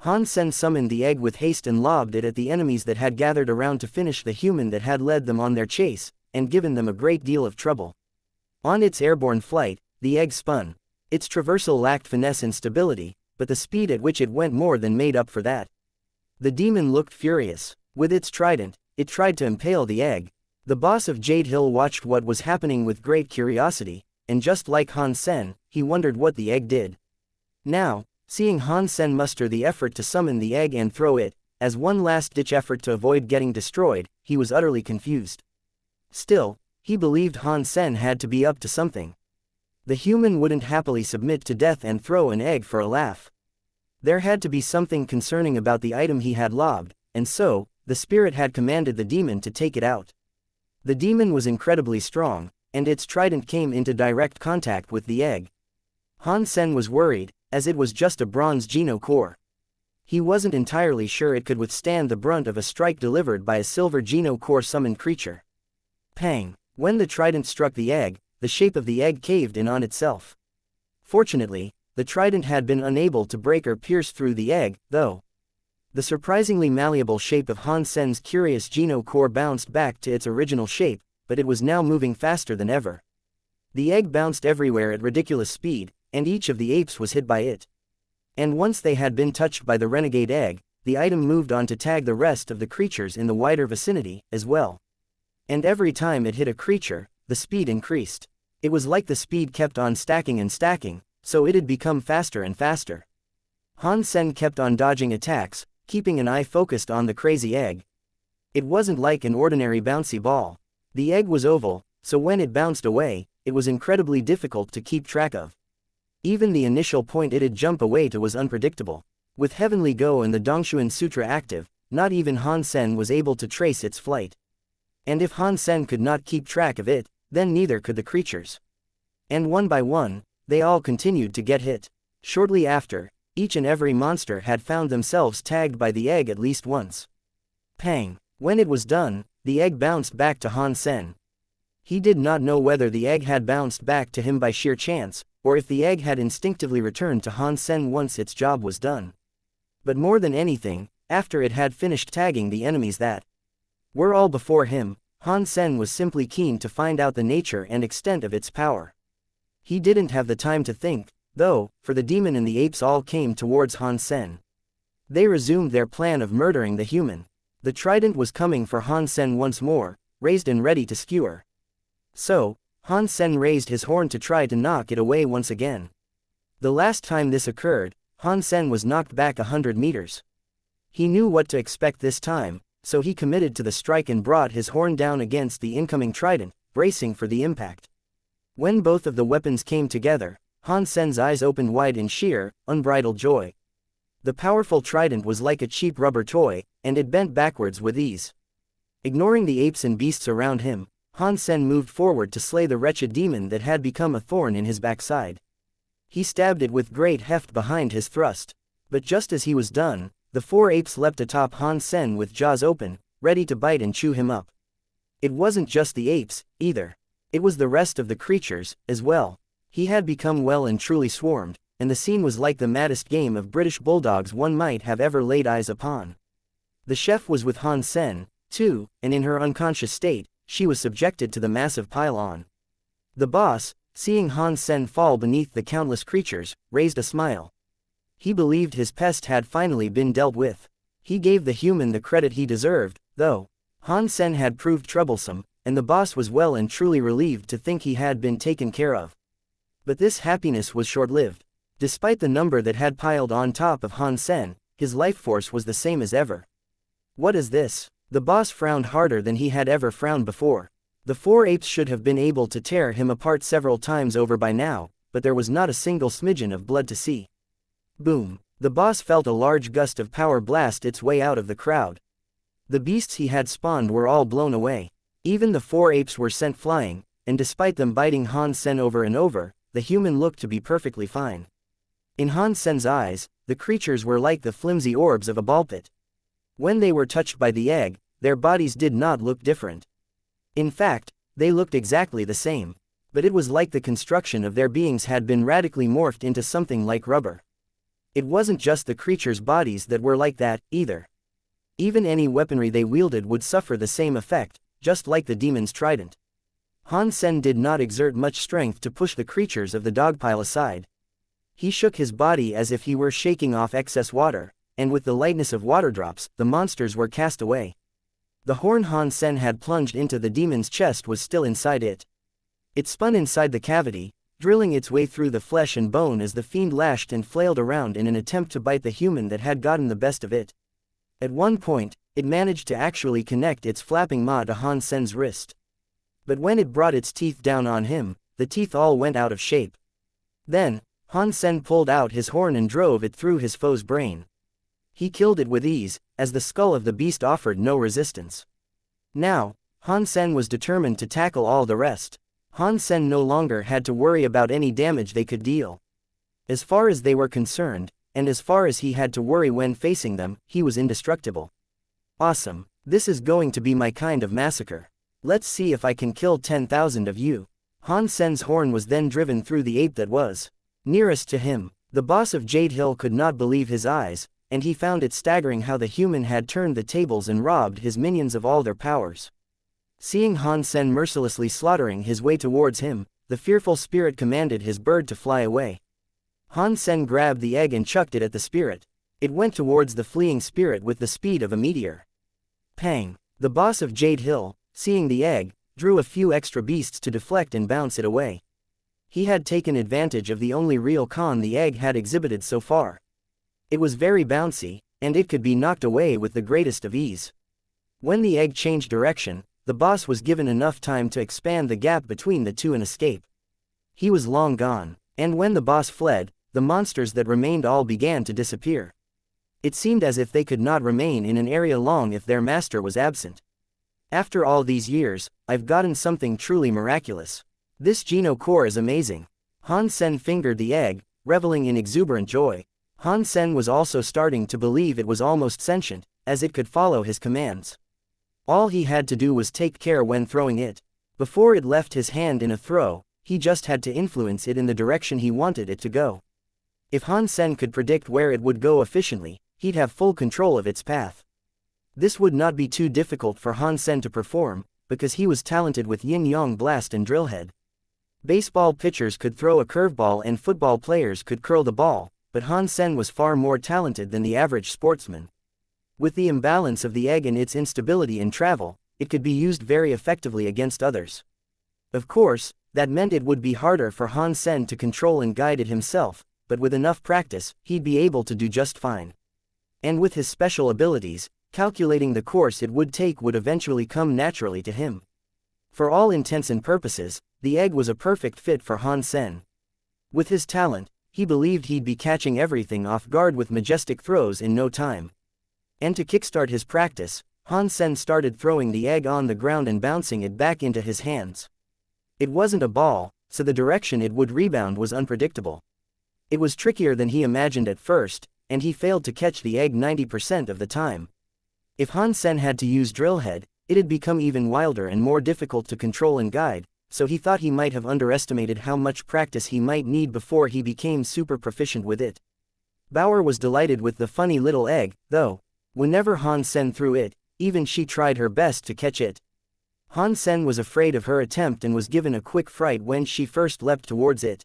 Han Sen summoned the egg with haste and lobbed it at the enemies that had gathered around to finish the human that had led them on their chase, and given them a great deal of trouble. On its airborne flight, the egg spun. Its traversal lacked finesse and stability, but the speed at which it went more than made up for that. The demon looked furious. With its trident, it tried to impale the egg. The boss of Jade Hill watched what was happening with great curiosity, and just like Han Sen, he wondered what the egg did. Now, seeing Han Sen muster the effort to summon the egg and throw it, as one last-ditch effort to avoid getting destroyed, he was utterly confused. Still, he believed Han Sen had to be up to something. The human wouldn't happily submit to death and throw an egg for a laugh. There had to be something concerning about the item he had lobbed, and so, the spirit had commanded the demon to take it out. The demon was incredibly strong, and its trident came into direct contact with the egg. Han Sen was worried, as it was just a bronze Geno core. He wasn't entirely sure it could withstand the brunt of a strike delivered by a silver Geno core summoned creature. Pang! When the trident struck the egg, the shape of the egg caved in on itself. Fortunately, the trident had been unable to break or pierce through the egg, though. The surprisingly malleable shape of Han Sen's curious Geno core bounced back to its original shape, but it was now moving faster than ever. The egg bounced everywhere at ridiculous speed, and each of the apes was hit by it. And once they had been touched by the renegade egg, the item moved on to tag the rest of the creatures in the wider vicinity, as well. And every time it hit a creature, the speed increased. It was like the speed kept on stacking and stacking, so it had become faster and faster. Han Sen kept on dodging attacks, keeping an eye focused on the crazy egg. It wasn't like an ordinary bouncy ball. The egg was oval, so when it bounced away, it was incredibly difficult to keep track of. Even the initial point it'd jump away to was unpredictable. With Heavenly Go and the Dongshuan Sutra active, not even Han Sen was able to trace its flight. And if Han Sen could not keep track of it, then neither could the creatures. And one by one, they all continued to get hit. Shortly after, each and every monster had found themselves tagged by the egg at least once. Pang! When it was done, the egg bounced back to Han Sen. He did not know whether the egg had bounced back to him by sheer chance, or if the egg had instinctively returned to Han Sen once its job was done. But more than anything, after it had finished tagging the enemies that were all before him, Han Sen was simply keen to find out the nature and extent of its power. He didn't have the time to think, though, for the demon and the apes all came towards Han Sen. They resumed their plan of murdering the human. The trident was coming for Han Sen once more, raised and ready to skewer. So, Han Sen raised his horn to try to knock it away once again. The last time this occurred, Han Sen was knocked back 100 meters. He knew what to expect this time, so he committed to the strike and brought his horn down against the incoming trident, bracing for the impact. When both of the weapons came together, Han Sen's eyes opened wide in sheer, unbridled joy. The powerful trident was like a cheap rubber toy, and it bent backwards with ease. Ignoring the apes and beasts around him, Han Sen moved forward to slay the wretched demon that had become a thorn in his backside. He stabbed it with great heft behind his thrust. But just as he was done, the four apes leapt atop Han Sen with jaws open, ready to bite and chew him up. It wasn't just the apes, either. It was the rest of the creatures, as well. He had become well and truly swarmed, and the scene was like the maddest game of British bulldogs one might have ever laid eyes upon. The chef was with Han Sen, too, and in her unconscious state, she was subjected to the massive pile-on. The boss, seeing Han Sen fall beneath the countless creatures, raised a smile. He believed his pest had finally been dealt with. He gave the human the credit he deserved, though. Han Sen had proved troublesome, and the boss was well and truly relieved to think he had been taken care of. But this happiness was short-lived. Despite the number that had piled on top of Han Sen, his life force was the same as ever. What is this? The boss frowned harder than he had ever frowned before. The four apes should have been able to tear him apart several times over by now, but there was not a single smidgen of blood to see. Boom! The boss felt a large gust of power blast its way out of the crowd. The beasts he had spawned were all blown away. Even the four apes were sent flying, and despite them biting Han Sen over and over, the human looked to be perfectly fine. In Han Sen's eyes, the creatures were like the flimsy orbs of a ball pit. When they were touched by the egg, their bodies did not look different. In fact, they looked exactly the same. But it was like the construction of their beings had been radically morphed into something like rubber. It wasn't just the creatures' bodies that were like that, either. Even any weaponry they wielded would suffer the same effect, just like the demon's trident. Han Sen did not exert much strength to push the creatures of the dogpile aside. He shook his body as if he were shaking off excess water, and with the lightness of water drops, the monsters were cast away. The horn Han Sen had plunged into the demon's chest was still inside it. It spun inside the cavity, drilling its way through the flesh and bone as the fiend lashed and flailed around in an attempt to bite the human that had gotten the best of it. At one point, it managed to actually connect its flapping maw to Han Sen's wrist. But when it brought its teeth down on him, the teeth all went out of shape. Then, Han Sen pulled out his horn and drove it through his foe's brain. He killed it with ease, as the skull of the beast offered no resistance. Now, Han Sen was determined to tackle all the rest. Han Sen no longer had to worry about any damage they could deal. As far as they were concerned, and as far as he had to worry when facing them, he was indestructible. Awesome, this is going to be my kind of massacre. Let's see if I can kill 10,000 of you. Han Sen's horn was then driven through the ape that was nearest to him. The boss of Jade Hill could not believe his eyes, and he found it staggering how the human had turned the tables and robbed his minions of all their powers. Seeing Han Sen mercilessly slaughtering his way towards him, the fearful spirit commanded his bird to fly away. Han Sen grabbed the egg and chucked it at the spirit. It went towards the fleeing spirit with the speed of a meteor. Pang! The boss of Jade Hill, seeing the egg, drew a few extra beasts to deflect and bounce it away. He had taken advantage of the only real con the egg had exhibited so far. It was very bouncy, and it could be knocked away with the greatest of ease. When the egg changed direction, the boss was given enough time to expand the gap between the two and escape. He was long gone, and when the boss fled, the monsters that remained all began to disappear. It seemed as if they could not remain in an area long if their master was absent. After all these years, I've gotten something truly miraculous. This Geno core is amazing. Han Sen fingered the egg, reveling in exuberant joy. Han Sen was also starting to believe it was almost sentient, as it could follow his commands. All he had to do was take care when throwing it. Before it left his hand in a throw, he just had to influence it in the direction he wanted it to go. If Han Sen could predict where it would go efficiently, he'd have full control of its path. This would not be too difficult for Han Sen to perform, because he was talented with yin-yang blast and drillhead. Baseball pitchers could throw a curveball and football players could curl the ball, but Han Sen was far more talented than the average sportsman. With the imbalance of the egg and its instability in travel, it could be used very effectively against others. Of course, that meant it would be harder for Han Sen to control and guide it himself, but with enough practice, he'd be able to do just fine. And with his special abilities, calculating the course it would take would eventually come naturally to him. For all intents and purposes, the egg was a perfect fit for Han Sen. With his talent, he believed he'd be catching everything off guard with majestic throws in no time. And to kickstart his practice, Han Sen started throwing the egg on the ground and bouncing it back into his hands. It wasn't a ball, so the direction it would rebound was unpredictable. It was trickier than he imagined at first, and he failed to catch the egg 90% of the time. If Han Sen had to use drillhead, it'd become even wilder and more difficult to control and guide, so he thought he might have underestimated how much practice he might need before he became super proficient with it. Bauer was delighted with the funny little egg, though. Whenever Han Sen threw it, even she tried her best to catch it. Han Sen was afraid of her attempt and was given a quick fright when she first leapt towards it.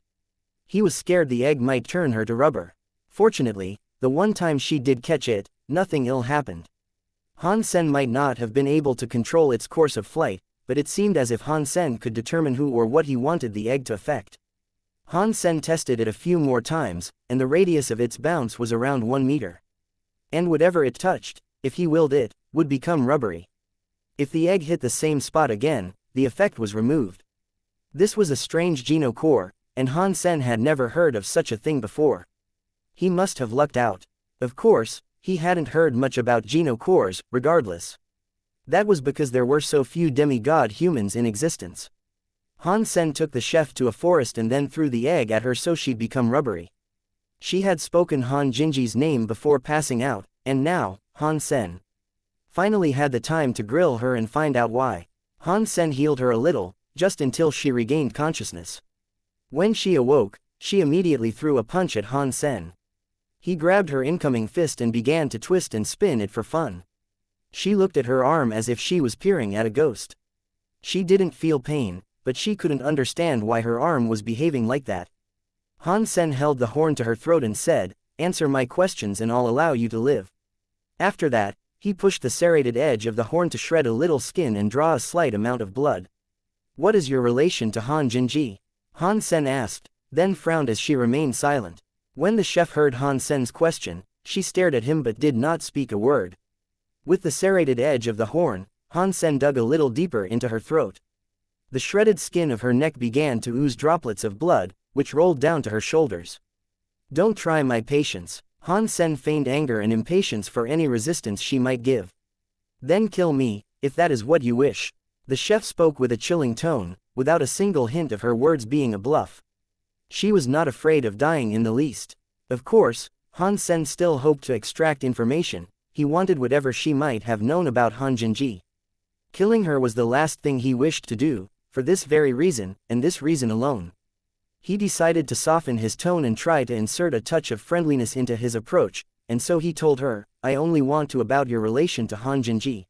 He was scared the egg might turn her to rubber. Fortunately, the one time she did catch it, nothing ill happened. Han Sen might not have been able to control its course of flight, but it seemed as if Han Sen could determine who or what he wanted the egg to affect. Han Sen tested it a few more times, and the radius of its bounce was around 1 meter. And whatever it touched, if he willed it, would become rubbery. If the egg hit the same spot again, the effect was removed. This was a strange Geno core, and Han Sen had never heard of such a thing before. He must have lucked out. Of course, he hadn't heard much about Geno cores, regardless. That was because there were so few demigod humans in existence. Han Sen took the chef to a forest and then threw the egg at her so she'd become rubbery. She had spoken Han Jinji's name before passing out, and now, Han Sen finally had the time to grill her and find out why. Han Sen healed her a little, just until she regained consciousness. When she awoke, she immediately threw a punch at Han Sen. He grabbed her incoming fist and began to twist and spin it for fun. She looked at her arm as if she was peering at a ghost. She didn't feel pain, but she couldn't understand why her arm was behaving like that. Han Sen held the horn to her throat and said, "Answer my questions and I'll allow you to live." After that, he pushed the serrated edge of the horn to shred a little skin and draw a slight amount of blood. "What is your relation to Han Jinji?" Han Sen asked, then frowned as she remained silent. When the chef heard Han Sen's question, she stared at him but did not speak a word. With the serrated edge of the horn, Han Sen dug a little deeper into her throat. The shredded skin of her neck began to ooze droplets of blood, which rolled down to her shoulders. "Don't try my patience." Han Sen feigned anger and impatience for any resistance she might give. "Then kill me, if that is what you wish." The chef spoke with a chilling tone, without a single hint of her words being a bluff. She was not afraid of dying in the least. Of course, Han Sen still hoped to extract information. He wanted whatever she might have known about Han Jinji. Killing her was the last thing he wished to do, for this very reason, and this reason alone. He decided to soften his tone and try to insert a touch of friendliness into his approach, and so he told her, "I only want to about your relation to Han Jinji.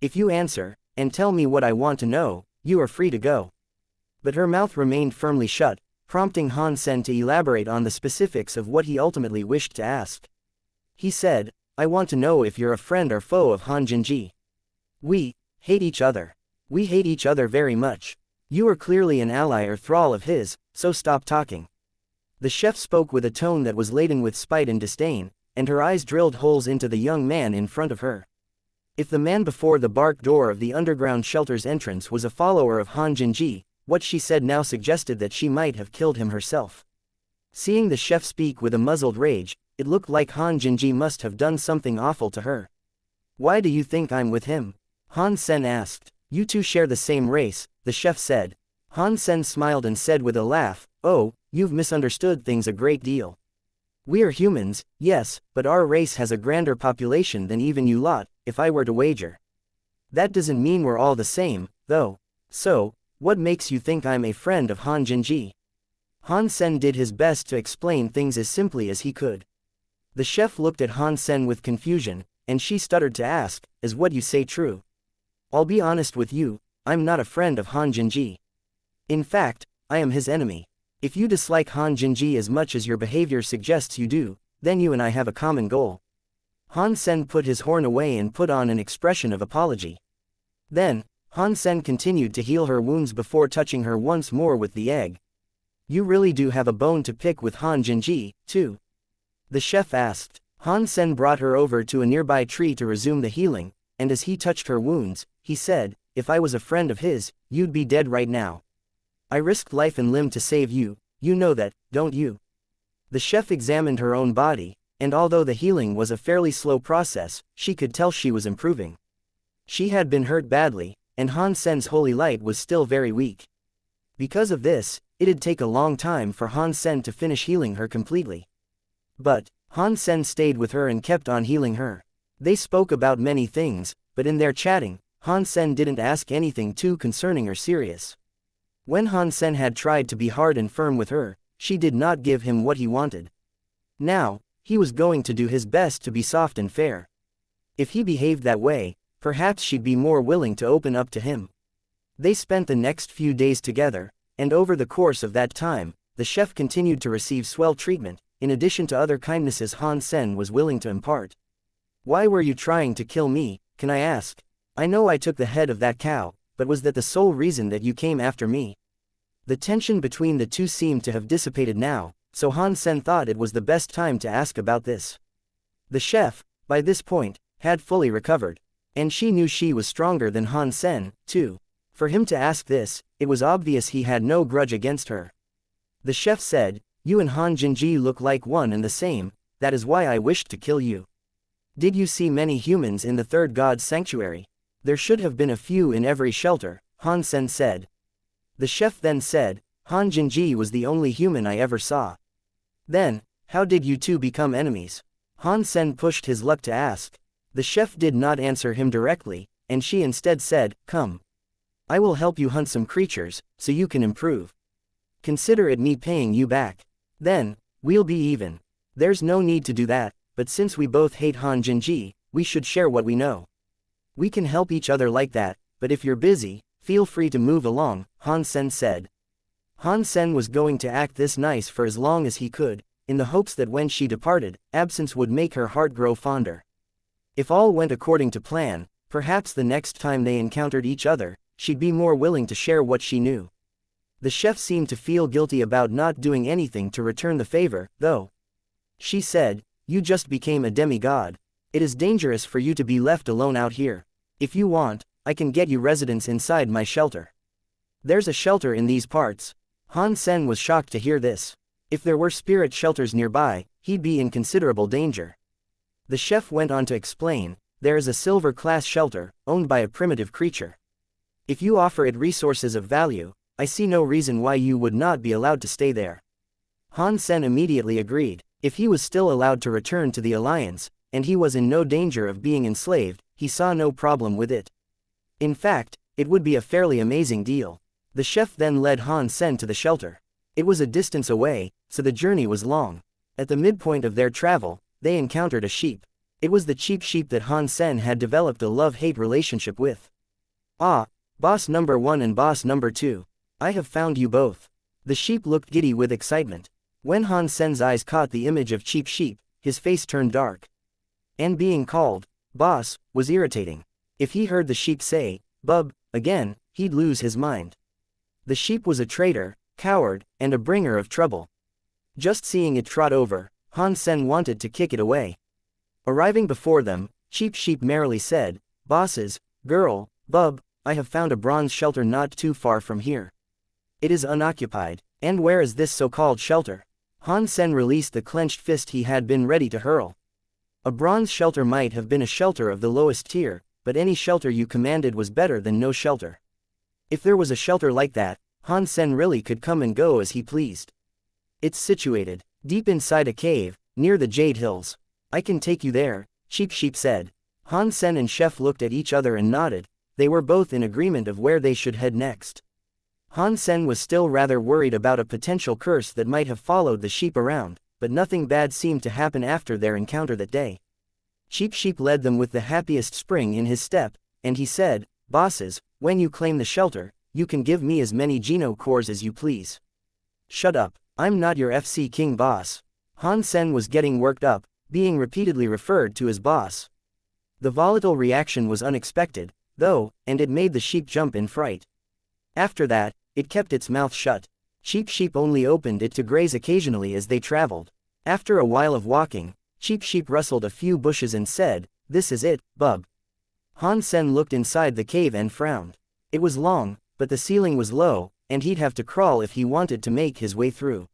If you answer, and tell me what I want to know, you are free to go." But her mouth remained firmly shut, prompting Han Sen to elaborate on the specifics of what he ultimately wished to ask. He said, "I want to know if you're a friend or foe of Han Jinji." "We hate each other. We hate each other very much. You are clearly an ally or thrall of his, so stop talking." The chef spoke with a tone that was laden with spite and disdain, and her eyes drilled holes into the young man in front of her. If the man before the bark door of the underground shelter's entrance was a follower of Han Jinji, what she said now suggested that she might have killed him herself. Seeing the chef speak with a muzzled rage, it looked like Han Jinji must have done something awful to her. "Why do you think I'm with him?" Han Sen asked. "You two share the same race," the chef said. Han Sen smiled and said with a laugh, "Oh, you've misunderstood things a great deal. We are humans, yes, but our race has a grander population than even you lot, if I were to wager. That doesn't mean we're all the same, though. So, what makes you think I'm a friend of Han Jinji?" Han Sen did his best to explain things as simply as he could. The chef looked at Han Sen with confusion, and she stuttered to ask, "Is what you say true?" "I'll be honest with you, I'm not a friend of Han Jinji. In fact, I am his enemy. If you dislike Han Jinji as much as your behavior suggests you do, then you and I have a common goal." Han Sen put his horn away and put on an expression of apology. Then, Han Sen continued to heal her wounds before touching her once more with the egg. "You really do have a bone to pick with Han Jinji, too?" the chef asked. Han Sen brought her over to a nearby tree to resume the healing, and as he touched her wounds, he said, "If I was a friend of his, you'd be dead right now. I risked life and limb to save you, you know that, don't you?" The chef examined her own body, and although the healing was a fairly slow process, she could tell she was improving. She had been hurt badly, and Han Sen's holy light was still very weak. Because of this, it'd take a long time for Han Sen to finish healing her completely. But, Han Sen stayed with her and kept on healing her. They spoke about many things, but in their chatting, Han Sen didn't ask anything too concerning or serious. When Han Sen had tried to be hard and firm with her, she did not give him what he wanted. Now, he was going to do his best to be soft and fair. If he behaved that way, perhaps she'd be more willing to open up to him. They spent the next few days together, and over the course of that time, the chef continued to receive swell treatment, in addition to other kindnesses Han Sen was willing to impart. "Why were you trying to kill me, can I ask? I know I took the head of that cow, but was that the sole reason that you came after me?" The tension between the two seemed to have dissipated now, so Han Sen thought it was the best time to ask about this. The chef, by this point, had fully recovered. And she knew she was stronger than Han Sen, too. For him to ask this, it was obvious he had no grudge against her. The chef said, "You and Han Jinji look like one and the same, that is why I wished to kill you. Did you see many humans in the third god's sanctuary?" "There should have been a few in every shelter," Han Sen said. The chef then said, "Han Jinji was the only human I ever saw." "Then, how did you two become enemies?" Han Sen pushed his luck to ask. The chef did not answer him directly, and she instead said, "Come. I will help you hunt some creatures, so you can improve. Consider it me paying you back. Then, we'll be even." There's no need to do that, but since we both hate Han Jinji, we should share what we know. We can help each other like that, but if you're busy, feel free to move along, Han Sen said. Han Sen was going to act this nice for as long as he could, in the hopes that when she departed, absence would make her heart grow fonder. If all went according to plan, perhaps the next time they encountered each other, she'd be more willing to share what she knew. The chef seemed to feel guilty about not doing anything to return the favor, though. She said, "You just became a demigod. It is dangerous for you to be left alone out here. If you want, I can get you residence inside my shelter." There's a shelter in these parts. Han Sen was shocked to hear this. If there were spirit shelters nearby, he'd be in considerable danger. The chef went on to explain, there is a silver-class shelter, owned by a primitive creature. If you offer it resources of value, I see no reason why you would not be allowed to stay there. Han Sen immediately agreed. If he was still allowed to return to the Alliance, and he was in no danger of being enslaved, he saw no problem with it. In fact, it would be a fairly amazing deal. The chef then led Han Sen to the shelter. It was a distance away, so the journey was long. At the midpoint of their travel, they encountered a sheep. It was the cheap sheep that Han Sen had developed a love-hate relationship with. "Ah, boss number 1 and boss number 2. I have found you both." The sheep looked giddy with excitement. When Han Sen's eyes caught the image of cheap sheep, his face turned dark. And being called boss was irritating. If he heard the sheep say bub again, he'd lose his mind. The sheep was a traitor, coward, and a bringer of trouble. Just seeing it trot over, Han Sen wanted to kick it away. Arriving before them, Cheap Sheep merrily said, "Bosses, girl, bub, I have found a bronze shelter not too far from here. It is unoccupied." "And where is this so-called shelter?" Han Sen released the clenched fist he had been ready to hurl. "A bronze shelter might have been a shelter of the lowest tier, but any shelter you commanded was better than no shelter. If there was a shelter like that, Han Sen really could come and go as he pleased. It's situated deep inside a cave, near the Jade Hills. I can take you there," Cheap Sheep said. Han Sen and Chef looked at each other and nodded. They were both in agreement of where they should head next. Han Sen was still rather worried about a potential curse that might have followed the sheep around, but nothing bad seemed to happen after their encounter that day. Cheap Sheep led them with the happiest spring in his step, and he said, "Bosses, when you claim the shelter, you can give me as many Geno cores as you please." "Shut up, I'm not your FC King boss." Han Sen was getting worked up, being repeatedly referred to as boss. The volatile reaction was unexpected, though, and it made the sheep jump in fright. After that, it kept its mouth shut. Cheap Sheep only opened it to graze occasionally as they traveled. After a while of walking, Cheap Sheep rustled a few bushes and said, "This is it, bub." Han Sen looked inside the cave and frowned. It was long, but the ceiling was low, and he'd have to crawl if he wanted to make his way through.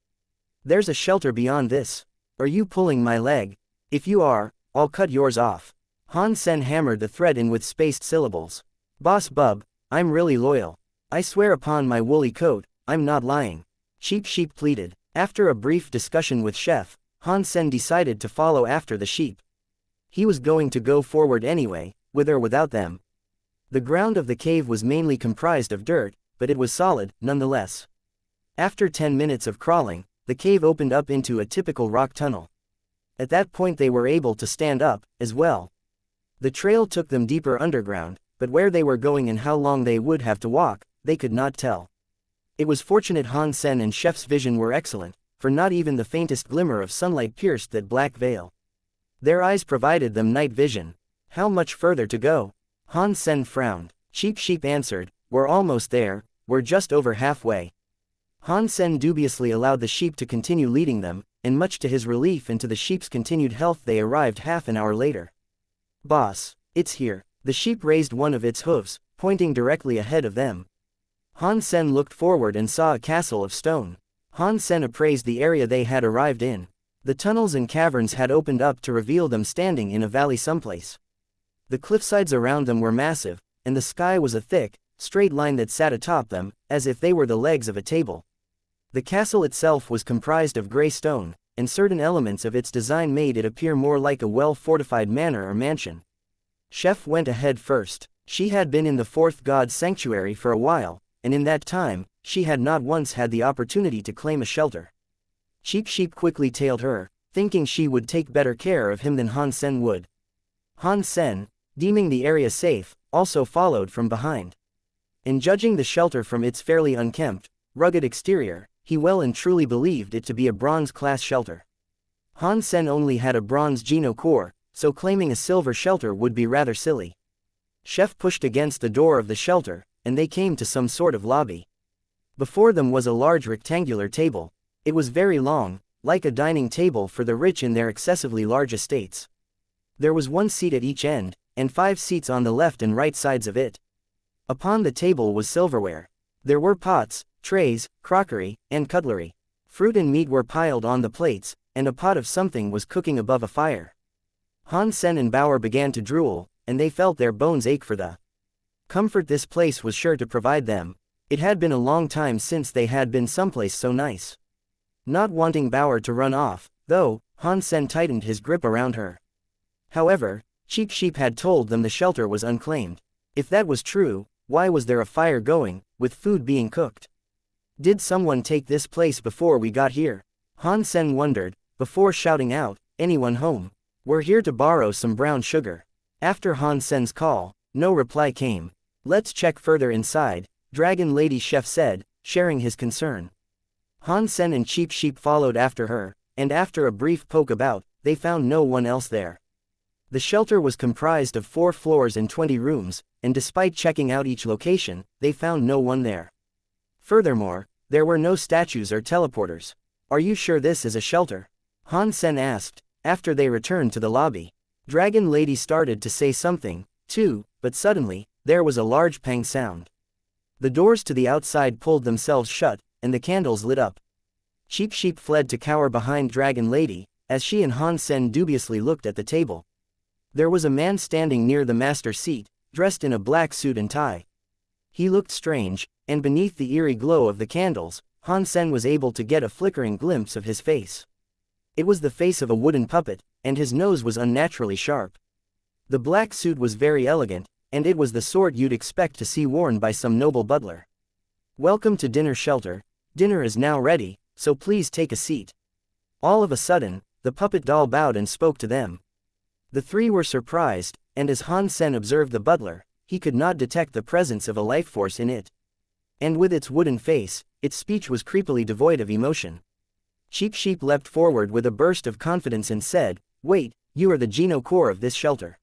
"There's a shelter beyond this. Are you pulling my leg? If you are, I'll cut yours off." Han Sen hammered the thread in with spaced syllables. "Boss bub, I'm really loyal. I swear upon my woolly coat, I'm not lying," Cheap Sheep pleaded. After a brief discussion with Chef, Han Sen decided to follow after the sheep. He was going to go forward anyway, with or without them. The ground of the cave was mainly comprised of dirt, but it was solid, nonetheless. After 10 minutes of crawling, the cave opened up into a typical rock tunnel. At that point they were able to stand up, as well. The trail took them deeper underground, but where they were going and how long they would have to walk, they could not tell. It was fortunate Han Sen and Chef's vision were excellent, for not even the faintest glimmer of sunlight pierced that black veil. Their eyes provided them night vision. "How much further to go?" Han Sen frowned. Cheap Sheep answered, "We're almost there, we're just over halfway." Han Sen dubiously allowed the sheep to continue leading them, and much to his relief and to the sheep's continued health they arrived half an hour later. "Boss, it's here." The sheep raised one of its hooves, pointing directly ahead of them. Han Sen looked forward and saw a castle of stone. Han Sen appraised the area they had arrived in. The tunnels and caverns had opened up to reveal them standing in a valley someplace. The cliffsides around them were massive, and the sky was a thick, straight line that sat atop them, as if they were the legs of a table. The castle itself was comprised of gray stone, and certain elements of its design made it appear more like a well-fortified manor or mansion. Chef went ahead first. She had been in the fourth god's sanctuary for a while, and in that time, she had not once had the opportunity to claim a shelter. Cheap Sheep quickly tailed her, thinking she would take better care of him than Han Sen would. Han Sen, deeming the area safe, also followed from behind. In judging the shelter from its fairly unkempt, rugged exterior, he well and truly believed it to be a bronze-class shelter. Han Sen only had a bronze Geno core, so claiming a silver shelter would be rather silly. Chef pushed against the door of the shelter, and they came to some sort of lobby. Before them was a large rectangular table. It was very long, like a dining table for the rich in their excessively large estates. There was one seat at each end, and 5 seats on the left and right sides of it. Upon the table was silverware. There were pots, trays, crockery, and cutlery. Fruit and meat were piled on the plates, and a pot of something was cooking above a fire. Han Sen and Bauer began to drool, and they felt their bones ache for the comfort this place was sure to provide them. It had been a long time since they had been someplace so nice. Not wanting Bauer to run off, though, Han Sen tightened his grip around her. However, Cheap Sheep had told them the shelter was unclaimed. If that was true, why was there a fire going, with food being cooked? Did someone take this place before we got here? Han Sen wondered, before shouting out, "Anyone home? We're here to borrow some brown sugar." After Han Sen's call, no reply came. "Let's check further inside," Dragon Lady Chef said, sharing his concern. Han Sen and Cheap Sheep followed after her, and after a brief poke about, they found no one else there. The shelter was comprised of 4 floors and 20 rooms, and despite checking out each location, they found no one there. Furthermore, there were no statues or teleporters. "Are you sure this is a shelter?" Han Sen asked, after they returned to the lobby. Dragon Lady started to say something, too, but suddenly, there was a large pang sound. The doors to the outside pulled themselves shut, and the candles lit up. Cheap Sheep fled to cower behind Dragon Lady, as she and Han Sen dubiously looked at the table. There was a man standing near the master seat, dressed in a black suit and tie. He looked strange, and beneath the eerie glow of the candles, Han Sen was able to get a flickering glimpse of his face. It was the face of a wooden puppet, and his nose was unnaturally sharp. The black suit was very elegant, and it was the sort you'd expect to see worn by some noble butler. "Welcome to dinner shelter. Dinner is now ready, so please take a seat." All of a sudden, the puppet doll bowed and spoke to them. The 3 were surprised, and as Han Sen observed the butler, he could not detect the presence of a life force in it. And with its wooden face, its speech was creepily devoid of emotion. Cheap Sheep leapt forward with a burst of confidence and said, "Wait, you are the Geno core of this shelter.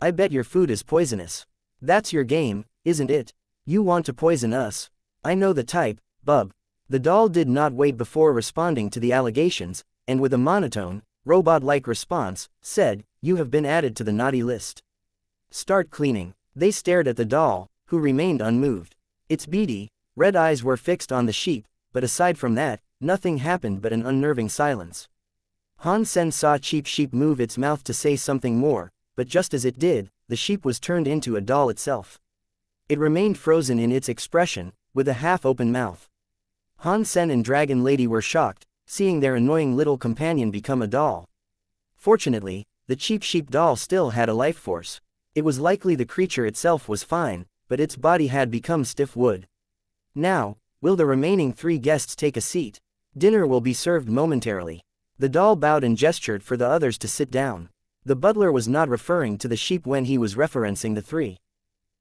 I bet your food is poisonous. That's your game, isn't it? You want to poison us. I know the type, bub." The doll did not wait before responding to the allegations, and with a monotone, robot-like response, said, "You have been added to the naughty list. Start cleaning." They stared at the doll, who remained unmoved. Its beady, red eyes were fixed on the sheep, but aside from that, nothing happened but an unnerving silence. Han Sen saw Cheap Sheep move its mouth to say something more, but just as it did, the sheep was turned into a doll itself. It remained frozen in its expression, with a half-open mouth. Han Sen and Dragon Lady were shocked, seeing their annoying little companion become a doll. Fortunately, the Cheap Sheep doll still had a life force. It was likely the creature itself was fine, but its body had become stiff wood. "Now, will the remaining 3 guests take a seat? Dinner will be served momentarily." The doll bowed and gestured for the others to sit down. The butler was not referring to the sheep when he was referencing the 3.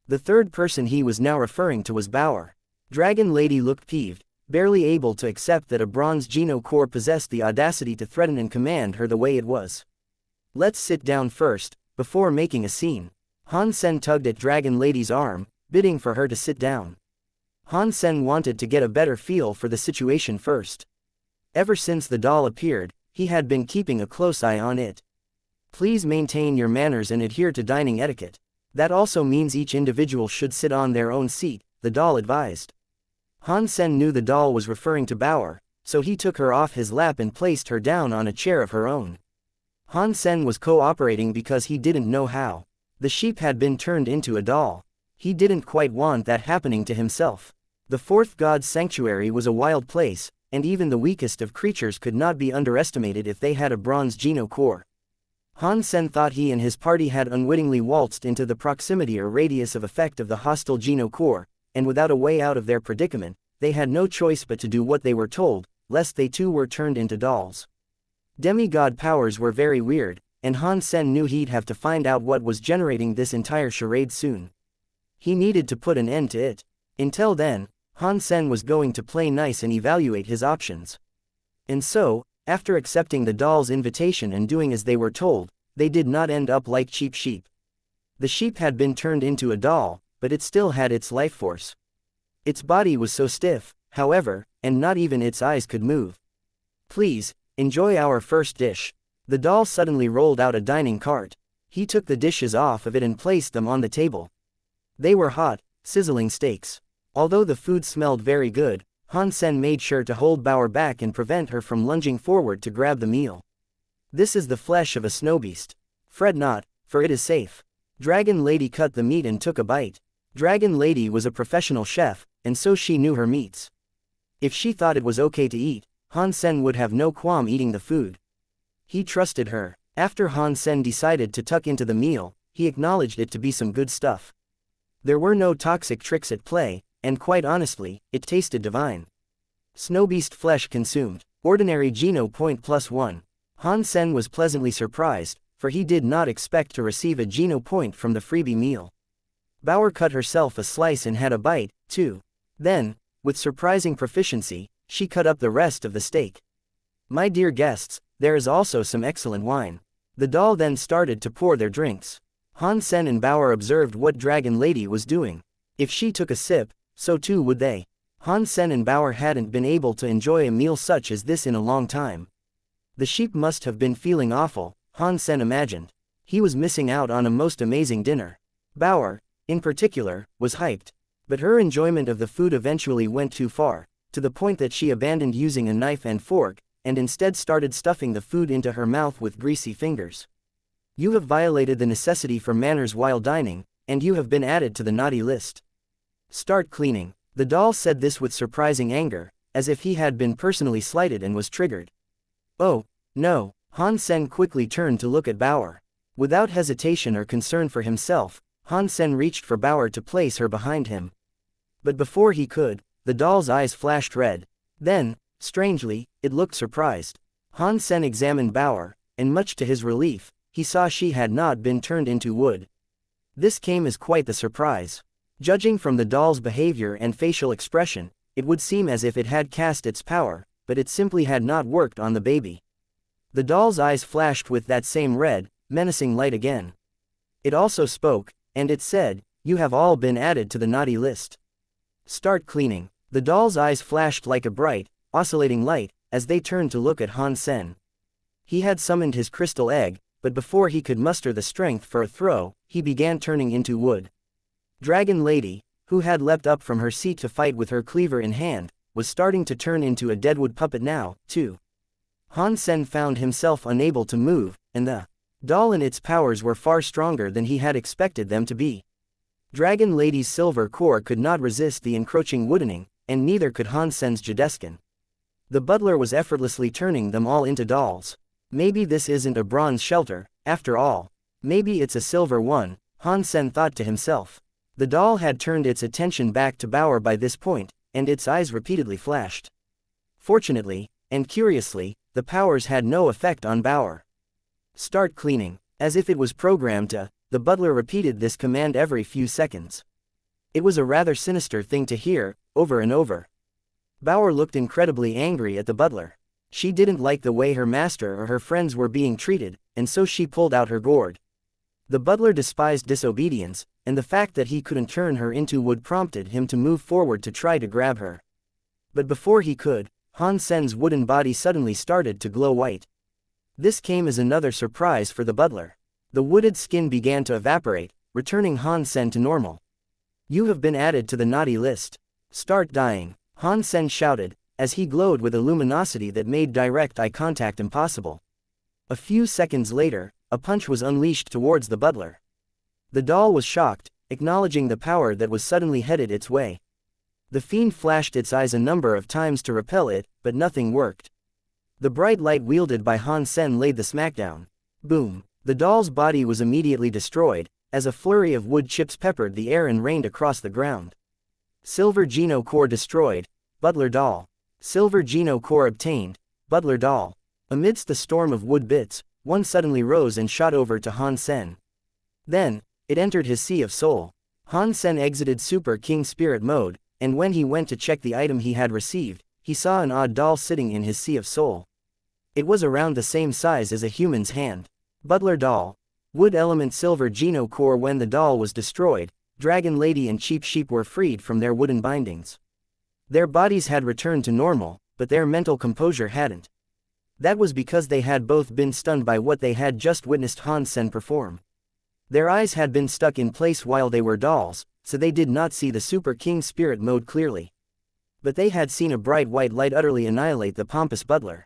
The third person he was now referring to was Bauer. Dragon Lady looked peeved, barely able to accept that a bronze Geno core possessed the audacity to threaten and command her the way it was. "Let's sit down first, before making a scene." Han Sen tugged at Dragon Lady's arm, bidding for her to sit down. Han Sen wanted to get a better feel for the situation first. Ever since the doll appeared, he had been keeping a close eye on it. "Please maintain your manners and adhere to dining etiquette. That also means each individual should sit on their own seat," the doll advised. Han Sen knew the doll was referring to Bauer, so he took her off his lap and placed her down on a chair of her own. Han Sen was cooperating because he didn't know how. The sheep had been turned into a doll. He didn't quite want that happening to himself. The 4th God's sanctuary was a wild place, and even the weakest of creatures could not be underestimated if they had a bronze Geno core. Han Sen thought he and his party had unwittingly waltzed into the proximity or radius of effect of the hostile Geno core, and without a way out of their predicament, they had no choice but to do what they were told, lest they too were turned into dolls. Demigod powers were very weird, and Han Sen knew he'd have to find out what was generating this entire charade soon. He needed to put an end to it. Until then, Han Sen was going to play nice and evaluate his options. And so, after accepting the doll's invitation and doing as they were told, they did not end up like cheap sheep. The sheep had been turned into a doll, but it still had its life force. Its body was so stiff, however, and not even its eyes could move. "Please, enjoy our first dish." The doll suddenly rolled out a dining cart. He took the dishes off of it and placed them on the table. They were hot, sizzling steaks. Although the food smelled very good, Han Sen made sure to hold Bauer back and prevent her from lunging forward to grab the meal. "This is the flesh of a snow beast. Fret not, for it is safe." Dragon Lady cut the meat and took a bite. Dragon Lady was a professional chef, and so she knew her meats. If she thought it was okay to eat, Han Sen would have no qualm eating the food. He trusted her. After Han Sen decided to tuck into the meal, he acknowledged it to be some good stuff. There were no toxic tricks at play, and quite honestly, it tasted divine. Snowbeast flesh consumed. Ordinary Geno point +1. Han Sen was pleasantly surprised, for he did not expect to receive a Geno point from the freebie meal. Bauer cut herself a slice and had a bite, too. Then, with surprising proficiency, she cut up the rest of the steak. "My dear guests, there is also some excellent wine." The doll then started to pour their drinks. Han Sen and Bauer observed what Dragon Lady was doing. If she took a sip, so too would they. Han Sen and Bauer hadn't been able to enjoy a meal such as this in a long time. The sheep must have been feeling awful, Han Sen imagined. He was missing out on a most amazing dinner. Bauer, in particular, was hyped. But her enjoyment of the food eventually went too far, to the point that she abandoned using a knife and fork, and instead started stuffing the food into her mouth with greasy fingers. "You have violated the necessity for manners while dining, and you have been added to the naughty list. Start cleaning." The doll said this with surprising anger, as if he had been personally slighted and was triggered. "Oh, no." Han Sen quickly turned to look at Bauer. Without hesitation or concern for himself, Han Sen reached for Bauer to place her behind him. But before he could, the doll's eyes flashed red. Then, strangely, it looked surprised. Han Sen examined Bauer, and much to his relief, he saw she had not been turned into wood. This came as quite the surprise. Judging from the doll's behavior and facial expression, it would seem as if it had cast its power, but it simply had not worked on the baby. The doll's eyes flashed with that same red, menacing light again. It also spoke, and it said, "You have all been added to the naughty list. Start cleaning." The doll's eyes flashed like a bright, oscillating light, as they turned to look at Han Sen. He had summoned his crystal egg, but before he could muster the strength for a throw, he began turning into wood. Dragon Lady, who had leapt up from her seat to fight with her cleaver in hand, was starting to turn into a deadwood puppet now, too. Han Sen found himself unable to move, and the doll and its powers were far stronger than he had expected them to be. Dragon Lady's silver core could not resist the encroaching woodening, and neither could Han Sen's Jadeskin. The butler was effortlessly turning them all into dolls. Maybe this isn't a bronze shelter, after all. Maybe it's a silver one, Han Sen thought to himself. The doll had turned its attention back to Bauer by this point, and its eyes repeatedly flashed. Fortunately, and curiously, the powers had no effect on Bauer. Start cleaning. As if it was programmed to, the butler repeated this command every few seconds. It was a rather sinister thing to hear, over and over. Bauer looked incredibly angry at the butler. She didn't like the way her master or her friends were being treated, and so she pulled out her gourd. The butler despised disobedience, and the fact that he couldn't turn her into wood prompted him to move forward to try to grab her. But before he could, Han Sen's wooden body suddenly started to glow white. This came as another surprise for the butler. The wooded skin began to evaporate, returning Han Sen to normal. "You have been added to the naughty list. Start dying," Han Sen shouted, as he glowed with a luminosity that made direct eye contact impossible. A few seconds later, a punch was unleashed towards the butler. The doll was shocked, acknowledging the power that was suddenly headed its way. The fiend flashed its eyes a number of times to repel it, but nothing worked. The bright light wielded by Han Sen laid the smackdown. Boom! The doll's body was immediately destroyed, as a flurry of wood chips peppered the air and rained across the ground. Silver Geno core destroyed, butler doll. Silver Geno core obtained, butler doll. Amidst the storm of wood bits, one suddenly rose and shot over to Han Sen. Then, it entered his sea of soul. Han Sen exited Super King Spirit mode, and when he went to check the item he had received, he saw an odd doll sitting in his sea of soul. It was around the same size as a human's hand. Butler doll. Wood element silver Geno core. When the doll was destroyed, Dragon Lady and Cheap Sheep were freed from their wooden bindings. Their bodies had returned to normal, but their mental composure hadn't. That was because they had both been stunned by what they had just witnessed Han Sen perform. Their eyes had been stuck in place while they were dolls, so they did not see the Super King Spirit mode clearly. But they had seen a bright white light utterly annihilate the pompous butler.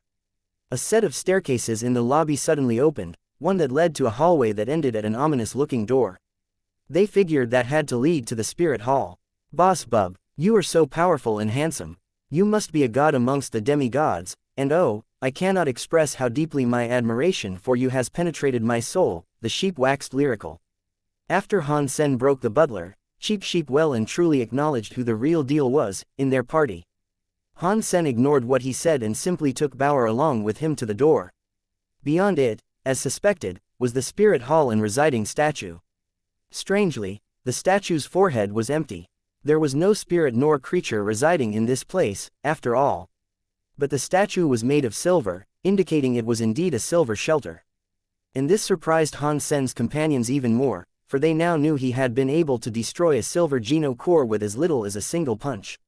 A set of staircases in the lobby suddenly opened, one that led to a hallway that ended at an ominous-looking door. They figured that had to lead to the Spirit Hall. Boss Bub, you are so powerful and handsome. You must be a god amongst the demigods, and oh, I cannot express how deeply my admiration for you has penetrated my soul, the sheep waxed lyrical. After Han Sen broke the butler, Cheap Sheep well and truly acknowledged who the real deal was, in their party. Han Sen ignored what he said and simply took Bauer along with him to the door. Beyond it, as suspected, was the Spirit Hall and residing statue. Strangely, the statue's forehead was empty. There was no spirit nor creature residing in this place, after all. But the statue was made of silver, indicating it was indeed a silver shelter. And this surprised Han Sen's companions even more, for they now knew he had been able to destroy a silver Geno core with as little as a single punch.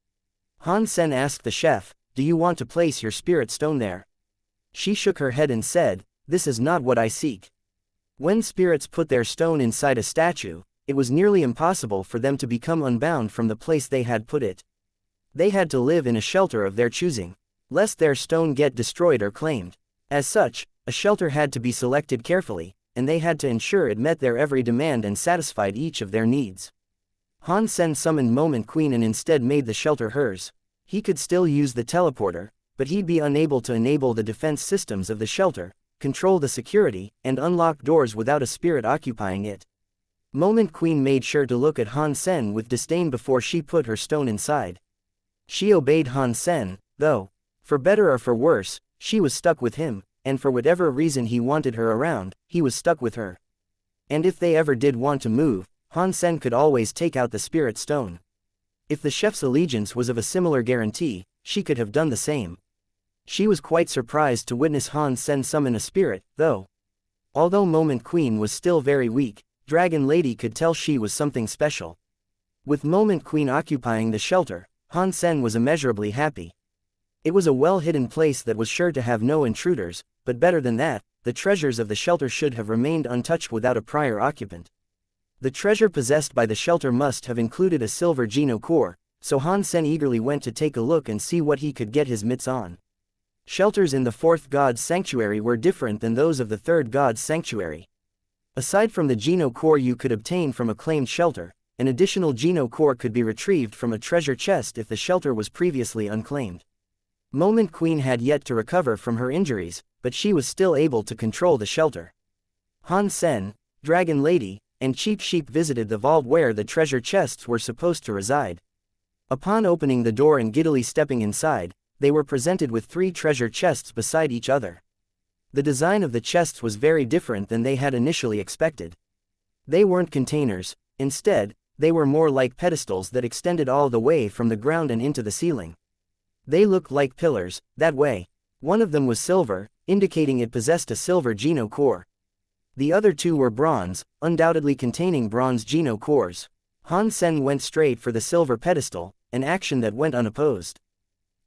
Han Sen asked the chef, "Do you want to place your spirit stone there?" She shook her head and said, "This is not what I seek." When spirits put their stone inside a statue, it was nearly impossible for them to become unbound from the place they had put it. They had to live in a shelter of their choosing, lest their stone get destroyed or claimed. As such, a shelter had to be selected carefully, and they had to ensure it met their every demand and satisfied each of their needs. Han Sen summoned Moment Queen and instead made the shelter hers. He could still use the teleporter, but he'd be unable to enable the defense systems of the shelter, control the security, and unlock doors without a spirit occupying it. Moment Queen made sure to look at Han Sen with disdain before she put her stone inside. She obeyed Han Sen, though. For better or for worse, she was stuck with him, and for whatever reason he wanted her around, he was stuck with her. And if they ever did want to move, Han Sen could always take out the spirit stone. If the chef's allegiance was of a similar guarantee, she could have done the same. She was quite surprised to witness Han Sen summon a spirit, though. Although Moment Queen was still very weak, Dragon Lady could tell she was something special. With Moment Queen occupying the shelter, Han Sen was immeasurably happy. It was a well-hidden place that was sure to have no intruders, but better than that, the treasures of the shelter should have remained untouched without a prior occupant. The treasure possessed by the shelter must have included a silver Geno core, so Han Sen eagerly went to take a look and see what he could get his mitts on. Shelters in the fourth god's sanctuary were different than those of the third god's sanctuary. Aside from the Geno core you could obtain from a claimed shelter, an additional Geno core could be retrieved from a treasure chest if the shelter was previously unclaimed. Moment Queen had yet to recover from her injuries, but she was still able to control the shelter. Han Sen, Dragon Lady, and Cheap Sheep visited the vault where the treasure chests were supposed to reside. Upon opening the door and giddily stepping inside, they were presented with 3 treasure chests beside each other. The design of the chests was very different than they had initially expected. They weren't containers, instead, they were more like pedestals that extended all the way from the ground and into the ceiling. They looked like pillars, that way. One of them was silver, indicating it possessed a silver Geno core. The other 2 were bronze, undoubtedly containing bronze Geno cores. Han Sen went straight for the silver pedestal, an action that went unopposed.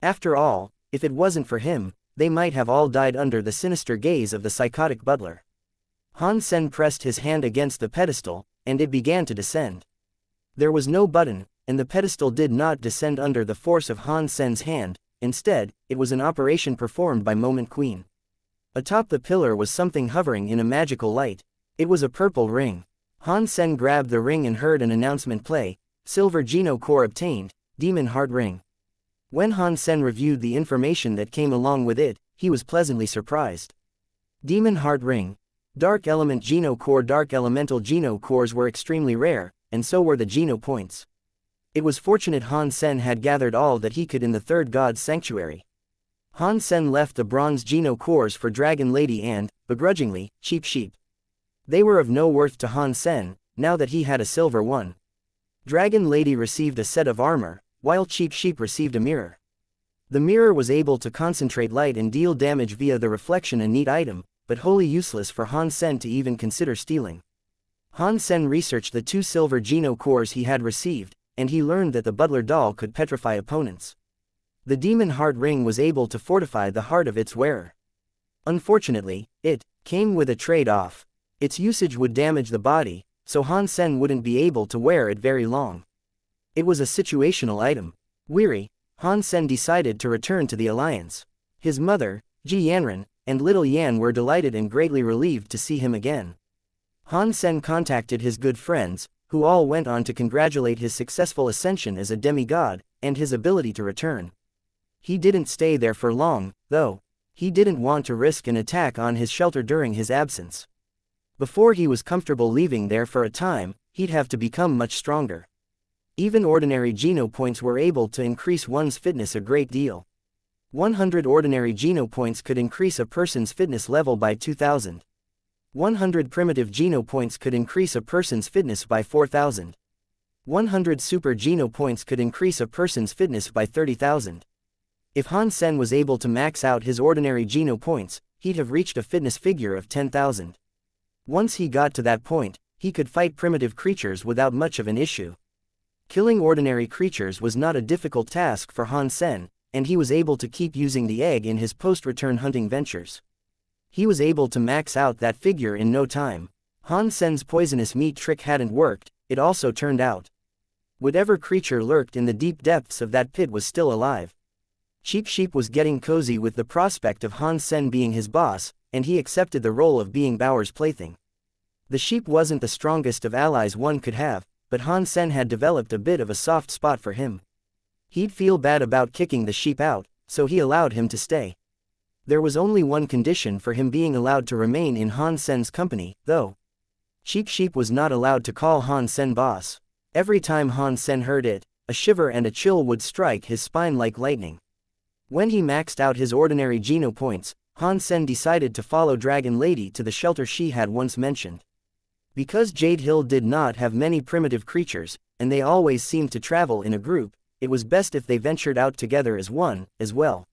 After all, if it wasn't for him, they might have all died under the sinister gaze of the psychotic butler. Han Sen pressed his hand against the pedestal, and it began to descend. There was no button, and the pedestal did not descend under the force of Han Sen's hand, instead, it was an operation performed by Moment Queen. Atop the pillar was something hovering in a magical light. It was a purple ring. Han Sen grabbed the ring and heard an announcement play, "Silver Geno core obtained, Demon Heart Ring." When Han Sen reviewed the information that came along with it, he was pleasantly surprised. Demon Heart Ring. Dark Element Geno core. Dark Elemental Geno cores were extremely rare, and so were the Geno points. It was fortunate Han Sen had gathered all that he could in the third god's sanctuary. Han Sen left the bronze Geno cores for Dragon Lady and, begrudgingly, Cheap Sheep. They were of no worth to Han Sen, now that he had a silver one. Dragon Lady received a set of armor, while Cheap Sheep received a mirror. The mirror was able to concentrate light and deal damage via the reflection, a neat item, but wholly useless for Han Sen to even consider stealing. Han Sen researched the 2 silver Geno cores he had received, and he learned that the butler doll could petrify opponents. The demon heart ring was able to fortify the heart of its wearer. Unfortunately, it came with a trade-off. Its usage would damage the body, so Han Sen wouldn't be able to wear it very long. It was a situational item. Weary, Han Sen decided to return to the Alliance. His mother, Ji Yanran, and little Yan were delighted and greatly relieved to see him again. Han Sen contacted his good friends, who all went on to congratulate his successful ascension as a demigod, and his ability to return. He didn't stay there for long, though. He didn't want to risk an attack on his shelter during his absence. Before he was comfortable leaving there for a time, he'd have to become much stronger. Even ordinary Geno points were able to increase one's fitness a great deal. 100 ordinary Geno points could increase a person's fitness level by 2,000. 100 primitive Geno points could increase a person's fitness by 4,000. 100 super Geno points could increase a person's fitness by 30,000. If Han Sen was able to max out his ordinary Geno points, he'd have reached a fitness figure of 10,000. Once he got to that point, he could fight primitive creatures without much of an issue. Killing ordinary creatures was not a difficult task for Han Sen, and he was able to keep using the egg in his post-return hunting ventures. He was able to max out that figure in no time. Han Sen's poisonous meat trick hadn't worked, it also turned out. Whatever creature lurked in the deep depths of that pit was still alive. Cheap Sheep was getting cozy with the prospect of Han Sen being his boss, and he accepted the role of being Baoer's plaything. The sheep wasn't the strongest of allies one could have, but Han Sen had developed a bit of a soft spot for him. He'd feel bad about kicking the sheep out, so he allowed him to stay. There was only one condition for him being allowed to remain in Han Sen's company, though. Cheap Sheep was not allowed to call Han Sen boss. Every time Han Sen heard it, a shiver and a chill would strike his spine like lightning. When he maxed out his ordinary Geno points, Han Sen decided to follow Dragon Lady to the shelter she had once mentioned. Because Jade Hill did not have many primitive creatures, and they always seemed to travel in a group, it was best if they ventured out together as one, as well.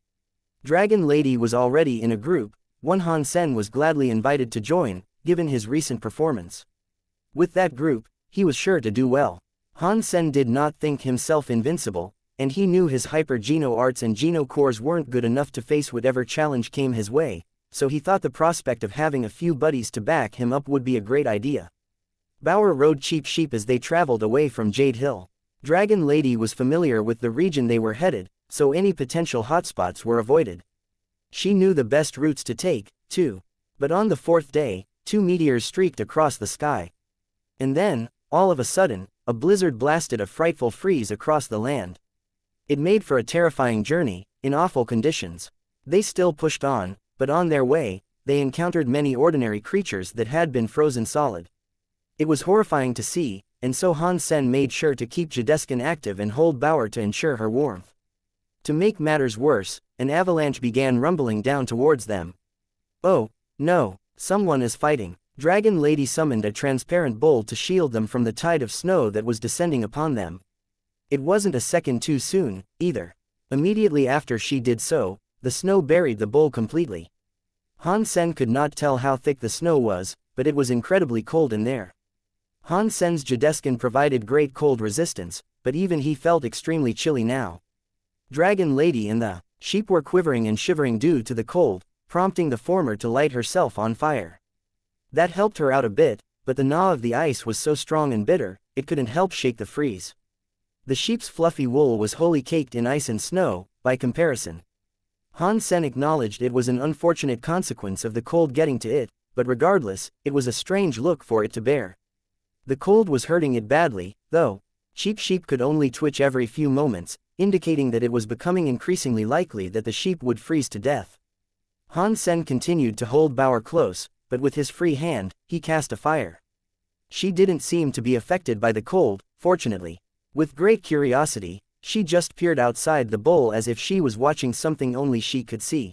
Dragon Lady was already in a group, one Han Sen was gladly invited to join, given his recent performance. With that group, he was sure to do well. Han Sen did not think himself invincible, and he knew his hyper Geno arts and Geno cores weren't good enough to face whatever challenge came his way, so he thought the prospect of having a few buddies to back him up would be a great idea. Baoer rode Cheap Sheep as they traveled away from Jade Hill. Dragon Lady was familiar with the region they were headed, so any potential hotspots were avoided. She knew the best routes to take, too. But on the 4th day, 2 meteors streaked across the sky. And then, all of a sudden, a blizzard blasted a frightful freeze across the land. It made for a terrifying journey, in awful conditions. They still pushed on, but on their way, they encountered many ordinary creatures that had been frozen solid. It was horrifying to see, and so Han Sen made sure to keep Jadeskin active and hold Baoer to ensure her warmth. To make matters worse, an avalanche began rumbling down towards them. Oh, no, someone is fighting. Dragon Lady summoned a transparent bowl to shield them from the tide of snow that was descending upon them. It wasn't a second too soon, either. Immediately after she did so, the snow buried the bowl completely. Han Sen could not tell how thick the snow was, but it was incredibly cold in there. Han Sen's Jadeskin provided great cold resistance, but even he felt extremely chilly now. Dragon Lady and the sheep were quivering and shivering due to the cold, prompting the former to light herself on fire. That helped her out a bit, but the gnaw of the ice was so strong and bitter, it couldn't help shake the freeze. The sheep's fluffy wool was wholly caked in ice and snow, by comparison. Han Sen acknowledged it was an unfortunate consequence of the cold getting to it, but regardless, it was a strange look for it to bear. The cold was hurting it badly, though. Cheap Sheep could only twitch every few moments, indicating that it was becoming increasingly likely that the sheep would freeze to death. Han Sen continued to hold Baoer close, but with his free hand, he cast a fire. She didn't seem to be affected by the cold, fortunately. With great curiosity, She just peered outside the bowl as if she was watching something only she could see.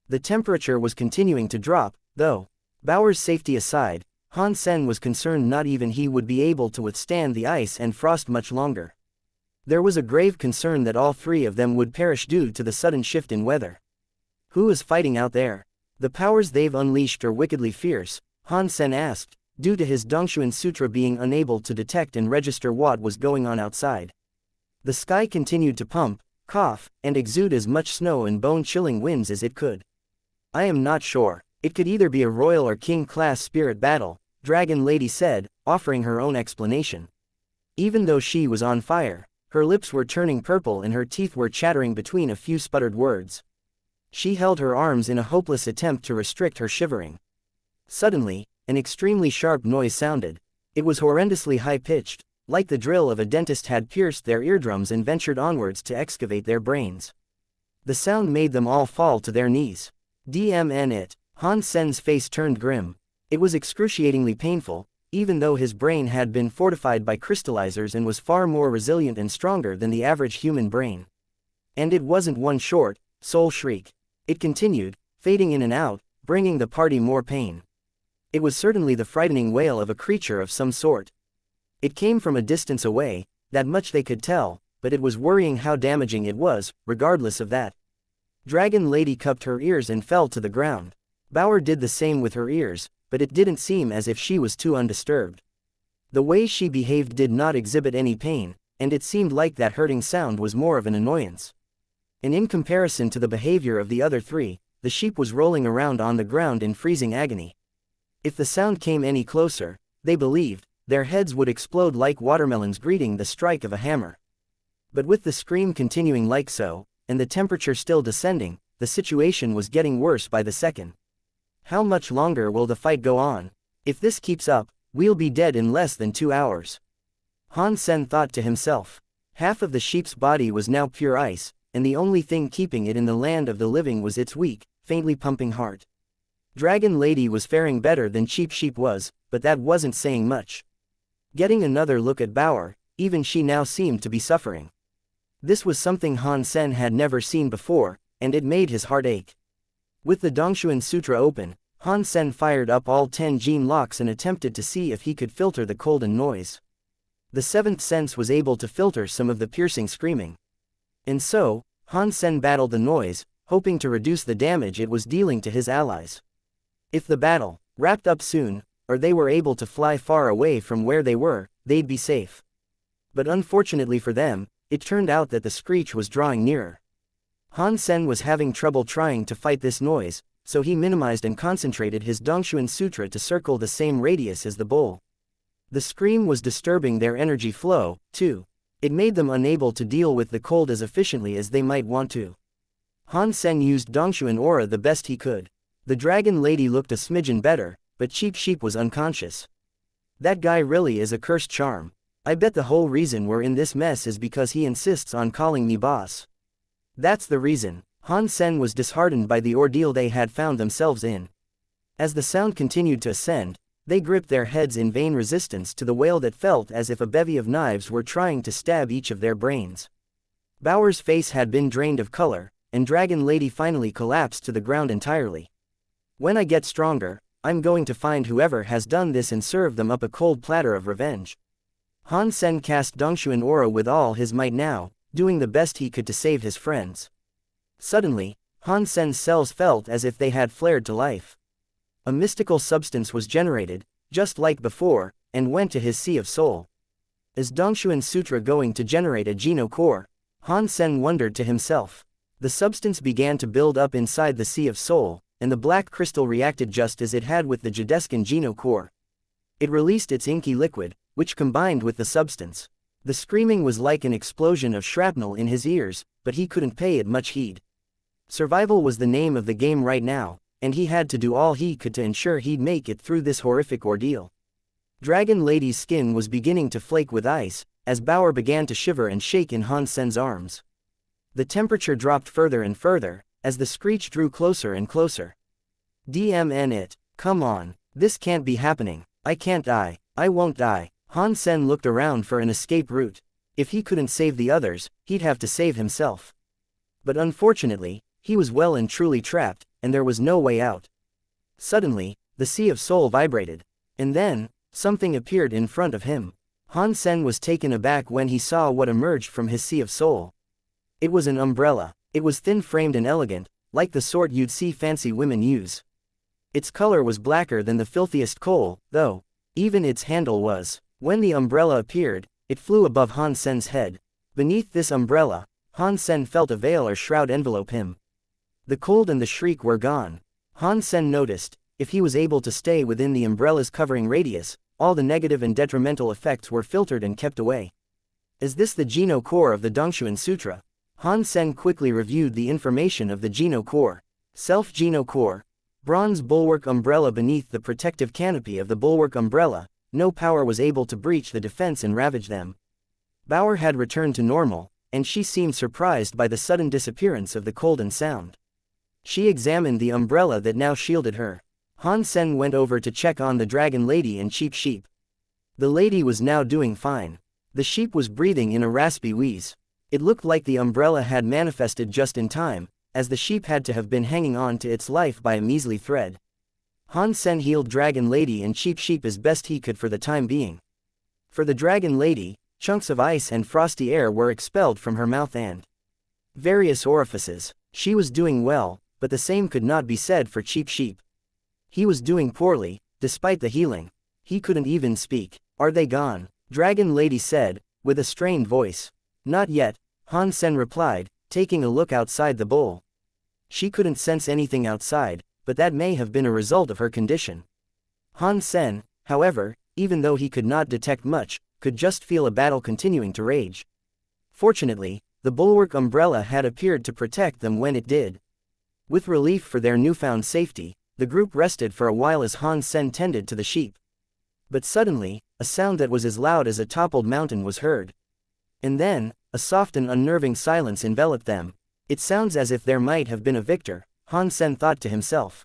The temperature was continuing to drop, though. Bauer's safety aside, Han Sen was concerned not even he would be able to withstand the ice and frost much longer. There was a grave concern that all three of them would perish due to the sudden shift in weather. Who is fighting out there? The powers they've unleashed are wickedly fierce, Han Sen asked, due to his Dongshuan Sutra being unable to detect and register what was going on outside. The sky continued to pump, cough, and exude as much snow and bone-chilling winds as it could. I am not sure. It could either be a royal or king-class spirit battle, Dragon Lady said, offering her own explanation. Even though she was on fire, her lips were turning purple and her teeth were chattering between a few sputtered words. She held her arms in a hopeless attempt to restrict her shivering. Suddenly, an extremely sharp noise sounded. It was horrendously high-pitched, like the drill of a dentist had pierced their eardrums and ventured onwards to excavate their brains. The sound made them all fall to their knees. DMN it. Han Sen's face turned grim. It was excruciatingly painful, even though his brain had been fortified by crystallizers and was far more resilient and stronger than the average human brain. And it wasn't one short, soul shriek. It continued, fading in and out, bringing the party more pain. It was certainly the frightening wail of a creature of some sort. It came from a distance away, that much they could tell, but it was worrying how damaging it was, regardless of that. Dragon Lady cupped her ears and fell to the ground. Bauer did the same with her ears, but it didn't seem as if she was too undisturbed. The way she behaved did not exhibit any pain, and it seemed like that hurting sound was more of an annoyance. And in comparison to the behavior of the other three, the sheep was rolling around on the ground in freezing agony. If the sound came any closer, they believed, their heads would explode like watermelons greeting the strike of a hammer. But with the scream continuing like so, and the temperature still descending, the situation was getting worse by the second. How much longer will the fight go on? If this keeps up, we'll be dead in less than 2 hours. Han Sen thought to himself. Half of the sheep's body was now pure ice, and the only thing keeping it in the land of the living was its weak, faintly pumping heart. Dragon Lady was faring better than Cheap Sheep was, but that wasn't saying much. Getting another look at Bauer, even she now seemed to be suffering. This was something Han Sen had never seen before, and it made his heart ache. With the Dongshuan Sutra open, Han Sen fired up all 10 gene locks and attempted to see if he could filter the cold and noise. The seventh sense was able to filter some of the piercing screaming. And so, Han Sen battled the noise, hoping to reduce the damage it was dealing to his allies. If the battle wrapped up soon, or they were able to fly far away from where they were, they'd be safe. But unfortunately for them, it turned out that the screech was drawing nearer. Han Sen was having trouble trying to fight this noise, so he minimized and concentrated his Dongshuan Sutra to circle the same radius as the bowl. The scream was disturbing their energy flow, too. It made them unable to deal with the cold as efficiently as they might want to. Han Sen used Dongshuan aura the best he could. The Dragon Lady looked a smidgen better, but Cheap Sheep was unconscious. That guy really is a cursed charm. I bet the whole reason we're in this mess is because he insists on calling me boss. That's the reason. Han Sen was disheartened by the ordeal they had found themselves in. As the sound continued to ascend, they gripped their heads in vain resistance to the wail that felt as if a bevy of knives were trying to stab each of their brains. Bauer's face had been drained of color, and Dragon Lady finally collapsed to the ground entirely. When I get stronger, I'm going to find whoever has done this and serve them up a cold platter of revenge. Han Sen cast Dongshuan aura with all his might now, doing the best he could to save his friends. Suddenly, Han Sen's cells felt as if they had flared to life. A mystical substance was generated, just like before, and went to his Sea of Soul. Is Dongshuan Sutra going to generate a Geno core? Han Sen wondered to himself. The substance began to build up inside the Sea of Soul, and the black crystal reacted just as it had with the Jadescan Geno core. It released its inky liquid, which combined with the substance. The screaming was like an explosion of shrapnel in his ears, but he couldn't pay it much heed. Survival was the name of the game right now, and he had to do all he could to ensure he'd make it through this horrific ordeal. Dragon Lady's skin was beginning to flake with ice, as Bauer began to shiver and shake in Han Sen's arms. The temperature dropped further and further, as the screech drew closer and closer. DMN it. Come on. This can't be happening. I can't die. I won't die. Han Sen looked around for an escape route. If he couldn't save the others, he'd have to save himself. But unfortunately, he was well and truly trapped, and there was no way out. Suddenly, the Sea of Soul vibrated. And then, something appeared in front of him. Han Sen was taken aback when he saw what emerged from his Sea of Soul. It was an umbrella. It was thin-framed and elegant, like the sort you'd see fancy women use. Its color was blacker than the filthiest coal, though. Even its handle was. When the umbrella appeared, it flew above Han Sen's head. Beneath this umbrella, Han Sen felt a veil or shroud envelope him. The cold and the shriek were gone. Han Sen noticed, if he was able to stay within the umbrella's covering radius, all the negative and detrimental effects were filtered and kept away. Is this the Geno core of the Dongshuan Sutra? Han Sen quickly reviewed the information of the Geno core. Self-Geno core. Bronze bulwark umbrella. Beneath the protective canopy of the bulwark umbrella, no power was able to breach the defense and ravage them. Bauer had returned to normal, and she seemed surprised by the sudden disappearance of the cold and sound. She examined the umbrella that now shielded her. Han Sen went over to check on the dragon lady and cheap sheep. The lady was now doing fine. The sheep was breathing in a raspy wheeze. It looked like the umbrella had manifested just in time, as the sheep had to have been hanging on to its life by a measly thread. Han Sen healed dragon lady and cheap sheep as best he could for the time being. For the dragon lady, chunks of ice and frosty air were expelled from her mouth and various orifices. She was doing well, but the same could not be said for cheap sheep. He was doing poorly, despite the healing. He couldn't even speak. Are they gone? Dragon lady said, with a strained voice. Not yet, Han Sen replied, taking a look outside the bowl. She couldn't sense anything outside, but that may have been a result of her condition. Han Sen, however, even though he could not detect much, could just feel a battle continuing to rage. Fortunately, the bulwark umbrella had appeared to protect them when it did. With relief for their newfound safety, the group rested for a while as Han Sen tended to the sheep. But suddenly, a sound that was as loud as a toppled mountain was heard. And then, a soft and unnerving silence enveloped them. It sounds as if there might have been a victor, Han Sen thought to himself.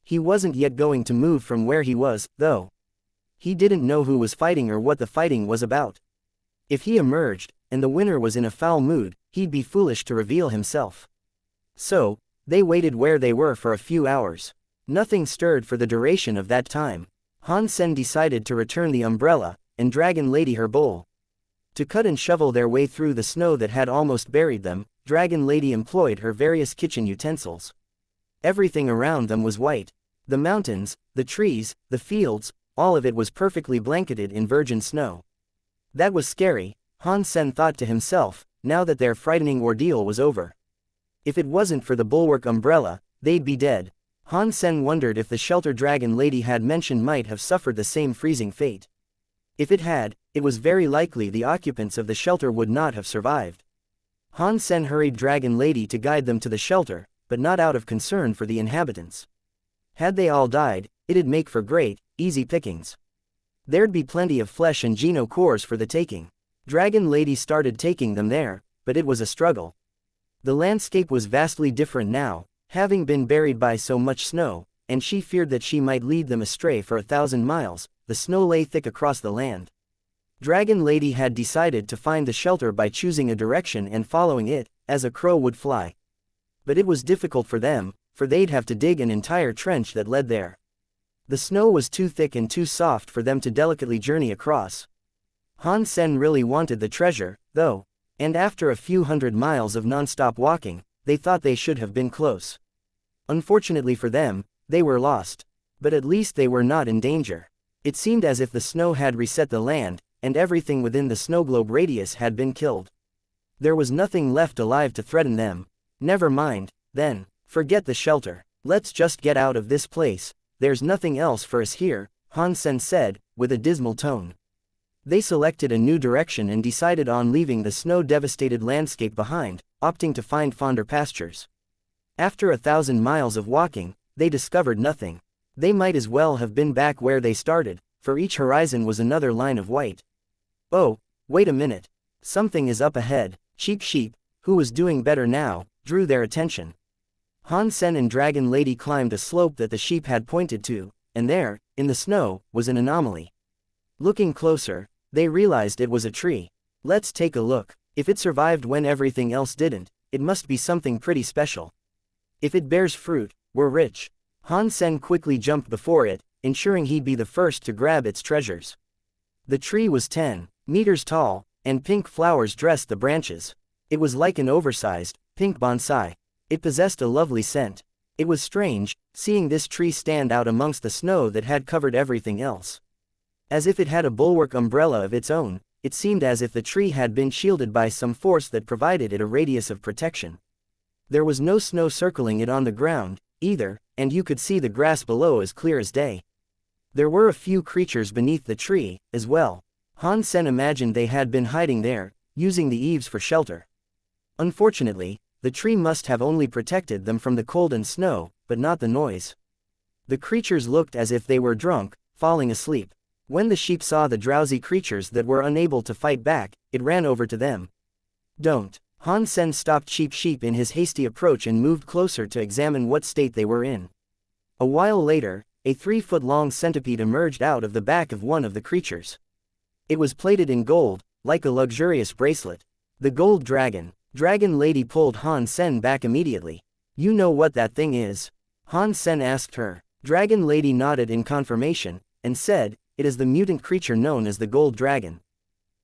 He wasn't yet going to move from where he was, though. He didn't know who was fighting or what the fighting was about. If he emerged, and the winner was in a foul mood, he'd be foolish to reveal himself. So, they waited where they were for a few hours. Nothing stirred for the duration of that time. Han Sen decided to return the umbrella, and Dragon Lady her bowl. To cut and shovel their way through the snow that had almost buried them, Dragon Lady employed her various kitchen utensils. Everything around them was white. The mountains, the trees, the fields, all of it was perfectly blanketed in virgin snow. That was scary, Han Sen thought to himself, now that their frightening ordeal was over. If it wasn't for the bulwark umbrella, they'd be dead. Han Sen wondered if the shelter Dragon Lady had mentioned might have suffered the same freezing fate. If it had, it was very likely the occupants of the shelter would not have survived. Han Sen hurried Dragon Lady to guide them to the shelter, but not out of concern for the inhabitants. Had they all died, it'd make for great, easy pickings. There'd be plenty of flesh and Geno cores for the taking. Dragon Lady started taking them there, but it was a struggle. The landscape was vastly different now, having been buried by so much snow, and she feared that she might lead them astray for 1,000 miles. The snow lay thick across the land. Dragon Lady had decided to find the shelter by choosing a direction and following it, as a crow would fly. But it was difficult for them, for they'd have to dig an entire trench that led there. The snow was too thick and too soft for them to delicately journey across. Han Sen really wanted the treasure, though, and after a few hundred miles of non-stop walking, they thought they should have been close. Unfortunately for them, they were lost. But at least they were not in danger. It seemed as if the snow had reset the land, and everything within the snow globe radius had been killed. There was nothing left alive to threaten them. Never mind, then, forget the shelter. Let's just get out of this place. There's nothing else for us here, Han Sen said, with a dismal tone. They selected a new direction and decided on leaving the snow-devastated landscape behind, opting to find fonder pastures. After 1,000 miles of walking, they discovered nothing. They might as well have been back where they started, for each horizon was another line of white. Oh, wait a minute. Something is up ahead. Cheap Sheep, who was doing better now, drew their attention. Han Sen and Dragon Lady climbed a slope that the sheep had pointed to, and there, in the snow, was an anomaly. Looking closer, they realized it was a tree. Let's take a look. If it survived when everything else didn't, it must be something pretty special. If it bears fruit, we're rich. Han Sen quickly jumped before it, ensuring he'd be the first to grab its treasures. The tree was 10 meters tall, and pink flowers dressed the branches. It was like an oversized, pink bonsai. It possessed a lovely scent. It was strange, seeing this tree stand out amongst the snow that had covered everything else. As if it had a bulwark umbrella of its own, it seemed as if the tree had been shielded by some force that provided it a radius of protection. There was no snow circling it on the ground, either, and you could see the grass below as clear as day. There were a few creatures beneath the tree, as well. Han Sen imagined they had been hiding there, using the eaves for shelter. Unfortunately, the tree must have only protected them from the cold and snow, but not the noise. The creatures looked as if they were drunk, falling asleep. When the sheep saw the drowsy creatures that were unable to fight back, it ran over to them. Don't. Han Sen stopped Sheep in his hasty approach and moved closer to examine what state they were in. A while later, a 3-foot-long centipede emerged out of the back of one of the creatures. It was plated in gold, like a luxurious bracelet. The gold dragon. Dragon Lady pulled Han Sen back immediately. You know what that thing is? Han Sen asked her. Dragon Lady nodded in confirmation, and said, it is the mutant creature known as the Gold Dragon.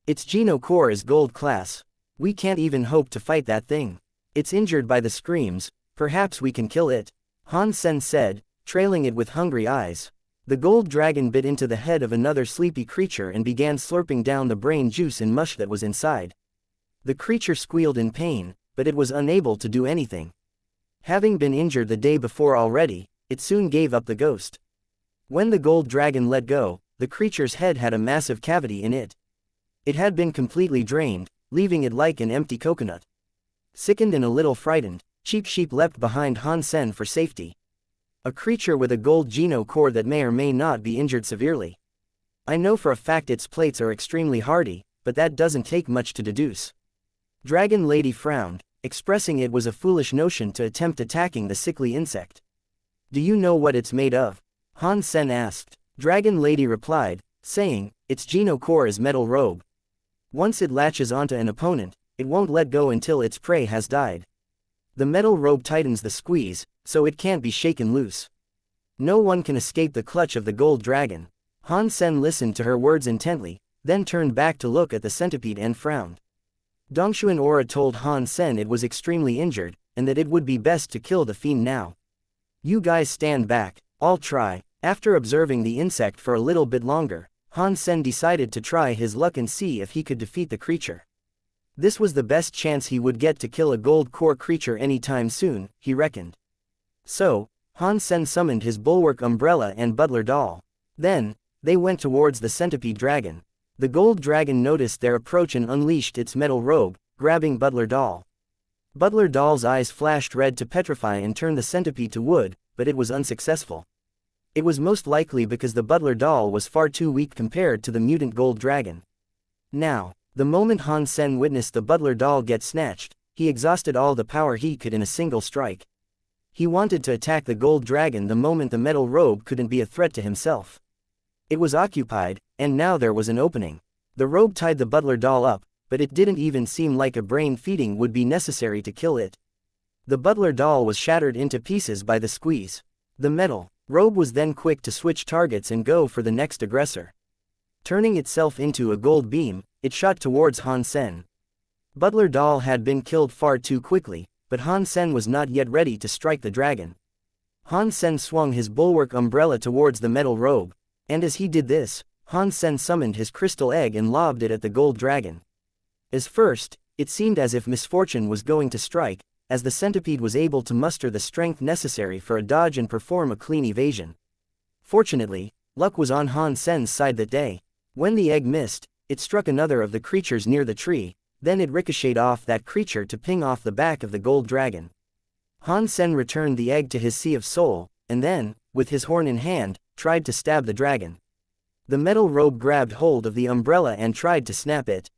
Its geno core is gold class. We can't even hope to fight that thing. It's injured by the screams, perhaps we can kill it. Han Sen said, trailing it with hungry eyes. The gold dragon bit into the head of another sleepy creature and began slurping down the brain juice and mush that was inside. The creature squealed in pain, but it was unable to do anything. Having been injured the day before already, it soon gave up the ghost. When the gold dragon let go, the creature's head had a massive cavity in it. It had been completely drained, leaving it like an empty coconut. Sickened and a little frightened, Sheep leapt behind Han Sen for safety. A creature with a gold geno core that may or may not be injured severely. I know for a fact its plates are extremely hardy, but that doesn't take much to deduce. Dragon Lady frowned, expressing it was a foolish notion to attempt attacking the sickly insect. Do you know what it's made of? Han Sen asked. Dragon Lady replied, saying, its geno core is metal robe. Once it latches onto an opponent, it won't let go until its prey has died. The metal robe tightens the squeeze, so it can't be shaken loose. No one can escape the clutch of the gold dragon. Han Sen listened to her words intently, then turned back to look at the centipede and frowned. Dongshuan Aura told Han Sen it was extremely injured, and that it would be best to kill the fiend now. You guys stand back, I'll try. After observing the insect for a little bit longer, Han Sen decided to try his luck and see if he could defeat the creature. This was the best chance he would get to kill a gold core creature anytime soon, he reckoned. So, Han Sen summoned his bulwark umbrella and butler doll. Then, they went towards the centipede dragon. The gold dragon noticed their approach and unleashed its metal robe, grabbing butler doll. Butler doll's eyes flashed red to petrify and turn the centipede to wood, but it was unsuccessful. It was most likely because the butler doll was far too weak compared to the mutant gold dragon. Now, the moment Han Sen witnessed the butler doll get snatched, he exhausted all the power he could in a single strike. He wanted to attack the gold dragon the moment the metal robe couldn't be a threat to himself. It was occupied, and now there was an opening. The robe tied the butler doll up, but it didn't even seem like a brain feeding would be necessary to kill it. The butler doll was shattered into pieces by the squeeze. The metal robe was then quick to switch targets and go for the next aggressor. Turning itself into a gold beam, it shot towards Han Sen. Butler doll had been killed far too quickly, but Han Sen was not yet ready to strike the dragon. Han Sen swung his bulwark umbrella towards the metal robe, and as he did this, Han Sen summoned his crystal egg and lobbed it at the gold dragon. As first, it seemed as if misfortune was going to strike, as the centipede was able to muster the strength necessary for a dodge and perform a clean evasion. Fortunately, luck was on Han Sen's side that day. When the egg missed, it struck another of the creatures near the tree, then it ricocheted off that creature to ping off the back of the gold dragon. Han Sen returned the egg to his Sea of Soul, and then, with his horn in hand, tried to stab the dragon. The metal robe grabbed hold of the umbrella and tried to snap it.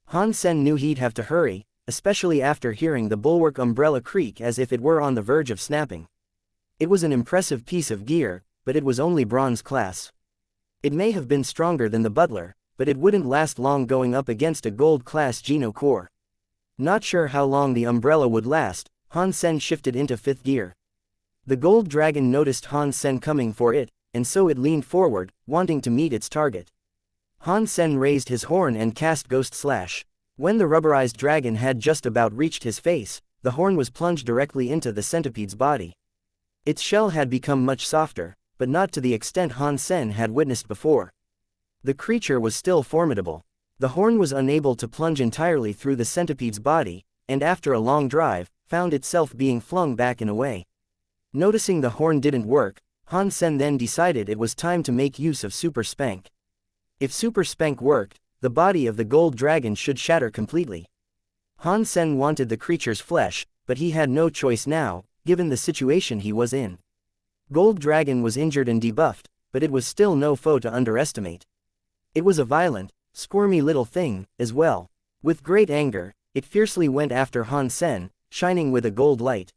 Han Sen knew he'd have to hurry, especially after hearing the bulwark umbrella creak as if it were on the verge of snapping. It was an impressive piece of gear, but it was only bronze class. It may have been stronger than the butler, but it wouldn't last long going up against a gold-class Geno core. Not sure how long the umbrella would last, Han Sen shifted into 5th gear. The gold dragon noticed Han Sen coming for it, and so it leaned forward, wanting to meet its target. Han Sen raised his horn and cast Ghost Slash. When the rubberized dragon had just about reached his face, the horn was plunged directly into the centipede's body. Its shell had become much softer, but not to the extent Han Sen had witnessed before. The creature was still formidable. The horn was unable to plunge entirely through the centipede's body, and after a long drive, found itself being flung back and away. Noticing the horn didn't work, Han Sen then decided it was time to make use of Super Spank. If Super Spank worked, the body of the gold dragon should shatter completely. Han Sen wanted the creature's flesh, but he had no choice now, given the situation he was in. Gold Dragon was injured and debuffed, but it was still no foe to underestimate. It was a violent, squirmy little thing, as well. With great anger, it fiercely went after Han Sen, shining with a gold light.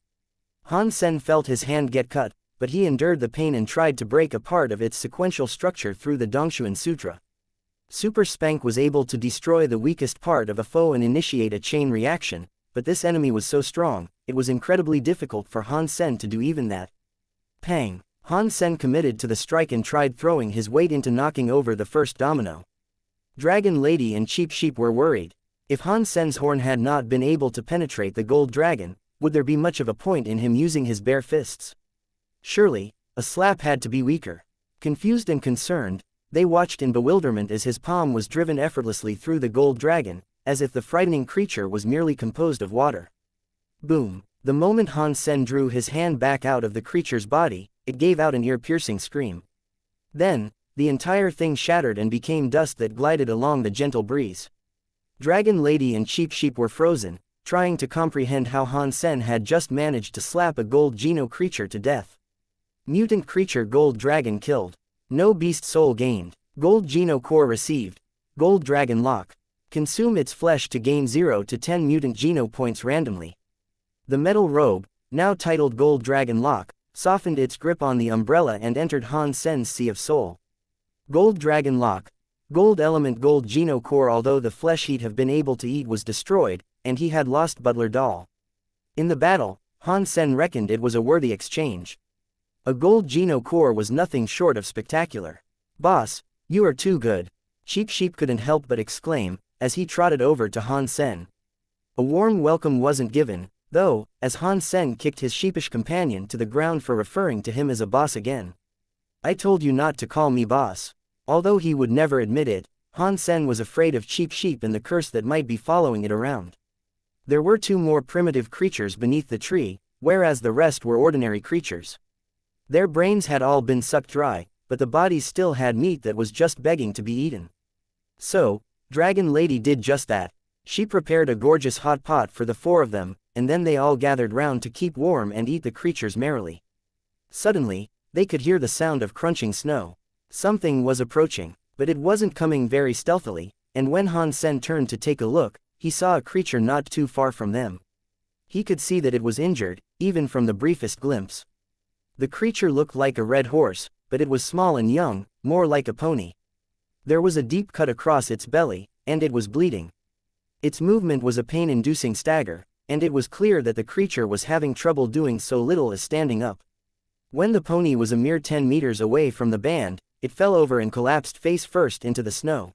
Han Sen felt his hand get cut, but he endured the pain and tried to break a part of its sequential structure through the Dongshuan Sutra. Super Spank was able to destroy the weakest part of a foe and initiate a chain reaction, but this enemy was so strong, it was incredibly difficult for Han Sen to do even that. Pang! Han Sen committed to the strike and tried throwing his weight into knocking over the first domino. Dragon Lady and Cheap Sheep were worried. If Han Sen's horn had not been able to penetrate the gold dragon, would there be much of a point in him using his bare fists? Surely, a slap had to be weaker. Confused and concerned, they watched in bewilderment as his palm was driven effortlessly through the gold dragon, as if the frightening creature was merely composed of water. Boom! The moment Han Sen drew his hand back out of the creature's body, it gave out an ear-piercing scream. Then, the entire thing shattered and became dust that glided along the gentle breeze. Dragon Lady and Cheap Sheep were frozen, trying to comprehend how Han Sen had just managed to slap a gold Geno creature to death. Mutant creature gold dragon killed. No beast soul gained. Gold Geno core received. Gold dragon lock. Consume its flesh to gain 0 to 10 mutant Geno points randomly. The metal robe, now titled Gold Dragon Lock, softened its grip on the umbrella and entered Han Sen's Sea of Soul. Gold Dragon Lock. Gold element gold Geno core. Although the flesh he'd have been able to eat was destroyed, and he had lost Butler Doll. In the battle, Han Sen reckoned it was a worthy exchange. A gold Geno core was nothing short of spectacular. Boss, you are too good. Cheap Sheep couldn't help but exclaim, as he trotted over to Han Sen. A warm welcome wasn't given, though, as Han Sen kicked his sheepish companion to the ground for referring to him as a boss again. I told you not to call me boss. Although he would never admit it, Han Sen was afraid of Cheap Sheep and the curse that might be following it around. There were 2 more primitive creatures beneath the tree, whereas the rest were ordinary creatures. Their brains had all been sucked dry, but the bodies still had meat that was just begging to be eaten. So, Dragon Lady did just that. She prepared a gorgeous hot pot for the 4 of them, and then they all gathered round to keep warm and eat the creatures merrily. Suddenly, they could hear the sound of crunching snow. Something was approaching, but it wasn't coming very stealthily, and when Han Sen turned to take a look, he saw a creature not too far from them. He could see that it was injured, even from the briefest glimpse. The creature looked like a red horse, but it was small and young, more like a pony. There was a deep cut across its belly, and it was bleeding. Its movement was a pain-inducing stagger, and it was clear that the creature was having trouble doing so little as standing up. When the pony was a mere 10 meters away from the band, it fell over and collapsed face first into the snow.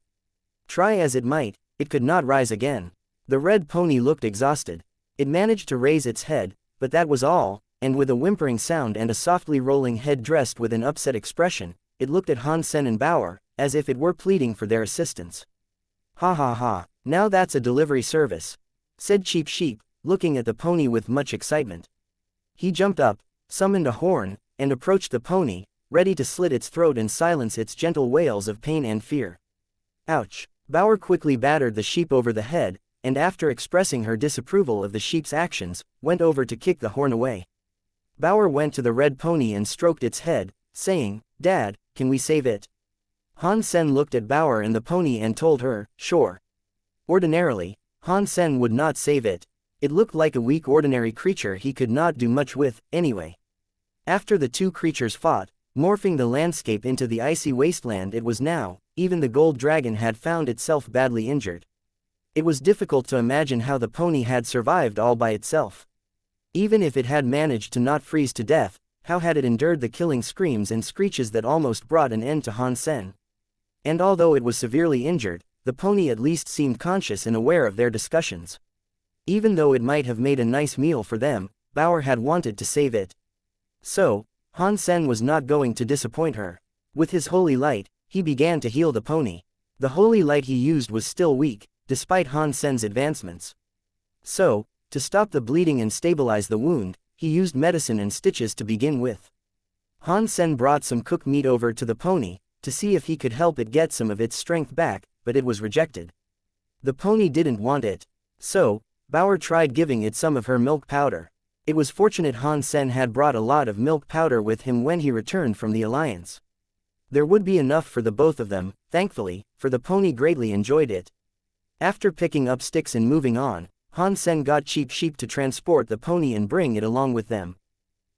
Try as it might, it could not rise again. The red pony looked exhausted. It managed to raise its head, but that was all, and with a whimpering sound and a softly rolling head dressed with an upset expression, it looked at Han Sen and Bauer, as if it were pleading for their assistance. Ha ha ha, now that's a delivery service, said Cheap Sheep, looking at the pony with much excitement. He jumped up, summoned a horn, and approached the pony, ready to slit its throat and silence its gentle wails of pain and fear. Ouch! Bauer quickly battered the sheep over the head, and after expressing her disapproval of the sheep's actions, went over to kick the horn away. Bauer went to the red pony and stroked its head, saying, "Dad, can we save it?" Han Sen looked at Bauer and the pony and told her, "Sure." Ordinarily, Han Sen would not save it. It looked like a weak ordinary creature he could not do much with, anyway. After the 2 creatures fought, morphing the landscape into the icy wasteland it was now. Even the gold dragon had found itself badly injured. It was difficult to imagine how the pony had survived all by itself. Even if it had managed to not freeze to death, how had it endured the killing screams and screeches that almost brought an end to Han Sen? And although it was severely injured, the pony at least seemed conscious and aware of their discussions. Even though it might have made a nice meal for them, Bauer had wanted to save it. So, Han Sen was not going to disappoint her. With his holy light, he began to heal the pony. The holy light he used was still weak, despite Han Sen's advancements. So, to stop the bleeding and stabilize the wound, he used medicine and stitches to begin with. Han Sen brought some cooked meat over to the pony, to see if he could help it get some of its strength back, but it was rejected. The pony didn't want it. So, Bauer tried giving it some of her milk powder. It was fortunate Han Sen had brought a lot of milk powder with him when he returned from the alliance. There would be enough for the both of them, thankfully, for the pony greatly enjoyed it. After picking up sticks and moving on, Han Sen got Cheap Sheep to transport the pony and bring it along with them.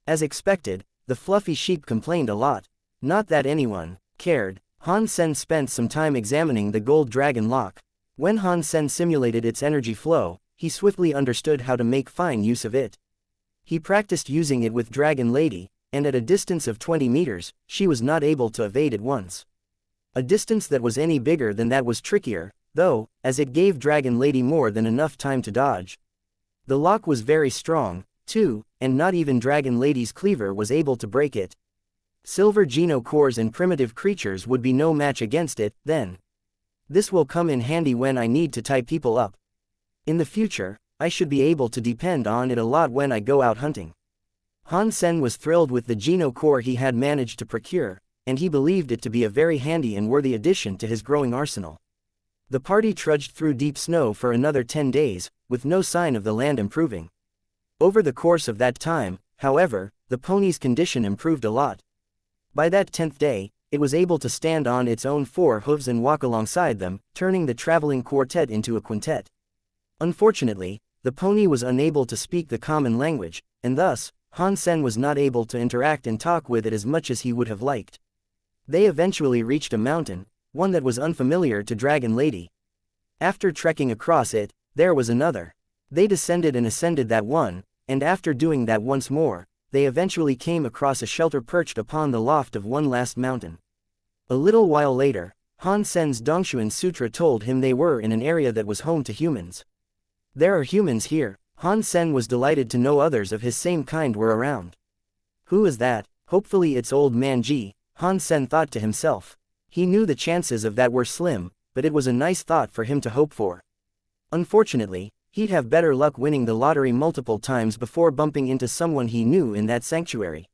As expected, the fluffy sheep complained a lot. Not that anyone cared. Han Sen spent some time examining the gold dragon lock. When Han Sen simulated its energy flow, he swiftly understood how to make fine use of it. He practiced using it with Dragon Lady, and at a distance of 20 meters, she was not able to evade it once. A distance that was any bigger than that was trickier, though, as it gave Dragon Lady more than enough time to dodge. The lock was very strong, too, and not even Dragon Lady's cleaver was able to break it. Silver Geno cores and primitive creatures would be no match against it, then. This will come in handy when I need to tie people up. In the future, I should be able to depend on it a lot when I go out hunting. Han Sen was thrilled with the Geno core he had managed to procure, and he believed it to be a very handy and worthy addition to his growing arsenal. The party trudged through deep snow for another 10 days, with no sign of the land improving. Over the course of that time, however, the pony's condition improved a lot. By that 10th day, it was able to stand on its own 4 hooves and walk alongside them, turning the traveling quartet into a quintet. Unfortunately, the pony was unable to speak the common language, and thus, Han Sen was not able to interact and talk with it as much as he would have liked. They eventually reached a mountain, one that was unfamiliar to Dragon Lady. After trekking across it, there was another. They descended and ascended that one, and after doing that once more, they eventually came across a shelter perched upon the loft of one last mountain. A little while later, Han Sen's Dongshuan Sutra told him they were in an area that was home to humans. There are humans here. Han Sen was delighted to know others of his same kind were around. Who is that? Hopefully it's old man Ji, Han Sen thought to himself. He knew the chances of that were slim, but it was a nice thought for him to hope for. Unfortunately, he'd have better luck winning the lottery multiple times before bumping into someone he knew in that sanctuary.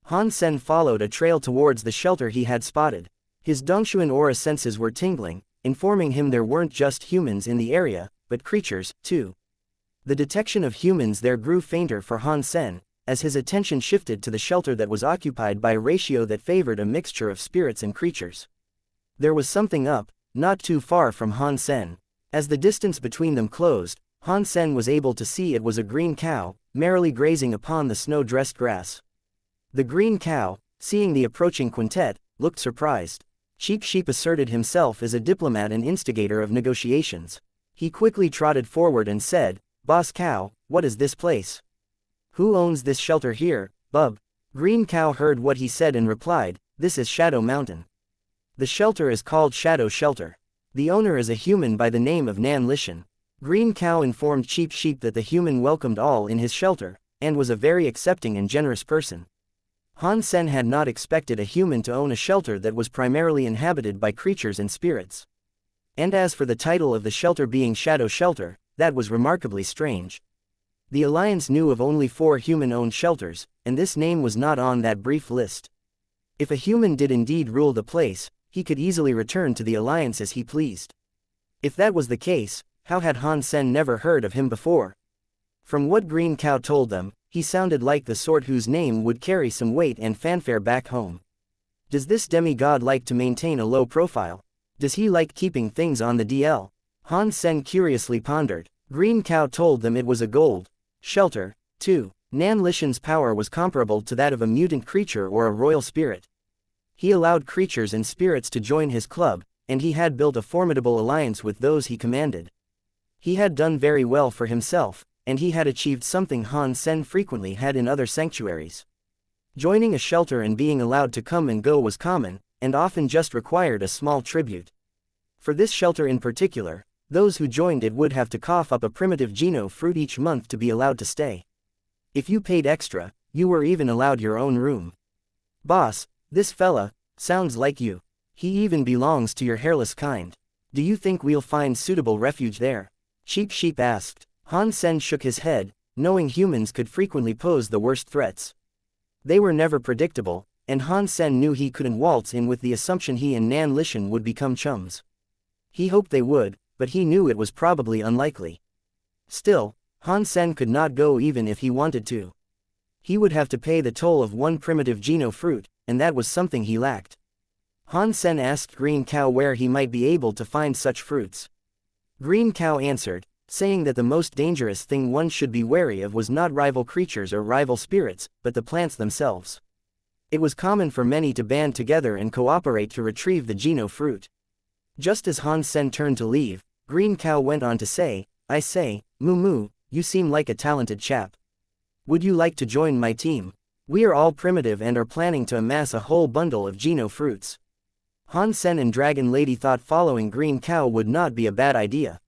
Han Sen followed a trail towards the shelter he had spotted. His Dongshuan aura senses were tingling, informing him there weren't just humans in the area, but creatures, too. The detection of humans there grew fainter for Han Sen, as his attention shifted to the shelter that was occupied by a ratio that favored a mixture of spirits and creatures. There was something up, not too far from Han Sen. As the distance between them closed, Han Sen was able to see it was a green cow, merrily grazing upon the snow-dressed grass. The green cow, seeing the approaching quintet, looked surprised. Cheap Sheep asserted himself as a diplomat and instigator of negotiations. He quickly trotted forward and said, "Boss Cow, what is this place? Who owns this shelter here, bub?" Green Cow heard what he said and replied, "This is Shadow Mountain. The shelter is called Shadow Shelter. The owner is a human by the name of Nan Lishan." Green Cow informed Cheap Sheep that the human welcomed all in his shelter, and was a very accepting and generous person. Han Sen had not expected a human to own a shelter that was primarily inhabited by creatures and spirits. And as for the title of the shelter being Shadow Shelter, that was remarkably strange. The Alliance knew of only 4 human-owned shelters, and this name was not on that brief list. If a human did indeed rule the place, he could easily return to the Alliance as he pleased. If that was the case, how had Han Sen never heard of him before? From what Green Cow told them, he sounded like the sort whose name would carry some weight and fanfare back home. Does this demigod like to maintain a low profile? Does he like keeping things on the DL? Han Sen curiously pondered. Green Cow told them it was a gold shelter, too. Nan Lishan's power was comparable to that of a mutant creature or a royal spirit. He allowed creatures and spirits to join his club, and he had built a formidable alliance with those he commanded. He had done very well for himself, and he had achieved something Han Sen frequently had in other sanctuaries. Joining a shelter and being allowed to come and go was common, and often just required a small tribute. For this shelter in particular, those who joined it would have to cough up a primitive Geno fruit each month to be allowed to stay. If you paid extra, you were even allowed your own room. Boss, this fella sounds like you. He even belongs to your hairless kind. Do you think we'll find suitable refuge there? Cheap Sheep asked. Han Sen shook his head, knowing humans could frequently pose the worst threats. They were never predictable, and Han Sen knew he couldn't waltz in with the assumption he and Nan Lishan would become chums. He hoped they would, but he knew it was probably unlikely. Still, Han Sen could not go even if he wanted to. He would have to pay the toll of one primitive Geno fruit, and that was something he lacked. Han Sen asked Green Cow where he might be able to find such fruits. Green Cow answered, saying that the most dangerous thing one should be wary of was not rival creatures or rival spirits, but the plants themselves. It was common for many to band together and cooperate to retrieve the Geno fruit. Just as Han Sen turned to leave, Green Cow went on to say, I say, Moo Moo, you seem like a talented chap. Would you like to join my team? We are all primitive and are planning to amass a whole bundle of Geno fruits. Han Sen and Dragon Lady thought following Green Cow would not be a bad idea.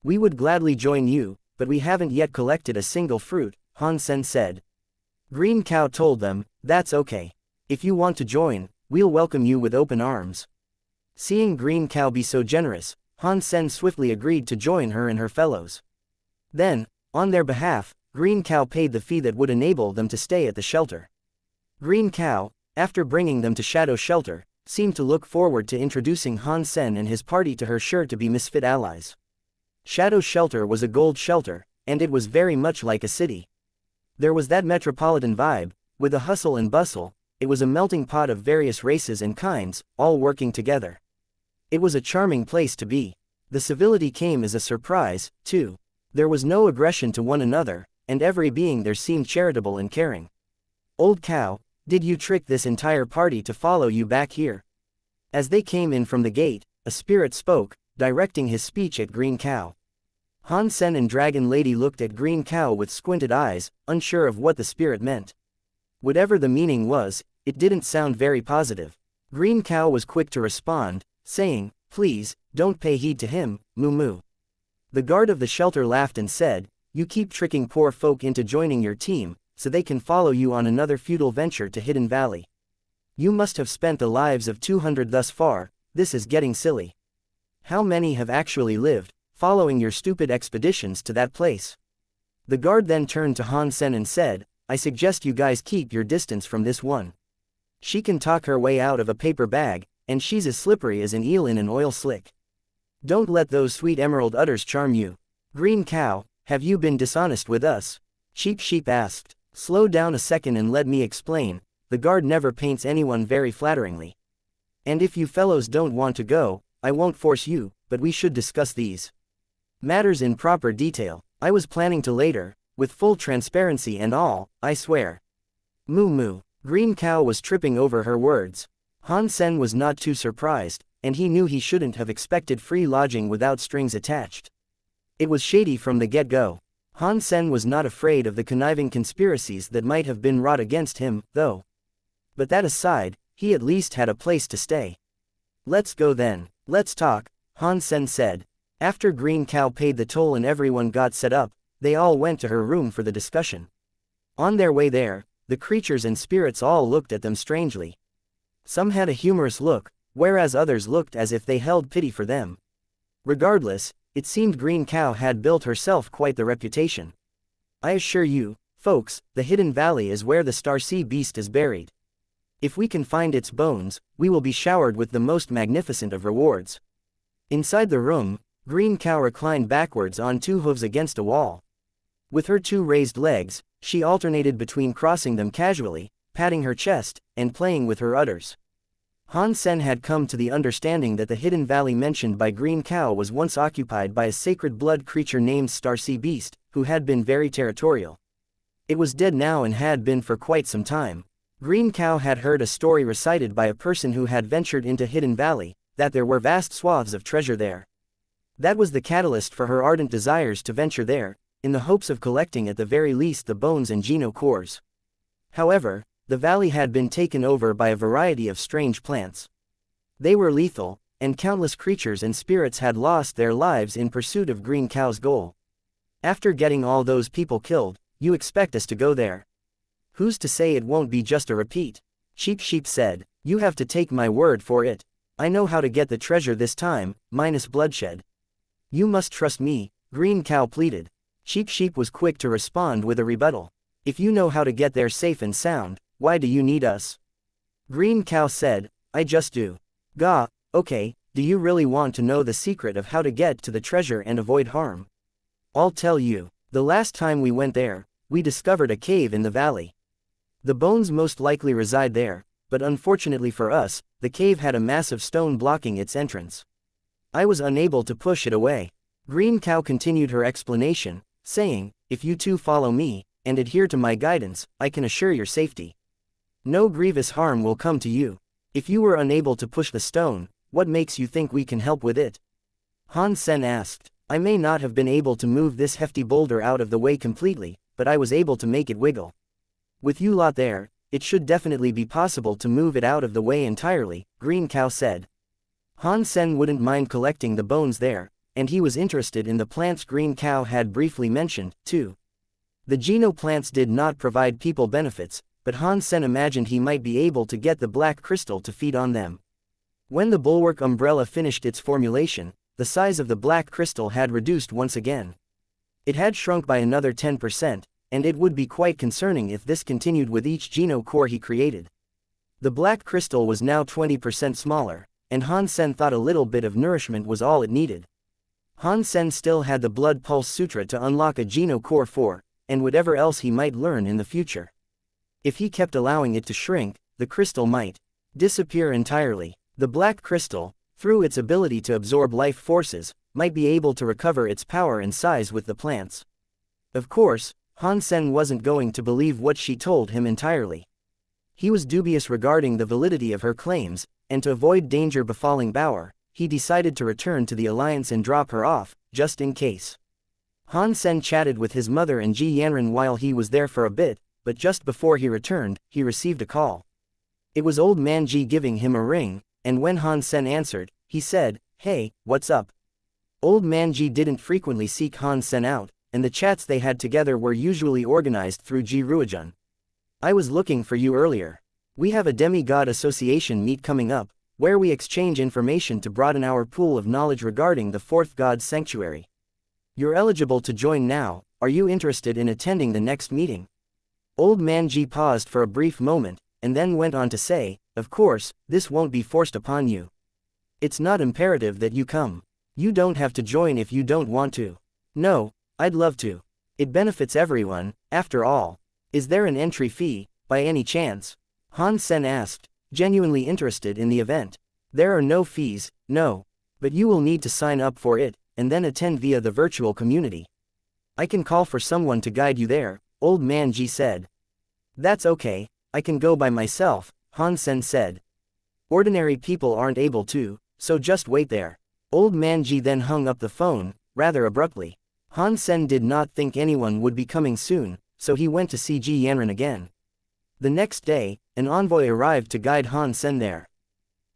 We would gladly join you, but we haven't yet collected a single fruit, Han Sen said. Green Cow told them, that's okay. If you want to join, we'll welcome you with open arms. Seeing Green Cow be so generous, Han Sen swiftly agreed to join her and her fellows. Then, on their behalf, Green Cow paid the fee that would enable them to stay at the shelter. Green Cow, after bringing them to Shadow Shelter, seemed to look forward to introducing Han Sen and his party to her sure to be misfit allies. Shadow Shelter was a gold shelter, and it was very much like a city. There was that metropolitan vibe, with a hustle and bustle. It was a melting pot of various races and kinds, all working together. It was a charming place to be. The civility came as a surprise, too. There was no aggression to one another, and every being there seemed charitable and caring. Old Cow, did you trick this entire party to follow you back here? As they came in from the gate, a spirit spoke, directing his speech at Green Cow. Han Sen and Dragon Lady looked at Green Cow with squinted eyes, unsure of what the spirit meant. Whatever the meaning was, it didn't sound very positive. Green Cow was quick to respond, saying, please, don't pay heed to him, Moo Moo. The guard of the shelter laughed and said, you keep tricking poor folk into joining your team, so they can follow you on another futile venture to Hidden Valley. You must have spent the lives of 200 thus far. This is getting silly. How many have actually lived, following your stupid expeditions to that place? The guard then turned to Han Sen and said, I suggest you guys keep your distance from this one. She can talk her way out of a paper bag, and she's as slippery as an eel in an oil slick. Don't let those sweet emerald udders charm you. Green Cow, have you been dishonest with us? Cheap Sheep asked. Slow down a second and let me explain. The guard never paints anyone very flatteringly. And if you fellows don't want to go, I won't force you, but we should discuss these matters in proper detail. I was planning to later, with full transparency and all, I swear. Moo Moo. Green Cow was tripping over her words. Han Sen was not too surprised, and he knew he shouldn't have expected free lodging without strings attached. It was shady from the get-go. Han Sen was not afraid of the conniving conspiracies that might have been wrought against him, though. But that aside, he at least had a place to stay. Let's go then. Let's talk, Han Sen said. After Green Cow paid the toll and everyone got set up, they all went to her room for the discussion. On their way there, the creatures and spirits all looked at them strangely. Some had a humorous look, whereas others looked as if they held pity for them. Regardless, it seemed Green Cow had built herself quite the reputation. I assure you, folks, the Hidden Valley is where the Star Sea Beast is buried. If we can find its bones, we will be showered with the most magnificent of rewards. Inside the room, Green Cow reclined backwards on two hooves against a wall. With her two raised legs, she alternated between crossing them casually, patting her chest, and playing with her udders. Han Sen had come to the understanding that the Hidden Valley mentioned by Green Cow was once occupied by a sacred blood creature named Star Sea Beast, who had been very territorial. It was dead now and had been for quite some time. Green Cow had heard a story recited by a person who had ventured into Hidden Valley, that there were vast swaths of treasure there. That was the catalyst for her ardent desires to venture there, in the hopes of collecting at the very least the bones and geno cores. However, the valley had been taken over by a variety of strange plants. They were lethal, and countless creatures and spirits had lost their lives in pursuit of Green Cow's goal. After getting all those people killed, you expect us to go there. Who's to say it won't be just a repeat? Sheep said, you have to take my word for it. I know how to get the treasure this time, minus bloodshed. You must trust me, Green Cow pleaded. Sheep was quick to respond with a rebuttal. If you know how to get there safe and sound, why do you need us? Green Cow said, I just do. Gah, okay, do you really want to know the secret of how to get to the treasure and avoid harm? I'll tell you. The last time we went there, we discovered a cave in the valley. The bones most likely reside there, but unfortunately for us, the cave had a massive stone blocking its entrance. I was unable to push it away. Green Cow continued her explanation, saying, if you two follow me, and adhere to my guidance, I can assure your safety. No grievous harm will come to you. If you were unable to push the stone, what makes you think we can help with it? Han Sen asked. I may not have been able to move this hefty boulder out of the way completely, but I was able to make it wiggle. With you lot there, it should definitely be possible to move it out of the way entirely, Green Cow said. Han Sen wouldn't mind collecting the bones there, and he was interested in the plants Green Cow had briefly mentioned, too. The geno plants did not provide people benefits, but Han Sen imagined he might be able to get the black crystal to feed on them. When the bulwark umbrella finished its formulation, the size of the black crystal had reduced once again. It had shrunk by another 10%, and it would be quite concerning if this continued with each geno core he created. The black crystal was now 20% smaller, and Han Sen thought a little bit of nourishment was all it needed. Han Sen still had the Blood Pulse Sutra to unlock a geno core for, and whatever else he might learn in the future. If he kept allowing it to shrink, the crystal might disappear entirely. The black crystal, through its ability to absorb life forces, might be able to recover its power and size with the plants. Of course, Han Sen wasn't going to believe what she told him entirely. He was dubious regarding the validity of her claims, and to avoid danger befalling Bauer, he decided to return to the Alliance and drop her off, just in case. Han Sen chatted with his mother and Ji Yanran while he was there for a bit, but just before he returned, he received a call. It was Old Man Ji giving him a ring, and when Han Sen answered, he said, hey, what's up? Old Man Ji didn't frequently seek Han Sen out, and the chats they had together were usually organized through Ji Ruijun. I was looking for you earlier. We have a demigod association meet coming up, where we exchange information to broaden our pool of knowledge regarding the fourth god's sanctuary. You're eligible to join now. Are you interested in attending the next meeting? Old Man Ji paused for a brief moment, and then went on to say, of course, this won't be forced upon you. It's not imperative that you come. You don't have to join if you don't want to. No, I'd love to. It benefits everyone, after all. Is there an entry fee, by any chance? Han Sen asked, genuinely interested in the event. There are no fees, no. But you will need to sign up for it, and then attend via the virtual community. I can call for someone to guide you there, Old Man Ji said. That's okay, I can go by myself, Han Sen said. Ordinary people aren't able to, so just wait there. Old Man Ji then hung up the phone, rather abruptly. Han Sen did not think anyone would be coming soon, so he went to see Ji Yanran again. The next day, an envoy arrived to guide Han Sen there.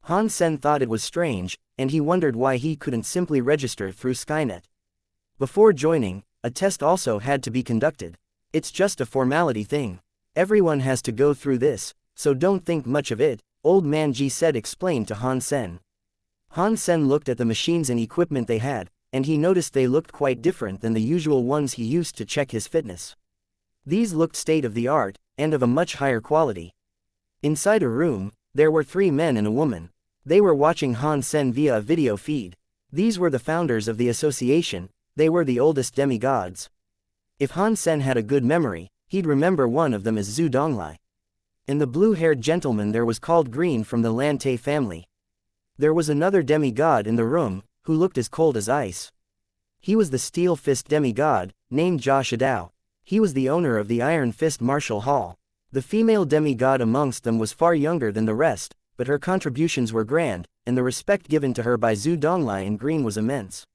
Han Sen thought it was strange, and he wondered why he couldn't simply register through Skynet. Before joining, a test also had to be conducted. It's just a formality thing. Everyone has to go through this, so don't think much of it, Old Man Ji said explained to Han Sen. Han Sen looked at the machines and equipment they had, and he noticed they looked quite different than the usual ones he used to check his fitness. These looked state-of-the-art, and of a much higher quality. Inside a room, there were 3 men and a woman. They were watching Han Sen via a video feed. These were the founders of the association. They were the oldest demigods. If Han Sen had a good memory, he'd remember one of them as Zhu Donglai. In the blue-haired gentleman there was called Green from the Lante family. There was another demigod in the room, who looked as cold as ice. He was the Steel Fist demigod, named Jia Shidao. He was the owner of the Iron Fist Martial Hall. The female demigod amongst them was far younger than the rest, but her contributions were grand, and the respect given to her by Zhu Donglai in green was immense.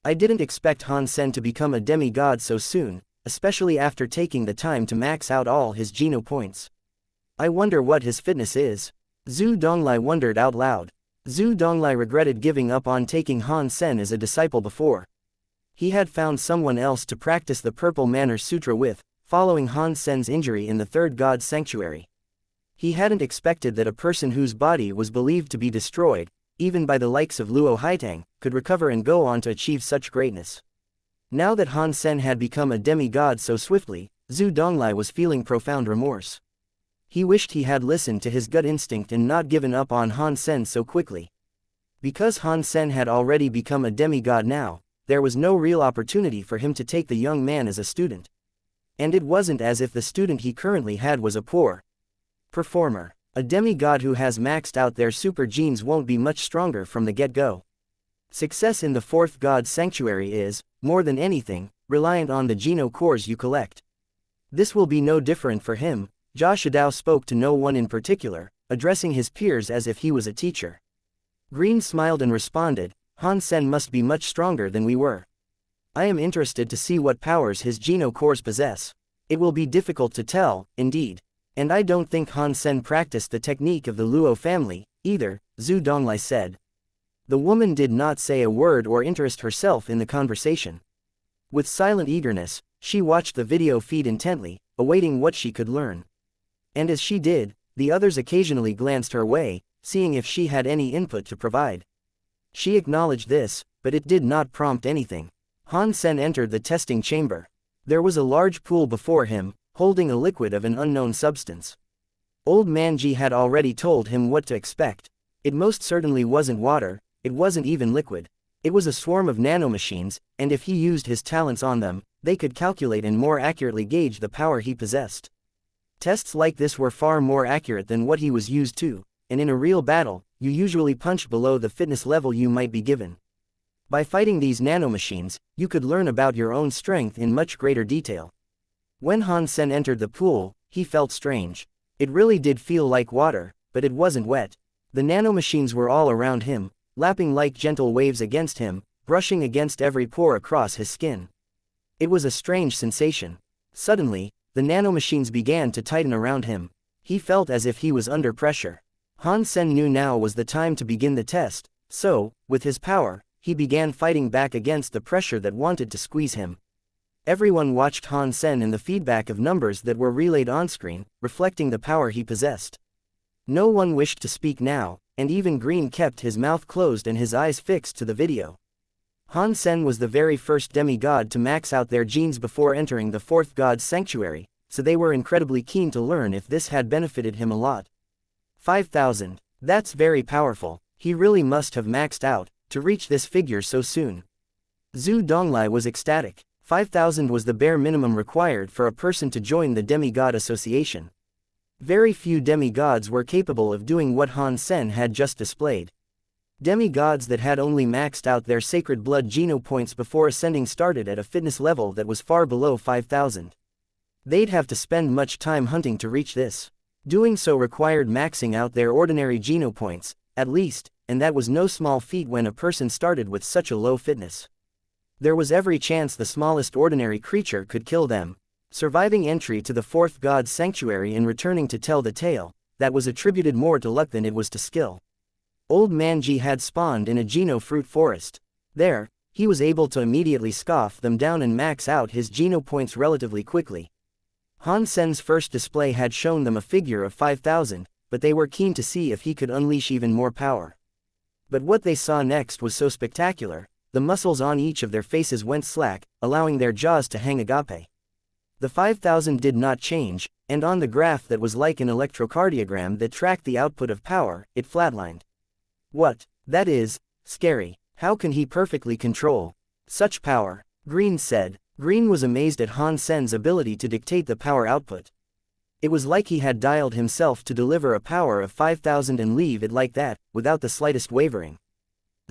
I didn't expect Han Sen to become a demigod so soon, especially after taking the time to max out all his Geno points. I wonder what his fitness is. Zhu Donglai wondered out loud. Zhu Donglai regretted giving up on taking Han Sen as a disciple before. He had found someone else to practice the Purple Manor Sutra with, following Han Sen's injury in the Third God Sanctuary. He hadn't expected that a person whose body was believed to be destroyed, even by the likes of Luo Haitang, could recover and go on to achieve such greatness. Now that Han Sen had become a demigod so swiftly, Zhu Donglai was feeling profound remorse. He wished he had listened to his gut instinct and not given up on Han Sen so quickly. Because Han Sen had already become a demigod now, there was no real opportunity for him to take the young man as a student. And it wasn't as if the student he currently had was a poor performer. A demigod who has maxed out their super genes won't be much stronger from the get-go. Success in the Fourth God Sanctuary is, more than anything, reliant on the Geno cores you collect. This will be no different for him. Jia Shidao spoke to no one in particular, addressing his peers as if he was a teacher. Green smiled and responded, Han Sen must be much stronger than we were. I am interested to see what powers his Geno cores possess. It will be difficult to tell, indeed. And I don't think Han Sen practiced the technique of the Luo family, either, Zhu Donglai said. The woman did not say a word or interest herself in the conversation. With silent eagerness, she watched the video feed intently, awaiting what she could learn. And as she did, the others occasionally glanced her way, seeing if she had any input to provide. She acknowledged this, but it did not prompt anything. Han Sen entered the testing chamber. There was a large pool before him, holding a liquid of an unknown substance. Old Man Ji had already told him what to expect. It most certainly wasn't water, it wasn't even liquid. It was a swarm of nanomachines, and if he used his talents on them, they could calculate and more accurately gauge the power he possessed. Tests like this were far more accurate than what he was used to, and in a real battle, you usually punched below the fitness level you might be given. By fighting these nanomachines, you could learn about your own strength in much greater detail. When Han Sen entered the pool, he felt strange. It really did feel like water, but it wasn't wet. The nanomachines were all around him, lapping like gentle waves against him, brushing against every pore across his skin. It was a strange sensation. Suddenly, the nanomachines began to tighten around him. He felt as if he was under pressure. Han Sen knew now was the time to begin the test, so, with his power, he began fighting back against the pressure that wanted to squeeze him. Everyone watched Han Sen and the feedback of numbers that were relayed on-screen, reflecting the power he possessed. No one wished to speak now, and even Green kept his mouth closed and his eyes fixed to the video. Han Sen was the very first demigod to max out their genes before entering the Fourth God Sanctuary, so they were incredibly keen to learn if this had benefited him a lot. 5,000. That's very powerful. He really must have maxed out to reach this figure so soon. Zhu Donglai was ecstatic. 5,000 was the bare minimum required for a person to join the Demigod Association. Very few demigods were capable of doing what Han Sen had just displayed. Demigods that had only maxed out their sacred blood Geno points before ascending started at a fitness level that was far below 5,000. They'd have to spend much time hunting to reach this. Doing so required maxing out their ordinary Geno points, at least, and that was no small feat when a person started with such a low fitness. There was every chance the smallest ordinary creature could kill them. Surviving entry to the Fourth God Sanctuary and returning to tell the tale, that was attributed more to luck than it was to skill. Old Manji had spawned in a Geno fruit forest. There, he was able to immediately scoff them down and max out his Geno points relatively quickly. Han Sen's first display had shown them a figure of 5,000, but they were keen to see if he could unleash even more power. But what they saw next was so spectacular, the muscles on each of their faces went slack, allowing their jaws to hang agape. The 5,000 did not change, and on the graph that was like an electrocardiogram that tracked the output of power, it flatlined. What? That is scary. How can he perfectly control such power? Green said. Green was amazed at Han Sen's ability to dictate the power output. It was like he had dialed himself to deliver a power of 5,000 and leave it like that, without the slightest wavering.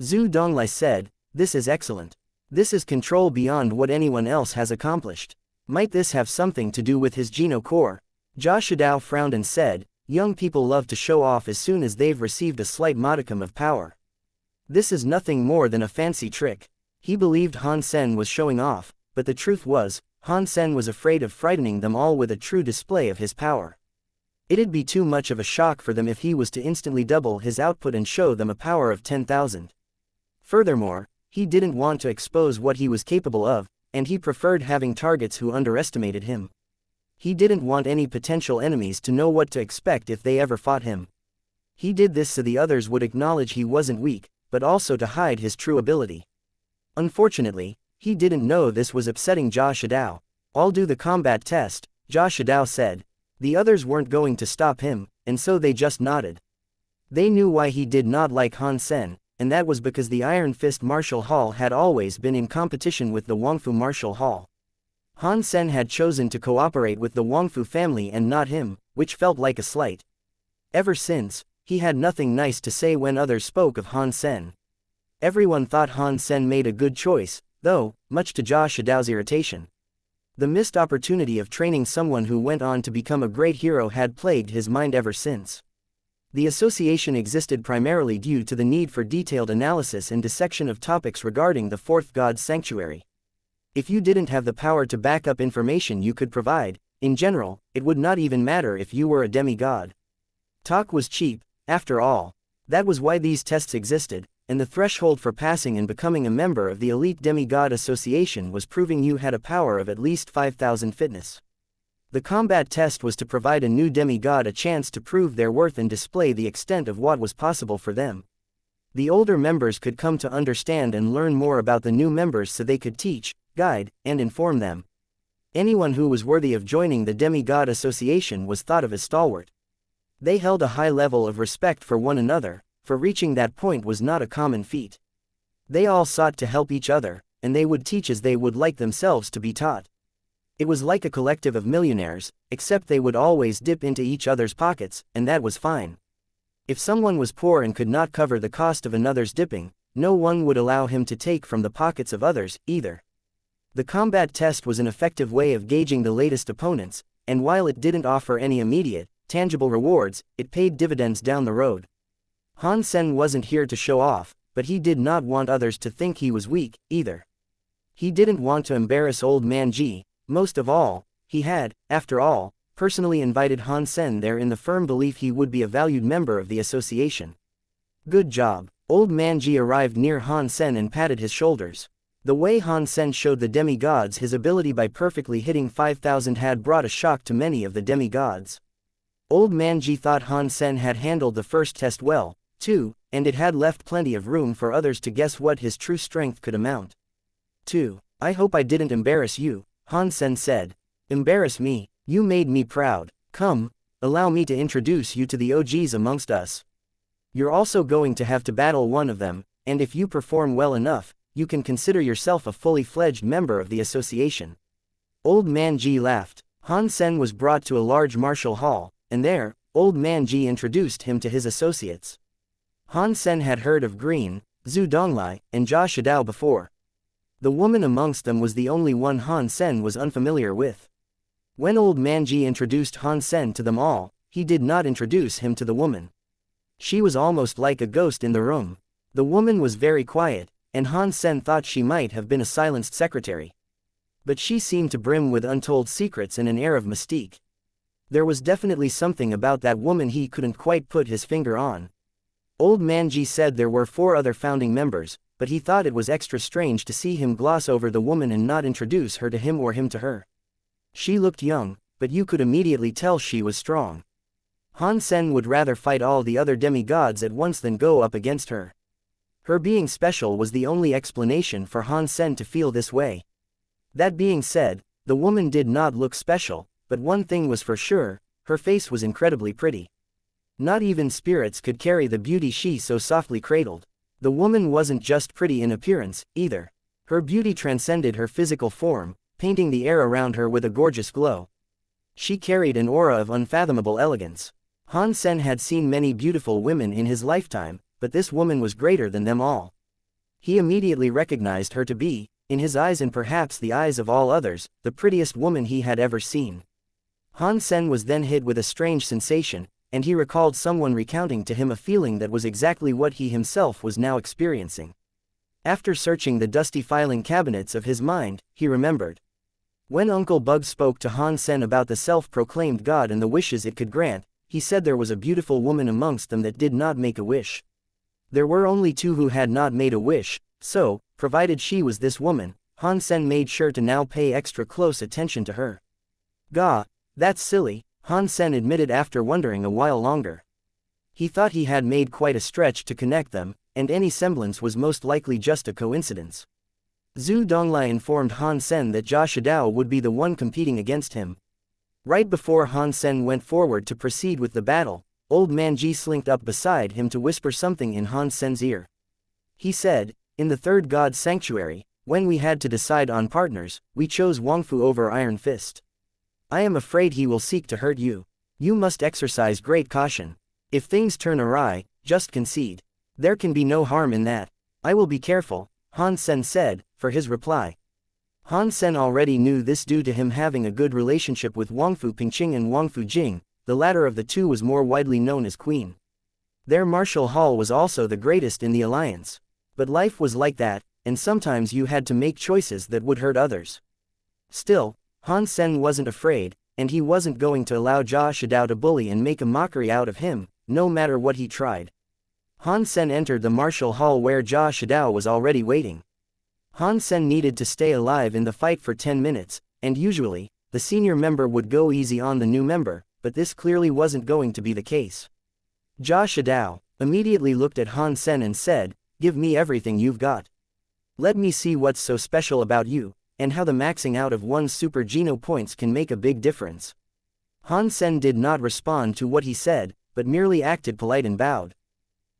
Zhu Donglai said, "This is excellent. This is control beyond what anyone else has accomplished." Might this have something to do with his Geno core? Jia Shidao frowned and said, young people love to show off as soon as they've received a slight modicum of power. This is nothing more than a fancy trick. He believed Han Sen was showing off, but the truth was, Han Sen was afraid of frightening them all with a true display of his power. It'd be too much of a shock for them if he was to instantly double his output and show them a power of 10,000. Furthermore, he didn't want to expose what he was capable of, and he preferred having targets who underestimated him. He didn't want any potential enemies to know what to expect if they ever fought him. He did this so the others would acknowledge he wasn't weak, but also to hide his true ability. Unfortunately, he didn't know this was upsetting Jia Shidao. I'll do the combat test, Jia Shidao said. The others weren't going to stop him, and so they just nodded. They knew why he did not like Han Sen, and that was because the Iron Fist Martial Hall had always been in competition with the Wangfu Martial Hall. Han Sen had chosen to cooperate with the Wangfu family and not him, which felt like a slight. Ever since, he had nothing nice to say when others spoke of Han Sen. Everyone thought Han Sen made a good choice, though, much to Jia Shidao's irritation. The missed opportunity of training someone who went on to become a great hero had plagued his mind ever since. The association existed primarily due to the need for detailed analysis and dissection of topics regarding the fourth god's sanctuary. If you didn't have the power to back up information you could provide, in general, it would not even matter if you were a demigod. Talk was cheap, after all. That was why these tests existed, and the threshold for passing and becoming a member of the Elite Demigod Association was proving you had a power of at least 5,000 fitness. The combat test was to provide a new demigod a chance to prove their worth and display the extent of what was possible for them. The older members could come to understand and learn more about the new members so they could teach, guide, and inform them. Anyone who was worthy of joining the Demigod Association was thought of as stalwart. They held a high level of respect for one another, for reaching that point was not a common feat. They all sought to help each other, and they would teach as they would like themselves to be taught. It was like a collective of millionaires, except they would always dip into each other's pockets, and that was fine. If someone was poor and could not cover the cost of another's dipping, no one would allow him to take from the pockets of others, either. The combat test was an effective way of gauging the latest opponents, and while it didn't offer any immediate, tangible rewards, it paid dividends down the road. Han Sen wasn't here to show off, but he did not want others to think he was weak, either. He didn't want to embarrass Old Man Ji. Most of all, he had, after all, personally invited Han Sen there in the firm belief he would be a valued member of the association. Good job. Old Man Ji arrived near Han Sen and patted his shoulders. The way Han Sen showed the demigods his ability by perfectly hitting 5,000 had brought a shock to many of the demigods. Old Man Ji thought Han Sen had handled the first test well, too, and it had left plenty of room for others to guess what his true strength could amount to. I hope I didn't embarrass you, Han Sen said. Embarrass me? You made me proud. Come, allow me to introduce you to the OGs amongst us. You're also going to have to battle one of them, and if you perform well enough, you can consider yourself a fully fledged member of the association. Old Man Ji laughed. Han Sen was brought to a large martial hall, and there, Old Man Ji introduced him to his associates. Han Sen had heard of Green, Zhu Donglai, and Jia Shidao before. The woman amongst them was the only one Han Sen was unfamiliar with. When Old Man Ji introduced Han Sen to them all, he did not introduce him to the woman. She was almost like a ghost in the room. The woman was very quiet, and Han Sen thought she might have been a silenced secretary. But she seemed to brim with untold secrets and an air of mystique. There was definitely something about that woman he couldn't quite put his finger on. Old Man Ji said there were 4 other founding members, but he thought it was extra strange to see him gloss over the woman and not introduce her to him or him to her. She looked young, but you could immediately tell she was strong. Han Sen would rather fight all the other demigods at once than go up against her. Her being special was the only explanation for Han Sen to feel this way. That being said, the woman did not look special, but one thing was for sure, her face was incredibly pretty. Not even spirits could carry the beauty she so softly cradled. The woman wasn't just pretty in appearance, either. Her beauty transcended her physical form, painting the air around her with a gorgeous glow. She carried an aura of unfathomable elegance. Han Sen had seen many beautiful women in his lifetime, but this woman was greater than them all. He immediately recognized her to be in his eyes and perhaps the eyes of all others, the prettiest woman he had ever seen. Han Sen was then hit with a strange sensation, and he recalled someone recounting to him a feeling that was exactly what he himself was now experiencing. After searching the dusty filing cabinets of his mind, he remembered. When Uncle Bug spoke to Han Sen about the self-proclaimed god and the wishes it could grant, he said there was a beautiful woman amongst them that did not make a wish. There were only 2 who had not made a wish, so, provided she was this woman, Han Sen made sure to now pay extra close attention to her. Gah, that's silly, Han Sen admitted after wondering a while longer. He thought he had made quite a stretch to connect them, and any semblance was most likely just a coincidence. Zhu Donglai informed Han Sen that Jia Shidao would be the one competing against him. Right before Han Sen went forward to proceed with the battle, Old Man Ji slinked up beside him to whisper something in Han Sen's ear. He said, "In the third god's sanctuary, when we had to decide on partners, we chose Wangfu over Iron Fist. I am afraid he will seek to hurt you. You must exercise great caution. If things turn awry, just concede. There can be no harm in that." "I will be careful," Han Sen said, for his reply. Han Sen already knew this due to him having a good relationship with Wangfu Pingqing and Wangfu Jing. The latter of the 2 was more widely known as Queen. Their martial hall was also the greatest in the alliance. But life was like that, and sometimes you had to make choices that would hurt others. Still, Han Sen wasn't afraid, and he wasn't going to allow Jia Shidao to bully and make a mockery out of him, no matter what he tried. Han Sen entered the martial hall where Jia Shidao was already waiting. Han Sen needed to stay alive in the fight for 10 minutes, and usually, the senior member would go easy on the new member, but this clearly wasn't going to be the case. Jia Shidao immediately looked at Han Sen and said, "Give me everything you've got. Let me see what's so special about you, and how the maxing out of one's super geno points can make a big difference." Han Sen did not respond to what he said, but merely acted polite and bowed.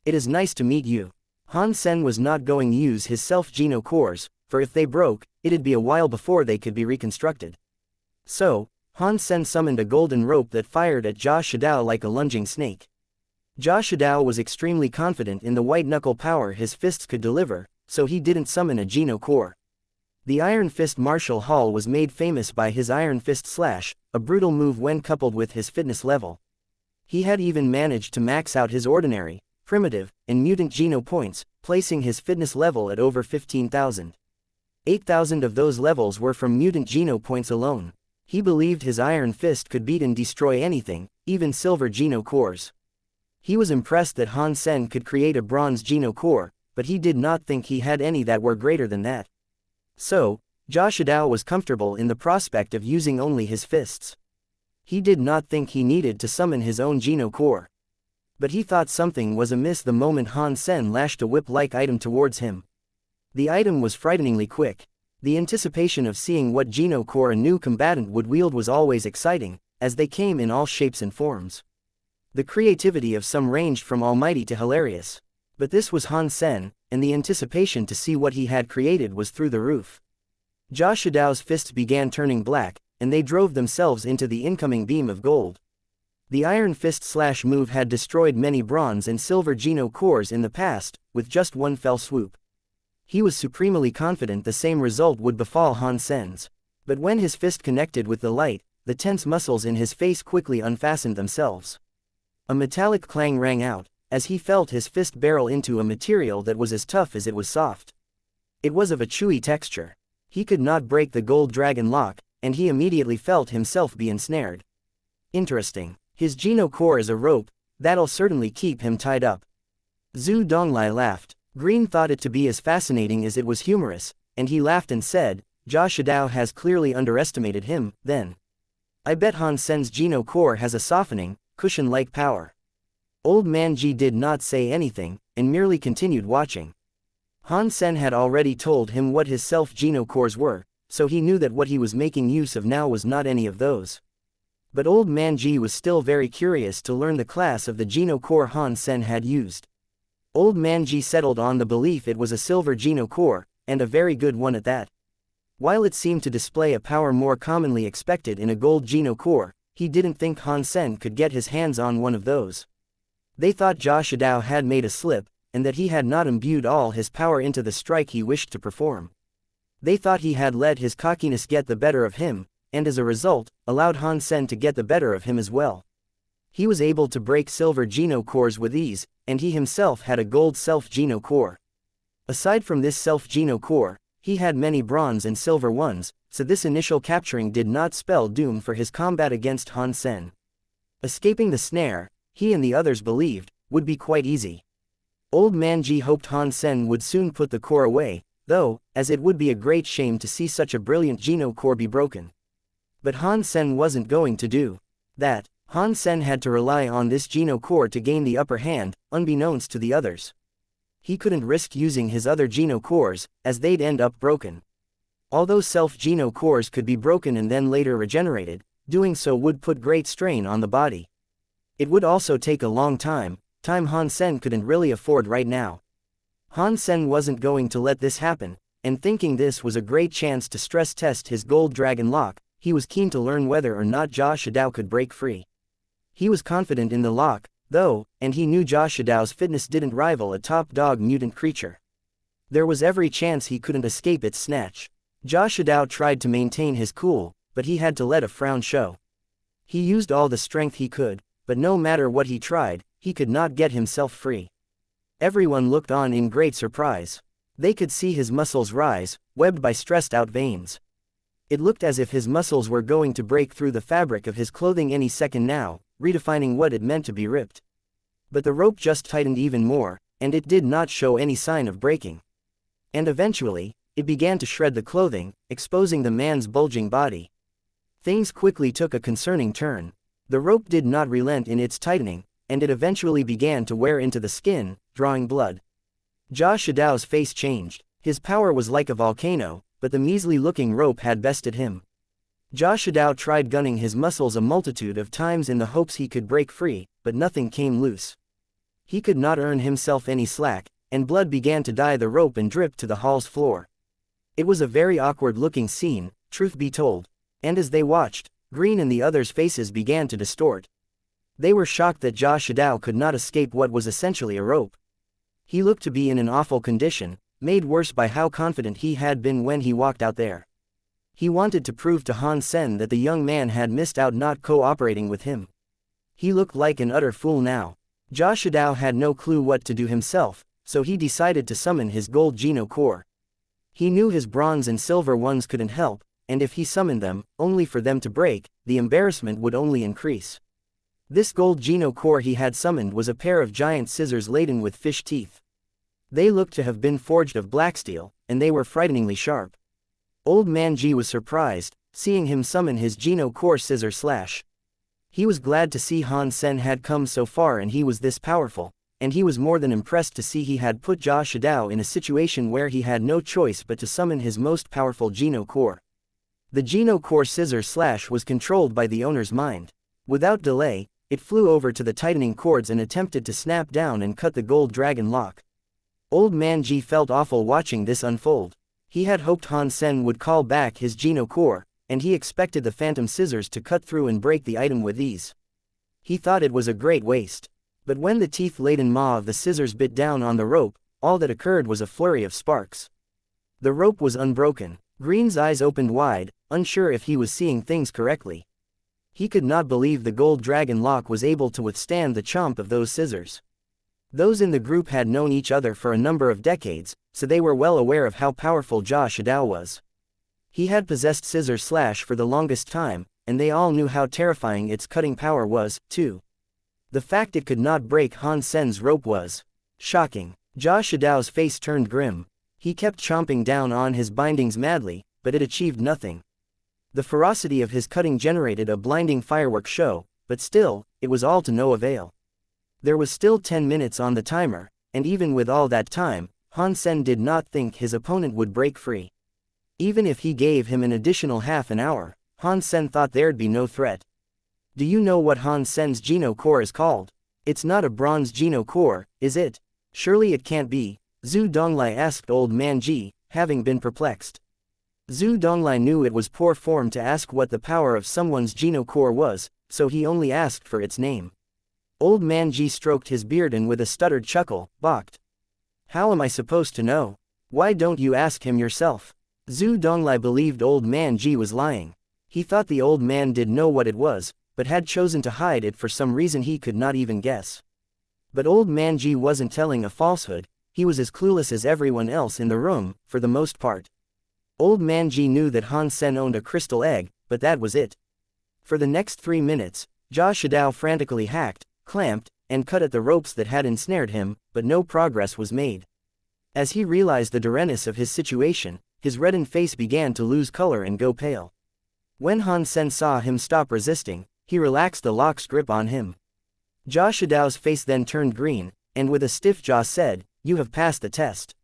"It is nice to meet you." Han Sen was not going to use his self-geno cores, for if they broke, it'd be a while before they could be reconstructed. So, Han Sen summoned a golden rope that fired at Jia Shidao like a lunging snake. Jia Shidao was extremely confident in the white-knuckle power his fists could deliver, so he didn't summon a geno core. The Iron Fist martial hall was made famous by his Iron Fist Slash, a brutal move when coupled with his fitness level. He had even managed to max out his ordinary, primitive, and mutant geno points, placing his fitness level at over 15,000. 8,000 of those levels were from mutant geno points alone. He believed his Iron Fist could beat and destroy anything, even silver geno cores. He was impressed that Han Sen could create a bronze geno core, but he did not think he had any that were greater than that. So, Jia Shidao was comfortable in the prospect of using only his fists. He did not think he needed to summon his own geno core. But he thought something was amiss the moment Han Sen lashed a whip-like item towards him. The item was frighteningly quick. The anticipation of seeing what geno core a new combatant would wield was always exciting, as they came in all shapes and forms. The creativity of some ranged from almighty to hilarious. But this was Han Sen, and the anticipation to see what he had created was through the roof. Jia Shidao's fists began turning black, and they drove themselves into the incoming beam of gold. The Iron Fist Slash move had destroyed many bronze and silver geno cores in the past, with just one fell swoop. He was supremely confident the same result would befall Han Sen's. But when his fist connected with the light, the tense muscles in his face quickly unfastened themselves. A metallic clang rang out, as he felt his fist barrel into a material that was as tough as it was soft. It was of a chewy texture. He could not break the gold dragon lock, and he immediately felt himself be ensnared. Interesting. His geno core is a rope, that'll certainly keep him tied up. Zhu Donglai laughed. Green thought it to be as fascinating as it was humorous, and he laughed and said, "Jia Shidao has clearly underestimated him, then. I bet Han Sen's geno core has a softening, cushion-like power." Old Man Ji did not say anything, and merely continued watching. Han Sen had already told him what his self-geno cores were, so he knew that what he was making use of now was not any of those. But Old Man Ji was still very curious to learn the class of the geno core Han Sen had used. Old Man Ji settled on the belief it was a silver geno core, and a very good one at that. While it seemed to display a power more commonly expected in a gold geno core, he didn't think Han Sen could get his hands on one of those. They thought Jia Shidao had made a slip, and that he had not imbued all his power into the strike he wished to perform. They thought he had let his cockiness get the better of him, and as a result, allowed Han Sen to get the better of him as well. He was able to break silver Geno cores with ease, and he himself had a gold self Geno core. Aside from this self Geno core, he had many bronze and silver ones, so this initial capturing did not spell doom for his combat against Han Sen. Escaping the snare, he and the others believed, would be quite easy. Old Man Ji hoped Han Sen would soon put the core away, though, as it would be a great shame to see such a brilliant Geno core be broken. But Han Sen wasn't going to do that. Han Sen had to rely on this Geno core to gain the upper hand, unbeknownst to the others. He couldn't risk using his other Geno cores, as they'd end up broken. Although self-Geno cores could be broken and then later regenerated, doing so would put great strain on the body. It would also take a long time Han Sen couldn't really afford right now. Han Sen wasn't going to let this happen, and thinking this was a great chance to stress test his gold dragon lock, he was keen to learn whether or not Jia Shidao could break free. He was confident in the lock, though, and he knew Jia Shidao's fitness didn't rival a top-dog mutant creature. There was every chance he couldn't escape its snatch. Jia Shidao tried to maintain his cool, but he had to let a frown show. He used all the strength he could, but no matter what he tried, he could not get himself free. Everyone looked on in great surprise. They could see his muscles rise, webbed by stressed-out veins. It looked as if his muscles were going to break through the fabric of his clothing any second now, redefining what it meant to be ripped. But the rope just tightened even more, and it did not show any sign of breaking. And eventually, it began to shred the clothing, exposing the man's bulging body. Things quickly took a concerning turn. The rope did not relent in its tightening, and it eventually began to wear into the skin, drawing blood. Jia Shidao's face changed. His power was like a volcano, but the measly-looking rope had bested him. Jia Shidao tried gunning his muscles a multitude of times in the hopes he could break free, but nothing came loose. He could not earn himself any slack, and blood began to dye the rope and drip to the hall's floor. It was a very awkward-looking scene, truth be told. And as they watched, Green and the others' faces began to distort. They were shocked that Jia Shidao could not escape what was essentially a rope. He looked to be in an awful condition, made worse by how confident he had been when he walked out there. He wanted to prove to Han Sen that the young man had missed out not cooperating with him. He looked like an utter fool now. Jia Shidao had no clue what to do himself, so he decided to summon his gold Geno core. He knew his bronze and silver ones couldn't help, and if he summoned them, only for them to break, the embarrassment would only increase. This gold Geno core he had summoned was a pair of giant scissors laden with fish teeth. They looked to have been forged of black steel, and they were frighteningly sharp. Old Man Ji was surprised, seeing him summon his Geno core scissor slash. He was glad to see Han Sen had come so far and he was this powerful, and he was more than impressed to see he had put Jia Shidao in a situation where he had no choice but to summon his most powerful Geno core. The Geno core scissor slash was controlled by the owner's mind. Without delay, it flew over to the tightening cords and attempted to snap down and cut the gold dragon lock. Old Man Ji felt awful watching this unfold. He had hoped Han Sen would call back his Geno core, and he expected the phantom scissors to cut through and break the item with ease. He thought it was a great waste. But when the teeth-laden maw of the scissors bit down on the rope, all that occurred was a flurry of sparks. The rope was unbroken. Green's eyes opened wide, unsure if he was seeing things correctly. He could not believe the gold dragon lock was able to withstand the chomp of those scissors. Those in the group had known each other for a number of decades, so they were well aware of how powerful Jia Shidao was. He had possessed Scissor Slash for the longest time, and they all knew how terrifying its cutting power was, too. The fact it could not break Han Sen's rope was shocking. Jia Shidao's face turned grim. He kept chomping down on his bindings madly, but it achieved nothing. The ferocity of his cutting generated a blinding fireworks show, but still, it was all to no avail. There was still 10 minutes on the timer, and even with all that time, Han Sen did not think his opponent would break free. Even if he gave him an additional half an hour, Han Sen thought there'd be no threat. Do you know what Han Sen's Geno core is called? It's not a bronze Geno core, is it? Surely it can't be, Zhu Donglai asked Old Man Ji, having been perplexed. Zhu Donglai knew it was poor form to ask what the power of someone's Geno core was, so he only asked for its name. Old Man Ji stroked his beard and with a stuttered chuckle, balked. How am I supposed to know? Why don't you ask him yourself? Zhu Donglai believed old man Ji was lying. He thought the old man did know what it was, but had chosen to hide it for some reason he could not even guess. But old man Ji wasn't telling a falsehood, he was as clueless as everyone else in the room, for the most part. Old man Ji knew that Han Sen owned a crystal egg, but that was it. For the next 3 minutes, Jia Shidao frantically hacked, clamped, and cut at the ropes that had ensnared him, but no progress was made. As he realized the direness of his situation, his reddened face began to lose color and go pale. When Han Sen saw him stop resisting, he relaxed the lock's grip on him. Jia Shidao's face then turned green, and with a stiff jaw said, "You have passed the test."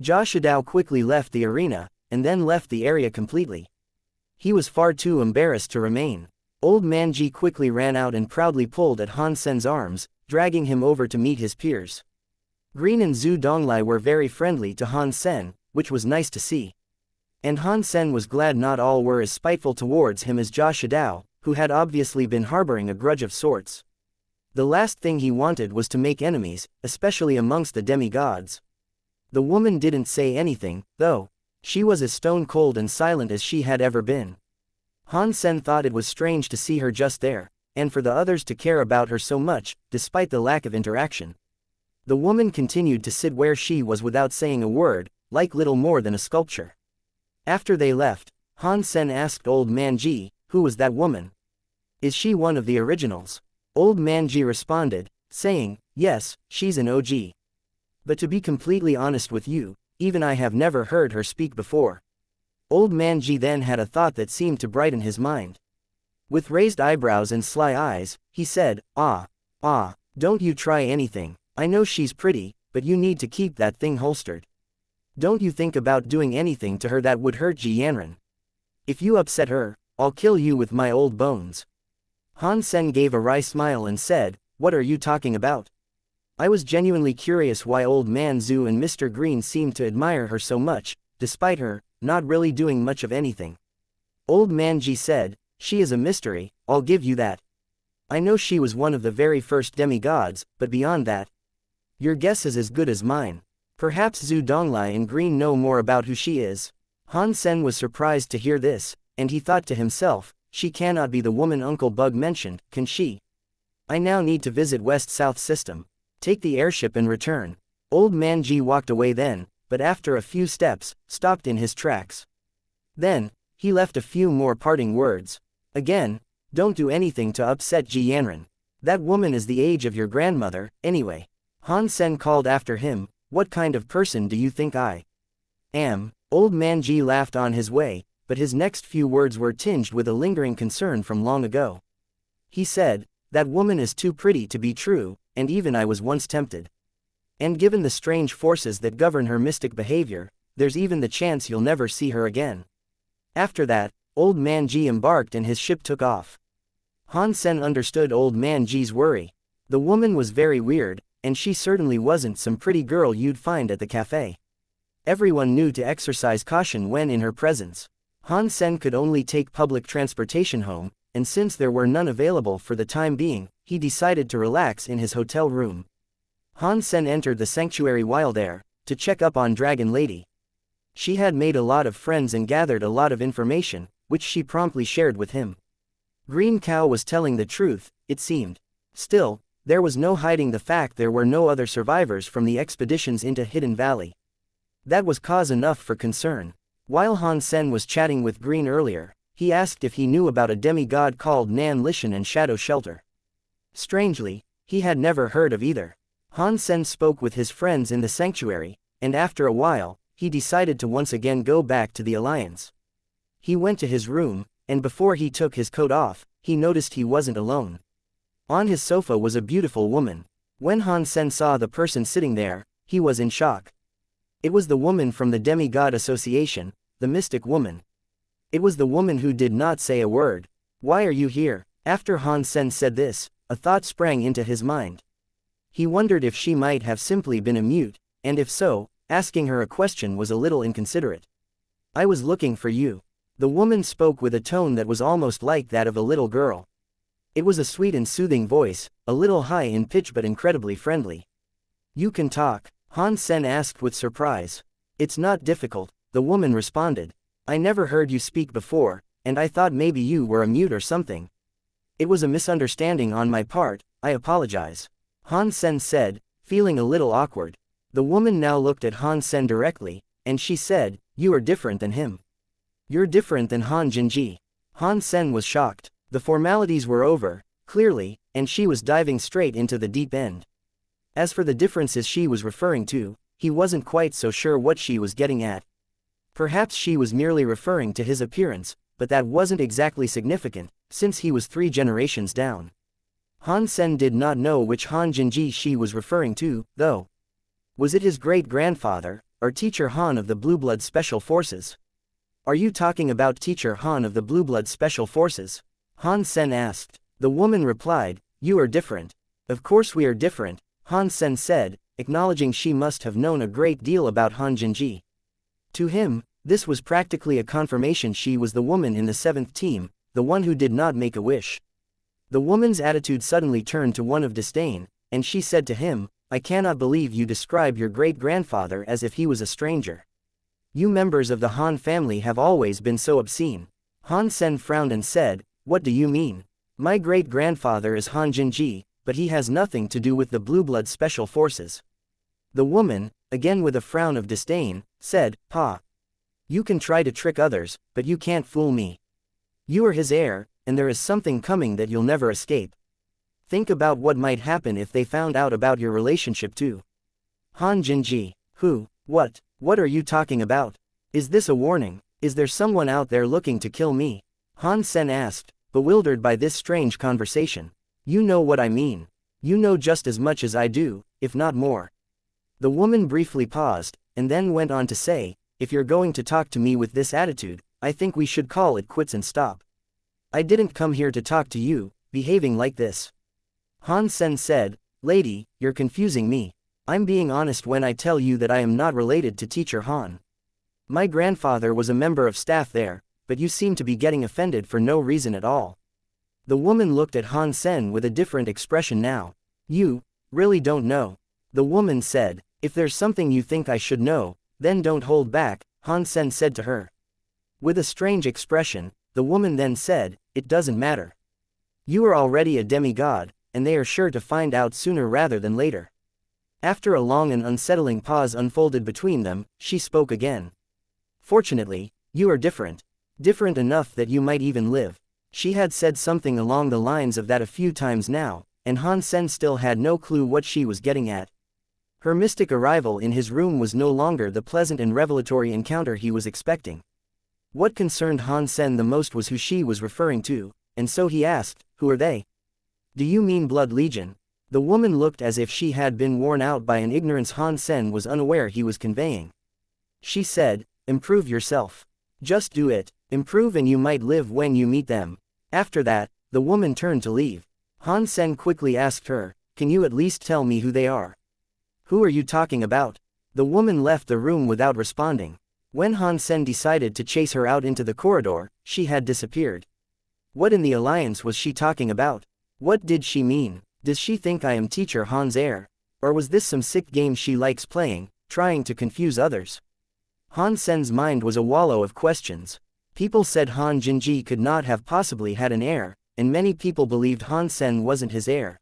Jia Shidao quickly left the arena, and then left the area completely. He was far too embarrassed to remain. Old man Ji quickly ran out and proudly pulled at Han Sen's arms, dragging him over to meet his peers. Green and Zhu Donglai were very friendly to Han Sen, which was nice to see. And Han Sen was glad not all were as spiteful towards him as Jia Shidao, who had obviously been harboring a grudge of sorts. The last thing he wanted was to make enemies, especially amongst the demigods. The woman didn't say anything, though. She was as stone-cold and silent as she had ever been. Han Sen thought it was strange to see her just there, and for the others to care about her so much, despite the lack of interaction. The woman continued to sit where she was without saying a word, like little more than a sculpture. After they left, Han Sen asked Old Man Ji, "Who was that woman? Is she one of the originals?" Old Man Ji responded, saying, "Yes, she's an OG. But to be completely honest with you, even I have never heard her speak before." Old Man Ji then had a thought that seemed to brighten his mind. With raised eyebrows and sly eyes, he said, Don't you try anything. I know she's pretty, but you need to keep that thing holstered. Don't you think about doing anything to her that would hurt Ji Yanran. If you upset her, I'll kill you with my old bones." Han Sen gave a wry smile and said, "What are you talking about? I was genuinely curious why Old Man Zhu and Mr. Green seemed to admire her so much, despite her not really doing much of anything." Old Man Ji said, "She is a mystery, I'll give you that. I know she was one of the very first demigods, but beyond that, your guess is as good as mine. Perhaps Zhu Donglai and Green know more about who she is." Han Sen was surprised to hear this, and he thought to himself, "She cannot be the woman Uncle Bug mentioned, can she? I now need to visit West-South System. Take the airship and return." Old Man Ji walked away then, but after a few steps, stopped in his tracks. Then, he left a few more parting words. "Again, don't do anything to upset Ji Yanran. That woman is the age of your grandmother, anyway." Han Sen called after him, "What kind of person do you think I am?" Old Man Ji laughed on his way, but his next few words were tinged with a lingering concern from long ago. He said, "That woman is too pretty to be true, and even I was once tempted. And given the strange forces that govern her mystic behavior, there's even the chance you'll never see her again." After that, Old Man Ji embarked and his ship took off. Han Sen understood Old Man Ji's worry. The woman was very weird, and she certainly wasn't some pretty girl you'd find at the cafe. Everyone knew to exercise caution when in her presence. Han Sen could only take public transportation home, and since there were none available for the time being, he decided to relax in his hotel room. Han Sen entered the sanctuary while there, to check up on Dragon Lady. She had made a lot of friends and gathered a lot of information, which she promptly shared with him. Green Cow was telling the truth, it seemed. Still, there was no hiding the fact there were no other survivors from the expeditions into Hidden Valley. That was cause enough for concern. While Han Sen was chatting with Green earlier, he asked if he knew about a demigod called Nan Lishan and Shadow Shelter. Strangely, he had never heard of either. Han Sen spoke with his friends in the sanctuary, and after a while, he decided to once again go back to the Alliance. He went to his room, and before he took his coat off, he noticed he wasn't alone. On his sofa was a beautiful woman. When Han Sen saw the person sitting there, he was in shock. It was the woman from the Demigod Association, the Mystic Woman. It was the woman who did not say a word. "Why are you here?" After Han Sen said this, a thought sprang into his mind. He wondered if she might have simply been a mute, and if so, asking her a question was a little inconsiderate. "I was looking for you." The woman spoke with a tone that was almost like that of a little girl. It was a sweet and soothing voice, a little high in pitch but incredibly friendly. "You can talk?" Han Sen asked with surprise. "It's not difficult," the woman responded. I never heard you speak before, and I thought maybe you were a mute or something. It was a misunderstanding on my part, I apologize. Han Sen said, feeling a little awkward. The woman now looked at Han Sen directly, and she said, you are different than him. You're different than Han Jinji. Han Sen was shocked. The formalities were over, clearly, and she was diving straight into the deep end. As for the differences she was referring to, he wasn't quite so sure what she was getting at. Perhaps she was merely referring to his appearance, but that wasn't exactly significant, since he was 3 generations down. Han Sen did not know which Han Jinji she was referring to, though. Was it his great-grandfather, or Teacher Han of the Blue Blood Special Forces? Are you talking about Teacher Han of the Blue Blood Special Forces? Han Sen asked. The woman replied, you are different. Of course we are different, Han Sen said, acknowledging she must have known a great deal about Han Jinji. To him, this was practically a confirmation she was the woman in the 7th team, the one who did not make a wish. The woman's attitude suddenly turned to one of disdain, and she said to him, I cannot believe you describe your great-grandfather as if he was a stranger. You members of the Han family have always been so obscene. Han Sen frowned and said, what do you mean? My great-grandfather is Han Jinji, but he has nothing to do with the Blue Blood Special Forces. The woman, again with a frown of disdain, said, Pa. You can try to trick others, but you can't fool me. You are his heir, and there is something coming that you'll never escape. Think about what might happen if they found out about your relationship too. Han Jinji, who, what are you talking about? Is this a warning? Is there someone out there looking to kill me? Han Sen asked, bewildered by this strange conversation. You know what I mean. You know just as much as I do, if not more. The woman briefly paused, and then went on to say, if you're going to talk to me with this attitude, I think we should call it quits and stop. I didn't come here to talk to you, behaving like this. Han Sen said, lady, you're confusing me. I'm being honest when I tell you that I am not related to Teacher Han. My grandfather was a member of staff there, but you seem to be getting offended for no reason at all. The woman looked at Han Sen with a different expression now. You really don't know. The woman said, if there's something you think I should know, then don't hold back, Han Sen said to her. With a strange expression, the woman then said, it doesn't matter. You are already a demigod, and they are sure to find out sooner rather than later. After a long and unsettling pause unfolded between them, she spoke again. Fortunately, you are different. Different enough that you might even live. She had said something along the lines of that a few times now, and Han Sen still had no clue what she was getting at. Her mystic arrival in his room was no longer the pleasant and revelatory encounter he was expecting. What concerned Han Sen the most was who she was referring to, and so he asked, who are they? Do you mean Blood Legion? The woman looked as if she had been worn out by an ignorance Han Sen was unaware he was conveying. She said, improve yourself. Just do it, improve and you might live when you meet them. After that, the woman turned to leave. Han Sen quickly asked her, can you at least tell me who they are? Who are you talking about? The woman left the room without responding. When Han Sen decided to chase her out into the corridor, she had disappeared. What in the alliance was she talking about? What did she mean? Does she think I am Teacher Han's heir? Or was this some sick game she likes playing, trying to confuse others? Han Sen's mind was a wallow of questions. People said Han Jinji could not have possibly had an heir, and many people believed Han Sen wasn't his heir.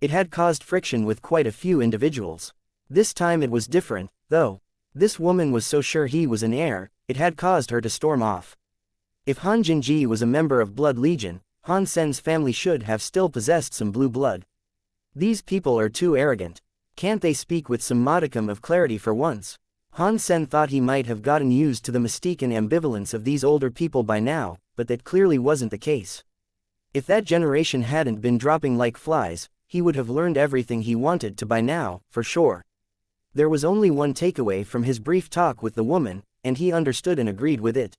It had caused friction with quite a few individuals. This time it was different, though. This woman was so sure he was an heir, it had caused her to storm off. If Han Jinji was a member of Blood Legion, Han Sen's family should have still possessed some blue blood. These people are too arrogant. Can't they speak with some modicum of clarity for once? Han Sen thought he might have gotten used to the mystique and ambivalence of these older people by now, but that clearly wasn't the case. If that generation hadn't been dropping like flies, he would have learned everything he wanted to by now, for sure. There was only one takeaway from his brief talk with the woman, and he understood and agreed with it.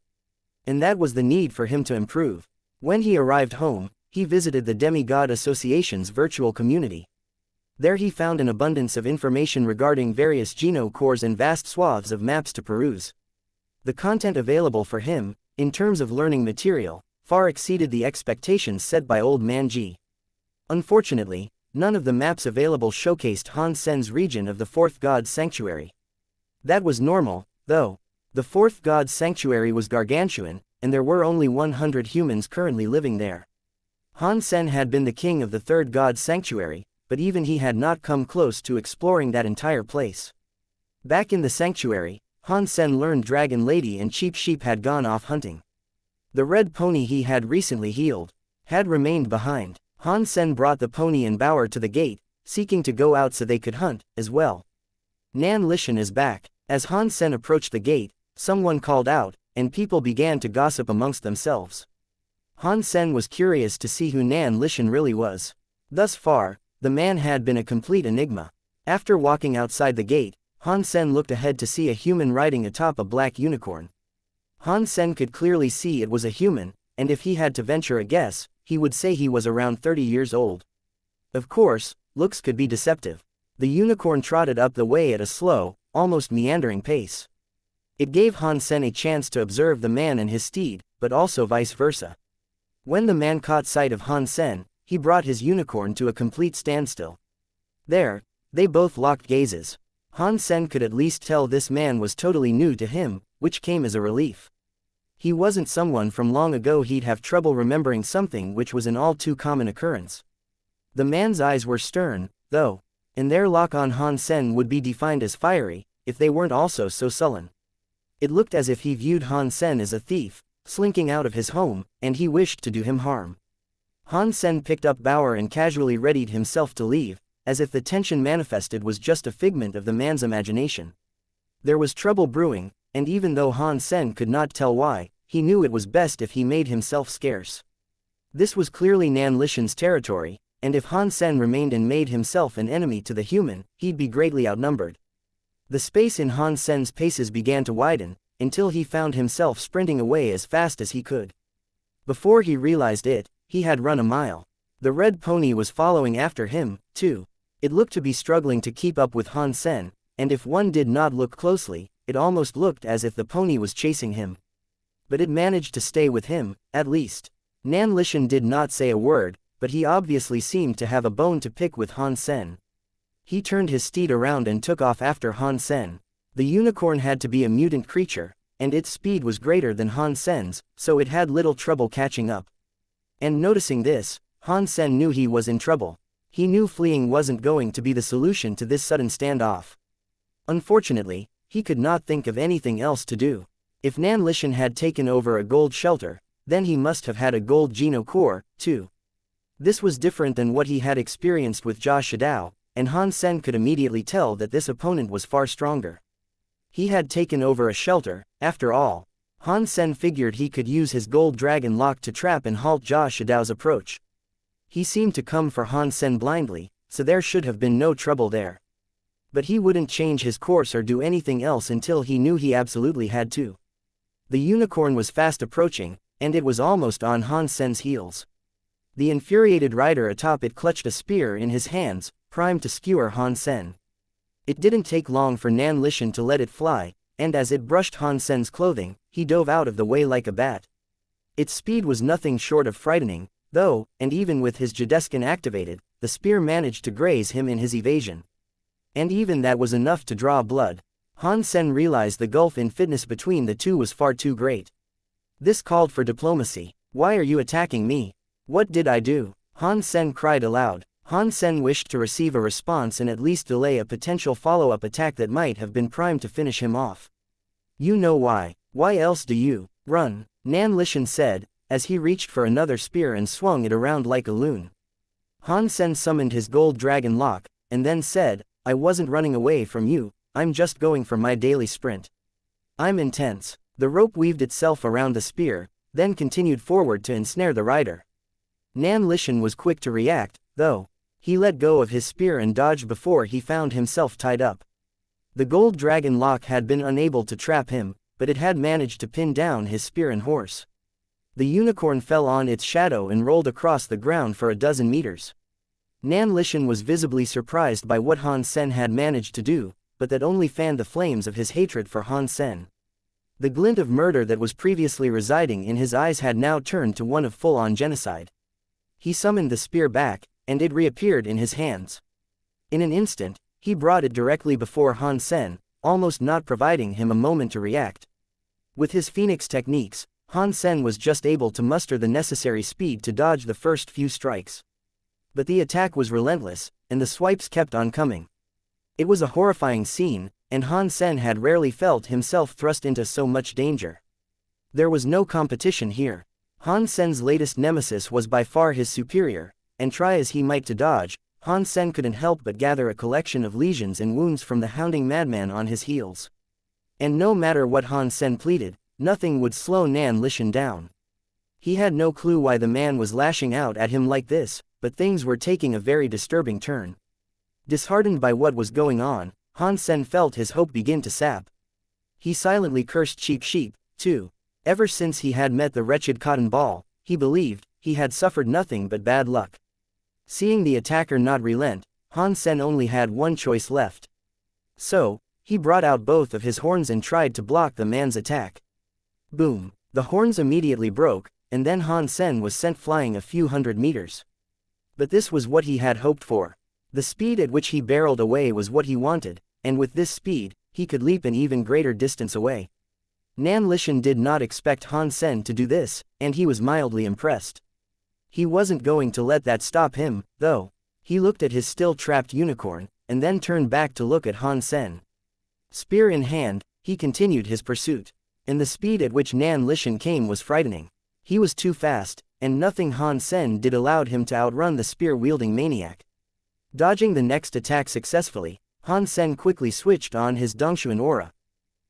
And that was the need for him to improve. When he arrived home, he visited the Demigod Association's virtual community. There he found an abundance of information regarding various geno cores and vast swaths of maps to peruse. The content available for him, in terms of learning material, far exceeded the expectations set by Old Man Ji. Unfortunately, none of the maps available showcased Han Sen's region of the Fourth God's Sanctuary. That was normal, though. The fourth god's sanctuary was gargantuan, and there were only 100 humans currently living there. Han Sen had been the king of the third god's sanctuary, but even he had not come close to exploring that entire place. Back in the sanctuary, Han Sen learned Dragon Lady and Cheap Sheep had gone off hunting. The red pony he had recently healed had remained behind. Han Sen brought the pony and Bauer to the gate, seeking to go out so they could hunt, as well. Nan Lishan is back. As Han Sen approached the gate, someone called out, and people began to gossip amongst themselves. Han Sen was curious to see who Nan Lishan really was. Thus far, the man had been a complete enigma. After walking outside the gate, Han Sen looked ahead to see a human riding atop a black unicorn. Han Sen could clearly see it was a human, and if he had to venture a guess, he would say he was around 30 years old. Of course, looks could be deceptive. The unicorn trotted up the way at a slow, almost meandering pace. It gave Han Sen a chance to observe the man and his steed, but also vice versa. When the man caught sight of Han Sen, he brought his unicorn to a complete standstill. There, they both locked gazes. Han Sen could at least tell this man was totally new to him, which came as a relief. He wasn't someone from long ago he'd have trouble remembering something which was an all too common occurrence. The man's eyes were stern, though, and their lock on Han Sen would be defined as fiery, if they weren't also so sullen. It looked as if he viewed Han Sen as a thief, slinking out of his home, and he wished to do him harm. Han Sen picked up Bauer and casually readied himself to leave, as if the tension manifested was just a figment of the man's imagination. There was trouble brewing, and even though Han Sen could not tell why, he knew it was best if he made himself scarce. This was clearly Nan Lishan's territory, and if Han Sen remained and made himself an enemy to the human, he'd be greatly outnumbered. The space in Han Sen's paces began to widen, until he found himself sprinting away as fast as he could. Before he realized it, he had run a mile. The red pony was following after him, too. It looked to be struggling to keep up with Han Sen, and if one did not look closely, it almost looked as if the pony was chasing him. But it managed to stay with him, at least. Nan Lishan did not say a word, but he obviously seemed to have a bone to pick with Han Sen. He turned his steed around and took off after Han Sen. The unicorn had to be a mutant creature, and its speed was greater than Han Sen's, so it had little trouble catching up. And noticing this, Han Sen knew he was in trouble. He knew fleeing wasn't going to be the solution to this sudden standoff. Unfortunately, he could not think of anything else to do. If Nan Lishan had taken over a gold shelter, then he must have had a gold Geno core, too. This was different than what he had experienced with Jia Shidao, and Han Sen could immediately tell that this opponent was far stronger. He had taken over a shelter, after all. Han Sen figured he could use his gold dragon lock to trap and halt Jia Shidao's approach. He seemed to come for Han Sen blindly, so there should have been no trouble there. But he wouldn't change his course or do anything else until he knew he absolutely had to. The unicorn was fast approaching, and it was almost on Han Sen's heels. The infuriated rider atop it clutched a spear in his hands, primed to skewer Han Sen. It didn't take long for Nan Lishan to let it fly, and as it brushed Han Sen's clothing, he dove out of the way like a bat. Its speed was nothing short of frightening, though, and even with his Jadeskin activated, the spear managed to graze him in his evasion. And even that was enough to draw blood. Han Sen realized the gulf in fitness between the two was far too great. This called for diplomacy. "Why are you attacking me? What did I do?" Han Sen cried aloud. Han Sen wished to receive a response and at least delay a potential follow-up attack that might have been primed to finish him off. "You know why. Why else do you run?" Nan Lishan said, as he reached for another spear and swung it around like a loon. Han Sen summoned his gold dragon lock, and then said, "I wasn't running away from you, I'm just going for my daily sprint. I'm intense." The rope weaved itself around the spear, then continued forward to ensnare the rider. Nan Lishan was quick to react, though. He let go of his spear and dodged before he found himself tied up. The gold dragon lock had been unable to trap him, but it had managed to pin down his spear and horse. The unicorn fell on its shadow and rolled across the ground for a dozen meters. Nan Lishan was visibly surprised by what Han Sen had managed to do, but that only fanned the flames of his hatred for Han Sen. The glint of murder that was previously residing in his eyes had now turned to one of full-on genocide. He summoned the spear back, and it reappeared in his hands. In an instant, he brought it directly before Han Sen, almost not providing him a moment to react. With his phoenix techniques, Han Sen was just able to muster the necessary speed to dodge the first few strikes. But the attack was relentless, and the swipes kept on coming. It was a horrifying scene, and Han Sen had rarely felt himself thrust into so much danger. There was no competition here. Han Sen's latest nemesis was by far his superior, and try as he might to dodge, Han Sen couldn't help but gather a collection of lesions and wounds from the hounding madman on his heels. And no matter what Han Sen pleaded, nothing would slow Nan Lishan down. He had no clue why the man was lashing out at him like this, but things were taking a very disturbing turn. Disheartened by what was going on, Han Sen felt his hope begin to sap. He silently cursed Cheap Sheep, too. Ever since he had met the wretched Cotton Ball, he believed he had suffered nothing but bad luck. Seeing the attacker not relent, Han Sen only had one choice left. So, he brought out both of his horns and tried to block the man's attack. Boom! The horns immediately broke, and then Han Sen was sent flying a few hundred meters. But this was what he had hoped for. The speed at which he barreled away was what he wanted, and with this speed, he could leap an even greater distance away. Nan Lishan did not expect Han Sen to do this, and he was mildly impressed. He wasn't going to let that stop him, though. He looked at his still-trapped unicorn, and then turned back to look at Han Sen. Spear in hand, he continued his pursuit. And the speed at which Nan Lishan came was frightening. He was too fast, and nothing Han Sen did allowed him to outrun the spear-wielding maniac. Dodging the next attack successfully, Han Sen quickly switched on his Dongshuan aura.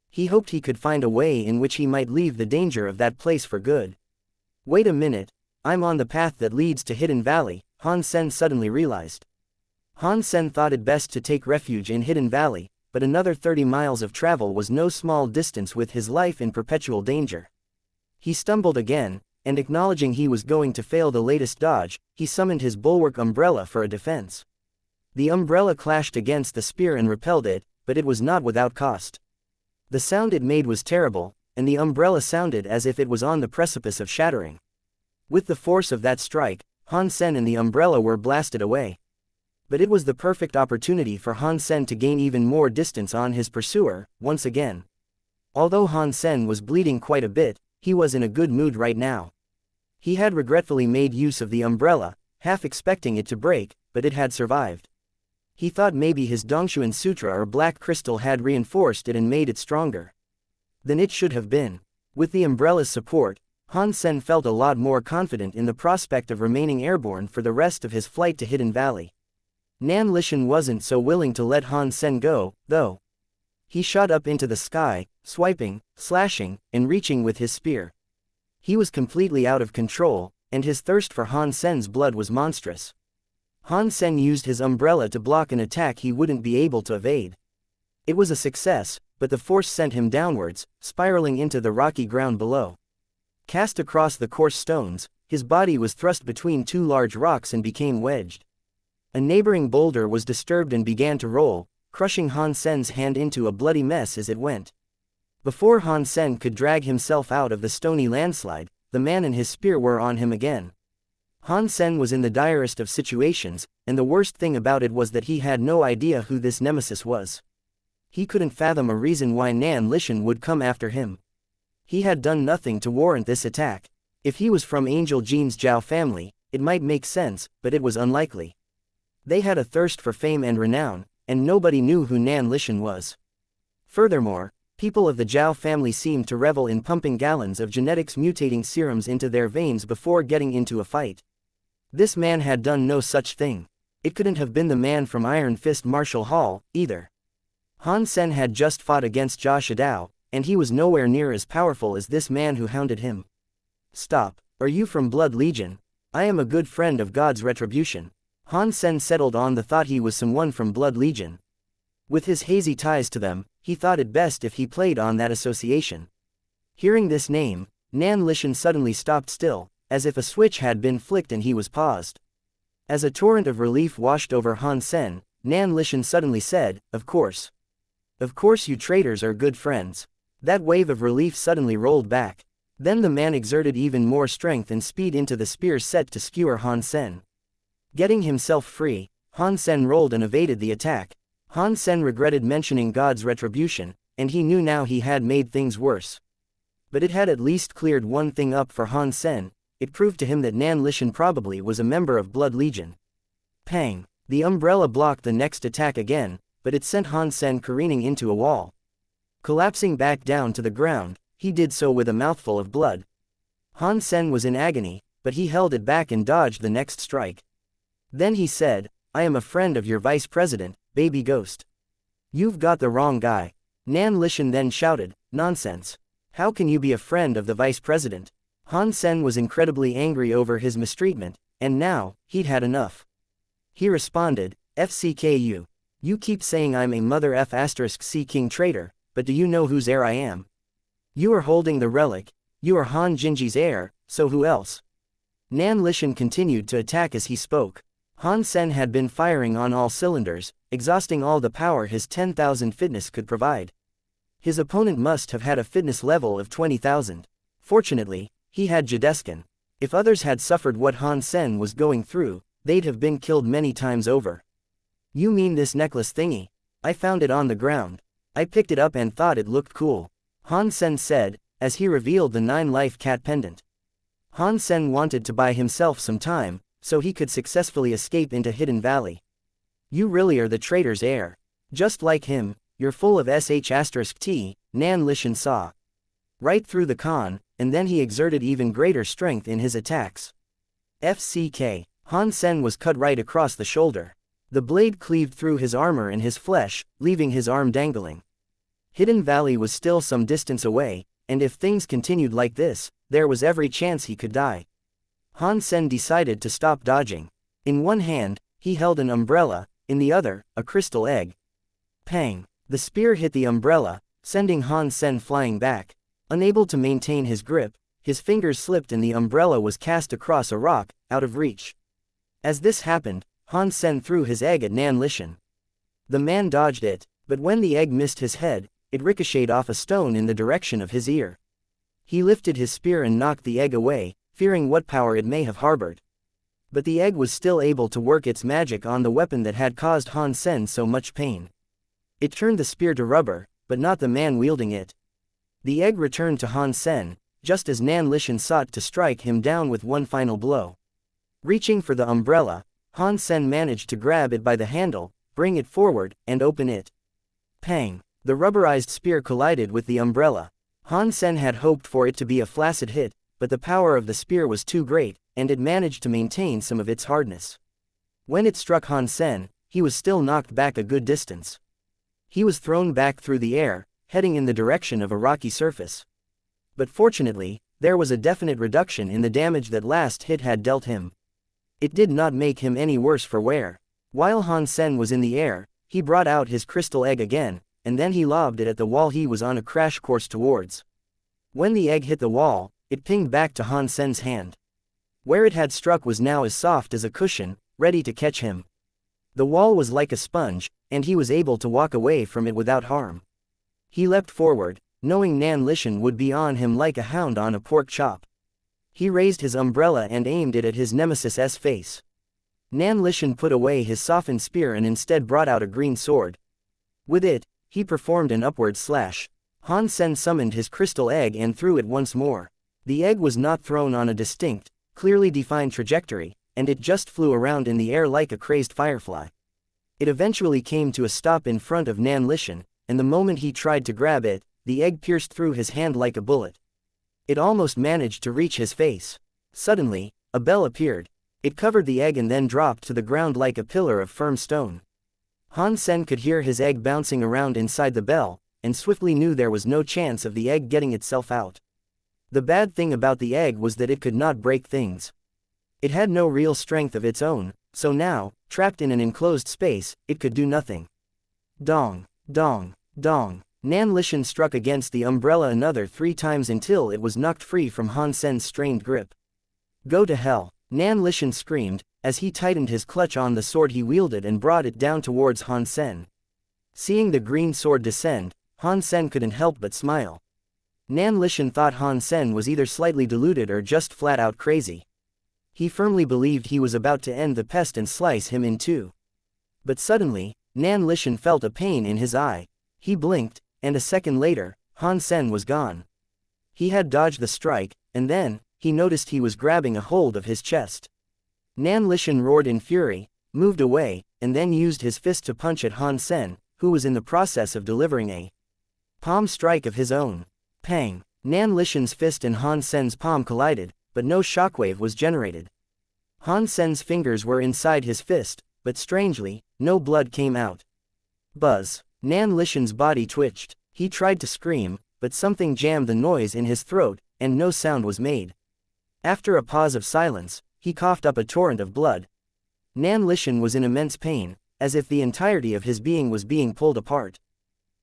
He hoped he could find a way in which he might leave the danger of that place for good. Wait a minute, I'm on the path that leads to Hidden Valley, Han Sen suddenly realized. Han Sen thought it best to take refuge in Hidden Valley, but another 30 miles of travel was no small distance with his life in perpetual danger. He stumbled again, and acknowledging he was going to fail the latest dodge, he summoned his bulwark umbrella for a defense. The umbrella clashed against the spear and repelled it, but it was not without cost. The sound it made was terrible, and the umbrella sounded as if it was on the precipice of shattering. With the force of that strike, Han Sen and the umbrella were blasted away. But it was the perfect opportunity for Han Sen to gain even more distance on his pursuer, once again. Although Han Sen was bleeding quite a bit, he was in a good mood right now. He had regretfully made use of the umbrella, half expecting it to break, but it had survived. He thought maybe his Dongshuan Sutra or black crystal had reinforced it and made it stronger. Than it should have been. With the umbrella's support, Han Sen felt a lot more confident in the prospect of remaining airborne for the rest of his flight to Hidden Valley. Nan Lishan wasn't so willing to let Han Sen go, though. He shot up into the sky, swiping, slashing, and reaching with his spear. He was completely out of control, and his thirst for Han Sen's blood was monstrous. Han Sen used his umbrella to block an attack he wouldn't be able to evade. It was a success, but the force sent him downwards, spiraling into the rocky ground below. Cast across the coarse stones, his body was thrust between two large rocks and became wedged. A neighboring boulder was disturbed and began to roll, crushing Han Sen's hand into a bloody mess as it went. Before Han Sen could drag himself out of the stony landslide, the man and his spear were on him again. Han Sen was in the direst of situations, and the worst thing about it was that he had no idea who this nemesis was. He couldn't fathom a reason why Nan Lishan would come after him. He had done nothing to warrant this attack. If he was from Angel Gene's Zhao family, it might make sense, but it was unlikely. They had a thirst for fame and renown, and nobody knew who Nan Lishan was. Furthermore, people of the Zhao family seemed to revel in pumping gallons of genetics mutating serums into their veins before getting into a fight. This man had done no such thing. It couldn't have been the man from Iron Fist Martial Hall, either. Han Sen had just fought against Jia Shidao, and he was nowhere near as powerful as this man who hounded him. Stop, are you from Blood Legion? I am a good friend of God's retribution. Han Sen settled on the thought he was someone from Blood Legion. With his hazy ties to them, he thought it best if he played on that association. Hearing this name, Nan Lishan suddenly stopped still, as if a switch had been flicked and he was paused. As a torrent of relief washed over Han Sen, Nan Lishan suddenly said, "Of course. Of course you traitors are good friends." That wave of relief suddenly rolled back. Then the man exerted even more strength and speed into the spear set to skewer Han Sen. Getting himself free, Han Sen rolled and evaded the attack. Han Sen regretted mentioning God's retribution, and he knew now he had made things worse. But it had at least cleared one thing up for Han Sen. It proved to him that Nan Lishan probably was a member of Blood Legion. Pang! The umbrella blocked the next attack again, but it sent Han Sen careening into a wall. Collapsing back down to the ground, he did so with a mouthful of blood. Han Sen was in agony, but he held it back and dodged the next strike. Then he said, "I am a friend of your vice president, baby ghost." "You've got the wrong guy." Nan Lishan then shouted, "Nonsense. How can you be a friend of the vice president?" Han Sen was incredibly angry over his mistreatment, and now, he'd had enough. He responded, "FCKU. You keep saying I'm a mother F*** king traitor, but do you know whose heir I am? You are holding the relic, you are Han Jinji's heir, so who else?" Nan Lishan continued to attack as he spoke. Han Sen had been firing on all cylinders, exhausting all the power his 10,000 fitness could provide. His opponent must have had a fitness level of 20,000. Fortunately, he had Jadeskin. If others had suffered what Han Sen was going through, they'd have been killed many times over. "You mean this necklace thingy? I found it on the ground. I picked it up and thought it looked cool," Han Sen said, as he revealed the 9-life cat pendant. Han Sen wanted to buy himself some time, so he could successfully escape into Hidden Valley. "You really are the traitor's heir. Just like him, you're full of sh*t, Nan Lishan saw right through the con, and then he exerted even greater strength in his attacks. FCK. Han Sen was cut right across the shoulder. The blade cleaved through his armor and his flesh, leaving his arm dangling. Hidden Valley was still some distance away, and if things continued like this, there was every chance he could die. Han Sen decided to stop dodging. In one hand, he held an umbrella, in the other, a crystal egg. Pang! The spear hit the umbrella, sending Han Sen flying back. Unable to maintain his grip, his fingers slipped and the umbrella was cast across a rock, out of reach. As this happened, Han Sen threw his egg at Nan Lishan. The man dodged it, but when the egg missed his head, it ricocheted off a stone in the direction of his ear. He lifted his spear and knocked the egg away, fearing what power it may have harbored. But the egg was still able to work its magic on the weapon that had caused Han Sen so much pain. It turned the spear to rubber, but not the man wielding it. The egg returned to Han Sen, just as Nan Lishan sought to strike him down with one final blow. Reaching for the umbrella, Han Sen managed to grab it by the handle, bring it forward, and open it. Pang! The rubberized spear collided with the umbrella. Han Sen had hoped for it to be a flaccid hit, but the power of the spear was too great, and it managed to maintain some of its hardness. When it struck Han Sen, he was still knocked back a good distance. He was thrown back through the air, heading in the direction of a rocky surface. But fortunately, there was a definite reduction in the damage that last hit had dealt him. It did not make him any worse for wear. While Han Sen was in the air, he brought out his crystal egg again, and then he lobbed it at the wall he was on a crash course towards. When the egg hit the wall, it pinged back to Han Sen's hand. Where it had struck was now as soft as a cushion, ready to catch him. The wall was like a sponge, and he was able to walk away from it without harm. He leapt forward, knowing Nan Lishan would be on him like a hound on a pork chop. He raised his umbrella and aimed it at his nemesis's face. Nan Lishan put away his softened spear and instead brought out a green sword. With it, he performed an upward slash. Han Sen summoned his crystal egg and threw it once more. The egg was not thrown on a distinct, clearly defined trajectory, and it just flew around in the air like a crazed firefly. It eventually came to a stop in front of Nan Lishan, and the moment he tried to grab it, the egg pierced through his hand like a bullet. It almost managed to reach his face. Suddenly, a bell appeared. It covered the egg and then dropped to the ground like a pillar of firm stone. Han Sen could hear his egg bouncing around inside the bell, and swiftly knew there was no chance of the egg getting itself out. The bad thing about the egg was that it could not break things. It had no real strength of its own, so now, trapped in an enclosed space, it could do nothing. Dong, dong, dong. Nan Lishan struck against the umbrella another 3 times until it was knocked free from Han Sen's strained grip. "Go to hell," Nan Lishan screamed, as he tightened his clutch on the sword he wielded and brought it down towards Han Sen. Seeing the green sword descend, Han Sen couldn't help but smile. Nan Lishan thought Han Sen was either slightly deluded or just flat-out crazy. He firmly believed he was about to end the pest and slice him in two. But suddenly, Nan Lishan felt a pain in his eye. He blinked, and a second later, Han Sen was gone. He had dodged the strike, and then, he noticed he was grabbing a hold of his chest. Nan Lishan roared in fury, moved away, and then used his fist to punch at Han Sen, who was in the process of delivering a palm strike of his own. Pang! Nan Lishan's fist and Han Sen's palm collided, but no shockwave was generated. Han Sen's fingers were inside his fist, but strangely, no blood came out. Buzz! Nan Lishan's body twitched. He tried to scream, but something jammed the noise in his throat, and no sound was made. After a pause of silence, he coughed up a torrent of blood. Nan Lishan was in immense pain, as if the entirety of his being was being pulled apart.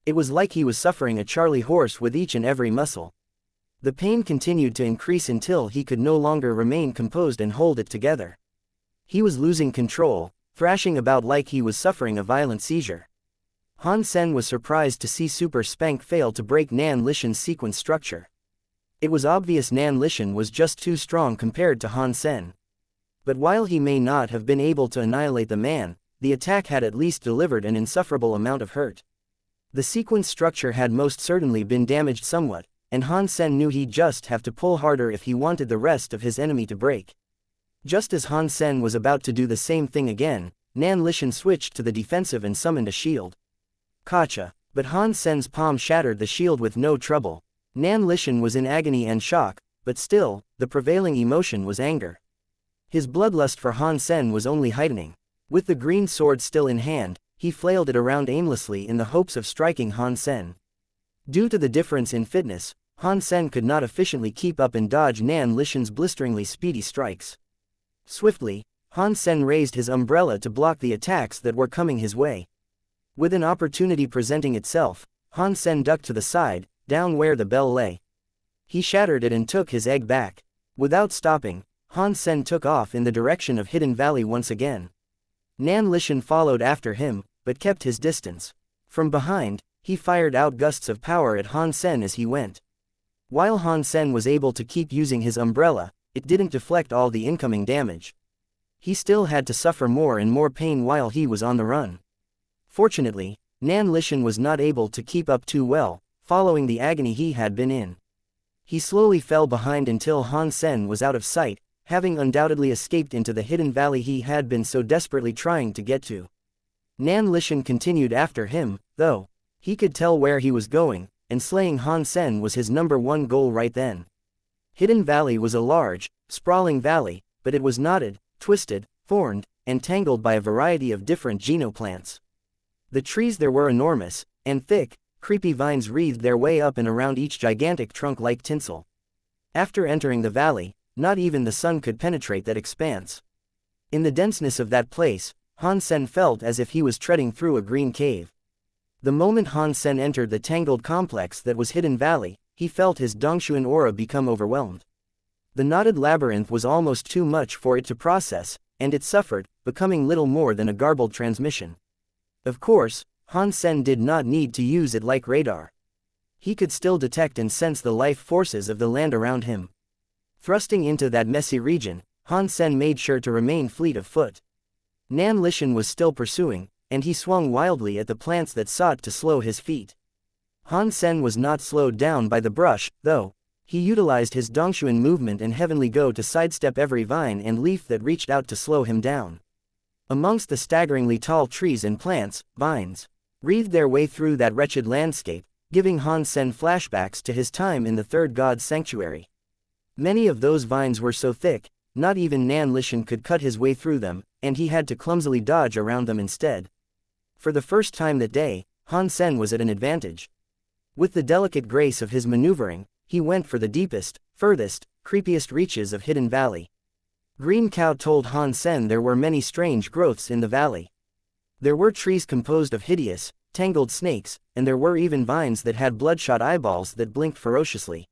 It was like he was suffering a Charlie horse with each and every muscle. The pain continued to increase until he could no longer remain composed and hold it together. He was losing control, thrashing about like he was suffering a violent seizure. Han Sen was surprised to see Super Spank fail to break Nan Lishan's sequence structure. It was obvious Nan Lishan was just too strong compared to Han Sen. But while he may not have been able to annihilate the man, the attack had at least delivered an insufferable amount of hurt. The sequence structure had most certainly been damaged somewhat, and Han Sen knew he'd just have to pull harder if he wanted the rest of his enemy to break. Just as Han Sen was about to do the same thing again, Nan Lishan switched to the defensive and summoned a shield. Gotcha! But Han Sen's palm shattered the shield with no trouble. Nan Lishan was in agony and shock, but still, the prevailing emotion was anger. His bloodlust for Han Sen was only heightening. With the green sword still in hand, he flailed it around aimlessly in the hopes of striking Han Sen. Due to the difference in fitness, Han Sen could not efficiently keep up and dodge Nan Lishan's blisteringly speedy strikes. Swiftly, Han Sen raised his umbrella to block the attacks that were coming his way. With an opportunity presenting itself, Han Sen ducked to the side, down where the bell lay. He shattered it and took his egg back. Without stopping, Han Sen took off in the direction of Hidden Valley once again. Nan Lishan followed after him, but kept his distance. From behind, he fired out gusts of power at Han Sen as he went. While Han Sen was able to keep using his umbrella, it didn't deflect all the incoming damage. He still had to suffer more and more pain while he was on the run. Fortunately, Nan Lishan was not able to keep up too well, following the agony he had been in. He slowly fell behind until Han Sen was out of sight, having undoubtedly escaped into the hidden valley he had been so desperately trying to get to. Nan Lishan continued after him, though. He could tell where he was going, and slaying Han Sen was his #1 goal right then. Hidden Valley was a large, sprawling valley, but it was knotted, twisted, thorned, and tangled by a variety of different genoplants. The trees there were enormous, and thick, creepy vines wreathed their way up and around each gigantic trunk like tinsel. After entering the valley, not even the sun could penetrate that expanse. In the denseness of that place, Han Sen felt as if he was treading through a green cave. The moment Han Sen entered the tangled complex that was Hidden Valley, he felt his Dongshuan aura become overwhelmed. The knotted labyrinth was almost too much for it to process, and it suffered, becoming little more than a garbled transmission. Of course, Han Sen did not need to use it like radar. He could still detect and sense the life forces of the land around him. Thrusting into that messy region, Han Sen made sure to remain fleet of foot. Nan Lishan was still pursuing, and he swung wildly at the plants that sought to slow his feet. Han Sen was not slowed down by the brush, though. He utilized his Dongshuan movement and Heavenly Go to sidestep every vine and leaf that reached out to slow him down. Amongst the staggeringly tall trees and plants, vines wreathed their way through that wretched landscape, giving Han Sen flashbacks to his time in the Third God's Sanctuary. Many of those vines were so thick, not even Nan Lishan could cut his way through them, and he had to clumsily dodge around them instead. For the first time that day, Han Sen was at an advantage. With the delicate grace of his maneuvering, he went for the deepest, furthest, creepiest reaches of Hidden Valley. Green Cow told Han Sen there were many strange growths in the valley. There were trees composed of hideous, tangled snakes, and there were even vines that had bloodshot eyeballs that blinked ferociously.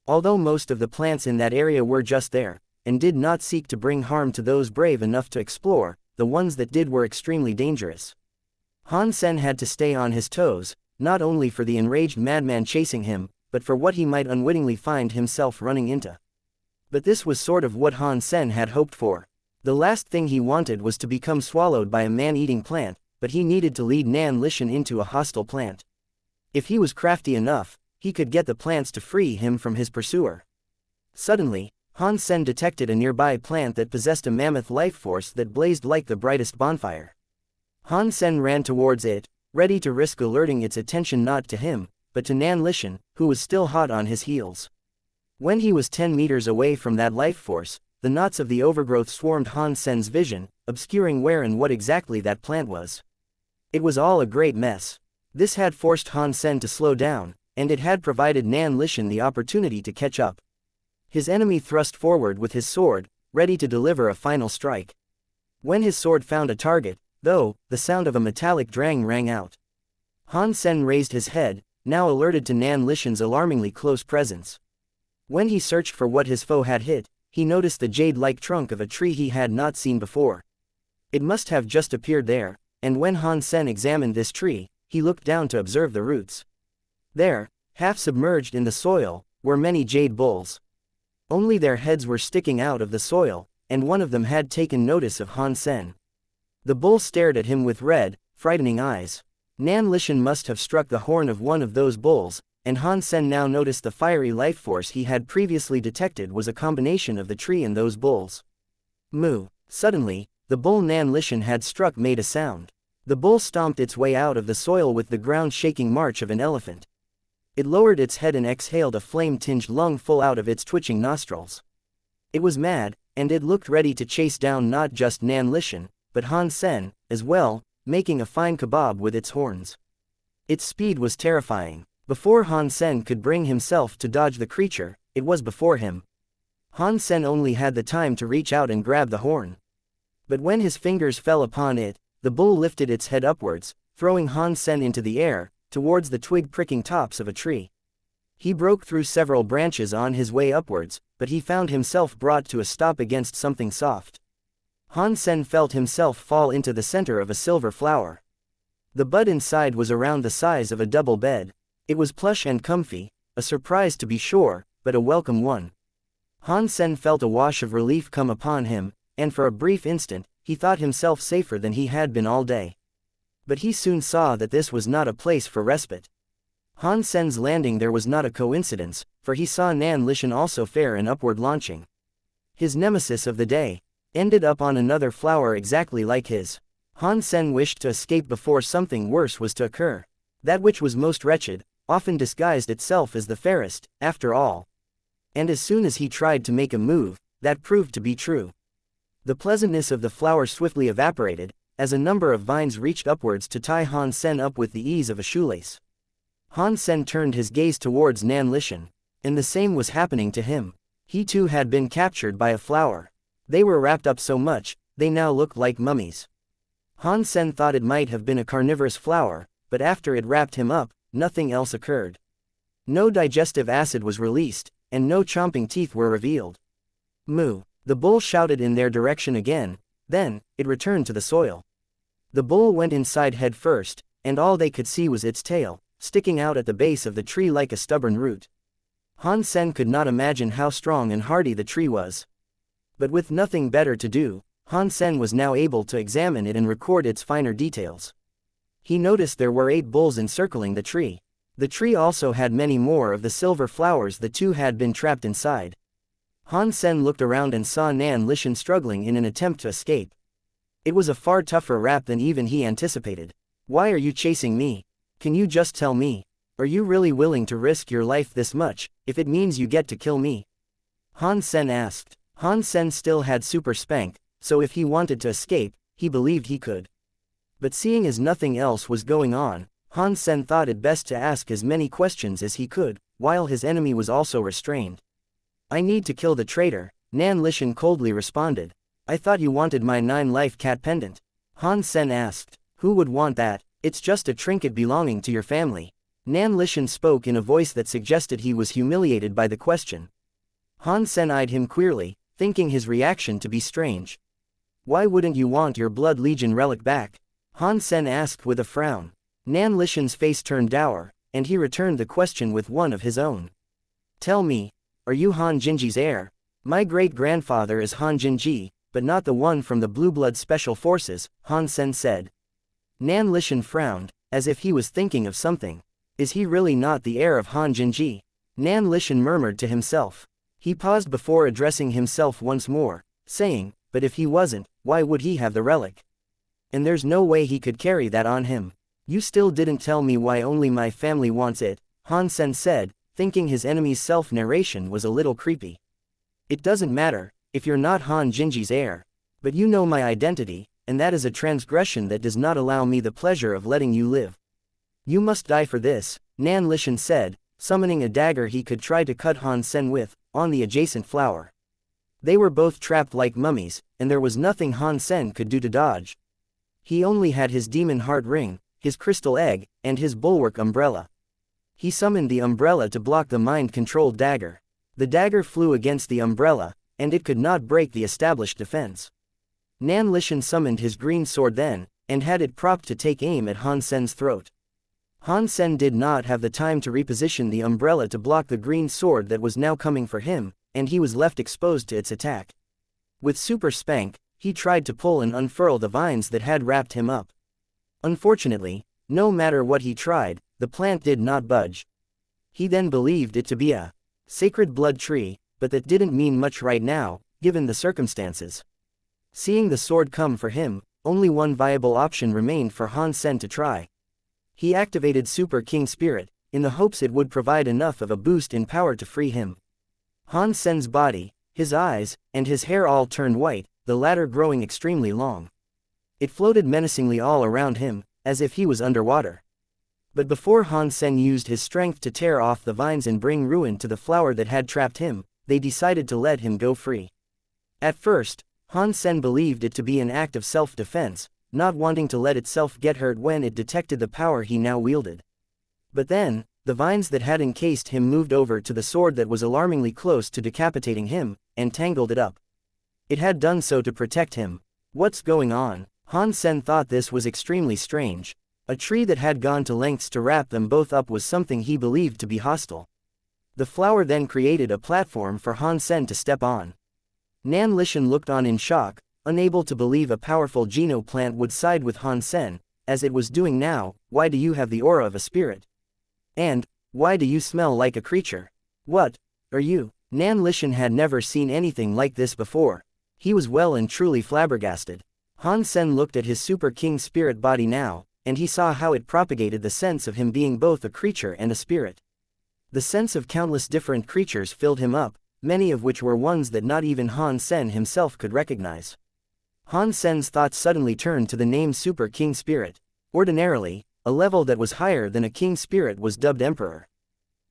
Although most of the plants in that area were just there, and did not seek to bring harm to those brave enough to explore, the ones that did were extremely dangerous. Han Sen had to stay on his toes, not only for the enraged madman chasing him, but for what he might unwittingly find himself running into. But this was sort of what Han Sen had hoped for. The last thing he wanted was to become swallowed by a man-eating plant, but he needed to lead Nan Lishan into a hostile plant. If he was crafty enough, he could get the plants to free him from his pursuer. Suddenly, Han Sen detected a nearby plant that possessed a mammoth life force that blazed like the brightest bonfire. Han Sen ran towards it, ready to risk alerting its attention not to him, but to Nan Lishan, who was still hot on his heels. When he was 10 meters away from that life force, the knots of the overgrowth swarmed Han Sen's vision, obscuring where and what exactly that plant was. It was all a great mess. This had forced Han Sen to slow down, and it had provided Nan Lishan the opportunity to catch up. His enemy thrust forward with his sword, ready to deliver a final strike. When his sword found a target, though, the sound of a metallic drang rang out. Han Sen raised his head, now alerted to Nan Lishan's alarmingly close presence. When he searched for what his foe had hit, he noticed the jade-like trunk of a tree he had not seen before. It must have just appeared there, and when Han Sen examined this tree, he looked down to observe the roots. There, half submerged in the soil, were many jade bulls. Only their heads were sticking out of the soil, and one of them had taken notice of Han Sen. The bull stared at him with red, frightening eyes. Nan Lishan must have struck the horn of one of those bulls, and Han Sen now noticed the fiery life force he had previously detected was a combination of the tree and those bulls. Moo! Suddenly, the bull Nan Lishan had struck made a sound. The bull stomped its way out of the soil with the ground-shaking march of an elephant. It lowered its head and exhaled a flame-tinged lung full out of its twitching nostrils. It was mad, and it looked ready to chase down not just Nan Lishan, but Han Sen, as well, making a fine kebab with its horns. Its speed was terrifying. Before Han Sen could bring himself to dodge the creature, it was before him. Han Sen only had the time to reach out and grab the horn. But when his fingers fell upon it, the bull lifted its head upwards, throwing Han Sen into the air, towards the twig-pricking tops of a tree. He broke through several branches on his way upwards, but he found himself brought to a stop against something soft. Han Sen felt himself fall into the center of a silver flower. The bud inside was around the size of a double bed. It was plush and comfy, a surprise to be sure, but a welcome one. Han Sen felt a wash of relief come upon him, and for a brief instant, he thought himself safer than he had been all day. But he soon saw that this was not a place for respite. Han Sen's landing there was not a coincidence, for he saw Nan Lishan also fare an upward launching. His nemesis of the day ended up on another flower exactly like his. Han Sen wished to escape before something worse was to occur. That which was most wretched often disguised itself as the fairest, after all. And as soon as he tried to make a move, that proved to be true. The pleasantness of the flower swiftly evaporated, as a number of vines reached upwards to tie Han Sen up with the ease of a shoelace. Han Sen turned his gaze towards Nan Lishan, and the same was happening to him. He too had been captured by a flower. They were wrapped up so much, they now looked like mummies. Han Sen thought it might have been a carnivorous flower, but after it wrapped him up, nothing else occurred. No digestive acid was released, and no chomping teeth were revealed. Moo! The bull shouted in their direction again, then, it returned to the soil. The bull went inside head first, and all they could see was its tail, sticking out at the base of the tree like a stubborn root. Han Sen could not imagine how strong and hardy the tree was. But with nothing better to do, Han Sen was now able to examine it and record its finer details. He noticed there were 8 bulls encircling the tree. The tree also had many more of the silver flowers the two had been trapped inside. Han Sen looked around and saw Nan Lishan struggling in an attempt to escape. It was a far tougher rap than even he anticipated. "Why are you chasing me? Can you just tell me? Are you really willing to risk your life this much, if it means you get to kill me?" Han Sen asked. Han Sen still had super spank, so if he wanted to escape, he believed he could. But seeing as nothing else was going on, Han Sen thought it best to ask as many questions as he could, while his enemy was also restrained. "I need to kill the traitor," Nan Lishan coldly responded. "I thought you wanted my 9-life cat pendant." Han Sen asked. "Who would want that? It's just a trinket belonging to your family." Nan Lishan spoke in a voice that suggested he was humiliated by the question. Han Sen eyed him queerly, thinking his reaction to be strange. "Why wouldn't you want your Blood Legion relic back?" Han Sen asked with a frown. Nan Lishan's face turned dour, and he returned the question with one of his own. "Tell me, are you Han Jinji's heir?" "My great-grandfather is Han Jinji, but not the one from the Blue Blood Special Forces," Han Sen said. Nan Lishan frowned, as if he was thinking of something. Is he really not the heir of Han Jinji? Nan Lishan murmured to himself. He paused before addressing himself once more, saying, but if he wasn't, why would he have the relic? And there's no way he could carry that on him. You still didn't tell me why only my family wants it, Han Sen said, thinking his enemy's self-narration was a little creepy. It doesn't matter, if you're not Han Jinji's heir. But you know my identity, and that is a transgression that does not allow me the pleasure of letting you live. You must die for this, Nan Lishan said, summoning a dagger he could try to cut Han Sen with, on the adjacent flower. They were both trapped like mummies, and there was nothing Han Sen could do to dodge. He only had his demon heart ring, his crystal egg, and his bulwark umbrella. He summoned the umbrella to block the mind-controlled dagger. The dagger flew against the umbrella, and it could not break the established defense. Nan Lishan summoned his green sword then, and had it propped to take aim at Han Sen's throat. Han Sen did not have the time to reposition the umbrella to block the green sword that was now coming for him, and he was left exposed to its attack. With super spank, he tried to pull and unfurl the vines that had wrapped him up. Unfortunately, no matter what he tried, the plant did not budge. He then believed it to be a sacred blood tree, but that didn't mean much right now, given the circumstances. Seeing the sword come for him, only one viable option remained for Han Sen to try. He activated Super King Spirit, in the hopes it would provide enough of a boost in power to free him. Han Sen's body, his eyes, and his hair all turned white, the latter growing extremely long. It floated menacingly all around him, as if he was underwater. But before Han Sen used his strength to tear off the vines and bring ruin to the flower that had trapped him, they decided to let him go free. At first, Han Sen believed it to be an act of self-defense, not wanting to let itself get hurt when it detected the power he now wielded. But then, the vines that had encased him moved over to the sword that was alarmingly close to decapitating him, and tangled it up. It had done so to protect him. What's going on? Han Sen thought this was extremely strange. A tree that had gone to lengths to wrap them both up was something he believed to be hostile. The flower then created a platform for Han Sen to step on. Nan Lishan looked on in shock, unable to believe a powerful Geno plant would side with Han Sen, as it was doing now. Why do you have the aura of a spirit? And, why do you smell like a creature? What are you? Nan Lishan had never seen anything like this before. He was well and truly flabbergasted. Han Sen looked at his Super King Spirit body now, and he saw how it propagated the sense of him being both a creature and a spirit. The sense of countless different creatures filled him up, many of which were ones that not even Han Sen himself could recognize. Han Sen's thoughts suddenly turned to the name Super King Spirit. Ordinarily, a level that was higher than a King Spirit was dubbed Emperor.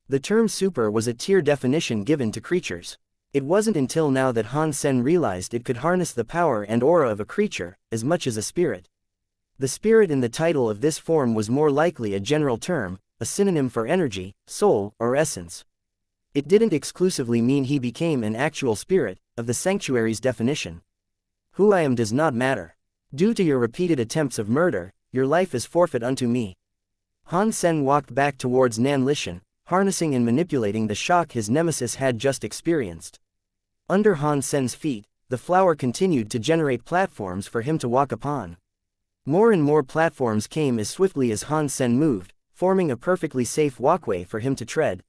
The term super was a tier definition given to creatures. It wasn't until now that Han Sen realized it could harness the power and aura of a creature, as much as a spirit. The spirit in the title of this form was more likely a general term, a synonym for energy, soul, or essence. It didn't exclusively mean he became an actual spirit, of the sanctuary's definition. Who I am does not matter. Due to your repeated attempts of murder, your life is forfeit unto me. Han Sen walked back towards Nan Lishan, harnessing and manipulating the shock his nemesis had just experienced. Under Han Sen's feet, the flower continued to generate platforms for him to walk upon. More and more platforms came as swiftly as Han Sen moved, forming a perfectly safe walkway for him to tread.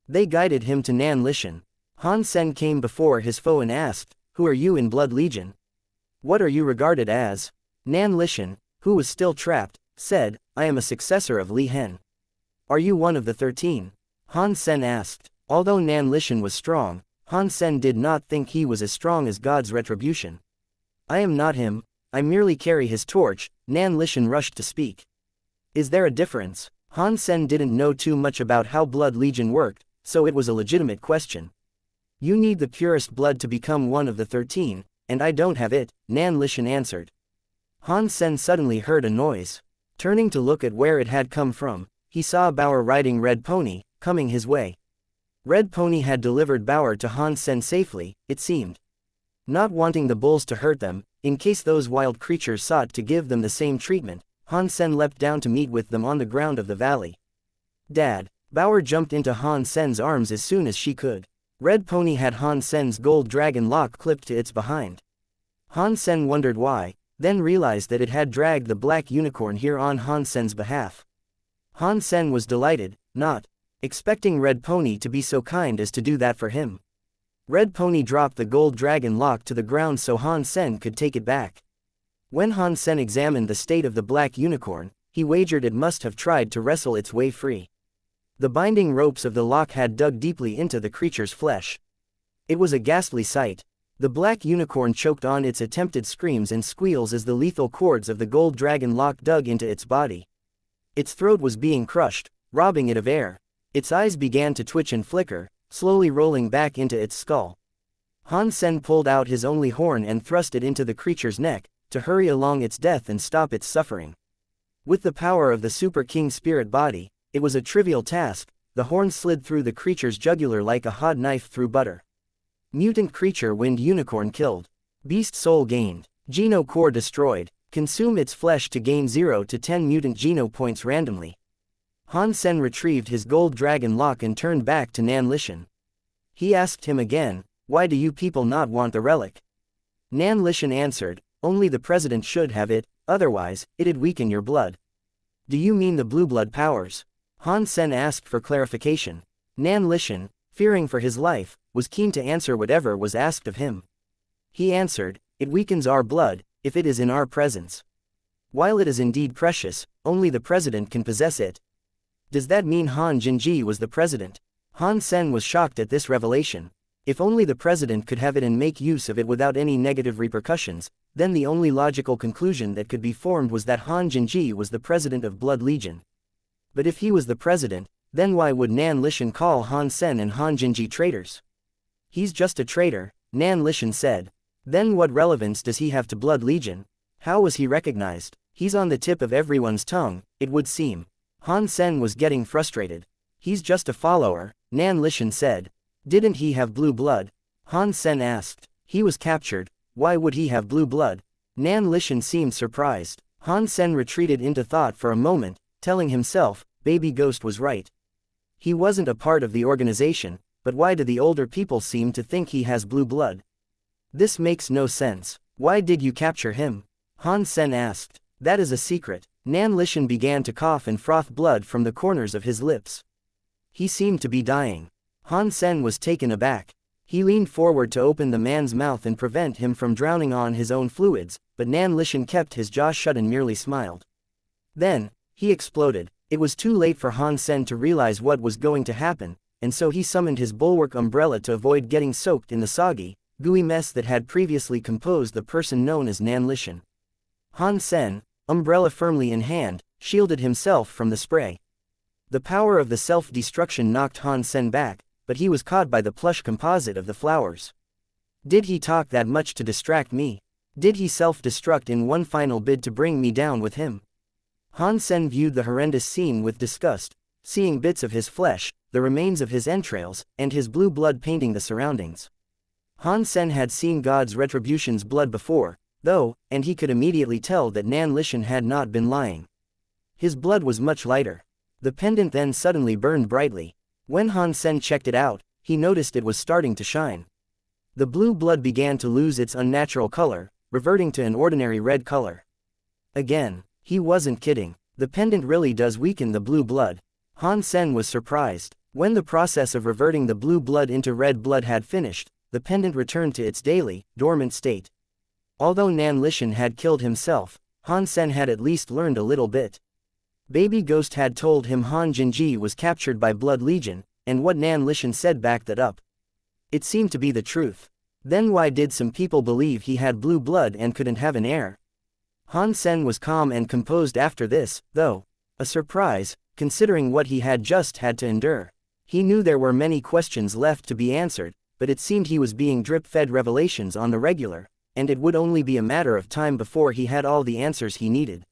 They guided him to Nan Lishan. Han Sen came before his foe and asked, "Who are you in Blood Legion? What are you regarded as?" Nan Lishan, who was still trapped, said, "I am a successor of Li Hen." "Are you one of the 13? Han Sen asked. Although Nan Lishan was strong, Han Sen did not think he was as strong as God's retribution. "I am not him, I merely carry his torch," Nan Lishan rushed to speak. "Is there a difference?" Han Sen didn't know too much about how Blood Legion worked, so it was a legitimate question. "You need the purest blood to become one of the 13, and I don't have it," Nan Lishan answered. Han Sen suddenly heard a noise. Turning to look at where it had come from, he saw Bauer riding Red Pony, coming his way. Red Pony had delivered Bauer to Han Sen safely, it seemed. Not wanting the bulls to hurt them, in case those wild creatures sought to give them the same treatment, Han Sen leapt down to meet with them on the ground of the valley. "Dad!" Bauer jumped into Han Sen's arms as soon as she could. Red Pony had Han Sen's gold dragon lock clipped to its behind. Han Sen wondered why, then realized that it had dragged the black unicorn here on Han Sen's behalf. Han Sen was delighted, not expecting Red Pony to be so kind as to do that for him. Red Pony dropped the gold dragon lock to the ground so Han Sen could take it back. When Han Sen examined the state of the black unicorn, he wagered it must have tried to wrestle its way free. The binding ropes of the lock had dug deeply into the creature's flesh. It was a ghastly sight. The black unicorn choked on its attempted screams and squeals as the lethal cords of the gold dragon lock dug into its body. Its throat was being crushed, robbing it of air. Its eyes began to twitch and flicker, slowly rolling back into its skull. Han Sen pulled out his only horn and thrust it into the creature's neck, to hurry along its death and stop its suffering. With the power of the Super King spirit body, it was a trivial task. The horn slid through the creature's jugular like a hot knife through butter. Mutant creature wind unicorn killed. Beast soul gained. Geno core destroyed. Consume its flesh to gain 0 to 10 mutant Geno points randomly. Han Sen retrieved his gold dragon lock and turned back to Nan Lishan. He asked him again, "Why do you people not want the relic?" Nan Lishan answered, "Only the president should have it, otherwise, it'd weaken your blood." "Do you mean the blue blood powers?" Han Sen asked for clarification. Nan Lishan, fearing for his life, was keen to answer whatever was asked of him. He answered, "It weakens our blood, if it is in our presence. While it is indeed precious, only the president can possess it." "Does that mean Han Jinji was the president?" Han Sen was shocked at this revelation. If only the president could have it and make use of it without any negative repercussions, then the only logical conclusion that could be formed was that Han Jinji was the president of Blood Legion. But if he was the president, then why would Nan Lishan call Han Sen and Han Jinji traitors? "He's just a traitor," Nan Lishan said. "Then what relevance does he have to Blood Legion? How was he recognized? He's on the tip of everyone's tongue, it would seem." Han Sen was getting frustrated. "He's just a follower," Nan Lishan said. "Didn't he have blue blood?" Han Sen asked. "He was captured. Why would he have blue blood?" Nan Lishan seemed surprised. Han Sen retreated into thought for a moment, telling himself, Baby Ghost was right. He wasn't a part of the organization, but why do the older people seem to think he has blue blood? This makes no sense. "Why did you capture him?" Han Sen asked. "That is a secret." Nan Lishan began to cough and froth blood from the corners of his lips. He seemed to be dying. Han Sen was taken aback. He leaned forward to open the man's mouth and prevent him from drowning on his own fluids, but Nan Lishan kept his jaw shut and merely smiled. Then, he exploded. It was too late for Han Sen to realize what was going to happen, and so he summoned his bulwark umbrella to avoid getting soaked in the soggy, gooey mess that had previously composed the person known as Nan Lishan. Han Sen, umbrella firmly in hand, shielded himself from the spray. The power of the self-destruction knocked Han Sen back, but he was caught by the plush composite of the flowers. Did he talk that much to distract me? Did he self-destruct in one final bid to bring me down with him? Han Sen viewed the horrendous scene with disgust, seeing bits of his flesh, the remains of his entrails, and his blue blood painting the surroundings. Han Sen had seen God's retribution's blood before, though, and he could immediately tell that Nan Lishan had not been lying. His blood was much lighter. The pendant then suddenly burned brightly. When Han Sen checked it out, he noticed it was starting to shine. The blue blood began to lose its unnatural color, reverting to an ordinary red color. Again, he wasn't kidding. The pendant really does weaken the blue blood. Han Sen was surprised. When the process of reverting the blue blood into red blood had finished, the pendant returned to its daily, dormant state. Although Nan Lishan had killed himself, Han Sen had at least learned a little bit. Baby Ghost had told him Han Jinji was captured by Blood Legion, and what Nan Lishan said backed that up. It seemed to be the truth. Then why did some people believe he had blue blood and couldn't have an heir? Han Sen was calm and composed after this, though. A surprise, considering what he had just had to endure. He knew there were many questions left to be answered, but it seemed he was being drip-fed revelations on the regular, and it would only be a matter of time before he had all the answers he needed.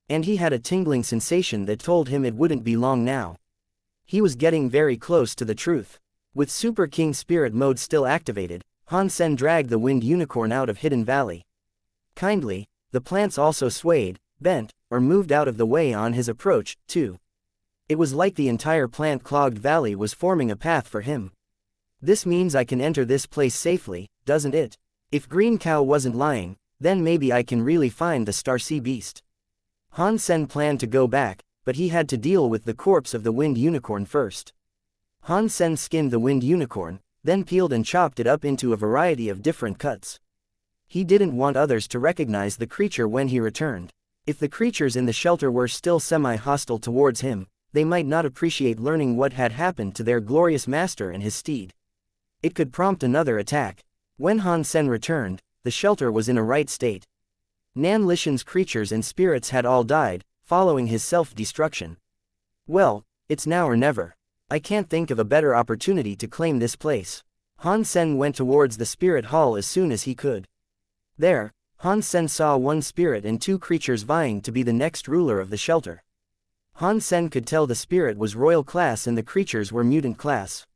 And he had a tingling sensation that told him it wouldn't be long now. He was getting very close to the truth. With Super King Spirit mode still activated, Han Sen dragged the Wind Unicorn out of Hidden Valley. Kindly, the plants also swayed, bent, or moved out of the way on his approach, too. It was like the entire plant-clogged valley was forming a path for him. This means I can enter this place safely, doesn't it? If Green Cow wasn't lying, then maybe I can really find the Star Sea Beast. Han Sen planned to go back, but he had to deal with the corpse of the winged unicorn first. Han Sen skinned the winged unicorn, then peeled and chopped it up into a variety of different cuts. He didn't want others to recognize the creature when he returned. If the creatures in the shelter were still semi-hostile towards him, they might not appreciate learning what had happened to their glorious master and his steed. It could prompt another attack. When Han Sen returned, the shelter was in a right state. Nan Lishan's creatures and spirits had all died, following his self-destruction. Well, it's now or never. I can't think of a better opportunity to claim this place. Han Sen went towards the spirit hall as soon as he could. There, Han Sen saw one spirit and two creatures vying to be the next ruler of the shelter. Han Sen could tell the spirit was royal class and the creatures were mutant class.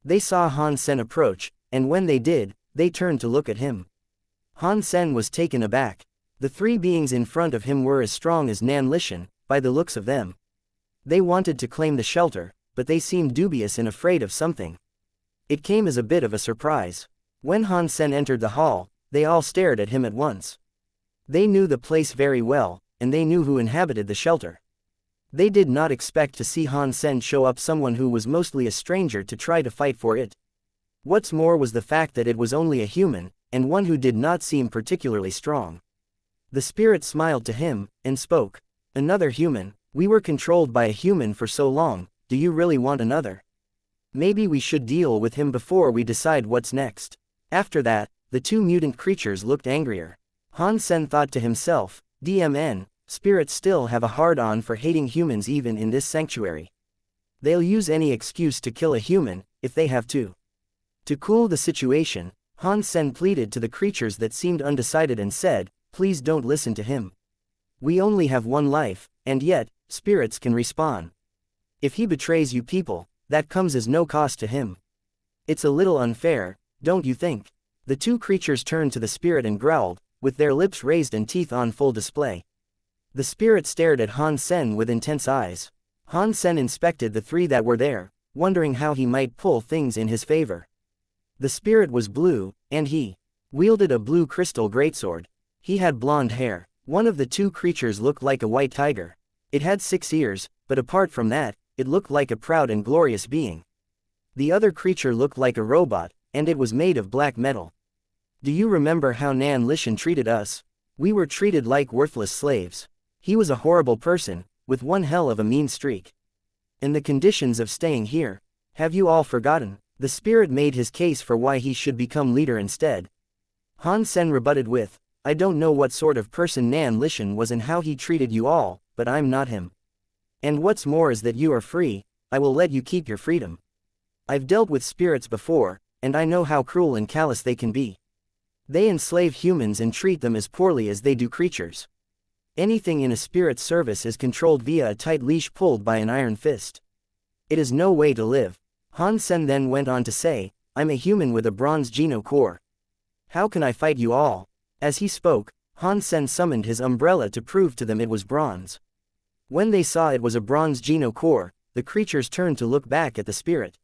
They saw Han Sen approach, and when they did, they turned to look at him. Han Sen was taken aback. The three beings in front of him were as strong as Nan Lishan, by the looks of them. They wanted to claim the shelter, but they seemed dubious and afraid of something. It came as a bit of a surprise. When Han Sen entered the hall, they all stared at him at once. They knew the place very well, and they knew who inhabited the shelter. They did not expect to see Han Sen show up someone who was mostly a stranger to try to fight for it. What's more was the fact that it was only a human, and one who did not seem particularly strong. The spirit smiled to him, and spoke. Another human? We were controlled by a human for so long, do you really want another? Maybe we should deal with him before we decide what's next. After that, the two mutant creatures looked angrier. Han Sen thought to himself, DMN, spirits still have a hard-on for hating humans even in this sanctuary. They'll use any excuse to kill a human, if they have to. To cool the situation, Han Sen pleaded to the creatures that seemed undecided and said, please don't listen to him. We only have one life, and yet, spirits can respawn. If he betrays you people, that comes as no cost to him. It's a little unfair, don't you think? The two creatures turned to the spirit and growled, with their lips raised and teeth on full display. The spirit stared at Han Sen with intense eyes. Han Sen inspected the three that were there, wondering how he might pull things in his favor. The spirit was blue, and he wielded a blue crystal greatsword. He had blonde hair. One of the two creatures looked like a white tiger. It had 6 ears, but apart from that, it looked like a proud and glorious being. The other creature looked like a robot, and it was made of black metal. Do you remember how Nan Lishan treated us? We were treated like worthless slaves. He was a horrible person, with one hell of a mean streak. And the conditions of staying here, have you all forgotten? The spirit made his case for why he should become leader instead. Han Sen rebutted with, I don't know what sort of person Nan Lishan was and how he treated you all, but I'm not him. And what's more is that you are free, I will let you keep your freedom. I've dealt with spirits before, and I know how cruel and callous they can be. They enslave humans and treat them as poorly as they do creatures. Anything in a spirit's service is controlled via a tight leash pulled by an iron fist. It is no way to live. Han Sen then went on to say, I'm a human with a bronze geno core. How can I fight you all? As he spoke, Han Sen summoned his umbrella to prove to them it was bronze. When they saw it was a bronze geno core, the creatures turned to look back at the spirit.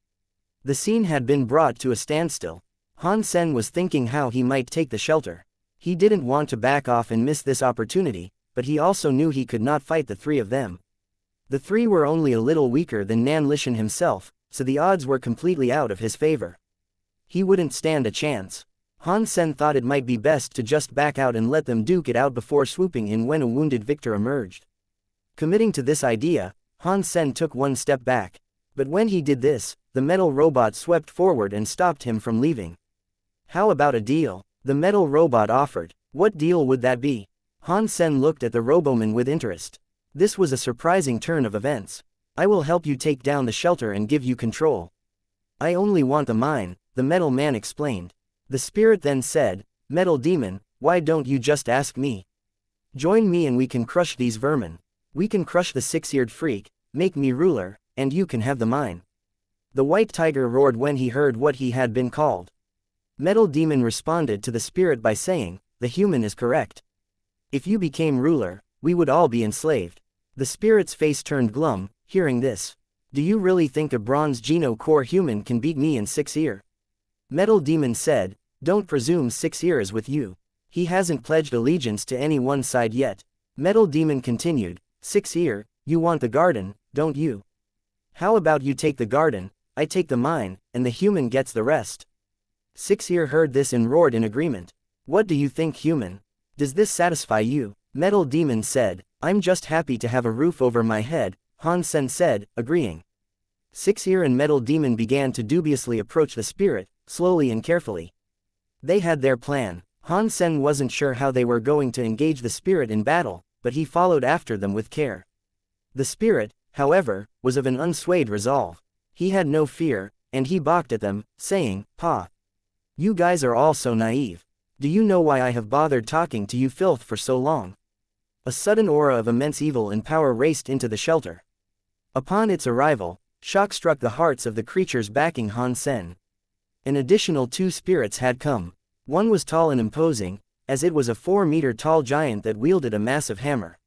The scene had been brought to a standstill. Han Sen was thinking how he might take the shelter. He didn't want to back off and miss this opportunity, but he also knew he could not fight the three of them. The three were only a little weaker than Nan Lishan himself, so the odds were completely out of his favor. He wouldn't stand a chance. Han Sen thought it might be best to just back out and let them duke it out before swooping in when a wounded victor emerged. Committing to this idea, Han Sen took one step back. But when he did this, the metal robot swept forward and stopped him from leaving. How about a deal? The metal robot offered. What deal would that be? Han Sen looked at the Roboman with interest. This was a surprising turn of events. I will help you take down the shelter and give you control. I only want the mine, the metal man explained. The spirit then said, Metal Demon, why don't you just ask me? Join me and we can crush these vermin. We can crush the 6-eared freak, make me ruler, and you can have the mine. The white tiger roared when he heard what he had been called. Metal Demon responded to the spirit by saying, the human is correct. If you became ruler, we would all be enslaved. The spirit's face turned glum, hearing this. Do you really think a bronze geno core human can beat me in 6-ear? Metal Demon said, don't presume 6-ear is with you. He hasn't pledged allegiance to any one side yet. Metal Demon continued, 6-ear, You want the garden, don't you? How about you take the garden, I take the mine, and the human gets the rest? Six Ear heard this and roared in agreement. What do you think, human? Does this satisfy you? Metal Demon said, I'm just happy to have a roof over my head, Han Sen said, agreeing. Six Ear and Metal Demon began to dubiously approach the spirit, slowly and carefully. They had their plan. Han Sen wasn't sure how they were going to engage the spirit in battle, but he followed after them with care. The spirit, however, was of an unswayed resolve. He had no fear, and he balked at them, saying, Pa! You guys are all so naive. Do you know why I have bothered talking to you filth for so long? A sudden aura of immense evil and power raced into the shelter. Upon its arrival, shock struck the hearts of the creatures backing Han Sen. An additional 2 spirits had come. One was tall and imposing, as it was a 4-meter-tall giant that wielded a massive hammer.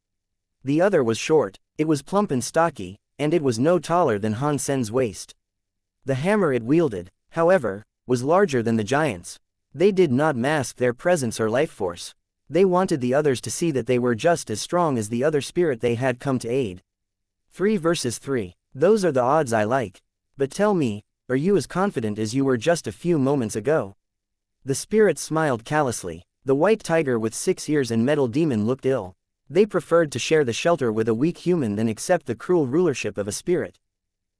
The other was short, it was plump and stocky, and it was no taller than Han Sen's waist. The hammer it wielded, however, was larger than the giant's. They did not mask their presence or life force. They wanted the others to see that they were just as strong as the other spirit they had come to aid. 3 versus 3. Those are the odds I like. But tell me, are you as confident as you were just a few moments ago? The spirit smiled callously. The white tiger with 6 ears and Metal Demon looked ill. They preferred to share the shelter with a weak human than accept the cruel rulership of a spirit.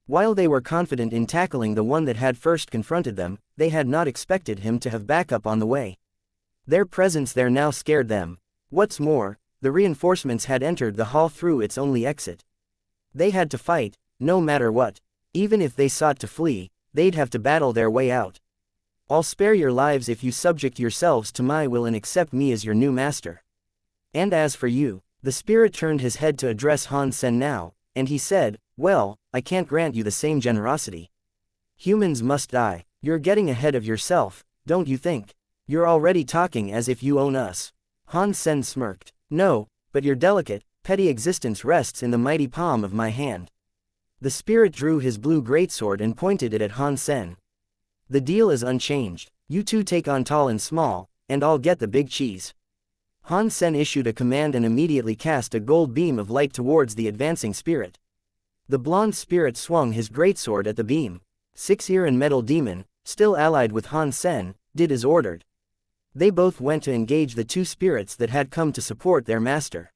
While they were confident in tackling the one that had first confronted them, they had not expected him to have backup on the way. Their presence there now scared them. What's more, the reinforcements had entered the hall through its only exit. They had to fight, no matter what. Even if they sought to flee, they'd have to battle their way out. I'll spare your lives if you subject yourselves to my will and accept me as your new master. And as for you, the spirit turned his head to address Han Sen now, and he said, well, I can't grant you the same generosity. Humans must die. You're getting ahead of yourself, don't you think? You're already talking as if you own us. Han Sen smirked. No, but your delicate, petty existence rests in the mighty palm of my hand. The spirit drew his blue greatsword and pointed it at Han Sen. The deal is unchanged. You two take on tall and small, and I'll get the big cheese. Han Sen issued a command and immediately cast a gold beam of light towards the advancing spirit. The blonde spirit swung his greatsword at the beam. 6 Ear and Metal Demon, still allied with Han Sen, did as ordered. They both went to engage the 2 spirits that had come to support their master.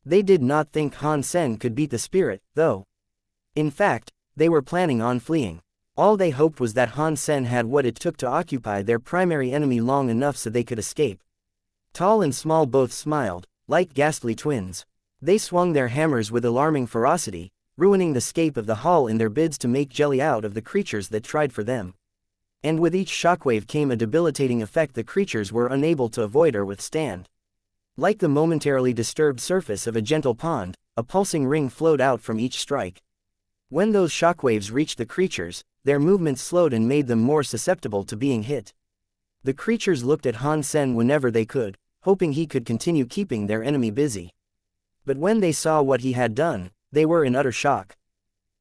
They did not think Han Sen could beat the spirit, though. In fact, they were planning on fleeing. All they hoped was that Han Sen had what it took to occupy their primary enemy long enough so they could escape. Tall and small both smiled, like ghastly twins. They swung their hammers with alarming ferocity, ruining the scape of the hall in their bids to make jelly out of the creatures that tried for them. And with each shockwave came a debilitating effect the creatures were unable to avoid or withstand. Like the momentarily disturbed surface of a gentle pond, a pulsing ring flowed out from each strike. When those shockwaves reached the creatures, their movements slowed and made them more susceptible to being hit. The creatures looked at Han Sen whenever they could, hoping he could continue keeping their enemy busy. But when they saw what he had done, they were in utter shock.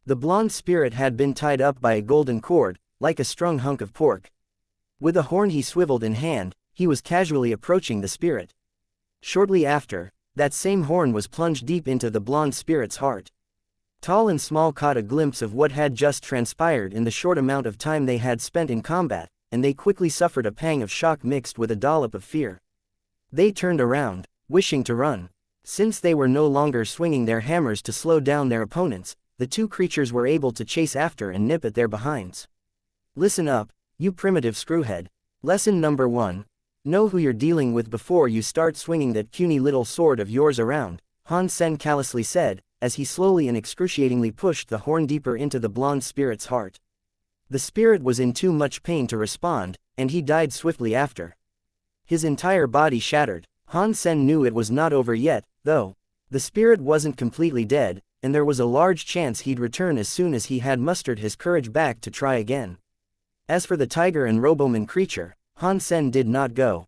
The blonde spirit had been tied up by a golden cord, like a strung hunk of pork. With a horn he swiveled in hand, he was casually approaching the spirit. Shortly after, that same horn was plunged deep into the blonde spirit's heart. Tall and Small caught a glimpse of what had just transpired in the short amount of time they had spent in combat, and they quickly suffered a pang of shock mixed with a dollop of fear. They turned around, wishing to run. Since they were no longer swinging their hammers to slow down their opponents, the 2 creatures were able to chase after and nip at their behinds. Listen up, you primitive screwhead. Lesson number 1. Know who you're dealing with before you start swinging that puny little sword of yours around, Han Sen callously said, as he slowly and excruciatingly pushed the horn deeper into the blonde spirit's heart. The spirit was in too much pain to respond, and he died swiftly after. His entire body shattered. Han Sen knew it was not over yet, though. The spirit wasn't completely dead, and there was a large chance he'd return as soon as he had mustered his courage back to try again. As for the tiger and Roboman creature, Han Sen did not go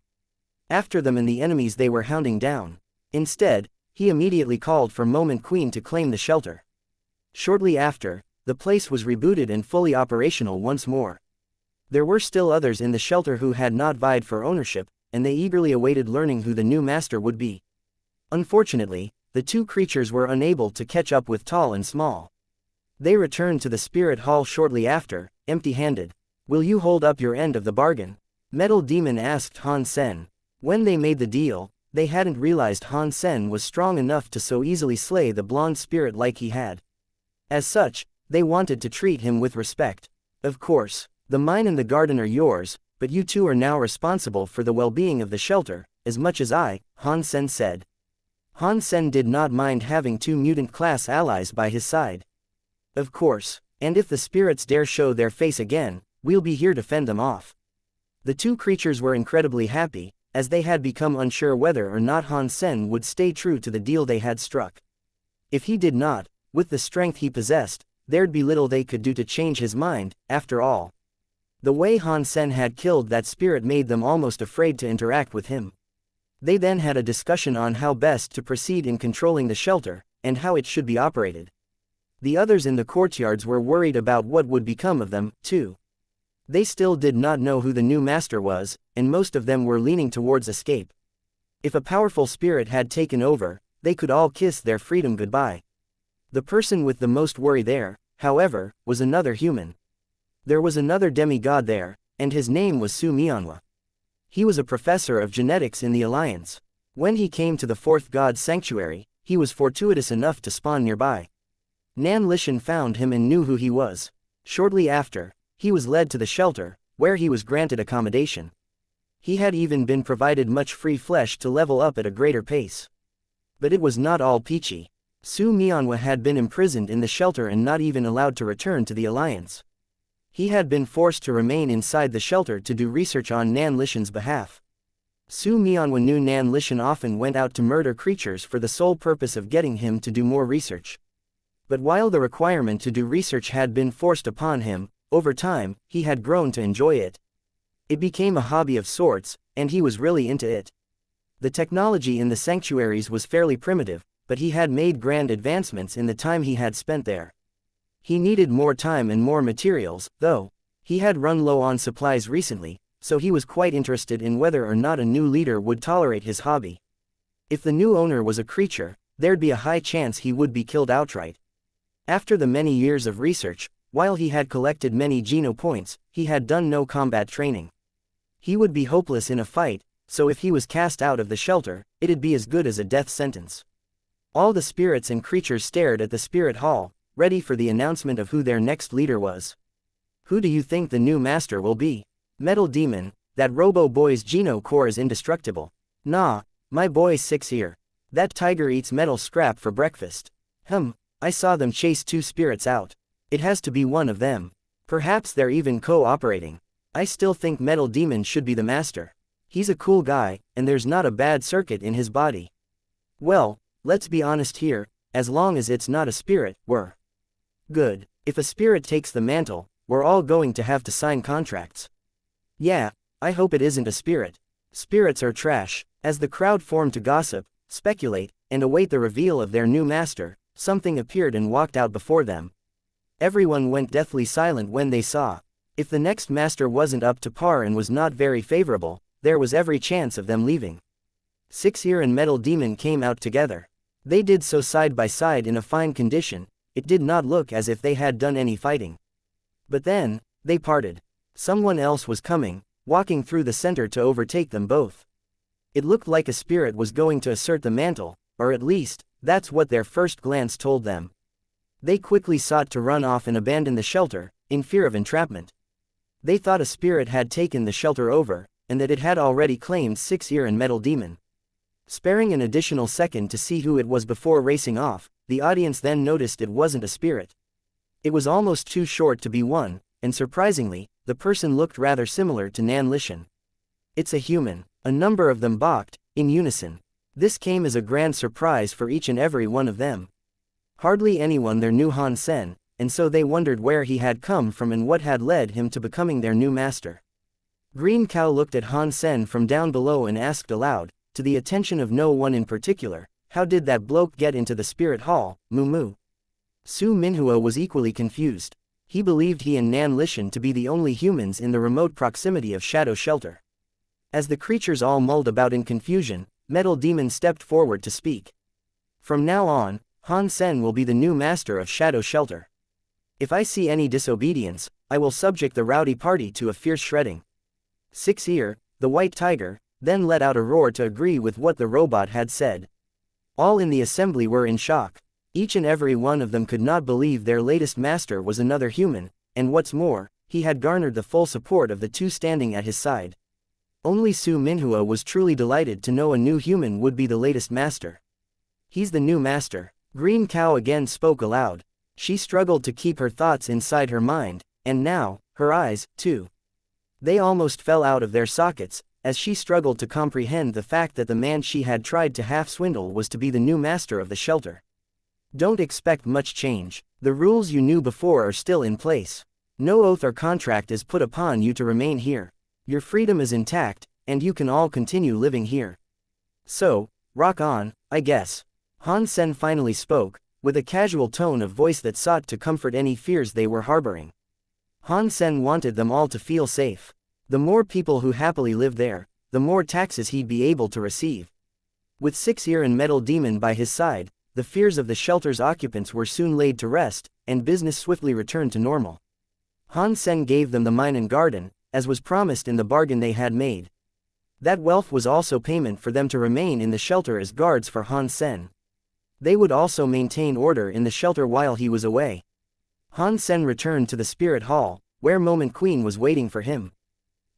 after them and the enemies they were hounding down. Instead, he immediately called for Moment Queen to claim the shelter. Shortly after, the place was rebooted and fully operational once more. There were still others in the shelter who had not vied for ownership, and they eagerly awaited learning who the new master would be. Unfortunately, the two creatures were unable to catch up with tall and small. They returned to the spirit hall shortly after, empty-handed. "Will you hold up your end of the bargain?" Metal Demon asked Han Sen. When they made the deal, they hadn't realized Han Sen was strong enough to so easily slay the blonde spirit like he had. As such, they wanted to treat him with respect. "Of course, the mine and the garden are yours, but you two are now responsible for the well-being of the shelter, as much as I," Han Sen said. Han Sen did not mind having two mutant-class allies by his side. "Of course, and if the spirits dare show their face again, we'll be here to fend them off." The two creatures were incredibly happy, as they had become unsure whether or not Han Sen would stay true to the deal they had struck. If he did not, with the strength he possessed, there'd be little they could do to change his mind. After all, the way Han Sen had killed that spirit made them almost afraid to interact with him. They then had a discussion on how best to proceed in controlling the shelter, and how it should be operated. The others in the courtyards were worried about what would become of them, too. They still did not know who the new master was, and most of them were leaning towards escape. If a powerful spirit had taken over, they could all kiss their freedom goodbye. The person with the most worry there, however, was another human. There was another demigod there, and his name was Su Mianhua. He was a professor of genetics in the Alliance. When he came to the fourth god's sanctuary, he was fortuitous enough to spawn nearby. Nan Lishan found him and knew who he was. Shortly after, he was led to the shelter, where he was granted accommodation. He had even been provided much free flesh to level up at a greater pace. But it was not all peachy. Su Mianhua had been imprisoned in the shelter and not even allowed to return to the Alliance. He had been forced to remain inside the shelter to do research on Nan Lishan's behalf. Su Mianhua knew Nan Lishan often went out to murder creatures for the sole purpose of getting him to do more research. But while the requirement to do research had been forced upon him, over time, he had grown to enjoy it. It became a hobby of sorts, and he was really into it. The technology in the sanctuaries was fairly primitive, but he had made grand advancements in the time he had spent there. He needed more time and more materials, though. He had run low on supplies recently, so he was quite interested in whether or not a new leader would tolerate his hobby. If the new owner was a creature, there'd be a high chance he would be killed outright. After the many years of research, while he had collected many Geno points, he had done no combat training. He would be hopeless in a fight, so if he was cast out of the shelter, it'd be as good as a death sentence. All the spirits and creatures stared at the spirit hall, ready for the announcement of who their next leader was. "Who do you think the new master will be?" Metal Demon, "That Robo Boy's Geno core is indestructible." "Nah, my boy's 6 here. That tiger eats metal scrap for breakfast." I saw them chase 2 spirits out. It has to be one of them. Perhaps they're even cooperating. I still think Metal Demon should be the master. He's a cool guy, and there's not a bad circuit in his body." "Well, let's be honest here, as long as it's not a spirit, we're good. If a spirit takes the mantle, we're all going to have to sign contracts." "Yeah, I hope it isn't a spirit. Spirits are trash." As the crowd formed to gossip, speculate, and await the reveal of their new master, something appeared and walked out before them. Everyone went deathly silent when they saw. If the next master wasn't up to par and was not very favorable, there was every chance of them leaving. 6-Ear and Metal Demon came out together. They did so side by side in a fine condition. It did not look as if they had done any fighting. But then, they parted. Someone else was coming, walking through the center to overtake them both. It looked like a spirit was going to assert the mantle, or at least, that's what their first glance told them. They quickly sought to run off and abandon the shelter, in fear of entrapment. They thought a spirit had taken the shelter over, and that it had already claimed 6-Ear and Metal Demon. Sparing an additional second to see who it was before racing off, the audience then noticed it wasn't a spirit. It was almost too short to be one, and surprisingly, the person looked rather similar to Nan Lishan. "It's a human." A number of them balked, in unison. This came as a grand surprise for each and every one of them. Hardly anyone there knew Han Sen, and so they wondered where he had come from and what had led him to becoming their new master. Green Cow looked at Han Sen from down below and asked aloud, to the attention of no one in particular, "How did that bloke get into the spirit hall, Moo Moo?" Su Minhua was equally confused. He believed he and Nan Lishan to be the only humans in the remote proximity of Shadow Shelter. As the creatures all mulled about in confusion, Metal Demon stepped forward to speak. From now on, Han Sen will be the new master of Shadow Shelter. If I see any disobedience, I will subject the rowdy party to a fierce shredding. Six Ear, the white tiger, then let out a roar to agree with what the robot had said. All in the assembly were in shock. Each and every one of them could not believe their latest master was another human, and what's more, he had garnered the full support of the two standing at his side. Only Su Minhua was truly delighted to know a new human would be the latest master. He's the new master. Green Cow again spoke aloud. She struggled to keep her thoughts inside her mind, and now, her eyes, too. They almost fell out of their sockets, as she struggled to comprehend the fact that the man she had tried to half-swindle was to be the new master of the shelter. Don't expect much change. The rules you knew before are still in place. No oath or contract is put upon you to remain here. Your freedom is intact, and you can all continue living here. So, rock on, I guess. Han Sen finally spoke, with a casual tone of voice that sought to comfort any fears they were harboring. Han Sen wanted them all to feel safe. The more people who happily lived there, the more taxes he'd be able to receive. With Six Ear and Metal Demon by his side, the fears of the shelter's occupants were soon laid to rest, and business swiftly returned to normal. Han Sen gave them the mine and garden, as was promised in the bargain they had made. That wealth was also payment for them to remain in the shelter as guards for Han Sen. They would also maintain order in the shelter while he was away. Han Sen returned to the Spirit Hall, where Moment Queen was waiting for him.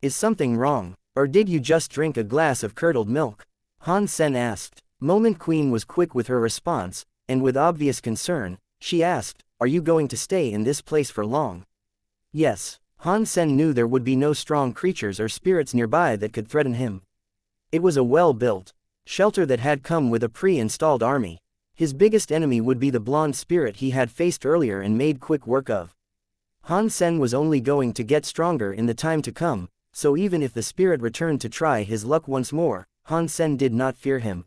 Is something wrong, or did you just drink a glass of curdled milk? Han Sen asked. Moment Queen was quick with her response, and with obvious concern, she asked, are you going to stay in this place for long? Yes. Han Sen knew there would be no strong creatures or spirits nearby that could threaten him. It was a well-built shelter that had come with a pre-installed army. His biggest enemy would be the blonde spirit he had faced earlier and made quick work of. Han Sen was only going to get stronger in the time to come, so even if the spirit returned to try his luck once more, Han Sen did not fear him.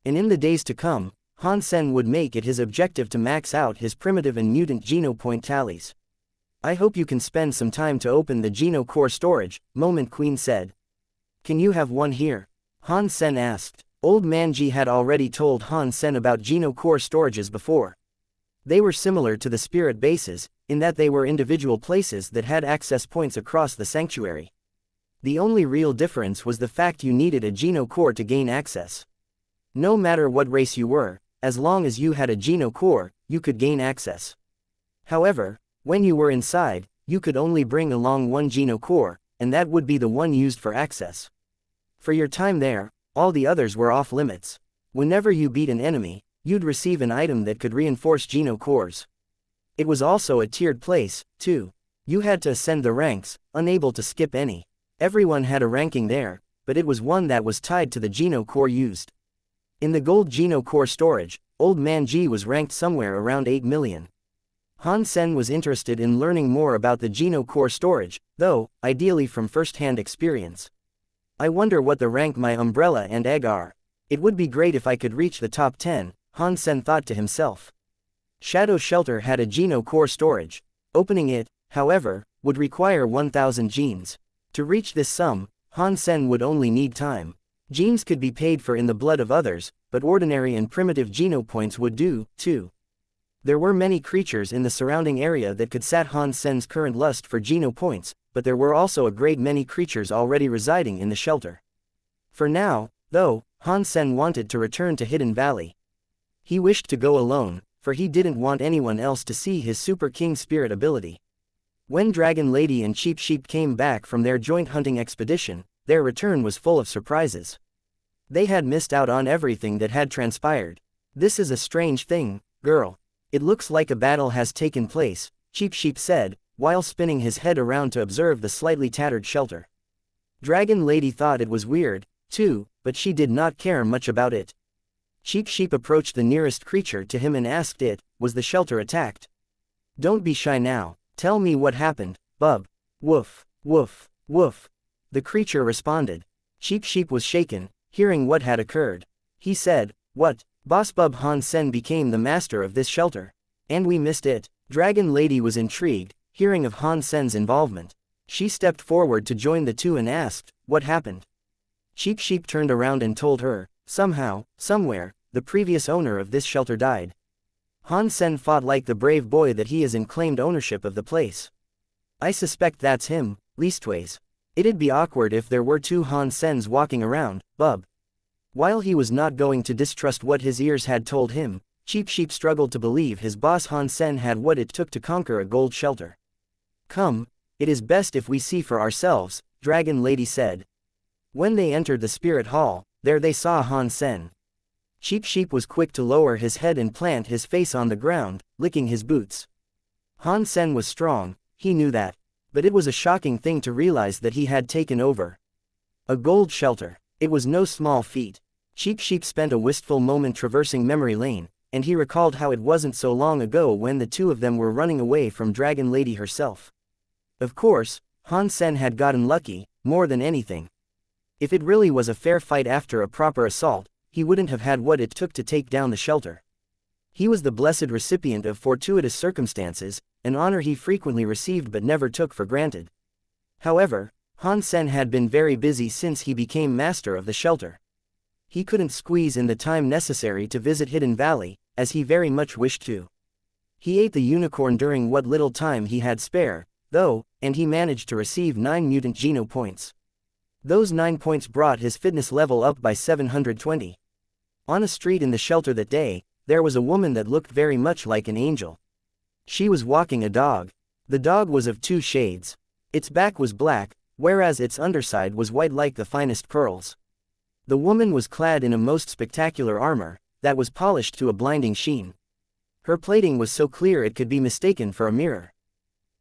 And in the days to come, Han Sen would make it his objective to max out his primitive and mutant Geno point tallies. I hope you can spend some time to open the Geno core storage, Moment Queen said. Can you have one here? Han Sen asked. Old Manji had already told Han Sen about Geno core storages before. They were similar to the spirit bases, in that they were individual places that had access points across the sanctuary. The only real difference was the fact you needed a Geno core to gain access. No matter what race you were, as long as you had a Geno core, you could gain access. However, when you were inside, you could only bring along one Geno core, and that would be the one used for access. For your time there, all the others were off limits. Whenever you beat an enemy, you'd receive an item that could reinforce Geno cores. It was also a tiered place, too. You had to ascend the ranks, unable to skip any. Everyone had a ranking there, but it was one that was tied to the Geno core used. In the gold Geno core storage, Old Man G was ranked somewhere around 8 million. Han Sen was interested in learning more about the Geno core storage, though, ideally from first-hand experience. I wonder what the rank my umbrella and egg are. It would be great if I could reach the top 10, Han Sen thought to himself. Shadow Shelter had a Geno core storage. Opening it, however, would require 1,000 genes. To reach this sum, Han Sen would only need time. Genes could be paid for in the blood of others, but ordinary and primitive Geno points would do, too. There were many creatures in the surrounding area that could sat Han Sen's current lust for Geno points, but there were also a great many creatures already residing in the shelter. For now, though, Han Sen wanted to return to Hidden Valley. He wished to go alone, for he didn't want anyone else to see his Super King Spirit ability. When Dragon Lady and Cheap Sheep came back from their joint hunting expedition, their return was full of surprises. They had missed out on everything that had transpired. This is a strange thing, girl. It looks like a battle has taken place, Cheap Sheep said, while spinning his head around to observe the slightly tattered shelter. Dragon Lady thought it was weird, too, but she did not care much about it. Cheap Sheep approached the nearest creature to him and asked it, was the shelter attacked? Don't be shy now, tell me what happened, bub. Woof, woof, woof. The creature responded. Cheap Sheep was shaken, hearing what had occurred. He said, what? Boss Bub Han Sen became the master of this shelter. And we missed it. Dragon Lady was intrigued, hearing of Han Sen's involvement. She stepped forward to join the two and asked, what happened? Cheap Sheep turned around and told her, somehow, somewhere, the previous owner of this shelter, died. Han Sen fought like the brave boy that he is and claimed ownership of the place. I suspect that's him, leastways. It'd be awkward if there were two Han Sens walking around, bub. While he was not going to distrust what his ears had told him, Cheap Sheep struggled to believe his boss Han Sen had what it took to conquer a gold shelter. Come, it is best if we see for ourselves, Dragon Lady said. When they entered the spirit hall, there they saw Han Sen. Cheap Sheep was quick to lower his head and plant his face on the ground, licking his boots. Han Sen was strong, he knew that. But it was a shocking thing to realize that he had taken over a gold shelter. It was no small feat. Cheap Sheep spent a wistful moment traversing memory lane, and he recalled how it wasn't so long ago when the two of them were running away from Dragon Lady herself. Of course, Han Sen had gotten lucky, more than anything. If it really was a fair fight after a proper assault, he wouldn't have had what it took to take down the shelter. He was the blessed recipient of fortuitous circumstances, an honor he frequently received but never took for granted. However, Han Sen had been very busy since he became master of the shelter. He couldn't squeeze in the time necessary to visit Hidden Valley, as he very much wished to. He ate the unicorn during what little time he had spare, though, and he managed to receive 9 mutant Geno points. Those 9 points brought his fitness level up by 720. On a street in the shelter that day, there was a woman that looked very much like an angel. She was walking a dog. The dog was of 2 shades. Its back was black, whereas its underside was white like the finest pearls. The woman was clad in a most spectacular armor, that was polished to a blinding sheen. Her plating was so clear it could be mistaken for a mirror.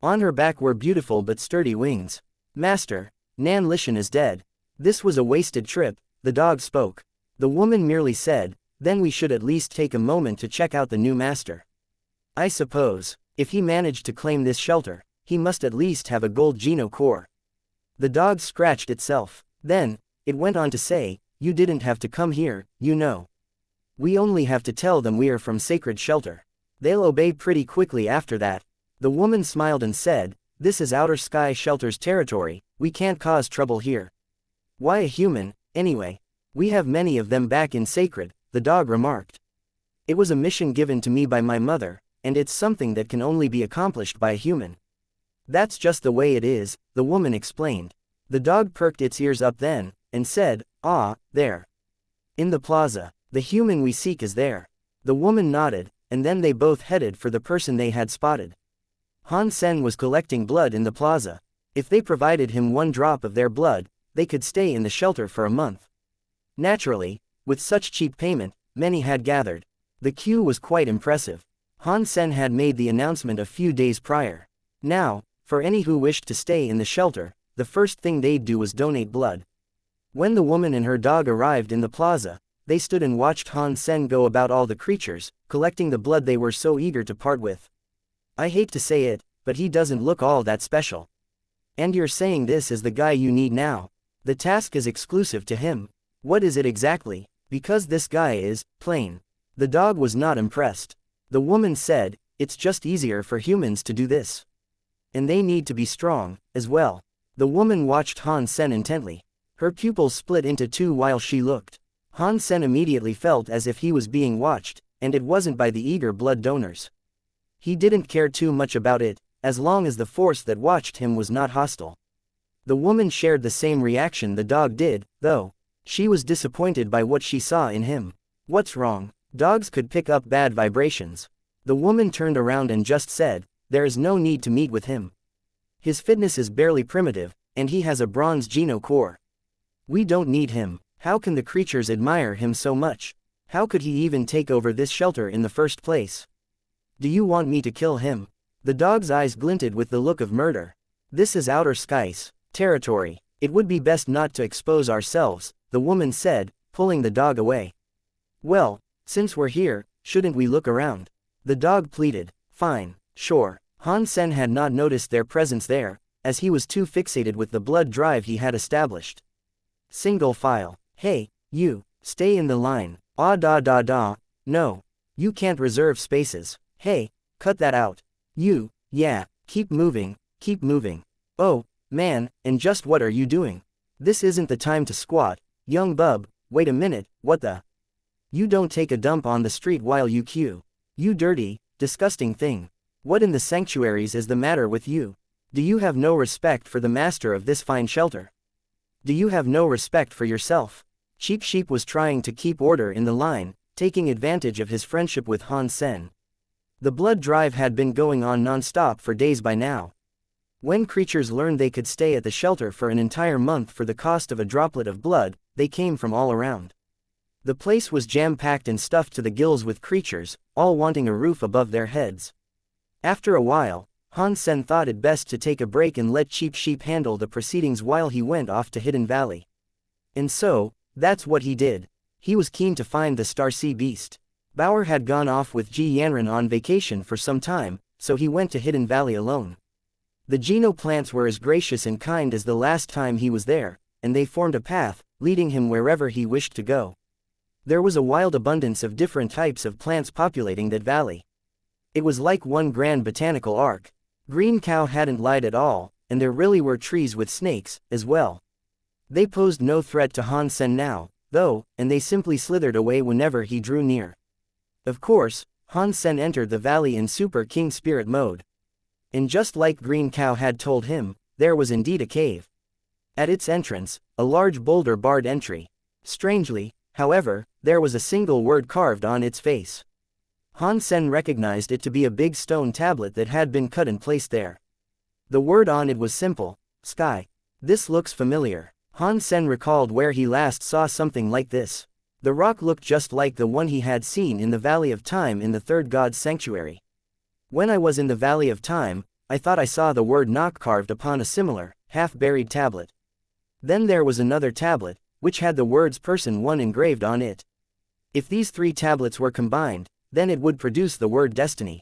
On her back were beautiful but sturdy wings. Master, Nan Lishan is dead. This was a wasted trip, the dog spoke. The woman merely said, then we should at least take a moment to check out the new master. I suppose, if he managed to claim this shelter, he must at least have a gold Geno core. The dog scratched itself. Then, it went on to say, you didn't have to come here, you know. We only have to tell them we are from Sacred Shelter. They'll obey pretty quickly after that. The woman smiled and said, this is Outer Sky Shelter's territory, we can't cause trouble here. Why a human, anyway? We have many of them back in Sacred, the dog remarked. It was a mission given to me by my mother, and it's something that can only be accomplished by a human. That's just the way it is, the woman explained. The dog perked its ears up then, and said, ah, there. In the plaza, the human we seek is there. The woman nodded, and then they both headed for the person they had spotted. Han Sen was collecting blood in the plaza. If they provided him 1 drop of their blood, they could stay in the shelter for a month. Naturally, with such cheap payment, many had gathered. The queue was quite impressive. Han Sen had made the announcement a few days prior. Now, for any who wished to stay in the shelter, the first thing they'd do was donate blood. When the woman and her dog arrived in the plaza, they stood and watched Han Sen go about all the creatures, collecting the blood they were so eager to part with. I hate to say it, but he doesn't look all that special. And you're saying this is the guy you need now? The task is exclusive to him. What is it exactly? Because this guy is plain. The dog was not impressed. The woman said, it's just easier for humans to do this. And they need to be strong, as well. The woman watched Han Sen intently. Her pupils split into 2 while she looked. Han Sen immediately felt as if he was being watched, and it wasn't by the eager blood donors. He didn't care too much about it, as long as the force that watched him was not hostile. The woman shared the same reaction the dog did, though. She was disappointed by what she saw in him. What's wrong? Dogs could pick up bad vibrations. The woman turned around and just said, there is no need to meet with him. His fitness is barely primitive, and he has a bronze Geno core. We don't need him. How can the creatures admire him so much? How could he even take over this shelter in the first place? Do you want me to kill him? The dog's eyes glinted with the look of murder. This is Outer Skies territory. It would be best not to expose ourselves, the woman said, pulling the dog away. Well, since we're here, shouldn't we look around? The dog pleaded. Fine, sure. Han Sen had not noticed their presence there, as he was too fixated with the blood drive he had established. Single file. Hey, you, stay in the line. Ah da da da. No. You can't reserve spaces. Hey, cut that out. You, yeah, keep moving, keep moving. Oh, man, and just what are you doing? This isn't the time to squat, young bub, wait a minute, what the? You don't take a dump on the street while you queue. You dirty, disgusting thing. What in the sanctuaries is the matter with you? Do you have no respect for the master of this fine shelter? Do you have no respect for yourself? Cheap Sheep was trying to keep order in the line, taking advantage of his friendship with Han Sen. The blood drive had been going on non-stop for days by now. When creatures learned they could stay at the shelter for an entire month for the cost of a droplet of blood, they came from all around. The place was jam-packed and stuffed to the gills with creatures, all wanting a roof above their heads. After a while, Han Sen thought it best to take a break and let Cheap Sheep handle the proceedings while he went off to Hidden Valley. And so, that's what he did. He was keen to find the Star Sea Beast. Bauer had gone off with Ji Yanran on vacation for some time, so he went to Hidden Valley alone. The Geno plants were as gracious and kind as the last time he was there, and they formed a path, leading him wherever he wished to go. There was a wild abundance of different types of plants populating that valley. It was like one grand botanical ark. Green Cow hadn't lied at all, and there really were trees with snakes, as well. They posed no threat to Han Sen now, though, and they simply slithered away whenever he drew near. Of course, Han Sen entered the valley in Super King Spirit mode. And just like Green Cow had told him, there was indeed a cave. At its entrance, a large boulder barred entry. Strangely, however, there was a single word carved on its face. Han Sen recognized it to be a big stone tablet that had been cut and placed there. The word on it was simple: sky. This looks familiar. Han Sen recalled where he last saw something like this. The rock looked just like the one he had seen in the Valley of Time in the Third God's Sanctuary. When I was in the Valley of Time, I thought I saw the word knock carved upon a similar, half-buried tablet. Then there was another tablet, which had the words Person 1 engraved on it. If these three tablets were combined, then it would produce the word Destiny.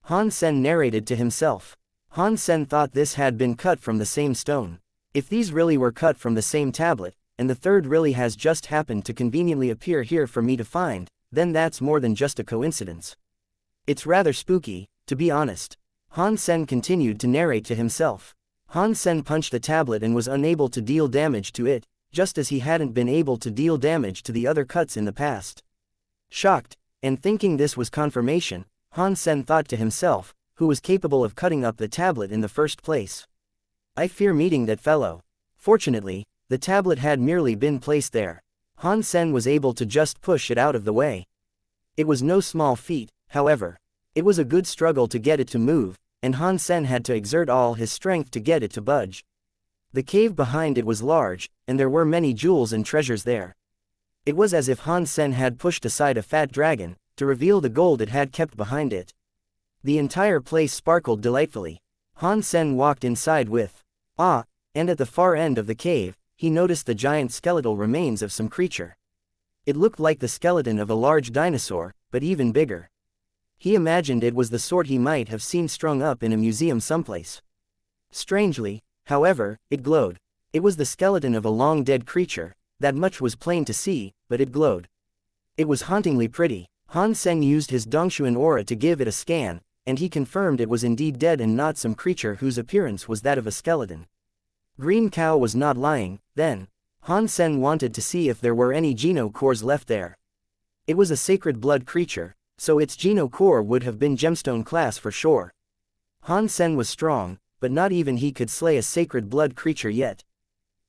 Han Sen narrated to himself. Han Sen thought this had been cut from the same stone. If these really were cut from the same tablet, and the third really has just happened to conveniently appear here for me to find, then that's more than just a coincidence. It's rather spooky, to be honest. Han Sen continued to narrate to himself. Han Sen punched the tablet and was unable to deal damage to it, just as he hadn't been able to deal damage to the other cuts in the past. Shocked, and thinking this was confirmation, Han Sen thought to himself, who was capable of cutting up the tablet in the first place? I fear meeting that fellow. Fortunately, the tablet had merely been placed there. Han Sen was able to just push it out of the way. It was no small feat, however. It was a good struggle to get it to move, and Han Sen had to exert all his strength to get it to budge. The cave behind it was large, and there were many jewels and treasures there. It was as if Han Sen had pushed aside a fat dragon, to reveal the gold it had kept behind it. The entire place sparkled delightfully. Han Sen walked inside with awe, and at the far end of the cave, he noticed the giant skeletal remains of some creature. It looked like the skeleton of a large dinosaur, but even bigger. He imagined it was the sort he might have seen strung up in a museum someplace. Strangely, however, it glowed. It was the skeleton of a long-dead creature. That much was plain to see, but it glowed. It was hauntingly pretty. Han Sen used his Dongshuan aura to give it a scan, and he confirmed it was indeed dead and not some creature whose appearance was that of a skeleton. Green Cow was not lying, then. Han Sen wanted to see if there were any Geno cores left there. It was a sacred blood creature, so its Geno core would have been gemstone class for sure. Han Sen was strong, but not even he could slay a sacred blood creature yet.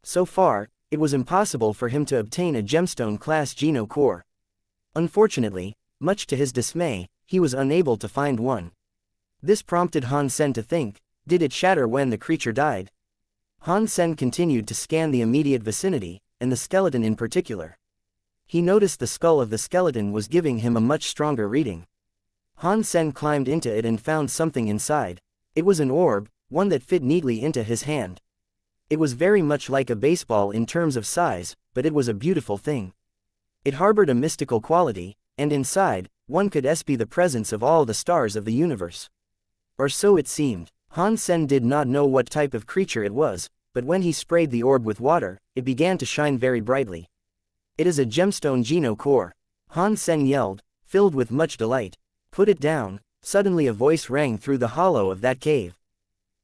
So far, it was impossible for him to obtain a gemstone class Geno core. Unfortunately, much to his dismay, he was unable to find one. This prompted Han Sen to think, did it shatter when the creature died? Han Sen continued to scan the immediate vicinity, and the skeleton in particular. He noticed the skull of the skeleton was giving him a much stronger reading. Han Sen climbed into it and found something inside. It was an orb, one that fit neatly into his hand. It was very much like a baseball in terms of size, but it was a beautiful thing. It harbored a mystical quality, and inside, one could be the presence of all the stars of the universe. Or so it seemed. Han Sen did not know what type of creature it was, but when he sprayed the orb with water, it began to shine very brightly. It is a gemstone Geno core. Han Sen yelled, filled with much delight. Put it down. Suddenly a voice rang through the hollow of that cave.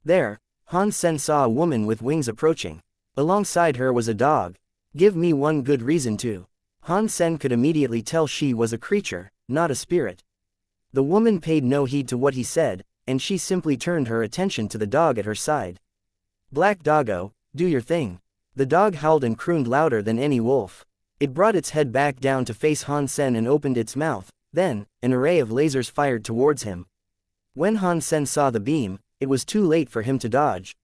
There, Han Sen saw a woman with wings approaching. Alongside her was a dog. Give me one good reason to. Han Sen could immediately tell she was a creature, not a spirit. The woman paid no heed to what he said, and she simply turned her attention to the dog at her side. "Black doggo, do your thing." The dog howled and crooned louder than any wolf. It brought its head back down to face Han Sen and opened its mouth. Then, an array of lasers fired towards him. When Han Sen saw the beam, it was too late for him to dodge.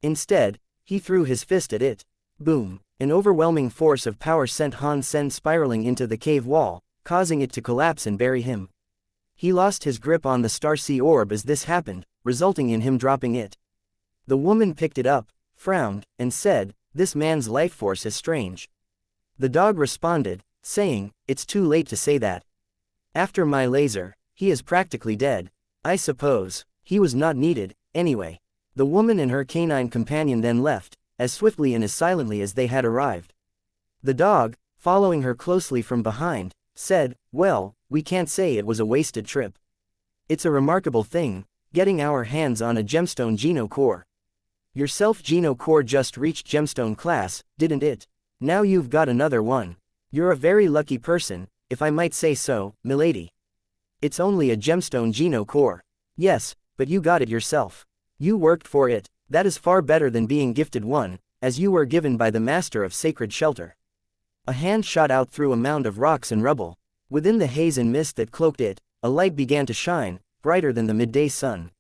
Instead, he threw his fist at it. Boom! An overwhelming force of power sent Han Sen spiraling into the cave wall, causing it to collapse and bury him. He lost his grip on the Starseed orb as this happened, resulting in him dropping it. The woman picked it up, frowned, and said, "This man's life force is strange." The dog responded, saying, "It's too late to say that. After my laser, he is practically dead. I suppose he was not needed, anyway." The woman and her canine companion then left, as swiftly and as silently as they had arrived. The dog, following her closely from behind, said, "Well, we can't say it was a wasted trip. It's a remarkable thing, getting our hands on a gemstone Geno core. Yourself Geno core just reached gemstone class, didn't it? Now you've got another one. You're a very lucky person, if I might say so, milady. It's only a gemstone Geno core. Yes, but you got it yourself. You worked for it. That is far better than being gifted one, as you were given by the master of sacred shelter." A hand shot out through a mound of rocks and rubble. Within the haze and mist that cloaked it, a light began to shine, brighter than the midday sun.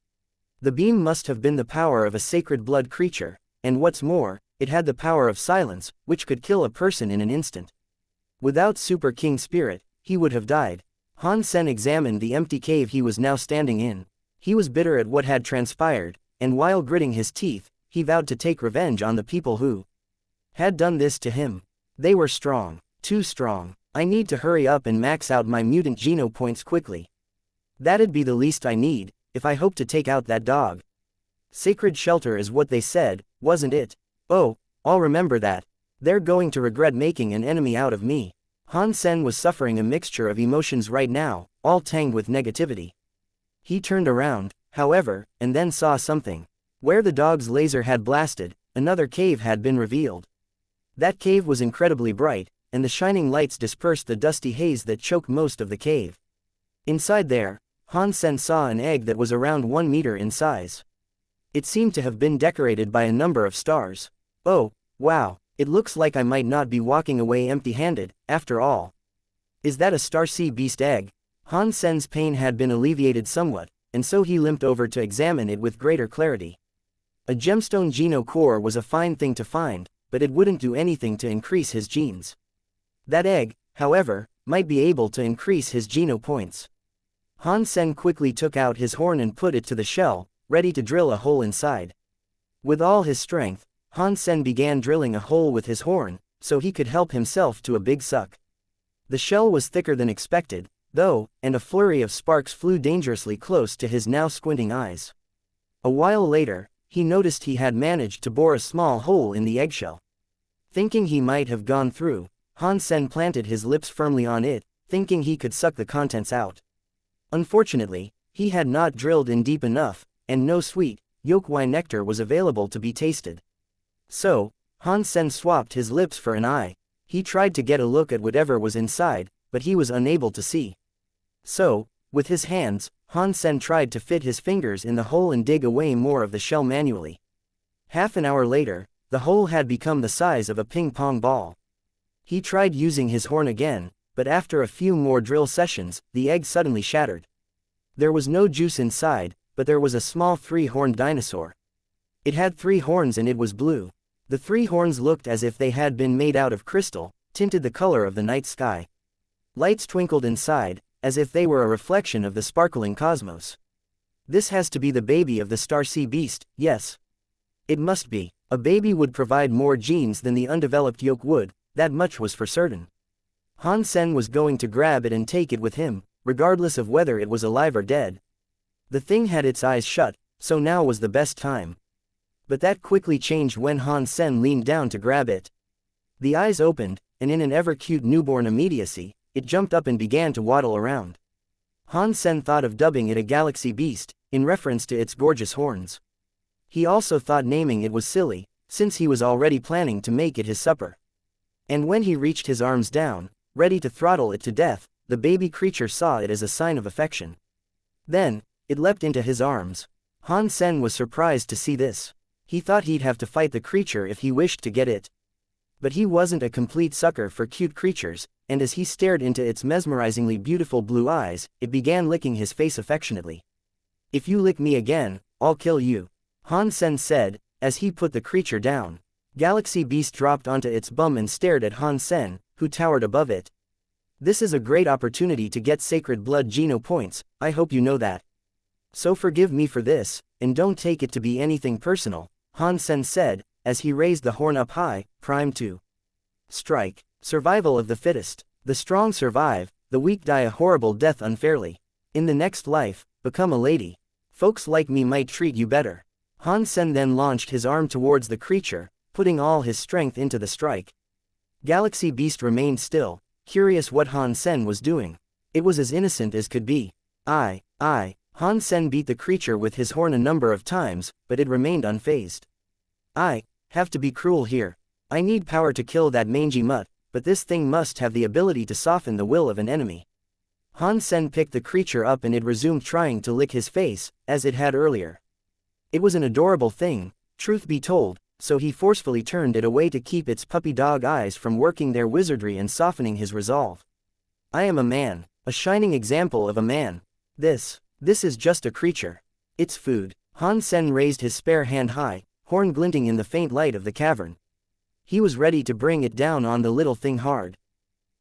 The beam must have been the power of a sacred blood creature, and what's more, it had the power of silence, which could kill a person in an instant. Without Super King Spirit, he would have died. Han Sen examined the empty cave he was now standing in. He was bitter at what had transpired, and while gritting his teeth, he vowed to take revenge on the people who had done this to him. They were strong, too strong. I need to hurry up and max out my mutant Geno points quickly. That'd be the least I need, if I hope to take out that dog. Sacred shelter is what they said, wasn't it? Oh, I'll remember that. They're going to regret making an enemy out of me. Han Sen was suffering a mixture of emotions right now, all tanged with negativity. He turned around, however, and then saw something. Where the dog's laser had blasted, another cave had been revealed. That cave was incredibly bright, and the shining lights dispersed the dusty haze that choked most of the cave. Inside there, Han Sen saw an egg that was around 1 meter in size. It seemed to have been decorated by a number of stars. Oh, wow, it looks like I might not be walking away empty-handed, after all. Is that a Starseed beast egg? Han Sen's pain had been alleviated somewhat, and so he limped over to examine it with greater clarity. A gemstone Geno core was a fine thing to find, but it wouldn't do anything to increase his genes. That egg, however, might be able to increase his Geno points. Han Sen quickly took out his horn and put it to the shell, ready to drill a hole inside. With all his strength, Han Sen began drilling a hole with his horn, so he could help himself to a big suck. The shell was thicker than expected, though, and a flurry of sparks flew dangerously close to his now squinting eyes. A while later, he noticed he had managed to bore a small hole in the eggshell. Thinking he might have gone through, Han Sen planted his lips firmly on it, thinking he could suck the contents out. Unfortunately, he had not drilled in deep enough, and no sweet, wuxia nectar was available to be tasted. So, Han Sen swapped his lips for an eye. He tried to get a look at whatever was inside, but he was unable to see. So, with his hands, Han Sen tried to fit his fingers in the hole and dig away more of the shell manually. Half an hour later, the hole had become the size of a ping-pong ball. He tried using his horn again, but after a few more drill sessions, the egg suddenly shattered. There was no juice inside, but there was a small 3-horned dinosaur. It had 3 horns and it was blue. The 3 horns looked as if they had been made out of crystal, tinted the color of the night sky. Lights twinkled inside, as if they were a reflection of the sparkling cosmos. This has to be the baby of the Starseed beast, yes. It must be. A baby would provide more genes than the undeveloped yolk would, that much was for certain. Han Sen was going to grab it and take it with him, regardless of whether it was alive or dead. The thing had its eyes shut, so now was the best time. But that quickly changed when Han Sen leaned down to grab it. The eyes opened, and in an ever-cute newborn immediacy, it jumped up and began to waddle around. Han Sen thought of dubbing it a galaxy beast, in reference to its gorgeous horns. He also thought naming it was silly, since he was already planning to make it his supper. And when he reached his arms down, ready to throttle it to death. The baby creature saw it as a sign of affection. Then, it leapt into his arms. Han Sen was surprised to see this. He thought he'd have to fight the creature if he wished to get it. But he wasn't a complete sucker for cute creatures, and as he stared into its mesmerizingly beautiful blue eyes, it began licking his face affectionately. "If you lick me again, I'll kill you," Han Sen said, as he put the creature down. Galaxy Beast dropped onto its bum and stared at Han Sen, who towered above it. "This is a great opportunity to get Sacred Blood Geno points, I hope you know that. So forgive me for this, and don't take it to be anything personal," Han Sen said, as he raised the horn up high, primed to strike. Survival of the fittest. The strong survive, the weak die a horrible death unfairly. In the next life, become a lady. Folks like me might treat you better. Han Sen then launched his arm towards the creature, putting all his strength into the strike. Galaxy Beast remained still, curious what Han Sen was doing. It was as innocent as could be. Han Sen beat the creature with his horn a number of times, but it remained unfazed. "I have to be cruel here. I need power to kill that mangy mutt, but this thing must have the ability to soften the will of an enemy." Han Sen picked the creature up and it resumed trying to lick his face, as it had earlier. It was an adorable thing, truth be told, so he forcefully turned it away to keep its puppy dog eyes from working their wizardry and softening his resolve. "I am a man, a shining example of a man. This is just a creature. It's food." Han Sen raised his spare hand high, horn glinting in the faint light of the cavern. He was ready to bring it down on the little thing hard.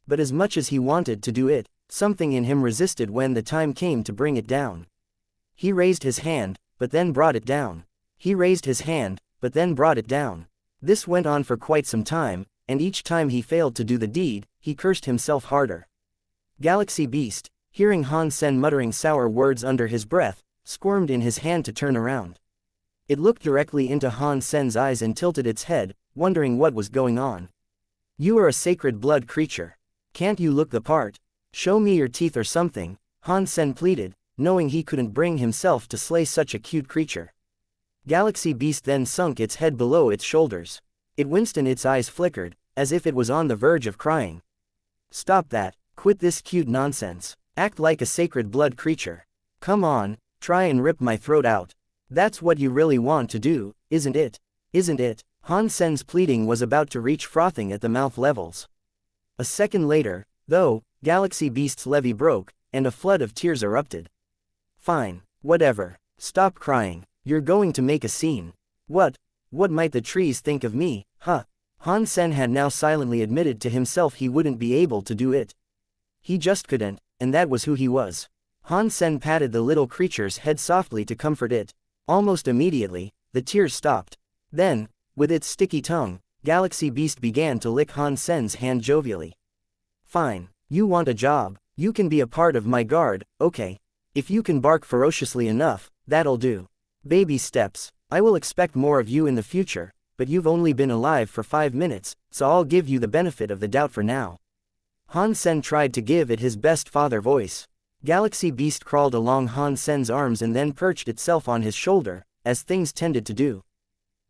But as much as he wanted to do it, something in him resisted when the time came to bring it down. He raised his hand, but then brought it down. He raised his hand, but then brought it down. This went on for quite some time, and each time he failed to do the deed, he cursed himself harder. Galaxy Beast, hearing Han Sen muttering sour words under his breath, squirmed in his hand to turn around. It looked directly into Han Sen's eyes and tilted its head, wondering what was going on. "You are a sacred blood creature. Can't you look the part? Show me your teeth or something," Han Sen pleaded, knowing he couldn't bring himself to slay such a cute creature. Galaxy Beast then sunk its head below its shoulders. It winced and its eyes flickered, as if it was on the verge of crying. "Stop that, quit this cute nonsense. Act like a sacred blood creature. Come on, try and rip my throat out. That's what you really want to do, isn't it? Isn't it?" Han Sen's pleading was about to reach frothing at the mouth levels. A second later, though, Galaxy Beast's levee broke, and a flood of tears erupted. "Fine, whatever. Stop crying. You're going to make a scene. What might the trees think of me, huh?" Han Sen had now silently admitted to himself he wouldn't be able to do it. He just couldn't, and that was who he was. Han Sen patted the little creature's head softly to comfort it. Almost immediately, the tears stopped. Then, with its sticky tongue, Galaxy Beast began to lick Han Sen's hand jovially. "Fine, you want a job, you can be a part of my guard, okay? If you can bark ferociously enough, that'll do. Baby steps. I will expect more of you in the future, but you've only been alive for 5 minutes, so I'll give you the benefit of the doubt for now." Han Sen tried to give it his best father voice. Galaxy Beast crawled along Han Sen's arms and then perched itself on his shoulder, as things tended to do.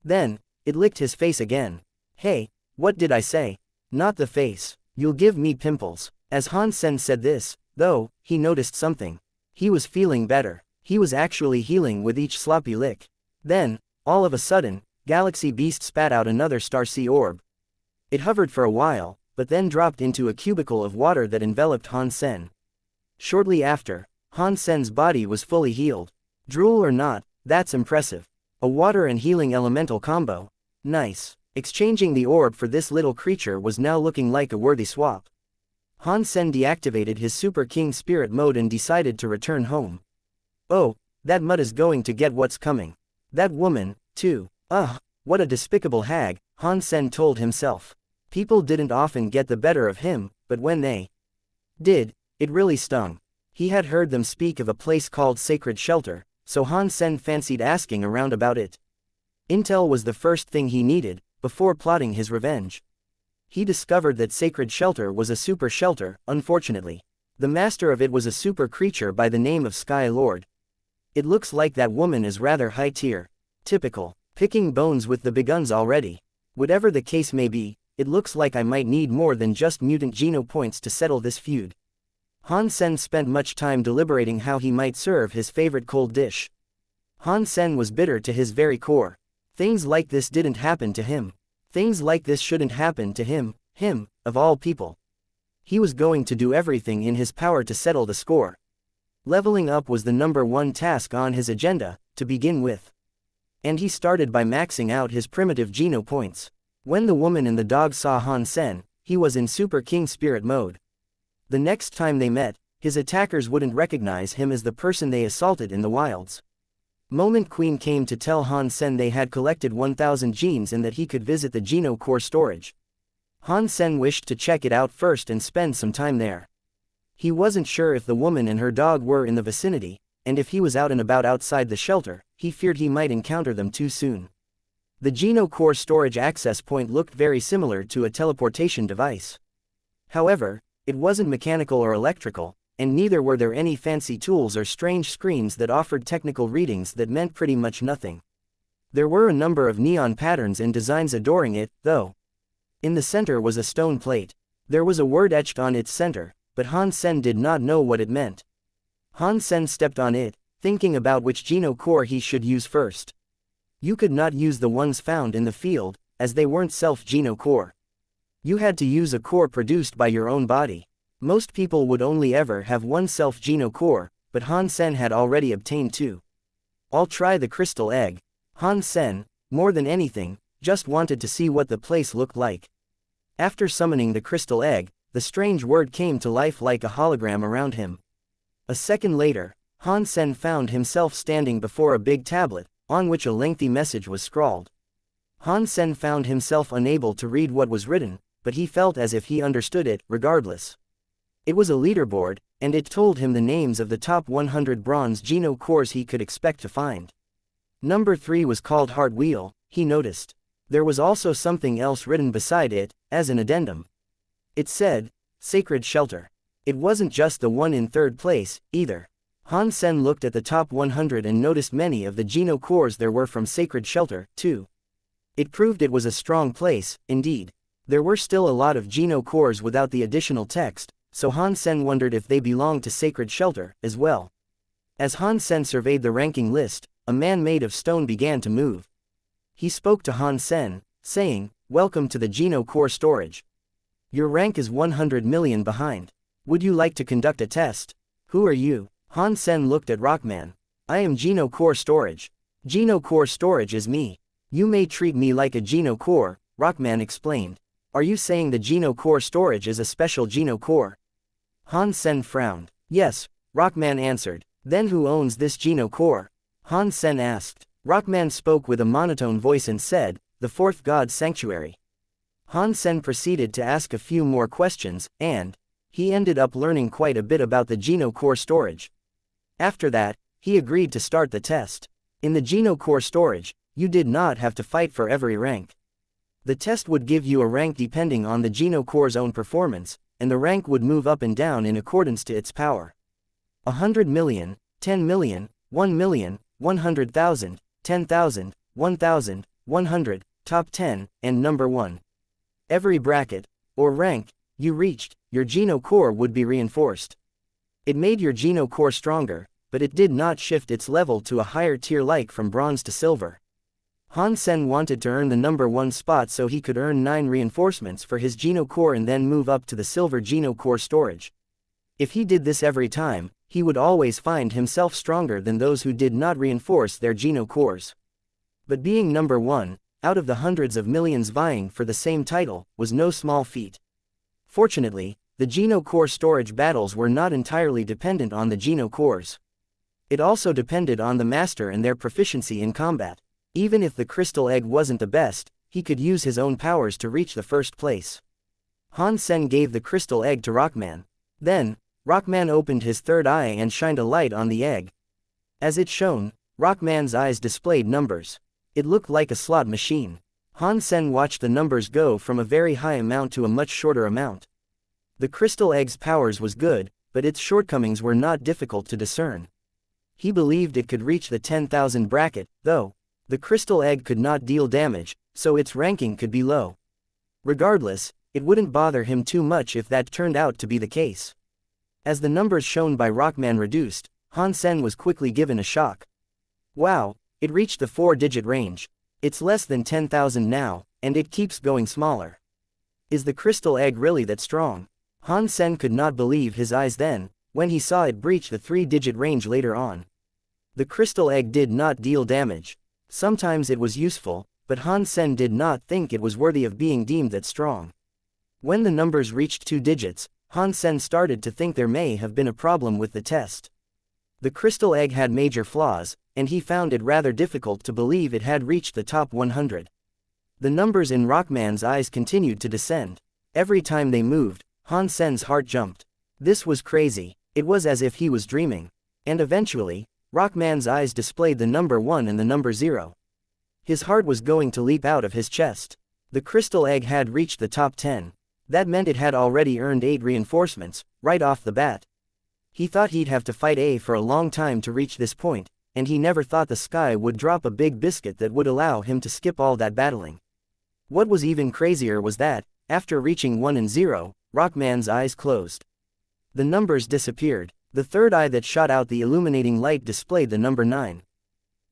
Then, it licked his face again. "Hey, what did I say? Not the face. You'll give me pimples." As Han Sen said this, though, he noticed something. He was feeling better. He was actually healing with each sloppy lick. Then, all of a sudden, Galaxy Beast spat out another Starsea orb. It hovered for a while, but then dropped into a cubicle of water that enveloped Han Sen. Shortly after, Han Sen's body was fully healed. Drool or not, that's impressive. A water and healing elemental combo. Nice. Exchanging the orb for this little creature was now looking like a worthy swap. Han Sen deactivated his Super King Spirit mode and decided to return home. Oh, that mutt is going to get what's coming. That woman, too. Ugh, what a despicable hag, Han Sen told himself. People didn't often get the better of him, but when they did, it really stung. He had heard them speak of a place called Sacred Shelter, so Han Sen fancied asking around about it. Intel was the first thing he needed, before plotting his revenge. He discovered that Sacred Shelter was a super shelter, unfortunately. The master of it was a super creature by the name of Sky Lord. It looks like that woman is rather high tier. Typical. Picking bones with the biguns already. Whatever the case may be, it looks like I might need more than just mutant geno points to settle this feud. Han Sen spent much time deliberating how he might serve his favorite cold dish. Han Sen was bitter to his very core. Things like this didn't happen to him. Things like this shouldn't happen to him, of all people. He was going to do everything in his power to settle the score. Leveling up was the #1 task on his agenda, to begin with. And he started by maxing out his primitive geno points. When the woman and the dog saw Han Sen, he was in Super King Spirit mode. The next time they met, his attackers wouldn't recognize him as the person they assaulted in the wilds. Moment Queen came to tell Han Sen they had collected 1,000 genes and that he could visit the Geno Core storage. Han Sen wished to check it out first and spend some time there. He wasn't sure if the woman and her dog were in the vicinity, and if he was out and about outside the shelter, he feared he might encounter them too soon. The Geno Core storage access point looked very similar to a teleportation device. However, it wasn't mechanical or electrical, and neither were there any fancy tools or strange screens that offered technical readings that meant pretty much nothing. There were a number of neon patterns and designs adoring it, though. In the center was a stone plate. There was a word etched on its center, but Han Sen did not know what it meant. Han Sen stepped on it, thinking about which Geno Core he should use first. You could not use the ones found in the field, as they weren't self-Geno Core. You had to use a core produced by your own body. Most people would only ever have one self-Geno Core, but Han Sen had already obtained 2. I'll try the crystal egg. Han Sen, more than anything, just wanted to see what the place looked like. After summoning the crystal egg, the strange word came to life like a hologram around him. A second later, Han Sen found himself standing before a big tablet, on which a lengthy message was scrawled. Han Sen found himself unable to read what was written, but he felt as if he understood it, regardless. It was a leaderboard, and it told him the names of the top 100 bronze Geno Cores he could expect to find. Number 3 was called Heart Wheel, he noticed. There was also something else written beside it, as an addendum. It said, Sacred Shelter. It wasn't just the one in third place, either. Han Sen looked at the top 100 and noticed many of the Geno Cores there were from Sacred Shelter, too. It proved it was a strong place, indeed. There were still a lot of Geno Cores without the additional text, so Han Sen wondered if they belonged to Sacred Shelter, as well. As Han Sen surveyed the ranking list, a man made of stone began to move. He spoke to Han Sen, saying, Welcome to the Geno Core storage. Your rank is 100 million behind. Would you like to conduct a test? Who are you? Han Sen looked at Rockman. I am Geno Core storage. Geno Core storage is me. You may treat me like a Geno Core, Rockman explained. Are you saying the Geno Core storage is a special Geno Core? Han Sen frowned. Yes, Rockman answered. Then who owns this Geno Core? Han Sen asked. Rockman spoke with a monotone voice and said, The Fourth God's Sanctuary. Han Sen proceeded to ask a few more questions, and he ended up learning quite a bit about the Geno Core storage. After that, he agreed to start the test. In the Geno Core storage, you did not have to fight for every rank. The test would give you a rank depending on the Geno Core's own performance, and the rank would move up and down in accordance to its power. 100 million, 10 million, 1 million, 100,000, 10,000, 1,000, 100, top 10, and number 1. Every bracket, or rank, you reached, your Geno Core would be reinforced. It made your Geno Core stronger, but it did not shift its level to a higher tier like from bronze to silver. Han Sen wanted to earn the number 1 spot so he could earn 9 reinforcements for his Geno Core and then move up to the silver Geno Core storage. If he did this every time, he would always find himself stronger than those who did not reinforce their Geno Cores. But being number 1, out of the hundreds of millions vying for the same title, was no small feat. Fortunately, the Geno Core storage battles were not entirely dependent on the Geno Cores. It also depended on the master and their proficiency in combat. Even if the crystal egg wasn't the best, he could use his own powers to reach the first place. Han Sen gave the crystal egg to Rockman. Then, Rockman opened his third eye and shined a light on the egg. As it shone, Rockman's eyes displayed numbers. It looked like a slot machine. Han Sen watched the numbers go from a very high amount to a much shorter amount. The crystal egg's powers was good, but its shortcomings were not difficult to discern. He believed it could reach the 10,000 bracket, though. The crystal egg could not deal damage, so its ranking could be low. Regardless, it wouldn't bother him too much if that turned out to be the case. As the numbers shown by Rockman reduced, Han Sen was quickly given a shock. Wow, it reached the 4-digit range. It's less than 10,000 now, and it keeps going smaller. Is the crystal egg really that strong? Han Sen could not believe his eyes then, when he saw it breach the 3-digit range later on. The crystal egg did not deal damage. Sometimes it was useful, but Han Sen did not think it was worthy of being deemed that strong. When the numbers reached 2 digits, Han Sen started to think there may have been a problem with the test. The crystal egg had major flaws, and he found it rather difficult to believe it had reached the top 100. The numbers in Rockman's eyes continued to descend. Every time they moved, Han Sen's heart jumped. This was crazy. It was as if he was dreaming. And eventually, Rockman's eyes displayed the number 1 and the number 0. His heart was going to leap out of his chest. The crystal egg had reached the top 10. That meant it had already earned 8 reinforcements, right off the bat. He thought he'd have to fight A for a long time to reach this point, and he never thought the sky would drop a big biscuit that would allow him to skip all that battling. What was even crazier was that, after reaching 1 and 0, Rockman's eyes closed. The numbers disappeared. The third eye that shot out the illuminating light displayed the number 9.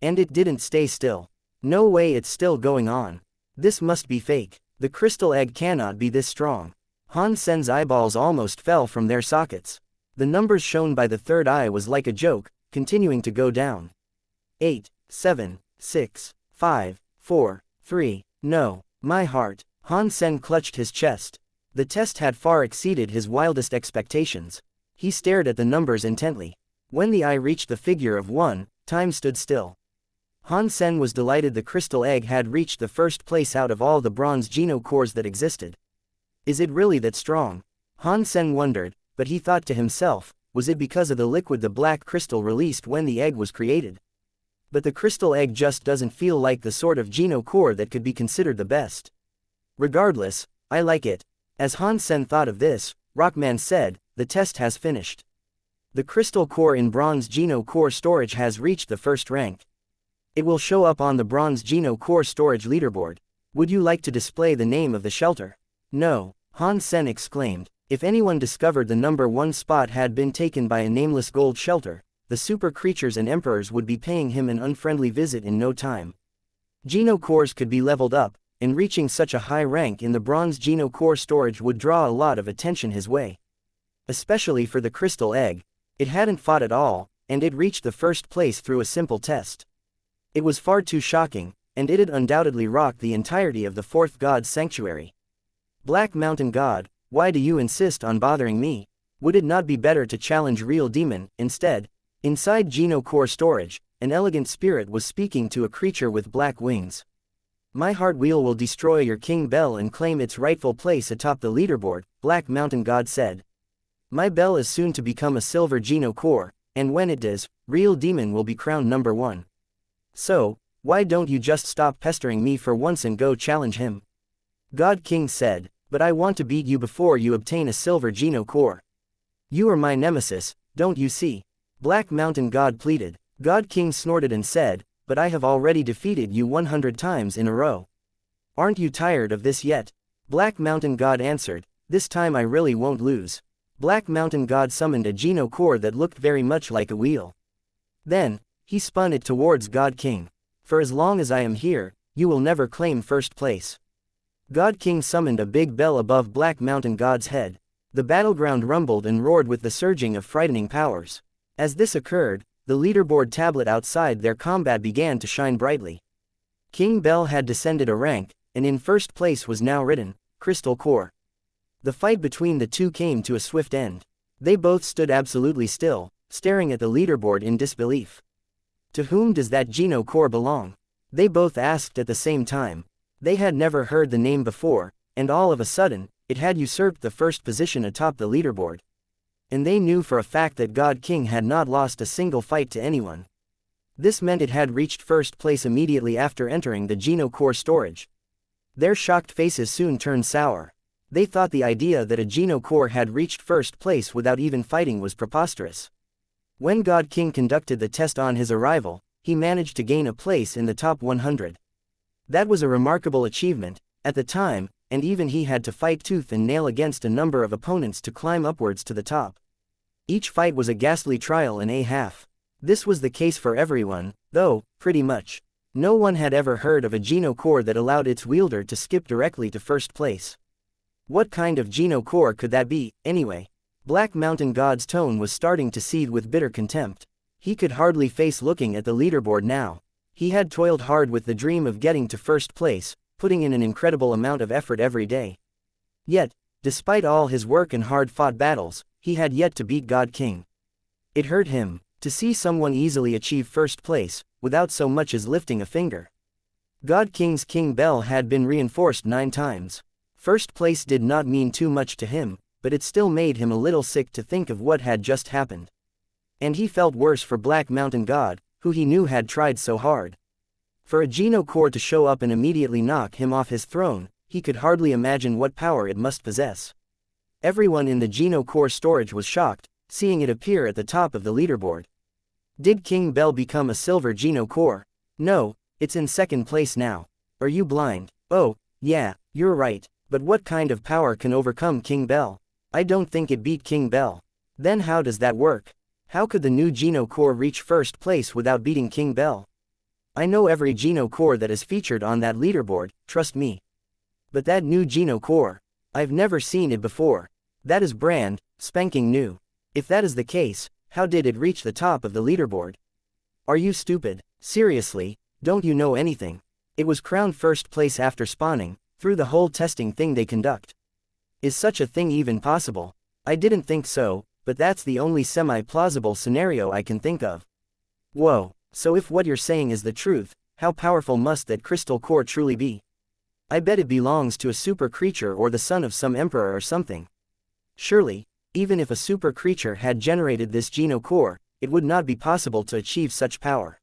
And it didn't stay still. No way, it's still going on. This must be fake. The crystal egg cannot be this strong. Han Sen's eyeballs almost fell from their sockets. The numbers shown by the third eye was like a joke, continuing to go down. 8, 7, 6, 5, 4, 3, no. My heart. Han Sen clutched his chest. The test had far exceeded his wildest expectations. He stared at the numbers intently. When the eye reached the figure of 1, time stood still. Han Sen was delighted the crystal egg had reached the first place out of all the bronze geno cores that existed. Is it really that strong? Han Sen wondered, but he thought to himself, was it because of the liquid the black crystal released when the egg was created? But the crystal egg just doesn't feel like the sort of geno core that could be considered the best. Regardless, I like it. As Han Sen thought of this, Rockman said, the test has finished. The crystal core in bronze geno core storage has reached the first rank. It will show up on the bronze geno core storage leaderboard. Would you like to display the name of the shelter? No, Han Sen exclaimed. If anyone discovered the number 1 spot had been taken by a nameless gold shelter, the super creatures and emperors would be paying him an unfriendly visit in no time. Geno cores could be leveled up, and reaching such a high rank in the bronze geno core storage would draw a lot of attention his way. Especially for the crystal egg. It hadn't fought at all, and it reached the first place through a simple test. It was far too shocking, and it had undoubtedly rocked the entirety of the 4th god's sanctuary. Black Mountain God, why do you insist on bothering me? Would it not be better to challenge Real Demon, instead? Inside Geno Core storage, an elegant spirit was speaking to a creature with black wings. My heart wheel will destroy your King Bell and claim its rightful place atop the leaderboard, Black Mountain God said. My bell is soon to become a silver Geno Core, and when it does, Real Demon will be crowned number 1. So, why don't you just stop pestering me for once and go challenge him? God King said, but I want to beat you before you obtain a silver Geno Core. You are my nemesis, don't you see? Black Mountain God pleaded. God King snorted and said, but I have already defeated you 100 times in a row. Aren't you tired of this yet? Black Mountain God answered, this time I really won't lose. Black Mountain God summoned a Geno Core that looked very much like a wheel. Then, he spun it towards God King. For as long as I am here, you will never claim first place. God King summoned a big bell above Black Mountain God's head. The battleground rumbled and roared with the surging of frightening powers. As this occurred, the leaderboard tablet outside their combat began to shine brightly. King Bell had descended a rank, and in first place was now written, Crystal Core. The fight between the two came to a swift end. They both stood absolutely still, staring at the leaderboard in disbelief. To whom does that Geno Core belong? They both asked at the same time. They had never heard the name before, and all of a sudden, it had usurped the first position atop the leaderboard. And they knew for a fact that God King had not lost a single fight to anyone. This meant it had reached first place immediately after entering the Geno Core storage. Their shocked faces soon turned sour. They thought the idea that a Geno Core had reached first place without even fighting was preposterous. When God King conducted the test on his arrival, he managed to gain a place in the top 100. That was a remarkable achievement. At the time, and even he had to fight tooth and nail against a number of opponents to climb upwards to the top. Each fight was a ghastly trial and a half. This was the case for everyone, though, pretty much. No one had ever heard of a Geno core that allowed its wielder to skip directly to first place. What kind of Geno core could that be, anyway? Black Mountain God's tone was starting to seethe with bitter contempt. He could hardly face looking at the leaderboard now. He had toiled hard with the dream of getting to first place, putting in an incredible amount of effort every day. Yet, despite all his work and hard-fought battles, he had yet to beat God King. It hurt him to see someone easily achieve first place, without so much as lifting a finger. God King's King Bell had been reinforced 9 times. First place did not mean too much to him, but it still made him a little sick to think of what had just happened. And he felt worse for Black Mountain God, who he knew had tried so hard. For a Geno core to show up and immediately knock him off his throne, he could hardly imagine what power it must possess. Everyone in the Geno core storage was shocked, seeing it appear at the top of the leaderboard. Did King Bell become a silver Geno core? No, it's in second place now. Are you blind? Oh, yeah, you're right, but what kind of power can overcome King Bell? I don't think it beat King Bell. Then how does that work? How could the new Geno core reach first place without beating King Bell? I know every Geno core that is featured on that leaderboard, trust me. But that new Geno core, I've never seen it before. That is brand spanking new. If that is the case, how did it reach the top of the leaderboard? Are you stupid? Seriously, don't you know anything? It was crowned first place after spawning, through the whole testing thing they conduct. Is such a thing even possible? I didn't think so, but that's the only semi-plausible scenario I can think of. Whoa, so if what you're saying is the truth, how powerful must that crystal core truly be? I bet it belongs to a super creature or the son of some emperor or something. Surely, even if a super creature had generated this Geno core, it would not be possible to achieve such power.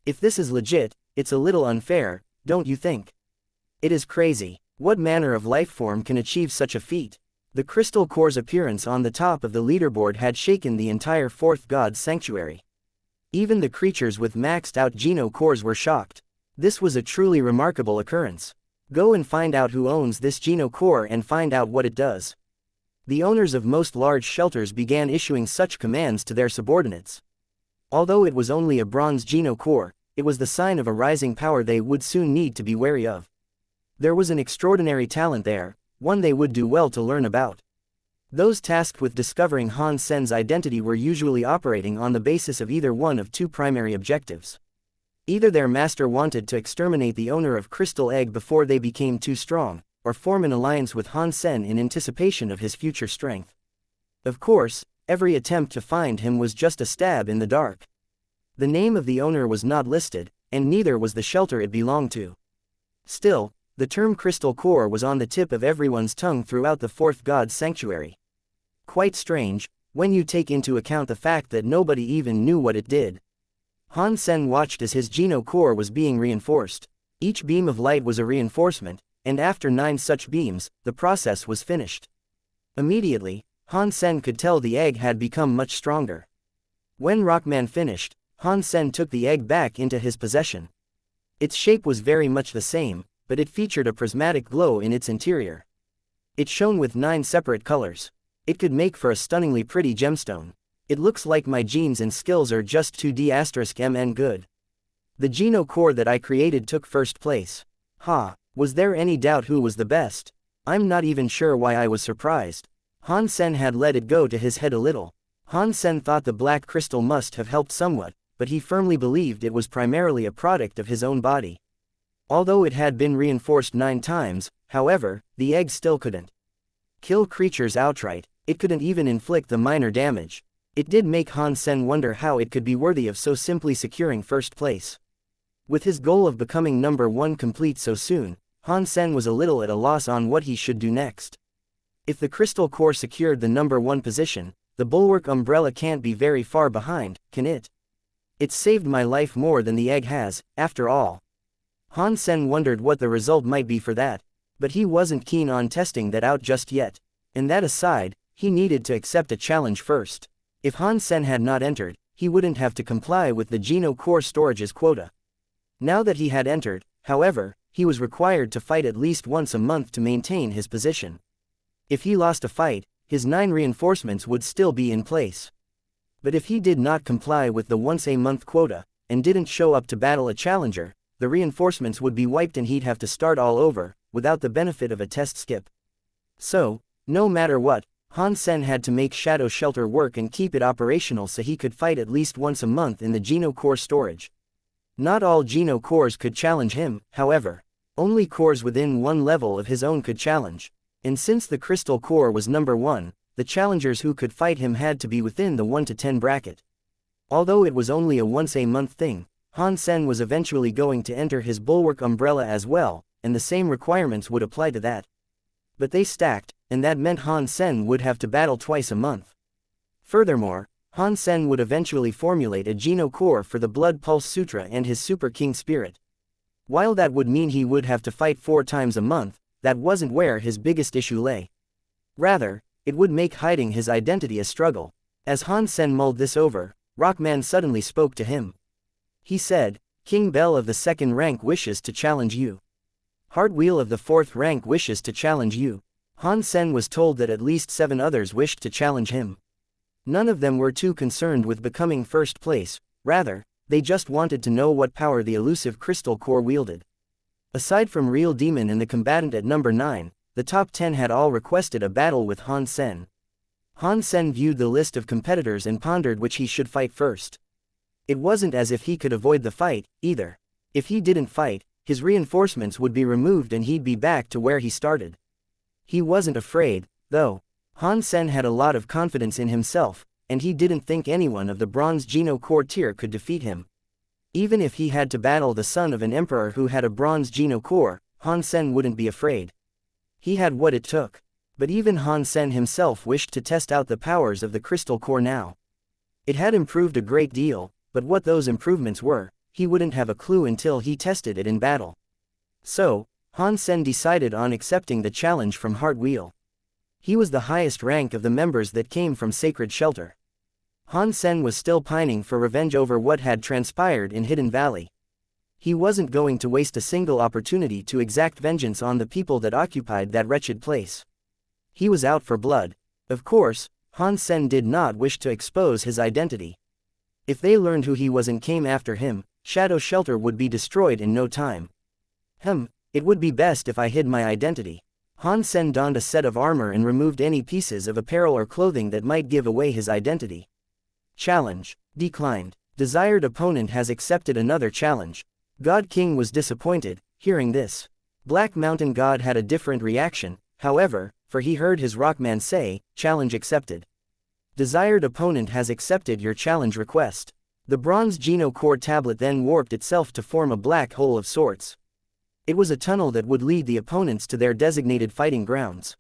If this is legit, it's a little unfair, don't you think? It is crazy. What manner of life form can achieve such a feat? The crystal core's appearance on the top of the leaderboard had shaken the entire fourth god's sanctuary. Even the creatures with maxed out Geno cores were shocked. This was a truly remarkable occurrence. Go and find out who owns this Geno core and find out what it does. The owners of most large shelters began issuing such commands to their subordinates. Although it was only a bronze Geno core, it was the sign of a rising power they would soon need to be wary of. There was an extraordinary talent there, one they would do well to learn about. Those tasked with discovering Han Sen's identity were usually operating on the basis of either one of 2 primary objectives. Either their master wanted to exterminate the owner of Crystal Egg before they became too strong, or form an alliance with Han Sen in anticipation of his future strength. Of course, every attempt to find him was just a stab in the dark. The name of the owner was not listed, and neither was the shelter it belonged to. Still, the term crystal core was on the tip of everyone's tongue throughout the fourth god's sanctuary. Quite strange, when you take into account the fact that nobody even knew what it did. Han Sen watched as his Geno core was being reinforced. Each beam of light was a reinforcement, and after 9 such beams, the process was finished. Immediately, Han Sen could tell the egg had become much stronger. When Rockman finished, Han Sen took the egg back into his possession. Its shape was very much the same, but it featured a prismatic glow in its interior. It shone with 9 separate colors. It could make for a stunningly pretty gemstone. It looks like my genes and skills are just 2D*MN good. The Geno core that I created took first place. Ha, was there any doubt who was the best? I'm not even sure why I was surprised. Han Sen had let it go to his head a little. Han Sen thought the black crystal must have helped somewhat, but he firmly believed it was primarily a product of his own body. Although it had been reinforced 9 times, however, the egg still couldn't kill creatures outright. It couldn't even inflict the minor damage. It did make Han Sen wonder how it could be worthy of so simply securing first place. With his goal of becoming number 1 complete so soon, Han Sen was a little at a loss on what he should do next. If the crystal core secured the number 1 position, the bulwark umbrella can't be very far behind, can it? It's saved my life more than the egg has, after all. Han Sen wondered what the result might be for that, but he wasn't keen on testing that out just yet. And that aside, he needed to accept a challenge first. If Han Sen had not entered, he wouldn't have to comply with the Geno core storage's quota. Now that he had entered, however, he was required to fight at least once a month to maintain his position. If he lost a fight, his 9 reinforcements would still be in place. But if he did not comply with the once-a-month quota, and didn't show up to battle a challenger, the reinforcements would be wiped and he'd have to start all over, without the benefit of a test skip. So, no matter what, Han Sen had to make Shadow Shelter work and keep it operational so he could fight at least once a month in the Geno Core storage. Not all Geno Cores could challenge him, however. Only cores within one level of his own could challenge. And since the Crystal Core was number 1, the challengers who could fight him had to be within the 1 to 10 bracket. Although it was only a once-a-month thing, Han Sen was eventually going to enter his Bulwark umbrella as well, and the same requirements would apply to that. But they stacked, and that meant Han Sen would have to battle twice a month. Furthermore, Han Sen would eventually formulate a Geno Core for the Blood Pulse Sutra and his Super King Spirit. While that would mean he would have to fight 4 times a month, that wasn't where his biggest issue lay. Rather, it would make hiding his identity a struggle. As Han Sen mulled this over, Rockman suddenly spoke to him. He said, "King Bell of the 2nd rank wishes to challenge you. Heartwheel of the 4th rank wishes to challenge you." Han Sen was told that at least 7 others wished to challenge him. None of them were too concerned with becoming first place, rather, they just wanted to know what power the elusive Crystal Core wielded. Aside from Real Demon and the combatant at number 9, the top 10 had all requested a battle with Han Sen. Han Sen viewed the list of competitors and pondered which he should fight first. It wasn't as if he could avoid the fight, either. If he didn't fight, his reinforcements would be removed and he'd be back to where he started. He wasn't afraid, though. Han Sen had a lot of confidence in himself, and he didn't think anyone of the Bronze Geno Core tier could defeat him. Even if he had to battle the son of an emperor who had a Bronze Geno Core, Han Sen wouldn't be afraid. He had what it took. But even Han Sen himself wished to test out the powers of the Crystal Core now. It had improved a great deal, but what those improvements were, he wouldn't have a clue until he tested it in battle. So, Han Sen decided on accepting the challenge from Heartwheel. He was the highest rank of the members that came from Sacred Shelter. Han Sen was still pining for revenge over what had transpired in Hidden Valley. He wasn't going to waste a single opportunity to exact vengeance on the people that occupied that wretched place. He was out for blood. Of course, Han Sen did not wish to expose his identity. If they learned who he was and came after him, Shadow Shelter would be destroyed in no time. It would be best if I hid my identity. Han Sen donned a set of armor and removed any pieces of apparel or clothing that might give away his identity. Challenge declined. Desired opponent has accepted another challenge. God King was disappointed, hearing this. Black Mountain God had a different reaction, however, for he heard his Rockman say, "Challenge accepted. Desired opponent has accepted your challenge request." The Bronze Geno Core tablet then warped itself to form a black hole of sorts. It was a tunnel that would lead the opponents to their designated fighting grounds.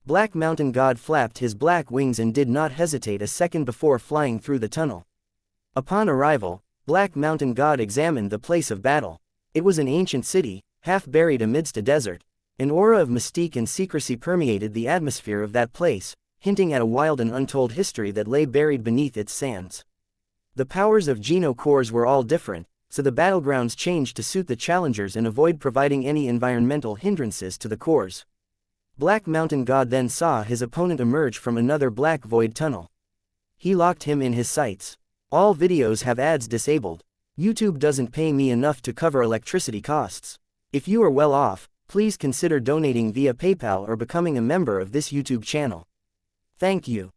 Black Mountain God flapped his black wings and did not hesitate a second before flying through the tunnel. Upon arrival, Black Mountain God examined the place of battle. It was an ancient city, half buried amidst a desert. An aura of mystique and secrecy permeated the atmosphere of that place, hinting at a wild and untold history that lay buried beneath its sands. The powers of Geno Cores were all different, so the battlegrounds changed to suit the challengers and avoid providing any environmental hindrances to the cores. Black Mountain God then saw his opponent emerge from another black void tunnel. He locked him in his sights. All videos have ads disabled. YouTube doesn't pay me enough to cover electricity costs. If you are well off, please consider donating via PayPal or becoming a member of this YouTube channel. Thank you.